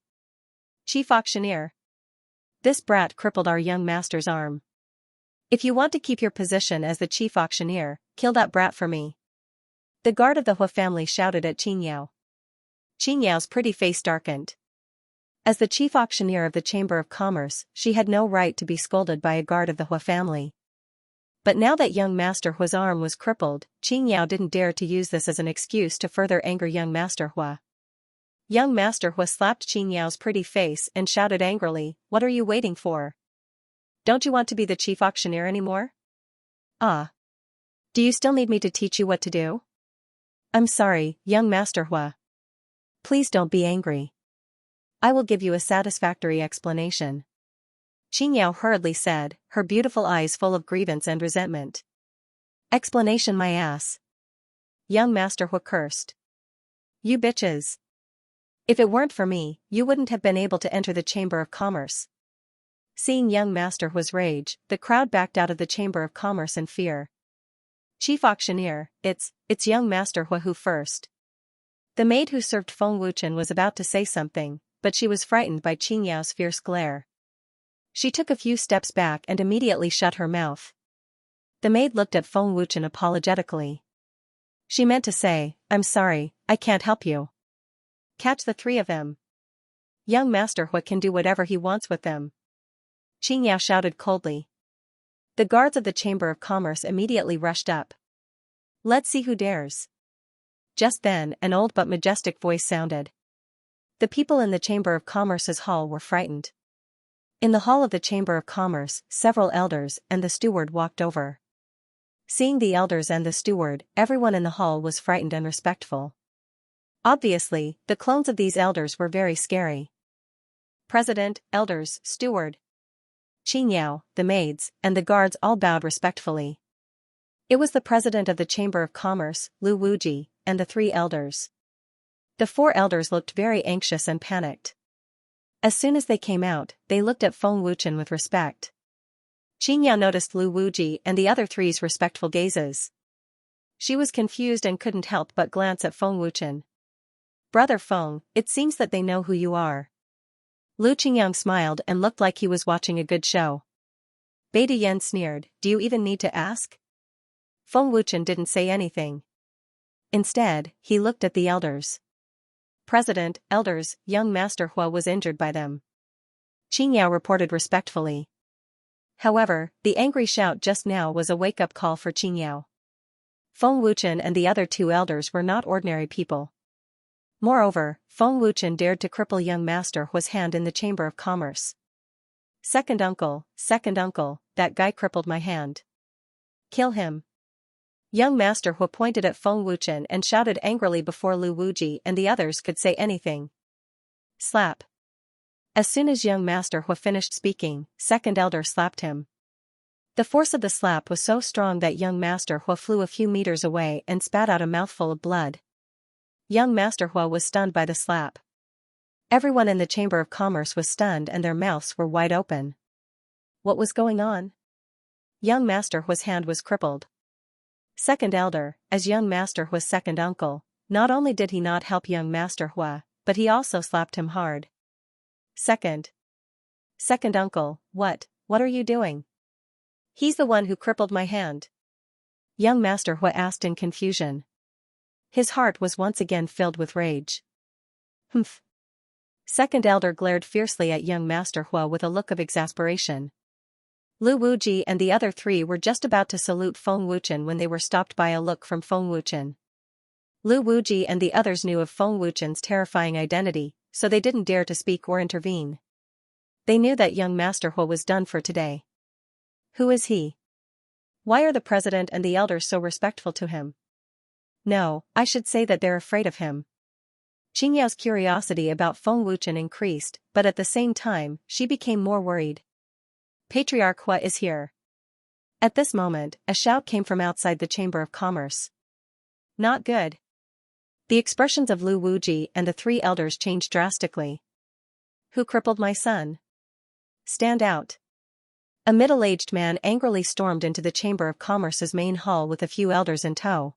Chief auctioneer. This brat crippled our young master's arm. If you want to keep your position as the chief auctioneer, kill that brat for me. The guard of the Hua family shouted at Xianxia. Xianxia's pretty face darkened. As the chief auctioneer of the Chamber of Commerce, she had no right to be scolded by a guard of the Hua family. But now that young Master Hua's arm was crippled, Xianxia didn't dare to use this as an excuse to further anger young Master Hua. Young Master Hua slapped Xianxia's pretty face and shouted angrily, What are you waiting for? Don't you want to be the chief auctioneer anymore? Ah. Do you still need me to teach you what to do? I'm sorry, young Master Hua. Please don't be angry. I will give you a satisfactory explanation. Xianxia hurriedly said, her beautiful eyes full of grievance and resentment. Explanation my ass. Young Master Hua cursed. You bitches. If it weren't for me, you wouldn't have been able to enter the Chamber of Commerce. Seeing young Master Hua's rage, the crowd backed out of the Chamber of Commerce in fear. Chief auctioneer, it's young Master Hua first. The maid who served Feng Wuchen was about to say something, but she was frightened by Qingyao's fierce glare. She took a few steps back and immediately shut her mouth. The maid looked at Feng Wuchen apologetically. She meant to say, I'm sorry, I can't help you. Catch the three of them. Young Master Hua can do whatever he wants with them. Qingyao shouted coldly. The guards of the Chamber of Commerce immediately rushed up. Let's see who dares. Just then, an old but majestic voice sounded. The people in the Chamber of Commerce's hall were frightened. In the hall of the Chamber of Commerce, several elders and the steward walked over. Seeing the elders and the steward, everyone in the hall was frightened and respectful. Obviously, the clones of these elders were very scary. President, elders, steward, Qingyao, the maids, and the guards all bowed respectfully. It was the president of the Chamber of Commerce, Lu Wuji, and the three elders. The four elders looked very anxious and panicked. As soon as they came out, they looked at Feng Wuchen with respect. Qingyao noticed Lu Wuji and the other three's respectful gazes. She was confused and couldn't help but glance at Feng Wuchen. Brother Feng, it seems that they know who you are. Lu Qingyang smiled and looked like he was watching a good show. Beta Yan sneered, do you even need to ask? Feng Wuchen didn't say anything. Instead, he looked at the elders. President, elders, young Master Hua was injured by them. Qingyao reported respectfully. However, the angry shout just now was a wake-up call for Qingyao. Feng Wuchen and the other two elders were not ordinary people. Moreover, Feng Wuchen dared to cripple young Master Hua's hand in the Chamber of Commerce. Second uncle, that guy crippled my hand. Kill him. Young Master Hua pointed at Feng Wuchen and shouted angrily before Lu Wuji and the others could say anything. Slap. As soon as young Master Hua finished speaking, second elder slapped him. The force of the slap was so strong that young Master Hua flew a few meters away and spat out a mouthful of blood. Young Master Hua was stunned by the slap. Everyone in the Chamber of Commerce was stunned and their mouths were wide open. What was going on? Young Master Hua's hand was crippled. Second elder, as young Master Hua's second uncle, not only did he not help young Master Hua, but he also slapped him hard. Second uncle, what are you doing? He's the one who crippled my hand. Young Master Hua asked in confusion. His heart was once again filled with rage. Humph. Second elder glared fiercely at young Master Hua with a look of exasperation. Lu Wuji and the other three were just about to salute Feng Wuchen when they were stopped by a look from Feng Wuchen. Lu Wuji and the others knew of Feng Wuchen's terrifying identity, so they didn't dare to speak or intervene. They knew that young Master Hua was done for today. Who is he? Why are the president and the elders so respectful to him? No, I should say that they're afraid of him. Qingyao's curiosity about Feng Wuchen increased, but at the same time, she became more worried. Patriarch Hua is here. At this moment, a shout came from outside the Chamber of Commerce. Not good. The expressions of Lu Wuji and the three elders changed drastically. Who crippled my son? Stand out. A middle-aged man angrily stormed into the Chamber of Commerce's main hall with a few elders in tow.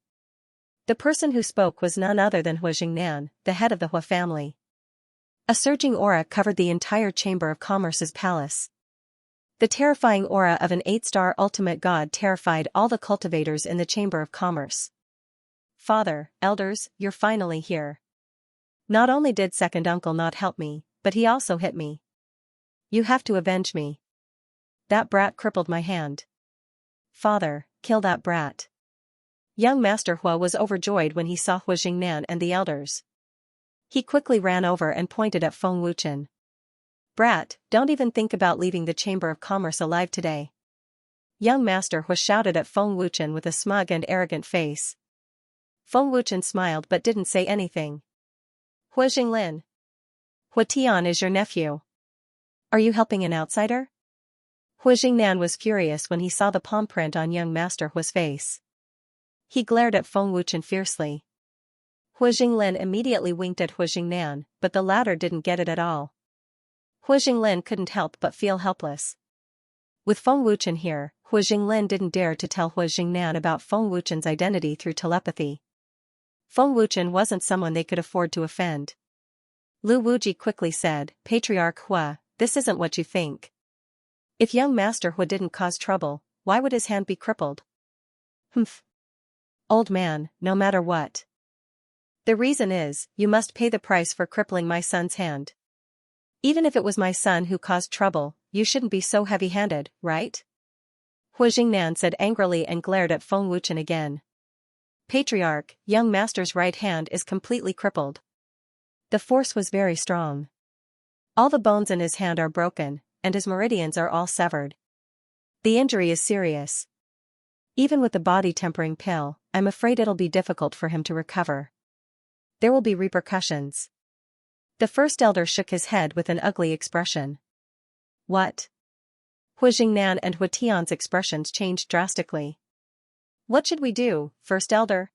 The person who spoke was none other than Hua Jingnan, the head of the Hua family. A surging aura covered the entire Chamber of Commerce's palace. The terrifying aura of an 8-star ultimate god terrified all the cultivators in the Chamber of Commerce. Father, elders, you're finally here. Not only did second uncle not help me, but he also hit me. You have to avenge me. That brat crippled my hand. Father, kill that brat. Young Master Hua was overjoyed when he saw Hua Jingnan and the elders. He quickly ran over and pointed at Feng Wuchen. Brat, don't even think about leaving the Chamber of Commerce alive today. Young Master Hua shouted at Feng Wuchen with a smug and arrogant face. Feng Wuchen smiled but didn't say anything. Hua Jinglin. Hua Tian is your nephew. Are you helping an outsider? Hua Jingnan was furious when he saw the palm print on young Master Hua's face. He glared at Feng Wuchen fiercely. Hua Jinglin immediately winked at Hua Jingnan, but the latter didn't get it at all. Hua Jinglin couldn't help but feel helpless. With Feng Wuchen here, Hu Jinglin didn't dare to tell Hu Jingnan about Feng Wuchen's identity through telepathy. Feng Wuchen wasn't someone they could afford to offend. Lu Wuji quickly said, Patriarch Hua, this isn't what you think. If young Master Hua didn't cause trouble, why would his hand be crippled? Humph. Old man, no matter what. The reason is, you must pay the price for crippling my son's hand. Even if it was my son who caused trouble, you shouldn't be so heavy-handed, right? Hu Jingnan said angrily and glared at Feng Wuchen again. Patriarch, young master's right hand is completely crippled. The force was very strong. All the bones in his hand are broken, and his meridians are all severed. The injury is serious. Even with the body-tempering pill, I'm afraid it'll be difficult for him to recover. There will be repercussions. The first elder shook his head with an ugly expression. What? Hu Jingnan and Hu Tian's expressions changed drastically. What should we do, first elder?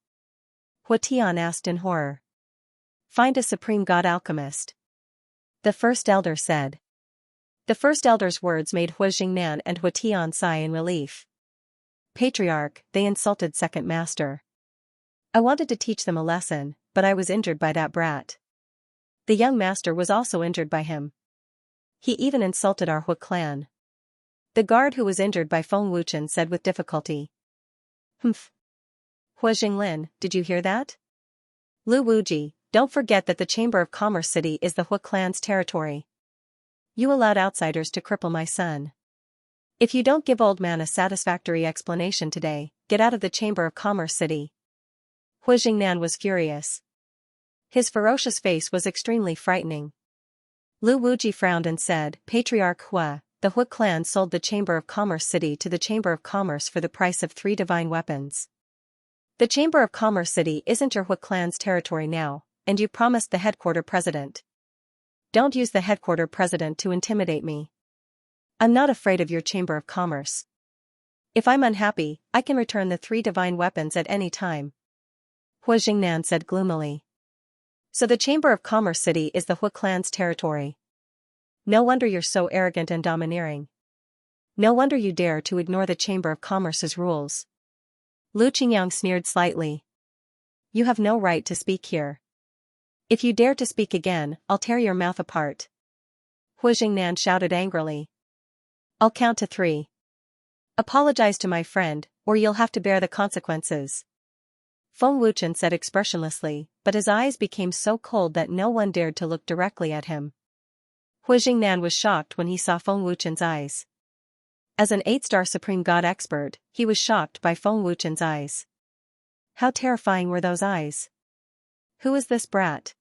Hu Tian asked in horror. Find a supreme god alchemist. The first elder said. The first elder's words made Hu Jingnan and Hu Tian sigh in relief. Patriarch, they insulted second master. I wanted to teach them a lesson, but I was injured by that brat. The young master was also injured by him. He even insulted our Hu clan. The guard who was injured by Feng Wuchen said with difficulty. Humph. Hu Jinglin, did you hear that? Lu Wuji, don't forget that the Chamber of Commerce City is the Hu clan's territory. You allowed outsiders to cripple my son. If you don't give old man a satisfactory explanation today, get out of the Chamber of Commerce City. Hu Jingnan was furious. His ferocious face was extremely frightening. Lu Wuji frowned and said, Patriarch Hua, the Hu clan sold the Chamber of Commerce City to the Chamber of Commerce for the price of 3 divine weapons. The Chamber of Commerce City isn't your Hu clan's territory now, and you promised the headquarter president. Don't use the headquarter president to intimidate me. I'm not afraid of your Chamber of Commerce. If I'm unhappy, I can return the 3 divine weapons at any time. Hu Jingnan said gloomily. So the Chamber of Commerce City is the Hu clan's territory. No wonder you're so arrogant and domineering. No wonder you dare to ignore the Chamber of Commerce's rules. Lu Qingyang sneered slightly. You have no right to speak here. If you dare to speak again, I'll tear your mouth apart. Hu Jingnan shouted angrily. I'll count to 3. Apologize to my friend, or you'll have to bear the consequences. Feng Wuchen said expressionlessly, but his eyes became so cold that no one dared to look directly at him. Hu Jingnan was shocked when he saw Feng Wuchen's eyes. As an 8-star Supreme God expert, he was shocked by Feng Wuchen's eyes. How terrifying were those eyes? Who is this brat?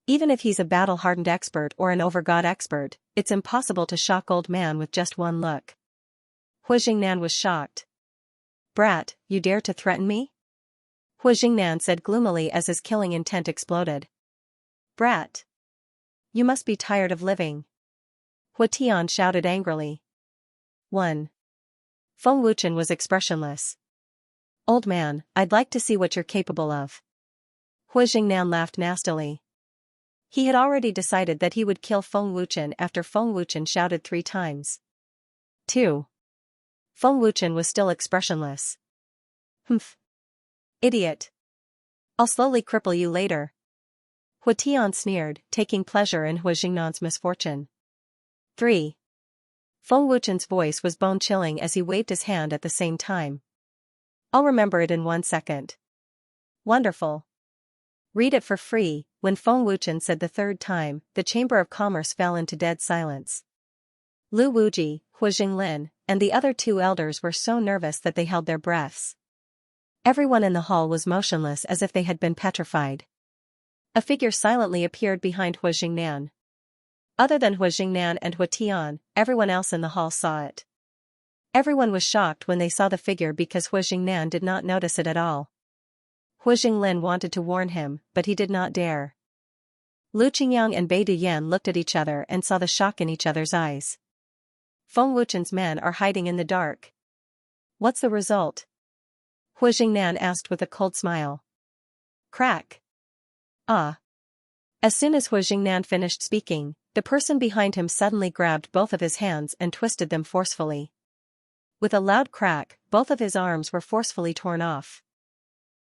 Even if he's a battle-hardened expert or an over-god expert, it's impossible to shock old man with just one look. Hu Jingnan was shocked. Brat, you dare to threaten me? Hu Jingnan said gloomily as his killing intent exploded. Brat. You must be tired of living. Hu Tian shouted angrily. 1. Feng Wuchen was expressionless. Old man, I'd like to see what you're capable of. Hu Jingnan laughed nastily. He had already decided that he would kill Feng Wuchen after Feng Wuchen shouted 3 times. 2. Feng Wuchen was still expressionless. Humph. Idiot. I'll slowly cripple you later. Hu Tian sneered, taking pleasure in Hu Jingnan's misfortune. 3. Feng Wuchen's voice was bone-chilling as he waved his hand at the same time. I'll remember it in 1 second. Wonderful. Read it for free. When Feng Wuchen said the 3rd time, the Chamber of Commerce fell into dead silence. Lu Wuji, Hu Jinglin, and the other 2 elders were so nervous that they held their breaths. Everyone in the hall was motionless as if they had been petrified. A figure silently appeared behind Hu Jingnan. Other than Hu Jingnan and Hu Tian, everyone else in the hall saw it. Everyone was shocked when they saw the figure because Hu Jingnan did not notice it at all. Hu Jinglin wanted to warn him, but he did not dare. Lu Qingyang and Bai Duyan looked at each other and saw the shock in each other's eyes. Feng Wuchen's men are hiding in the dark. What's the result? Hu Jingnan asked with a cold smile. Crack. Ah. As soon as Hu Jingnan finished speaking, the person behind him suddenly grabbed both of his hands and twisted them forcefully. With a loud crack, both of his arms were forcefully torn off.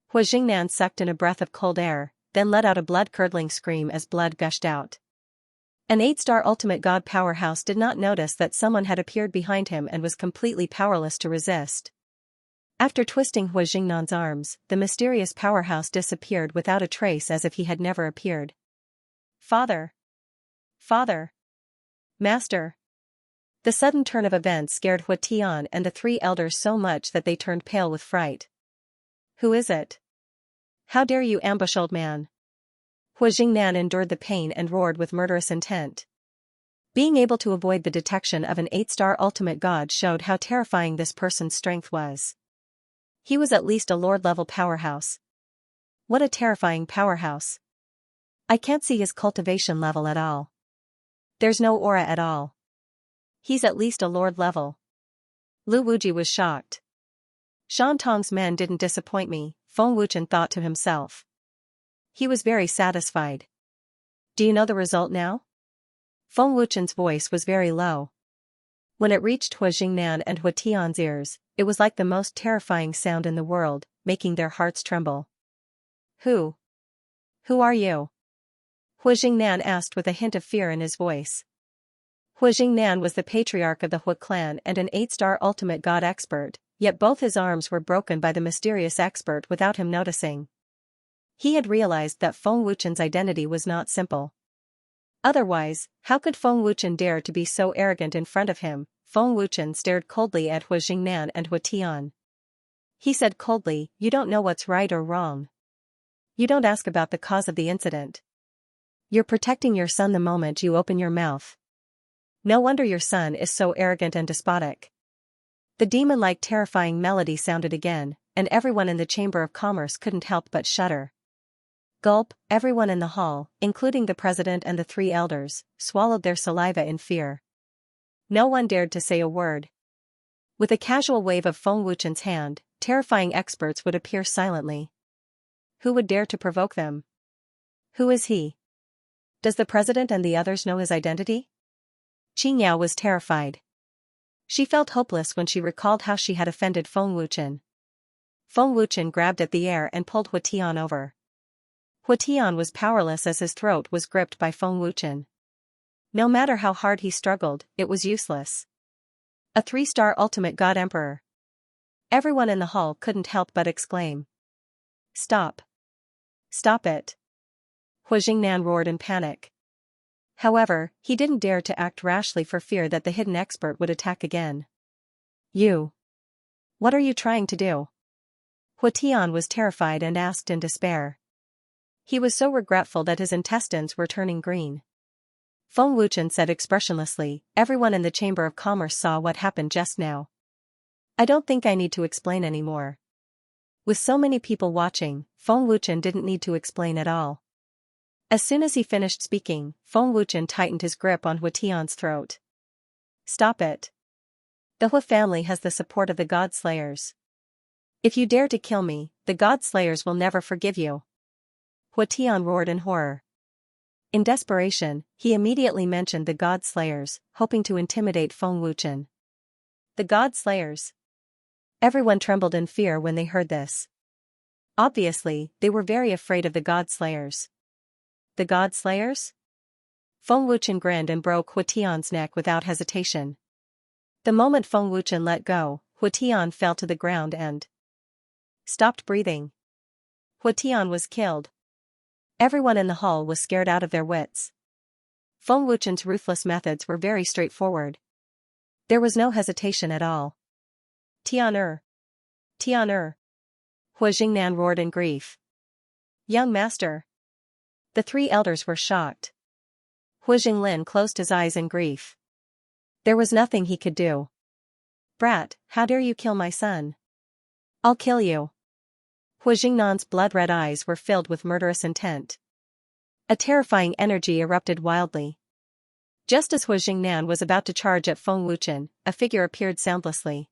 Hu Jingnan sucked in a breath of cold air, then let out a blood-curdling scream as blood gushed out. An 8-star ultimate god powerhouse did not notice that someone had appeared behind him and was completely powerless to resist. After twisting Hu Jingnan's arms, the mysterious powerhouse disappeared without a trace as if he had never appeared. Father! Father! Master! The sudden turn of events scared Hu Tian and the three elders so much that they turned pale with fright. Who is it? How dare you ambush old man? Hu Jingnan endured the pain and roared with murderous intent. Being able to avoid the detection of an 8-star ultimate god showed how terrifying this person's strength was. He was at least a lord-level powerhouse. What a terrifying powerhouse. I can't see his cultivation level at all. There's no aura at all. He's at least a lord level. Lu Wuji was shocked. Shan Tong's men didn't disappoint me, Feng Wuchen thought to himself. He was very satisfied. Do you know the result now? Feng Wuchen's voice was very low. When it reached Hu Jingnan and Hu Tian's ears, it was like the most terrifying sound in the world, making their hearts tremble. Who? Who are you? Hu Jingnan asked with a hint of fear in his voice. Hu Jingnan was the patriarch of the Hu clan and an 8-star ultimate god expert, yet both his arms were broken by the mysterious expert without him noticing. He had realized that Feng Wuchen's identity was not simple. Otherwise, how could Feng Wuchen dare to be so arrogant in front of him? Feng Wuchen stared coldly at Hu Jingnan and Hu Tian. He said coldly, "You don't know what's right or wrong. You don't ask about the cause of the incident. You're protecting your son the moment you open your mouth. No wonder your son is so arrogant and despotic." The demon-like terrifying melody sounded again, and everyone in the Chamber of Commerce couldn't help but shudder. Gulp, everyone in the hall, including the president and the three elders, swallowed their saliva in fear. No one dared to say a word. With a casual wave of Feng Wuchen's hand, terrifying experts would appear silently. Who would dare to provoke them? Who is he? Does the president and the others know his identity? Qingyao was terrified. She felt hopeless when she recalled how she had offended Feng Wuchen. Feng Wuchen grabbed at the air and pulled Hu Tian over. Hu Tian was powerless as his throat was gripped by Feng Wuchen. No matter how hard he struggled, it was useless. A 3-star ultimate god emperor. Everyone in the hall couldn't help but exclaim. Stop. Stop it. Hu Jingnan roared in panic. However, he didn't dare to act rashly for fear that the hidden expert would attack again. You. What are you trying to do? Hu Tian was terrified and asked in despair. He was so regretful that his intestines were turning green. Feng Wuchen said expressionlessly, "Everyone in the Chamber of Commerce saw what happened just now. I don't think I need to explain anymore." With so many people watching, Feng Wuchen didn't need to explain at all. As soon as he finished speaking, Feng Wuchen tightened his grip on Hu Tian's throat. Stop it. The Hu family has the support of the God Slayers. If you dare to kill me, the God Slayers will never forgive you. Hu Tian roared in horror. In desperation, he immediately mentioned the God Slayers, hoping to intimidate Feng Wuchen. The God Slayers. Everyone trembled in fear when they heard this. Obviously, they were very afraid of the God Slayers. The God Slayers? Feng Wuchen grinned and broke Hu Tian's neck without hesitation. The moment Feng Wuchen let go, Hu Tian fell to the ground and stopped breathing. Hu Tian was killed. Everyone in the hall was scared out of their wits. Feng Wuchen's ruthless methods were very straightforward. There was no hesitation at all. Tian. Tian. Hu Jingnan roared in grief. Young master. The three elders were shocked. Hu Jinglin closed his eyes in grief. There was nothing he could do. Brat, how dare you kill my son? I'll kill you. Hu Jingnan's blood-red eyes were filled with murderous intent. A terrifying energy erupted wildly. Just as Hu Jingnan was about to charge at Feng Wuchen, a figure appeared soundlessly.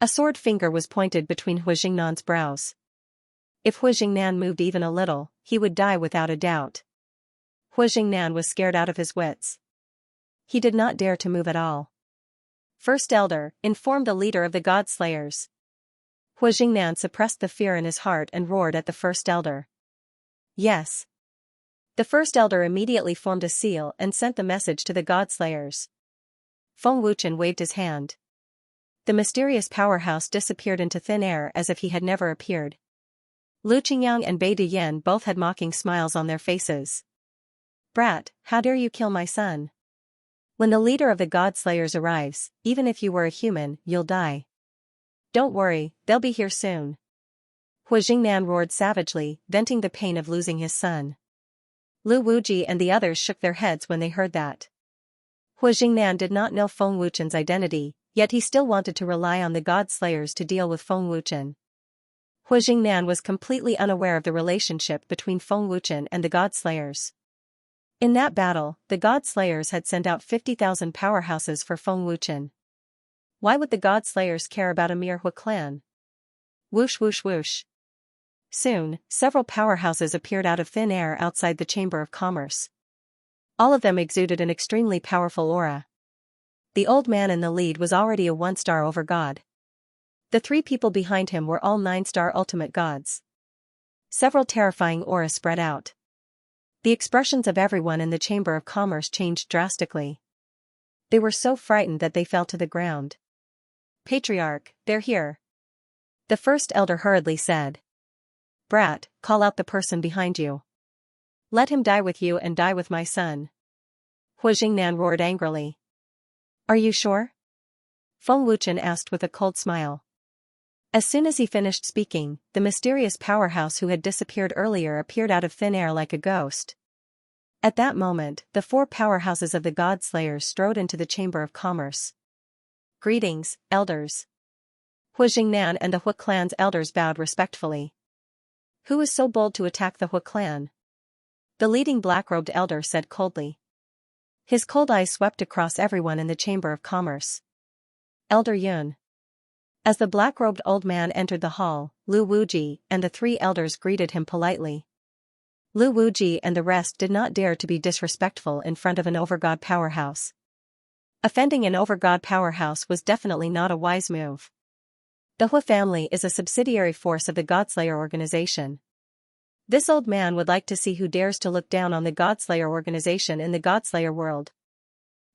A sword finger was pointed between Hu Jingnan's brows. If Hu Jingnan moved even a little, he would die without a doubt. Hu Jingnan was scared out of his wits. He did not dare to move at all. First Elder, informed the leader of the God Slayers. Hu Jingnan suppressed the fear in his heart and roared at the First Elder. Yes. The First Elder immediately formed a seal and sent the message to the God Slayers. Feng Wuchen waved his hand. The mysterious powerhouse disappeared into thin air as if he had never appeared. Lu Qingyang and Bai Duyan both had mocking smiles on their faces. Brat, how dare you kill my son? When the leader of the God Slayers arrives, even if you were a human, you'll die. Don't worry, they'll be here soon. Hu Jingnan roared savagely, venting the pain of losing his son. Lu Wuji and the others shook their heads when they heard that. Hu Jingnan did not know Feng Wuchen's identity, yet he still wanted to rely on the God Slayers to deal with Feng Wuchen. Hu Jingnan was completely unaware of the relationship between Feng Wuchen and the God Slayers. In that battle, the God Slayers had sent out 50,000 powerhouses for Feng Wuchen. Why would the God Slayers care about a mere Hu clan? Whoosh whoosh whoosh. Soon, several powerhouses appeared out of thin air outside the Chamber of Commerce. All of them exuded an extremely powerful aura. The old man in the lead was already a 1-star over god. The 3 people behind him were all 9-star ultimate gods. Several terrifying auras spread out. The expressions of everyone in the Chamber of Commerce changed drastically. They were so frightened that they fell to the ground. Patriarch, they're here. The First Elder hurriedly said. Brat, call out the person behind you. Let him die with you and die with my son. Hu Jingnan roared angrily. Are you sure? Feng Wuchen asked with a cold smile. As soon as he finished speaking, the mysterious powerhouse who had disappeared earlier appeared out of thin air like a ghost. At that moment, the 4 powerhouses of the God Slayers strode into the Chamber of Commerce. Greetings, elders. Hu Jingnan and the Hu clan's elders bowed respectfully. Who is so bold to attack the Hu clan? The leading black-robed elder said coldly. His cold eyes swept across everyone in the Chamber of Commerce. Elder Yun. As the black-robed old man entered the hall, Lu Wuji and the 3 elders greeted him politely. Lu Wuji and the rest did not dare to be disrespectful in front of an overgod powerhouse. Offending an overgod powerhouse was definitely not a wise move. The Hu family is a subsidiary force of the Godslayer organization. This old man would like to see who dares to look down on the Godslayer organization in the Godslayer world.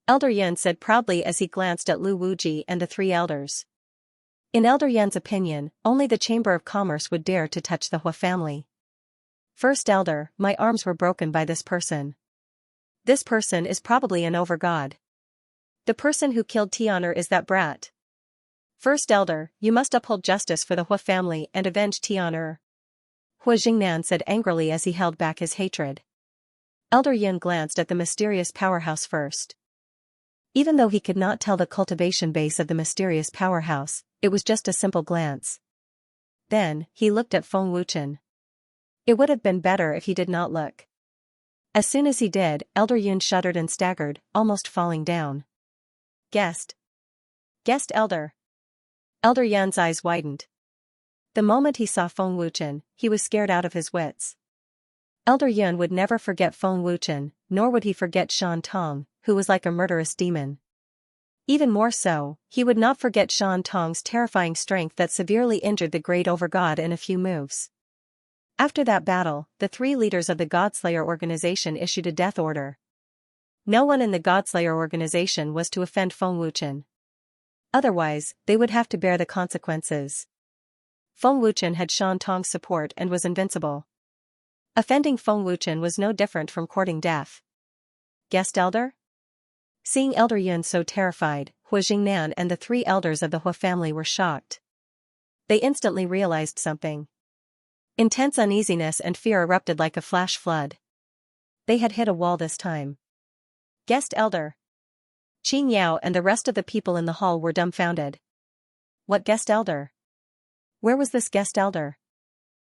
Elder Yun said proudly as he glanced at Lu Wuji and the 3 elders. In Elder Yun's opinion, only the Chamber of Commerce would dare to touch the Hu family. First Elder, my arms were broken by this person. This person is probably an overgod. The person who killed Tian'er is that brat. First Elder, you must uphold justice for the Hu family and avenge Tian'er. Hu Jingnan said angrily as he held back his hatred. Elder Yun glanced at the mysterious powerhouse first. Even though he could not tell the cultivation base of the mysterious powerhouse, it was just a simple glance. Then, he looked at Feng Wuchen. It would have been better if he did not look. As soon as he did, Elder Yun shuddered and staggered, almost falling down. Guest Elder. Elder Yun's eyes widened. The moment he saw Feng Wuchen, he was scared out of his wits. Elder Yun would never forget Feng Wuchen, nor would he forget Shan Tong, who was like a murderous demon. Even more so, he would not forget Shan Tong's terrifying strength that severely injured the great overgod in a few moves. After that battle, the 3 leaders of the Godslayer organization issued a death order. No one in the Godslayer organization was to offend Feng Wuchen. Otherwise, they would have to bear the consequences. Feng Wuchen had Shan Tong's support and was invincible. Offending Feng Wuchen was no different from courting death. Guest Elder? Seeing Elder Yun so terrified, Hu Jingnan and the 3 elders of the Hu family were shocked. They instantly realized something. Intense uneasiness and fear erupted like a flash flood. They had hit a wall this time. Guest Elder. Qin Yao and the rest of the people in the hall were dumbfounded. What guest elder? Where was this guest elder?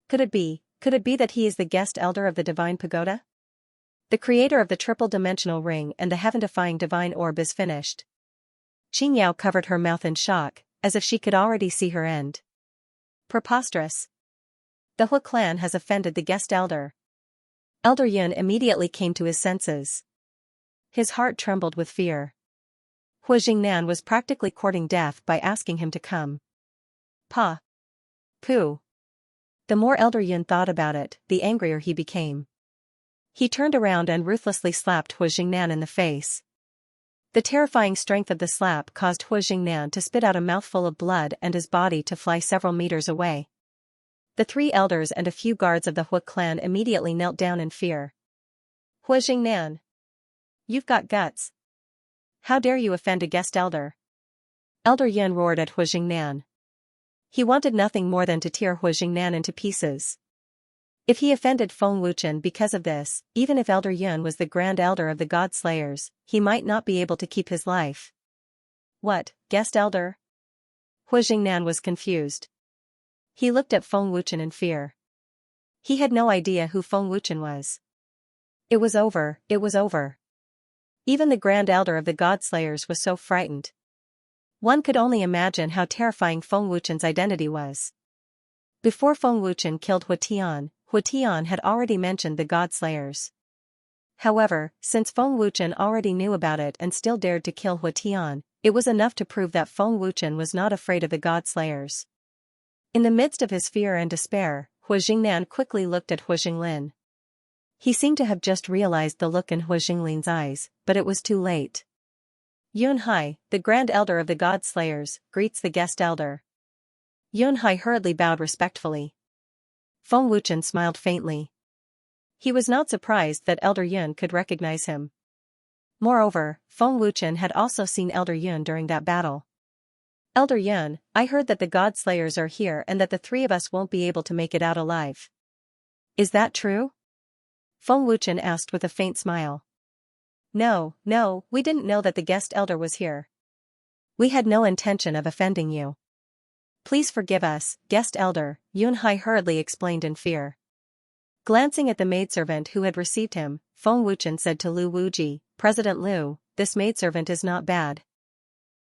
Could it be that he is the guest elder of the Divine Pagoda? The creator of the triple-dimensional ring and the heaven-defying divine orb is finished. Qin Yao covered her mouth in shock, as if she could already see her end. Preposterous. The Hu clan has offended the guest elder. Elder Yun immediately came to his senses. His heart trembled with fear. Hu Jingnan was practically courting death by asking him to come. Pa. Pooh. The more Elder Yun thought about it, the angrier he became. He turned around and ruthlessly slapped Hu Jingnan in the face. The terrifying strength of the slap caused Hu Jingnan to spit out a mouthful of blood and his body to fly several meters away. The three elders and a few guards of the Hu clan immediately knelt down in fear. Hu Jingnan. You've got guts. How dare you offend a guest elder? Elder Yun roared at Hu Jingnan. He wanted nothing more than to tear Hu Jingnan into pieces. If he offended Feng Wuchen because of this, even if Elder Yun was the Grand Elder of the God Slayers, he might not be able to keep his life. What, guest elder? Hu Jingnan was confused. He looked at Feng Wuchen in fear. He had no idea who Feng Wuchen was. It was over, it was over. Even the Grand Elder of the God Slayers was so frightened. One could only imagine how terrifying Feng Wuchen's identity was. Before Feng Wuchen killed Hu Tian had already mentioned the God Slayers. However, since Feng Wuchen already knew about it and still dared to kill Hu Tian, it was enough to prove that Feng Wuchen was not afraid of the God Slayers. In the midst of his fear and despair, Hu Jingnan quickly looked at Hu Jinglin. He seemed to have just realized the look in Hu Jinglin's eyes, but it was too late. Yun Hai, the Grand Elder of the God Slayers, greets the guest elder. Yun Hai hurriedly bowed respectfully. Feng Wuchen smiled faintly. He was not surprised that Elder Yun could recognize him. Moreover, Feng Wuchen had also seen Elder Yun during that battle. Elder Yun, I heard that the God Slayers are here and that the three of us won't be able to make it out alive. Is that true? Feng Wuchen asked with a faint smile. No, we didn't know that the guest elder was here. We had no intention of offending you. Please forgive us, guest elder, Yun Hai hurriedly explained in fear. Glancing at the maidservant who had received him, Feng Wuchen said to Lu Wuji, President Lu, this maidservant is not bad.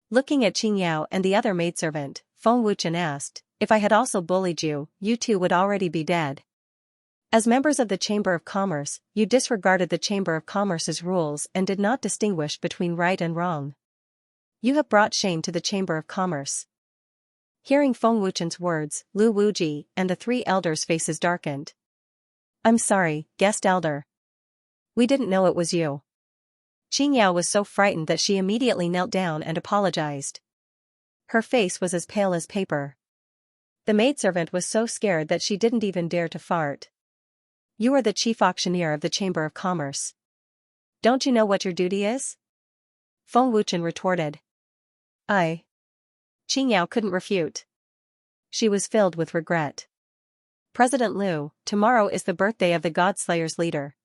Looking at Xianxia and the other maidservant, Feng Wuchen asked, if I had also bullied you, you two would already be dead. As members of the Chamber of Commerce, you disregarded the Chamber of Commerce's rules and did not distinguish between right and wrong. You have brought shame to the Chamber of Commerce. Hearing Feng Wuchen's words, Lu Wuji and the three elders' faces darkened. I'm sorry, guest elder. We didn't know it was you. Xianxia was so frightened that she immediately knelt down and apologized. Her face was as pale as paper. The maidservant was so scared that she didn't even dare to fart. You are the chief auctioneer of the Chamber of Commerce. Don't you know what your duty is? Feng Wuchen retorted. Xianxia couldn't refute. She was filled with regret. President Lu, tomorrow is the birthday of the God Slayers leader.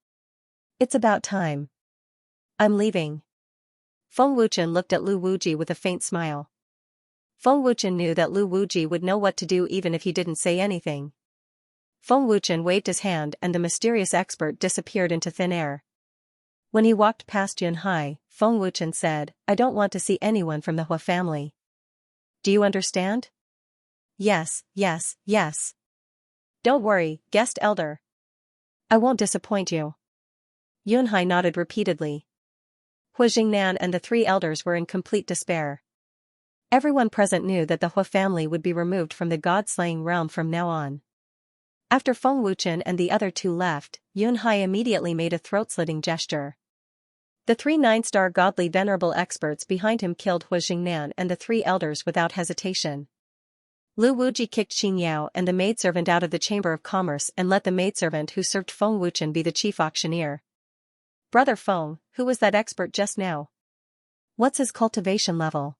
It's about time. I'm leaving. Feng Wuchen looked at Lu Wuji with a faint smile. Feng Wuchen knew that Lu Wuji would know what to do even if he didn't say anything. Feng Wuchen waved his hand and the mysterious expert disappeared into thin air. When he walked past Yun Hai, Feng Wuchen said, I don't want to see anyone from the Hu family. Do you understand? Yes. Don't worry, guest elder. I won't disappoint you. Yun Hai nodded repeatedly. Hu Jingnan and the three elders were in complete despair. Everyone present knew that the Hu family would be removed from the god-slaying realm from now on. After Feng Wuchen and the other two left, Yun Hai immediately made a throat-slitting gesture. The three 9-star godly venerable experts behind him killed Hu Jingnan and the three elders without hesitation. Lu Wuji kicked Xianxia and the maidservant out of the Chamber of Commerce and let the maidservant who served Feng Wuchen be the chief auctioneer. Brother Feng, who was that expert just now? What's his cultivation level?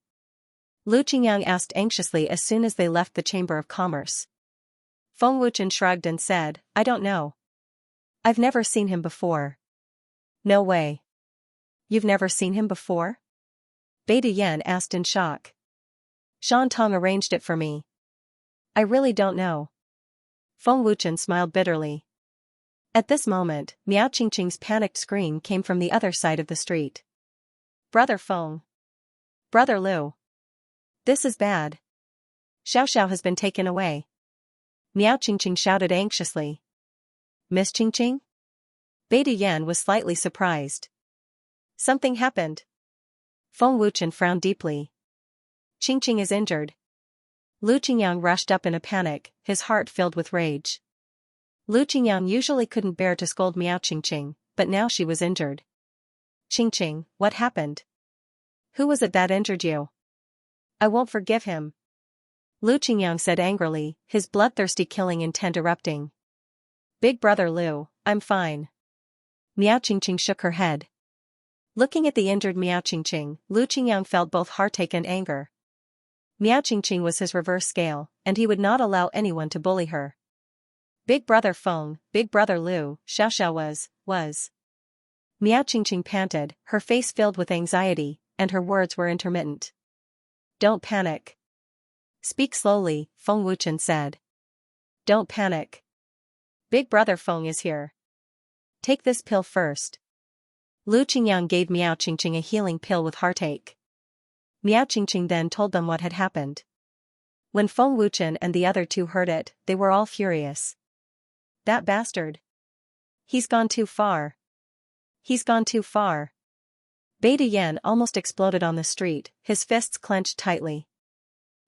Lu Qingyang asked anxiously as soon as they left the Chamber of Commerce. Feng Wuchen shrugged and said, I don't know. I've never seen him before. No way. You've never seen him before? Beta Yen asked in shock. Shan Tong arranged it for me. I really don't know. Feng Wuchen smiled bitterly. At this moment, Miao Qingqing's panicked scream came from the other side of the street. Brother Feng. Brother Lu. This is bad. Xiao Xiao has been taken away. Miao Qingqing shouted anxiously. Miss Qingqing? Beta Yen was slightly surprised. Something happened. Feng Wuchen frowned deeply. Qingqing is injured. Lu Qingyang rushed up in a panic, his heart filled with rage. Lu Qingyang usually couldn't bear to scold Miao Qingqing, but now she was injured. Qingqing, what happened? Who was it that injured you? I won't forgive him. Lu Qingyang said angrily, his bloodthirsty killing intent erupting. Big brother Lu, I'm fine. Miao Qingqing shook her head. Looking at the injured Miao Qingqing, Lu Qingyang felt both heartache and anger. Miao Qingqing was his reverse scale, and he would not allow anyone to bully her. Big brother Feng, big brother Lu, Xiaoxiao was. Miao Qingqing panted, her face filled with anxiety, and her words were intermittent. Don't panic. Speak slowly, Feng Wuchen said. Don't panic. Big brother Feng is here. Take this pill first. Lu Qingyang gave Miao Qingqing a healing pill with heartache. Miao Qingqing then told them what had happened. When Feng Wuchen and the other two heard it, they were all furious. That bastard. He's gone too far. He's gone too far. Beta Yan almost exploded on the street, his fists clenched tightly.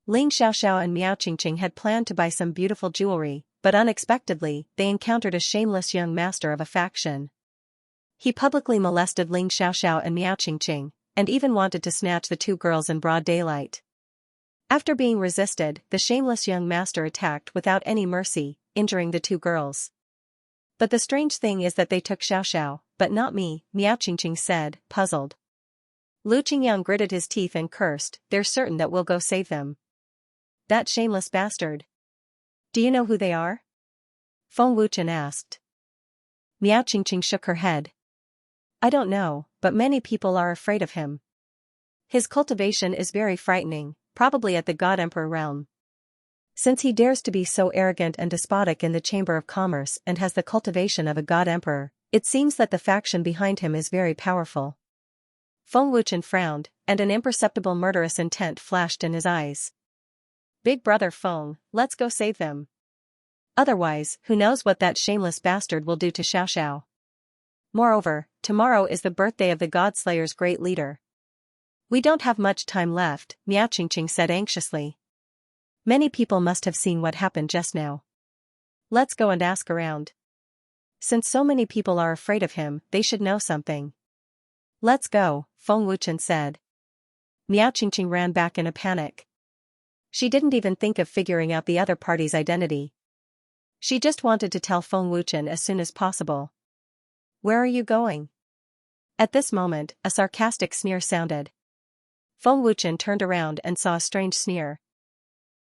Ling Xiaoxiao and Miao Qingqing had planned to buy some beautiful jewelry, but unexpectedly, they encountered a shameless young master of a faction. He publicly molested Ling Xiaoxiao and Miao Qingqing, and even wanted to snatch the two girls in broad daylight. After being resisted, the shameless young master attacked without any mercy, injuring the two girls. But the strange thing is that they took Xiaoxiao, but not me, Miao Qingqing said, puzzled. Lu Qingyang gritted his teeth and cursed, they're certain that we'll go save them. That shameless bastard. Do you know who they are? Feng Wuchen asked. Miao Qingqing shook her head. I don't know, but many people are afraid of him. His cultivation is very frightening, probably at the God Emperor realm. Since he dares to be so arrogant and despotic in the Chamber of Commerce and has the cultivation of a God Emperor, it seems that the faction behind him is very powerful. Feng Wuchen frowned, and an imperceptible murderous intent flashed in his eyes. Big brother Feng, let's go save them. Otherwise, who knows what that shameless bastard will do to Xiaoxiao. Moreover, tomorrow is the birthday of the God Slayer's great leader. We don't have much time left, Miao Qingqing said anxiously. Many people must have seen what happened just now. Let's go and ask around. Since so many people are afraid of him, they should know something. Let's go, Feng Wuchen said. Miao Qingqing ran back in a panic. She didn't even think of figuring out the other party's identity. She just wanted to tell Feng Wuchen as soon as possible. Where are you going? At this moment, a sarcastic sneer sounded. Feng Wuchen turned around and saw a strange sneer.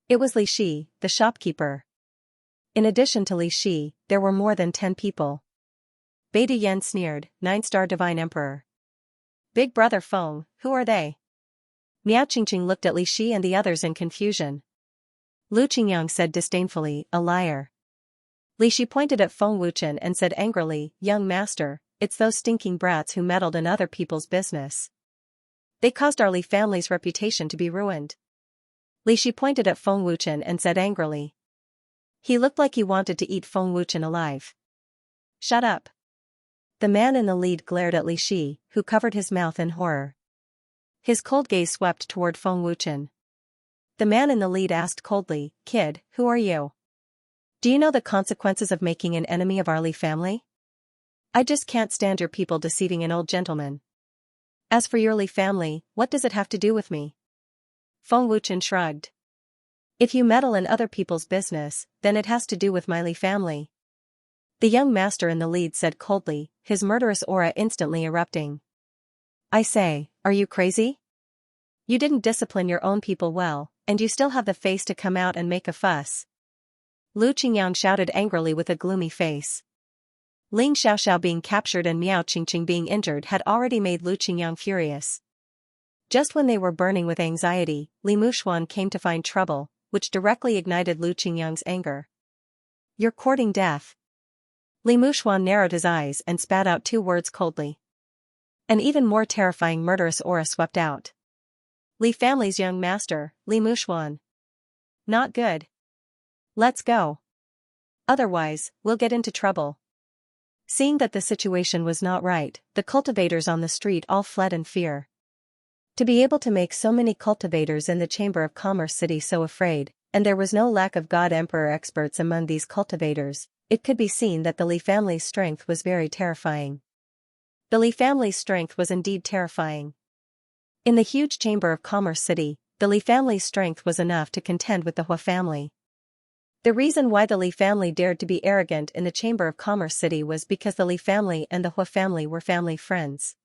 It was Li Shi, the shopkeeper. In addition to Li Shi, there were more than 10 people. Beta Yan sneered, 9-star Divine Emperor. Big brother Feng, who are they? Miao Qingqing looked at Li Shi and the others in confusion. Lu Qingyang said disdainfully, a liar. Li Shi pointed at Feng Wuchen and said angrily, young master, it's those stinking brats who meddled in other people's business. They caused our Li family's reputation to be ruined. Li Shi pointed at Feng Wuchen and said angrily. He looked like he wanted to eat Feng Wuchen alive. Shut up. The man in the lead glared at Li Shi, who covered his mouth in horror. His cold gaze swept toward Feng Wuchen. The man in the lead asked coldly, Kid, who are you? Do you know the consequences of making an enemy of our Li family? I just can't stand your people deceiving an old gentleman. As for your Li family, what does it have to do with me? Feng Wuchen shrugged. If you meddle in other people's business, then it has to do with my Li family. The young master in the lead said coldly, his murderous aura instantly erupting. I say, are you crazy? You didn't discipline your own people well, and you still have the face to come out and make a fuss. Lu Qingyang shouted angrily with a gloomy face. Ling Xiaoxiao being captured and Miao Qingqing being injured had already made Lu Qingyang furious. Just when they were burning with anxiety, Li Muxuan came to find trouble, which directly ignited Lu Qingyang's anger. You're courting death. Li Muxuan narrowed his eyes and spat out 2 words coldly. An even more terrifying murderous aura swept out. Li family's young master, Li Muxuan. Not good. Let's go. Otherwise, we'll get into trouble. Seeing that the situation was not right, the cultivators on the street all fled in fear. To be able to make so many cultivators in the Chamber of Commerce City so afraid, and there was no lack of God Emperor experts among these cultivators, it could be seen that the Li family's strength was very terrifying. The Li family's strength was indeed terrifying. In the huge Chamber of Commerce City, the Li family's strength was enough to contend with the Hua family. The reason why the Li family dared to be arrogant in the Chamber of Commerce City was because the Li family and the Hua family were family friends.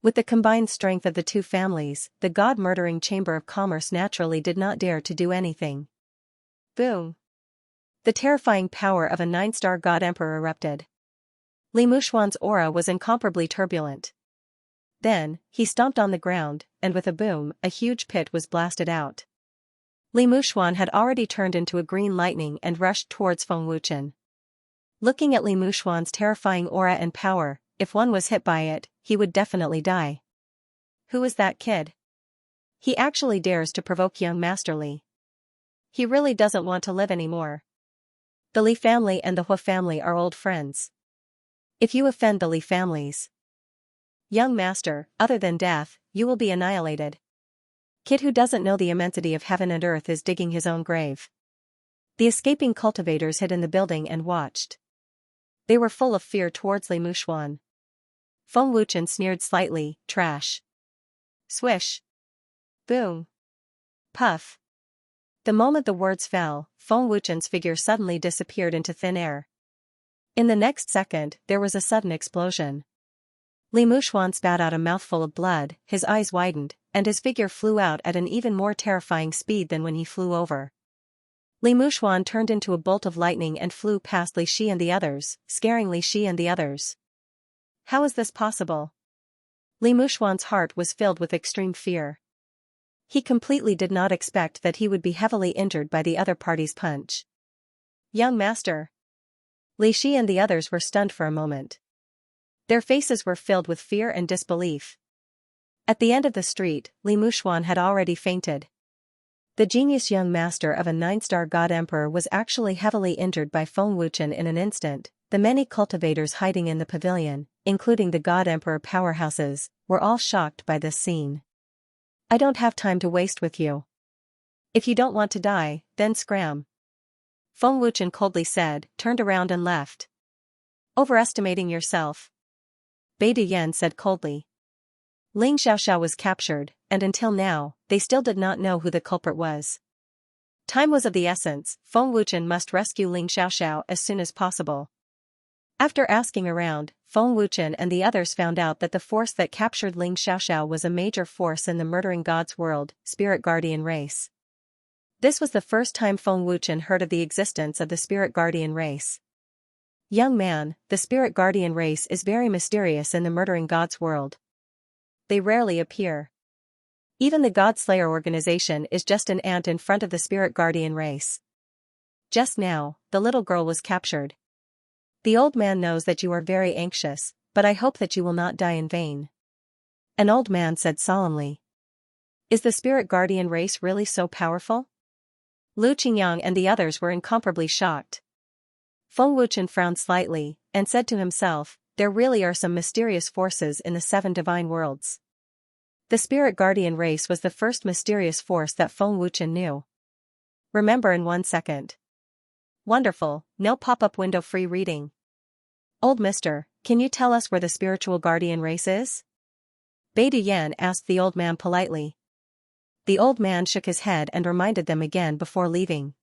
With the combined strength of the two families, the god-murdering Chamber of Commerce naturally did not dare to do anything. Boom! The terrifying power of a 9-star god emperor erupted. Li Mushuan's aura was incomparably turbulent. Then, he stomped on the ground, and with a boom, a huge pit was blasted out. Li Mushuan had already turned into a green lightning and rushed towards Feng Wuchen. Looking at Li Mushuan's terrifying aura and power, if one was hit by it, he would definitely die. Who is that kid? He actually dares to provoke young Master Li. He really doesn't want to live anymore. The Li family and the Hua family are old friends. If you offend the Li families, young master, other than death, you will be annihilated. Kid who doesn't know the immensity of heaven and earth is digging his own grave. The escaping cultivators hid in the building and watched. They were full of fear towards Li Mushuan. Feng Wuchen sneered slightly, trash. Swish. Boom. Puff. The moment the words fell, Feng Wuchen's figure suddenly disappeared into thin air. In the next second, there was a sudden explosion. Li Mushuan spat out a mouthful of blood, his eyes widened, and his figure flew out at an even more terrifying speed than when he flew over. Li Mushuan turned into a bolt of lightning and flew past Li Shi and the others, scaring Li Shi and the others. How is this possible? Li Mushuan's heart was filled with extreme fear. He completely did not expect that he would be heavily injured by the other party's punch. Young master. Li Shi and the others were stunned for a moment. Their faces were filled with fear and disbelief. At the end of the street, Li Mushuan had already fainted. The genius young master of a 9-star god emperor was actually heavily injured by Feng Wuchen in an instant. The many cultivators hiding in the pavilion, including the god emperor powerhouses, were all shocked by this scene. I don't have time to waste with you. If you don't want to die, then scram. Feng Wuchen coldly said, turned around and left. Overestimating yourself. Bai Duyan said coldly. Ling Xiaoxiao was captured, and until now, they still did not know who the culprit was. Time was of the essence. Feng Wuchen must rescue Ling Xiaoxiao as soon as possible. After asking around, Feng Wuchen and the others found out that the force that captured Ling Xiaoxiao was a major force in the murdering god's world, Spirit Guardian race. This was the first time Feng Wuchen heard of the existence of the Spirit Guardian race. Young man, the Spirit Guardian race is very mysterious in the murdering god's world. They rarely appear. Even the God Slayer organization is just an ant in front of the Spirit Guardian race. Just now, the little girl was captured. The old man knows that you are very anxious, but I hope that you will not die in vain. An old man said solemnly. Is the Spirit Guardian race really so powerful? Lu Qingyang and the others were incomparably shocked. Feng Wuchen frowned slightly, and said to himself, there really are some mysterious forces in the 7 divine worlds. The Spirit Guardian race was the first mysterious force that Feng Wuchen knew. Remember in 1 second. Wonderful, no pop-up window free reading. Old mister, can you tell us where the spiritual guardian race is? Bai Duyan asked the old man politely. The old man shook his head and reminded them again before leaving.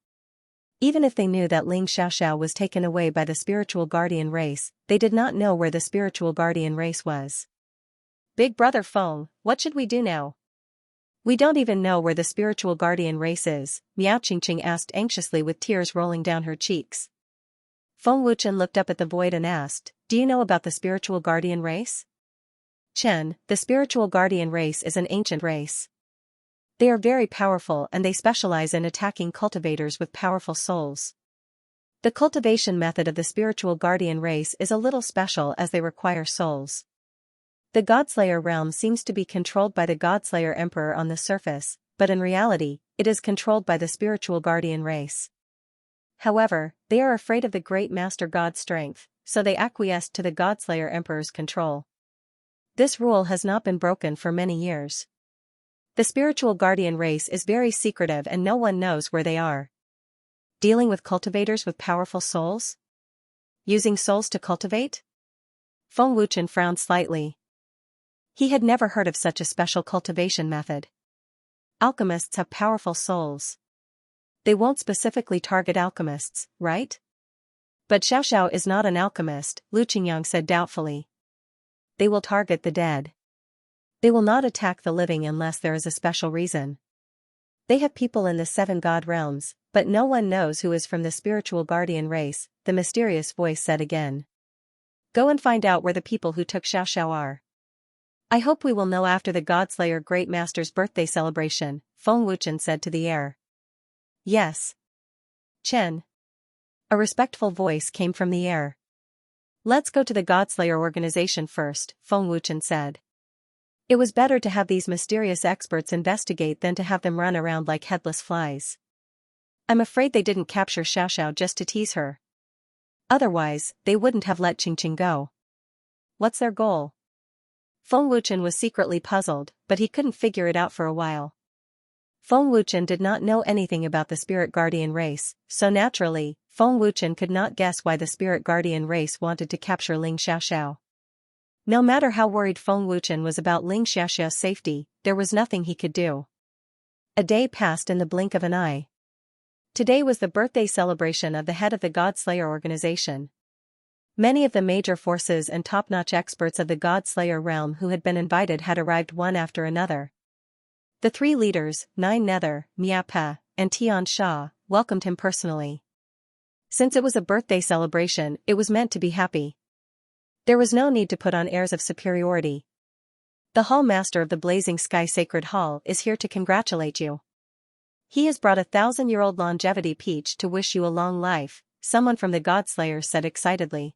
Even if they knew that Ling Xiaoxiao was taken away by the spiritual guardian race, they did not know where the spiritual guardian race was. Big brother Feng, what should we do now? We don't even know where the spiritual guardian race is, Miao Qingqing asked anxiously with tears rolling down her cheeks. Feng Wuchen looked up at the void and asked, do you know about the spiritual guardian race? Chen, the spiritual guardian race is an ancient race. They are very powerful and they specialize in attacking cultivators with powerful souls. The cultivation method of the spiritual guardian race is a little special as they require souls. The Godslayer realm seems to be controlled by the Godslayer Emperor on the surface, but in reality, it is controlled by the spiritual guardian race. However, they are afraid of the great Master God's strength, so they acquiesced to the Godslayer Emperor's control. This rule has not been broken for many years. The spiritual guardian race is very secretive and no one knows where they are. Dealing with cultivators with powerful souls? Using souls to cultivate? Feng Wuchen frowned slightly. He had never heard of such a special cultivation method. Alchemists have powerful souls. They won't specifically target alchemists, right? But Xiaoxiao is not an alchemist, Lu Qingyang said doubtfully. They will target the dead. They will not attack the living unless there is a special reason. They have people in the 7 god realms, but no one knows who is from the spiritual guardian race, the mysterious voice said again. Go and find out where the people who took Xiaoxiao are. I hope we will know after the Godslayer Great Master's birthday celebration, Feng Wuchen said to the air. Yes. Chen. A respectful voice came from the air. Let's go to the Godslayer organization first, Feng Wuchen said. It was better to have these mysterious experts investigate than to have them run around like headless flies. I'm afraid they didn't capture Xiaoxiao just to tease her. Otherwise, they wouldn't have let Qingqing go. What's their goal? Feng Wuchen was secretly puzzled, but he couldn't figure it out for a while. Feng Wuchen did not know anything about the spirit guardian race, so naturally, Feng Wuchen could not guess why the spirit guardian race wanted to capture Ling Xiaoxiao. No matter how worried Feng Wuchen was about Ling Xiaoxiao's safety, there was nothing he could do. A day passed in the blink of an eye. Today was the birthday celebration of the head of the Godslayer organization. Many of the major forces and top-notch experts of the Godslayer realm who had been invited had arrived one after another. The 3 leaders, Nine Nether, Miapa, and Tian Sha, welcomed him personally. Since it was a birthday celebration, it was meant to be happy. There was no need to put on airs of superiority. The Hall Master of the Blazing Sky Sacred Hall is here to congratulate you. He has brought a 1,000-year-old longevity peach to wish you a long life, someone from the Godslayer said excitedly.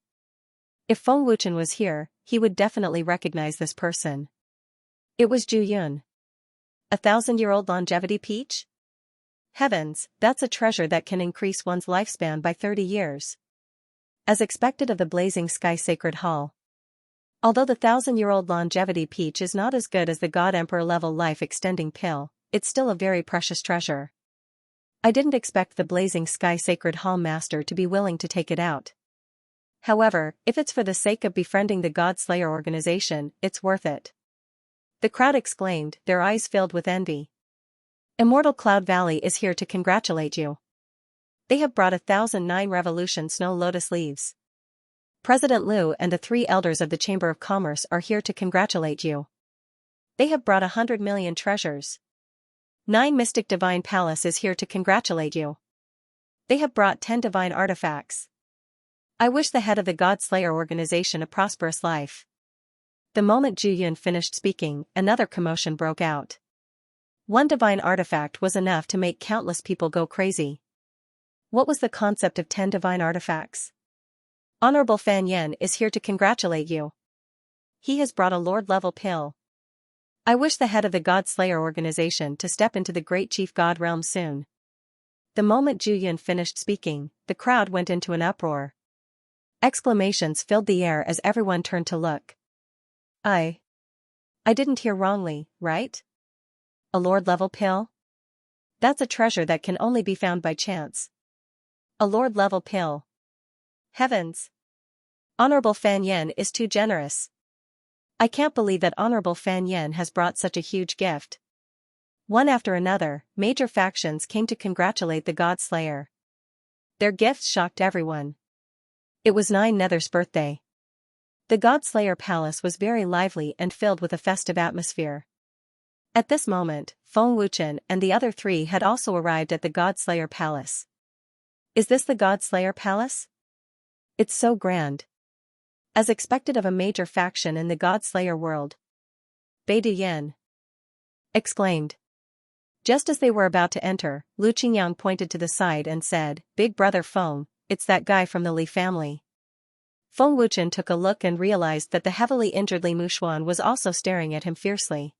If Feng Wuchen was here, he would definitely recognize this person. It was Zhu Yun. A 1,000-year-old longevity peach? Heavens, that's a treasure that can increase one's lifespan by 30 years. As expected of the Blazing Sky Sacred Hall. Although the 1,000-year-old longevity peach is not as good as the God Emperor level life-extending pill, it's still a very precious treasure. I didn't expect the Blazing Sky Sacred Hall Master to be willing to take it out. However, if it's for the sake of befriending the Godslayer organization, it's worth it. The crowd exclaimed, their eyes filled with envy. Immortal Cloud Valley is here to congratulate you. They have brought 1,009 Revolution Snow Lotus leaves. President Liu and the 3 elders of the Chamber of Commerce are here to congratulate you. They have brought 100 million treasures. 9 Mystic Divine Palace is here to congratulate you. They have brought 10 divine artifacts. I wish the head of the Godslayer organization a prosperous life. The moment Zhu Yun finished speaking, another commotion broke out. 1 divine artifact was enough to make countless people go crazy. What was the concept of 10 divine artifacts? Honorable Fan Yen is here to congratulate you. He has brought a Lord-level pill. I wish the head of the Godslayer organization to step into the Great Chief God realm soon. The moment Zhu Yun finished speaking, the crowd went into an uproar. Exclamations filled the air as everyone turned to look. I didn't hear wrongly, right? A Lord-level pill? That's a treasure that can only be found by chance. A Lord-level pill. Heavens! Honorable Fan Yen is too generous. I can't believe that Honorable Fan Yen has brought such a huge gift. One after another, major factions came to congratulate the Godslayer. Their gifts shocked everyone. It was Nine Nether's birthday. The Godslayer Palace was very lively and filled with a festive atmosphere. At this moment, Feng Wuchen and the other 3 had also arrived at the Godslayer Palace. Is this the Godslayer Palace? It's so grand. As expected of a major faction in the Godslayer world. Beidou Yen exclaimed. Just as they were about to enter, Lu Qingyang pointed to the side and said, Big brother Feng, it's that guy from the Li family. Feng Wuchen took a look and realized that the heavily injured Li Mushuan was also staring at him fiercely.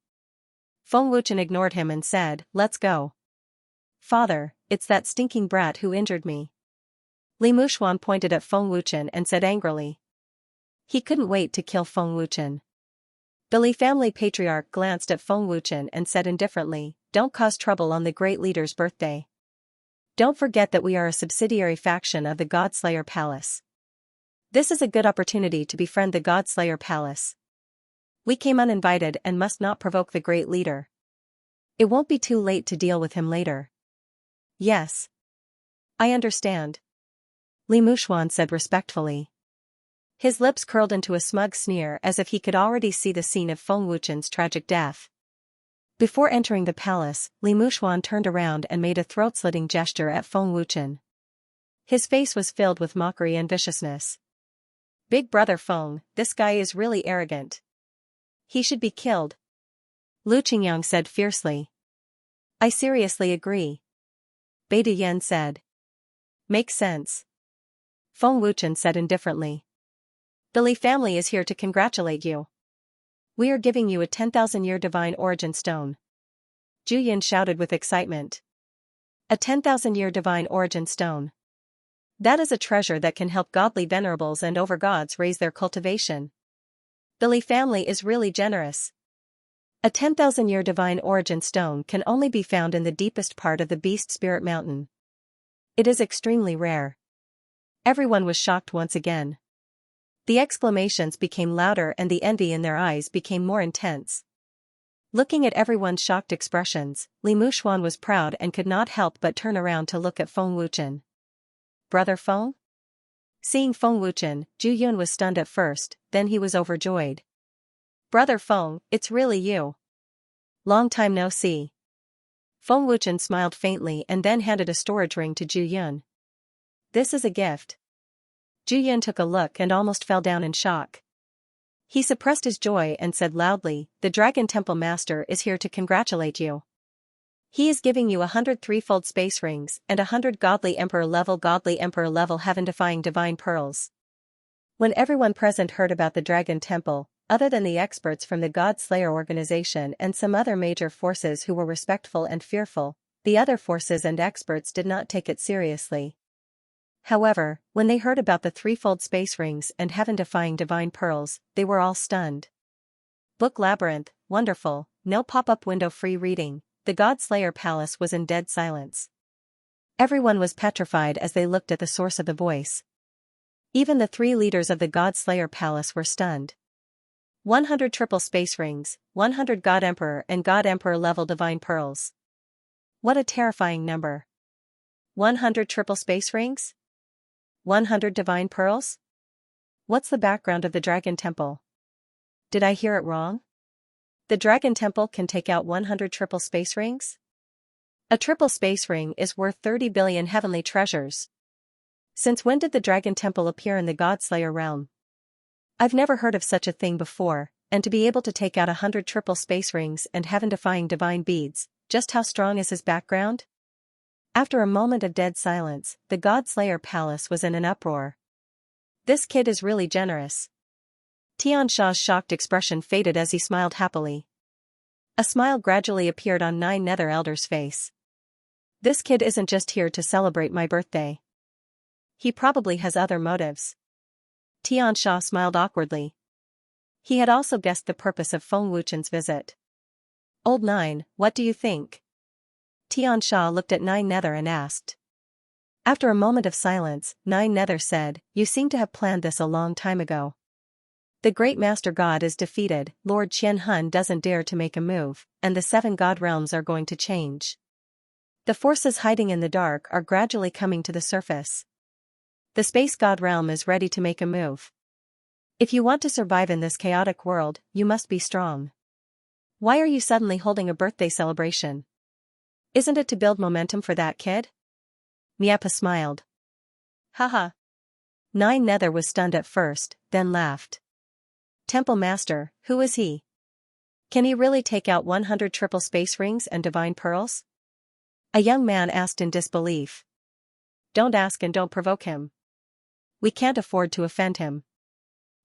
Feng Wuchen ignored him and said, Let's go. Father, it's that stinking brat who injured me. Li Mushuan pointed at Feng Wuchen and said angrily. He couldn't wait to kill Feng Wuchen. The Li family patriarch glanced at Feng Wuchen and said indifferently, "Don't cause trouble on the great leader's birthday. Don't forget that we are a subsidiary faction of the Godslayer Palace. This is a good opportunity to befriend the Godslayer Palace. We came uninvited and must not provoke the great leader. It won't be too late to deal with him later." "Yes. I understand," Li Muxuan said respectfully. His lips curled into a smug sneer as if he could already see the scene of Feng Wuchen's tragic death. Before entering the palace, Li Muxuan turned around and made a throat-slitting gesture at Feng Wuchen. His face was filled with mockery and viciousness. "Big brother Feng, this guy is really arrogant. He should be killed," Lu Qingyang said fiercely. "I seriously agree," Bai Yan said. "Makes sense," Feng Wuchen said indifferently. "The Li family is here to congratulate you. We are giving you a 10,000-year divine origin stone." Zhu Yin shouted with excitement. "A 10,000-year divine origin stone. That is a treasure that can help godly venerables and overgods raise their cultivation. The Li family is really generous. A 10,000-year divine origin stone can only be found in the deepest part of the Beast Spirit Mountain. It is extremely rare." Everyone was shocked once again. The exclamations became louder and the envy in their eyes became more intense. Looking at everyone's shocked expressions, Li Muxuan was proud and could not help but turn around to look at Feng Wuchen. "Brother Feng?" Seeing Feng Wuchen, Zhu Yun was stunned at first, then he was overjoyed. "Brother Feng, it's really you. Long time no see." Feng Wuchen smiled faintly and then handed a storage ring to Zhu Yun. "This is a gift." Zhu Yun took a look and almost fell down in shock. He suppressed his joy and said loudly, "The Dragon Temple Master is here to congratulate you. He is giving you 100 threefold space rings and 100 godly emperor level heaven-defying divine pearls." When everyone present heard about the Dragon Temple, other than the experts from the God Slayer organization and some other major forces who were respectful and fearful, the other forces and experts did not take it seriously. However, when they heard about the threefold space rings and heaven-defying divine pearls, they were all stunned. Book Labyrinth, wonderful, no pop-up window free reading. The God Slayer Palace was in dead silence. Everyone was petrified as they looked at the source of the voice. Even the three leaders of the God Slayer Palace were stunned. 100 triple space rings, 100 God Emperor and God Emperor level divine pearls. What a terrifying number. 100 triple space rings? 100 divine pearls? What's the background of the Dragon Temple? Did I hear it wrong? The Dragon Temple can take out 100 triple space rings? A triple space ring is worth 30 billion heavenly treasures. Since when did the Dragon Temple appear in the Godslayer realm? I've never heard of such a thing before, and to be able to take out 100 triple space rings and heaven-defying divine beads, just how strong is his background? After a moment of dead silence, the Godslayer Palace was in an uproar. This kid is really generous. Xianxia's shocked expression faded as he smiled happily. A smile gradually appeared on Nine Nether Elder's face. This kid isn't just here to celebrate my birthday. He probably has other motives. Xianxia smiled awkwardly. He had also guessed the purpose of Feng Wuchen's visit. "Old Nine, what do you think?" Xianxia looked at Nine Nether and asked. After a moment of silence, Nine Nether said, "You seem to have planned this a long time ago. The great Master God is defeated, Lord Qian Hun doesn't dare to make a move, and the 7 God realms are going to change. The forces hiding in the dark are gradually coming to the surface. The Space God realm is ready to make a move. If you want to survive in this chaotic world, you must be strong. Why are you suddenly holding a birthday celebration? Isn't it to build momentum for that kid?" Miapa smiled. "Haha." Nine Nether was stunned at first, then laughed. "Temple Master, who is he? Can he really take out 100 triple space rings and divine pearls?" A young man asked in disbelief. "Don't ask and don't provoke him. We can't afford to offend him.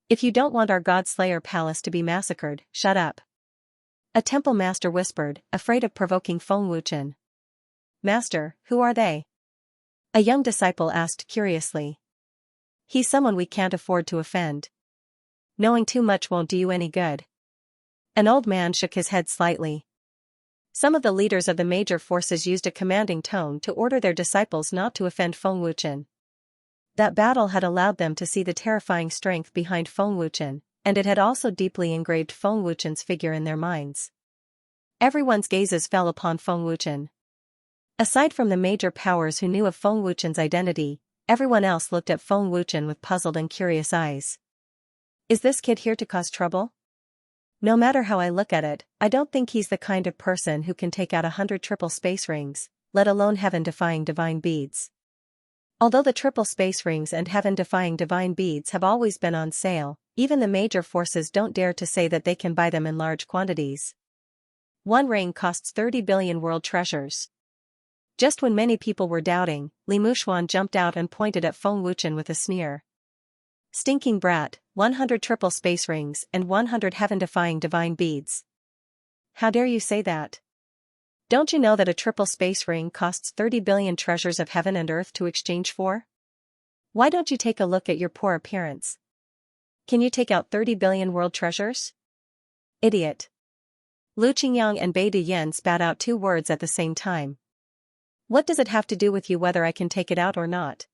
If you don't want our God Slayer Palace to be massacred, shut up." A temple master whispered, afraid of provoking Feng Wuchen. "Master, who are they?" A young disciple asked curiously. "He's someone we can't afford to offend. Knowing too much won't do you any good." An old man shook his head slightly. Some of the leaders of the major forces used a commanding tone to order their disciples not to offend Feng Wuchen. That battle had allowed them to see the terrifying strength behind Feng Wuchen, and it had also deeply engraved Feng Wuchen's figure in their minds. Everyone's gazes fell upon Feng Wuchen. Aside from the major powers who knew of Feng Wuchen's identity, everyone else looked at Feng Wuchen with puzzled and curious eyes. Is this kid here to cause trouble? No matter how I look at it, I don't think he's the kind of person who can take out 100 triple space rings, let alone heaven-defying divine beads. Although the triple space rings and heaven-defying divine beads have always been on sale, even the major forces don't dare to say that they can buy them in large quantities. One ring costs 30 billion world treasures. Just when many people were doubting, Li Mushuan jumped out and pointed at Feng Wuchen with a sneer. Stinking brat, 100 triple space rings and 100 heaven-defying divine beads. How dare you say that? Don't you know that a triple space ring costs 30 billion treasures of heaven and earth to exchange for? Why don't you take a look at your poor appearance? Can you take out 30 billion world treasures? Idiot. Lu Qingyang and Bai Duyan spat out 2 words at the same time. What does it have to do with you whether I can take it out or not?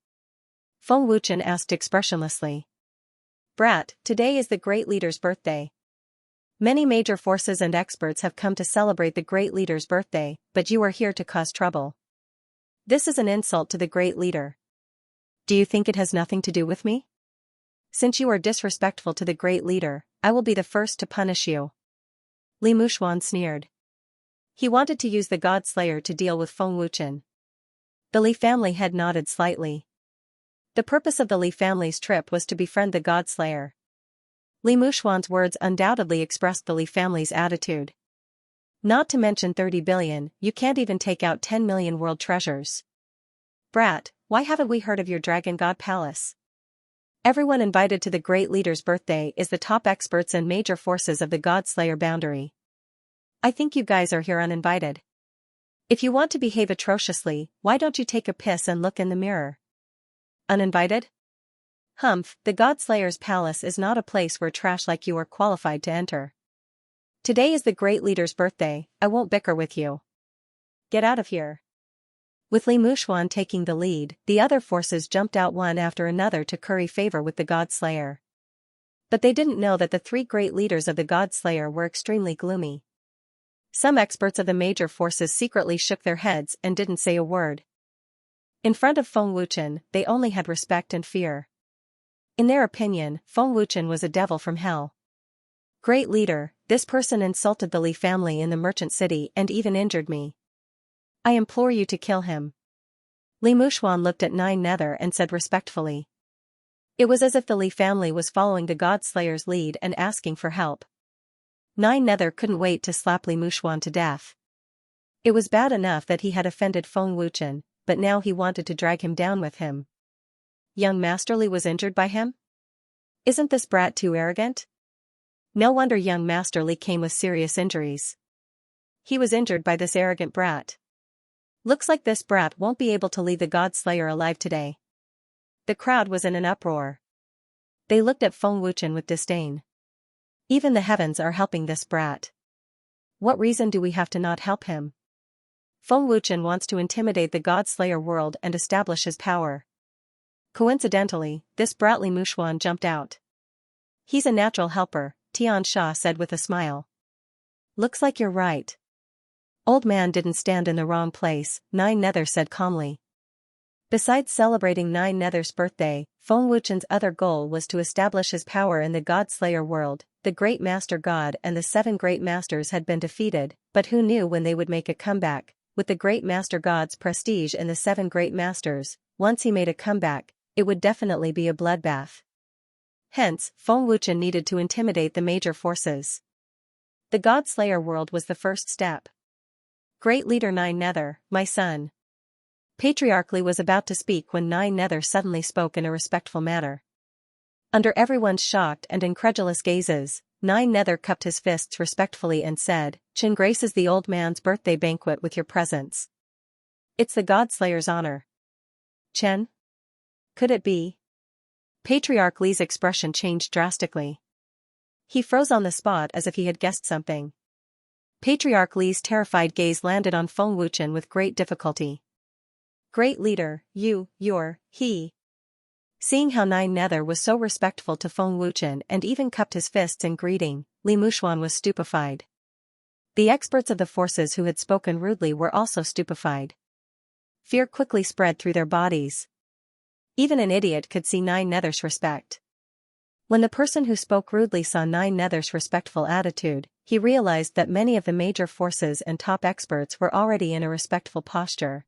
Feng Wuchen asked expressionlessly. Brat, today is the great leader's birthday. Many major forces and experts have come to celebrate the great leader's birthday, but you are here to cause trouble. This is an insult to the great leader. Do you think it has nothing to do with me? Since you are disrespectful to the great leader, I will be the first to punish you. Li Mushuan sneered. He wanted to use the God Slayer to deal with Feng Wuchen. The Li family head nodded slightly. The purpose of the Li family's trip was to befriend the God Slayer. Li Mushuan's words undoubtedly expressed the Li family's attitude. Not to mention 30 billion, you can't even take out 10 million world treasures. Brat, why haven't we heard of your Dragon God Palace? Everyone invited to the great leader's birthday is the top experts and major forces of the God Slayer boundary. I think you guys are here uninvited. If you want to behave atrociously, why don't you take a piss and look in the mirror? Uninvited? Humph, the God Slayer's palace is not a place where trash like you are qualified to enter. Today is the great leader's birthday, I won't bicker with you. Get out of here. With Li Mushuan taking the lead, the other forces jumped out one after another to curry favor with the God Slayer. But they didn't know that the 3 great leaders of the God Slayer were extremely gloomy. Some experts of the major forces secretly shook their heads and didn't say a word. In front of Feng Wuchen, they only had respect and fear. In their opinion, Feng Wuchen was a devil from hell. Great leader, this person insulted the Li family in the merchant city and even injured me. I implore you to kill him. Li Mushuan looked at Nine Nether and said respectfully. It was as if the Li family was following the God Slayer's lead and asking for help. Nine Nether couldn't wait to slap Li Mushuan to death. It was bad enough that he had offended Feng Wuchen, but now he wanted to drag him down with him. Young Master Li was injured by him? Isn't this brat too arrogant? No wonder young Master Li came with serious injuries. He was injured by this arrogant brat. Looks like this brat won't be able to leave the God Slayer alive today. The crowd was in an uproar. They looked at Feng Wuchen with disdain. Even the heavens are helping this brat. What reason do we have to not help him? Feng Wuchen wants to intimidate the God Slayer world and establish his power. Coincidentally, this brat Li Mushuan jumped out. He's a natural helper, Xianxia said with a smile. Looks like you're right. Old man didn't stand in the wrong place, Nine Nether said calmly. Besides celebrating Nine Nether's birthday, Feng Wuchen's other goal was to establish his power in the God Slayer world. The Great Master God and the 7 Great Masters had been defeated, but who knew when they would make a comeback? With the Great Master God's prestige in the 7 Great Masters, once he made a comeback, it would definitely be a bloodbath. Hence, Feng Wuchen needed to intimidate the major forces. The God Slayer world was the first step. Great leader Nine Nether, my son. Patriarch Li was about to speak when Nine Nether suddenly spoke in a respectful manner. Under everyone's shocked and incredulous gazes, Nine Nether cupped his fists respectfully and said, Chen graces the old man's birthday banquet with your presence. It's the God Slayer's honor. Chen? Could it be? Patriarch Li's expression changed drastically. He froze on the spot as if he had guessed something. Patriarch Li's terrified gaze landed on Feng Wuchen with great difficulty. Great leader, he. Seeing how Nine Nether was so respectful to Feng Wuchen and even cupped his fists in greeting, Li Muxuan was stupefied. The experts of the forces who had spoken rudely were also stupefied. Fear quickly spread through their bodies. Even an idiot could see Nine Nether's respect. When the person who spoke rudely saw Nine Nether's respectful attitude, he realized that many of the major forces and top experts were already in a respectful posture.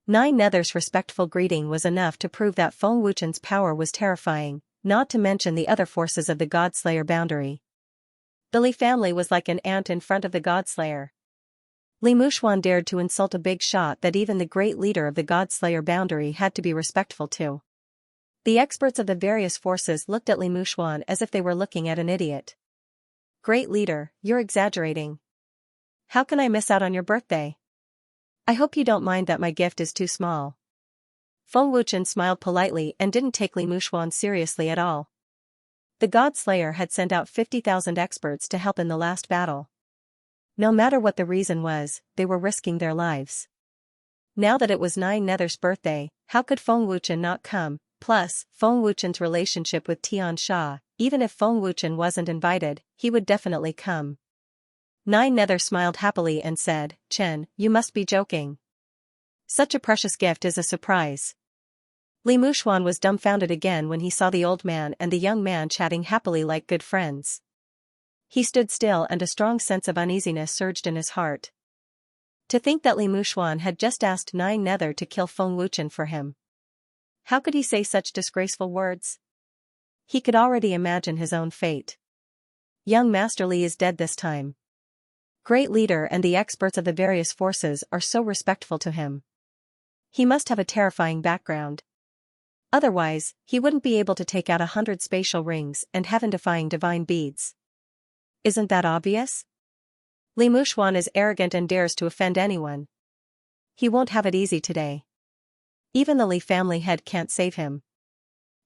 Nine Nether's respectful greeting was enough to prove that Feng Wuchen's power was terrifying, not to mention the other forces of the Godslayer boundary. The Li family was like an ant in front of the Godslayer. Li Muxuan dared to insult a big shot that even the great leader of the Godslayer boundary had to be respectful to. The experts of the various forces looked at Li Muxuan as if they were looking at an idiot. Great leader, you're exaggerating. How can I miss out on your birthday? I hope you don't mind that my gift is too small. Feng Wuchen smiled politely and didn't take Li Muxuan seriously at all. The Godslayer had sent out 50,000 experts to help in the last battle. No matter what the reason was, they were risking their lives. Now that it was Nine Nether's birthday, how could Feng Wuchen not come? Plus, Feng Wuchen's relationship with Xianxia, even if Feng Wuchen wasn't invited, he would definitely come. Nine Nether smiled happily and said, Chen, you must be joking. Such a precious gift is a surprise. Li Muxuan was dumbfounded again when he saw the old man and the young man chatting happily like good friends. He stood still and a strong sense of uneasiness surged in his heart. To think that Li Muxuan had just asked Nine Nether to kill Feng Wuchen for him. How could he say such disgraceful words? He could already imagine his own fate. Young Master Li is dead this time. Great leader and the experts of the various forces are so respectful to him. He must have a terrifying background. Otherwise, he wouldn't be able to take out 100 spatial rings and heaven-defying divine beads. Isn't that obvious? Li Muxuan is arrogant and dares to offend anyone. He won't have it easy today. Even the Li family head can't save him.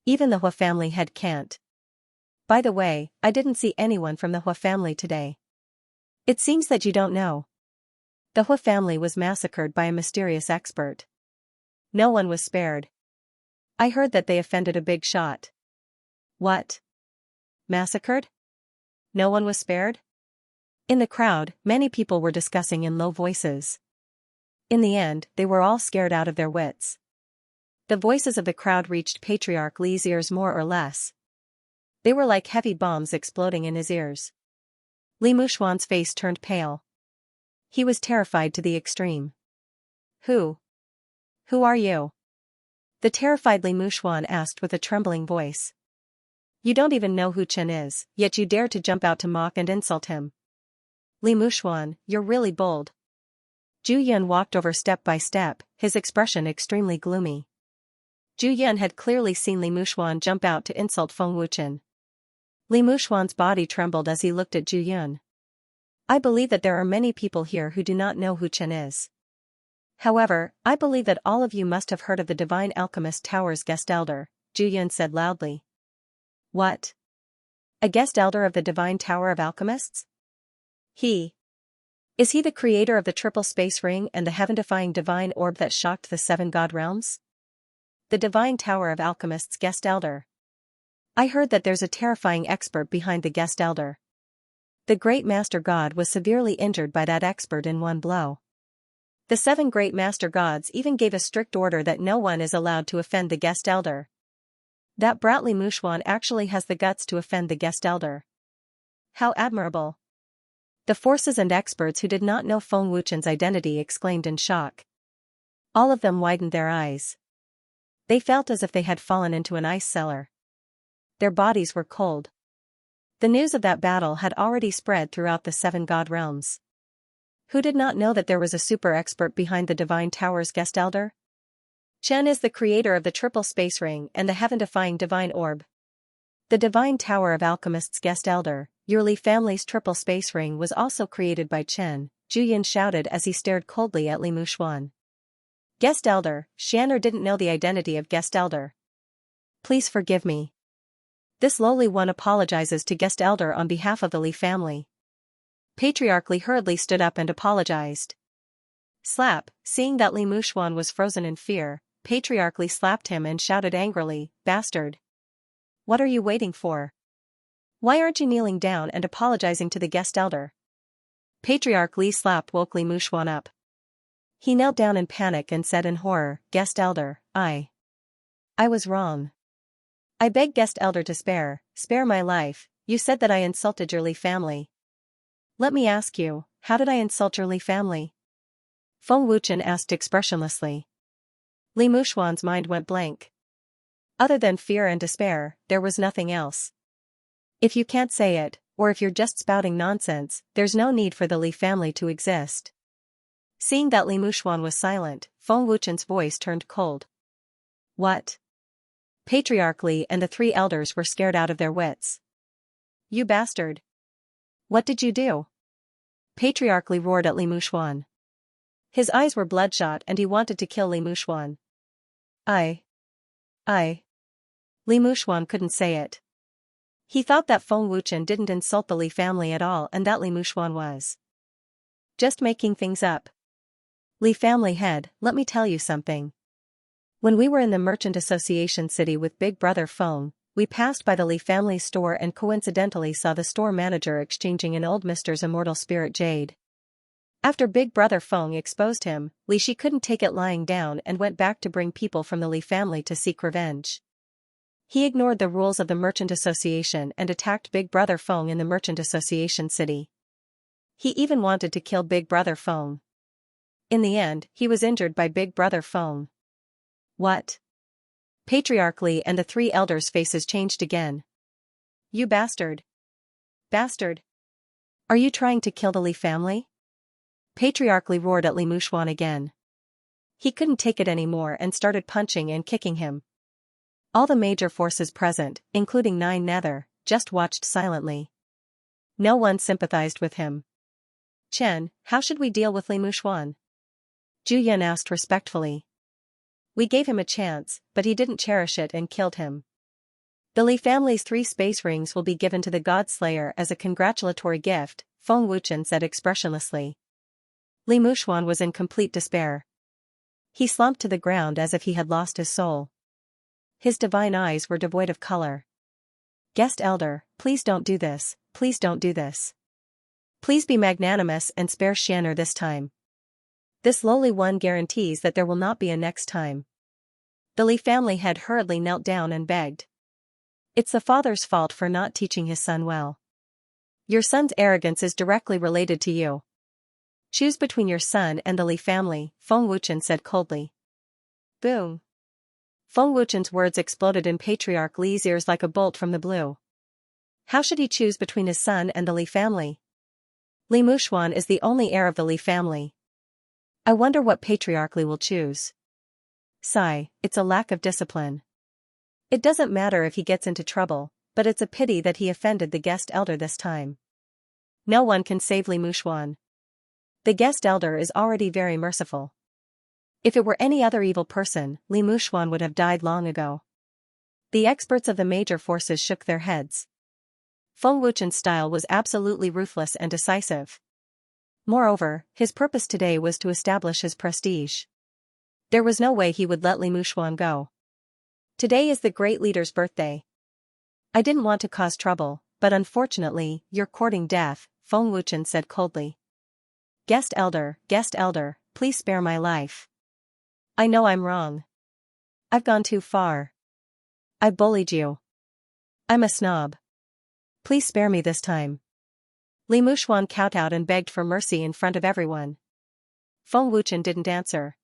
Even the Hua family head can't. By the way, I didn't see anyone from the Hua family today. It seems that you don't know. The Hua family was massacred by a mysterious expert. No one was spared. I heard that they offended a big shot. What? Massacred? No one was spared? In the crowd, many people were discussing in low voices. In the end, they were all scared out of their wits. The voices of the crowd reached Patriarch Li's ears more or less. They were like heavy bombs exploding in his ears. Li Muxuan's face turned pale. He was terrified to the extreme. Who are you? The terrified Li Muxuan asked with a trembling voice. You don't even know who Chen is, yet you dare to jump out to mock and insult him. Li Muxuan, you're really bold. Zhu Yun walked over step by step, his expression extremely gloomy. Zhu Yun had clearly seen Li Muxuan jump out to insult Feng Wuchen. Li Muxuan's body trembled as he looked at Zhu Yun. I believe that there are many people here who do not know who Chen is. However, I believe that all of you must have heard of the Divine Alchemist Tower's guest elder, Zhu Yun said loudly. What? A guest elder of the Divine Tower of Alchemists? Is he the creator of the triple space ring and the heaven-defying divine orb that shocked the 7 god realms? The Divine Tower of Alchemists guest elder. I heard that there's a terrifying expert behind the guest elder. The great master god was severely injured by that expert in one blow. The 7 great master gods even gave a strict order that no one is allowed to offend the guest elder. That brat Li Muxuan actually has the guts to offend the guest elder. How admirable. The forces and experts who did not know Feng Wuchen's identity exclaimed in shock. All of them widened their eyes. They felt as if they had fallen into an ice cellar. Their bodies were cold. The news of that battle had already spread throughout the 7 god realms. Who did not know that there was a super expert behind the Divine Tower's guest elder? Chen is the creator of the triple space ring and the heaven-defying divine orb. The Divine Tower of Alchemists guest elder, your Li family's triple space ring was also created by Chen, Zhu Yun shouted as he stared coldly at Li Muxuan. Guest elder, Xianxia didn't know the identity of guest elder. Please forgive me. This lowly one apologizes to guest elder on behalf of the Li family. Patriarch Li hurriedly stood up and apologized. Slap, seeing that Li Muxuan was frozen in fear, Patriarch Li slapped him and shouted angrily, "Bastard! What are you waiting for? Why aren't you kneeling down and apologizing to the guest elder?" Patriarch Li's slap woke Li Muxuan up. He knelt down in panic and said in horror, "Guest elder, I was wrong. I beg guest elder to spare my life. You said that I insulted your Li family. Let me ask you, how did I insult your Li family?" Feng Wuchen asked expressionlessly. Li Muxuan's mind went blank. Other than fear and despair, there was nothing else. If you can't say it, or if you're just spouting nonsense, there's no need for the Li family to exist. Seeing that Li Muxuan was silent, Feng Wuchen's voice turned cold. What? Patriarch Li and the three elders were scared out of their wits. You bastard! What did you do? Patriarch Li roared at Li Muxuan. His eyes were bloodshot and he wanted to kill Li Muxuan. I. Li Muxuan couldn't say it. He thought that Feng Wuchen didn't insult the Li family at all and that Li Muxuan was just making things up. Li family head, let me tell you something. When we were in the Merchant Association city with Big Brother Feng, we passed by the Li family store and coincidentally saw the store manager exchanging an old Mister's immortal spirit jade. After Big Brother Feng exposed him, Li Shi couldn't take it lying down and went back to bring people from the Li family to seek revenge. He ignored the rules of the Merchant Association and attacked Big Brother Feng in the Merchant Association city. He even wanted to kill Big Brother Feng. In the end, he was injured by Big Brother Feng. What? Patriarch Li and the three elders' faces changed again. You bastard! Bastard! Are you trying to kill the Li family? Patriarch Li roared at Li Muxuan again. He couldn't take it anymore and started punching and kicking him. All the major forces present, including Nine Nether, just watched silently. No one sympathized with him. Chen, how should we deal with Li Muxuan? Zhu Yan asked respectfully. We gave him a chance, but he didn't cherish it and killed him. The Li family's 3 space rings will be given to the God Slayer as a congratulatory gift, Feng Wuchen said expressionlessly. Li Muxuan was in complete despair. He slumped to the ground as if he had lost his soul. His divine eyes were devoid of color. Guest elder, please don't do this, please don't do this. Please be magnanimous and spare Xianxia this time. This lowly one guarantees that there will not be a next time. The Li family head hurriedly knelt down and begged. It's the father's fault for not teaching his son well. Your son's arrogance is directly related to you. Choose between your son and the Li family, Feng Wuchen said coldly. Boom. Feng Wuchen's words exploded in Patriarch Li's ears like a bolt from the blue. How should he choose between his son and the Li family? Li Muxuan is the only heir of the Li family. I wonder what Patriarch Li will choose. Sigh, it's a lack of discipline. It doesn't matter if he gets into trouble, but it's a pity that he offended the guest elder this time. No one can save Li Muxuan. The guest elder is already very merciful. If it were any other evil person, Li Muxuan would have died long ago. The experts of the major forces shook their heads. Feng Wuchen's style was absolutely ruthless and decisive. Moreover, his purpose today was to establish his prestige. There was no way he would let Li Muxuan go. Today is the great leader's birthday. I didn't want to cause trouble, but unfortunately, you're courting death, Feng Wuchen said coldly. Guest elder, please spare my life. I know I'm wrong. I've gone too far. I bullied you. I'm a snob. Please spare me this time. Li Muxuan kowtowed and begged for mercy in front of everyone. Feng Wuchen didn't answer.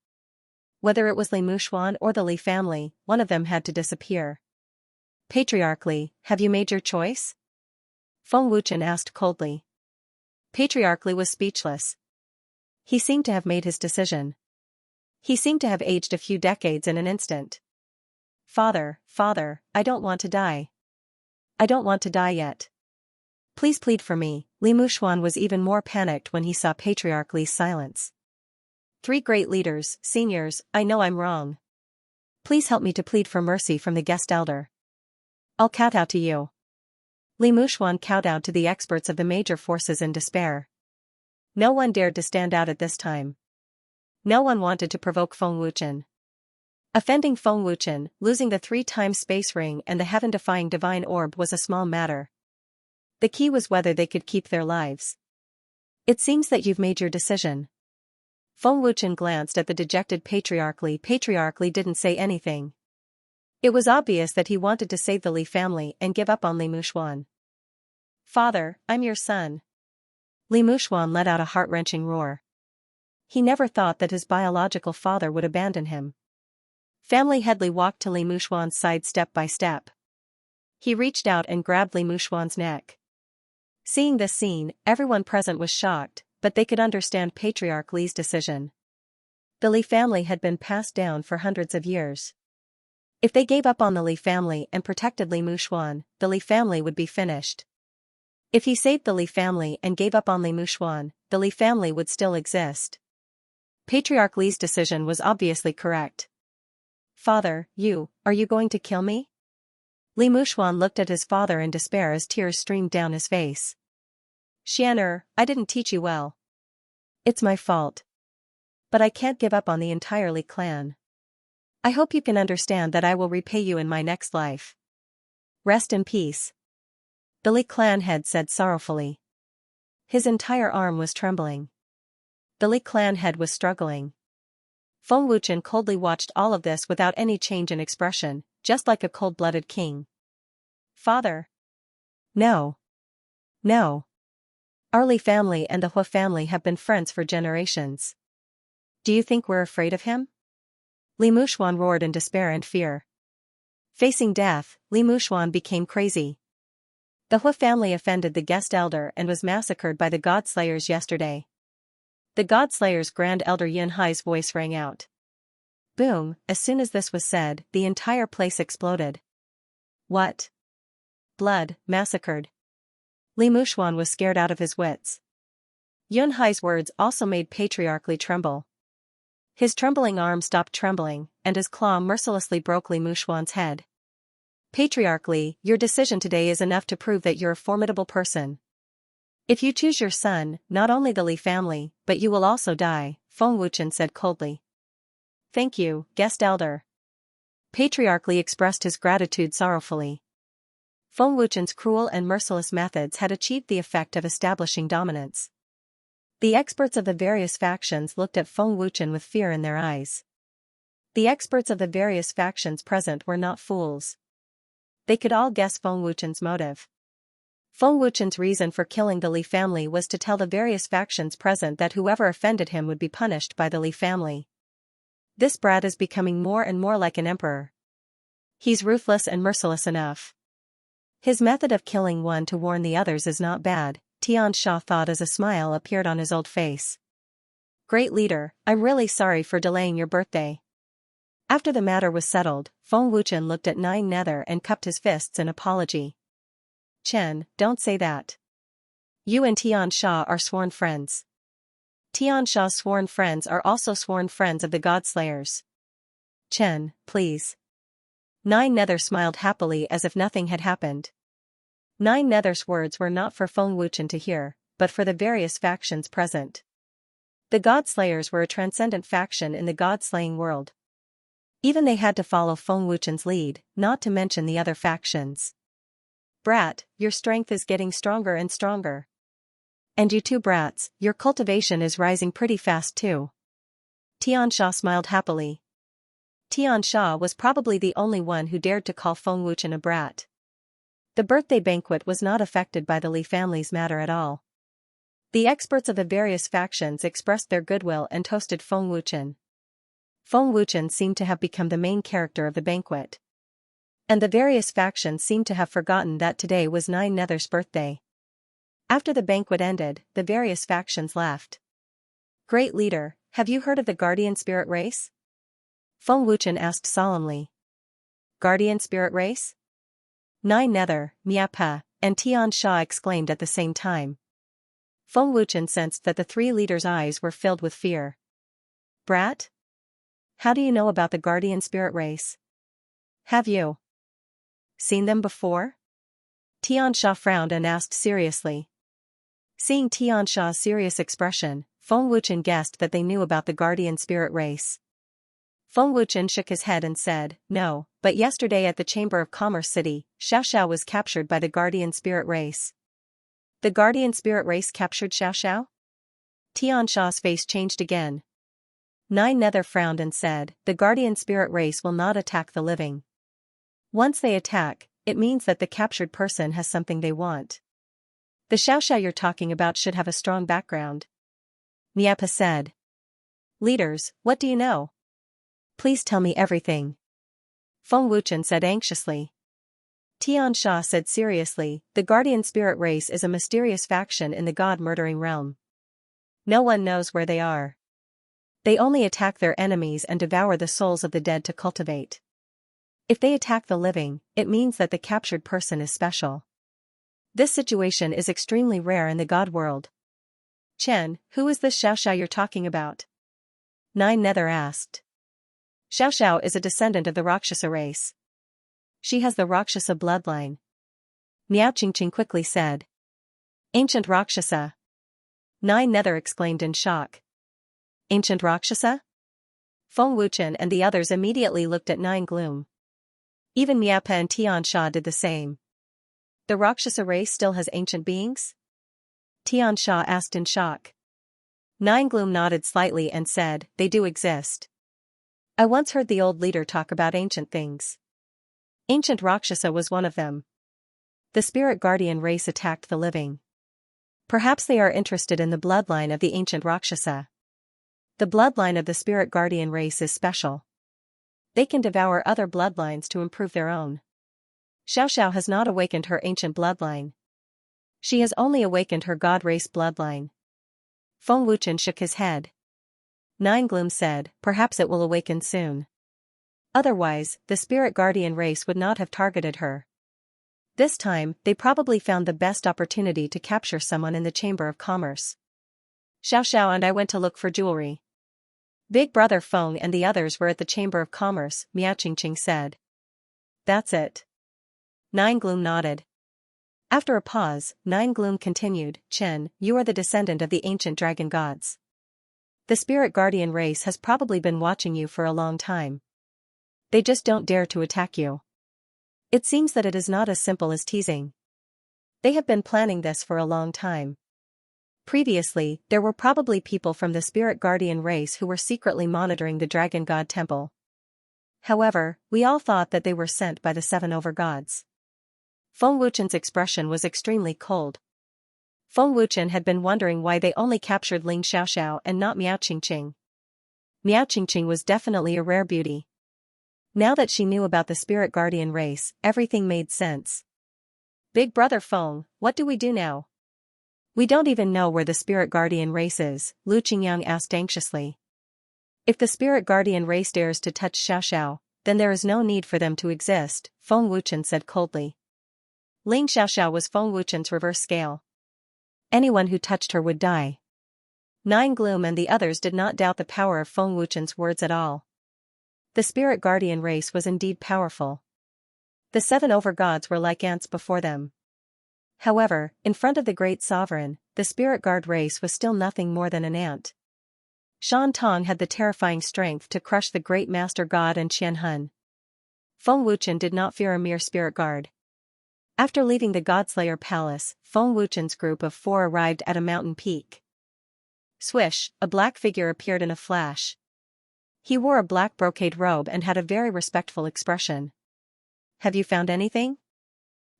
Whether it was Li Muxuan or the Li family, one of them had to disappear. Patriarch Li, have you made your choice? Feng Wuchen asked coldly. Patriarch Li was speechless. He seemed to have made his decision. He seemed to have aged a few decades in an instant. Father, I don't want to die. I don't want to die yet. Please plead for me. Li Muxuan was even more panicked when he saw Patriarch Li's silence. 3 great leaders, seniors, I know I'm wrong. Please help me to plead for mercy from the guest elder. I'll kowtow to you. Li Muxuan kowtowed to the experts of the major forces in despair. No one dared to stand out at this time. No one wanted to provoke Feng Wuchen. Offending Feng Wuchen, losing the 3-time space ring and the heaven-defying divine orb was a small matter. The key was whether they could keep their lives. It seems that you've made your decision. Feng Wuchen glanced at the dejected patriarch Li. Patriarch Li didn't say anything. It was obvious that he wanted to save the Li family and give up on Li Muxuan. Father, I'm your son. Li Muxuan let out a heart-wrenching roar. He never thought that his biological father would abandon him. Family head Li walked to Li Muxuan's side step by step. He reached out and grabbed Li Muxuan's neck. Seeing this scene, everyone present was shocked, but they could understand Patriarch Li's decision. The Li family had been passed down for hundreds of years. If they gave up on the Li family and protected Li Muxuan, the Li family would be finished. If he saved the Li family and gave up on Li Muxuan, the Li family would still exist. Patriarch Li's decision was obviously correct. Father, are you going to kill me? Li Muxuan looked at his father in despair as tears streamed down his face. Xianxia, I didn't teach you well. It's my fault. But I can't give up on the entire Li clan. I hope you can understand that I will repay you in my next life. Rest in peace. The Li clan head said sorrowfully. His entire arm was trembling. The Li clan head was struggling. Feng Wuchen coldly watched all of this without any change in expression, just like a cold-blooded king. Father. No. No. Our Li family and the Hua family have been friends for generations. Do you think we're afraid of him? Li Muxuan roared in despair and fear. Facing death, Li Muxuan became crazy. The Hua family offended the guest elder and was massacred by the God-slayers yesterday. The God-slayer's Grand Elder Yunhai's voice rang out. Boom, as soon as this was said, the entire place exploded. What? Blood, massacred. Li Muxuan was scared out of his wits. Yunhai's words also made Patriarch Li tremble. His trembling arm stopped trembling, and his claw mercilessly broke Li Muxuan's head. Patriarch Li, your decision today is enough to prove that you're a formidable person. If you choose your son, not only the Li family, but you will also die, Feng Wuchen said coldly. Thank you, guest elder. Patriarch Li expressed his gratitude sorrowfully. Feng Wuchen's cruel and merciless methods had achieved the effect of establishing dominance. The experts of the various factions looked at Feng Wuchen with fear in their eyes. The experts of the various factions present were not fools. They could all guess Feng Wuchen's motive. Feng Wuchen's reason for killing the Li family was to tell the various factions present that whoever offended him would be punished by the Li family. This brat is becoming more and more like an emperor. He's ruthless and merciless enough. His method of killing one to warn the others is not bad, Xianxia thought as a smile appeared on his old face. Great leader, I'm really sorry for delaying your birthday. After the matter was settled, Feng Wuchen looked at Nine Nether and cupped his fists in apology. Chen, don't say that. You and Xianxia are sworn friends. Xianxia's sworn friends are also sworn friends of the God-slayers. Chen, please. Nine Nether smiled happily as if nothing had happened. Nine Nether's words were not for Feng Wuchen to hear, but for the various factions present. The God-slayers were a transcendent faction in the God-slaying world. Even they had to follow Feng Wuchen's lead, not to mention the other factions. Brat, your strength is getting stronger and stronger. And you too brats, your cultivation is rising pretty fast too. Xianxia smiled happily. Xianxia was probably the only one who dared to call Feng Wuchen a brat. The birthday banquet was not affected by the Li family's matter at all. The experts of the various factions expressed their goodwill and toasted Feng Wuchen. Feng Wuchen seemed to have become the main character of the banquet. And the various factions seemed to have forgotten that today was Nine Nether's birthday. After the banquet ended, the various factions left. Great leader, have you heard of the Guardian Spirit race? Feng Wuchen asked solemnly. Guardian Spirit race? Nine Nether, Miapa, and Xianxia exclaimed at the same time. Feng Wuchen sensed that the three leaders' eyes were filled with fear. Brat? How do you know about the Guardian Spirit race? Have you Seen them before? Xianxia frowned and asked seriously. Seeing Xianxia's serious expression, Feng Wuchen guessed that they knew about the guardian spirit race. Feng Wuchen shook his head and said, no, but yesterday at the Chamber of Commerce City, Xiaoxiao was captured by the guardian spirit race. The guardian spirit race captured Xiaoxiao? Tianxia's face changed again. Nine Nether frowned and said, the guardian spirit race will not attack the living. Once they attack, it means that the captured person has something they want. The Xiaoxiao you're talking about should have a strong background. Miapa said. Leaders, what do you know? Please tell me everything. Feng Wuchen said anxiously. Tianxia said seriously, the guardian spirit race is a mysterious faction in the god-murdering realm. No one knows where they are. They only attack their enemies and devour the souls of the dead to cultivate. If they attack the living, it means that the captured person is special. This situation is extremely rare in the god world. Chen, who is this Xiaoxiao you're talking about? Nine Nether asked. Xiaoxiao is a descendant of the Rakshasa race. She has the Rakshasa bloodline. Miao Qingqing quickly said. Ancient Rakshasa. Nine Nether exclaimed in shock. Ancient Rakshasa? Feng Wuchen and the others immediately looked at Nine Gloom. Even Miapa and Tianxia did the same. The Rakshasa race still has ancient beings? Tianxia asked in shock. Nine Gloom nodded slightly and said, they do exist. I once heard the old leader talk about ancient things. Ancient Rakshasa was one of them. The spirit guardian race attacked the living. Perhaps they are interested in the bloodline of the ancient Rakshasa. The bloodline of the spirit guardian race is special. They can devour other bloodlines to improve their own. Xiaoxiao has not awakened her ancient bloodline. She has only awakened her god race bloodline. Feng Wuchen shook his head. Nine Gloom said, perhaps it will awaken soon. Otherwise, the spirit guardian race would not have targeted her. This time, they probably found the best opportunity to capture someone in the Chamber of Commerce. Xiaoxiao and I went to look for jewelry. Big Brother Feng and the others were at the Chamber of Commerce, Miao Qingqing said. That's it. Nine Gloom nodded. After a pause, Nine Gloom continued, Chen, you are the descendant of the ancient dragon gods. The spirit guardian race has probably been watching you for a long time. They just don't dare to attack you. It seems that it is not as simple as teasing. They have been planning this for a long time. Previously, there were probably people from the spirit guardian race who were secretly monitoring the dragon god temple. However, we all thought that they were sent by the seven overgods. Feng Wuchen's expression was extremely cold. Feng Wuchen had been wondering why they only captured Ling Xiaoxiao and not Miao Qingqing. Miao Qingqing was definitely a rare beauty. Now that she knew about the spirit guardian race, everything made sense. Big Brother Feng, what do we do now? We don't even know where the spirit guardian race is, Lu Qingyang asked anxiously. If the spirit guardian race dares to touch Xiaoxiao, then there is no need for them to exist, Feng Wuchen said coldly. Ling Xiaoxiao was Feng Wuchen's reverse scale. Anyone who touched her would die. Nine Gloom and the others did not doubt the power of Feng Wuchen's words at all. The spirit guardian race was indeed powerful. The seven overgods were like ants before them. However, in front of the great sovereign, the spirit guard race was still nothing more than an ant. Shan Tong had the terrifying strength to crush the great master god and Qian Hun. Feng Wuchen did not fear a mere spirit guard. After leaving the Godslayer Palace, Feng Wuchen's group of 4 arrived at a mountain peak. Swish, a black figure appeared in a flash. He wore a black brocade robe and had a very respectful expression. Have you found anything?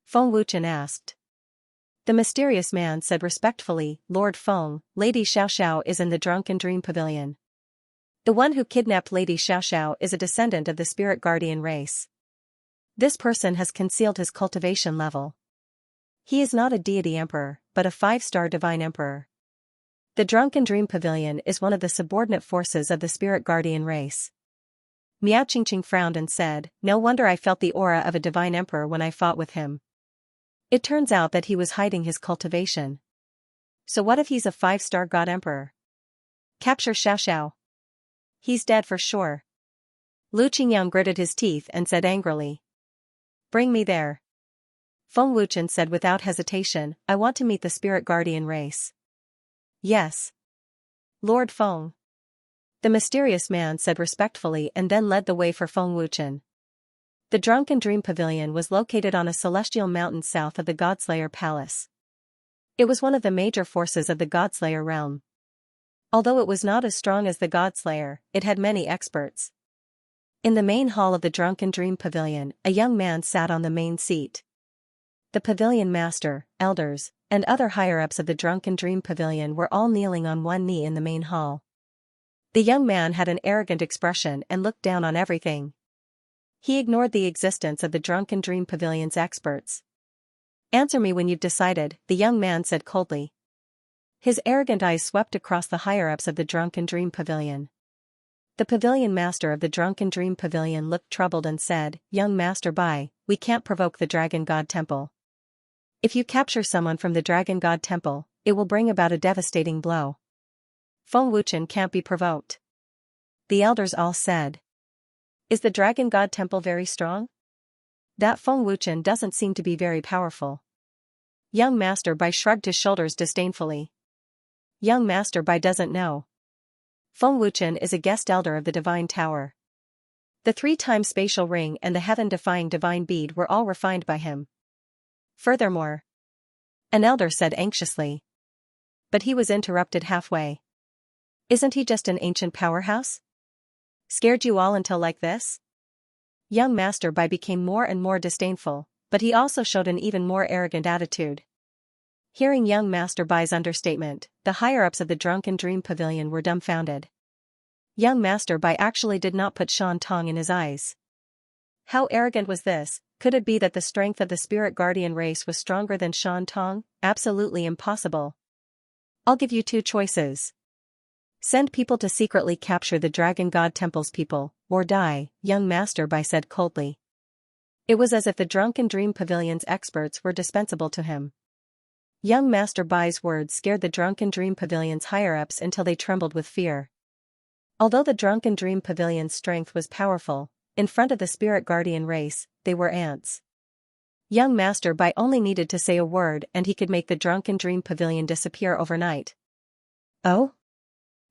Feng Wuchen asked. The mysterious man said respectfully, Lord Feng, Lady Xiaoxiao is in the drunken dream pavilion. The one who kidnapped Lady Xiaoxiao is a descendant of the spirit guardian race. This person has concealed his cultivation level. He is not a deity emperor, but a 5-star divine emperor. The Drunken Dream Pavilion is one of the subordinate forces of the spirit guardian race. Miao Qingqing frowned and said, no wonder I felt the aura of a divine emperor when I fought with him. It turns out that he was hiding his cultivation. So what if he's a 5-star god emperor? Capture Xiaoxiao. He's dead for sure. Lu Qingyang gritted his teeth and said angrily. Bring me there. Feng Wuchen said without hesitation, I want to meet the spirit guardian race. Yes. Lord Feng. The mysterious man said respectfully and then led the way for Feng Wuchen. The Drunken Dream Pavilion was located on a celestial mountain south of the Godslayer Palace. It was one of the major forces of the Godslayer realm. Although it was not as strong as the Godslayer, it had many experts. In the main hall of the Drunken Dream Pavilion, a young man sat on the main seat. The pavilion master, elders, and other higher-ups of the Drunken Dream Pavilion were all kneeling on one knee in the main hall. The young man had an arrogant expression and looked down on everything. He ignored the existence of the Drunken Dream Pavilion's experts. Answer me when you've decided, the young man said coldly. His arrogant eyes swept across the higher-ups of the Drunken Dream Pavilion. The pavilion master of the Drunken Dream Pavilion looked troubled and said, Young Master Bai, we can't provoke the Dragon God Temple. If you capture someone from the Dragon God Temple, it will bring about a devastating blow. Feng Wuchen can't be provoked. The elders all said. Is the Dragon God Temple very strong? That Feng Wuchen doesn't seem to be very powerful. Young Master Bai shrugged his shoulders disdainfully. Young Master Bai doesn't know. Feng Wuchen is a guest elder of the Divine Tower. The 3-time spatial ring and the heaven-defying divine bead were all refined by him. Furthermore, an elder said anxiously. But he was interrupted halfway. Isn't he just an ancient powerhouse? Scared you all until like this? Young Master Bai became more and more disdainful, but he also showed an even more arrogant attitude. Hearing young Master Bai's understatement, the higher-ups of the Drunken Dream Pavilion were dumbfounded. Young Master Bai actually did not put Shan Tong in his eyes. How arrogant was this? Could it be that the strength of the spirit guardian race was stronger than Shan Tong? Absolutely impossible. I'll give you 2 choices. Send people to secretly capture the Dragon God Temple's people, or die, young Master Bai said coldly. It was as if the Drunken Dream Pavilion's experts were dispensable to him. Young Master Bai's words scared the Drunken Dream Pavilion's higher-ups until they trembled with fear. Although the Drunken Dream Pavilion's strength was powerful, in front of the spirit guardian race, they were ants. Young Master Bai only needed to say a word and he could make the Drunken Dream Pavilion disappear overnight. Oh?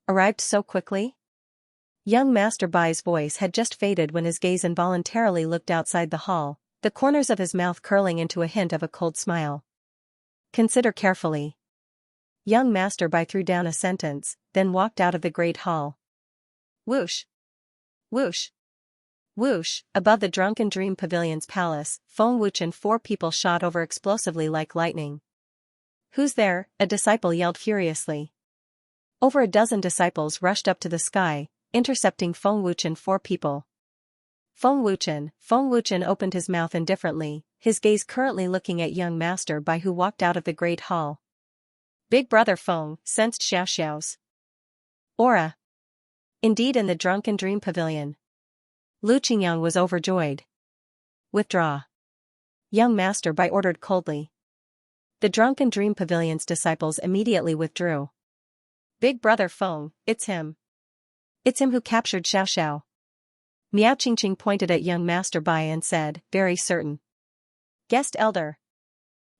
Arrived so quickly? Young Master Bai's voice had just faded when his gaze involuntarily looked outside the hall, the corners of his mouth curling into a hint of a cold smile. Consider carefully. Young Master Bai threw down a sentence, then walked out of the great hall. Whoosh! Whoosh! Whoosh! Above the Drunken Dream Pavilion's palace, Feng Wuchen 4 people shot over explosively like lightning. Who's there? A disciple yelled furiously. Over a dozen disciples rushed up to the sky, intercepting Feng Wuchen 4 people. Feng Wuchen opened his mouth indifferently, his gaze currently looking at young Master Bai who walked out of the great hall. Big Brother Feng sensed Xiaoxiao's aura. Indeed, in the Drunken Dream Pavilion. Lu Qingyang was overjoyed. Withdraw. Young Master Bai ordered coldly. The Drunken Dream Pavilion's disciples immediately withdrew. Big Brother Feng, it's him. It's him who captured Xiaoxiao. Miao Qingqing pointed at young Master Bai and said, very certain. Guest elder.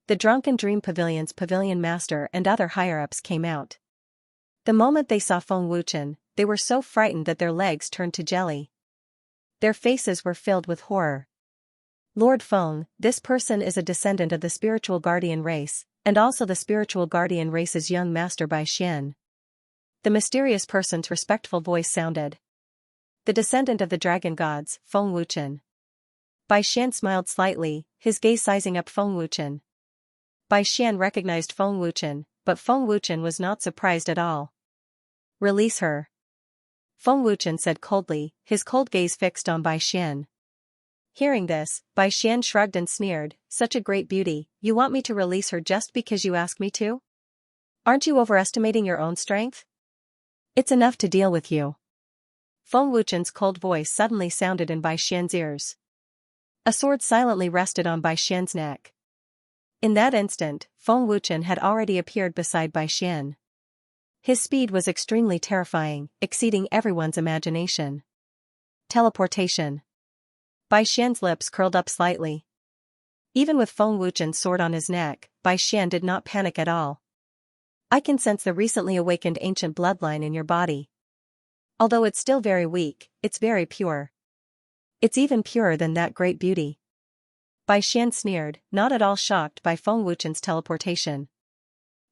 The Drunken Dream Pavilion's pavilion master and other higher-ups came out. The moment they saw Feng Wuchen, they were so frightened that their legs turned to jelly. Their faces were filled with horror. Lord Feng, this person is a descendant of the spiritual guardian race, and also the spiritual guardian race's young Master Bai Xian. The mysterious person's respectful voice sounded. The descendant of the dragon gods, Feng Wuchen. Bai Xian smiled slightly, his gaze sizing up Feng Wuchen. Bai Xian recognized Feng Wuchen, but Feng Wuchen was not surprised at all. Release her. Feng Wuchen said coldly, his cold gaze fixed on Bai Xian. Hearing this, Bai Xian shrugged and sneered, such a great beauty, you want me to release her just because you ask me to? Aren't you overestimating your own strength? It's enough to deal with you. Feng Wuchen's cold voice suddenly sounded in Bai Xian's ears. A sword silently rested on Bai Xian's neck. In that instant, Feng Wuchen had already appeared beside Bai Xian. His speed was extremely terrifying, exceeding everyone's imagination. Teleportation. Bai Xian's lips curled up slightly. Even with Feng Wuchen's sword on his neck, Bai Xian did not panic at all. I can sense the recently awakened ancient bloodline in your body. Although it's still very weak, it's very pure. It's even purer than that great beauty. Bai Xian sneered, not at all shocked by Feng Wuchen's teleportation.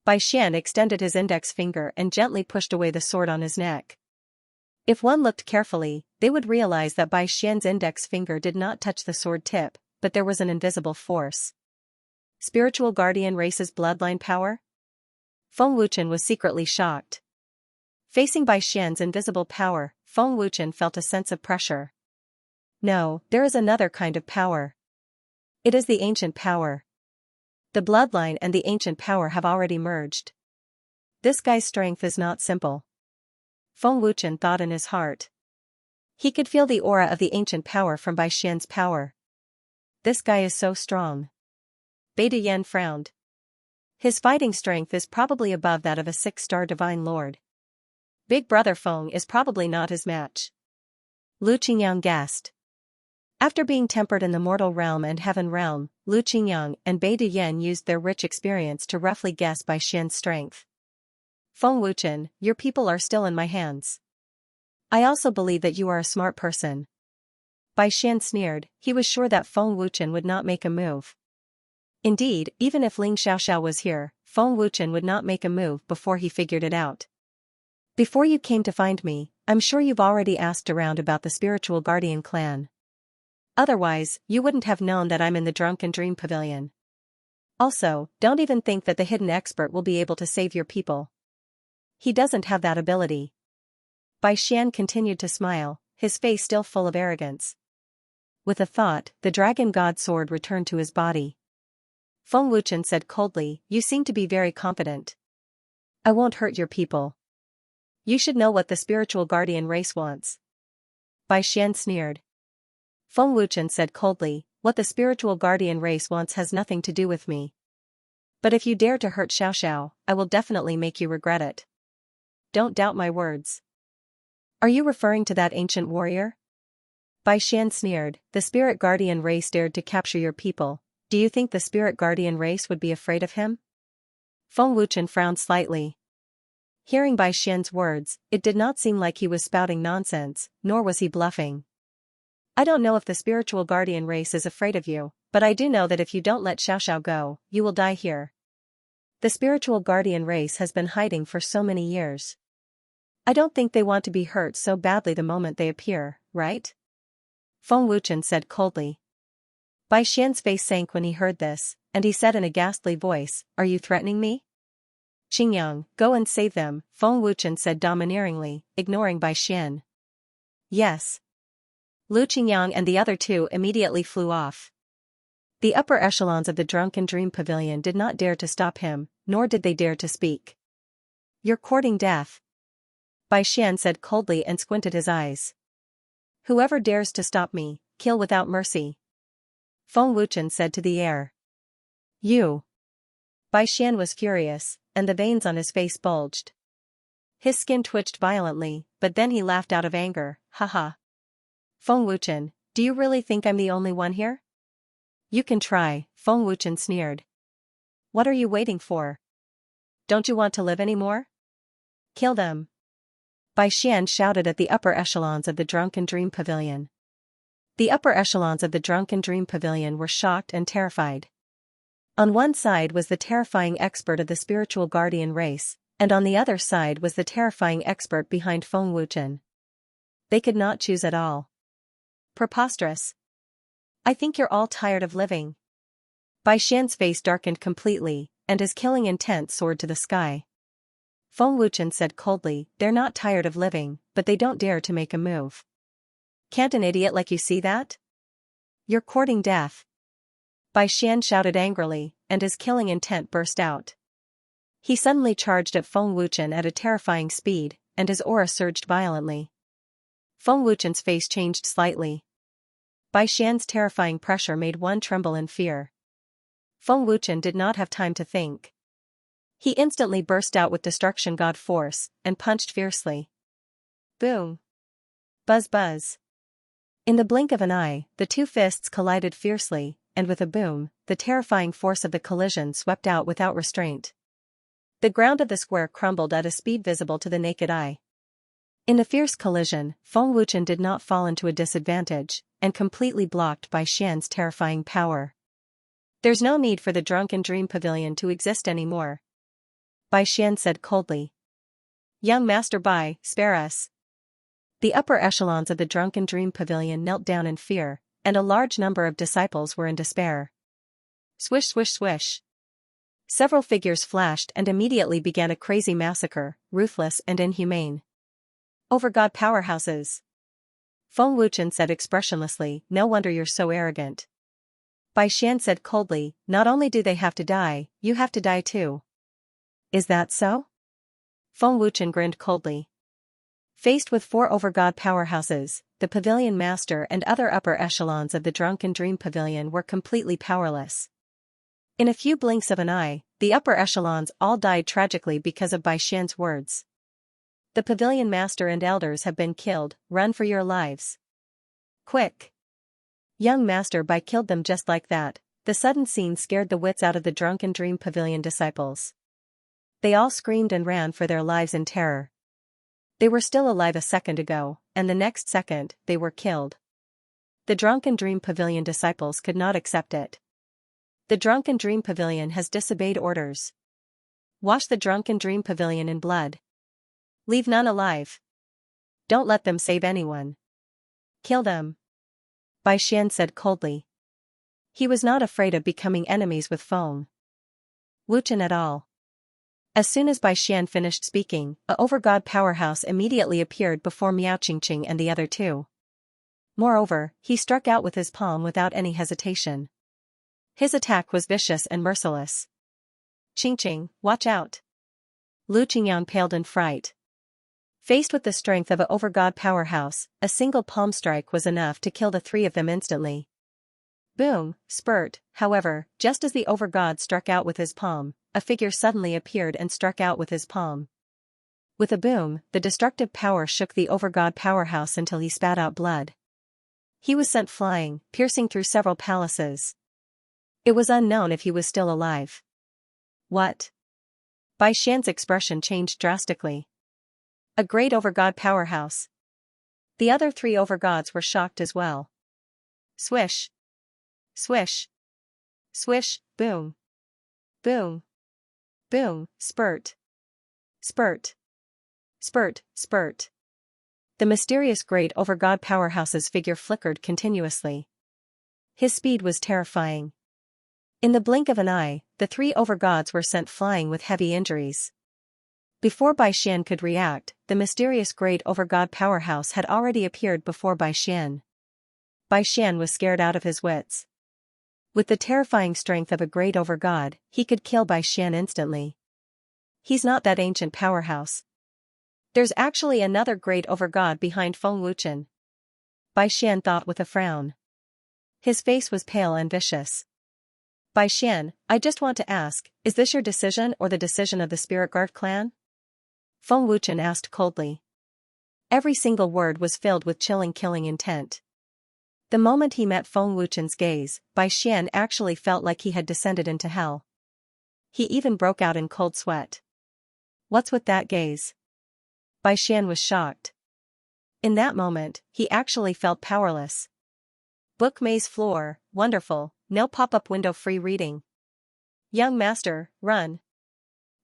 Bai Xian extended his index finger and gently pushed away the sword on his neck. If one looked carefully, they would realize that Bai Xian's index finger did not touch the sword tip, but there was an invisible force. Spiritual guardian race's bloodline power? Feng Wuchen was secretly shocked. Facing Bai Xian's invisible power, Feng Wuchen felt a sense of pressure. No, there is another kind of power. It is the ancient power. The bloodline and the ancient power have already merged. This guy's strength is not simple. Feng Wuchen thought in his heart. He could feel the aura of the ancient power from Bai Xian's power. This guy is so strong. Beta Yen frowned. His fighting strength is probably above that of a 6-star divine lord. Big brother Feng is probably not his match. Lu Qingyang guessed. After being tempered in the mortal realm and heaven realm, Lu Qingyang and Beta Yen used their rich experience to roughly guess Bai Xian's strength. Feng Wuchen, your people are still in my hands. I also believe that you are a smart person. Bai Xian sneered, he was sure that Feng Wuchen would not make a move. Indeed, even if Ling Xiaoxiao was here, Feng Wuchen would not make a move before he figured it out. Before you came to find me, I'm sure you've already asked around about the spiritual guardian clan. Otherwise, you wouldn't have known that I'm in the Drunken Dream Pavilion. Also, don't even think that the hidden expert will be able to save your people. He doesn't have that ability. Bai Xian continued to smile, his face still full of arrogance. With a thought, the dragon god sword returned to his body. Feng Wuchen said coldly, you seem to be very confident. I won't hurt your people. You should know what the spiritual guardian race wants. Bai Xian sneered. Feng Wuchen said coldly, what the spiritual guardian race wants has nothing to do with me. But if you dare to hurt Xiaoxiao, I will definitely make you regret it. Don't doubt my words. Are you referring to that ancient warrior? Bai Xian sneered, the spirit guardian race dared to capture your people. Do you think the spirit guardian race would be afraid of him? Feng Wuchen frowned slightly. Hearing Bai Xian's words, it did not seem like he was spouting nonsense, nor was he bluffing. I don't know if the spiritual guardian race is afraid of you, but I do know that if you don't let Xiaoxiao go, you will die here. The spiritual guardian race has been hiding for so many years. I don't think they want to be hurt so badly the moment they appear, right? Feng Wuchen said coldly. Bai Xian's face sank when he heard this, and he said in a ghastly voice, are you threatening me? Qingyang, go and save them, Feng Wuchen said domineeringly, ignoring Bai Xian. Yes. Lu Qingyang and the other two immediately flew off. The upper echelons of the Drunken Dream Pavilion did not dare to stop him, nor did they dare to speak. You're courting death. Bai Xian said coldly and squinted his eyes. Whoever dares to stop me, kill without mercy. Feng Wuchen said to the air. You. Bai Xian was furious, and the veins on his face bulged. His skin twitched violently, but then he laughed out of anger, haha. Feng Wuchen, do you really think I'm the only one here? You can try, Feng Wuchen sneered. What are you waiting for? Don't you want to live anymore? Kill them. Bai Xian shouted at the upper echelons of the Drunken Dream Pavilion. The upper echelons of the Drunken Dream Pavilion were shocked and terrified. On one side was the terrifying expert of the spiritual guardian race, and on the other side was the terrifying expert behind Feng Wuchen. They could not choose at all. Preposterous. I think you're all tired of living. Bai Xian's face darkened completely, and his killing intent soared to the sky. Feng Wuchen said coldly, they're not tired of living, but they don't dare to make a move. Can't an idiot like you see that? You're courting death. Bai Xian shouted angrily, and his killing intent burst out. He suddenly charged at Feng Wuchen at a terrifying speed, and his aura surged violently. Feng Wuchen's face changed slightly. Bai Xian's terrifying pressure made one tremble in fear. Feng Wuchen did not have time to think. He instantly burst out with Destruction God force, and punched fiercely. Boom! Buzz buzz! In the blink of an eye, the two fists collided fiercely, and with a boom, the terrifying force of the collision swept out without restraint. The ground of the square crumbled at a speed visible to the naked eye. In the fierce collision, Feng Wuchen did not fall into a disadvantage, and completely blocked Bai Xian's terrifying power. "There's no need for the drunken dream pavilion to exist anymore," Bai Xian said coldly. "Young Master Bai, spare us." The upper echelons of the drunken dream pavilion knelt down in fear, and a large number of disciples were in despair. Swish swish swish. Several figures flashed and immediately began a crazy massacre, ruthless and inhumane. "Overgod powerhouses," Feng Wuchen said expressionlessly, "no wonder you're so arrogant." Bai Xian said coldly, "Not only do they have to die, you have to die too." "Is that so?" Feng Wuchen grinned coldly. Faced with 4 overgod powerhouses, the pavilion master and other upper echelons of the drunken dream pavilion were completely powerless. In a few blinks of an eye, the upper echelons all died tragically because of Bai Xian's words. "The pavilion master and elders have been killed, run for your lives. Quick!" Young Master Bai killed them just like that. The sudden scene scared the wits out of the drunken dream pavilion disciples. They all screamed and ran for their lives in terror. They were still alive a second ago, and the next second, they were killed. The drunken dream pavilion disciples could not accept it. "The drunken dream pavilion has disobeyed orders. Wash the drunken dream pavilion in blood. Leave none alive. Don't let them save anyone. Kill them," Bai Xian said coldly. He was not afraid of becoming enemies with Feng Wuchen at all. As soon as Bai Xian finished speaking, a overgod powerhouse immediately appeared before Miao Qingqing and the other 2. Moreover, he struck out with his palm without any hesitation. His attack was vicious and merciless. "Qingqing, watch out!" Lu Qingyang paled in fright. Faced with the strength of an overgod powerhouse, a single palm strike was enough to kill the 3 of them instantly. Boom, spurt, however, just as the overgod struck out with his palm, a figure suddenly appeared and struck out with his palm. With a boom, the destructive power shook the overgod powerhouse until he spat out blood. He was sent flying, piercing through several palaces. It was unknown if he was still alive. "What?" Bai Xian's expression changed drastically. "A great overgod powerhouse." The other 3 overgods were shocked as well. Swish. Swish. Swish, boom. Boom. Boom, spurt. Spurt. Spurt, spurt. The mysterious great overgod powerhouse's figure flickered continuously. His speed was terrifying. In the blink of an eye, the 3 overgods were sent flying with heavy injuries. Before Bai Xian could react, the mysterious great overgod powerhouse had already appeared before Bai Xian. Bai Xian was scared out of his wits. With the terrifying strength of a great overgod, he could kill Bai Xian instantly. He's not that ancient powerhouse. There's actually another great overgod behind Feng Wuchen, Bai Xian thought with a frown. His face was pale and vicious. Bai Xian, I just want to ask, is this your decision or the decision of the Spirit Guard clan? Feng Wuchen asked coldly. Every single word was filled with chilling killing intent. The moment he met Feng Wuchen's gaze, Bai Xian actually felt like he had descended into hell. He even broke out in cold sweat. What's with that gaze? Bai Xian was shocked. In that moment, he actually felt powerless. Book maze floor, wonderful, no pop-up window free reading. Young master, run.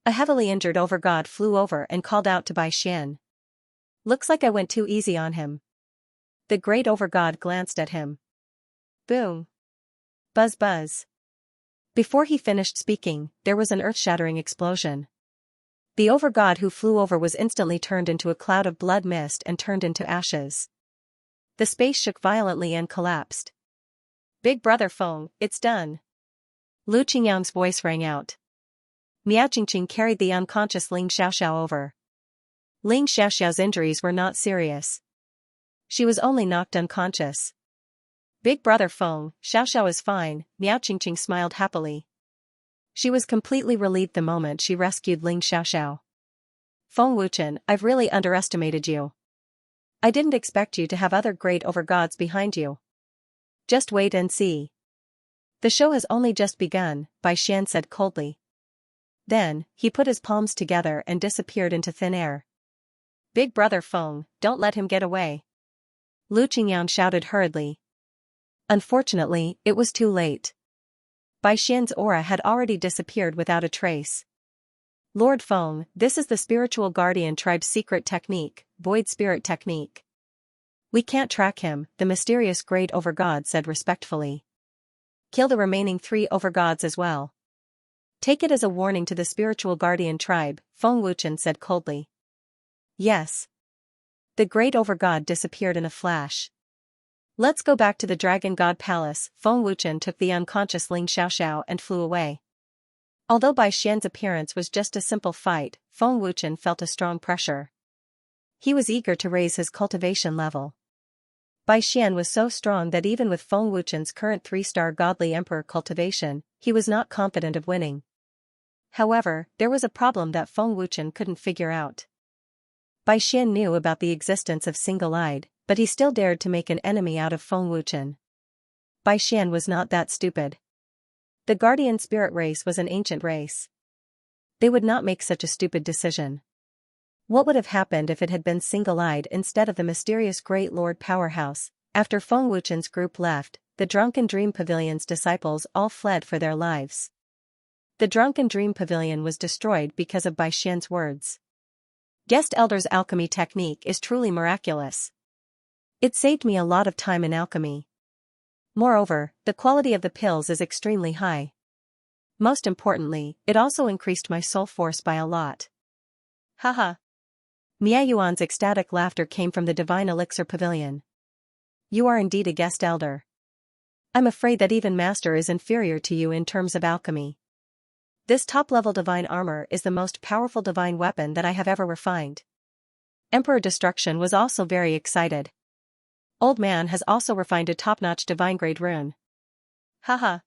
A heavily injured overgod flew over and called out to Bai Xian. Looks like I went too easy on him. The great overgod glanced at him. Boom. Buzz buzz. Before he finished speaking, there was an earth-shattering explosion. The overgod who flew over was instantly turned into a cloud of blood mist and turned into ashes. The space shook violently and collapsed. Big brother Feng, it's done. Lu Qingyang's voice rang out. Miao Qingqing carried the unconscious Ling Xiaoxiao over. Ling Xiaoxiao's injuries were not serious. She was only knocked unconscious. Big brother Feng, Xiaoxiao is fine, Miao Qingqing smiled happily. She was completely relieved the moment she rescued Ling Xiaoxiao. Feng Wuchen, I've really underestimated you. I didn't expect you to have other great overgods behind you. Just wait and see. The show has only just begun, Bai Xian said coldly. Then, he put his palms together and disappeared into thin air. Big brother Feng, don't let him get away. Lu Qingyang shouted hurriedly. Unfortunately, it was too late. Bai Xian's aura had already disappeared without a trace. Lord Feng, this is the spiritual guardian tribe's secret technique, void spirit technique. We can't track him, the mysterious great overgod said respectfully. Kill the remaining 3 overgods as well. Take it as a warning to the spiritual guardian tribe, Feng Wuchen said coldly. Yes. The great overgod disappeared in a flash. Let's go back to the Dragon God Palace. Feng Wuchen took the unconscious Ling Xiaoxiao and flew away. Although Bai Xian's appearance was just a simple fight, Feng Wuchen felt a strong pressure. He was eager to raise his cultivation level. Bai Xian was so strong that even with Feng Wuchen's current 3-star godly emperor cultivation, he was not confident of winning. However, there was a problem that Feng Wuchen couldn't figure out. Bai Xian knew about the existence of single-eyed, but he still dared to make an enemy out of Feng Wuchen. Bai Xian was not that stupid. The guardian spirit race was an ancient race. They would not make such a stupid decision. What would have happened if it had been single-eyed instead of the mysterious Great Lord Powerhouse? After Feng Wuchen's group left, the Drunken Dream Pavilion's disciples all fled for their lives. The Drunken Dream Pavilion was destroyed because of Bai Xian's words. Guest Elder's alchemy technique is truly miraculous. It saved me a lot of time in alchemy. Moreover, the quality of the pills is extremely high. Most importantly, it also increased my soul force by a lot. Haha. Miayuan's ecstatic laughter came from the Divine Elixir Pavilion. You are indeed a guest elder. I'm afraid that even Master is inferior to you in terms of alchemy. This top-level divine armor is the most powerful divine weapon that I have ever refined. Emperor Destruction was also very excited. Old Man has also refined a top-notch divine-grade rune. Haha.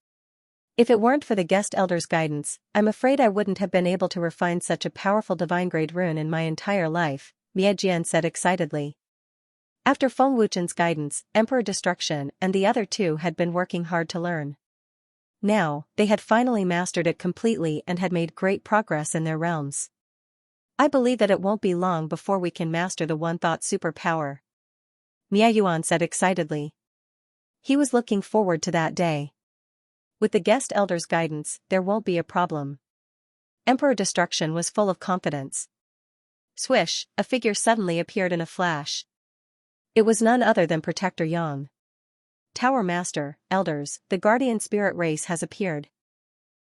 If it weren't for the guest elder's guidance, I'm afraid I wouldn't have been able to refine such a powerful divine-grade rune in my entire life, Miajian said excitedly. After Feng Wuchen's guidance, Emperor Destruction and the other 2 had been working hard to learn. Now, they had finally mastered it completely and had made great progress in their realms. I believe that it won't be long before we can master the one-thought superpower. Miayuan said excitedly. He was looking forward to that day. With the guest elder's guidance, there won't be a problem. Emperor Destruction was full of confidence. Swish, a figure suddenly appeared in a flash. It was none other than Protector Yang. Tower Master, Elders, the Guardian Spirit race has appeared.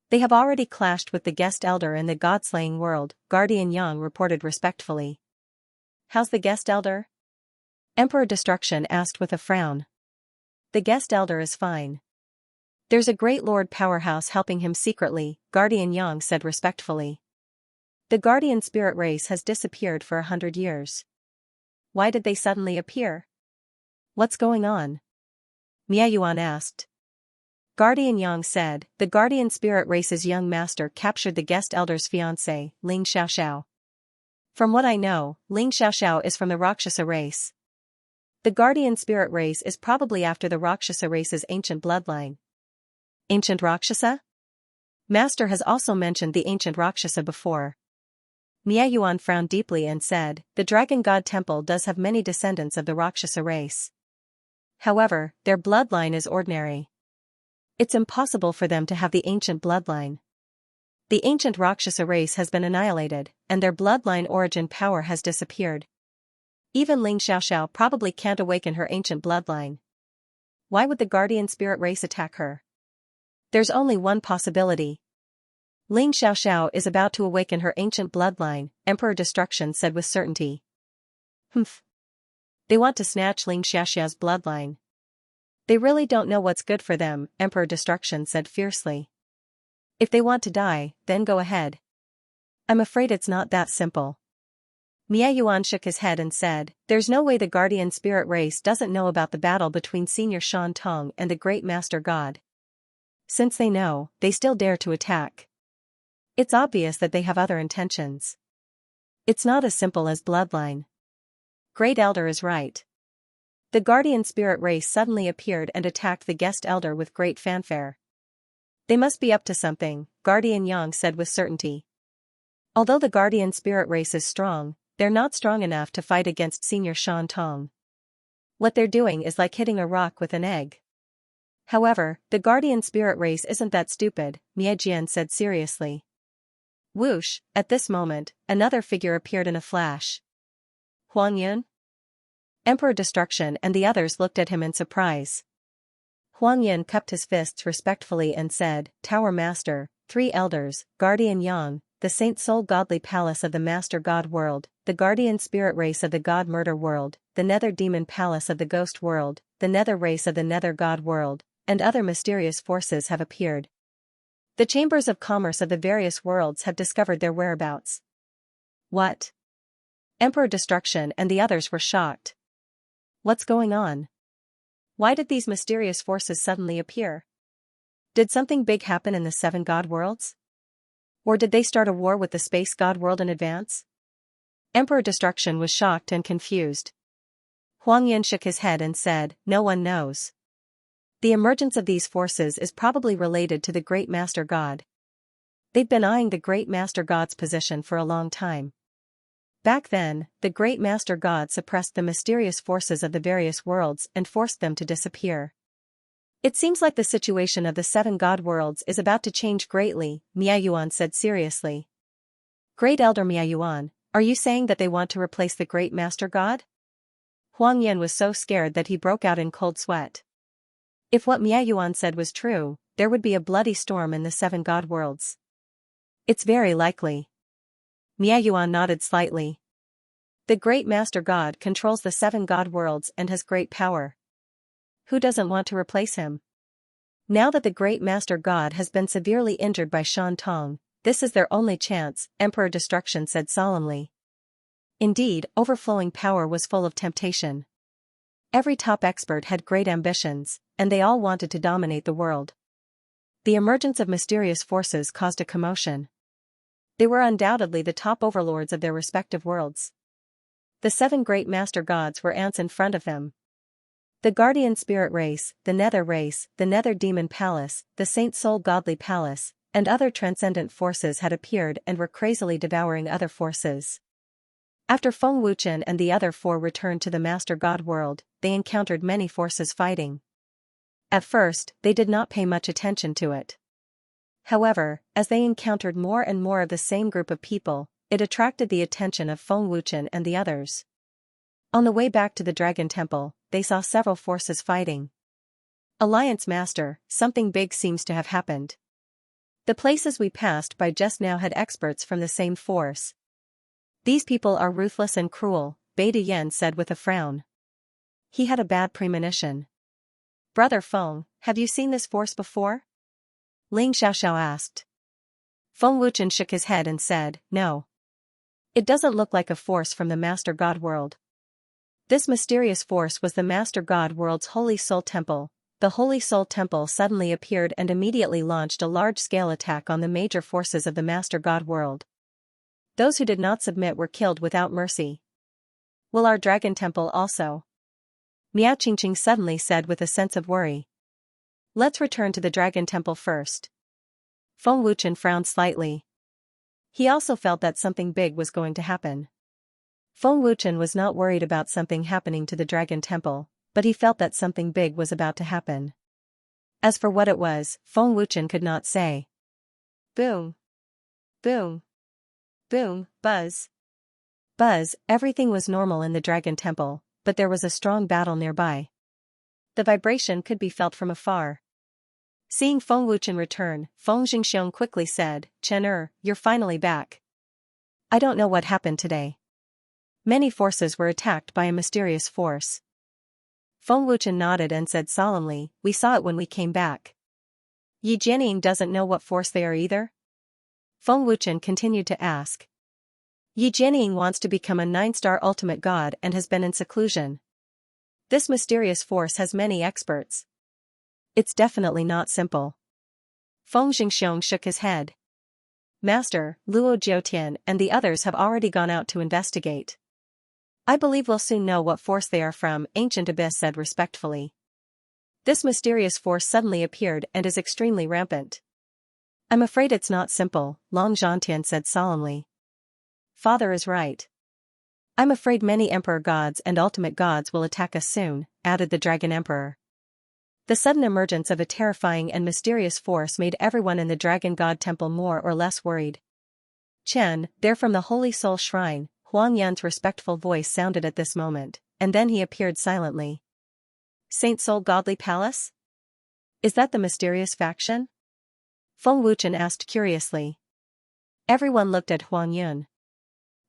They have already clashed with the guest elder in the god-slaying world, Guardian Yang reported respectfully. How's the guest elder? Emperor Destruction asked with a frown. The guest elder is fine. There's a great Lord Powerhouse helping him secretly, Guardian Yang said respectfully. The Guardian Spirit race has disappeared for 100 years. Why did they suddenly appear? What's going on? Miayuan asked. Guardian Yang said, the Guardian Spirit race's young master captured the guest elder's fiancée, Ling Xiaoxiao. From what I know, Ling Xiaoxiao is from the Rakshasa race. The Guardian Spirit race is probably after the Rakshasa race's ancient bloodline. Ancient Rakshasa? Master has also mentioned the ancient Rakshasa before. Miayuan frowned deeply and said, the Dragon God Temple does have many descendants of the Rakshasa race. However, their bloodline is ordinary. It's impossible for them to have the ancient bloodline. The ancient Rakshasa race has been annihilated, and their bloodline origin power has disappeared. Even Ling Xiaoxiao probably can't awaken her ancient bloodline. Why would the Guardian Spirit race attack her? There's only one possibility. Ling Xiaoxiao is about to awaken her ancient bloodline, Emperor Destruction said with certainty. Humph. They want to snatch Ling Xiaoxiao's bloodline. They really don't know what's good for them, Emperor Destruction said fiercely. If they want to die, then go ahead. I'm afraid it's not that simple. Miayuan shook his head and said, there's no way the Guardian Spirit race doesn't know about the battle between Senior Shan Tong and the Great Master God. Since they know, they still dare to attack. It's obvious that they have other intentions. It's not as simple as bloodline. Great Elder is right. The Guardian Spirit race suddenly appeared and attacked the guest elder with great fanfare. They must be up to something, Guardian Yang said with certainty. Although the guardian spirit race is strong, they're not strong enough to fight against Senior Shan Tong. What they're doing is like hitting a rock with an egg. However, the guardian spirit race isn't that stupid, Miejian said seriously. Whoosh, at this moment, another figure appeared in a flash. Huang Yun? Emperor Destruction and the others looked at him in surprise. Huang Yun cupped his fists respectfully and said, Tower Master, 3 elders, Guardian Yang, the Saint Soul Godly Palace of the Master God World, the Guardian Spirit Race of the God Murder World, the Nether Demon Palace of the Ghost World, the Nether Race of the Nether God World, and other mysterious forces have appeared. The chambers of commerce of the various worlds have discovered their whereabouts. What? Emperor Destruction and the others were shocked. What's going on? Why did these mysterious forces suddenly appear? Did something big happen in the 7 God Worlds? Or did they start a war with the Space God World in advance? Emperor Destruction was shocked and confused. Huang Yun shook his head and said, No one knows. The emergence of these forces is probably related to the Great Master God. They've been eyeing the Great Master God's position for a long time. Back then, the Great Master God suppressed the mysterious forces of the various worlds and forced them to disappear. It seems like the situation of the 7 God Worlds is about to change greatly, Miayuan said seriously. Great Elder Miayuan, are you saying that they want to replace the Great Master God? Huang Yan was so scared that he broke out in cold sweat. If what Miayuan said was true, there would be a bloody storm in the 7 God Worlds. It's very likely. Miayuan nodded slightly. The Great Master God controls the 7 God Worlds and has great power. Who doesn't want to replace him? Now that the Great Master God has been severely injured by Shan Tong, this is their only chance, Emperor Destruction said solemnly. Indeed, overflowing power was full of temptation. Every top expert had great ambitions, and they all wanted to dominate the world. The emergence of mysterious forces caused a commotion. They were undoubtedly the top overlords of their respective worlds. The 7 great master gods were ants in front of them. The Guardian Spirit Race, the Nether Race, the Nether Demon Palace, the Saint Soul Godly Palace, and other transcendent forces had appeared and were crazily devouring other forces. After Feng Wuchen and the other 4 returned to the Master God world, they encountered many forces fighting. At first, they did not pay much attention to it. However, as they encountered more and more of the same group of people, it attracted the attention of Feng Wuchen and the others. On the way back to the Dragon Temple, they saw several forces fighting. Alliance Master, something big seems to have happened. The places we passed by just now had experts from the same force. These people are ruthless and cruel, Beta Yen said with a frown. He had a bad premonition. Brother Feng, have you seen this force before? Ling Xiaoxiao asked. Feng Wuchen shook his head and said, No. It doesn't look like a force from the Master God world. This mysterious force was the Master God world's Holy Soul Temple. The Holy Soul Temple suddenly appeared and immediately launched a large-scale attack on the major forces of the Master God world. Those who did not submit were killed without mercy. Will our Dragon Temple also? Miao Qingqing suddenly said with a sense of worry. Let's return to the Dragon Temple first. Feng Wuchen frowned slightly. He also felt that something big was going to happen. Feng Wuchen was not worried about something happening to the Dragon Temple, but he felt that something big was about to happen. As for what it was, Feng Wuchen could not say. Boom. Boom. Boom, buzz. Buzz, everything was normal in the Dragon Temple, but there was a strong battle nearby. The vibration could be felt from afar. Seeing Feng Wuchen return, Feng Jingxiong quickly said, Chen you're finally back. I don't know what happened today. Many forces were attacked by a mysterious force. Feng Wuchen nodded and said solemnly, We saw it when we came back. Yi Jianying doesn't know what force they are either? Feng Wuchen continued to ask. Yi Jianying wants to become a 9-star ultimate god and has been in seclusion. This mysterious force has many experts. It's definitely not simple. Feng Jingxiong shook his head. Master, Luo Jiutian and the others have already gone out to investigate. I believe we'll soon know what force they are from, Ancient Abyss said respectfully. This mysterious force suddenly appeared and is extremely rampant. I'm afraid it's not simple, Long Zhantian said solemnly. Father is right. I'm afraid many emperor gods and ultimate gods will attack us soon, added the dragon emperor. The sudden emergence of a terrifying and mysterious force made everyone in the dragon god temple more or less worried. Chen, they're from the Holy Soul Shrine, Huang Yan's respectful voice sounded at this moment, and then he appeared silently. Saint Soul Godly Palace? Is that the mysterious faction? Feng Wuchen asked curiously. Everyone looked at Huang Yun.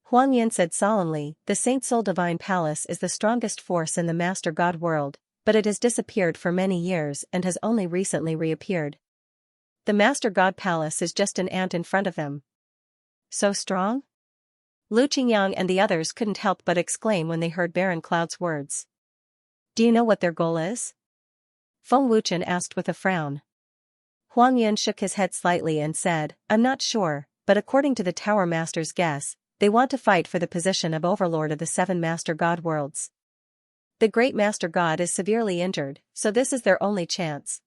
Huang Yun said solemnly, the Saint Soul Divine Palace is the strongest force in the Master God world, but it has disappeared for many years and has only recently reappeared. The Master God Palace is just an ant in front of them. So strong? Lu Qingyang and the others couldn't help but exclaim when they heard Baron Cloud's words. Do you know what their goal is? Feng Wuchen asked with a frown. Huang Yun shook his head slightly and said, I'm not sure, but according to the Tower Master's guess, they want to fight for the position of Overlord of the 7 Master God worlds. The Great Master God is severely injured, so this is their only chance.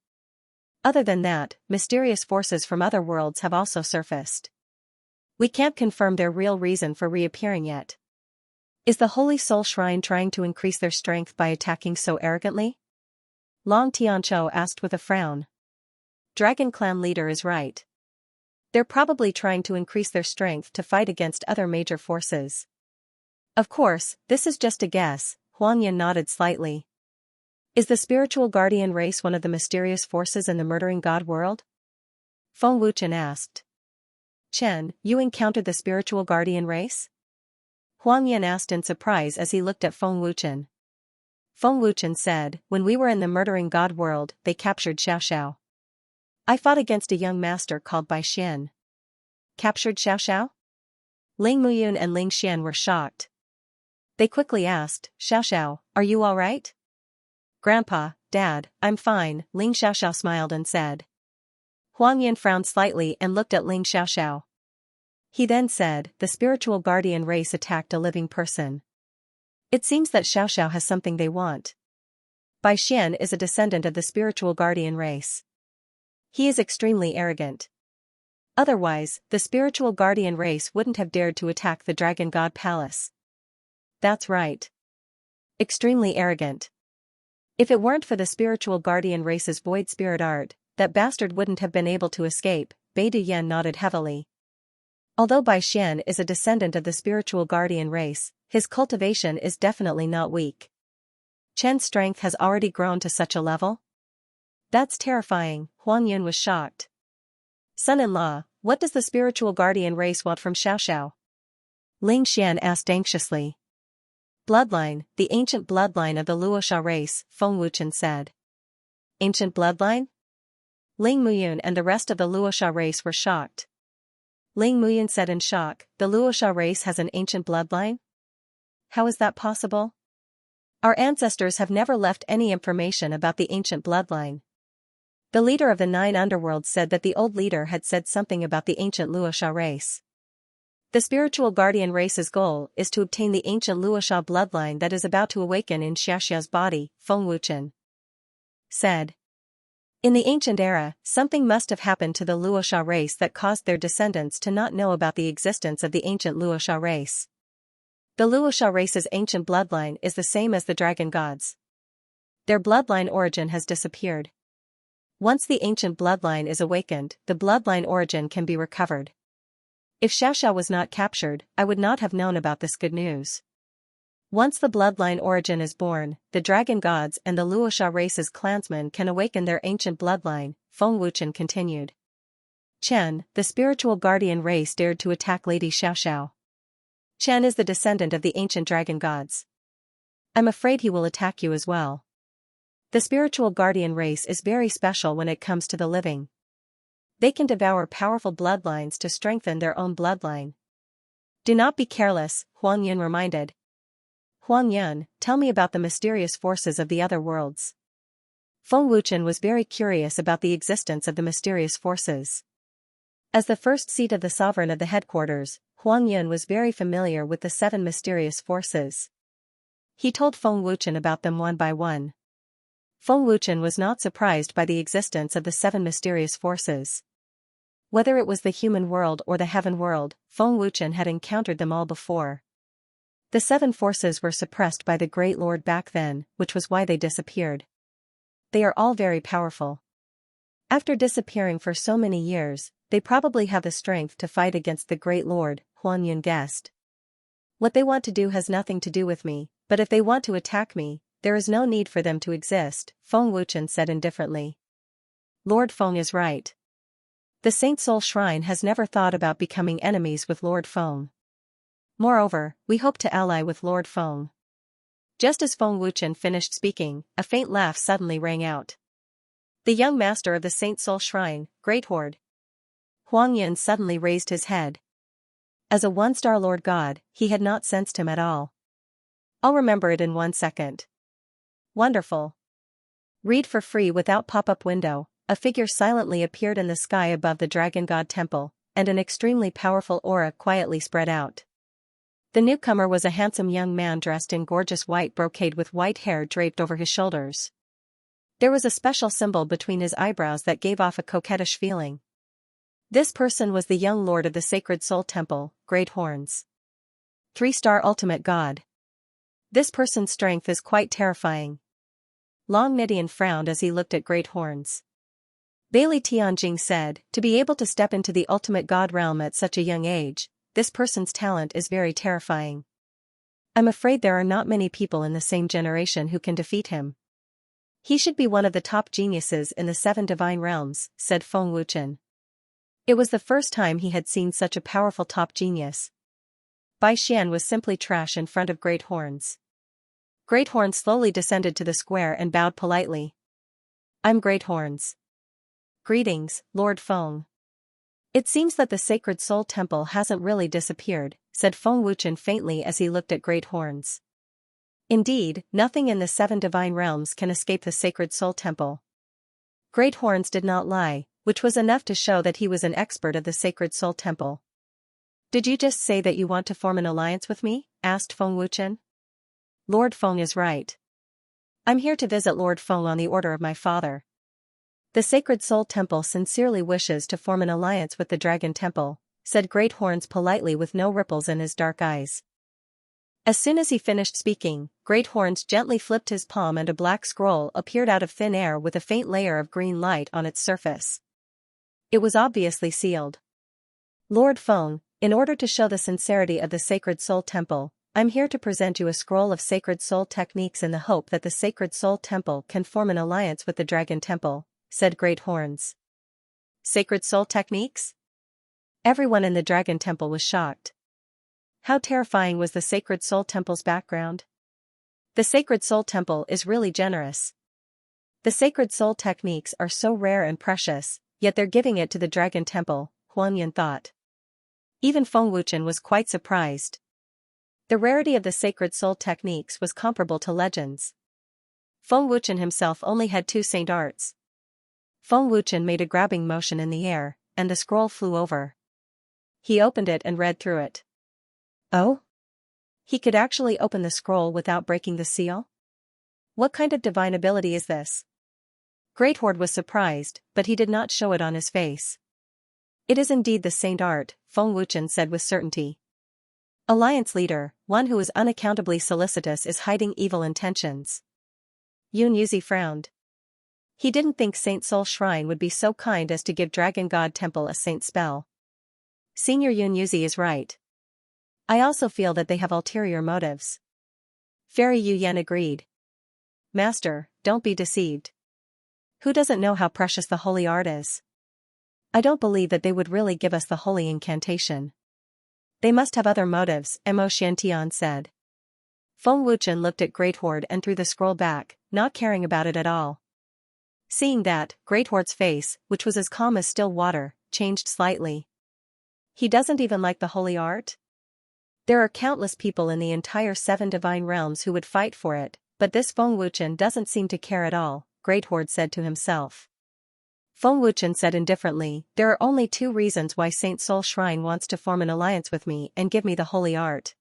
Other than that, mysterious forces from other worlds have also surfaced. We can't confirm their real reason for reappearing yet. Is the Holy Soul Shrine trying to increase their strength by attacking so arrogantly? Long Tianqiu asked with a frown. Dragon Clan leader is right. They're probably trying to increase their strength to fight against other major forces. Of course, this is just a guess, Huang Yan nodded slightly. Is the spiritual guardian race one of the mysterious forces in the murdering god world? Feng Wuchen asked. Chen, you encountered the spiritual guardian race? Huang Yan asked in surprise as he looked at Feng Wuchen. Feng Wuchen said, when we were in the murdering god world, they captured Xiaoxiao. I fought against a young master called Bai Xian. Captured Xiaoxiao? Ling Muyun and Ling Xian were shocked. They quickly asked, Xiaoxiao, are you all right? Grandpa, Dad, I'm fine, Ling Xiaoxiao smiled and said. Huang Yan frowned slightly and looked at Ling Xiaoxiao. He then said, the spiritual guardian race attacked a living person. It seems that Xiaoxiao has something they want. Bai Xian is a descendant of the spiritual guardian race. He is extremely arrogant. Otherwise, the spiritual guardian race wouldn't have dared to attack the Dragon God Palace. That's right. Extremely arrogant. If it weren't for the spiritual guardian race's void spirit art, that bastard wouldn't have been able to escape, Bai Duyan nodded heavily. Although Bai Xian is a descendant of the spiritual guardian race, his cultivation is definitely not weak. Chen's strength has already grown to such a level? That's terrifying, Huang Yun was shocked. Son-in-law, what does the spiritual guardian race want from Xiaoxiao? Ling Xian asked anxiously. Bloodline, the ancient bloodline of the Luosha race, Feng Wuchen said. Ancient bloodline? Ling Muyun and the rest of the Luosha race were shocked. Ling Muyun said in shock, the Luosha race has an ancient bloodline? How is that possible? Our ancestors have never left any information about the ancient bloodline. The leader of the 9 underworlds said that the old leader had said something about the ancient Luosha race. The spiritual guardian race's goal is to obtain the ancient Luosha bloodline that is about to awaken in Xiaoxiao's body, Feng Wuchen said. In the ancient era, something must have happened to the Luosha race that caused their descendants to not know about the existence of the ancient Luosha race. The Luosha race's ancient bloodline is the same as the dragon gods. Their bloodline origin has disappeared. Once the ancient bloodline is awakened, the bloodline origin can be recovered. If Xiaoxiao was not captured, I would not have known about this good news. Once the bloodline origin is born, the dragon gods and the Luosha race's clansmen can awaken their ancient bloodline, Feng Wuchen continued. Chen, the spiritual guardian race dared to attack Lady Xiaoxiao. Chen is the descendant of the ancient dragon gods. I'm afraid he will attack you as well. The spiritual guardian race is very special when it comes to the living. They can devour powerful bloodlines to strengthen their own bloodline. Do not be careless, Huang Yun reminded. Huang Yun, tell me about the mysterious forces of the other worlds. Feng Wuchen was very curious about the existence of the mysterious forces. As the first seat of the sovereign of the headquarters, Huang Yun was very familiar with the 7 mysterious forces. He told Feng Wuchen about them one by one. Feng Wuchen was not surprised by the existence of the 7 mysterious forces. Whether it was the human world or the heaven world, Feng Wuchen had encountered them all before. The seven forces were suppressed by the Great Lord back then, which was why they disappeared. They are all very powerful. After disappearing for so many years, they probably have the strength to fight against the Great Lord, Huanyun guessed. What they want to do has nothing to do with me, but if they want to attack me, there is no need for them to exist, Feng Wuchen said indifferently. Lord Feng is right. The Saint Soul Shrine has never thought about becoming enemies with Lord Feng. Moreover, we hope to ally with Lord Feng. Just as Feng Wuchen finished speaking, a faint laugh suddenly rang out. The young master of the Saint Soul Shrine, Great Horde. Huang Yin suddenly raised his head. As a one-star Lord God, he had not sensed him at all. I'll remember it in 1 second. Wonderful. Read for free without pop-up window. A figure silently appeared in the sky above the Dragon God Temple, and an extremely powerful aura quietly spread out. The newcomer was a handsome young man dressed in gorgeous white brocade with white hair draped over his shoulders. There was a special symbol between his eyebrows that gave off a coquettish feeling. This person was the young lord of the Sacred Soul Temple, Great Horns. 3-star ultimate god. This person's strength is quite terrifying. Long Midian frowned as he looked at Great Horns. Bailey Tianjing said, to be able to step into the ultimate god realm at such a young age, this person's talent is very terrifying. I'm afraid there are not many people in the same generation who can defeat him. He should be one of the top geniuses in the 7 divine realms, said Feng Wuchen. It was the first time he had seen such a powerful top genius. Bai Xian was simply trash in front of Great Horns. Great Horns slowly descended to the square and bowed politely. I'm Great Horns. Greetings, Lord Feng. It seems that the Sacred Soul Temple hasn't really disappeared, said Feng Wuchen faintly as he looked at Great Horns. Indeed, nothing in the 7 divine realms can escape the Sacred Soul Temple. Great Horns did not lie, which was enough to show that he was an expert of the Sacred Soul Temple. Did you just say that you want to form an alliance with me? Asked Feng Wuchen. Lord Feng is right. I'm here to visit Lord Feng on the order of my father. The Sacred Soul Temple sincerely wishes to form an alliance with the Dragon Temple, said Great Horns politely with no ripples in his dark eyes. As soon as he finished speaking, Great Horns gently flipped his palm and a black scroll appeared out of thin air with a faint layer of green light on its surface. It was obviously sealed. Lord Feng, in order to show the sincerity of the Sacred Soul Temple, I'm here to present you a scroll of Sacred Soul techniques in the hope that the Sacred Soul Temple can form an alliance with the Dragon Temple, said Great Horns. Sacred Soul techniques? Everyone in the Dragon Temple was shocked. How terrifying was the Sacred Soul Temple's background? The Sacred Soul Temple is really generous. The Sacred Soul techniques are so rare and precious, yet they're giving it to the Dragon Temple, Huangyan thought. Even Feng Wuchen was quite surprised. The rarity of the Sacred Soul techniques was comparable to legends. Feng Wuchen himself only had 2 saint arts. Feng Wuchen made a grabbing motion in the air, and the scroll flew over. He opened it and read through it. Oh? He could actually open the scroll without breaking the seal? What kind of divine ability is this? Great Horde was surprised, but he did not show it on his face. It is indeed the saint art, Feng Wuchen said with certainty. Alliance leader, one who is unaccountably solicitous is hiding evil intentions. Yun Yuzi frowned. He didn't think Saint Soul Shrine would be so kind as to give Dragon God Temple a saint spell. Senior Yun Yuzi is right. I also feel that they have ulterior motives. Fairy Yu Yan agreed. Master, don't be deceived. Who doesn't know how precious the holy art is? I don't believe that they would really give us the holy incantation. They must have other motives, Mo Xiantian said. Feng Wuchen looked at Great Horde and threw the scroll back, not caring about it at all. Seeing that, Great Horde's face, which was as calm as still water, changed slightly. He doesn't even like the holy art? There are countless people in the entire 7 divine realms who would fight for it, but this Feng Wuchen doesn't seem to care at all, Great Horde said to himself. Feng Wuchen said indifferently, there are only 2 reasons why Saint Soul Shrine wants to form an alliance with me and give me the holy art.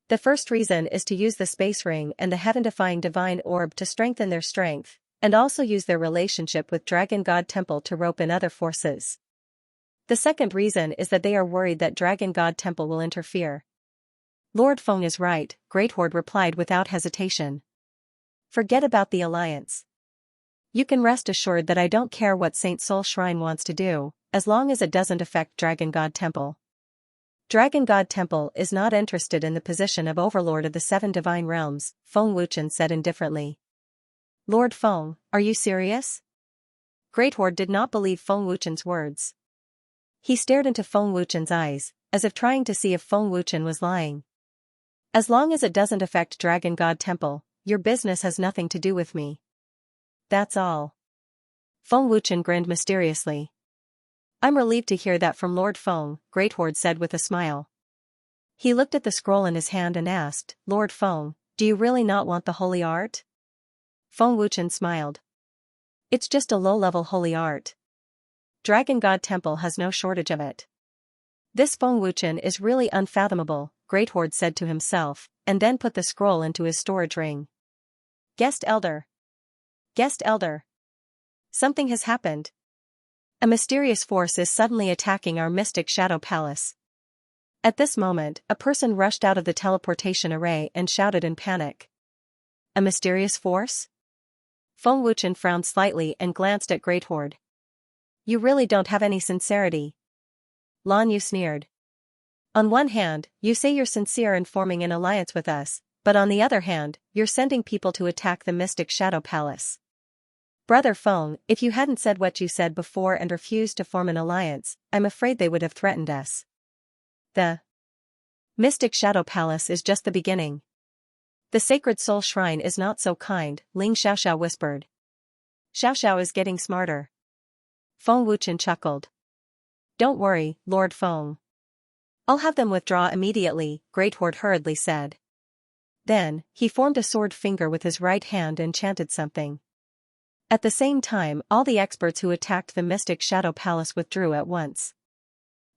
The first reason is to use the space ring and the heaven-defying divine orb to strengthen their strength, and also use their relationship with Dragon God Temple to rope in other forces. The second reason is that they are worried that Dragon God Temple will interfere. Lord Feng is right, Great Horde replied without hesitation. Forget about the alliance. You can rest assured that I don't care what Saint Soul Shrine wants to do, as long as it doesn't affect Dragon God Temple. Dragon God Temple is not interested in the position of Overlord of the Seven Divine Realms, Feng Wuchen said indifferently. Lord Feng, are you serious? Great Horde did not believe Feng Wuchen's words. He stared into Feng Wuchen's eyes, as if trying to see if Feng Wuchen was lying. As long as it doesn't affect Dragon God Temple, your business has nothing to do with me. That's all. Feng Wuchen grinned mysteriously. I'm relieved to hear that from Lord Feng, Great Horde said with a smile. He looked at the scroll in his hand and asked, Lord Feng, do you really not want the holy art? Feng Wuchen smiled. It's just a low-level holy art. Dragon God Temple has no shortage of it. This Feng Wuchen is really unfathomable, Great Horde said to himself, and then put the scroll into his storage ring. Guest Elder. Guest Elder. Something has happened. A mysterious force is suddenly attacking our mystic shadow palace. At this moment, a person rushed out of the teleportation array and shouted in panic. A mysterious force? Feng Wuchen frowned slightly and glanced at Great Horde. You really don't have any sincerity. Lan Yu sneered. On one hand, you say you're sincere in forming an alliance with us, but on the other hand, you're sending people to attack the mystic shadow palace. Brother Feng, if you hadn't said what you said before and refused to form an alliance, I'm afraid they would have threatened us. The Mystic Shadow Palace is just the beginning. The Sacred Soul Shrine is not so kind, Ling Xiaoxiao whispered. Xiaoxiao is getting smarter. Feng Wuchen chuckled. Don't worry, Lord Feng. I'll have them withdraw immediately, Great Horde hurriedly said. Then, he formed a sword finger with his right hand and chanted something. At the same time, all the experts who attacked the Mystic Shadow Palace withdrew at once.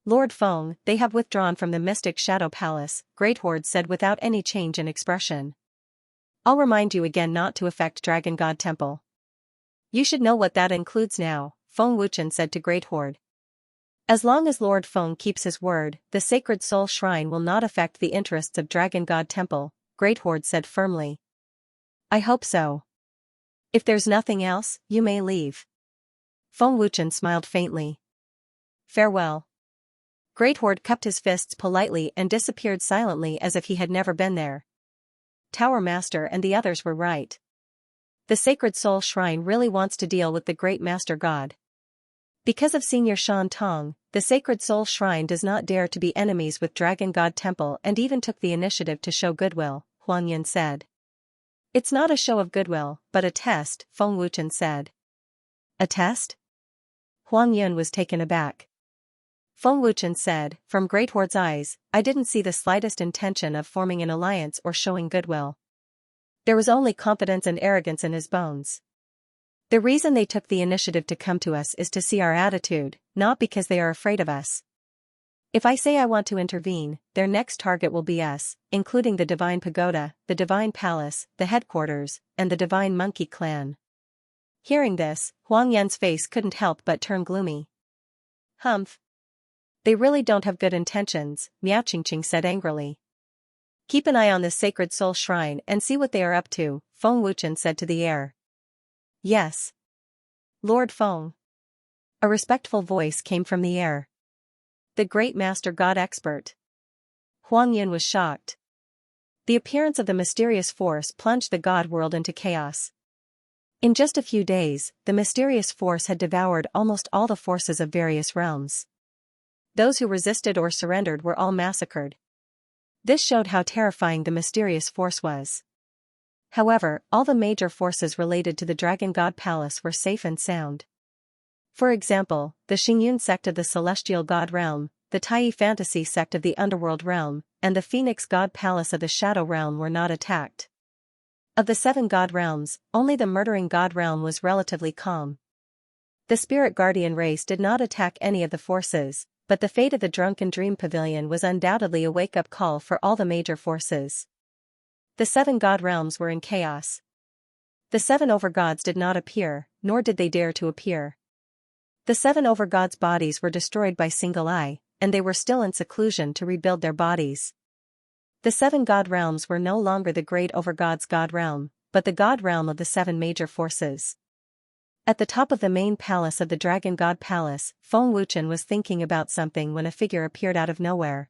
Lord Feng, they have withdrawn from the Mystic Shadow Palace, Great Horde said without any change in expression. I'll remind you again not to affect Dragon God Temple. You should know what that includes now, Feng Wuchen said to Great Horde. As long as Lord Feng keeps his word, the Sacred Soul Shrine will not affect the interests of Dragon God Temple, Great Horde said firmly. I hope so. If there's nothing else, you may leave. Feng Wuchen smiled faintly. Farewell. Great Horde cupped his fists politely and disappeared silently as if he had never been there. Tower Master and the others were right. The Sacred Soul Shrine really wants to deal with the Great Master God. Because of Senior Shan Tong, the Sacred Soul Shrine does not dare to be enemies with Dragon God Temple and even took the initiative to show goodwill, Huang Yan said. It's not a show of goodwill, but a test, Feng Wuchen said. A test? Huang Yun was taken aback. Feng Wuchen said, from Great Horde's eyes, I didn't see the slightest intention of forming an alliance or showing goodwill. There was only confidence and arrogance in his bones. The reason they took the initiative to come to us is to see our attitude, not because they are afraid of us. If I say I want to intervene, their next target will be us, including the Divine Pagoda, the Divine Palace, the headquarters, and the Divine Monkey Clan. Hearing this, Huang Yan's face couldn't help but turn gloomy. Humph. They really don't have good intentions, Miao Qingqing said angrily. Keep an eye on this Sacred Soul Shrine and see what they are up to, Feng Wuchen said to the air. Yes. Lord Feng. A respectful voice came from the air. The Great Master God Expert. Huang Yun was shocked. The appearance of the mysterious force plunged the God world into chaos. In just a few days, the mysterious force had devoured almost all the forces of various realms. Those who resisted or surrendered were all massacred. This showed how terrifying the mysterious force was. However, all the major forces related to the Dragon God Palace were safe and sound. For example, the Xingyun sect of the Celestial God Realm, the Tai Fantasy sect of the Underworld Realm, and the Phoenix God Palace of the Shadow Realm were not attacked. Of the 7 God Realms, only the Murdering God Realm was relatively calm. The Spirit Guardian race did not attack any of the forces, but the fate of the Drunken Dream Pavilion was undoubtedly a wake-up call for all the major forces. The 7 God Realms were in chaos. The 7 Overgods did not appear, nor did they dare to appear. The 7 overgods' bodies were destroyed by single eye, and they were still in seclusion to rebuild their bodies. The 7 god realms were no longer the great overgod's god realm, but the god realm of the 7 major forces. At the top of the main palace of the Dragon God Palace, Feng Wuchen was thinking about something when a figure appeared out of nowhere.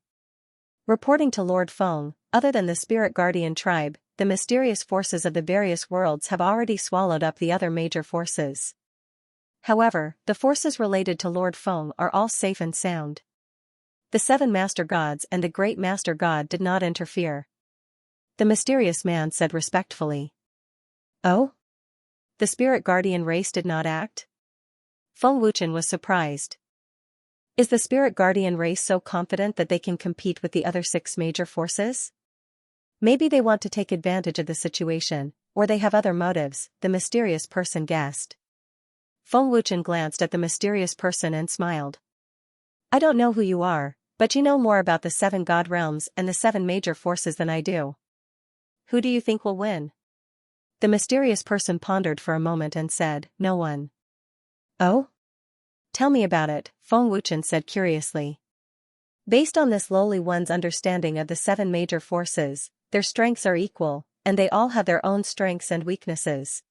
Reporting to Lord Feng, other than the spirit guardian tribe, the mysterious forces of the various worlds have already swallowed up the other major forces. However, the forces related to Lord Feng are all safe and sound. The 7 master gods and the great master god did not interfere. The mysterious man said respectfully. Oh? The spirit guardian race did not act? Feng Wuchen was surprised. Is the spirit guardian race so confident that they can compete with the other 6 major forces? Maybe they want to take advantage of the situation, or they have other motives, the mysterious person guessed. Feng Wuchen glanced at the mysterious person and smiled. I don't know who you are, but you know more about the 7 god realms and the 7 major forces than I do. Who do you think will win? The mysterious person pondered for a moment and said, no one. Oh? Tell me about it, Feng Wuchen said curiously. Based on this lowly one's understanding of the 7 major forces, their strengths are equal, and they all have their own strengths and weaknesses.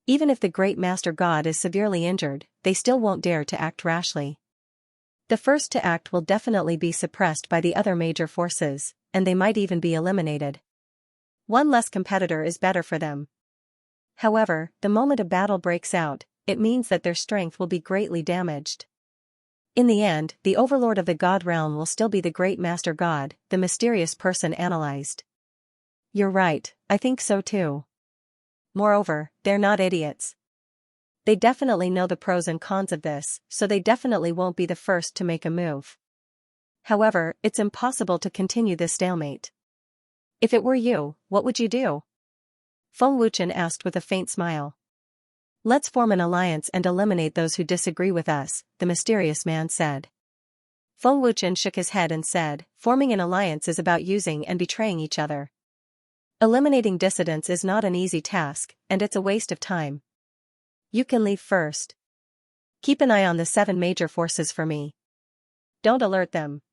Even if the great master god is severely injured, they still won't dare to act rashly. The first to act will definitely be suppressed by the other major forces, and they might even be eliminated. One less competitor is better for them. However, the moment a battle breaks out, it means that their strength will be greatly damaged. In the end, the overlord of the god realm will still be the great master god, the mysterious person analyzed. You're right, I think so too. Moreover, they're not idiots. They definitely know the pros and cons of this, so they definitely won't be the first to make a move. However, it's impossible to continue this stalemate. If it were you, what would you do? Feng Wuchen asked with a faint smile. Let's form an alliance and eliminate those who disagree with us, the mysterious man said. Feng Wuchen shook his head and said, forming an alliance is about using and betraying each other. Eliminating dissidents is not an easy task, and it's a waste of time. You can leave first. Keep an eye on the 7 major forces for me. Don't alert them.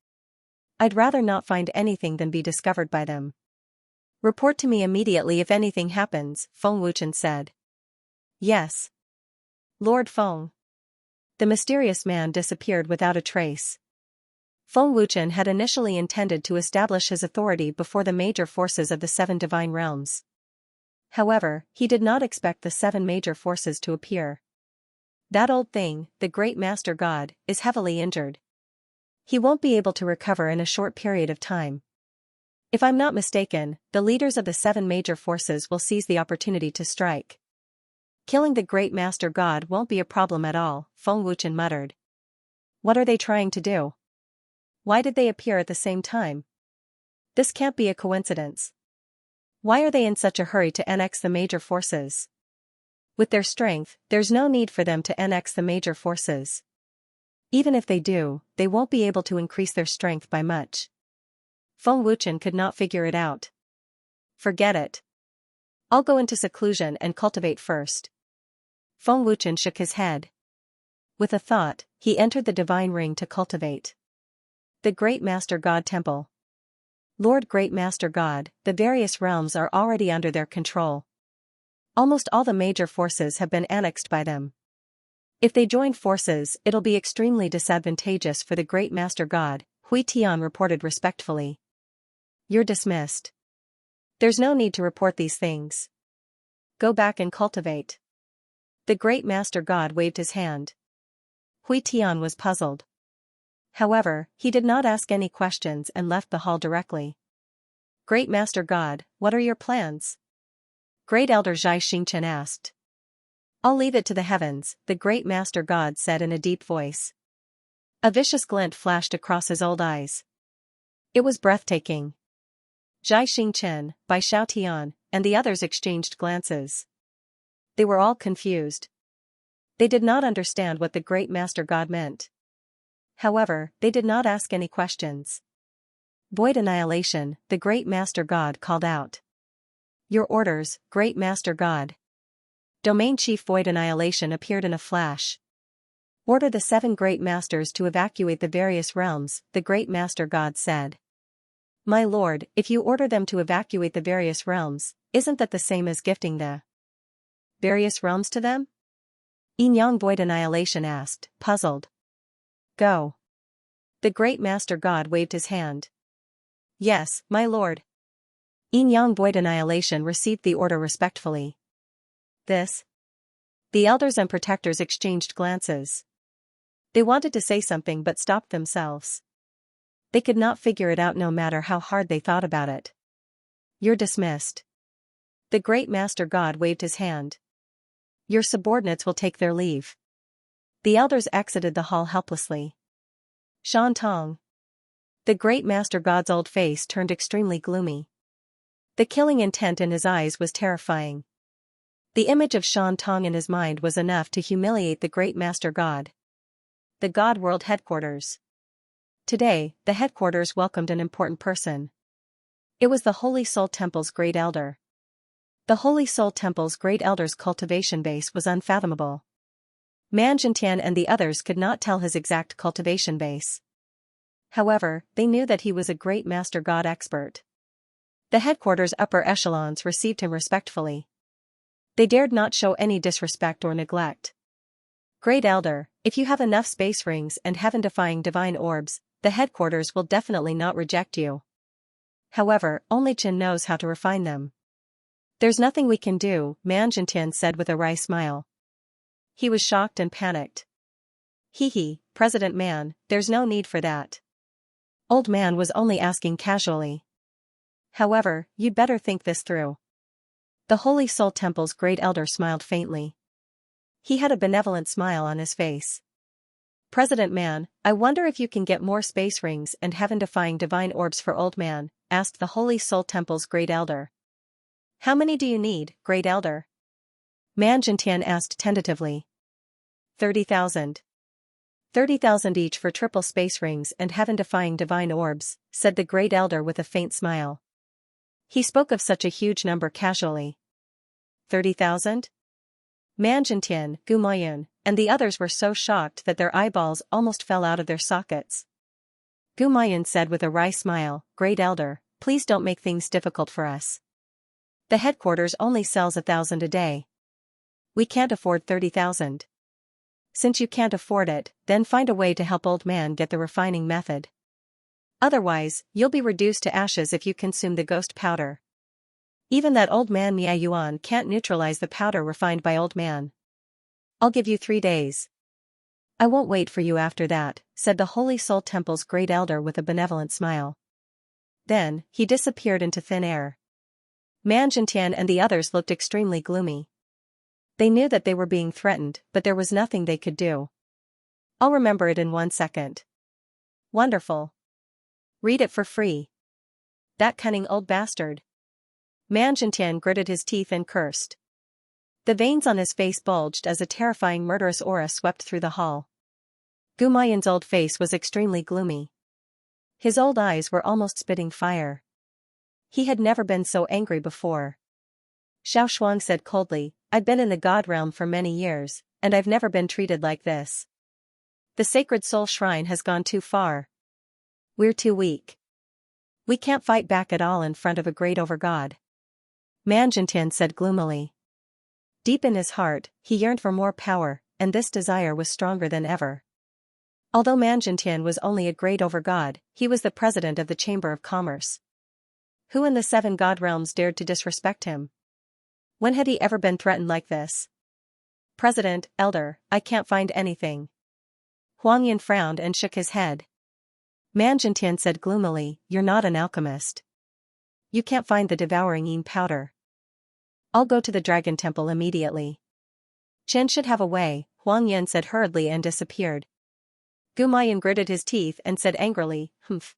I'd rather not find anything than be discovered by them. Report to me immediately if anything happens, Feng Wuchen said. Yes. Lord Feng. The mysterious man disappeared without a trace. Feng Wuchen had initially intended to establish his authority before the major forces of the 7 divine realms. However, he did not expect the 7 major forces to appear. That old thing, the great master god, is heavily injured. He won't be able to recover in a short period of time. If I'm not mistaken, the leaders of the 7 major forces will seize the opportunity to strike. Killing the great master god won't be a problem at all, Feng Wuchen muttered. What are they trying to do? Why did they appear at the same time? This can't be a coincidence. Why are they in such a hurry to annex the major forces? With their strength, there's no need for them to annex the major forces. Even if they do, they won't be able to increase their strength by much. Feng Wuchen could not figure it out. Forget it. I'll go into seclusion and cultivate first. Feng Wuchen shook his head. With a thought, he entered the divine ring to cultivate. The Great Master God Temple. Lord Great Master God, the various realms are already under their control. Almost all the major forces have been annexed by them. If they join forces, it'll be extremely disadvantageous for the Great Master God, Hui Tian reported respectfully. You're dismissed. There's no need to report these things. Go back and cultivate. The Great Master God waved his hand. Hui Tian was puzzled. However, he did not ask any questions and left the hall directly. Great Master God, what are your plans? Great Elder Xianxia asked. I'll leave it to the heavens, the Great Master God said in a deep voice. A vicious glint flashed across his old eyes. It was breathtaking. Xianxia, Bai Xiaotian, and the others exchanged glances. They were all confused. They did not understand what the Great Master God meant. However, they did not ask any questions. Void annihilation, the Great Master God called out. Your orders, Great Master God. Domain Chief Void Annihilation appeared in a flash. Order the 7 great masters to evacuate the various realms, the great master god said. My lord, if you order them to evacuate the various realms, isn't that the same as gifting the various realms to them? Yin Void Annihilation asked, puzzled. Go. The great master god waved his hand. Yes, my lord. Yin Void Annihilation received the order respectfully. This? The elders and protectors exchanged glances. They wanted to say something but stopped themselves. They could not figure it out no matter how hard they thought about it. You're dismissed. The great master god waved his hand. Your subordinates will take their leave. The elders exited the hall helplessly. Shan Tong. The great master god's old face turned extremely gloomy. The killing intent in his eyes was terrifying. The image of Shan Tong in his mind was enough to humiliate the great master god. The God World Headquarters. Today, the headquarters welcomed an important person. It was the Holy Soul Temple's great elder. The Holy Soul Temple's great elder's cultivation base was unfathomable. Man Jintian and the others could not tell his exact cultivation base. However, they knew that he was a great master god expert. The headquarters upper echelons received him respectfully. They dared not show any disrespect or neglect. Great elder, if you have enough space rings and heaven-defying divine orbs, the headquarters will definitely not reject you. However, only Qin knows how to refine them. There's nothing we can do, Man Jintian said with a wry smile. He was shocked and panicked. Hee, President Man, there's no need for that. Old Man was only asking casually. However, you'd better think this through. The Holy Soul Temple's great elder smiled faintly. He had a benevolent smile on his face. President Man, I wonder if you can get more space rings and heaven-defying divine orbs for Old Man, asked the Holy Soul Temple's great elder. How many do you need, great elder? Man Jintian asked tentatively. 30,000. 30,000 each for triple space rings and heaven-defying divine orbs, said the great elder with a faint smile. He spoke of such a huge number casually. 30,000? Man Jintian, Gu Maiyun, and the others were so shocked that their eyeballs almost fell out of their sockets. Gu Maiyun said with a wry smile, Great Elder, please don't make things difficult for us. The headquarters only sells 1,000 a day. We can't afford 30,000. Since you can't afford it, then find a way to help Old Man get the refining method. Otherwise, you'll be reduced to ashes if you consume the ghost powder. Even that Old Man Mia Yuan can't neutralize the powder refined by Old Man. I'll give you 3 days. I won't wait for you after that, said the Holy Soul Temple's great elder with a benevolent smile. Then, he disappeared into thin air. Man Jintian and the others looked extremely gloomy. They knew that they were being threatened, but there was nothing they could do. I'll remember it in 1 second. Wonderful. Read it for free. That cunning old bastard. Man Jintian gritted his teeth and cursed. The veins on his face bulged as a terrifying murderous aura swept through the hall. Gu Maiyun's old face was extremely gloomy. His old eyes were almost spitting fire. He had never been so angry before. Xiao Shuang said coldly, I've been in the God realm for many years, and I've never been treated like this. The sacred soul shrine has gone too far. We're too weak. We can't fight back at all in front of a great overgod. Man Jintian said gloomily. Deep in his heart, he yearned for more power, and this desire was stronger than ever. Although Man Jintian was only a great overgod, he was the president of the Chamber of Commerce. Who in the 7 god realms dared to disrespect him? When had he ever been threatened like this? President, Elder, I can't find anything. Huang Yin frowned and shook his head. Man Jintian said gloomily, you're not an alchemist. You can't find the devouring yin powder. I'll go to the Dragon Temple immediately. Chen should have a way, Huang Yin said hurriedly and disappeared. Gu Maiyun gritted his teeth and said angrily, Humph.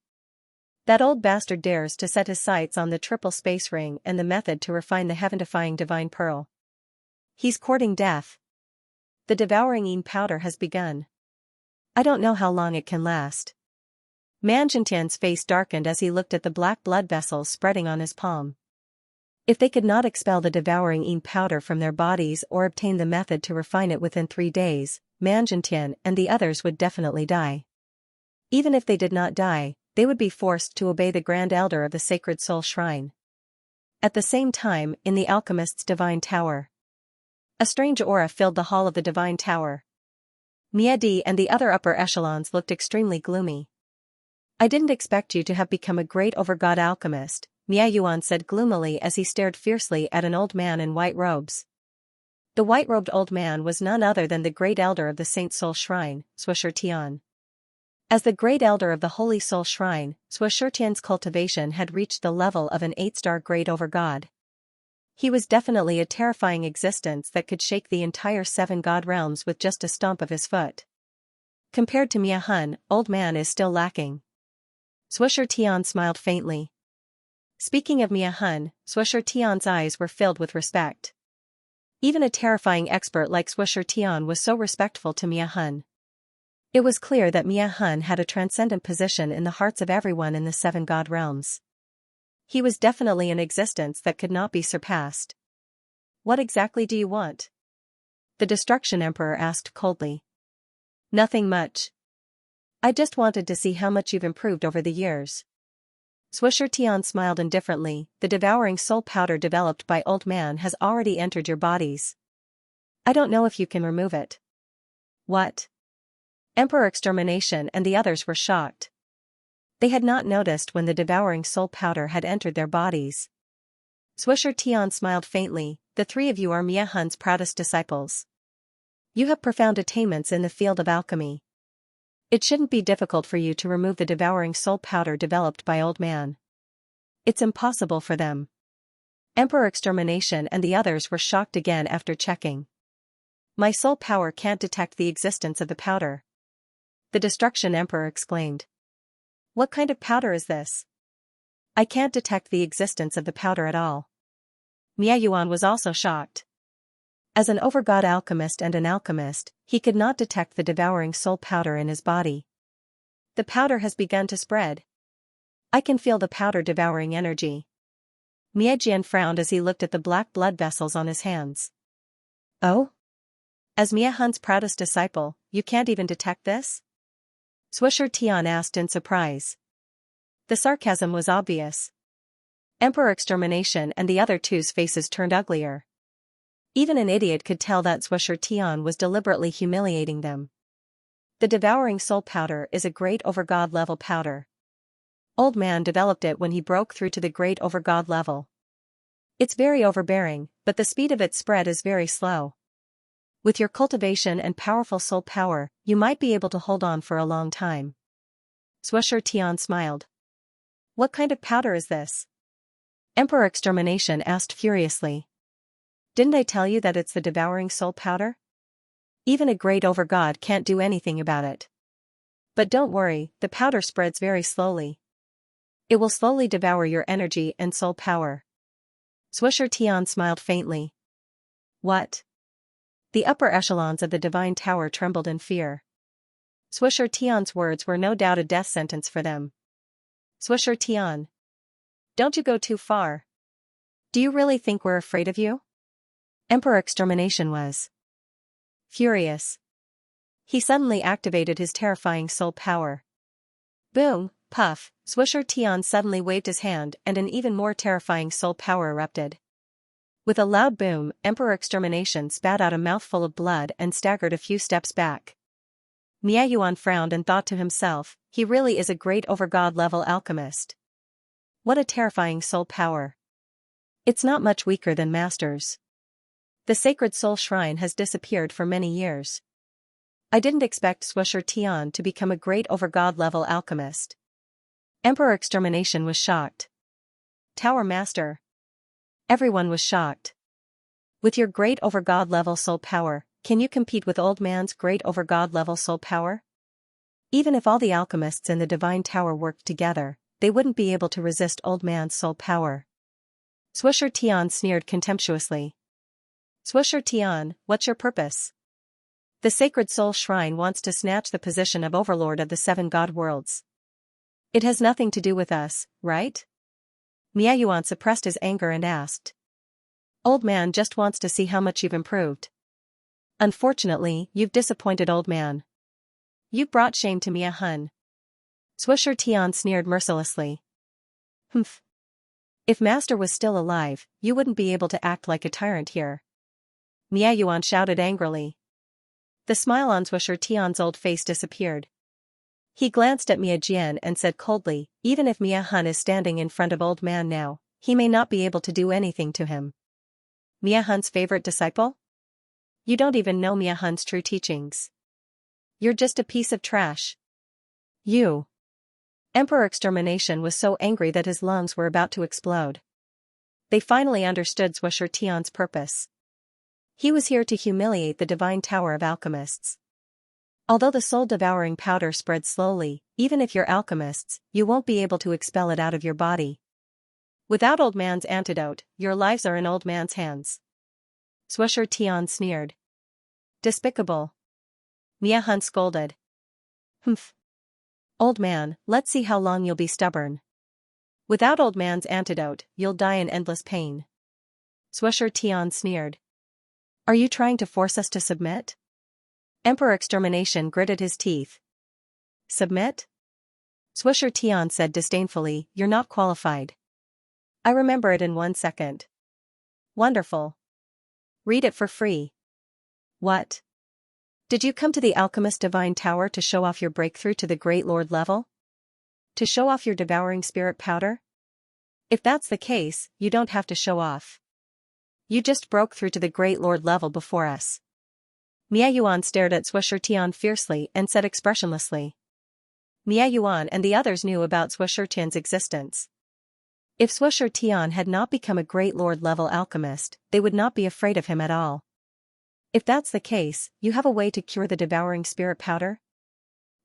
That old bastard dares to set his sights on the triple space ring and the method to refine the heaven-defying divine pearl. He's courting death. The devouring yin powder has begun. I don't know how long it can last. Man Jintian's face darkened as he looked at the black blood vessels spreading on his palm. If they could not expel the devouring yin powder from their bodies or obtain the method to refine it within 3 days, Manjintian and the others would definitely die. Even if they did not die, they would be forced to obey the Grand Elder of the Sacred Soul Shrine. At the same time, in the alchemist's divine tower, a strange aura filled the hall of the divine tower. Miedi and the other upper echelons looked extremely gloomy. I didn't expect you to have become a great overgod alchemist, Miayuan said gloomily as he stared fiercely at an old man in white robes. The white-robed old man was none other than the Great Elder of the Saint Soul Shrine, Xueshurtian. As the Great Elder of the Holy Soul Shrine, Xueshurtian's cultivation had reached the level of an 8-star Great Overgod. He was definitely a terrifying existence that could shake the entire 7 god realms with just a stomp of his foot. Compared to Mia Hun, old man is still lacking. Xueshurtian smiled faintly. Speaking of Mia Hun, Xueshurtian's eyes were filled with respect. Even a terrifying expert like Xueshurtian was so respectful to Mia Hun. It was clear that Mia Hun had a transcendent position in the hearts of everyone in the 7 god realms. He was definitely an existence that could not be surpassed. What exactly do you want? The Destruction Emperor asked coldly. Nothing much. I just wanted to see how much you've improved over the years. Xueshurtian smiled indifferently. The devouring soul powder developed by old man has already entered your bodies. I don't know if you can remove it. What? Emperor Extermination and the others were shocked. They had not noticed when the devouring soul powder had entered their bodies. Xueshurtian smiled faintly. The 3 of you are Mia Hun's proudest disciples. You have profound attainments in the field of alchemy. It shouldn't be difficult for you to remove the devouring soul powder developed by old man. It's impossible for them. Emperor Extermination and the others were shocked again after checking. My soul power can't detect the existence of the powder. The Destruction Emperor exclaimed. What kind of powder is this? I can't detect the existence of the powder at all. Miayuan was also shocked. As an overgod alchemist and an alchemist, he could not detect the devouring soul powder in his body. The powder has begun to spread. I can feel the powder devouring energy. Miejian frowned as he looked at the black blood vessels on his hands. Oh? As Mia Hun's proudest disciple, you can't even detect this? Xueshurtian asked in surprise. The sarcasm was obvious. Emperor Extermination and the other 2's faces turned uglier. Even an idiot could tell that Xueshurtian was deliberately humiliating them. The devouring soul powder is a great overgod level powder. Old man developed it when he broke through to the great overgod level. It's very overbearing, but the speed of its spread is very slow. With your cultivation and powerful soul power, you might be able to hold on for a long time. Xueshurtian smiled. What kind of powder is this? Emperor Extermination asked furiously. Didn't I tell you that it's the devouring soul powder? Even a great overgod can't do anything about it. But don't worry, the powder spreads very slowly. It will slowly devour your energy and soul power. Xueshurtian smiled faintly. What? The upper echelons of the divine tower trembled in fear. Xueshurtian's words were no doubt a death sentence for them. Xueshurtian. Don't you go too far. Do you really think we're afraid of you? Emperor Extermination was furious. He suddenly activated his terrifying soul power. Boom, puff, Xueshurtian suddenly waved his hand and an even more terrifying soul power erupted. With a loud boom, Emperor Extermination spat out a mouthful of blood and staggered a few steps back. Miayuan frowned and thought to himself, he really is a great overgod level alchemist. What a terrifying soul power. It's not much weaker than Master's. The Sacred Soul Shrine has disappeared for many years. I didn't expect Xueshurtian to become a great overgod level alchemist. Emperor Extermination was shocked. Tower Master. Everyone was shocked. With your great overgod level soul power, can you compete with old man's great overgod level soul power? Even if all the alchemists in the Divine Tower worked together, they wouldn't be able to resist old man's soul power. Xueshurtian sneered contemptuously. Xueshurtian, what's your purpose? The Sacred Soul Shrine wants to snatch the position of Overlord of the 7 God Worlds. It has nothing to do with us, right? Miayuan suppressed his anger and asked. Old man just wants to see how much you've improved. Unfortunately, you've disappointed old man. You've brought shame to Mia Hun. Swisher Tian sneered mercilessly. Humph. If master was still alive, you wouldn't be able to act like a tyrant here. Mia Yuan shouted angrily. The smile on Swisher Tian's old face disappeared. He glanced at Mia Jian and said coldly, even if Mia Hun is standing in front of old man now, he may not be able to do anything to him. Mia Hun's favorite disciple? You don't even know Mia Hun's true teachings. You're just a piece of trash. You. Emperor Extermination was so angry that his lungs were about to explode. They finally understood Swisher Tian's purpose. He was here to humiliate the divine tower of alchemists. Although the soul-devouring powder spreads slowly, even if you're alchemists, you won't be able to expel it out of your body. Without old man's antidote, your lives are in old man's hands. Swisher Tian sneered. Despicable. Mia Hun scolded. Humph. Old man, let's see how long you'll be stubborn. Without old man's antidote, you'll die in endless pain. Swisher Tian sneered. Are you trying to force us to submit? Emperor Extermination gritted his teeth. Submit? Swisher Tian said disdainfully, you're not qualified. I remember it in 1 second. Wonderful. Read it for free. What? Did you come to the Alchemist Divine Tower to show off your breakthrough to the Great Lord level? To show off your devouring spirit powder? If that's the case, you don't have to show off. You just broke through to the Great Lord level before us. Mia Yuan stared at Swisher Tian fiercely and said expressionlessly. Mia Yuan and the others knew about Swisher Tian's existence. If Swisher Tian had not become a Great Lord level alchemist, they would not be afraid of him at all. If that's the case, you have a way to cure the devouring spirit powder?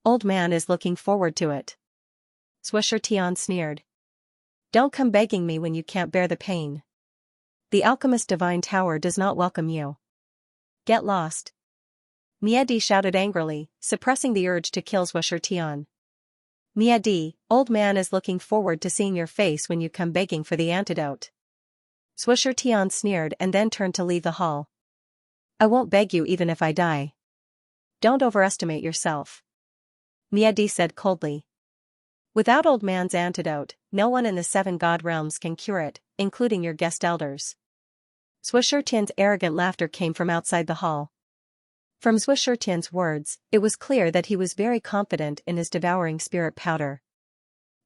Old man is looking forward to it. Swisher Tian sneered. Don't come begging me when you can't bear the pain. The Alchemist Divine Tower does not welcome you. Get lost. Mia Di shouted angrily, suppressing the urge to kill Swisher Tian. Mia Di, old man is looking forward to seeing your face when you come begging for the antidote. Swisher Tian sneered and then turned to leave the hall. I won't beg you even if I die. Don't overestimate yourself. Mia Di said coldly. Without old man's antidote, no one in the 7 god realms can cure it, including your guest elders. Swisher Tian's arrogant laughter came from outside the hall. From Swisher Tian's words, it was clear that he was very confident in his devouring spirit powder.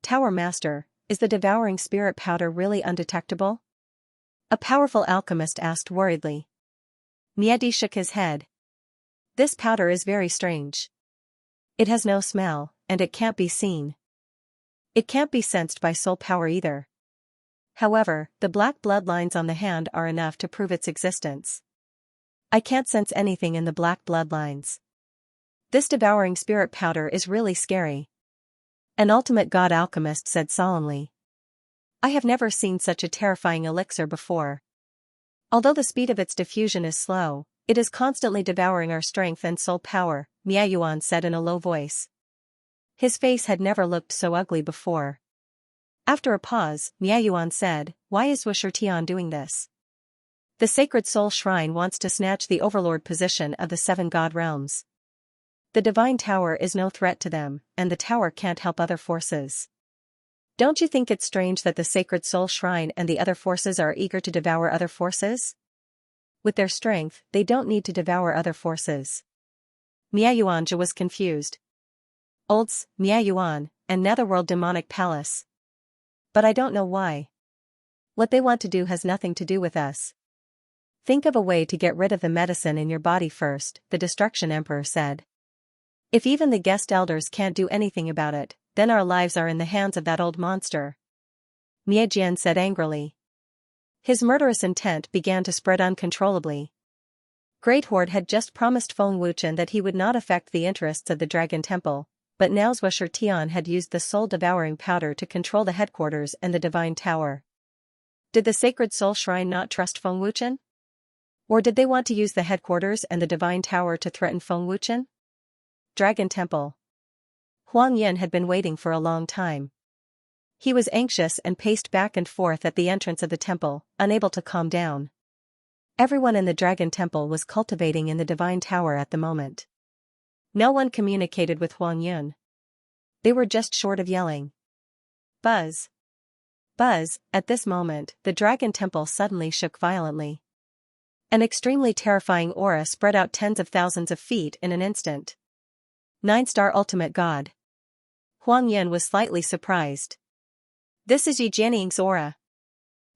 Tower Master, is the devouring spirit powder really undetectable? A powerful alchemist asked worriedly. Mia Di shook his head. This powder is very strange. It has no smell, and it can't be seen. It can't be sensed by soul power either. However, the black bloodlines on the hand are enough to prove its existence. I can't sense anything in the black bloodlines. This devouring spirit powder is really scary. An ultimate god alchemist said solemnly. I have never seen such a terrifying elixir before. Although the speed of its diffusion is slow, it is constantly devouring our strength and soul power, Mia Yuan said in a low voice. His face had never looked so ugly before. After a pause, Mia Yuan said, why is Swisher Tian doing this? The Sacred Soul Shrine wants to snatch the overlord position of the 7 god realms. The Divine Tower is no threat to them, and the tower can't help other forces. Don't you think it's strange that the Sacred Soul Shrine and the other forces are eager to devour other forces? With their strength, they don't need to devour other forces. Mia Yuan was confused. Olds, Mia Yuan, and Netherworld Demonic Palace. But I don't know why. What they want to do has nothing to do with us. Think of a way to get rid of the medicine in your body first, the Destruction Emperor said. If even the guest elders can't do anything about it, then our lives are in the hands of that old monster. Mia Jian said angrily. His murderous intent began to spread uncontrollably. Great Horde had just promised Feng Wuchen that he would not affect the interests of the Dragon Temple, but now Swisher Tian had used the soul-devouring powder to control the headquarters and the Divine Tower. Did the Sacred Soul Shrine not trust Feng Wuchen? Or did they want to use the headquarters and the Divine Tower to threaten Feng Wuchen? Dragon Temple. Huang Yin had been waiting for a long time. He was anxious and paced back and forth at the entrance of the temple, unable to calm down. Everyone in the Dragon Temple was cultivating in the Divine Tower at the moment. No one communicated with Huang Yun. They were just short of yelling. Buzz. Buzz. At this moment, the Dragon Temple suddenly shook violently. An extremely terrifying aura spread out tens of thousands of feet in an instant. 9-star ultimate god. Huang Yun was slightly surprised. This is Yi Jianying's aura.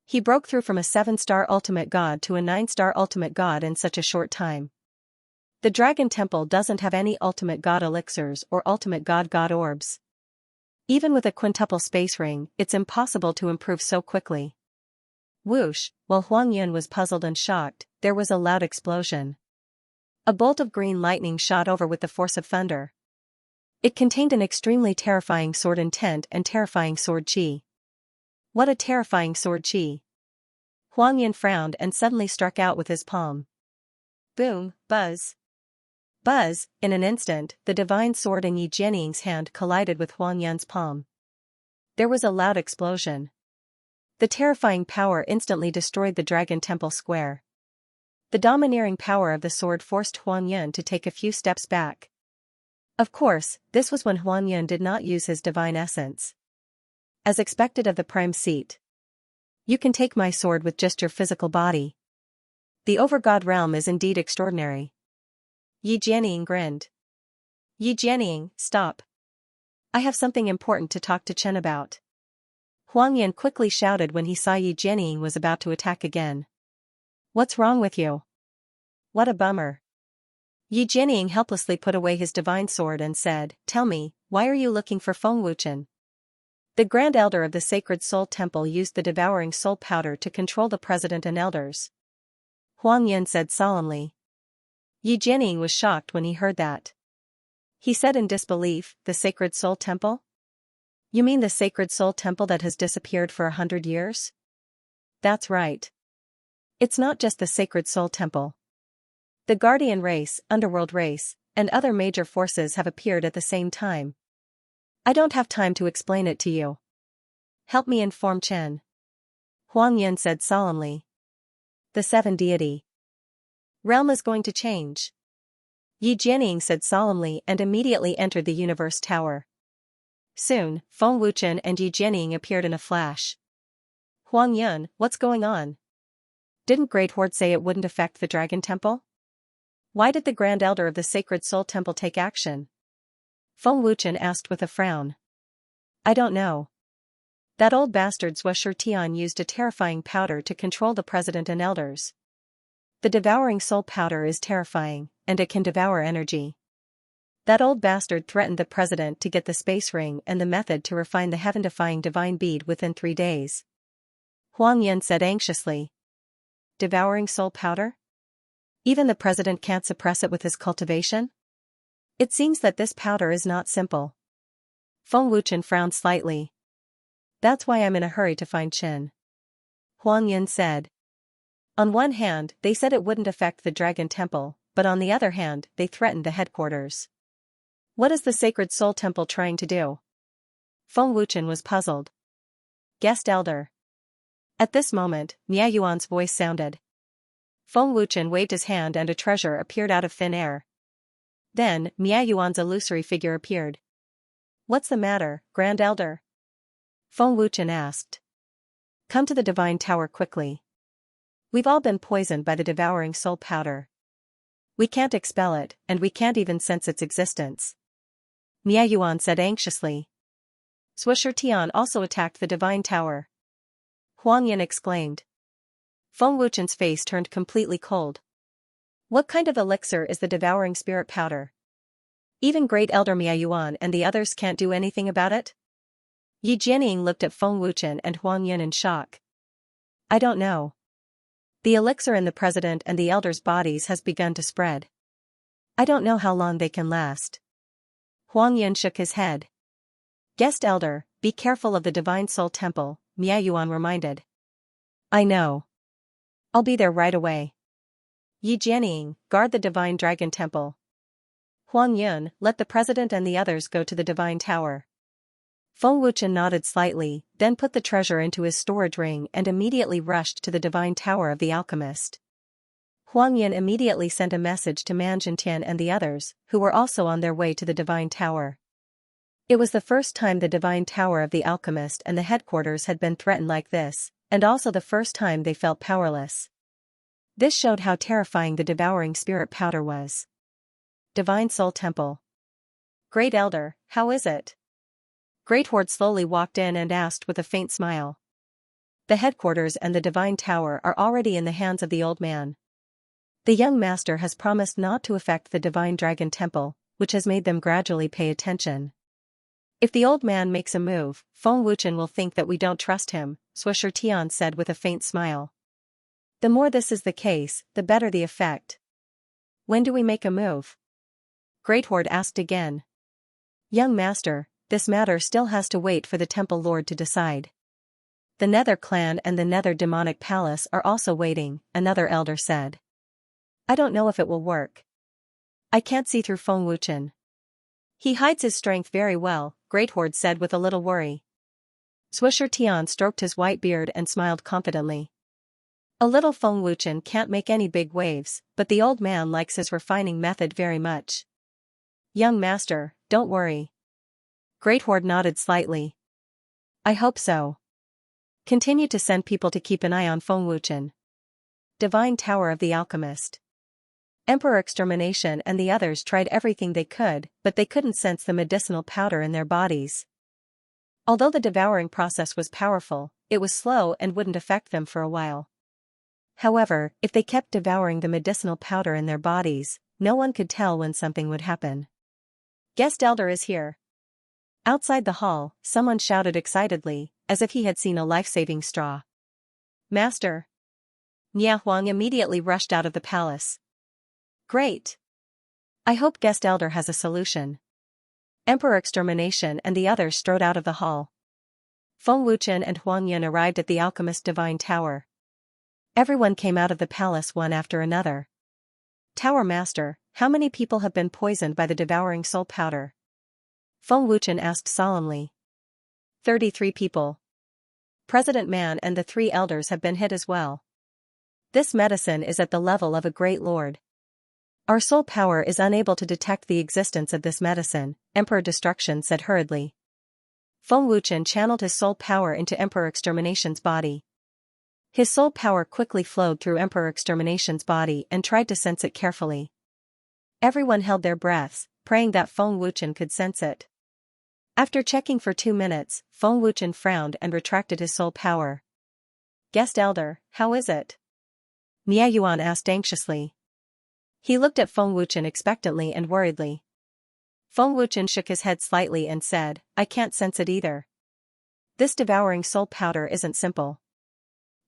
He broke through from a 7-star ultimate god to a 9-star ultimate god in such a short time. The Dragon Temple doesn't have any ultimate god elixirs or ultimate god orbs. Even with a quintuple space ring, it's impossible to improve so quickly. Whoosh, while Huang Yun was puzzled and shocked, there was a loud explosion. A bolt of green lightning shot over with the force of thunder. It contained an extremely terrifying sword intent and terrifying sword chi. What a terrifying sword chi! Huang Yun frowned and suddenly struck out with his palm. Boom, buzz. Buzz, in an instant, the divine sword in Yi Jianying's hand collided with Huang Yun's palm. There was a loud explosion. The terrifying power instantly destroyed the Dragon Temple square. The domineering power of the sword forced Huang Yun to take a few steps back. Of course, this was when Huang Yun did not use his divine essence. As expected of the prime seat. You can take my sword with just your physical body. The Overgod realm is indeed extraordinary. Yi Jianying grinned. Yi Jianying, stop. I have something important to talk to Chen about. Huang Yun quickly shouted when he saw Yi Jianying was about to attack again. What's wrong with you? What a bummer. Yi Jianying helplessly put away his divine sword and said, Tell me, why are you looking for Feng Wuchen? The Grand Elder of the Sacred Soul Temple used the Devouring Soul Powder to control the President and Elders. Huang Yun said solemnly. Yi Jianying was shocked when he heard that. He said in disbelief, the Sacred Soul Temple? You mean the Sacred Soul Temple that has disappeared for 100 years? That's right. It's not just the Sacred Soul Temple. The Guardian race, Underworld race, and other major forces have appeared at the same time. I don't have time to explain it to you. Help me inform Chen. Huang Yun said solemnly. The Seven Deity realm is going to change. Yi Jianying said solemnly and immediately entered the Universe Tower. Soon, Feng Wuchen and Yi Jianying appeared in a flash. Huang Yun, what's going on? Didn't Great Horde say it wouldn't affect the Dragon Temple? Why did the Grand Elder of the Sacred Soul Temple take action? Feng Wuchen asked with a frown. I don't know. That old bastard Zhuo used a terrifying powder to control the President and Elders. The Devouring Soul Powder is terrifying, and it can devour energy. That old bastard threatened the President to get the space ring and the method to refine the heaven-defying divine bead within 3 days. Huang Yun said anxiously. Devouring Soul Powder? Even the President can't suppress it with his cultivation? It seems that this powder is not simple. Feng Wuchen frowned slightly. That's why I'm in a hurry to find Chen. Huang Yun said. On one hand, they said it wouldn't affect the Dragon Temple, but on the other hand, they threatened the headquarters. What is the Sacred Soul Temple trying to do? Feng Wuchen was puzzled. Guest Elder. At this moment, Mia Yuan's voice sounded. Feng Wuchen waved his hand and a treasure appeared out of thin air. Then, Mia Yuan's illusory figure appeared. What's the matter, Grand Elder? Feng Wuchen asked. Come to the Divine Tower quickly. We've all been poisoned by the Devouring Soul Powder. We can't expel it, and we can't even sense its existence. Mia Yuan said anxiously. Zhuo also attacked the Divine Tower. Huang Yun exclaimed. Feng Wuchen's face turned completely cold. What kind of elixir is the Devouring Spirit Powder? Even Great Elder Mia Yuan and the others can't do anything about it? Yi Jianying looked at Feng Wuchen and Huang Yun in shock. I don't know. The elixir in the President and the Elders' bodies has begun to spread. I don't know how long they can last. Huang Yun shook his head. Guest Elder, be careful of the Divine Soul Temple, Mia Yuan reminded. I know. I'll be there right away. Yi Jianying, guard the Divine Dragon Temple. Huang Yun, let the President and the others go to the Divine Tower. Feng Wuchen nodded slightly, then put the treasure into his storage ring and immediately rushed to the Divine Tower of the Alchemist. Huang Yin immediately sent a message to Man Zhentian and the others, who were also on their way to the Divine Tower. It was the first time the Divine Tower of the Alchemist and the headquarters had been threatened like this, and also the first time they felt powerless. This showed how terrifying the devouring spirit powder was. Divine Soul Temple. Great Elder, how is it? Great Horde slowly walked in and asked with a faint smile. The headquarters and the Divine Tower are already in the hands of the old man. The young master has promised not to affect the Divine Dragon Temple, which has made them gradually pay attention. If the old man makes a move, Feng Wuchen will think that we don't trust him, Swisher Tian said with a faint smile. The more this is the case, the better the effect. When do we make a move? Great Horde asked again. Young master, this matter still has to wait for the Temple Lord to decide. The Nether Clan and the Nether Demonic Palace are also waiting, another elder said. I don't know if it will work. I can't see through Feng Wuchen. He hides his strength very well, Great Horde said with a little worry. Swisher Tian stroked his white beard and smiled confidently. A little Feng Wuchen can't make any big waves, but the old man likes his refining method very much. Young master, don't worry. Great Horde nodded slightly. I hope so. Continue to send people to keep an eye on Feng Wuchen. Divine Tower of the Alchemist. Emperor Extermination and the others tried everything they could, but they couldn't sense the medicinal powder in their bodies. Although the devouring process was powerful, it was slow and wouldn't affect them for a while. However, if they kept devouring the medicinal powder in their bodies, no one could tell when something would happen. Guest Elder is here. Outside the hall, someone shouted excitedly, as if he had seen a life-saving straw. Master. Nia Huang immediately rushed out of the palace. Great. I hope Guest Elder has a solution. Emperor Extermination and the others strode out of the hall. Feng Wuchen and Huang Yin arrived at the Alchemist Divine Tower. Everyone came out of the palace one after another. Tower Master, how many people have been poisoned by the devouring soul powder? Feng Wuchen asked solemnly. 33 people. President Man and the 3 elders have been hit as well. This medicine is at the level of a great lord. Our soul power is unable to detect the existence of this medicine, Emperor Destruction said hurriedly. Feng Wuchen channeled his soul power into Emperor Extermination's body. His soul power quickly flowed through Emperor Extermination's body and tried to sense it carefully. Everyone held their breaths, praying that Feng Wuchen could sense it. After checking for 2 minutes, Feng Wuchen frowned and retracted his soul power. Guest Elder, how is it? Nia Yuan asked anxiously. He looked at Feng Wuchen expectantly and worriedly. Feng Wuchen shook his head slightly and said, I can't sense it either. This devouring soul powder isn't simple.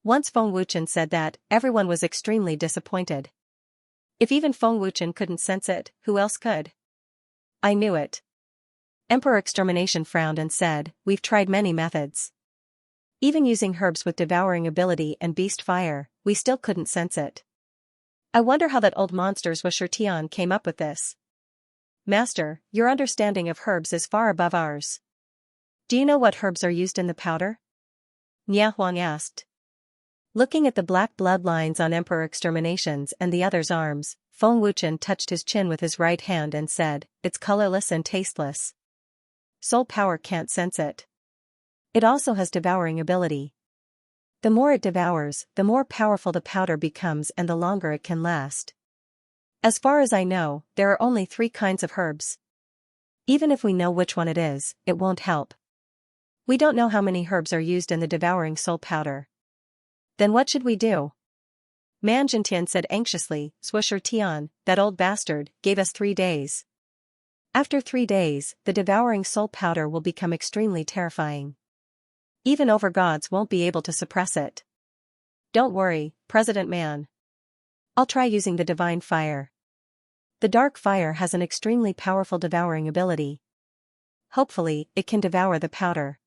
Once Feng Wuchen said that, everyone was extremely disappointed. If even Feng Wuchen couldn't sense it, who else could? I knew it. Emperor Extermination frowned and said, we've tried many methods. Even using herbs with devouring ability and beast fire, we still couldn't sense it. I wonder how that old monster's Swisher Tian came up with this. Master, your understanding of herbs is far above ours. Do you know what herbs are used in the powder? Nia Huang asked. Looking at the black bloodlines on Emperor Extermination's and the others' arms, Feng Wuchen touched his chin with his right hand and said, it's colorless and tasteless. Soul power can't sense it. It also has devouring ability. The more it devours, the more powerful the powder becomes and the longer it can last. As far as I know, there are only 3 kinds of herbs. Even if we know which one it is, it won't help. We don't know how many herbs are used in the devouring soul powder. Then what should we do? Man Zhentian said anxiously, Swisher Tian, that old bastard, gave us 3 days. After 3 days, the devouring soul powder will become extremely terrifying. Even overgods won't be able to suppress it. Don't worry, President Man. I'll try using the divine fire. The dark fire has an extremely powerful devouring ability. Hopefully, it can devour the powder.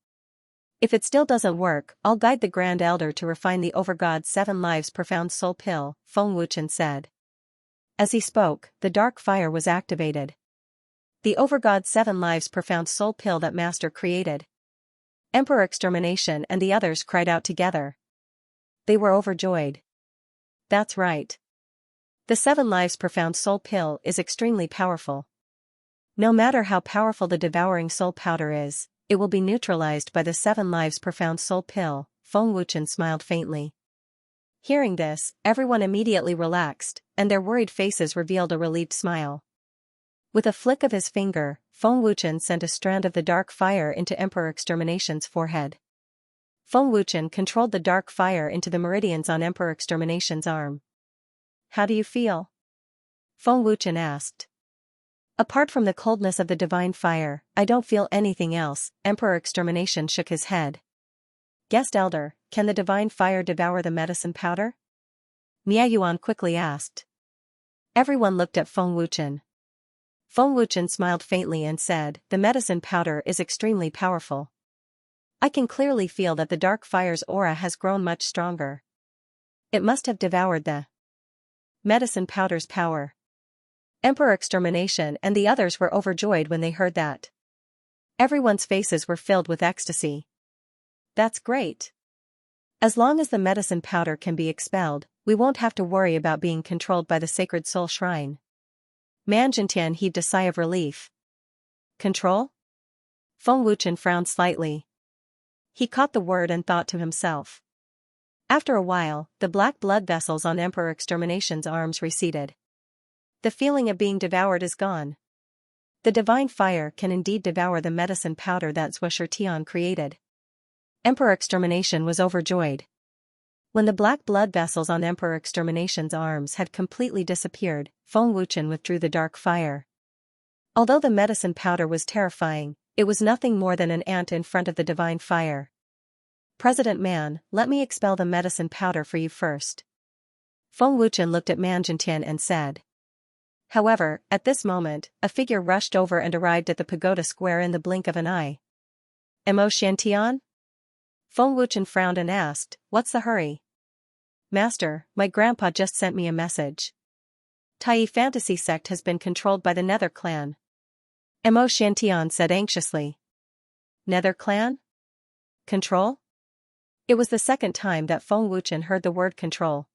If it still doesn't work, I'll guide the Grand Elder to refine the Overgod's 7 lives profound soul pill, Feng Wuchen said. As he spoke, the dark fire was activated. The Overgod's 7 lives profound soul pill that Master created. Emperor Extermination and the others cried out together. They were overjoyed. That's right. The 7 Lives Profound Soul Pill is extremely powerful. No matter how powerful the devouring soul powder is, it will be neutralized by the 7 Lives Profound Soul Pill. Feng Wuchen smiled faintly. Hearing this, everyone immediately relaxed, and their worried faces revealed a relieved smile. With a flick of his finger, Feng Wuchen sent a strand of the dark fire into Emperor Extermination's forehead. Feng Wuchen controlled the dark fire into the meridians on Emperor Extermination's arm. How do you feel? Feng Wuchen asked. Apart from the coldness of the divine fire, I don't feel anything else. Emperor Extermination shook his head. Guest Elder, can the divine fire devour the medicine powder? Miayuan quickly asked. Everyone looked at Feng Wuchen. Feng Wuchen smiled faintly and said, the medicine powder is extremely powerful. I can clearly feel that the dark fire's aura has grown much stronger. It must have devoured the medicine powder's power. Emperor Extermination and the others were overjoyed when they heard that. Everyone's faces were filled with ecstasy. That's great. As long as the medicine powder can be expelled, we won't have to worry about being controlled by the sacred soul shrine. Manjintian heaved a sigh of relief. Control? Feng Wuchen frowned slightly. He caught the word and thought to himself. After a while, the black blood vessels on Emperor Extermination's arms receded. The feeling of being devoured is gone. The divine fire can indeed devour the medicine powder that Zhuo Tian created. Emperor Extermination was overjoyed. When the black blood vessels on Emperor Extermination's arms had completely disappeared, Feng Wuchen withdrew the dark fire. Although the medicine powder was terrifying, it was nothing more than an ant in front of the divine fire. President Man, let me expel the medicine powder for you first. Feng Wuchen looked at Manjintian and said. However, at this moment, a figure rushed over and arrived at the pagoda square in the blink of an eye. Mo Xiantian? Feng Wuchen frowned and asked, what's the hurry? Master, my grandpa just sent me a message. Tai Fantasy Sect has been controlled by the Nether Clan. Mo Xiantian said anxiously. Nether Clan? Control? It was the second time that Feng Wuchen heard the word control.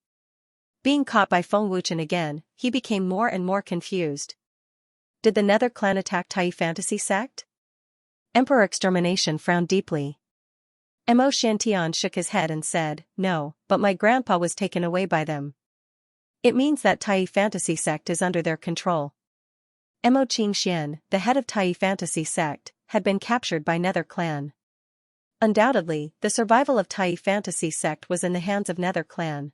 Being caught by Feng Wuchen again, he became more and more confused. Did the Nether Clan attack Tai Fantasy Sect? Emperor Extermination frowned deeply. Mo Xiantian shook his head and said, no, but my grandpa was taken away by them. It means that Tai Fantasy Sect is under their control. Mo Qingxian, the head of Tai Fantasy Sect, had been captured by Nether Clan. Undoubtedly, the survival of Tai Fantasy Sect was in the hands of Nether Clan.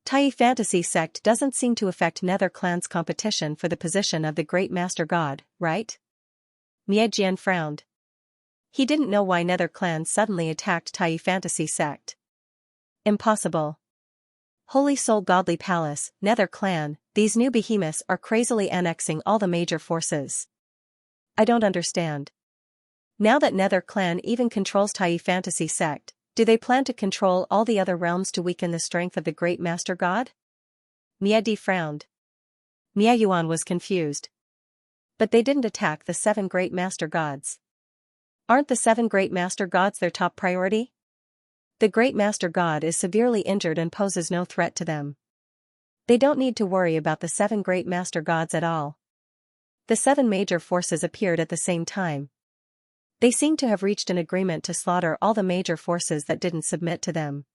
Tai Fantasy Sect doesn't seem to affect Nether Clan's competition for the position of the Great Master God, right? Miejian frowned. He didn't know why Nether Clan suddenly attacked Tai Fantasy Sect. Impossible. Holy Soul Godly Palace, Nether Clan, these new behemoths are crazily annexing all the major forces. I don't understand. Now that Nether Clan even controls Tai Fantasy Sect, do they plan to control all the other realms to weaken the strength of the Great Master God? Miedi frowned. Miayuan was confused. But they didn't attack the 7 Great Master Gods. Aren't the 7 Great Master Gods their top priority? The Great Master God is severely injured and poses no threat to them. They don't need to worry about the 7 Great Master Gods at all. The 7 major forces appeared at the same time. They seem to have reached an agreement to slaughter all the major forces that didn't submit to them.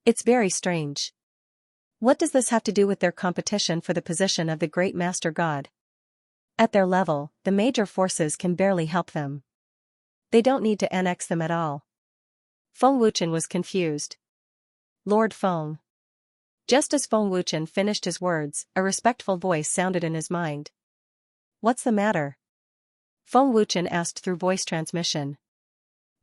It's very strange. What does this have to do with their competition for the position of the Great Master God? At their level, the major forces can barely help them. They don't need to annex them at all. Feng Wuchen was confused. Lord Feng. Just as Feng Wuchen finished his words, a respectful voice sounded in his mind. What's the matter? Feng Wuchen asked through voice transmission.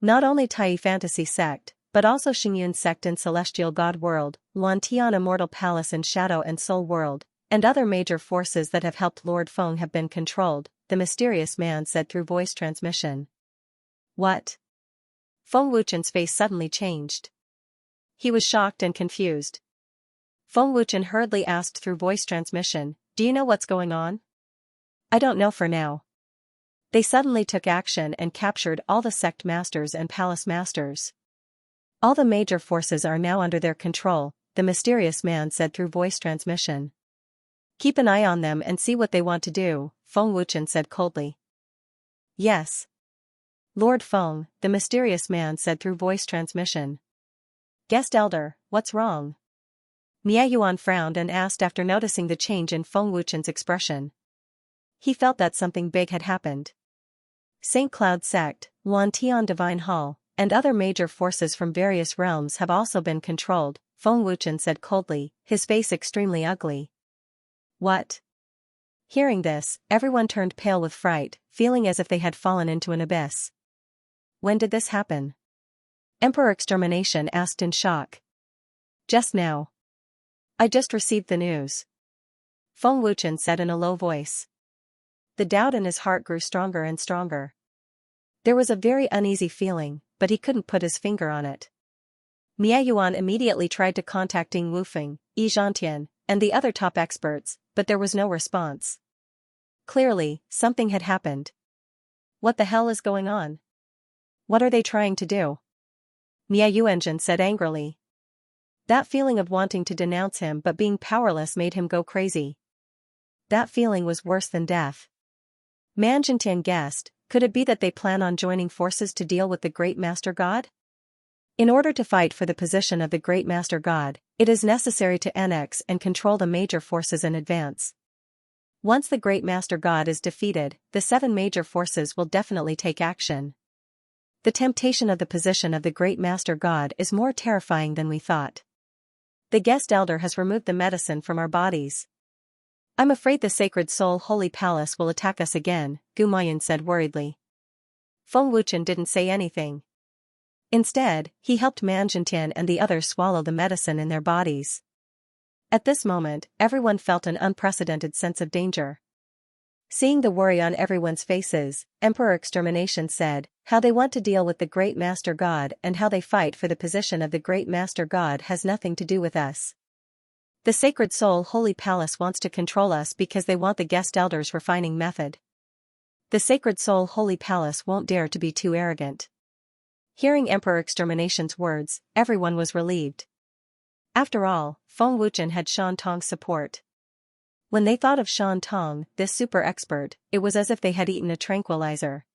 Not only Tai Fantasy Sect, but also Xingyun Sect in Celestial God World, Luantian Immortal Palace in Shadow and Soul World, and other major forces that have helped Lord Feng have been controlled, the mysterious man said through voice transmission. What? Feng Wuchen's face suddenly changed. He was shocked and confused. Feng Wuchen hurriedly asked through voice transmission, do you know what's going on? I don't know for now. They suddenly took action and captured all the sect masters and palace masters. All the major forces are now under their control, the mysterious man said through voice transmission. Keep an eye on them and see what they want to do, Feng Wuchen said coldly. Yes. Lord Feng, the mysterious man said through voice transmission. Guest elder, what's wrong? Miayuan frowned and asked after noticing the change in Feng Wuchen's expression. He felt that something big had happened. St. Cloud Sect, Wantian Divine Hall, and other major forces from various realms have also been controlled, Feng Wuchen said coldly, his face extremely ugly. What? Hearing this, everyone turned pale with fright, feeling as if they had fallen into an abyss. When did this happen? Emperor Extermination asked in shock. Just now. I just received the news. Feng Wuchen said in a low voice. The doubt in his heart grew stronger and stronger. There was a very uneasy feeling, but he couldn't put his finger on it. Miayuan immediately tried to contact Ding Wufeng, Yi Zhantian, and the other top experts, but there was no response. Clearly, something had happened. What the hell is going on? What are they trying to do? Miayuan said angrily. That feeling of wanting to denounce him but being powerless made him go crazy. That feeling was worse than death. Manjintian guessed, could it be that they plan on joining forces to deal with the Great Master God? In order to fight for the position of the Great Master God, it is necessary to annex and control the major forces in advance. Once the Great Master God is defeated, the 7 major forces will definitely take action. The temptation of the position of the Great Master God is more terrifying than we thought. The guest elder has removed the medicine from our bodies. I'm afraid the Sacred Soul Holy Palace will attack us again, Gumayan said worriedly. Feng Wuchen didn't say anything. Instead, he helped Manjintian and the others swallow the medicine in their bodies. At this moment, everyone felt an unprecedented sense of danger. Seeing the worry on everyone's faces, Emperor Extermination said, how they want to deal with the Great Master God and how they fight for the position of the Great Master God has nothing to do with us. The Sacred Soul Holy Palace wants to control us because they want the guest elder's refining method. The Sacred Soul Holy Palace won't dare to be too arrogant. Hearing Emperor Extermination's words, everyone was relieved. After all, Feng Wuchen had Shan Tong's support. When they thought of Shan Tong, this super expert, it was as if they had eaten a tranquilizer.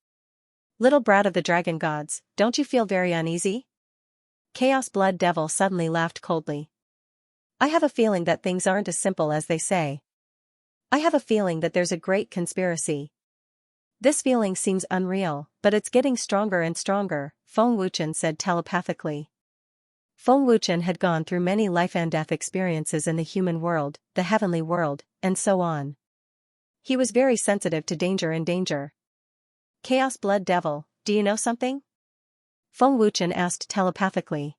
Little brat of the dragon gods, don't you feel very uneasy? Chaos Blood Devil suddenly laughed coldly. I have a feeling that things aren't as simple as they say. I have a feeling that there's a great conspiracy. This feeling seems unreal, but it's getting stronger and stronger, Feng Wuchen said telepathically. Feng Wuchen had gone through many life and death experiences in the human world, the heavenly world, and so on. He was very sensitive to danger and danger. Chaos Blood Devil, do you know something? Feng Wuchen asked telepathically.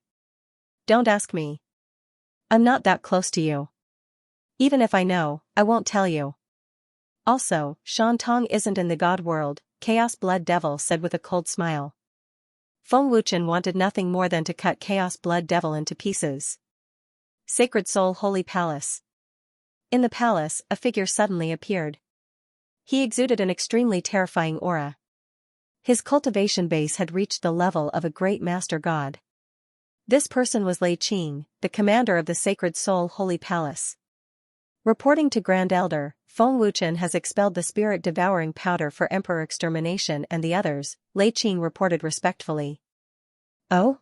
Don't ask me. I'm not that close to you. Even if I know, I won't tell you. Also, Shan Tong isn't in the God world, Chaos Blood Devil said with a cold smile. Feng Wuchen wanted nothing more than to cut Chaos Blood Devil into pieces. Sacred Soul Holy Palace. In the palace, a figure suddenly appeared. He exuded an extremely terrifying aura. His cultivation base had reached the level of a great master god. This person was Lei Qing, the commander of the Sacred Soul Holy Palace. Reporting to Grand Elder, Feng Wuchen has expelled the spirit-devouring powder for Emperor Extermination and the others, Lei Qing reported respectfully. Oh?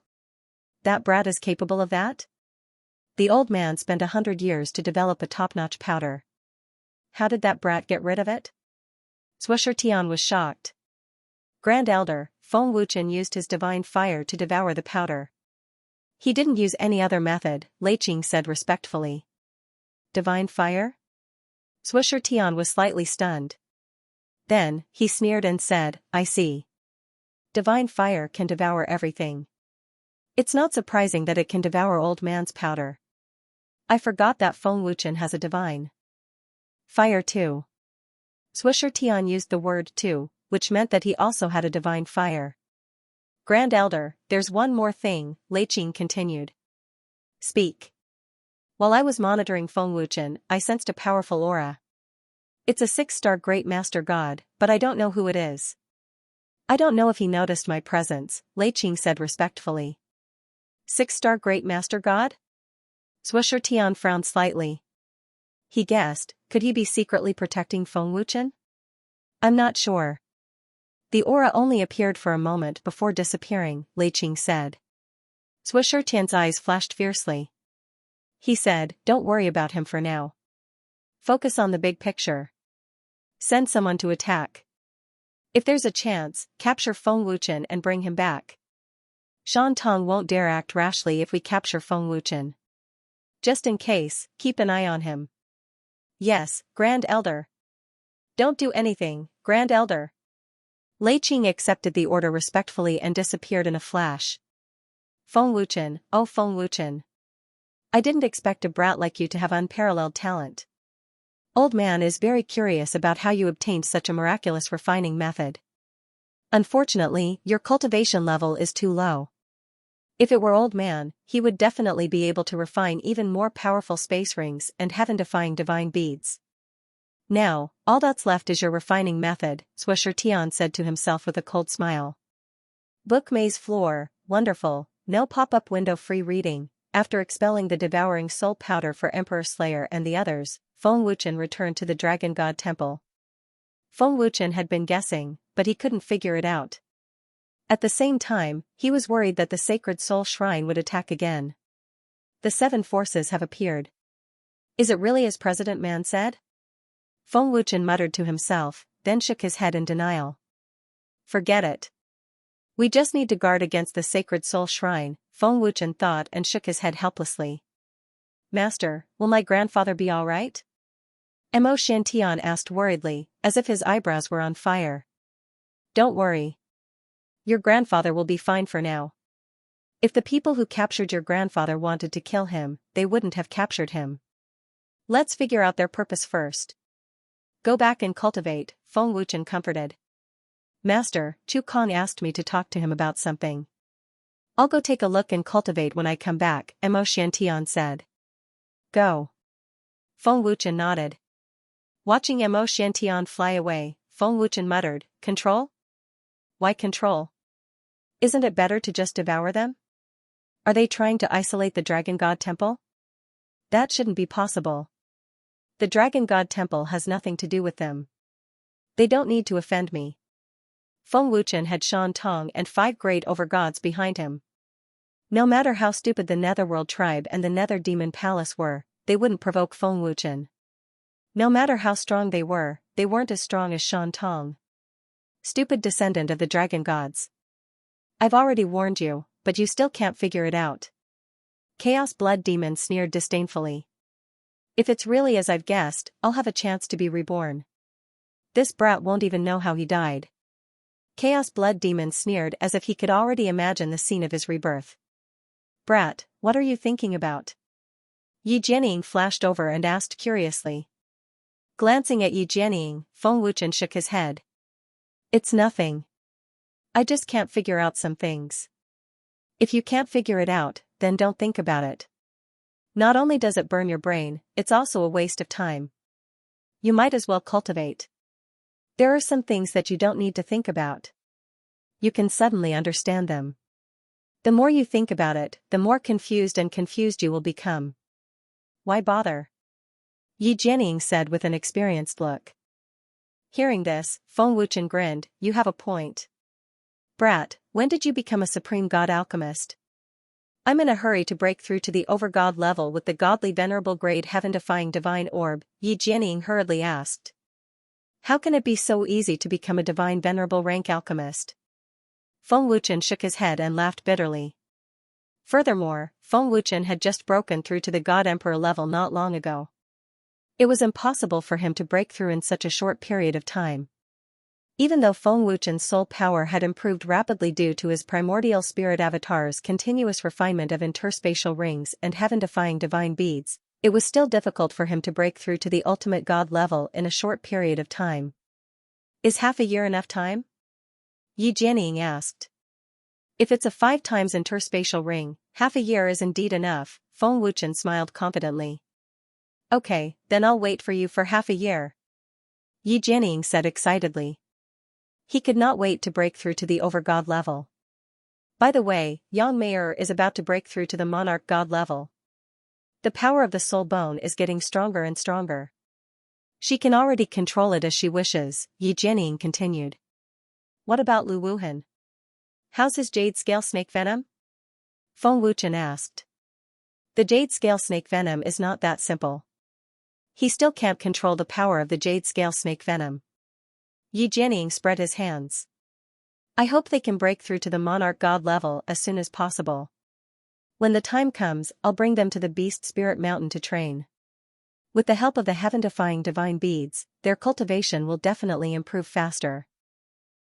That brat is capable of that? The old man spent 100 years to develop a top-notch powder. How did that brat get rid of it? Swisher Tian was shocked. Grand Elder, Feng Wuchen used his divine fire to devour the powder. He didn't use any other method, Lei Qing said respectfully. Divine fire? Swisher Tian was slightly stunned. Then, he sneered and said, I see. Divine fire can devour everything. It's not surprising that it can devour old man's powder. I forgot that Feng Wuchen has a divine fire too. Swisher Tian used the word too, which meant that he also had a divine fire. Grand Elder, there's one more thing, Lei Qing continued. Speak. While I was monitoring Feng Wuchen, I sensed a powerful aura. It's a 6-star Great Master God, but I don't know who it is. I don't know if he noticed my presence, Lei Qing said respectfully. 6-star Great Master God? Swisher Tian frowned slightly. He guessed, could he be secretly protecting Feng Wuchen? I'm not sure. The aura only appeared for a moment before disappearing, Lei Qing said. Swisher Tian's eyes flashed fiercely. He said, don't worry about him for now. Focus on the big picture. Send someone to attack. If there's a chance, capture Feng Wuchen and bring him back. Shan Tong won't dare act rashly if we capture Feng Wuchen. Just in case, keep an eye on him. Yes, Grand Elder. Don't do anything, Grand Elder. Lei Qing accepted the order respectfully and disappeared in a flash. Feng Wuchen, oh Feng Wuchen. I didn't expect a brat like you to have unparalleled talent. Old man is very curious about how you obtained such a miraculous refining method. Unfortunately, your cultivation level is too low. If it were old man, he would definitely be able to refine even more powerful space rings and heaven-defying divine beads. Now, all that's left is your refining method, Swisher Tian said to himself with a cold smile. Book maze floor, wonderful, no pop-up window free reading. After expelling the devouring soul powder for Emperor Slayer and the others, Feng Wuchen returned to the Dragon God Temple. Feng Wuchen had been guessing, but he couldn't figure it out. At the same time, he was worried that the Sacred Soul Shrine would attack again. The 7 forces have appeared. Is it really as President Man said? Feng Wuchen muttered to himself, then shook his head in denial. Forget it. We just need to guard against the Sacred Soul Shrine, Feng Wuchen thought and shook his head helplessly. Master, will my grandfather be all right? Mo Shantian asked worriedly, as if his eyebrows were on fire. Don't worry. Your grandfather will be fine for now. If the people who captured your grandfather wanted to kill him, they wouldn't have captured him. Let's figure out their purpose first. Go back and cultivate, Feng Wuchen comforted. Master, Chu Kong asked me to talk to him about something. I'll go take a look and cultivate when I come back, Mo Shantian said. Go. Feng Wuchen nodded. Watching Mo Shantian fly away, Feng Wuchen muttered, Control? Why control? Isn't it better to just devour them? Are they trying to isolate the Dragon God Temple? That shouldn't be possible. The Dragon God Temple has nothing to do with them. They don't need to offend me. Feng Wuchen had Shan Tong and 5 great overgods behind him. No matter how stupid the Netherworld tribe and the Nether Demon Palace were, they wouldn't provoke Feng Wuchen. No matter how strong they weren't as strong as Shan Tong. Stupid descendant of the dragon gods. I've already warned you, but you still can't figure it out. Chaos Blood Demon sneered disdainfully. If it's really as I've guessed, I'll have a chance to be reborn. This brat won't even know how he died. Chaos Blood Demon sneered as if he could already imagine the scene of his rebirth. Brat, what are you thinking about? Yi Jianying flashed over and asked curiously. Glancing at Yi Jianying, Feng Wuchen shook his head. It's nothing. I just can't figure out some things. If you can't figure it out, then don't think about it. Not only does it burn your brain, it's also a waste of time. You might as well cultivate. There are some things that you don't need to think about. You can suddenly understand them. The more you think about it, the more confused you will become. Why bother? Yi Jianying said with an experienced look. Hearing this, Feng Wuchen grinned, you have a point. Brat, when did you become a supreme god alchemist? I'm in a hurry to break through to the overgod level with the godly venerable grade heaven-defying divine orb, Yi Jianying hurriedly asked. How can it be so easy to become a divine venerable rank alchemist? Feng Wuchen shook his head and laughed bitterly. Furthermore, Feng Wuchen had just broken through to the God Emperor level not long ago. It was impossible for him to break through in such a short period of time. Even though Feng Wuchen's soul power had improved rapidly due to his primordial spirit avatar's continuous refinement of interspatial rings and heaven-defying divine beads, it was still difficult for him to break through to the ultimate god level in a short period of time. Is half a year enough time? Yi Jianying asked. If it's a 5 times interspatial ring, half a year is indeed enough, Feng Wuchen smiled confidently. Okay, then I'll wait for you for half a year. Yi Jianying said excitedly. He could not wait to break through to the overgod level. By the way, Yang Meier is about to break through to the monarch god level. The power of the soul bone is getting stronger and stronger. She can already control it as she wishes, Yi Jianying continued. What about Lu Wuhan? How's his jade scale snake venom? Feng Wuchen asked. The jade scale snake venom is not that simple. He still can't control the power of the jade scale snake venom. Yi Jianying spread his hands. I hope they can break through to the monarch god level as soon as possible. When the time comes, I'll bring them to the Beast Spirit Mountain to train. With the help of the heaven-defying divine beads, their cultivation will definitely improve faster.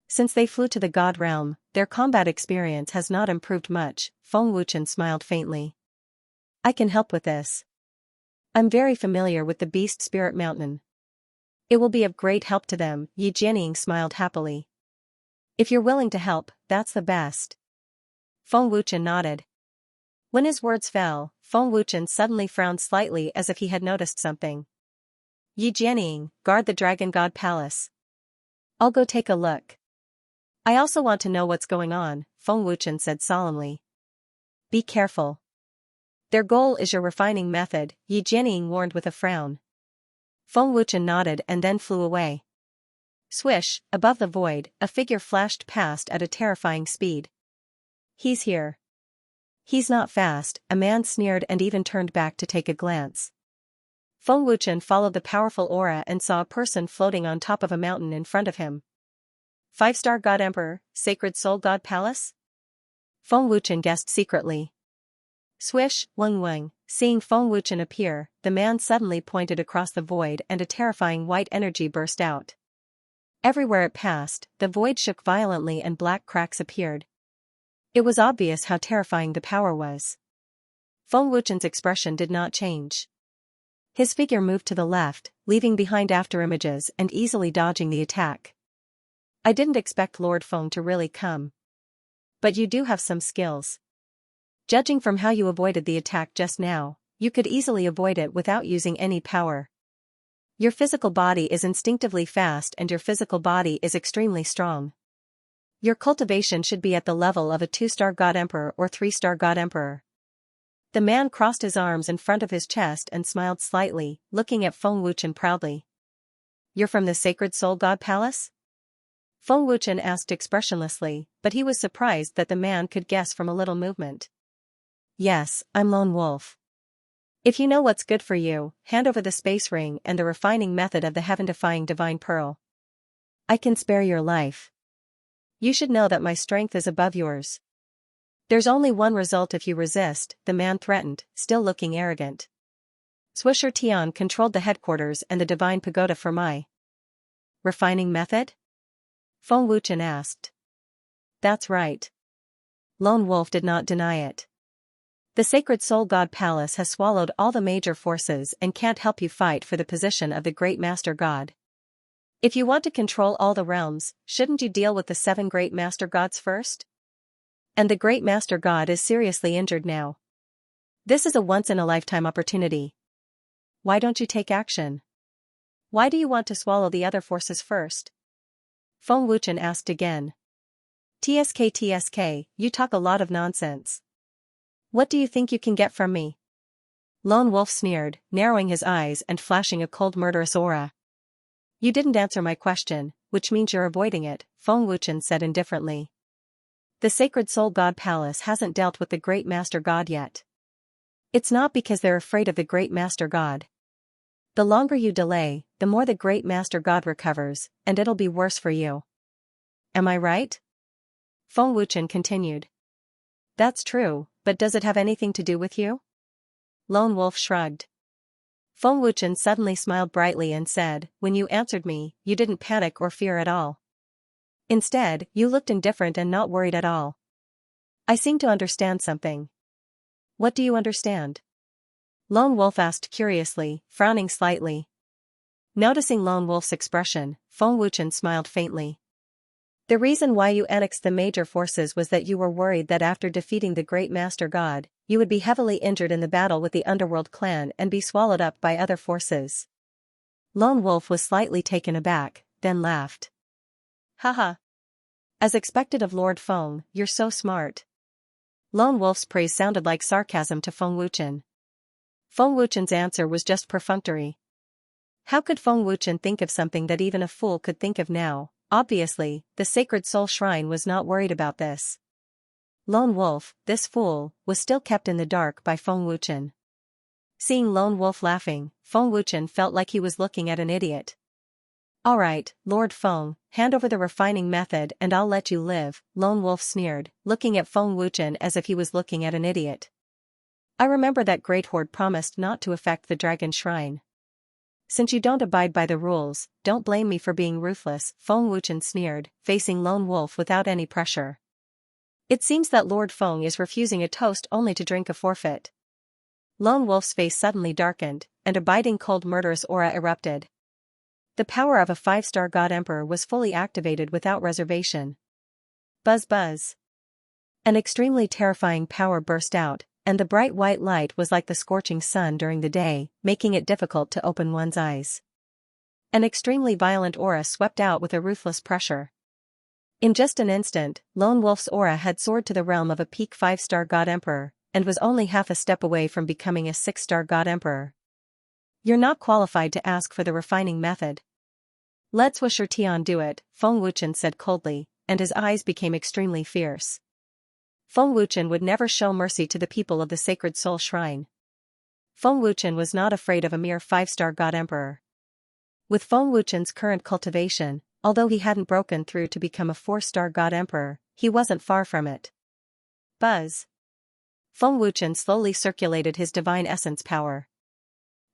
Since they flew to the god realm, their combat experience has not improved much, Feng Wuchen smiled faintly. I can help with this. I'm very familiar with the Beast Spirit Mountain. It will be of great help to them, Yi Jianying smiled happily. If you're willing to help, that's the best. Feng Wuchen nodded. When his words fell, Feng Wuchen suddenly frowned slightly as if he had noticed something. Yi Jianying, guard the Dragon God Palace. I'll go take a look. I also want to know what's going on, Feng Wuchen said solemnly. Be careful. Their goal is your refining method, Yi Jianying warned with a frown. Feng Wuchen nodded and then flew away. Swish, above the void, a figure flashed past at a terrifying speed. He's here. He's not fast, a man sneered and even turned back to take a glance. Feng Wuchen followed the powerful aura and saw a person floating on top of a mountain in front of him. 5-star God Emperor, Sacred Soul God Palace? Feng Wuchen guessed secretly. Swish, Weng Weng, seeing Feng Wuchen appear, the man suddenly pointed across the void and a terrifying white energy burst out. Everywhere it passed, the void shook violently and black cracks appeared. It was obvious how terrifying the power was. Feng Wuchen's expression did not change. His figure moved to the left, leaving behind afterimages and easily dodging the attack. I didn't expect Lord Feng to really come. But you do have some skills. Judging from how you avoided the attack just now, you could easily avoid it without using any power. Your physical body is instinctively fast and your physical body is extremely strong. Your cultivation should be at the level of a 2-star God Emperor or 3-star God Emperor. The man crossed his arms in front of his chest and smiled slightly, looking at Feng Wuchen proudly. You're from the Sacred Soul God Palace? Feng Wuchen asked expressionlessly, but he was surprised that the man could guess from a little movement. Yes, I'm Lone Wolf. If you know what's good for you, hand over the space ring and the refining method of the heaven-defying divine pearl. I can spare your life. You should know that my strength is above yours. There's only one result if you resist, the man threatened, still looking arrogant. Swisher Tian controlled the headquarters and the divine pagoda for my refining method? Feng Wuchen asked. That's right. Lone Wolf did not deny it. The Sacred Soul God Palace has swallowed all the major forces and can't help you fight for the position of the Great Master God. If you want to control all the realms, shouldn't you deal with the 7 Great Master Gods first? And the Great Master God is seriously injured now. This is a once-in-a-lifetime opportunity. Why don't you take action? Why do you want to swallow the other forces first? Feng Wuchen asked again. TSK, you talk a lot of nonsense. What do you think you can get from me? Lone Wolf sneered, narrowing his eyes and flashing a cold murderous aura. You didn't answer my question, which means you're avoiding it, Feng Wuchen said indifferently. The Sacred Soul God Palace hasn't dealt with the Great Master God yet. It's not because they're afraid of the Great Master God. The longer you delay, the more the Great Master God recovers, and it'll be worse for you. Am I right? Feng Wuchen continued. That's true, but does it have anything to do with you? Lone Wolf shrugged. Feng Wuchen suddenly smiled brightly and said, when you answered me, you didn't panic or fear at all. Instead, you looked indifferent and not worried at all. I seem to understand something. What do you understand? Lone Wolf asked curiously, frowning slightly. Noticing Lone Wolf's expression, Feng Wuchen smiled faintly. The reason why you annexed the major forces was that you were worried that after defeating the Great Master God, you would be heavily injured in the battle with the Underworld clan and be swallowed up by other forces. Lone Wolf was slightly taken aback, then laughed. Haha. As expected of Lord Feng, you're so smart. Lone Wolf's praise sounded like sarcasm to Feng Wuchen. Feng Wuchen's answer was just perfunctory. How could Feng Wuchen think of something that even a fool could think of now? Obviously, the Sacred Soul Shrine was not worried about this. Lone Wolf, this fool, was still kept in the dark by Feng Wuchen. Seeing Lone Wolf laughing, Feng Wuchen felt like he was looking at an idiot. "Alright, Lord Feng, hand over the refining method and I'll let you live," Lone Wolf sneered, looking at Feng Wuchen as if he was looking at an idiot. "I remember that Great Horde promised not to affect the Dragon Shrine. Since you don't abide by the rules, don't blame me for being ruthless," Feng Wuchen sneered, facing Lone Wolf without any pressure. It seems that Lord Feng is refusing a toast only to drink a forfeit. Lone Wolf's face suddenly darkened, and a biting cold murderous aura erupted. The power of a 5-star God Emperor was fully activated without reservation. Buzz buzz. An extremely terrifying power burst out, and the bright white light was like the scorching sun during the day, making it difficult to open one's eyes. An extremely violent aura swept out with a ruthless pressure. In just an instant, Lone Wolf's aura had soared to the realm of a peak 5-star God Emperor, and was only half a step away from becoming a 6-star God Emperor. "You're not qualified to ask for the refining method. Let Wu Shitian do it," Feng Wuchen said coldly, and his eyes became extremely fierce. Feng Wuchen would never show mercy to the people of the Sacred Soul Shrine. Feng Wuchen was not afraid of a mere 5-star God Emperor. With Feng Wuchen's current cultivation, although he hadn't broken through to become a 4-star God Emperor, he wasn't far from it. Buzz. Feng Wuchen slowly circulated his divine essence power.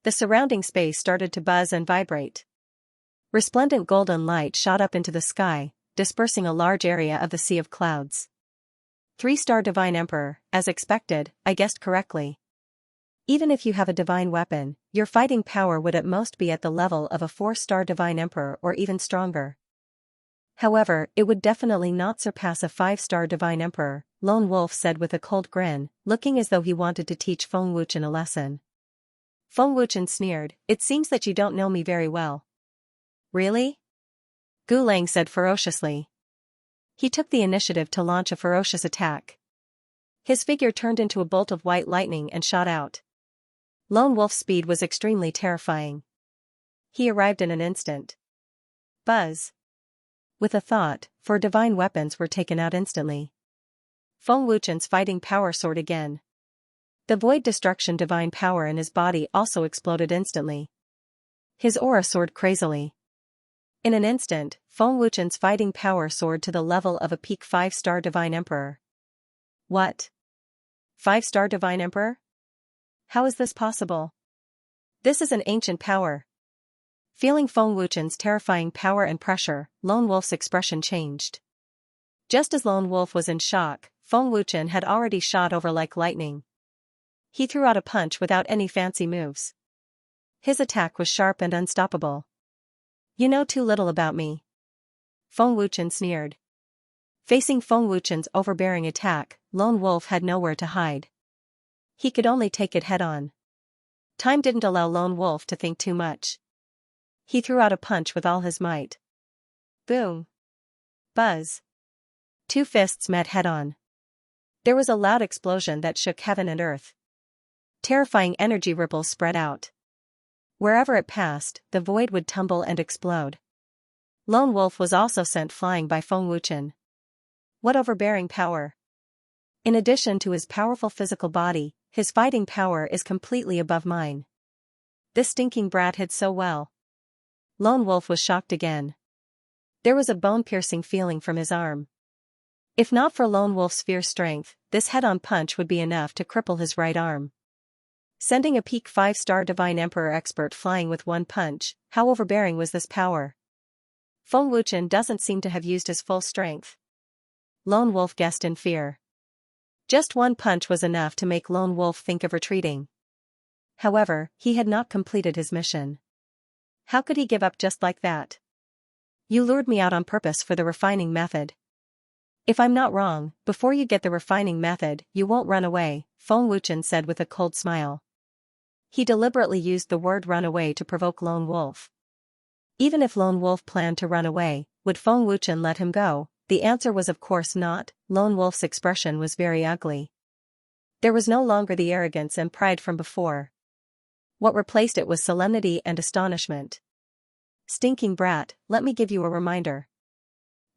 The surrounding space started to buzz and vibrate. Resplendent golden light shot up into the sky, dispersing a large area of the sea of clouds. 3-star Divine Emperor, as expected, I guessed correctly. Even if you have a divine weapon, your fighting power would at most be at the level of a 4-star Divine Emperor or even stronger. However, it would definitely not surpass a 5-star Divine Emperor, Lone Wolf said with a cold grin, looking as though he wanted to teach Feng Wuchen a lesson. Feng Wuchen sneered, "It seems that you don't know me very well." "Really?" Gulang said ferociously. He took the initiative to launch a ferocious attack. His figure turned into a bolt of white lightning and shot out. Lone Wolf's speed was extremely terrifying. He arrived in an instant. Buzz. With a thought, 4 divine weapons were taken out instantly. Feng Wuchen's fighting power soared again. The void destruction divine power in his body also exploded instantly. His aura soared crazily. In an instant, Feng Wuchen's fighting power soared to the level of a peak 5-star Divine Emperor. What? 5-star Divine Emperor? How is this possible? This is an ancient power. Feeling Feng Wuchen's terrifying power and pressure, Lone Wolf's expression changed. Just as Lone Wolf was in shock, Feng Wuchen had already shot over like lightning. He threw out a punch without any fancy moves. His attack was sharp and unstoppable. "You know too little about me." Feng Wuchen sneered. Facing Feng Wuchen's overbearing attack, Lone Wolf had nowhere to hide. He could only take it head-on. Time didn't allow Lone Wolf to think too much. He threw out a punch with all his might. Boom. Buzz. 2 fists met head-on. There was a loud explosion that shook heaven and earth. Terrifying energy ripples spread out. Wherever it passed, the void would tumble and explode. Lone Wolf was also sent flying by Feng Wuchen. What overbearing power! In addition to his powerful physical body, his fighting power is completely above mine. This stinking brat hid so well. Lone Wolf was shocked again. There was a bone-piercing feeling from his arm. If not for Lone Wolf's fierce strength, this head-on punch would be enough to cripple his right arm. Sending a peak 5-star Divine Emperor expert flying with one punch, how overbearing was this power? Feng Wuchen doesn't seem to have used his full strength. Lone Wolf guessed in fear. Just one punch was enough to make Lone Wolf think of retreating. However, he had not completed his mission. How could he give up just like that? "You lured me out on purpose for the refining method. If I'm not wrong, before you get the refining method, you won't run away," Feng Wuchen said with a cold smile. He deliberately used the word run away to provoke Lone Wolf. Even if Lone Wolf planned to run away, would Feng Wuchen let him go? The answer was of course not. Lone Wolf's expression was very ugly. There was no longer the arrogance and pride from before. What replaced it was solemnity and astonishment. Stinking brat, let me give you a reminder.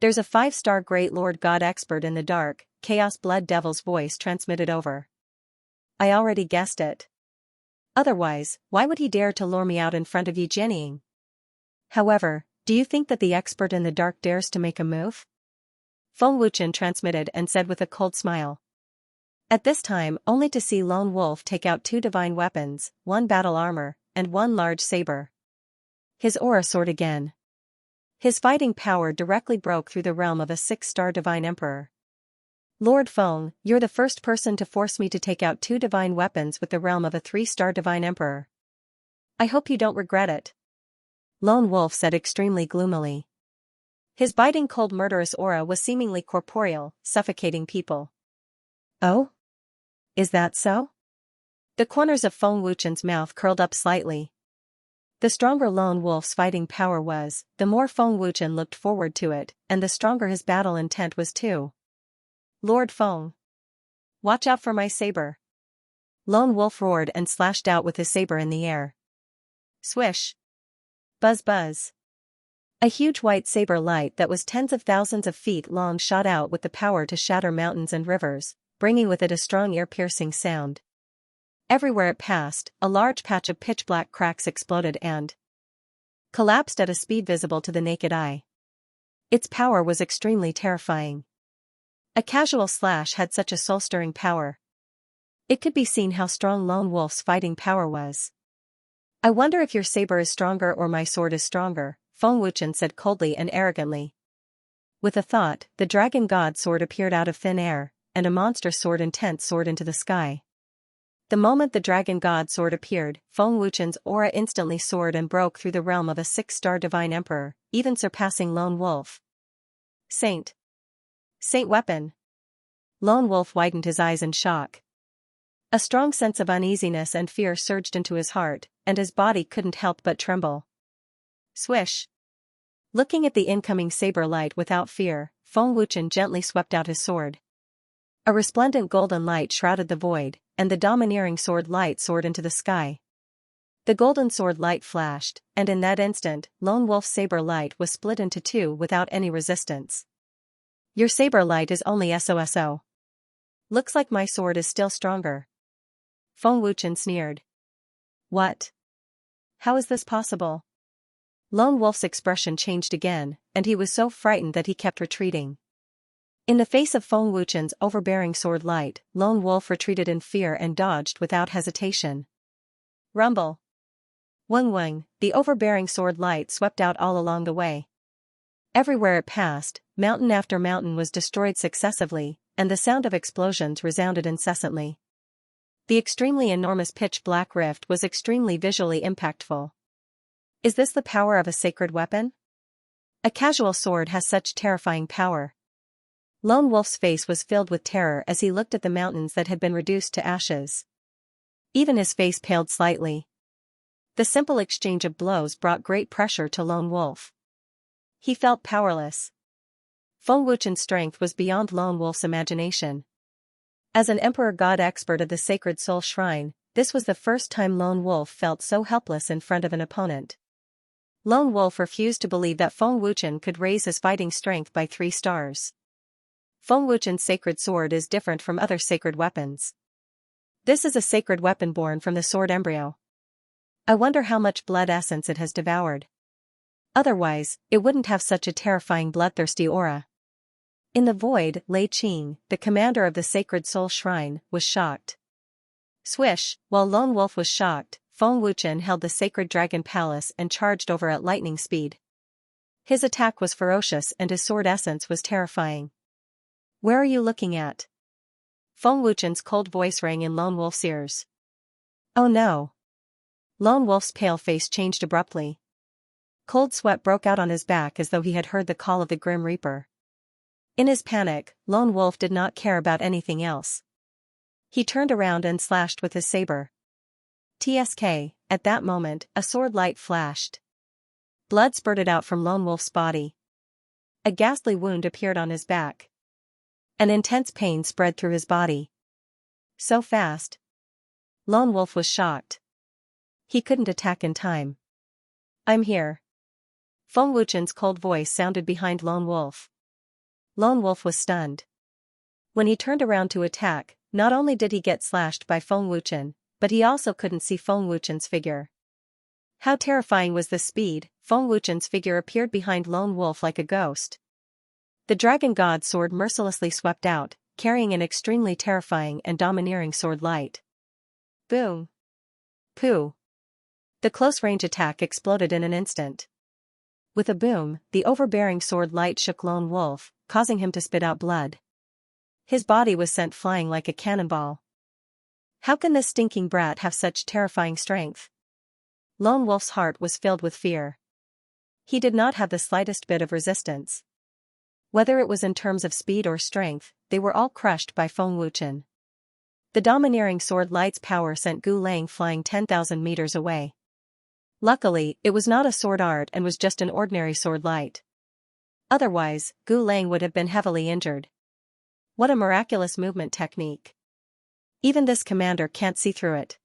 There's a 5-star great Lord God expert in the dark, Chaos Blood Devil's voice transmitted over. I already guessed it. Otherwise, why would he dare to lure me out in front of you jennying? However, do you think that the expert in the dark dares to make a move? Feng Wuchen transmitted and said with a cold smile. At this time only to see Lone Wolf take out 2 divine weapons, 1 battle armor, and 1 large saber. His aura soared again. His fighting power directly broke through the realm of a 6-star divine emperor. Lord Feng, you're the first person to force me to take out 2 divine weapons with the realm of a 3-star divine emperor. I hope you don't regret it. Lone Wolf said extremely gloomily. His biting cold murderous aura was seemingly corporeal, suffocating people. Oh? Is that so? The corners of Feng Wuchen's mouth curled up slightly. The stronger Lone Wolf's fighting power was, the more Feng Wuchen looked forward to it, and the stronger his battle intent was too. Lord Feng. Watch out for my saber. Lone Wolf roared and slashed out with his saber in the air. Swish. Buzz buzz. A huge white saber light that was tens of thousands of feet long shot out with the power to shatter mountains and rivers, bringing with it a strong ear-piercing sound. Everywhere it passed, a large patch of pitch-black cracks exploded and collapsed at a speed visible to the naked eye. Its power was extremely terrifying. A casual slash had such a soul-stirring power. It could be seen how strong Lone Wolf's fighting power was. I wonder if your saber is stronger or my sword is stronger, Feng Wuchen said coldly and arrogantly. With a thought, the dragon god sword appeared out of thin air, and a monstrous sword intent soared into the sky. The moment the dragon god sword appeared, Feng Wuchen's aura instantly soared and broke through the realm of a 6-star divine emperor, even surpassing Lone Wolf. Saint weapon. Lone Wolf widened his eyes in shock. A strong sense of uneasiness and fear surged into his heart, and his body couldn't help but tremble. Swish. Looking at the incoming saber light without fear, Feng Wuchen gently swept out his sword. A resplendent golden light shrouded the void, and the domineering sword light soared into the sky. The golden sword light flashed, and in that instant, Lone Wolf's saber light was split into 2 without any resistance. Your saber light is only SOSO. Looks like my sword is still stronger. Feng Wuchen sneered. What? How is this possible? Lone Wolf's expression changed again, and he was so frightened that he kept retreating. In the face of Feng Wuchen's overbearing sword light, Lone Wolf retreated in fear and dodged without hesitation. Rumble. Wing wing, the overbearing sword light swept out all along the way. Everywhere it passed, mountain after mountain was destroyed successively, and the sound of explosions resounded incessantly. The extremely enormous pitch-black rift was extremely visually impactful. Is this the power of a sacred weapon? A casual sword has such terrifying power. Lone Wolf's face was filled with terror as he looked at the mountains that had been reduced to ashes. Even his face paled slightly. The simple exchange of blows brought great pressure to Lone Wolf. He felt powerless. Feng Wuchen's strength was beyond Lone Wolf's imagination. As an emperor god expert of the Sacred Soul Shrine, this was the first time Lone Wolf felt so helpless in front of an opponent. Lone Wolf refused to believe that Feng Wuchen could raise his fighting strength by 3 stars. Feng Wuchen's sacred sword is different from other sacred weapons. This is a sacred weapon born from the sword embryo. I wonder how much blood essence it has devoured. Otherwise, it wouldn't have such a terrifying bloodthirsty aura. In the void, Lei Qing, the commander of the Sacred Soul Shrine, was shocked. Swish, while Lone Wolf was shocked, Feng Wuchen held the sacred dragon palace and charged over at lightning speed. His attack was ferocious and his sword essence was terrifying. Where are you looking at? Feng Wuchen's cold voice rang in Lone Wolf's ears. Oh no. Lone Wolf's pale face changed abruptly. Cold sweat broke out on his back as though he had heard the call of the Grim Reaper. In his panic, Lone Wolf did not care about anything else. He turned around and slashed with his saber. TSK, at that moment, a sword light flashed. Blood spurted out from Lone Wolf's body. A ghastly wound appeared on his back. An intense pain spread through his body. So fast. Lone Wolf was shocked. He couldn't attack in time. I'm here. Feng Wuchen's cold voice sounded behind Lone Wolf. Lone Wolf was stunned. When he turned around to attack, not only did he get slashed by Feng Wuchen, but he also couldn't see Feng Wuchen's figure. How terrifying was the speed! Feng Wuchen's figure appeared behind Lone Wolf like a ghost. The Dragon God's sword mercilessly swept out, carrying an extremely terrifying and domineering sword light. Boom! Pooh! The close-range attack exploded in an instant. With a boom, the overbearing sword light shook Lone Wolf, causing him to spit out blood. His body was sent flying like a cannonball. How can this stinking brat have such terrifying strength? Lone Wolf's heart was filled with fear. He did not have the slightest bit of resistance. Whether it was in terms of speed or strength, they were all crushed by Feng Wuchen. The domineering sword light's power sent Gu Lang flying 10,000 meters away. Luckily, it was not a sword art and was just an ordinary sword light. Otherwise, Gu Lang would have been heavily injured. What a miraculous movement technique. Even this commander can't see through it.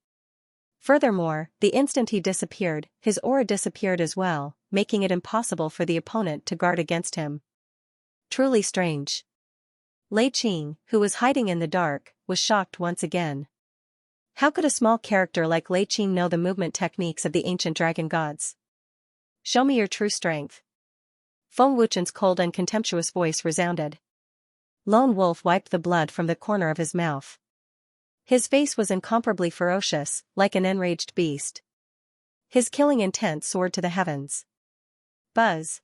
Furthermore, the instant he disappeared, his aura disappeared as well, making it impossible for the opponent to guard against him. Truly strange. Lei Qing, who was hiding in the dark, was shocked once again. How could a small character like Lei Qing know the movement techniques of the ancient dragon gods? Show me your true strength. Feng Wuchen's cold and contemptuous voice resounded. Lone Wolf wiped the blood from the corner of his mouth. His face was incomparably ferocious, like an enraged beast. His killing intent soared to the heavens. Buzz!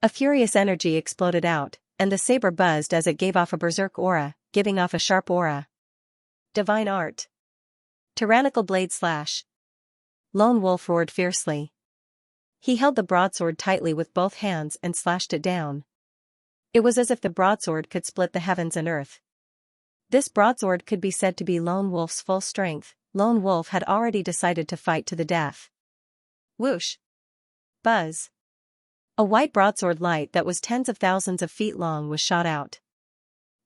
A furious energy exploded out, and the saber buzzed as it gave off a berserk aura, giving off a sharp aura. Divine art. Tyrannical blade slash. Lone Wolf roared fiercely. He held the broadsword tightly with both hands and slashed it down. It was as if the broadsword could split the heavens and earth. This broadsword could be said to be Lone Wolf's full strength. Lone Wolf had already decided to fight to the death. Whoosh! Buzz! A white broadsword light that was tens of thousands of feet long was shot out.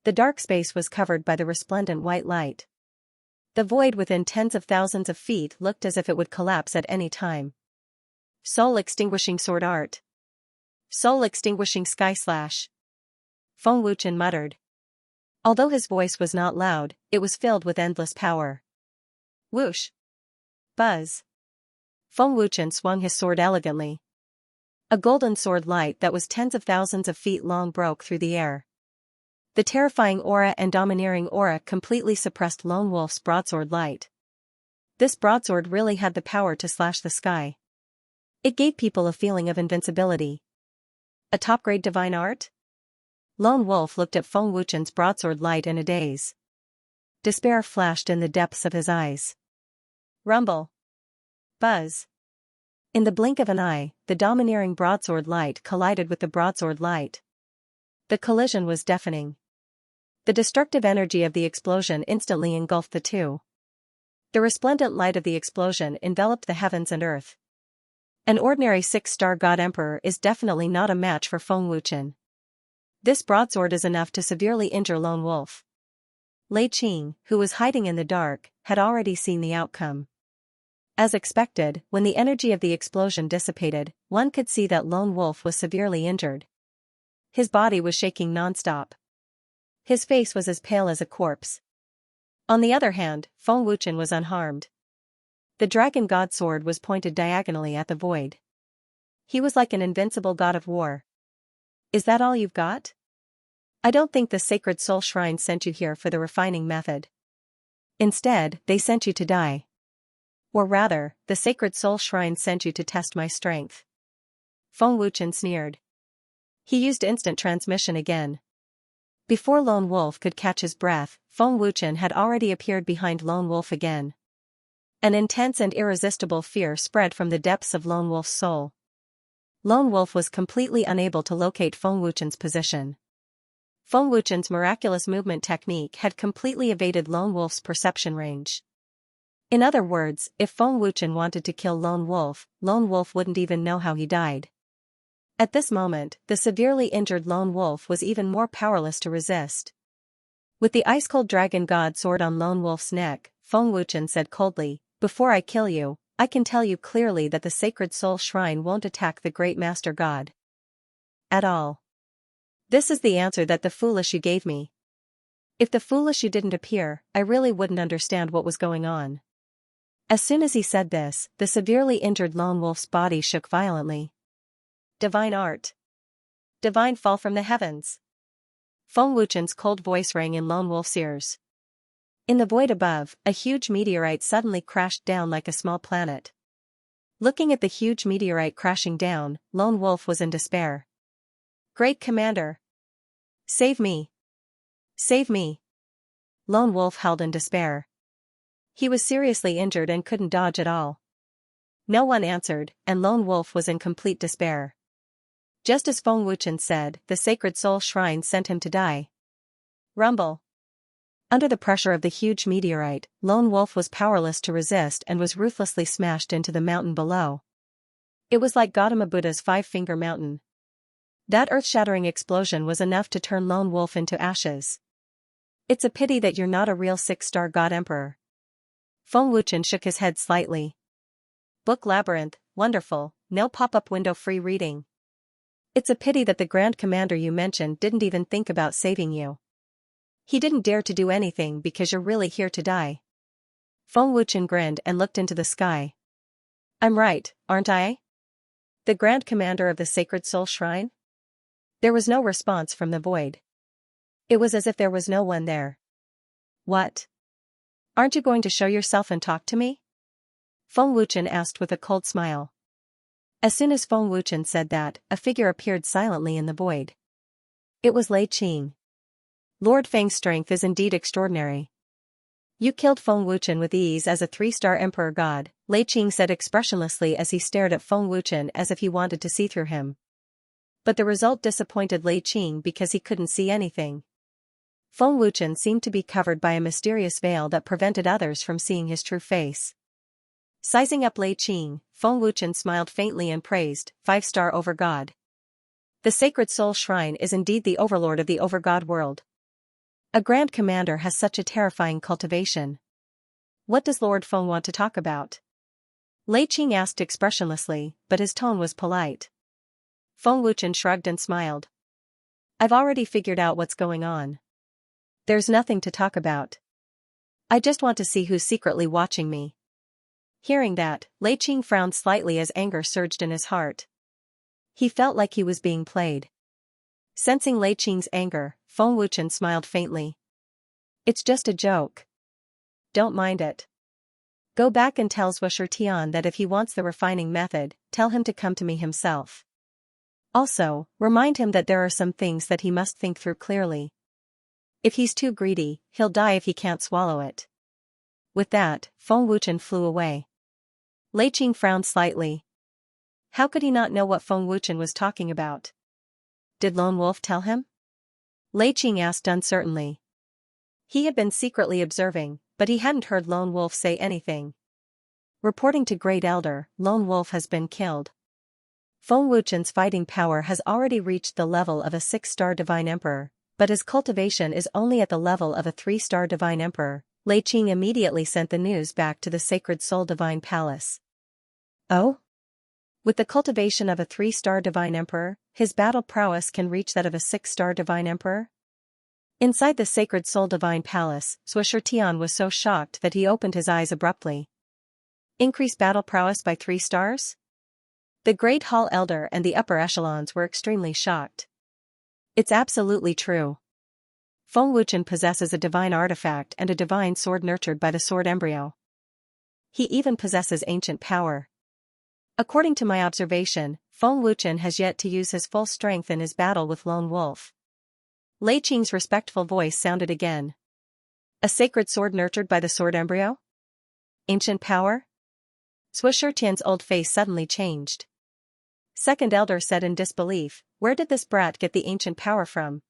The dark space was covered by the resplendent white light. The void within tens of thousands of feet looked as if it would collapse at any time. Soul-extinguishing sword art. Soul-extinguishing sky slash. Feng Wuchen muttered. Although his voice was not loud, it was filled with endless power. Whoosh! Buzz! Feng Wuchen swung his sword elegantly. A golden sword light that was tens of thousands of feet long broke through the air. The terrifying aura and domineering aura completely suppressed Lone Wolf's broadsword light. This broadsword really had the power to slash the sky. It gave people a feeling of invincibility. A top-grade divine art? Lone Wolf looked at Feng Wuchen's broadsword light in a daze. Despair flashed in the depths of his eyes. Rumble. Buzz. In the blink of an eye, the domineering broadsword light collided with the broadsword light. The collision was deafening. The destructive energy of the explosion instantly engulfed the two. The resplendent light of the explosion enveloped the heavens and earth. An ordinary 6-star God Emperor is definitely not a match for Feng Wuchen. This broadsword is enough to severely injure Lone Wolf. Lei Qing, who was hiding in the dark, had already seen the outcome. As expected, when the energy of the explosion dissipated, one could see that Lone Wolf was severely injured. His body was shaking non-stop. His face was as pale as a corpse. On the other hand, Feng Wuchen was unharmed. The Dragon God sword was pointed diagonally at the void. He was like an invincible god of war. Is that all you've got? I don't think the Sacred Soul Shrine sent you here for the refining method. Instead, they sent you to die. Or rather, the Sacred Soul Shrine sent you to test my strength. Feng Wuchen sneered. He used instant transmission again. Before Lone Wolf could catch his breath, Feng Wuchen had already appeared behind Lone Wolf again. An intense and irresistible fear spread from the depths of Lone Wolf's soul. Lone Wolf was completely unable to locate Feng Wuchen's position. Feng Wuchen's miraculous movement technique had completely evaded Lone Wolf's perception range. In other words, if Feng Wuchen wanted to kill Lone Wolf wouldn't even know how he died. At this moment, the severely injured Lone Wolf was even more powerless to resist. With the ice-cold Dragon God sword on Lone Wolf's neck, Feng Wuchen said coldly, "Before I kill you, I can tell you clearly that the sacred soul shrine won't attack the great master god. At all. This is the answer that the foolish you gave me. If the foolish you didn't appear, I really wouldn't understand what was going on. As soon as he said this, the severely injured lone wolf's body shook violently. Divine art. Divine fall from the heavens. Feng Wuchen's cold voice rang in Lone Wolf's ears. In the void above, a huge meteorite suddenly crashed down like a small planet. Looking at the huge meteorite crashing down, Lone Wolf was in despair. Great Commander! Save me! Save me! Lone Wolf howled in despair. He was seriously injured and couldn't dodge at all. No one answered, and Lone Wolf was in complete despair. Just as Feng Wuchen said, the sacred soul shrine sent him to die. Rumble. Under the pressure of the huge meteorite, Lone Wolf was powerless to resist and was ruthlessly smashed into the mountain below. It was like Gautama Buddha's five-finger mountain. That earth-shattering explosion was enough to turn Lone Wolf into ashes. It's a pity that you're not a real six-star god emperor. Feng Wuchen shook his head slightly. Book Labyrinth, wonderful, no pop-up window free reading. It's a pity that the Grand Commander you mentioned didn't even think about saving you. He didn't dare to do anything because you're really here to die. Feng Wuchen grinned and looked into the sky. I'm right, aren't I? The Grand Commander of the Sacred Soul Shrine? There was no response from the void. It was as if there was no one there. What? Aren't you going to show yourself and talk to me? Feng Wuchen asked with a cold smile. As soon as Feng Wuchen said that, a figure appeared silently in the void. It was Lei Qing. Lord Feng's strength is indeed extraordinary. You killed Feng Wuchen with ease as a three-star emperor god, Lei Qing said expressionlessly as he stared at Feng Wuchen as if he wanted to see through him. But the result disappointed Lei Qing because he couldn't see anything. Feng Wuchen seemed to be covered by a mysterious veil that prevented others from seeing his true face. Sizing up Lei Qing, Feng Wuchen smiled faintly and praised, five-star overgod. The Sacred Soul Shrine is indeed the overlord of the overgod world. A Grand Commander has such a terrifying cultivation. What does Lord Feng want to talk about? Lei Qing asked expressionlessly, but his tone was polite. Feng Wuchen shrugged and smiled. I've already figured out what's going on. There's nothing to talk about. I just want to see who's secretly watching me. Hearing that, Lei Qing frowned slightly as anger surged in his heart. He felt like he was being played. Sensing Lei Qing's anger, Feng Wuchen smiled faintly. It's just a joke. Don't mind it. Go back and tell Zhuo Tian that if he wants the refining method, tell him to come to me himself. Also, remind him that there are some things that he must think through clearly. If he's too greedy, he'll die if he can't swallow it. With that, Feng Wuchen flew away. Lei Qing frowned slightly. How could he not know what Feng Wuchen was talking about? Did Lone Wolf tell him? Lei Qing asked uncertainly. He had been secretly observing, but he hadn't heard Lone Wolf say anything. Reporting to Great Elder, Lone Wolf has been killed. Feng Wuchen's fighting power has already reached the level of a six-star divine emperor, but his cultivation is only at the level of a three-star divine emperor. Lei Qing immediately sent the news back to the Sacred Soul Divine Palace. Oh? With the cultivation of a three-star divine emperor, his battle prowess can reach that of a six-star divine emperor? Inside the Sacred Soul Divine Palace, Zhuo Tian was so shocked that he opened his eyes abruptly. Increase battle prowess by 3 stars? The Great Hall Elder and the upper echelons were extremely shocked. It's absolutely true. Feng Wuchen possesses a divine artifact and a divine sword nurtured by the sword embryo. He even possesses ancient power. According to my observation, Feng Wuchen has yet to use his full strength in his battle with Lone Wolf. Lei Qing's respectful voice sounded again. A sacred sword nurtured by the sword embryo? Ancient power? Zhuo Tian's old face suddenly changed. Second Elder said in disbelief, where did this brat get the ancient power from?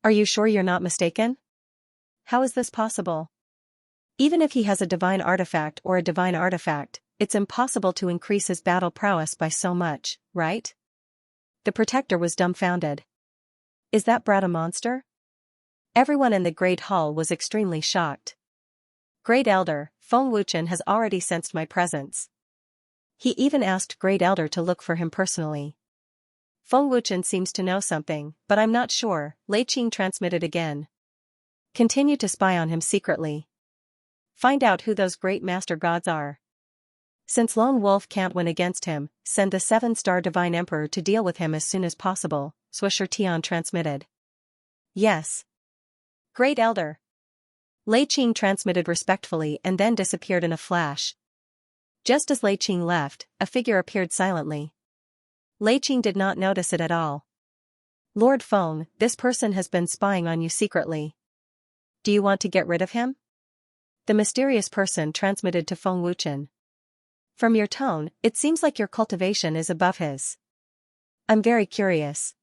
Are you sure you're not mistaken? How is this possible? Even if he has a divine artifact or a divine artifact, it's impossible to increase his battle prowess by so much, right? The protector was dumbfounded. Is that brat a monster? Everyone in the Great Hall was extremely shocked. Great Elder, Feng Wuchen has already sensed my presence. He even asked Great Elder to look for him personally. Feng Wuchen seems to know something, but I'm not sure, Lei Qing transmitted again. Continue to spy on him secretly. Find out who those great master gods are. Since Lone Wolf can't win against him, send the 7-star Divine Emperor to deal with him as soon as possible, Swisher Tian transmitted. Yes. Great Elder. Lei Qing transmitted respectfully and then disappeared in a flash. Just as Lei Qing left, a figure appeared silently. Lei Qing did not notice it at all. Lord Feng, this person has been spying on you secretly. Do you want to get rid of him? The mysterious person transmitted to Feng Wuchen. From your tone, it seems like your cultivation is above his. I'm very curious.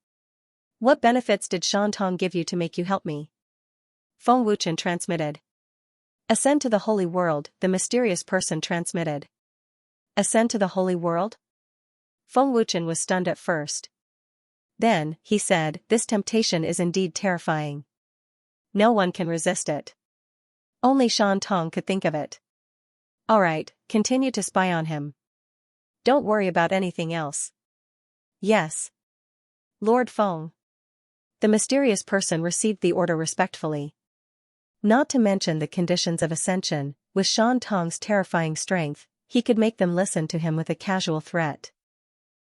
What benefits did Shan Tong give you to make you help me? Feng Wuchen transmitted. Ascend to the holy world, the mysterious person transmitted. Ascend to the holy world? Feng Wuchen was stunned at first. Then, he said, this temptation is indeed terrifying. No one can resist it. Only Shan Tong could think of it. Alright, continue to spy on him. Don't worry about anything else. Yes. Lord Feng. The mysterious person received the order respectfully. Not to mention the conditions of ascension, with Shan Tong's terrifying strength, he could make them listen to him with a casual threat.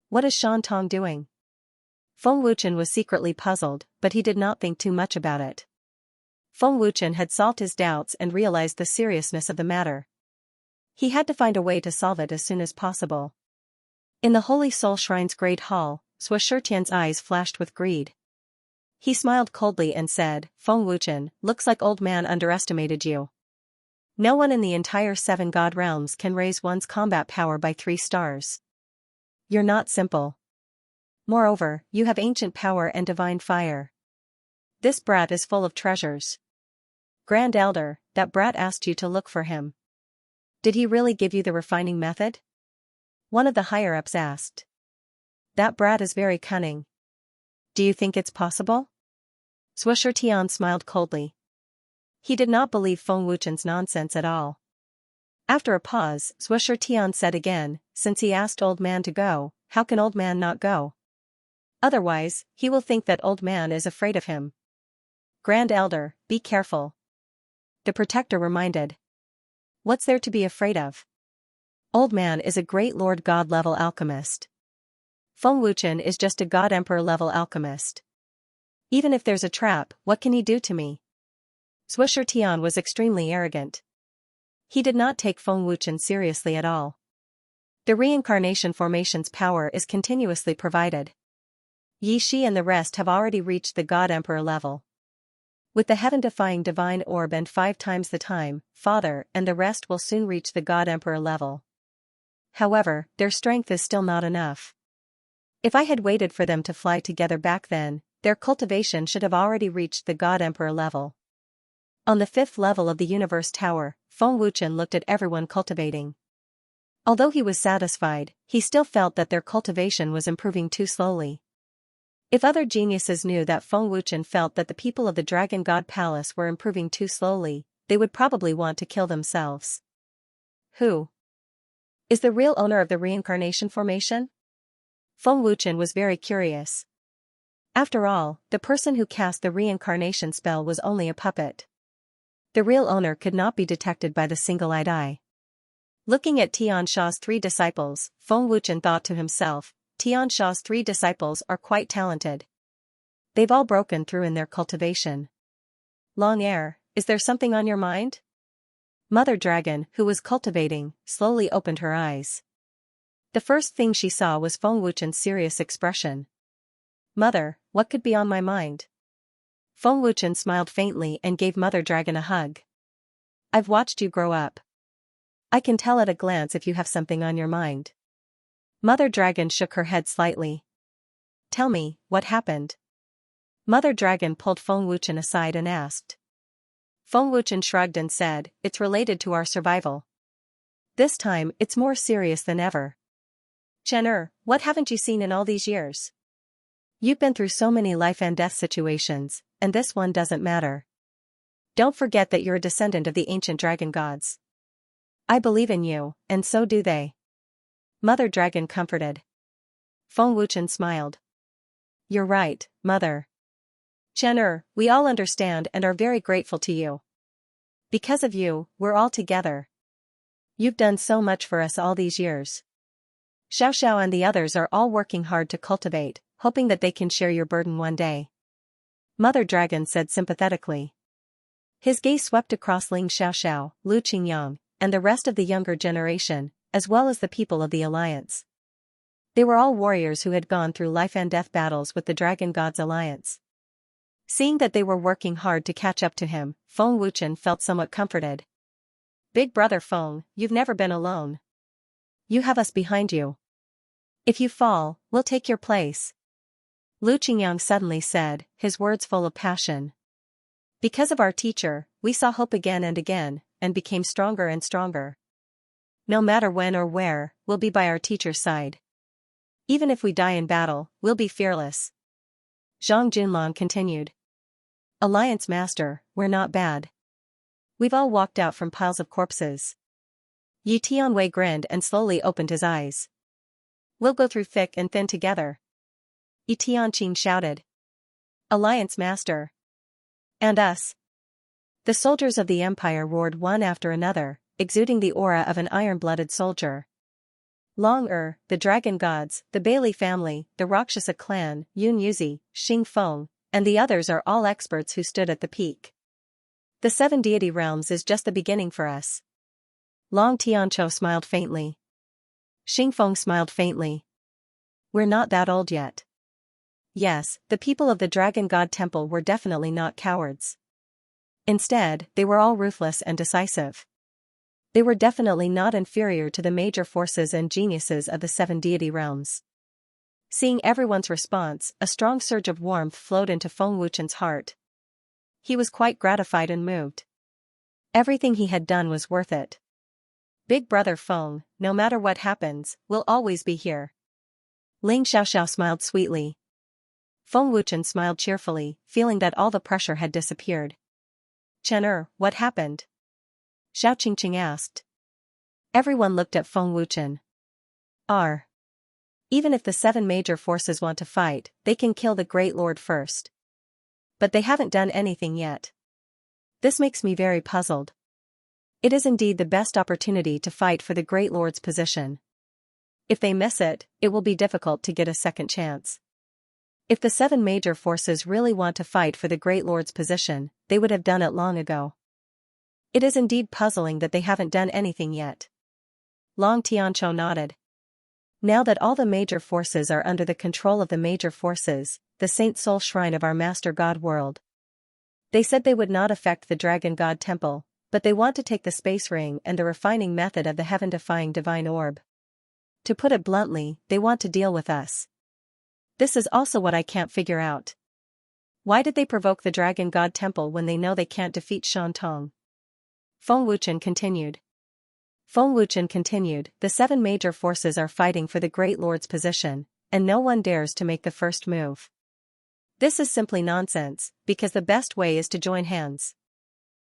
What is Shan Tong doing? Feng Wuchen was secretly puzzled, but he did not think too much about it. Feng Wuchen had solved his doubts and realized the seriousness of the matter. He had to find a way to solve it as soon as possible. In the Holy Soul Shrine's Great Hall, Swisher Tian's eyes flashed with greed. He smiled coldly and said, Feng Wuchen, looks like old man underestimated you. No one in the entire 7 god realms can raise one's combat power by 3 stars. You're not simple. Moreover, you have ancient power and divine fire. This brat is full of treasures. Grand Elder, that brat asked you to look for him. Did he really give you the refining method? One of the higher-ups asked. That brat is very cunning. Do you think it's possible? Swisher Tian smiled coldly. He did not believe Feng Wuchen's nonsense at all. After a pause, Swisher Tian said again, since he asked old man to go, how can old man not go? Otherwise, he will think that old man is afraid of him. Grand Elder, be careful. The protector reminded. What's there to be afraid of? Old man is a great Lord God level alchemist. Feng Wuchen is just a God Emperor level alchemist. Even if there's a trap, what can he do to me? Swisher Tian was extremely arrogant. He did not take Feng Wuchen seriously at all. The reincarnation formation's power is continuously provided. Yi Shi and the rest have already reached the God Emperor level. With the heaven-defying divine orb and 5 times the time, Father and the rest will soon reach the God Emperor level. However, their strength is still not enough. If I had waited for them to fly together back then, their cultivation should have already reached the God Emperor level. On the 5th level of the Universe Tower, Feng Wuchen looked at everyone cultivating. Although he was satisfied, he still felt that their cultivation was improving too slowly. If other geniuses knew that Feng Wuchen felt that the people of the Dragon God Palace were improving too slowly, they would probably want to kill themselves. Who is the real owner of the reincarnation formation? Feng Wuchen was very curious. After all, the person who cast the reincarnation spell was only a puppet. The real owner could not be detected by the single-eyed eye. Looking at Tian Sha's 3 disciples, Feng Wuchen thought to himself, Tian Sha's 3 disciples are quite talented. They've all broken through in their cultivation. Long Air, is there something on your mind? Mother Dragon, who was cultivating, slowly opened her eyes. The first thing she saw was Feng Wuchen's serious expression. Mother, what could be on my mind? Feng Wuchen smiled faintly and gave Mother Dragon a hug. I've watched you grow up. I can tell at a glance if you have something on your mind. Mother Dragon shook her head slightly. Tell me, what happened? Mother Dragon pulled Feng Wuchen aside and asked. Feng Wuchen shrugged and said, it's related to our survival. This time, it's more serious than ever. Chen, what haven't you seen in all these years? You've been through so many life and death situations, and this one doesn't matter. Don't forget that you're a descendant of the ancient dragon gods. I believe in you, and so do they. Mother Dragon comforted. Feng Wuchen smiled. You're right, Mother. Chen, we all understand and are very grateful to you. Because of you, we're all together. You've done so much for us all these years. Xiao and the others are all working hard to cultivate, hoping that they can share your burden one day. Mother Dragon said sympathetically. His gaze swept across Ling Xiao, Lu Qingyang, and the rest of the younger generation, as well as the people of the Alliance. They were all warriors who had gone through life and death battles with the Dragon God's alliance. Seeing that they were working hard to catch up to him, Feng Wuchen felt somewhat comforted. Big brother Feng, you've never been alone. You have us behind you. If you fall, we'll take your place. Lu Qingyang suddenly said, his words full of passion. Because of our teacher, we saw hope again and again, and became stronger and stronger. No matter when or where, we'll be by our teacher's side. Even if we die in battle, we'll be fearless. Zhang Junlong continued. Alliance Master, we're not bad. We've all walked out from piles of corpses. Yi Tianwei grinned and slowly opened his eyes. We'll go through thick and thin together. Yi Tianqing shouted. Alliance Master. And us. The soldiers of the Empire roared one after another, exuding the aura of an iron-blooded soldier. Long the Dragon Gods, the Bailey family, the Rakshasa clan, Yun Yuzi, Xing Feng, and the others are all experts who stood at the peak. The 7 deity realms is just the beginning for us. Long Tianqiu smiled faintly. Xing Feng smiled faintly. We're not that old yet. Yes, the people of the Dragon God Temple were definitely not cowards. Instead, they were all ruthless and decisive. They were definitely not inferior to the major forces and geniuses of the 7 deity realms. Seeing everyone's response, a strong surge of warmth flowed into Feng Wuchen's heart. He was quite gratified and moved. Everything he had done was worth it. Big brother Feng, no matter what happens, will always be here. Ling Xiao smiled sweetly. Feng Wuchen smiled cheerfully, feeling that all the pressure had disappeared. Chen, what happened? Xiao Qingqing asked. Everyone looked at Feng Wuchen. Even if the 7 major forces want to fight, they can kill the Great Lord first. But they haven't done anything yet. This makes me very puzzled. It is indeed the best opportunity to fight for the Great Lord's position. If they miss it, it will be difficult to get a second chance. If the 7 major forces really want to fight for the Great Lord's position, they would have done it long ago. It is indeed puzzling that they haven't done anything yet. Long Tianqiu nodded. Now that all the major forces are under the control of the major forces, the Saint Soul Shrine of our Master God World. They said they would not affect the Dragon God Temple, but they want to take the space ring and the refining method of the heaven-defying divine orb. To put it bluntly, they want to deal with us. This is also what I can't figure out. Why did they provoke the Dragon God Temple when they know they can't defeat Shan Tong? Feng Wuchen continued. The 7 major forces are fighting for the Great Lord's position, and no one dares to make the first move. This is simply nonsense, because the best way is to join hands.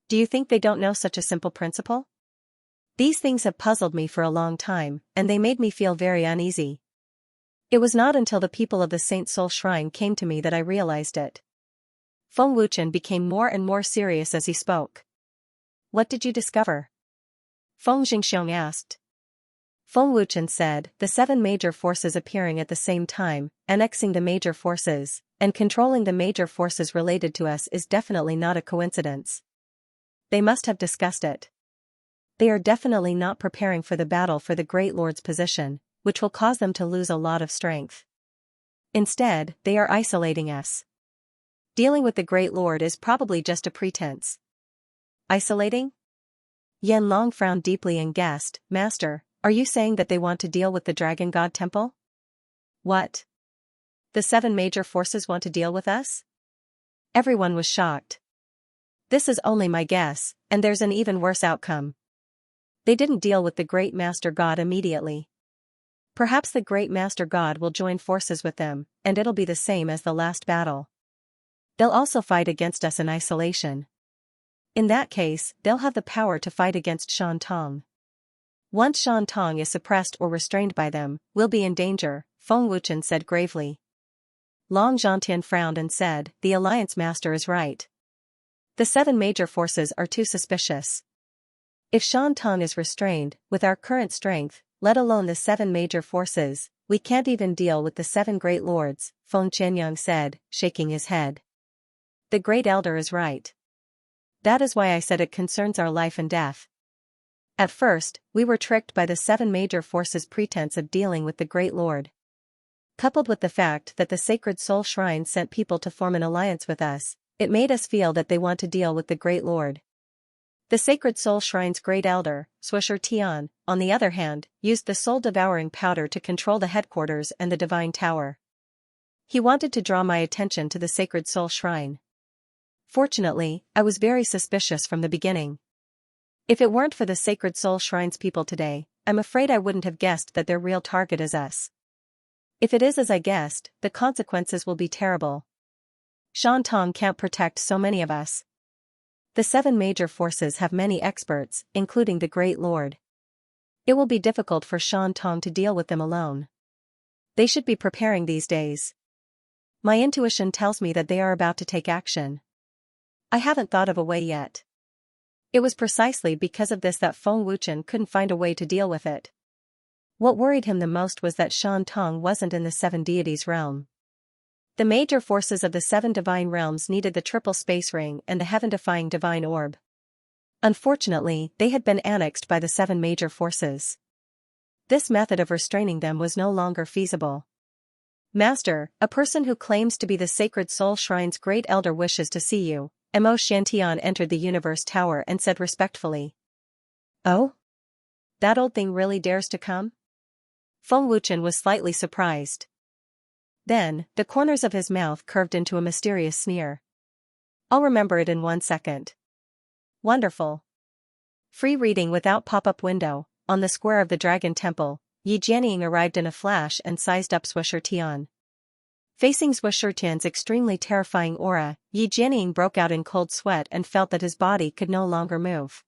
Do you think they don't know such a simple principle? These things have puzzled me for a long time, and they made me feel very uneasy. It was not until the people of the Saint Soul Shrine came to me that I realized it. Feng Wuchen became more and more serious as he spoke. What did you discover? Feng Jingxiong asked. Feng Wuchen said, the 7 major forces appearing at the same time, annexing the major forces, and controlling the major forces related to us is definitely not a coincidence. They must have discussed it. They are definitely not preparing for the battle for the Great Lord's position, which will cause them to lose a lot of strength. Instead, they are isolating us. Dealing with the Great Lord is probably just a pretense. Isolating? Yan Long frowned deeply and guessed, Master, are you saying that they want to deal with the Dragon God Temple? What? The 7 major forces want to deal with us? Everyone was shocked. This is only my guess, and there's an even worse outcome. They didn't deal with the Great Master God immediately. Perhaps the Great Master God will join forces with them, and it'll be the same as the last battle. They'll also fight against us in isolation. In that case, they'll have the power to fight against Shan Tong. Once Shan Tong is suppressed or restrained by them, we'll be in danger, Feng Wuchen said gravely. Long Zhantian frowned and said, the Alliance Master is right. The 7 major forces are too suspicious. If Shan Tong is restrained, with our current strength, let alone the 7 major forces, we can't even deal with the 7 great lords, Feng Qianyang said, shaking his head. The great elder is right. That is why I said it concerns our life and death. At first, we were tricked by the 7 major forces' pretense of dealing with the great lord. Coupled with the fact that the Sacred Soul Shrine sent people to form an alliance with us, it made us feel that they want to deal with the great lord. The Sacred Soul Shrine's great elder, Swisher Tian, on the other hand, used the soul-devouring powder to control the headquarters and the divine tower. He wanted to draw my attention to the Sacred Soul Shrine. Fortunately, I was very suspicious from the beginning. If it weren't for the Sacred Soul Shrine's people today, I'm afraid I wouldn't have guessed that their real target is us. If it is as I guessed, the consequences will be terrible. Shan Tong can't protect so many of us. The 7 major forces have many experts, including the Great Lord. It will be difficult for Shan Tong to deal with them alone. They should be preparing these days. My intuition tells me that they are about to take action. I haven't thought of a way yet. It was precisely because of this that Feng Wuchen couldn't find a way to deal with it. What worried him the most was that Shan Tong wasn't in the 7 deities realm. The major forces of the 7 divine realms needed the triple space ring and the heaven-defying divine orb. Unfortunately, they had been annexed by the 7 major forces. This method of restraining them was no longer feasible. Master, a person who claims to be the Sacred Soul Shrine's great elder wishes to see you. Mo Shantian entered the Universe Tower and said respectfully. Oh? That old thing really dares to come? Feng Wuchen was slightly surprised. Then, the corners of his mouth curved into a mysterious sneer. I'll remember it in 1 second. Wonderful. Free reading without pop-up window. On the square of the Dragon Temple, Yi Jianying arrived in a flash and sized up Swisher Tian. Facing Swisher Tian's extremely terrifying aura, Yi Jianying broke out in cold sweat and felt that his body could no longer move.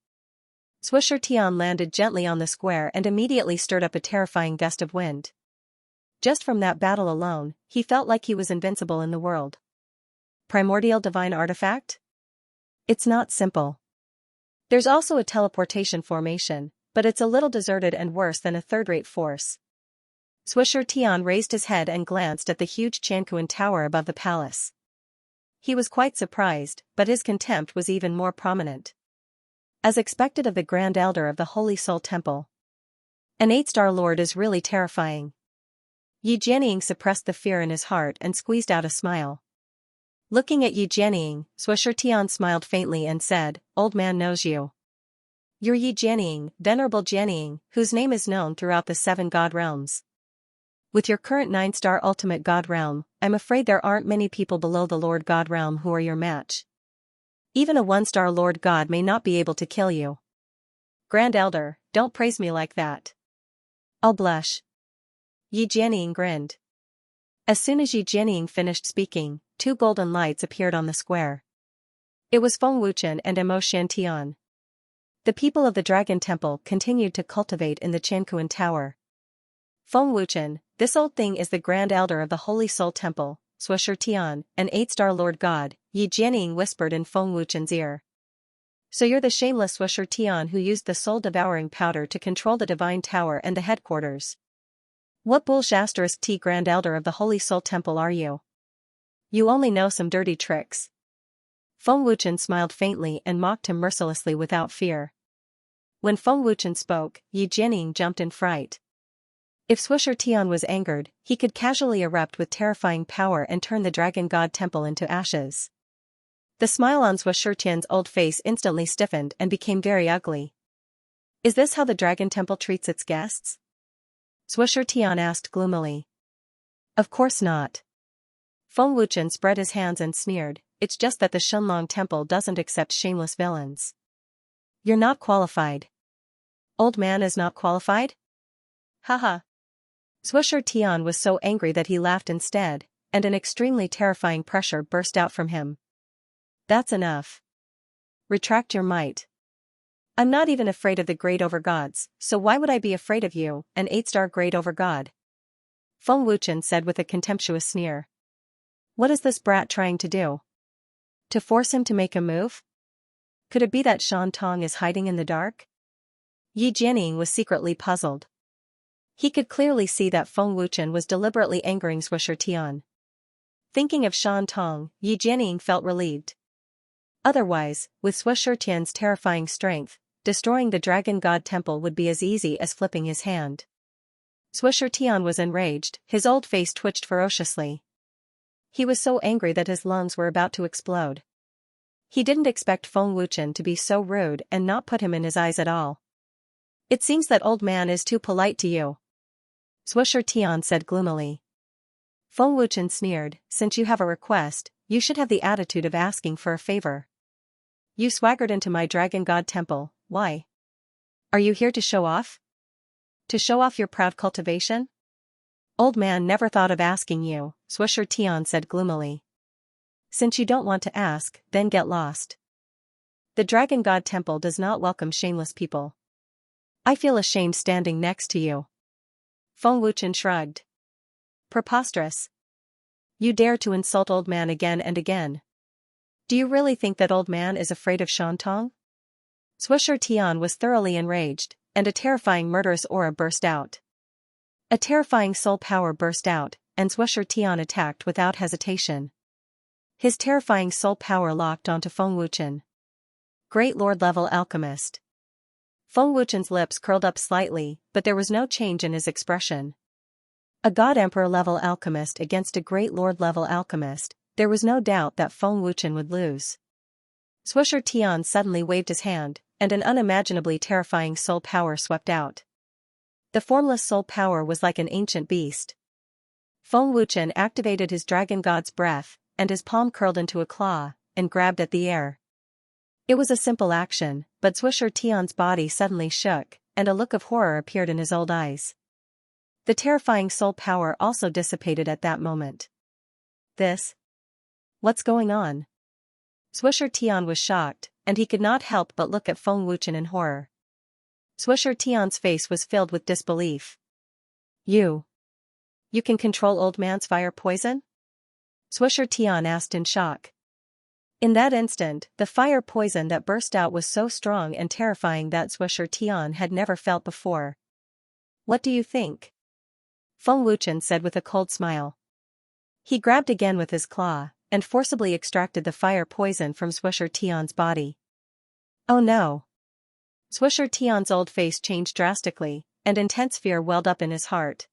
Swisher Tian landed gently on the square and immediately stirred up a terrifying gust of wind. Just from that battle alone, he felt like he was invincible in the world. Primordial divine artifact? It's not simple. There's also a teleportation formation, but it's a little deserted and worse than a third-rate force. Swisher Tian raised his head and glanced at the huge Chankuan tower above the palace. He was quite surprised, but his contempt was even more prominent. As expected of the Grand Elder of the Holy Soul Temple. An 8-star lord is really terrifying. Yi Jianying suppressed the fear in his heart and squeezed out a smile. Looking at Yi Jianying, Swisher Tian smiled faintly and said, "Old man knows you. You're Yi Jianying, Venerable Jianying, whose name is known throughout the 7 god realms. With your current 9-star ultimate god realm, I'm afraid there aren't many people below the Lord God realm who are your match. Even a 1-star Lord God may not be able to kill you. Grand Elder, don't praise me like that. I'll blush." Yi Jianying grinned. As soon as Yi Jianying finished speaking, 2 golden lights appeared on the square. It was Feng Wuchen and Mo Shantian. The people of the Dragon Temple continued to cultivate in the Chankuan Tower. Feng Wuchen, this old thing is the Grand Elder of the Holy Soul Temple, Swisher Tian, an 8-star Lord God, Yi Jianying whispered in Feng Wuchen's ear. So you're the shameless Swisher Tian who used the soul-devouring powder to control the Divine Tower and the headquarters. What bullshit T Grand Elder of the Holy Soul Temple are you? You only know some dirty tricks. Feng Wuchen smiled faintly and mocked him mercilessly without fear. When Feng Wuchen spoke, Yi Jianying jumped in fright. If Swisher Tian was angered, he could casually erupt with terrifying power and turn the Dragon God Temple into ashes. The smile on Swisher Tian's old face instantly stiffened and became very ugly. Is this how the Dragon Temple treats its guests? Swisher Tian asked gloomily. Of course not. Feng Wuchen spread his hands and sneered, it's just that the Shenlong Temple doesn't accept shameless villains. You're not qualified. Old man is not qualified? Haha. Swisher Tian was so angry that he laughed instead, and an extremely terrifying pressure burst out from him. That's enough. Retract your might. I'm not even afraid of the great over gods, so why would I be afraid of you, an 8-star great over god? Feng Wuchen said with a contemptuous sneer. What is this brat trying to do? To force him to make a move? Could it be that Shan Tong is hiding in the dark? Yi Jianying was secretly puzzled. He could clearly see that Feng Wuchen was deliberately angering Swisher Tian. Thinking of Shan Tong, Yi Jianying felt relieved. Otherwise, with Swisher Tian's terrifying strength, destroying the Dragon God Temple would be as easy as flipping his hand. Swisher Tian was enraged, his old face twitched ferociously. He was so angry that his lungs were about to explode. He didn't expect Feng Wuchen to be so rude and not put him in his eyes at all. It seems that old man is too polite to you, Swisher Tian said gloomily. Feng Wuchen sneered, since you have a request, you should have the attitude of asking for a favor. You swaggered into my Dragon God Temple, why? Are you here to show off? To show off your proud cultivation? Old man never thought of asking you, Swisher Tian said gloomily. Since you don't want to ask, then get lost. The Dragon God Temple does not welcome shameless people. I feel ashamed standing next to you. Feng Wuchen shrugged. Preposterous. You dare to insult old man again and again. Do you really think that old man is afraid of Shantong? Swisher Tian was thoroughly enraged, and a terrifying murderous aura burst out. A terrifying soul power burst out, and Swisher Tian attacked without hesitation. His terrifying soul power locked onto Feng Wuchen. Great Lord level alchemist. Feng Wuchen's lips curled up slightly, but there was no change in his expression. A God Emperor level alchemist against a Great Lord level alchemist, there was no doubt that Feng Wuchen would lose. Swisher Tian suddenly waved his hand, and an unimaginably terrifying soul power swept out. The formless soul power was like an ancient beast. Feng Wuchen activated his dragon god's breath, and his palm curled into a claw, and grabbed at the air. It was a simple action, but Swisher Tian's body suddenly shook, and a look of horror appeared in his old eyes. The terrifying soul power also dissipated at that moment. What's going on? Swisher Tian was shocked, and he could not help but look at Feng Wuchen in horror. Swisher Tian's face was filled with disbelief. You can control old man's fire poison? Swisher Tian asked in shock. In that instant, the fire poison that burst out was so strong and terrifying that Swisher Tian had never felt before. What do you think? Feng Wuchen said with a cold smile. He grabbed again with his claw, and forcibly extracted the fire poison from Swisher Tian's body. Oh no! Swisher Tian's old face changed drastically, and intense fear welled up in his heart.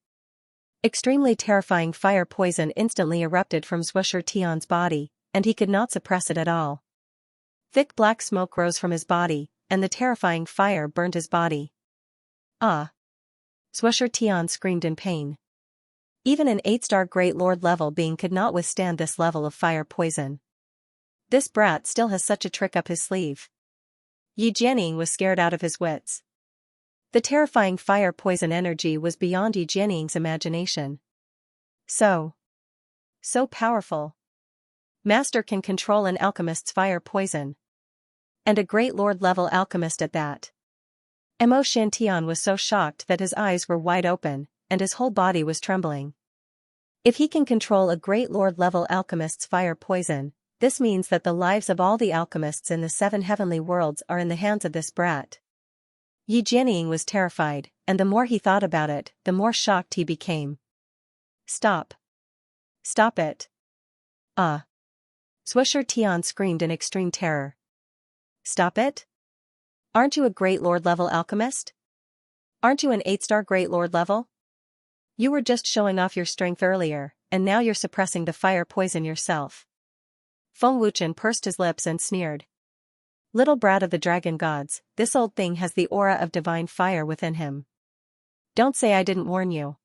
Extremely terrifying fire poison instantly erupted from Swisher Tian's body, and he could not suppress it at all. Thick black smoke rose from his body, and the terrifying fire burned his body. Ah! Swisher Tian screamed in pain. Even an 8-star Great Lord level being could not withstand this level of fire poison. This brat still has such a trick up his sleeve. Yi Jianying was scared out of his wits. The terrifying fire poison energy was beyond Yi Jianying's imagination. So powerful. Master can control an alchemist's fire poison. And a Great Lord level alchemist at that. Mo Shantian was so shocked that his eyes were wide open, and his whole body was trembling. If he can control a Great Lord level alchemist's fire poison, this means that the lives of all the alchemists in the 7 heavenly worlds are in the hands of this brat. Yi Jianying was terrified, and the more he thought about it, the more shocked he became. Stop. Stop it. Swisher Tian screamed in extreme terror. Stop it? Aren't you a Great Lord level alchemist? Aren't you an 8-star Great Lord level? You were just showing off your strength earlier, and now you're suppressing the fire poison yourself. Feng Wuchen pursed his lips and sneered. Little brat of the dragon gods, this old thing has the aura of divine fire within him. Don't say I didn't warn you.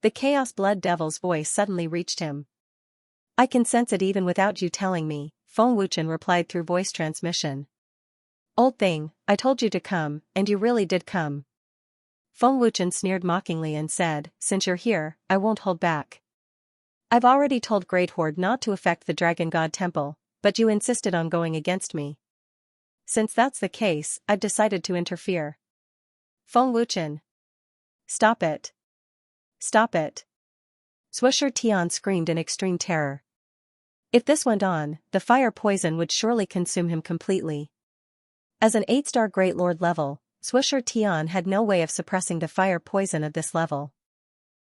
The Chaos Blood Devil's voice suddenly reached him. I can sense it even without you telling me, Feng Wuchen replied through voice transmission. Old thing, I told you to come, and you really did come. Feng Wuchen sneered mockingly and said, since you're here, I won't hold back. I've already told Great Horde not to affect the Dragon God Temple, but you insisted on going against me. Since that's the case, I've decided to interfere. Feng Wuchen. Stop it. Stop it. Swisher Tian screamed in extreme terror. If this went on, the fire poison would surely consume him completely. As an 8-star Great Lord level, Swisher Tian had no way of suppressing the fire poison of this level.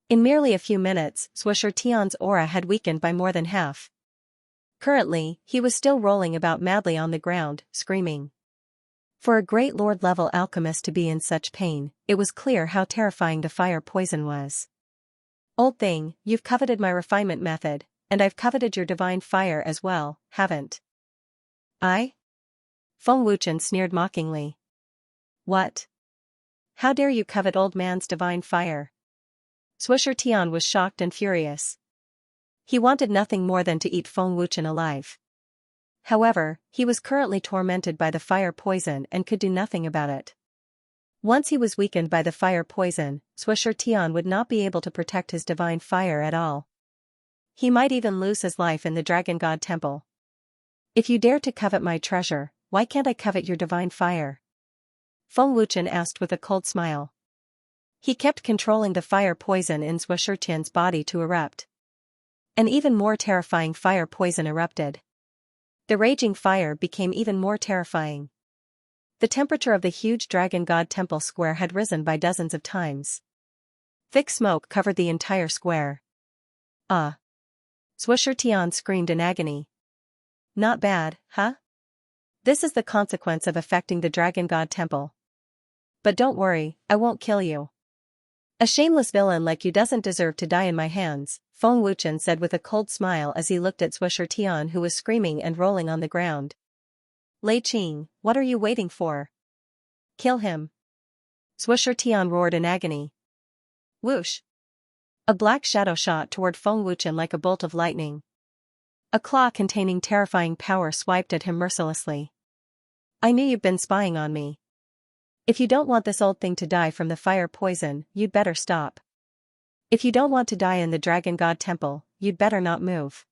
In merely a few minutes, Swisher Tian's aura had weakened by more than half. Currently, he was still rolling about madly on the ground, screaming. For a Great Lord level alchemist to be in such pain, it was clear how terrifying the fire poison was. Old thing, you've coveted my refinement method, and I've coveted your divine fire as well, haven't I? Feng Wuchen sneered mockingly. What? How dare you covet old man's divine fire? Swisher Tian was shocked and furious. He wanted nothing more than to eat Feng Wuchen alive. However, he was currently tormented by the fire poison and could do nothing about it. Once he was weakened by the fire poison, Swisher Tian would not be able to protect his divine fire at all. He might even lose his life in the Dragon God Temple. If you dare to covet my treasure, why can't I covet your divine fire? Feng Wuchen asked with a cold smile. He kept controlling the fire poison in Swisher Tian's body to erupt. An even more terrifying fire poison erupted. The raging fire became even more terrifying. The temperature of the huge Dragon God Temple square had risen by dozens of times. Thick smoke covered the entire square. Ah! Swisher Tian screamed in agony. Not bad, huh? This is the consequence of affecting the Dragon God Temple. But don't worry, I won't kill you. A shameless villain like you doesn't deserve to die in my hands, Feng Wuchen said with a cold smile as he looked at Swisher Tian, who was screaming and rolling on the ground. Lei Qing, what are you waiting for? Kill him. Swisher Tian roared in agony. Whoosh! A black shadow shot toward Feng Wuchen like a bolt of lightning. A claw containing terrifying power swiped at him mercilessly. I knew you've been spying on me. If you don't want this old thing to die from the fire poison, you'd better stop. If you don't want to die in the Dragon God Temple, you'd better not move.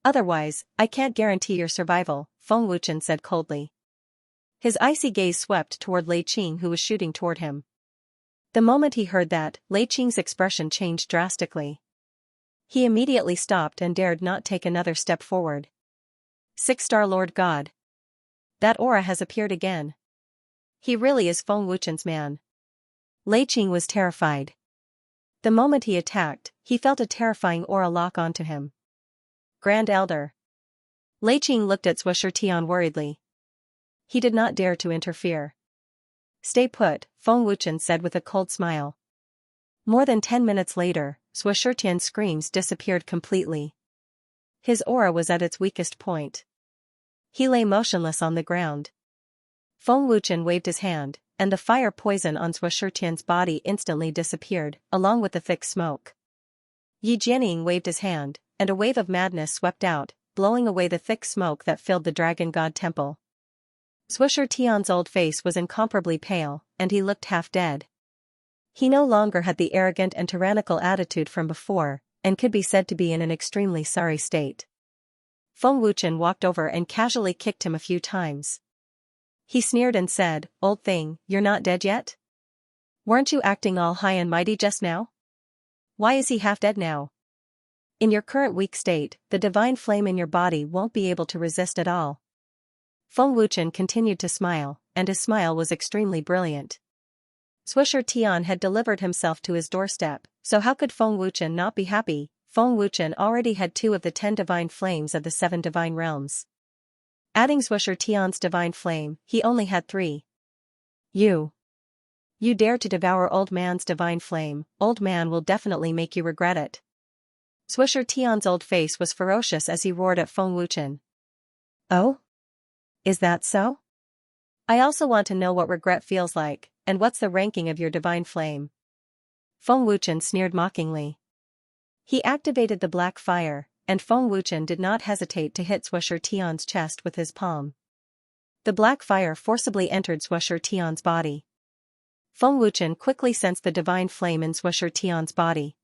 Otherwise, I can't guarantee your survival, Feng Wuchen said coldly. His icy gaze swept toward Lei Qing, who was shooting toward him. The moment he heard that, Lei Qing's expression changed drastically. He immediately stopped and dared not take another step forward. 6-star Lord God. That aura has appeared again. He really is Feng Wuchen's man. Lei Qing was terrified. The moment he attacked, he felt a terrifying aura lock onto him. Grand Elder. Lei Qing looked at Swisher Tian worriedly. He did not dare to interfere. Stay put, Feng Wuchen said with a cold smile. More than 10 minutes later, Swisher Tian's screams disappeared completely. His aura was at its weakest point. He lay motionless on the ground. Feng Wuchen waved his hand, and the fire poison on Swisher Tian's body instantly disappeared, along with the thick smoke. Yi Jianing waved his hand, and a wave of madness swept out, blowing away the thick smoke that filled the Dragon God Temple. Swisher Tian's old face was incomparably pale, and he looked half dead. He no longer had the arrogant and tyrannical attitude from before, and could be said to be in an extremely sorry state. Feng Wuchen walked over and casually kicked him a few times. He sneered and said, Old thing, you're not dead yet? Weren't you acting all high and mighty just now? Why is he half dead now? In your current weak state, the divine flame in your body won't be able to resist at all. Feng Wuchen continued to smile, and his smile was extremely brilliant. Swisher Tian had delivered himself to his doorstep, so how could Feng Wuchen not be happy? Feng Wuchen already had 2 of the 10 divine flames of the 7 divine realms. Adding Swisher Tian's divine flame, he only had 3. You dare to devour old man's divine flame, old man will definitely make you regret it. Swisher Tian's old face was ferocious as he roared at Feng Wuchen. Oh? Is that so? I also want to know what regret feels like, and what's the ranking of your divine flame? Feng Wuchen sneered mockingly. He activated the black fire, and Feng Wuchen did not hesitate to hit Swisher Tian's chest with his palm. The black fire forcibly entered Swisher Tian's body. Feng Wuchen quickly sensed the divine flame in Swisher Tian's body.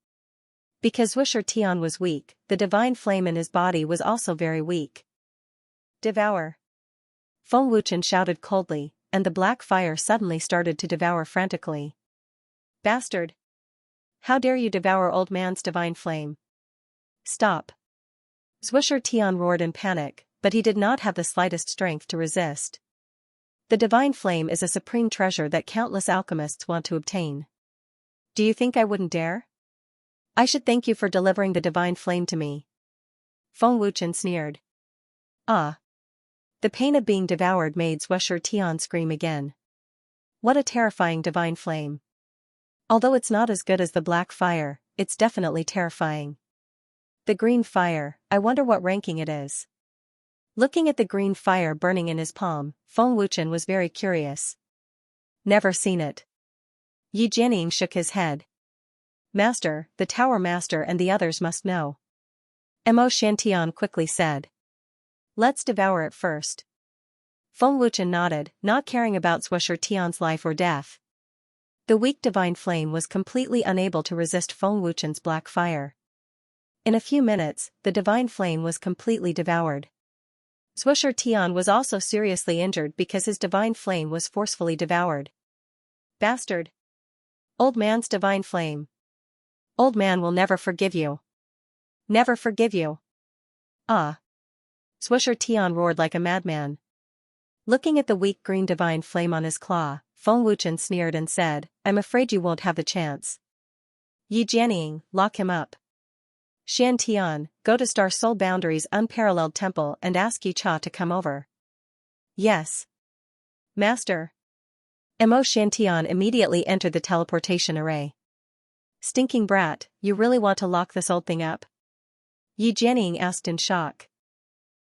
Because Swisher Tian was weak, the divine flame in his body was also very weak. Devour. Feng Wuchen shouted coldly, and the black fire suddenly started to devour frantically. Bastard! How dare you devour old man's divine flame? Stop! Swisher Tian roared in panic, but he did not have the slightest strength to resist. The divine flame is a supreme treasure that countless alchemists want to obtain. Do you think I wouldn't dare? I should thank you for delivering the divine flame to me. Feng Wuchen sneered. Ah! The pain of being devoured made Swisher Tian scream again. What a terrifying divine flame. Although it's not as good as the black fire, it's definitely terrifying. The green fire, I wonder what ranking it is. Looking at the green fire burning in his palm, Feng Wuchen was very curious. Never seen it. Yi Jianying shook his head. Master, the tower master and the others must know. Mo Shantian quickly said. Let's devour it first. Feng Wuchen nodded, not caring about Swisher Tian's life or death. The weak divine flame was completely unable to resist Feng Wuchen's black fire. In a few minutes, the divine flame was completely devoured. Swisher Tian was also seriously injured because his divine flame was forcefully devoured. Bastard! Old man's divine flame. Old man will never forgive you. Never forgive you. Ah! Swisher Tian roared like a madman. Looking at the weak green divine flame on his claw, Feng Wuchen sneered and said, I'm afraid you won't have the chance. Yi Jianying, lock him up. Xian Tian, go to Star Soul Boundary's unparalleled temple and ask Yi Cha to come over. Yes. Master. Mo Shantian immediately entered the teleportation array. Stinking brat, you really want to lock this old thing up? Yi Jianying asked in shock.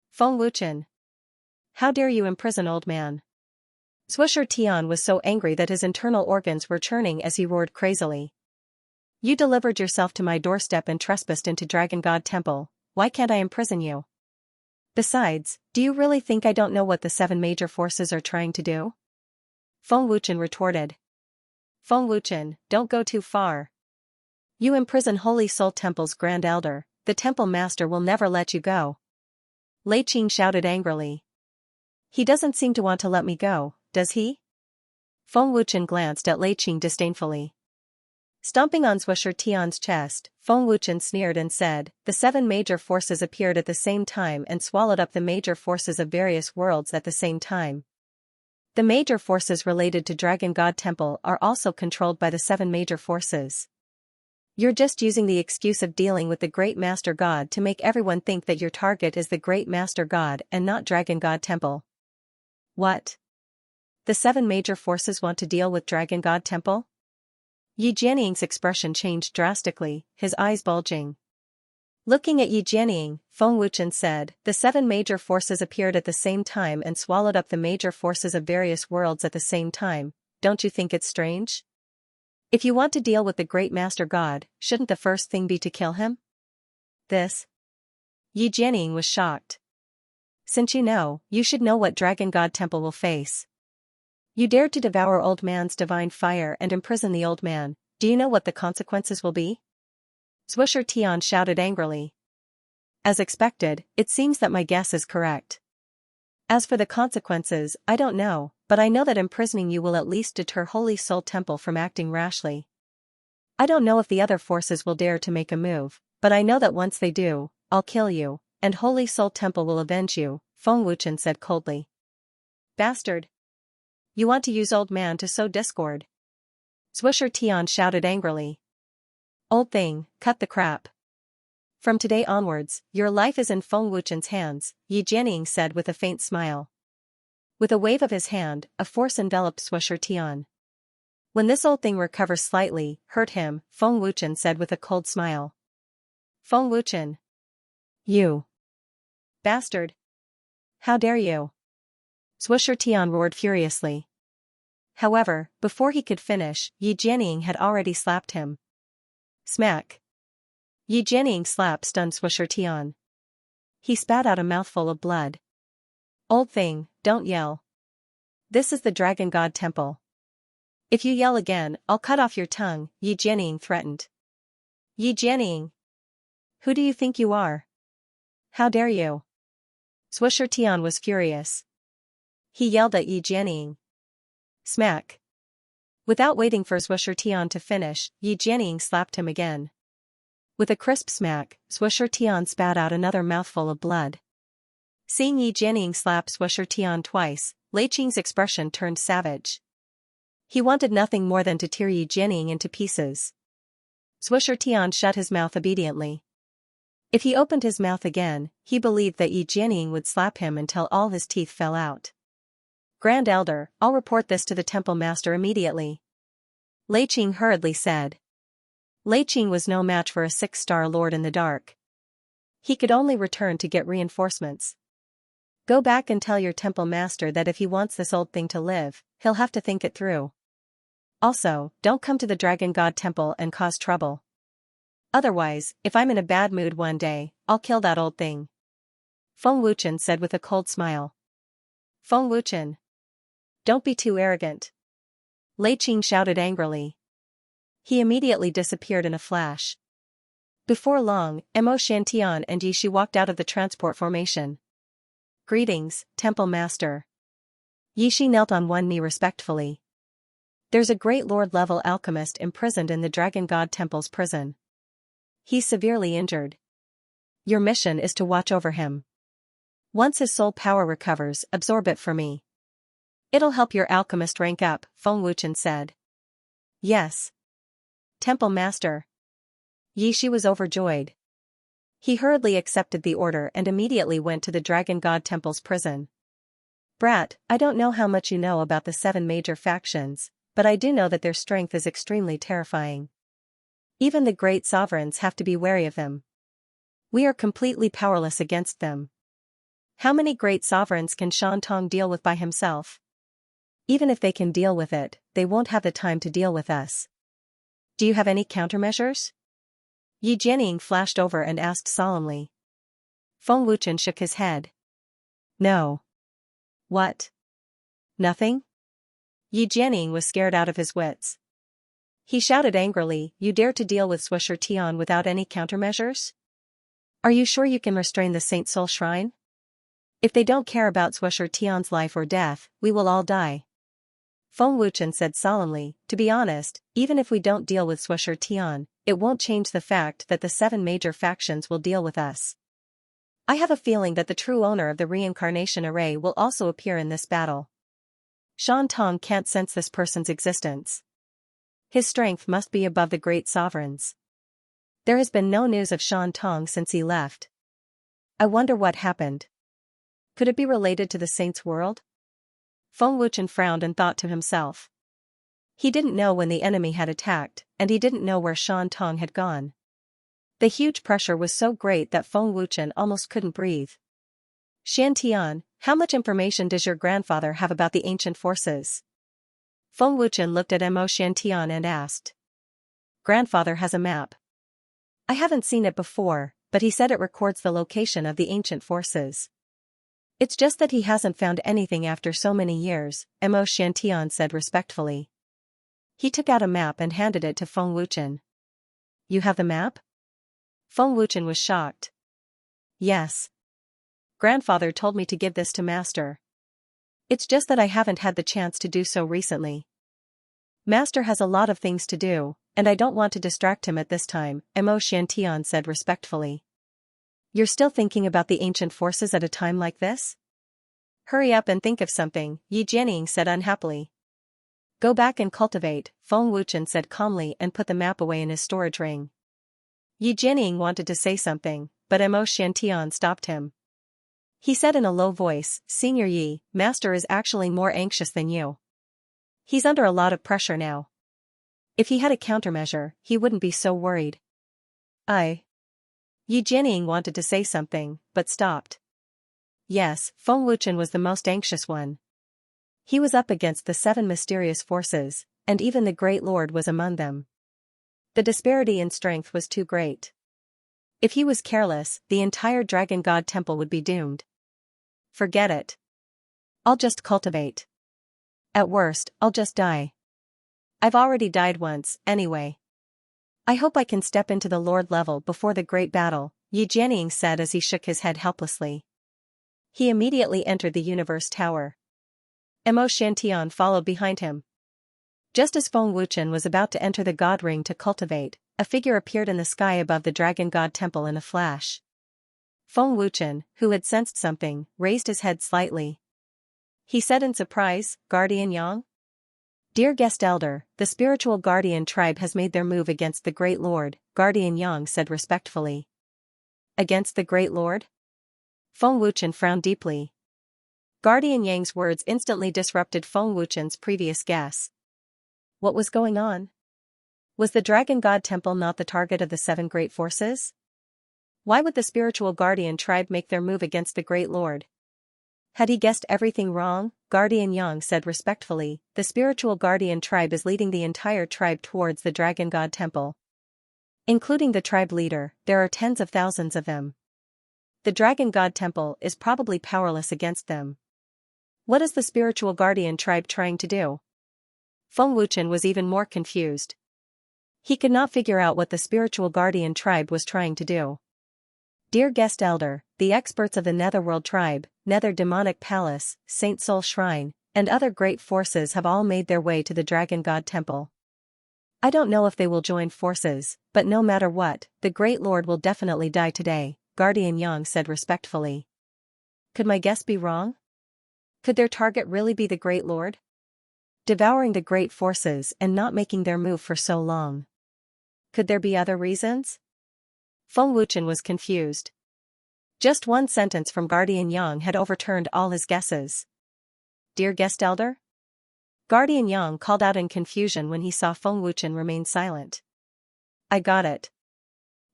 Feng Wuchen. How dare you imprison old man? Swisher Tian was so angry that his internal organs were churning as he roared crazily. You delivered yourself to my doorstep and trespassed into Dragon God Temple, why can't I imprison you? Besides, do you really think I don't know what the 7 major forces are trying to do? Feng Wuchen retorted. Feng Wuchen, don't go too far. You imprison Holy Soul Temple's Grand Elder, the Temple Master will never let you go. Lei Qing shouted angrily. He doesn't seem to want to let me go, does he? Feng Wuchen glanced at Lei Qing disdainfully. Stomping on Swisher Tian's chest, Feng Wuchen sneered and said, the 7 major forces appeared at the same time and swallowed up the major forces of various worlds at the same time. The major forces related to Dragon God Temple are also controlled by the 7 major forces. You're just using the excuse of dealing with the Great Master God to make everyone think that your target is the Great Master God and not Dragon God Temple. What? The 7 major forces want to deal with Dragon God Temple? Yi Jianying's expression changed drastically, his eyes bulging. Looking at Yi Jianying, Feng Wuchen said, the 7 major forces appeared at the same time and swallowed up the major forces of various worlds at the same time, don't you think it's strange? If you want to deal with the Great Master God, shouldn't the first thing be to kill him? This? Yi Jianying was shocked. Since you know, you should know what Dragon God Temple will face. You dared to devour old man's divine fire and imprison the old man, do you know what the consequences will be? Swisher Tian shouted angrily. As expected, it seems that my guess is correct. As for the consequences, I don't know, but I know that imprisoning you will at least deter Holy Soul Temple from acting rashly. I don't know if the other forces will dare to make a move, but I know that once they do, I'll kill you, and Holy Soul Temple will avenge you, Feng Wuchen said coldly. Bastard! You want to use old man to sow discord? Swisher Tian shouted angrily. Old thing, cut the crap. From today onwards, your life is in Feng Wuchen's hands, Yi Jianying said with a faint smile. With a wave of his hand, a force enveloped Swisher Tian. When this old thing recovers slightly, hurt him, Feng Wuchen said with a cold smile. Feng Wuchen. You. Bastard. How dare you? Swisher Tian roared furiously. However, before he could finish, Yi Jianying had already slapped him. Smack. Yi Jianying's slap stunned Swisher Tian. He spat out a mouthful of blood. Old thing, don't yell. This is the Dragon God Temple. If you yell again, I'll cut off your tongue, Yi Jianying threatened. Yi Jianying. Who do you think you are? How dare you? Swisher Tian was furious. he yelled at Yi Jianying. Smack. Without waiting for Swisher Tian to finish, Yi Jianying slapped him again. With a crisp smack, Swisher Tian spat out another mouthful of blood. Seeing Yi Jianying slap Swisher Tian twice, Lei Qing's expression turned savage. He wanted nothing more than to tear Yi Jianying into pieces. Swisher Tian shut his mouth obediently. If he opened his mouth again, he believed that Yi Jianying would slap him until all his teeth fell out. Grand Elder, I'll report this to the temple master immediately. Lei Qing hurriedly said. Lei Qing was no match for a 6-star lord in the dark. He could only return to get reinforcements. Go back and tell your temple master that if he wants this old thing to live, he'll have to think it through. Also, don't come to the Dragon God Temple and cause trouble. Otherwise, if I'm in a bad mood one day, I'll kill that old thing. Feng Wuchen said with a cold smile. Feng Wuchen. Don't be too arrogant. Lei Qing shouted angrily. He immediately disappeared in a flash. Before long, Mo Shantian and Yishi walked out of the transport formation. Greetings, Temple Master. Yishi knelt on one knee respectfully. There's a great Lord-level alchemist imprisoned in the Dragon God Temple's prison. He's severely injured. Your mission is to watch over him. Once his soul power recovers, absorb it for me. It'll help your alchemist rank up, Feng Wuchen said. Yes. Temple Master. Yishi was overjoyed. He hurriedly accepted the order and immediately went to the Dragon God Temple's prison. Brat, I don't know how much you know about the 7 major factions, but I do know that their strength is extremely terrifying. Even the great sovereigns have to be wary of them. We are completely powerless against them. How many great sovereigns can Shan Tong deal with by himself? Even if they can deal with it, they won't have the time to deal with us. Do you have any countermeasures? Yi Jianying flashed over and asked solemnly. Feng Wuchen shook his head. No. What? Nothing? Yi Jianying was scared out of his wits. He shouted angrily, you dare to deal with Swisher Tian without any countermeasures? Are you sure you can restrain the Saint Soul Shrine? If they don't care about Swisher Tian's life or death, we will all die. Feng Wuchen said solemnly, to be honest, even if we don't deal with Swisher Tian, it won't change the fact that the 7 major factions will deal with us. I have a feeling that the true owner of the reincarnation array will also appear in this battle. Shan Tong can't sense this person's existence. His strength must be above the great sovereigns. There has been no news of Shan Tong since he left. I wonder what happened. Could it be related to the Saint's world? Feng Wuchen frowned and thought to himself. He didn't know when the enemy had attacked, and he didn't know where Shan Tong had gone. The huge pressure was so great that Feng Wuchen almost couldn't breathe. Shan Tian, how much information does your grandfather have about the ancient forces? Feng Wuchen looked at Mo Shantian and asked. Grandfather has a map. I haven't seen it before, but he said it records the location of the ancient forces. It's just that he hasn't found anything after so many years, Mo Shantian said respectfully. He took out a map and handed it to Feng Wuchen. You have the map? Feng Wuchen was shocked. Yes. Grandfather told me to give this to Master. It's just that I haven't had the chance to do so recently. Master has a lot of things to do, and I don't want to distract him at this time, Mo Shantian said respectfully. You're still thinking about the ancient forces at a time like this? Hurry up and think of something, Yi Jianying said unhappily. Go back and cultivate, Feng Wuchen said calmly and put the map away in his storage ring. Yi Jianying wanted to say something, but Mo Shantian stopped him. He said in a low voice, Senior Yi, Master is actually more anxious than you. He's under a lot of pressure now. If he had a countermeasure, he wouldn't be so worried. Yi Jianying wanted to say something, but stopped. Yes, Feng Wuchen was the most anxious one. He was up against the 7 mysterious forces, and even the Great Lord was among them. The disparity in strength was too great. If he was careless, the entire Dragon God Temple would be doomed. Forget it. I'll just cultivate. At worst, I'll just die. I've already died once, anyway. I hope I can step into the Lord level before the great battle, Yi Jianying said as he shook his head helplessly. He immediately entered the Universe Tower. Mo Shantian followed behind him. Just as Feng Wuchen was about to enter the god ring to cultivate, a figure appeared in the sky above the dragon god temple in a flash. Feng Wuchen, who had sensed something, raised his head slightly. He said in surprise, "Guardian Yang?" "Dear guest elder, the spiritual guardian tribe has made their move against the Great Lord," Guardian Yang said respectfully. "Against the Great Lord?" Feng Wuchen frowned deeply. Guardian Yang's words instantly disrupted Feng Wuchen's previous guess. What was going on? Was the Dragon God Temple not the target of the 7 great forces? Why would the spiritual guardian tribe make their move against the Great Lord? Had he guessed everything wrong? Guardian Yang said respectfully, "The spiritual guardian tribe is leading the entire tribe towards the Dragon God Temple. Including the tribe leader, there are tens of thousands of them. The Dragon God Temple is probably powerless against them. What is the spiritual guardian tribe trying to do?" Feng Wuchen was even more confused. He could not figure out what the spiritual guardian tribe was trying to do. "Dear guest elder, the experts of the Netherworld tribe, Nether Demonic Palace, Saint Soul Shrine, and other great forces have all made their way to the Dragon God Temple. I don't know if they will join forces, but no matter what, the Great Lord will definitely die today," Guardian Yang said respectfully. Could my guess be wrong? Could their target really be the Great Lord? Devouring the great forces and not making their move for so long. Could there be other reasons? Feng Wuchen was confused. Just one sentence from Guardian Yang had overturned all his guesses. "Dear guest elder?" Guardian Yang called out in confusion when he saw Feng Wuchen remain silent. "I got it.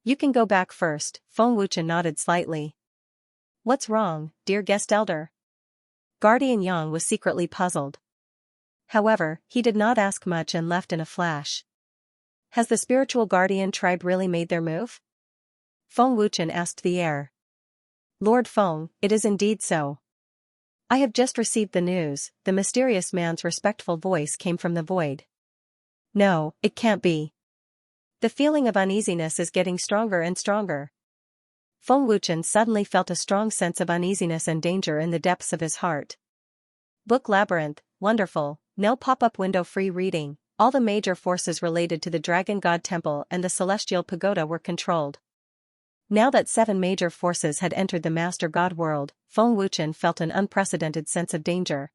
You can go back first," Feng Wuchen nodded slightly. "What's wrong, dear guest elder?" Guardian Yang was secretly puzzled. However, he did not ask much and left in a flash. Has the spiritual guardian tribe really made their move? Feng Wuchen asked the air. "Lord Feng, it is indeed so. I have just received the news," the mysterious man's respectful voice came from the void. "No, it can't be." The feeling of uneasiness is getting stronger and stronger. Feng Wuchen suddenly felt a strong sense of uneasiness and danger in the depths of his heart. Book Labyrinth, wonderful, no pop-up window free reading. All the major forces related to the Dragon God Temple and the Celestial Pagoda were controlled. Now that 7 major forces had entered the Master God world, Feng Wuchen felt an unprecedented sense of danger.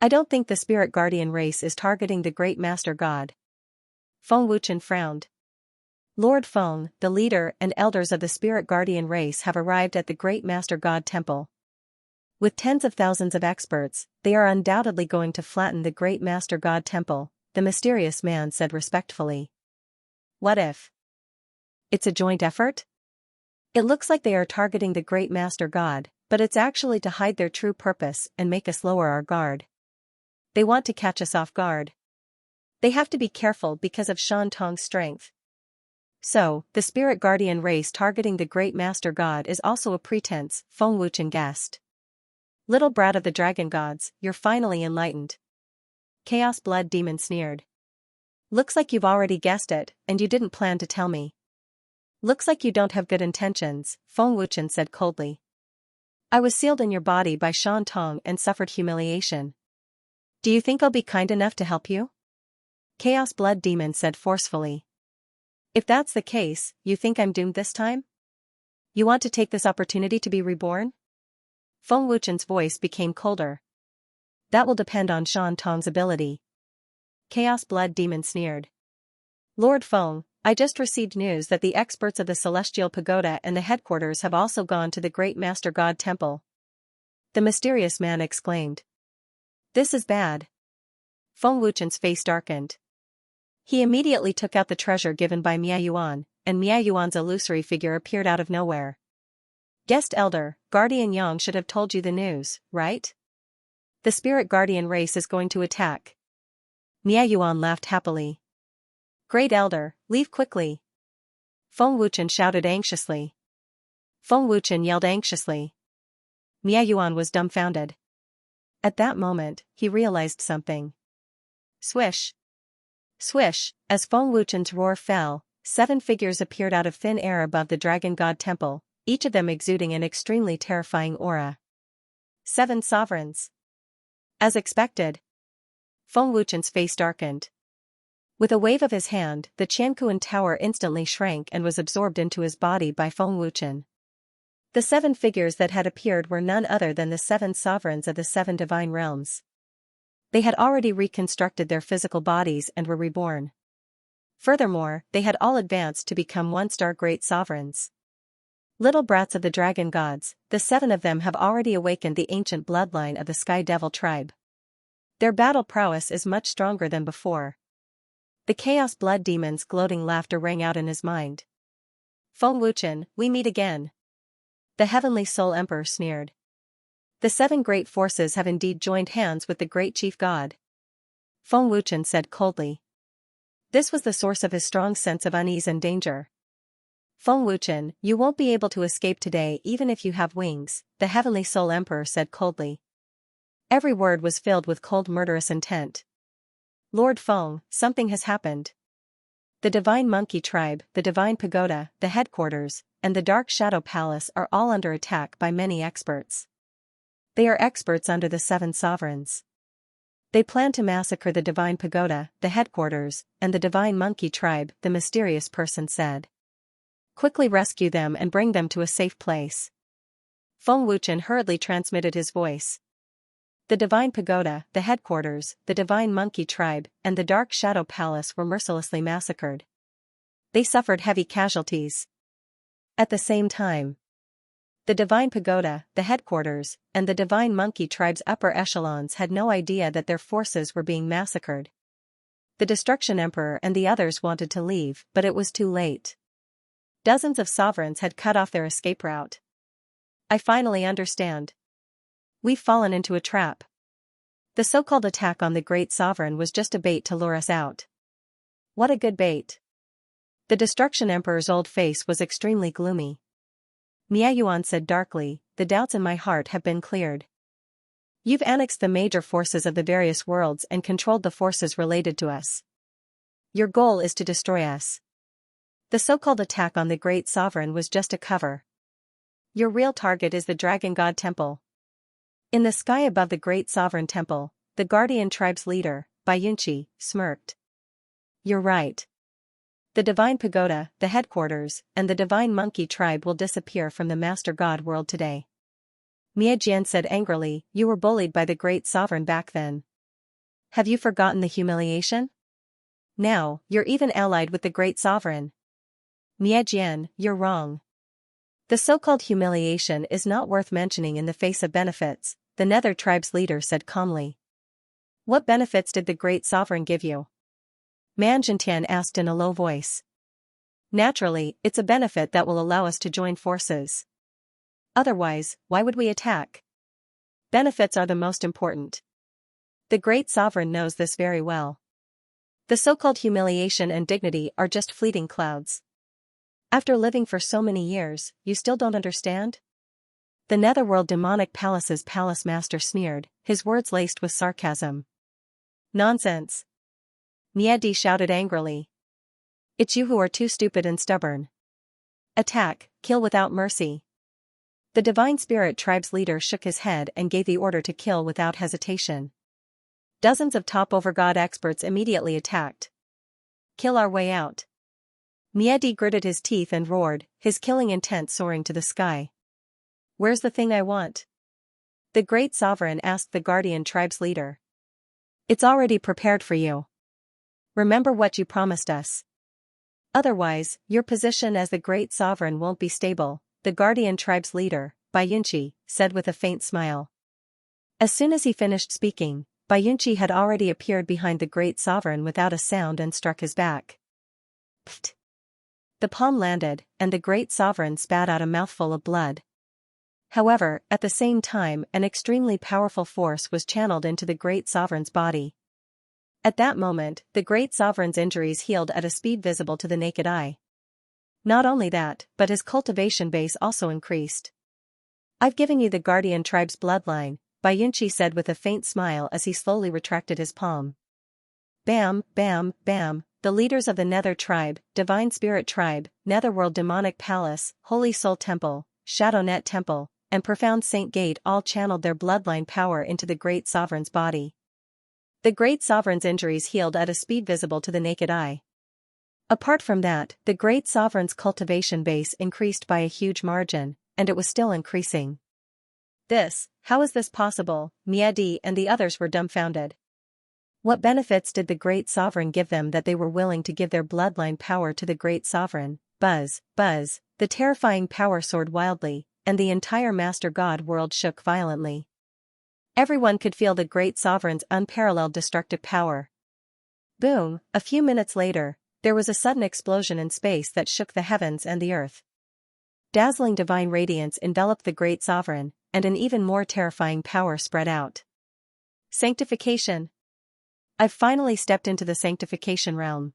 I don't think the Spirit Guardian race is targeting the Great Master God. Feng Wuchen frowned. Lord Feng, the leader and elders of the Spirit Guardian race have arrived at the Great Master God Temple. With tens of thousands of experts, they are undoubtedly going to flatten the Great Master God Temple, the mysterious man said respectfully. What if it's a joint effort? It looks like they are targeting the Great Master God, but it's actually to hide their true purpose and make us lower our guard. They want to catch us off guard. They have to be careful because of Shan Tong's strength. So, the Spirit Guardian race targeting the Great Master God is also a pretense, Feng Wuchen guessed. Little brat of the Dragon Gods, you're finally enlightened. Chaos Blood Demon sneered. Looks like you've already guessed it, and you didn't plan to tell me. Looks like you don't have good intentions, Feng Wuchen said coldly. I was sealed in your body by Shan Tong and suffered humiliation. Do you think I'll be kind enough to help you? Chaos Blood Demon said forcefully. If that's the case, you think I'm doomed this time? You want to take this opportunity to be reborn? Feng Wuchen's voice became colder. That will depend on Shan Tong's ability. Chaos Blood Demon sneered. Lord Feng, I just received news that the experts of the Celestial Pagoda and the headquarters have also gone to the Great Master God Temple. The mysterious man exclaimed. This is bad. Feng Wuchen's face darkened. He immediately took out the treasure given by Miayuan, and Miayuan's illusory figure appeared out of nowhere. Guest Elder, Guardian Yang should have told you the news, right? The Spirit Guardian race is going to attack. Miayuan laughed happily. Great Elder, leave quickly. Feng Wuchen shouted anxiously. Feng Wuchen yelled anxiously. Miayuan was dumbfounded. At that moment, he realized something. Swish. Swish, as Feng Wuchen's roar fell, 7 figures appeared out of thin air above the Dragon God Temple, each of them exuding an extremely terrifying aura. 7 sovereigns. As expected. Feng Wuchen's face darkened. With a wave of his hand, the Qianquan tower instantly shrank and was absorbed into his body by Feng Wuchen. The 7 figures that had appeared were none other than the 7 sovereigns of the 7 divine realms. They had already reconstructed their physical bodies and were reborn. Furthermore, they had all advanced to become one-star great sovereigns. Little brats of the dragon gods, the 7 of them have already awakened the ancient bloodline of the Sky Devil tribe. Their battle prowess is much stronger than before. The Chaos Blood Demon's gloating laughter rang out in his mind. Feng Wuchen, we meet again. The Heavenly Soul Emperor sneered. The 7 great forces have indeed joined hands with the great chief god. Feng Wuchen said coldly. This was the source of his strong sense of unease and danger. Feng Wuchen, you won't be able to escape today even if you have wings, the Heavenly Soul Emperor said coldly. Every word was filled with cold murderous intent. Lord Feng, something has happened. The Divine Monkey Tribe, the Divine Pagoda, the Headquarters, and the Dark Shadow Palace are all under attack by many experts. They are experts under the 7 sovereigns. They plan to massacre the Divine Pagoda, the Headquarters, and the Divine Monkey Tribe, the mysterious person said. Quickly rescue them and bring them to a safe place. Feng Wuchen hurriedly transmitted his voice. The Divine Pagoda, the Headquarters, the Divine Monkey Tribe, and the Dark Shadow Palace were mercilessly massacred. They suffered heavy casualties. At the same time, the Divine Pagoda, the Headquarters, and the Divine Monkey Tribe's upper echelons had no idea that their forces were being massacred. The Destruction Emperor and the others wanted to leave, but it was too late. Dozens of sovereigns had cut off their escape route. I finally understand. We've fallen into a trap. The so-called attack on the great sovereign was just a bait to lure us out. What a good bait. The Destruction Emperor's old face was extremely gloomy. Miayuan said darkly, the doubts in my heart have been cleared. You've annexed the major forces of the various worlds and controlled the forces related to us. Your goal is to destroy us. The so-called attack on the great sovereign was just a cover. Your real target is the Dragon God Temple. In the sky above the great sovereign temple, the Guardian tribe's leader, Bayunchi, smirked. You're right. The Divine Pagoda, the Headquarters, and the Divine Monkey Tribe will disappear from the Master God world today. Miajian said angrily, you were bullied by the great sovereign back then. Have you forgotten the humiliation? Now, you're even allied with the great sovereign. Miajian, you're wrong. The so-called humiliation is not worth mentioning in the face of benefits, the Nether tribe's leader said calmly. What benefits did the great sovereign give you? Man Jintian asked in a low voice. Naturally, it's a benefit that will allow us to join forces. Otherwise, why would we attack? Benefits are the most important. The great sovereign knows this very well. The so-called humiliation and dignity are just fleeting clouds. After living for so many years, you still don't understand? The Netherworld Demonic Palace's palace master sneered, his words laced with sarcasm. Nonsense. Miedi shouted angrily. It's you who are too stupid and stubborn. Attack, kill without mercy. The Divine Spirit Tribe's leader shook his head and gave the order to kill without hesitation. Dozens of top overgod experts immediately attacked. Kill our way out. Miedi gritted his teeth and roared, his killing intent soaring to the sky. Where's the thing I want? The great sovereign asked the Guardian Tribe's leader. It's already prepared for you. Remember what you promised us. Otherwise, your position as the great sovereign won't be stable, the Guardian Tribe's leader, Bayunchi, said with a faint smile. As soon as he finished speaking, Bayunchi had already appeared behind the great sovereign without a sound and struck his back. Pfft. The palm landed, and the great sovereign spat out a mouthful of blood. However, at the same time, an extremely powerful force was channeled into the great sovereign's body. At that moment, the great sovereign's injuries healed at a speed visible to the naked eye. Not only that, but his cultivation base also increased. I've given you the Guardian Tribe's bloodline, Bayunchi said with a faint smile as he slowly retracted his palm. Bam, bam, bam, the leaders of the Nether Tribe, Divine Spirit Tribe, Netherworld Demonic Palace, Holy Soul Temple, Shadownet Temple, and profound Saint Gate all channeled their bloodline power into the great sovereign's body. The great sovereign's injuries healed at a speed visible to the naked eye. Apart from that, the great sovereign's cultivation base increased by a huge margin, and it was still increasing. How is this possible? Miedi and the others were dumbfounded. What benefits did the great sovereign give them that they were willing to give their bloodline power to the great sovereign? Buzz, buzz, the terrifying power soared wildly, and the entire Master God world shook violently. Everyone could feel the great sovereign's unparalleled destructive power. Boom, a few minutes later, there was a sudden explosion in space that shook the heavens and the earth. Dazzling divine radiance enveloped the great sovereign, and an even more terrifying power spread out. Sanctification. I've finally stepped into the sanctification realm.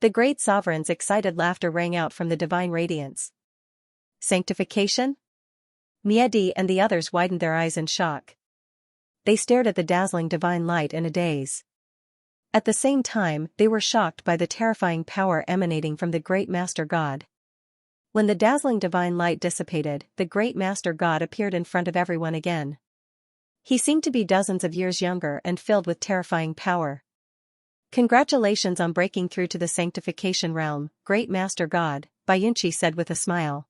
The great sovereign's excited laughter rang out from the divine radiance. Sanctification? Miedi and the others widened their eyes in shock. They stared at the dazzling divine light in a daze. At the same time, they were shocked by the terrifying power emanating from the great Master God. When the dazzling divine light dissipated, the great Master God appeared in front of everyone again. He seemed to be dozens of years younger and filled with terrifying power. Congratulations on breaking through to the sanctification realm, Great Master God, Xianxia said with a smile.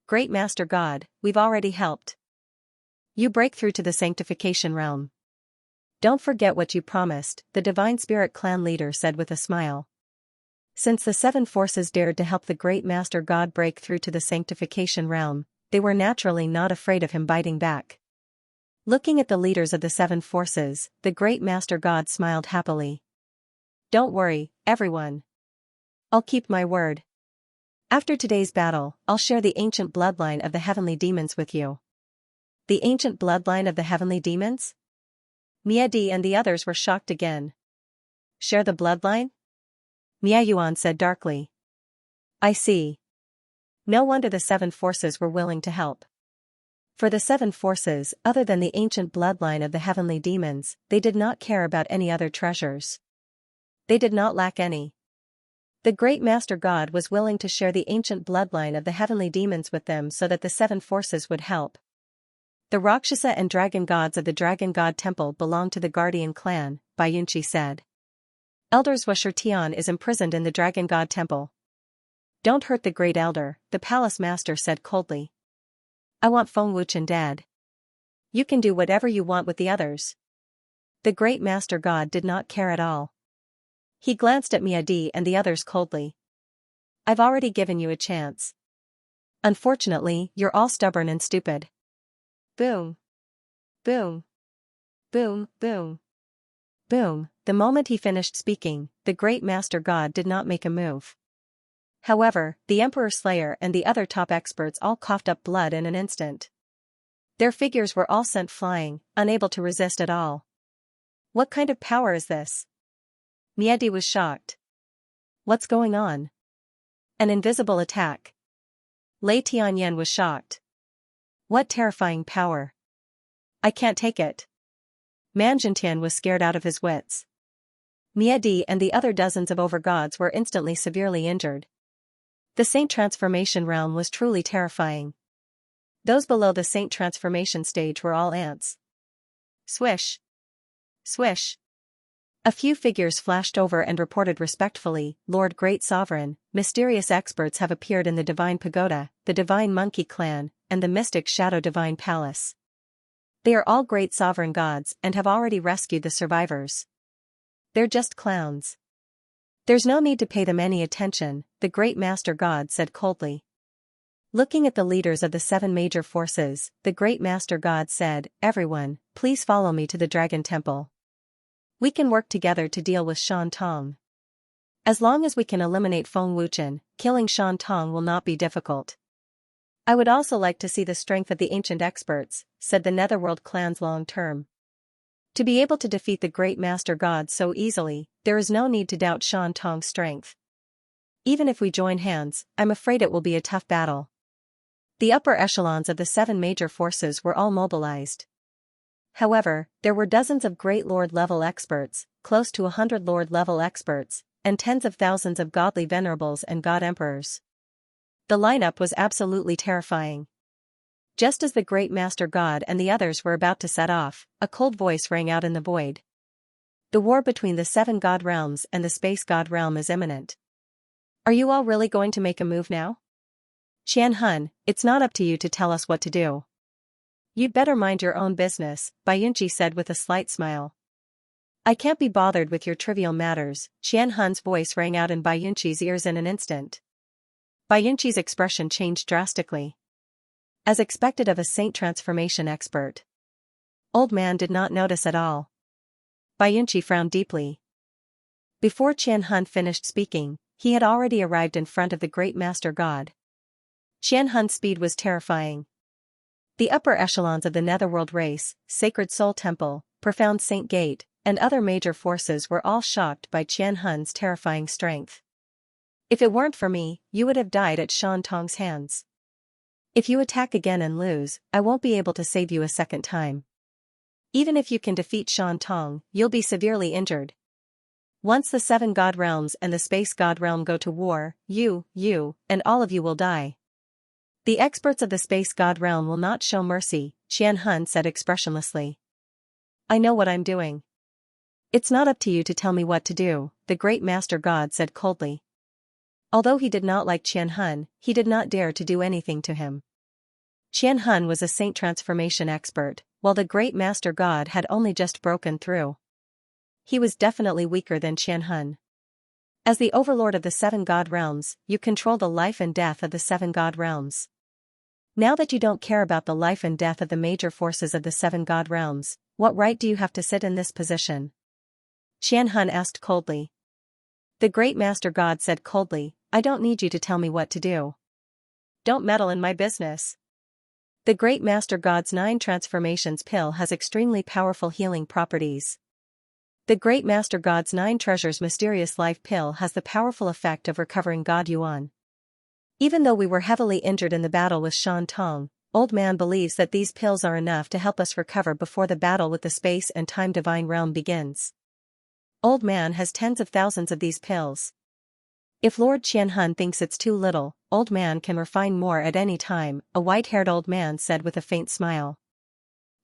Great Master God, we've already helped you break through to the sanctification realm. Don't forget what you promised, the Divine Spirit clan leader said with a smile. Since the seven forces dared to help the great Master God break through to the sanctification realm, they were naturally not afraid of him biting back. Looking at the leaders of the seven forces, the great Master God smiled happily. Don't worry, everyone. I'll keep my word. After today's battle, I'll share the ancient bloodline of the heavenly demons with you. The ancient bloodline of the heavenly demons? Miedi and the others were shocked again. Share the bloodline? Miayuan said darkly. I see. No wonder the seven forces were willing to help. For the seven forces, other than the ancient bloodline of the heavenly demons, they did not care about any other treasures. They did not lack any. The great Master God was willing to share the ancient bloodline of the heavenly demons with them so that the seven forces would help. The Rakshasa and dragon gods of the Dragon God Temple belong to the Guardian clan, Xianxia said. Elder Zhuoshitian is imprisoned in the Dragon God Temple. Don't hurt the great elder, the palace master said coldly. I want Feng Wuchen dead. You can do whatever you want with the others. The great Master God did not care at all. He glanced at Miedi and the others coldly. I've already given you a chance. Unfortunately, you're all stubborn and stupid. Boom. Boom. Boom, boom. Boom. The moment he finished speaking, the great Master God did not make a move. However, the Emperor Slayer and the other top experts all coughed up blood in an instant. Their figures were all sent flying, unable to resist at all. What kind of power is this? Miedi was shocked. What's going on? An invisible attack. Lei Tianyan was shocked. What terrifying power. I can't take it. Manjintian was scared out of his wits. Miedi and the other dozens of overgods were instantly severely injured. The Saint Transformation realm was truly terrifying. Those below the Saint Transformation stage were all ants. Swish. Swish. A few figures flashed over and reported respectfully, Lord Great Sovereign, mysterious experts have appeared in the Divine Pagoda, the Divine Monkey Clan, and the Mystic Shadow Divine Palace. They are all great sovereign gods and have already rescued the survivors. They're just clowns. There's no need to pay them any attention, the great Master God said coldly. Looking at the leaders of the seven major forces, the great Master God said, everyone, please follow me to the Dragon Temple. We can work together to deal with Shan Tong. As long as we can eliminate Feng Wuchen, killing Shan Tong will not be difficult. I would also like to see the strength of the ancient experts, said the Netherworld clans long term. To be able to defeat the great Master God so easily, there is no need to doubt Shan Tong's strength. Even if we join hands, I'm afraid it will be a tough battle. The upper echelons of the seven major forces were all mobilized. However, there were dozens of great Lord-level experts, close to 100 Lord-level experts, and tens of thousands of godly venerables and god emperors. The lineup was absolutely terrifying. Just as the great Master God and the others were about to set off, a cold voice rang out in the void. The war between the 7 god realms and the space god realm is imminent. Are you all really going to make a move now? Xianxia, it's not up to you to tell us what to do. You'd better mind your own business, Xianxia said with a slight smile. I can't be bothered with your trivial matters, Xianxia's voice rang out in Xianxia's ears in an instant. Xianxia's expression changed drastically. As expected of a saint transformation expert. Old Man did not notice at all. Xianxia frowned deeply. Before Xianxia finished speaking, he had already arrived in front of the great Master God. Xianxia's speed was terrifying. The upper echelons of the Netherworld race, Sacred Soul Temple, Profound Saint Gate, and other major forces were all shocked by Xianxia's terrifying strength. If it weren't for me, you would have died at Shan Tong's hands. If you attack again and lose, I won't be able to save you a second time. Even if you can defeat Shan Tong, you'll be severely injured. Once the 7 god realms and the space god realm go to war, you, and all of you will die. The experts of the space god realm will not show mercy, Xianxia said expressionlessly. I know what I'm doing. It's not up to you to tell me what to do, the great Master God said coldly. Although he did not like Xianxia, he did not dare to do anything to him. Xianxia was a saint transformation expert, while the great Master God had only just broken through. He was definitely weaker than Xianxia. As the overlord of the 7 god realms, you control the life and death of the 7 god realms. Now that you don't care about the life and death of the major forces of the 7 god realms, what right do you have to sit in this position? Xianxia asked coldly. The great Master God said coldly, I don't need you to tell me what to do. Don't meddle in my business. The great Master God's 9 transformations pill has extremely powerful healing properties. The great Master God's 9 treasures mysterious life pill has the powerful effect of recovering God Yuan. Even though we were heavily injured in the battle with Shan Tong, Old Man believes that these pills are enough to help us recover before the battle with the space and time divine realm begins. Old Man has tens of thousands of these pills. If Lord Xianxia thinks it's too little, Old Man can refine more at any time, a white-haired old man said with a faint smile.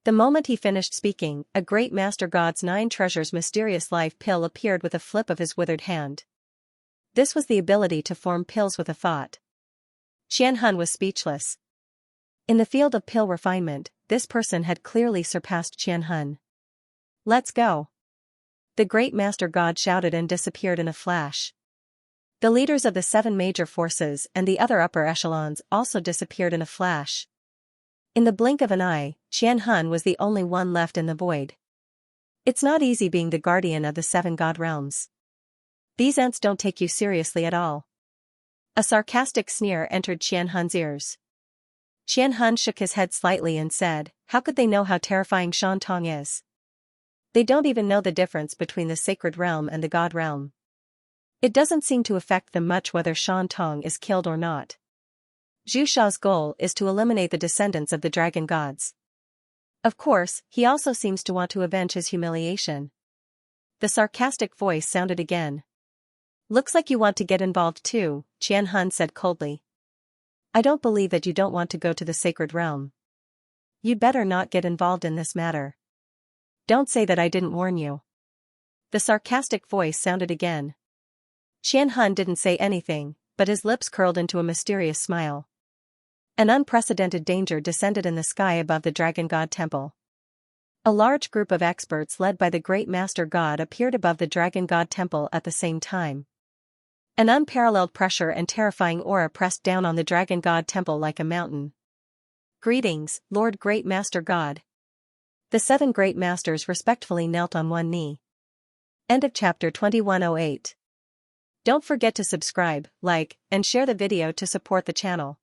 The moment he finished speaking, a great Master God's 9 treasures mysterious life pill appeared with a flip of his withered hand. This was the ability to form pills with a thought. Xianxia was speechless. In the field of pill refinement, this person had clearly surpassed Xianxia. Let's go. The great Master God shouted and disappeared in a flash. The leaders of the 7 major forces and the other upper echelons also disappeared in a flash. In the blink of an eye, Xianxia was the only one left in the void. It's not easy being the guardian of the 7 god realms. These ants don't take you seriously at all. A sarcastic sneer entered Xianxia's ears. Xianxia shook his head slightly and said, how could they know how terrifying Shan Tong is? They don't even know the difference between the sacred realm and the god realm. It doesn't seem to affect them much whether Shan Tong is killed or not. Zhu Sha's goal is to eliminate the descendants of the dragon gods. Of course, he also seems to want to avenge his humiliation. The sarcastic voice sounded again. Looks like you want to get involved too, Xianxia said coldly. I don't believe that you don't want to go to the sacred realm. You'd better not get involved in this matter. Don't say that I didn't warn you. The sarcastic voice sounded again. Xianxia didn't say anything, but his lips curled into a mysterious smile. An unprecedented danger descended in the sky above the Dragon God Temple. A large group of experts led by the great Master God appeared above the Dragon God Temple at the same time. An unparalleled pressure and terrifying aura pressed down on the Dragon God Temple like a mountain. Greetings, Lord Great Master God. The 7 great masters respectfully knelt on one knee. End of chapter 2108. Don't forget to subscribe, like, and share the video to support the channel.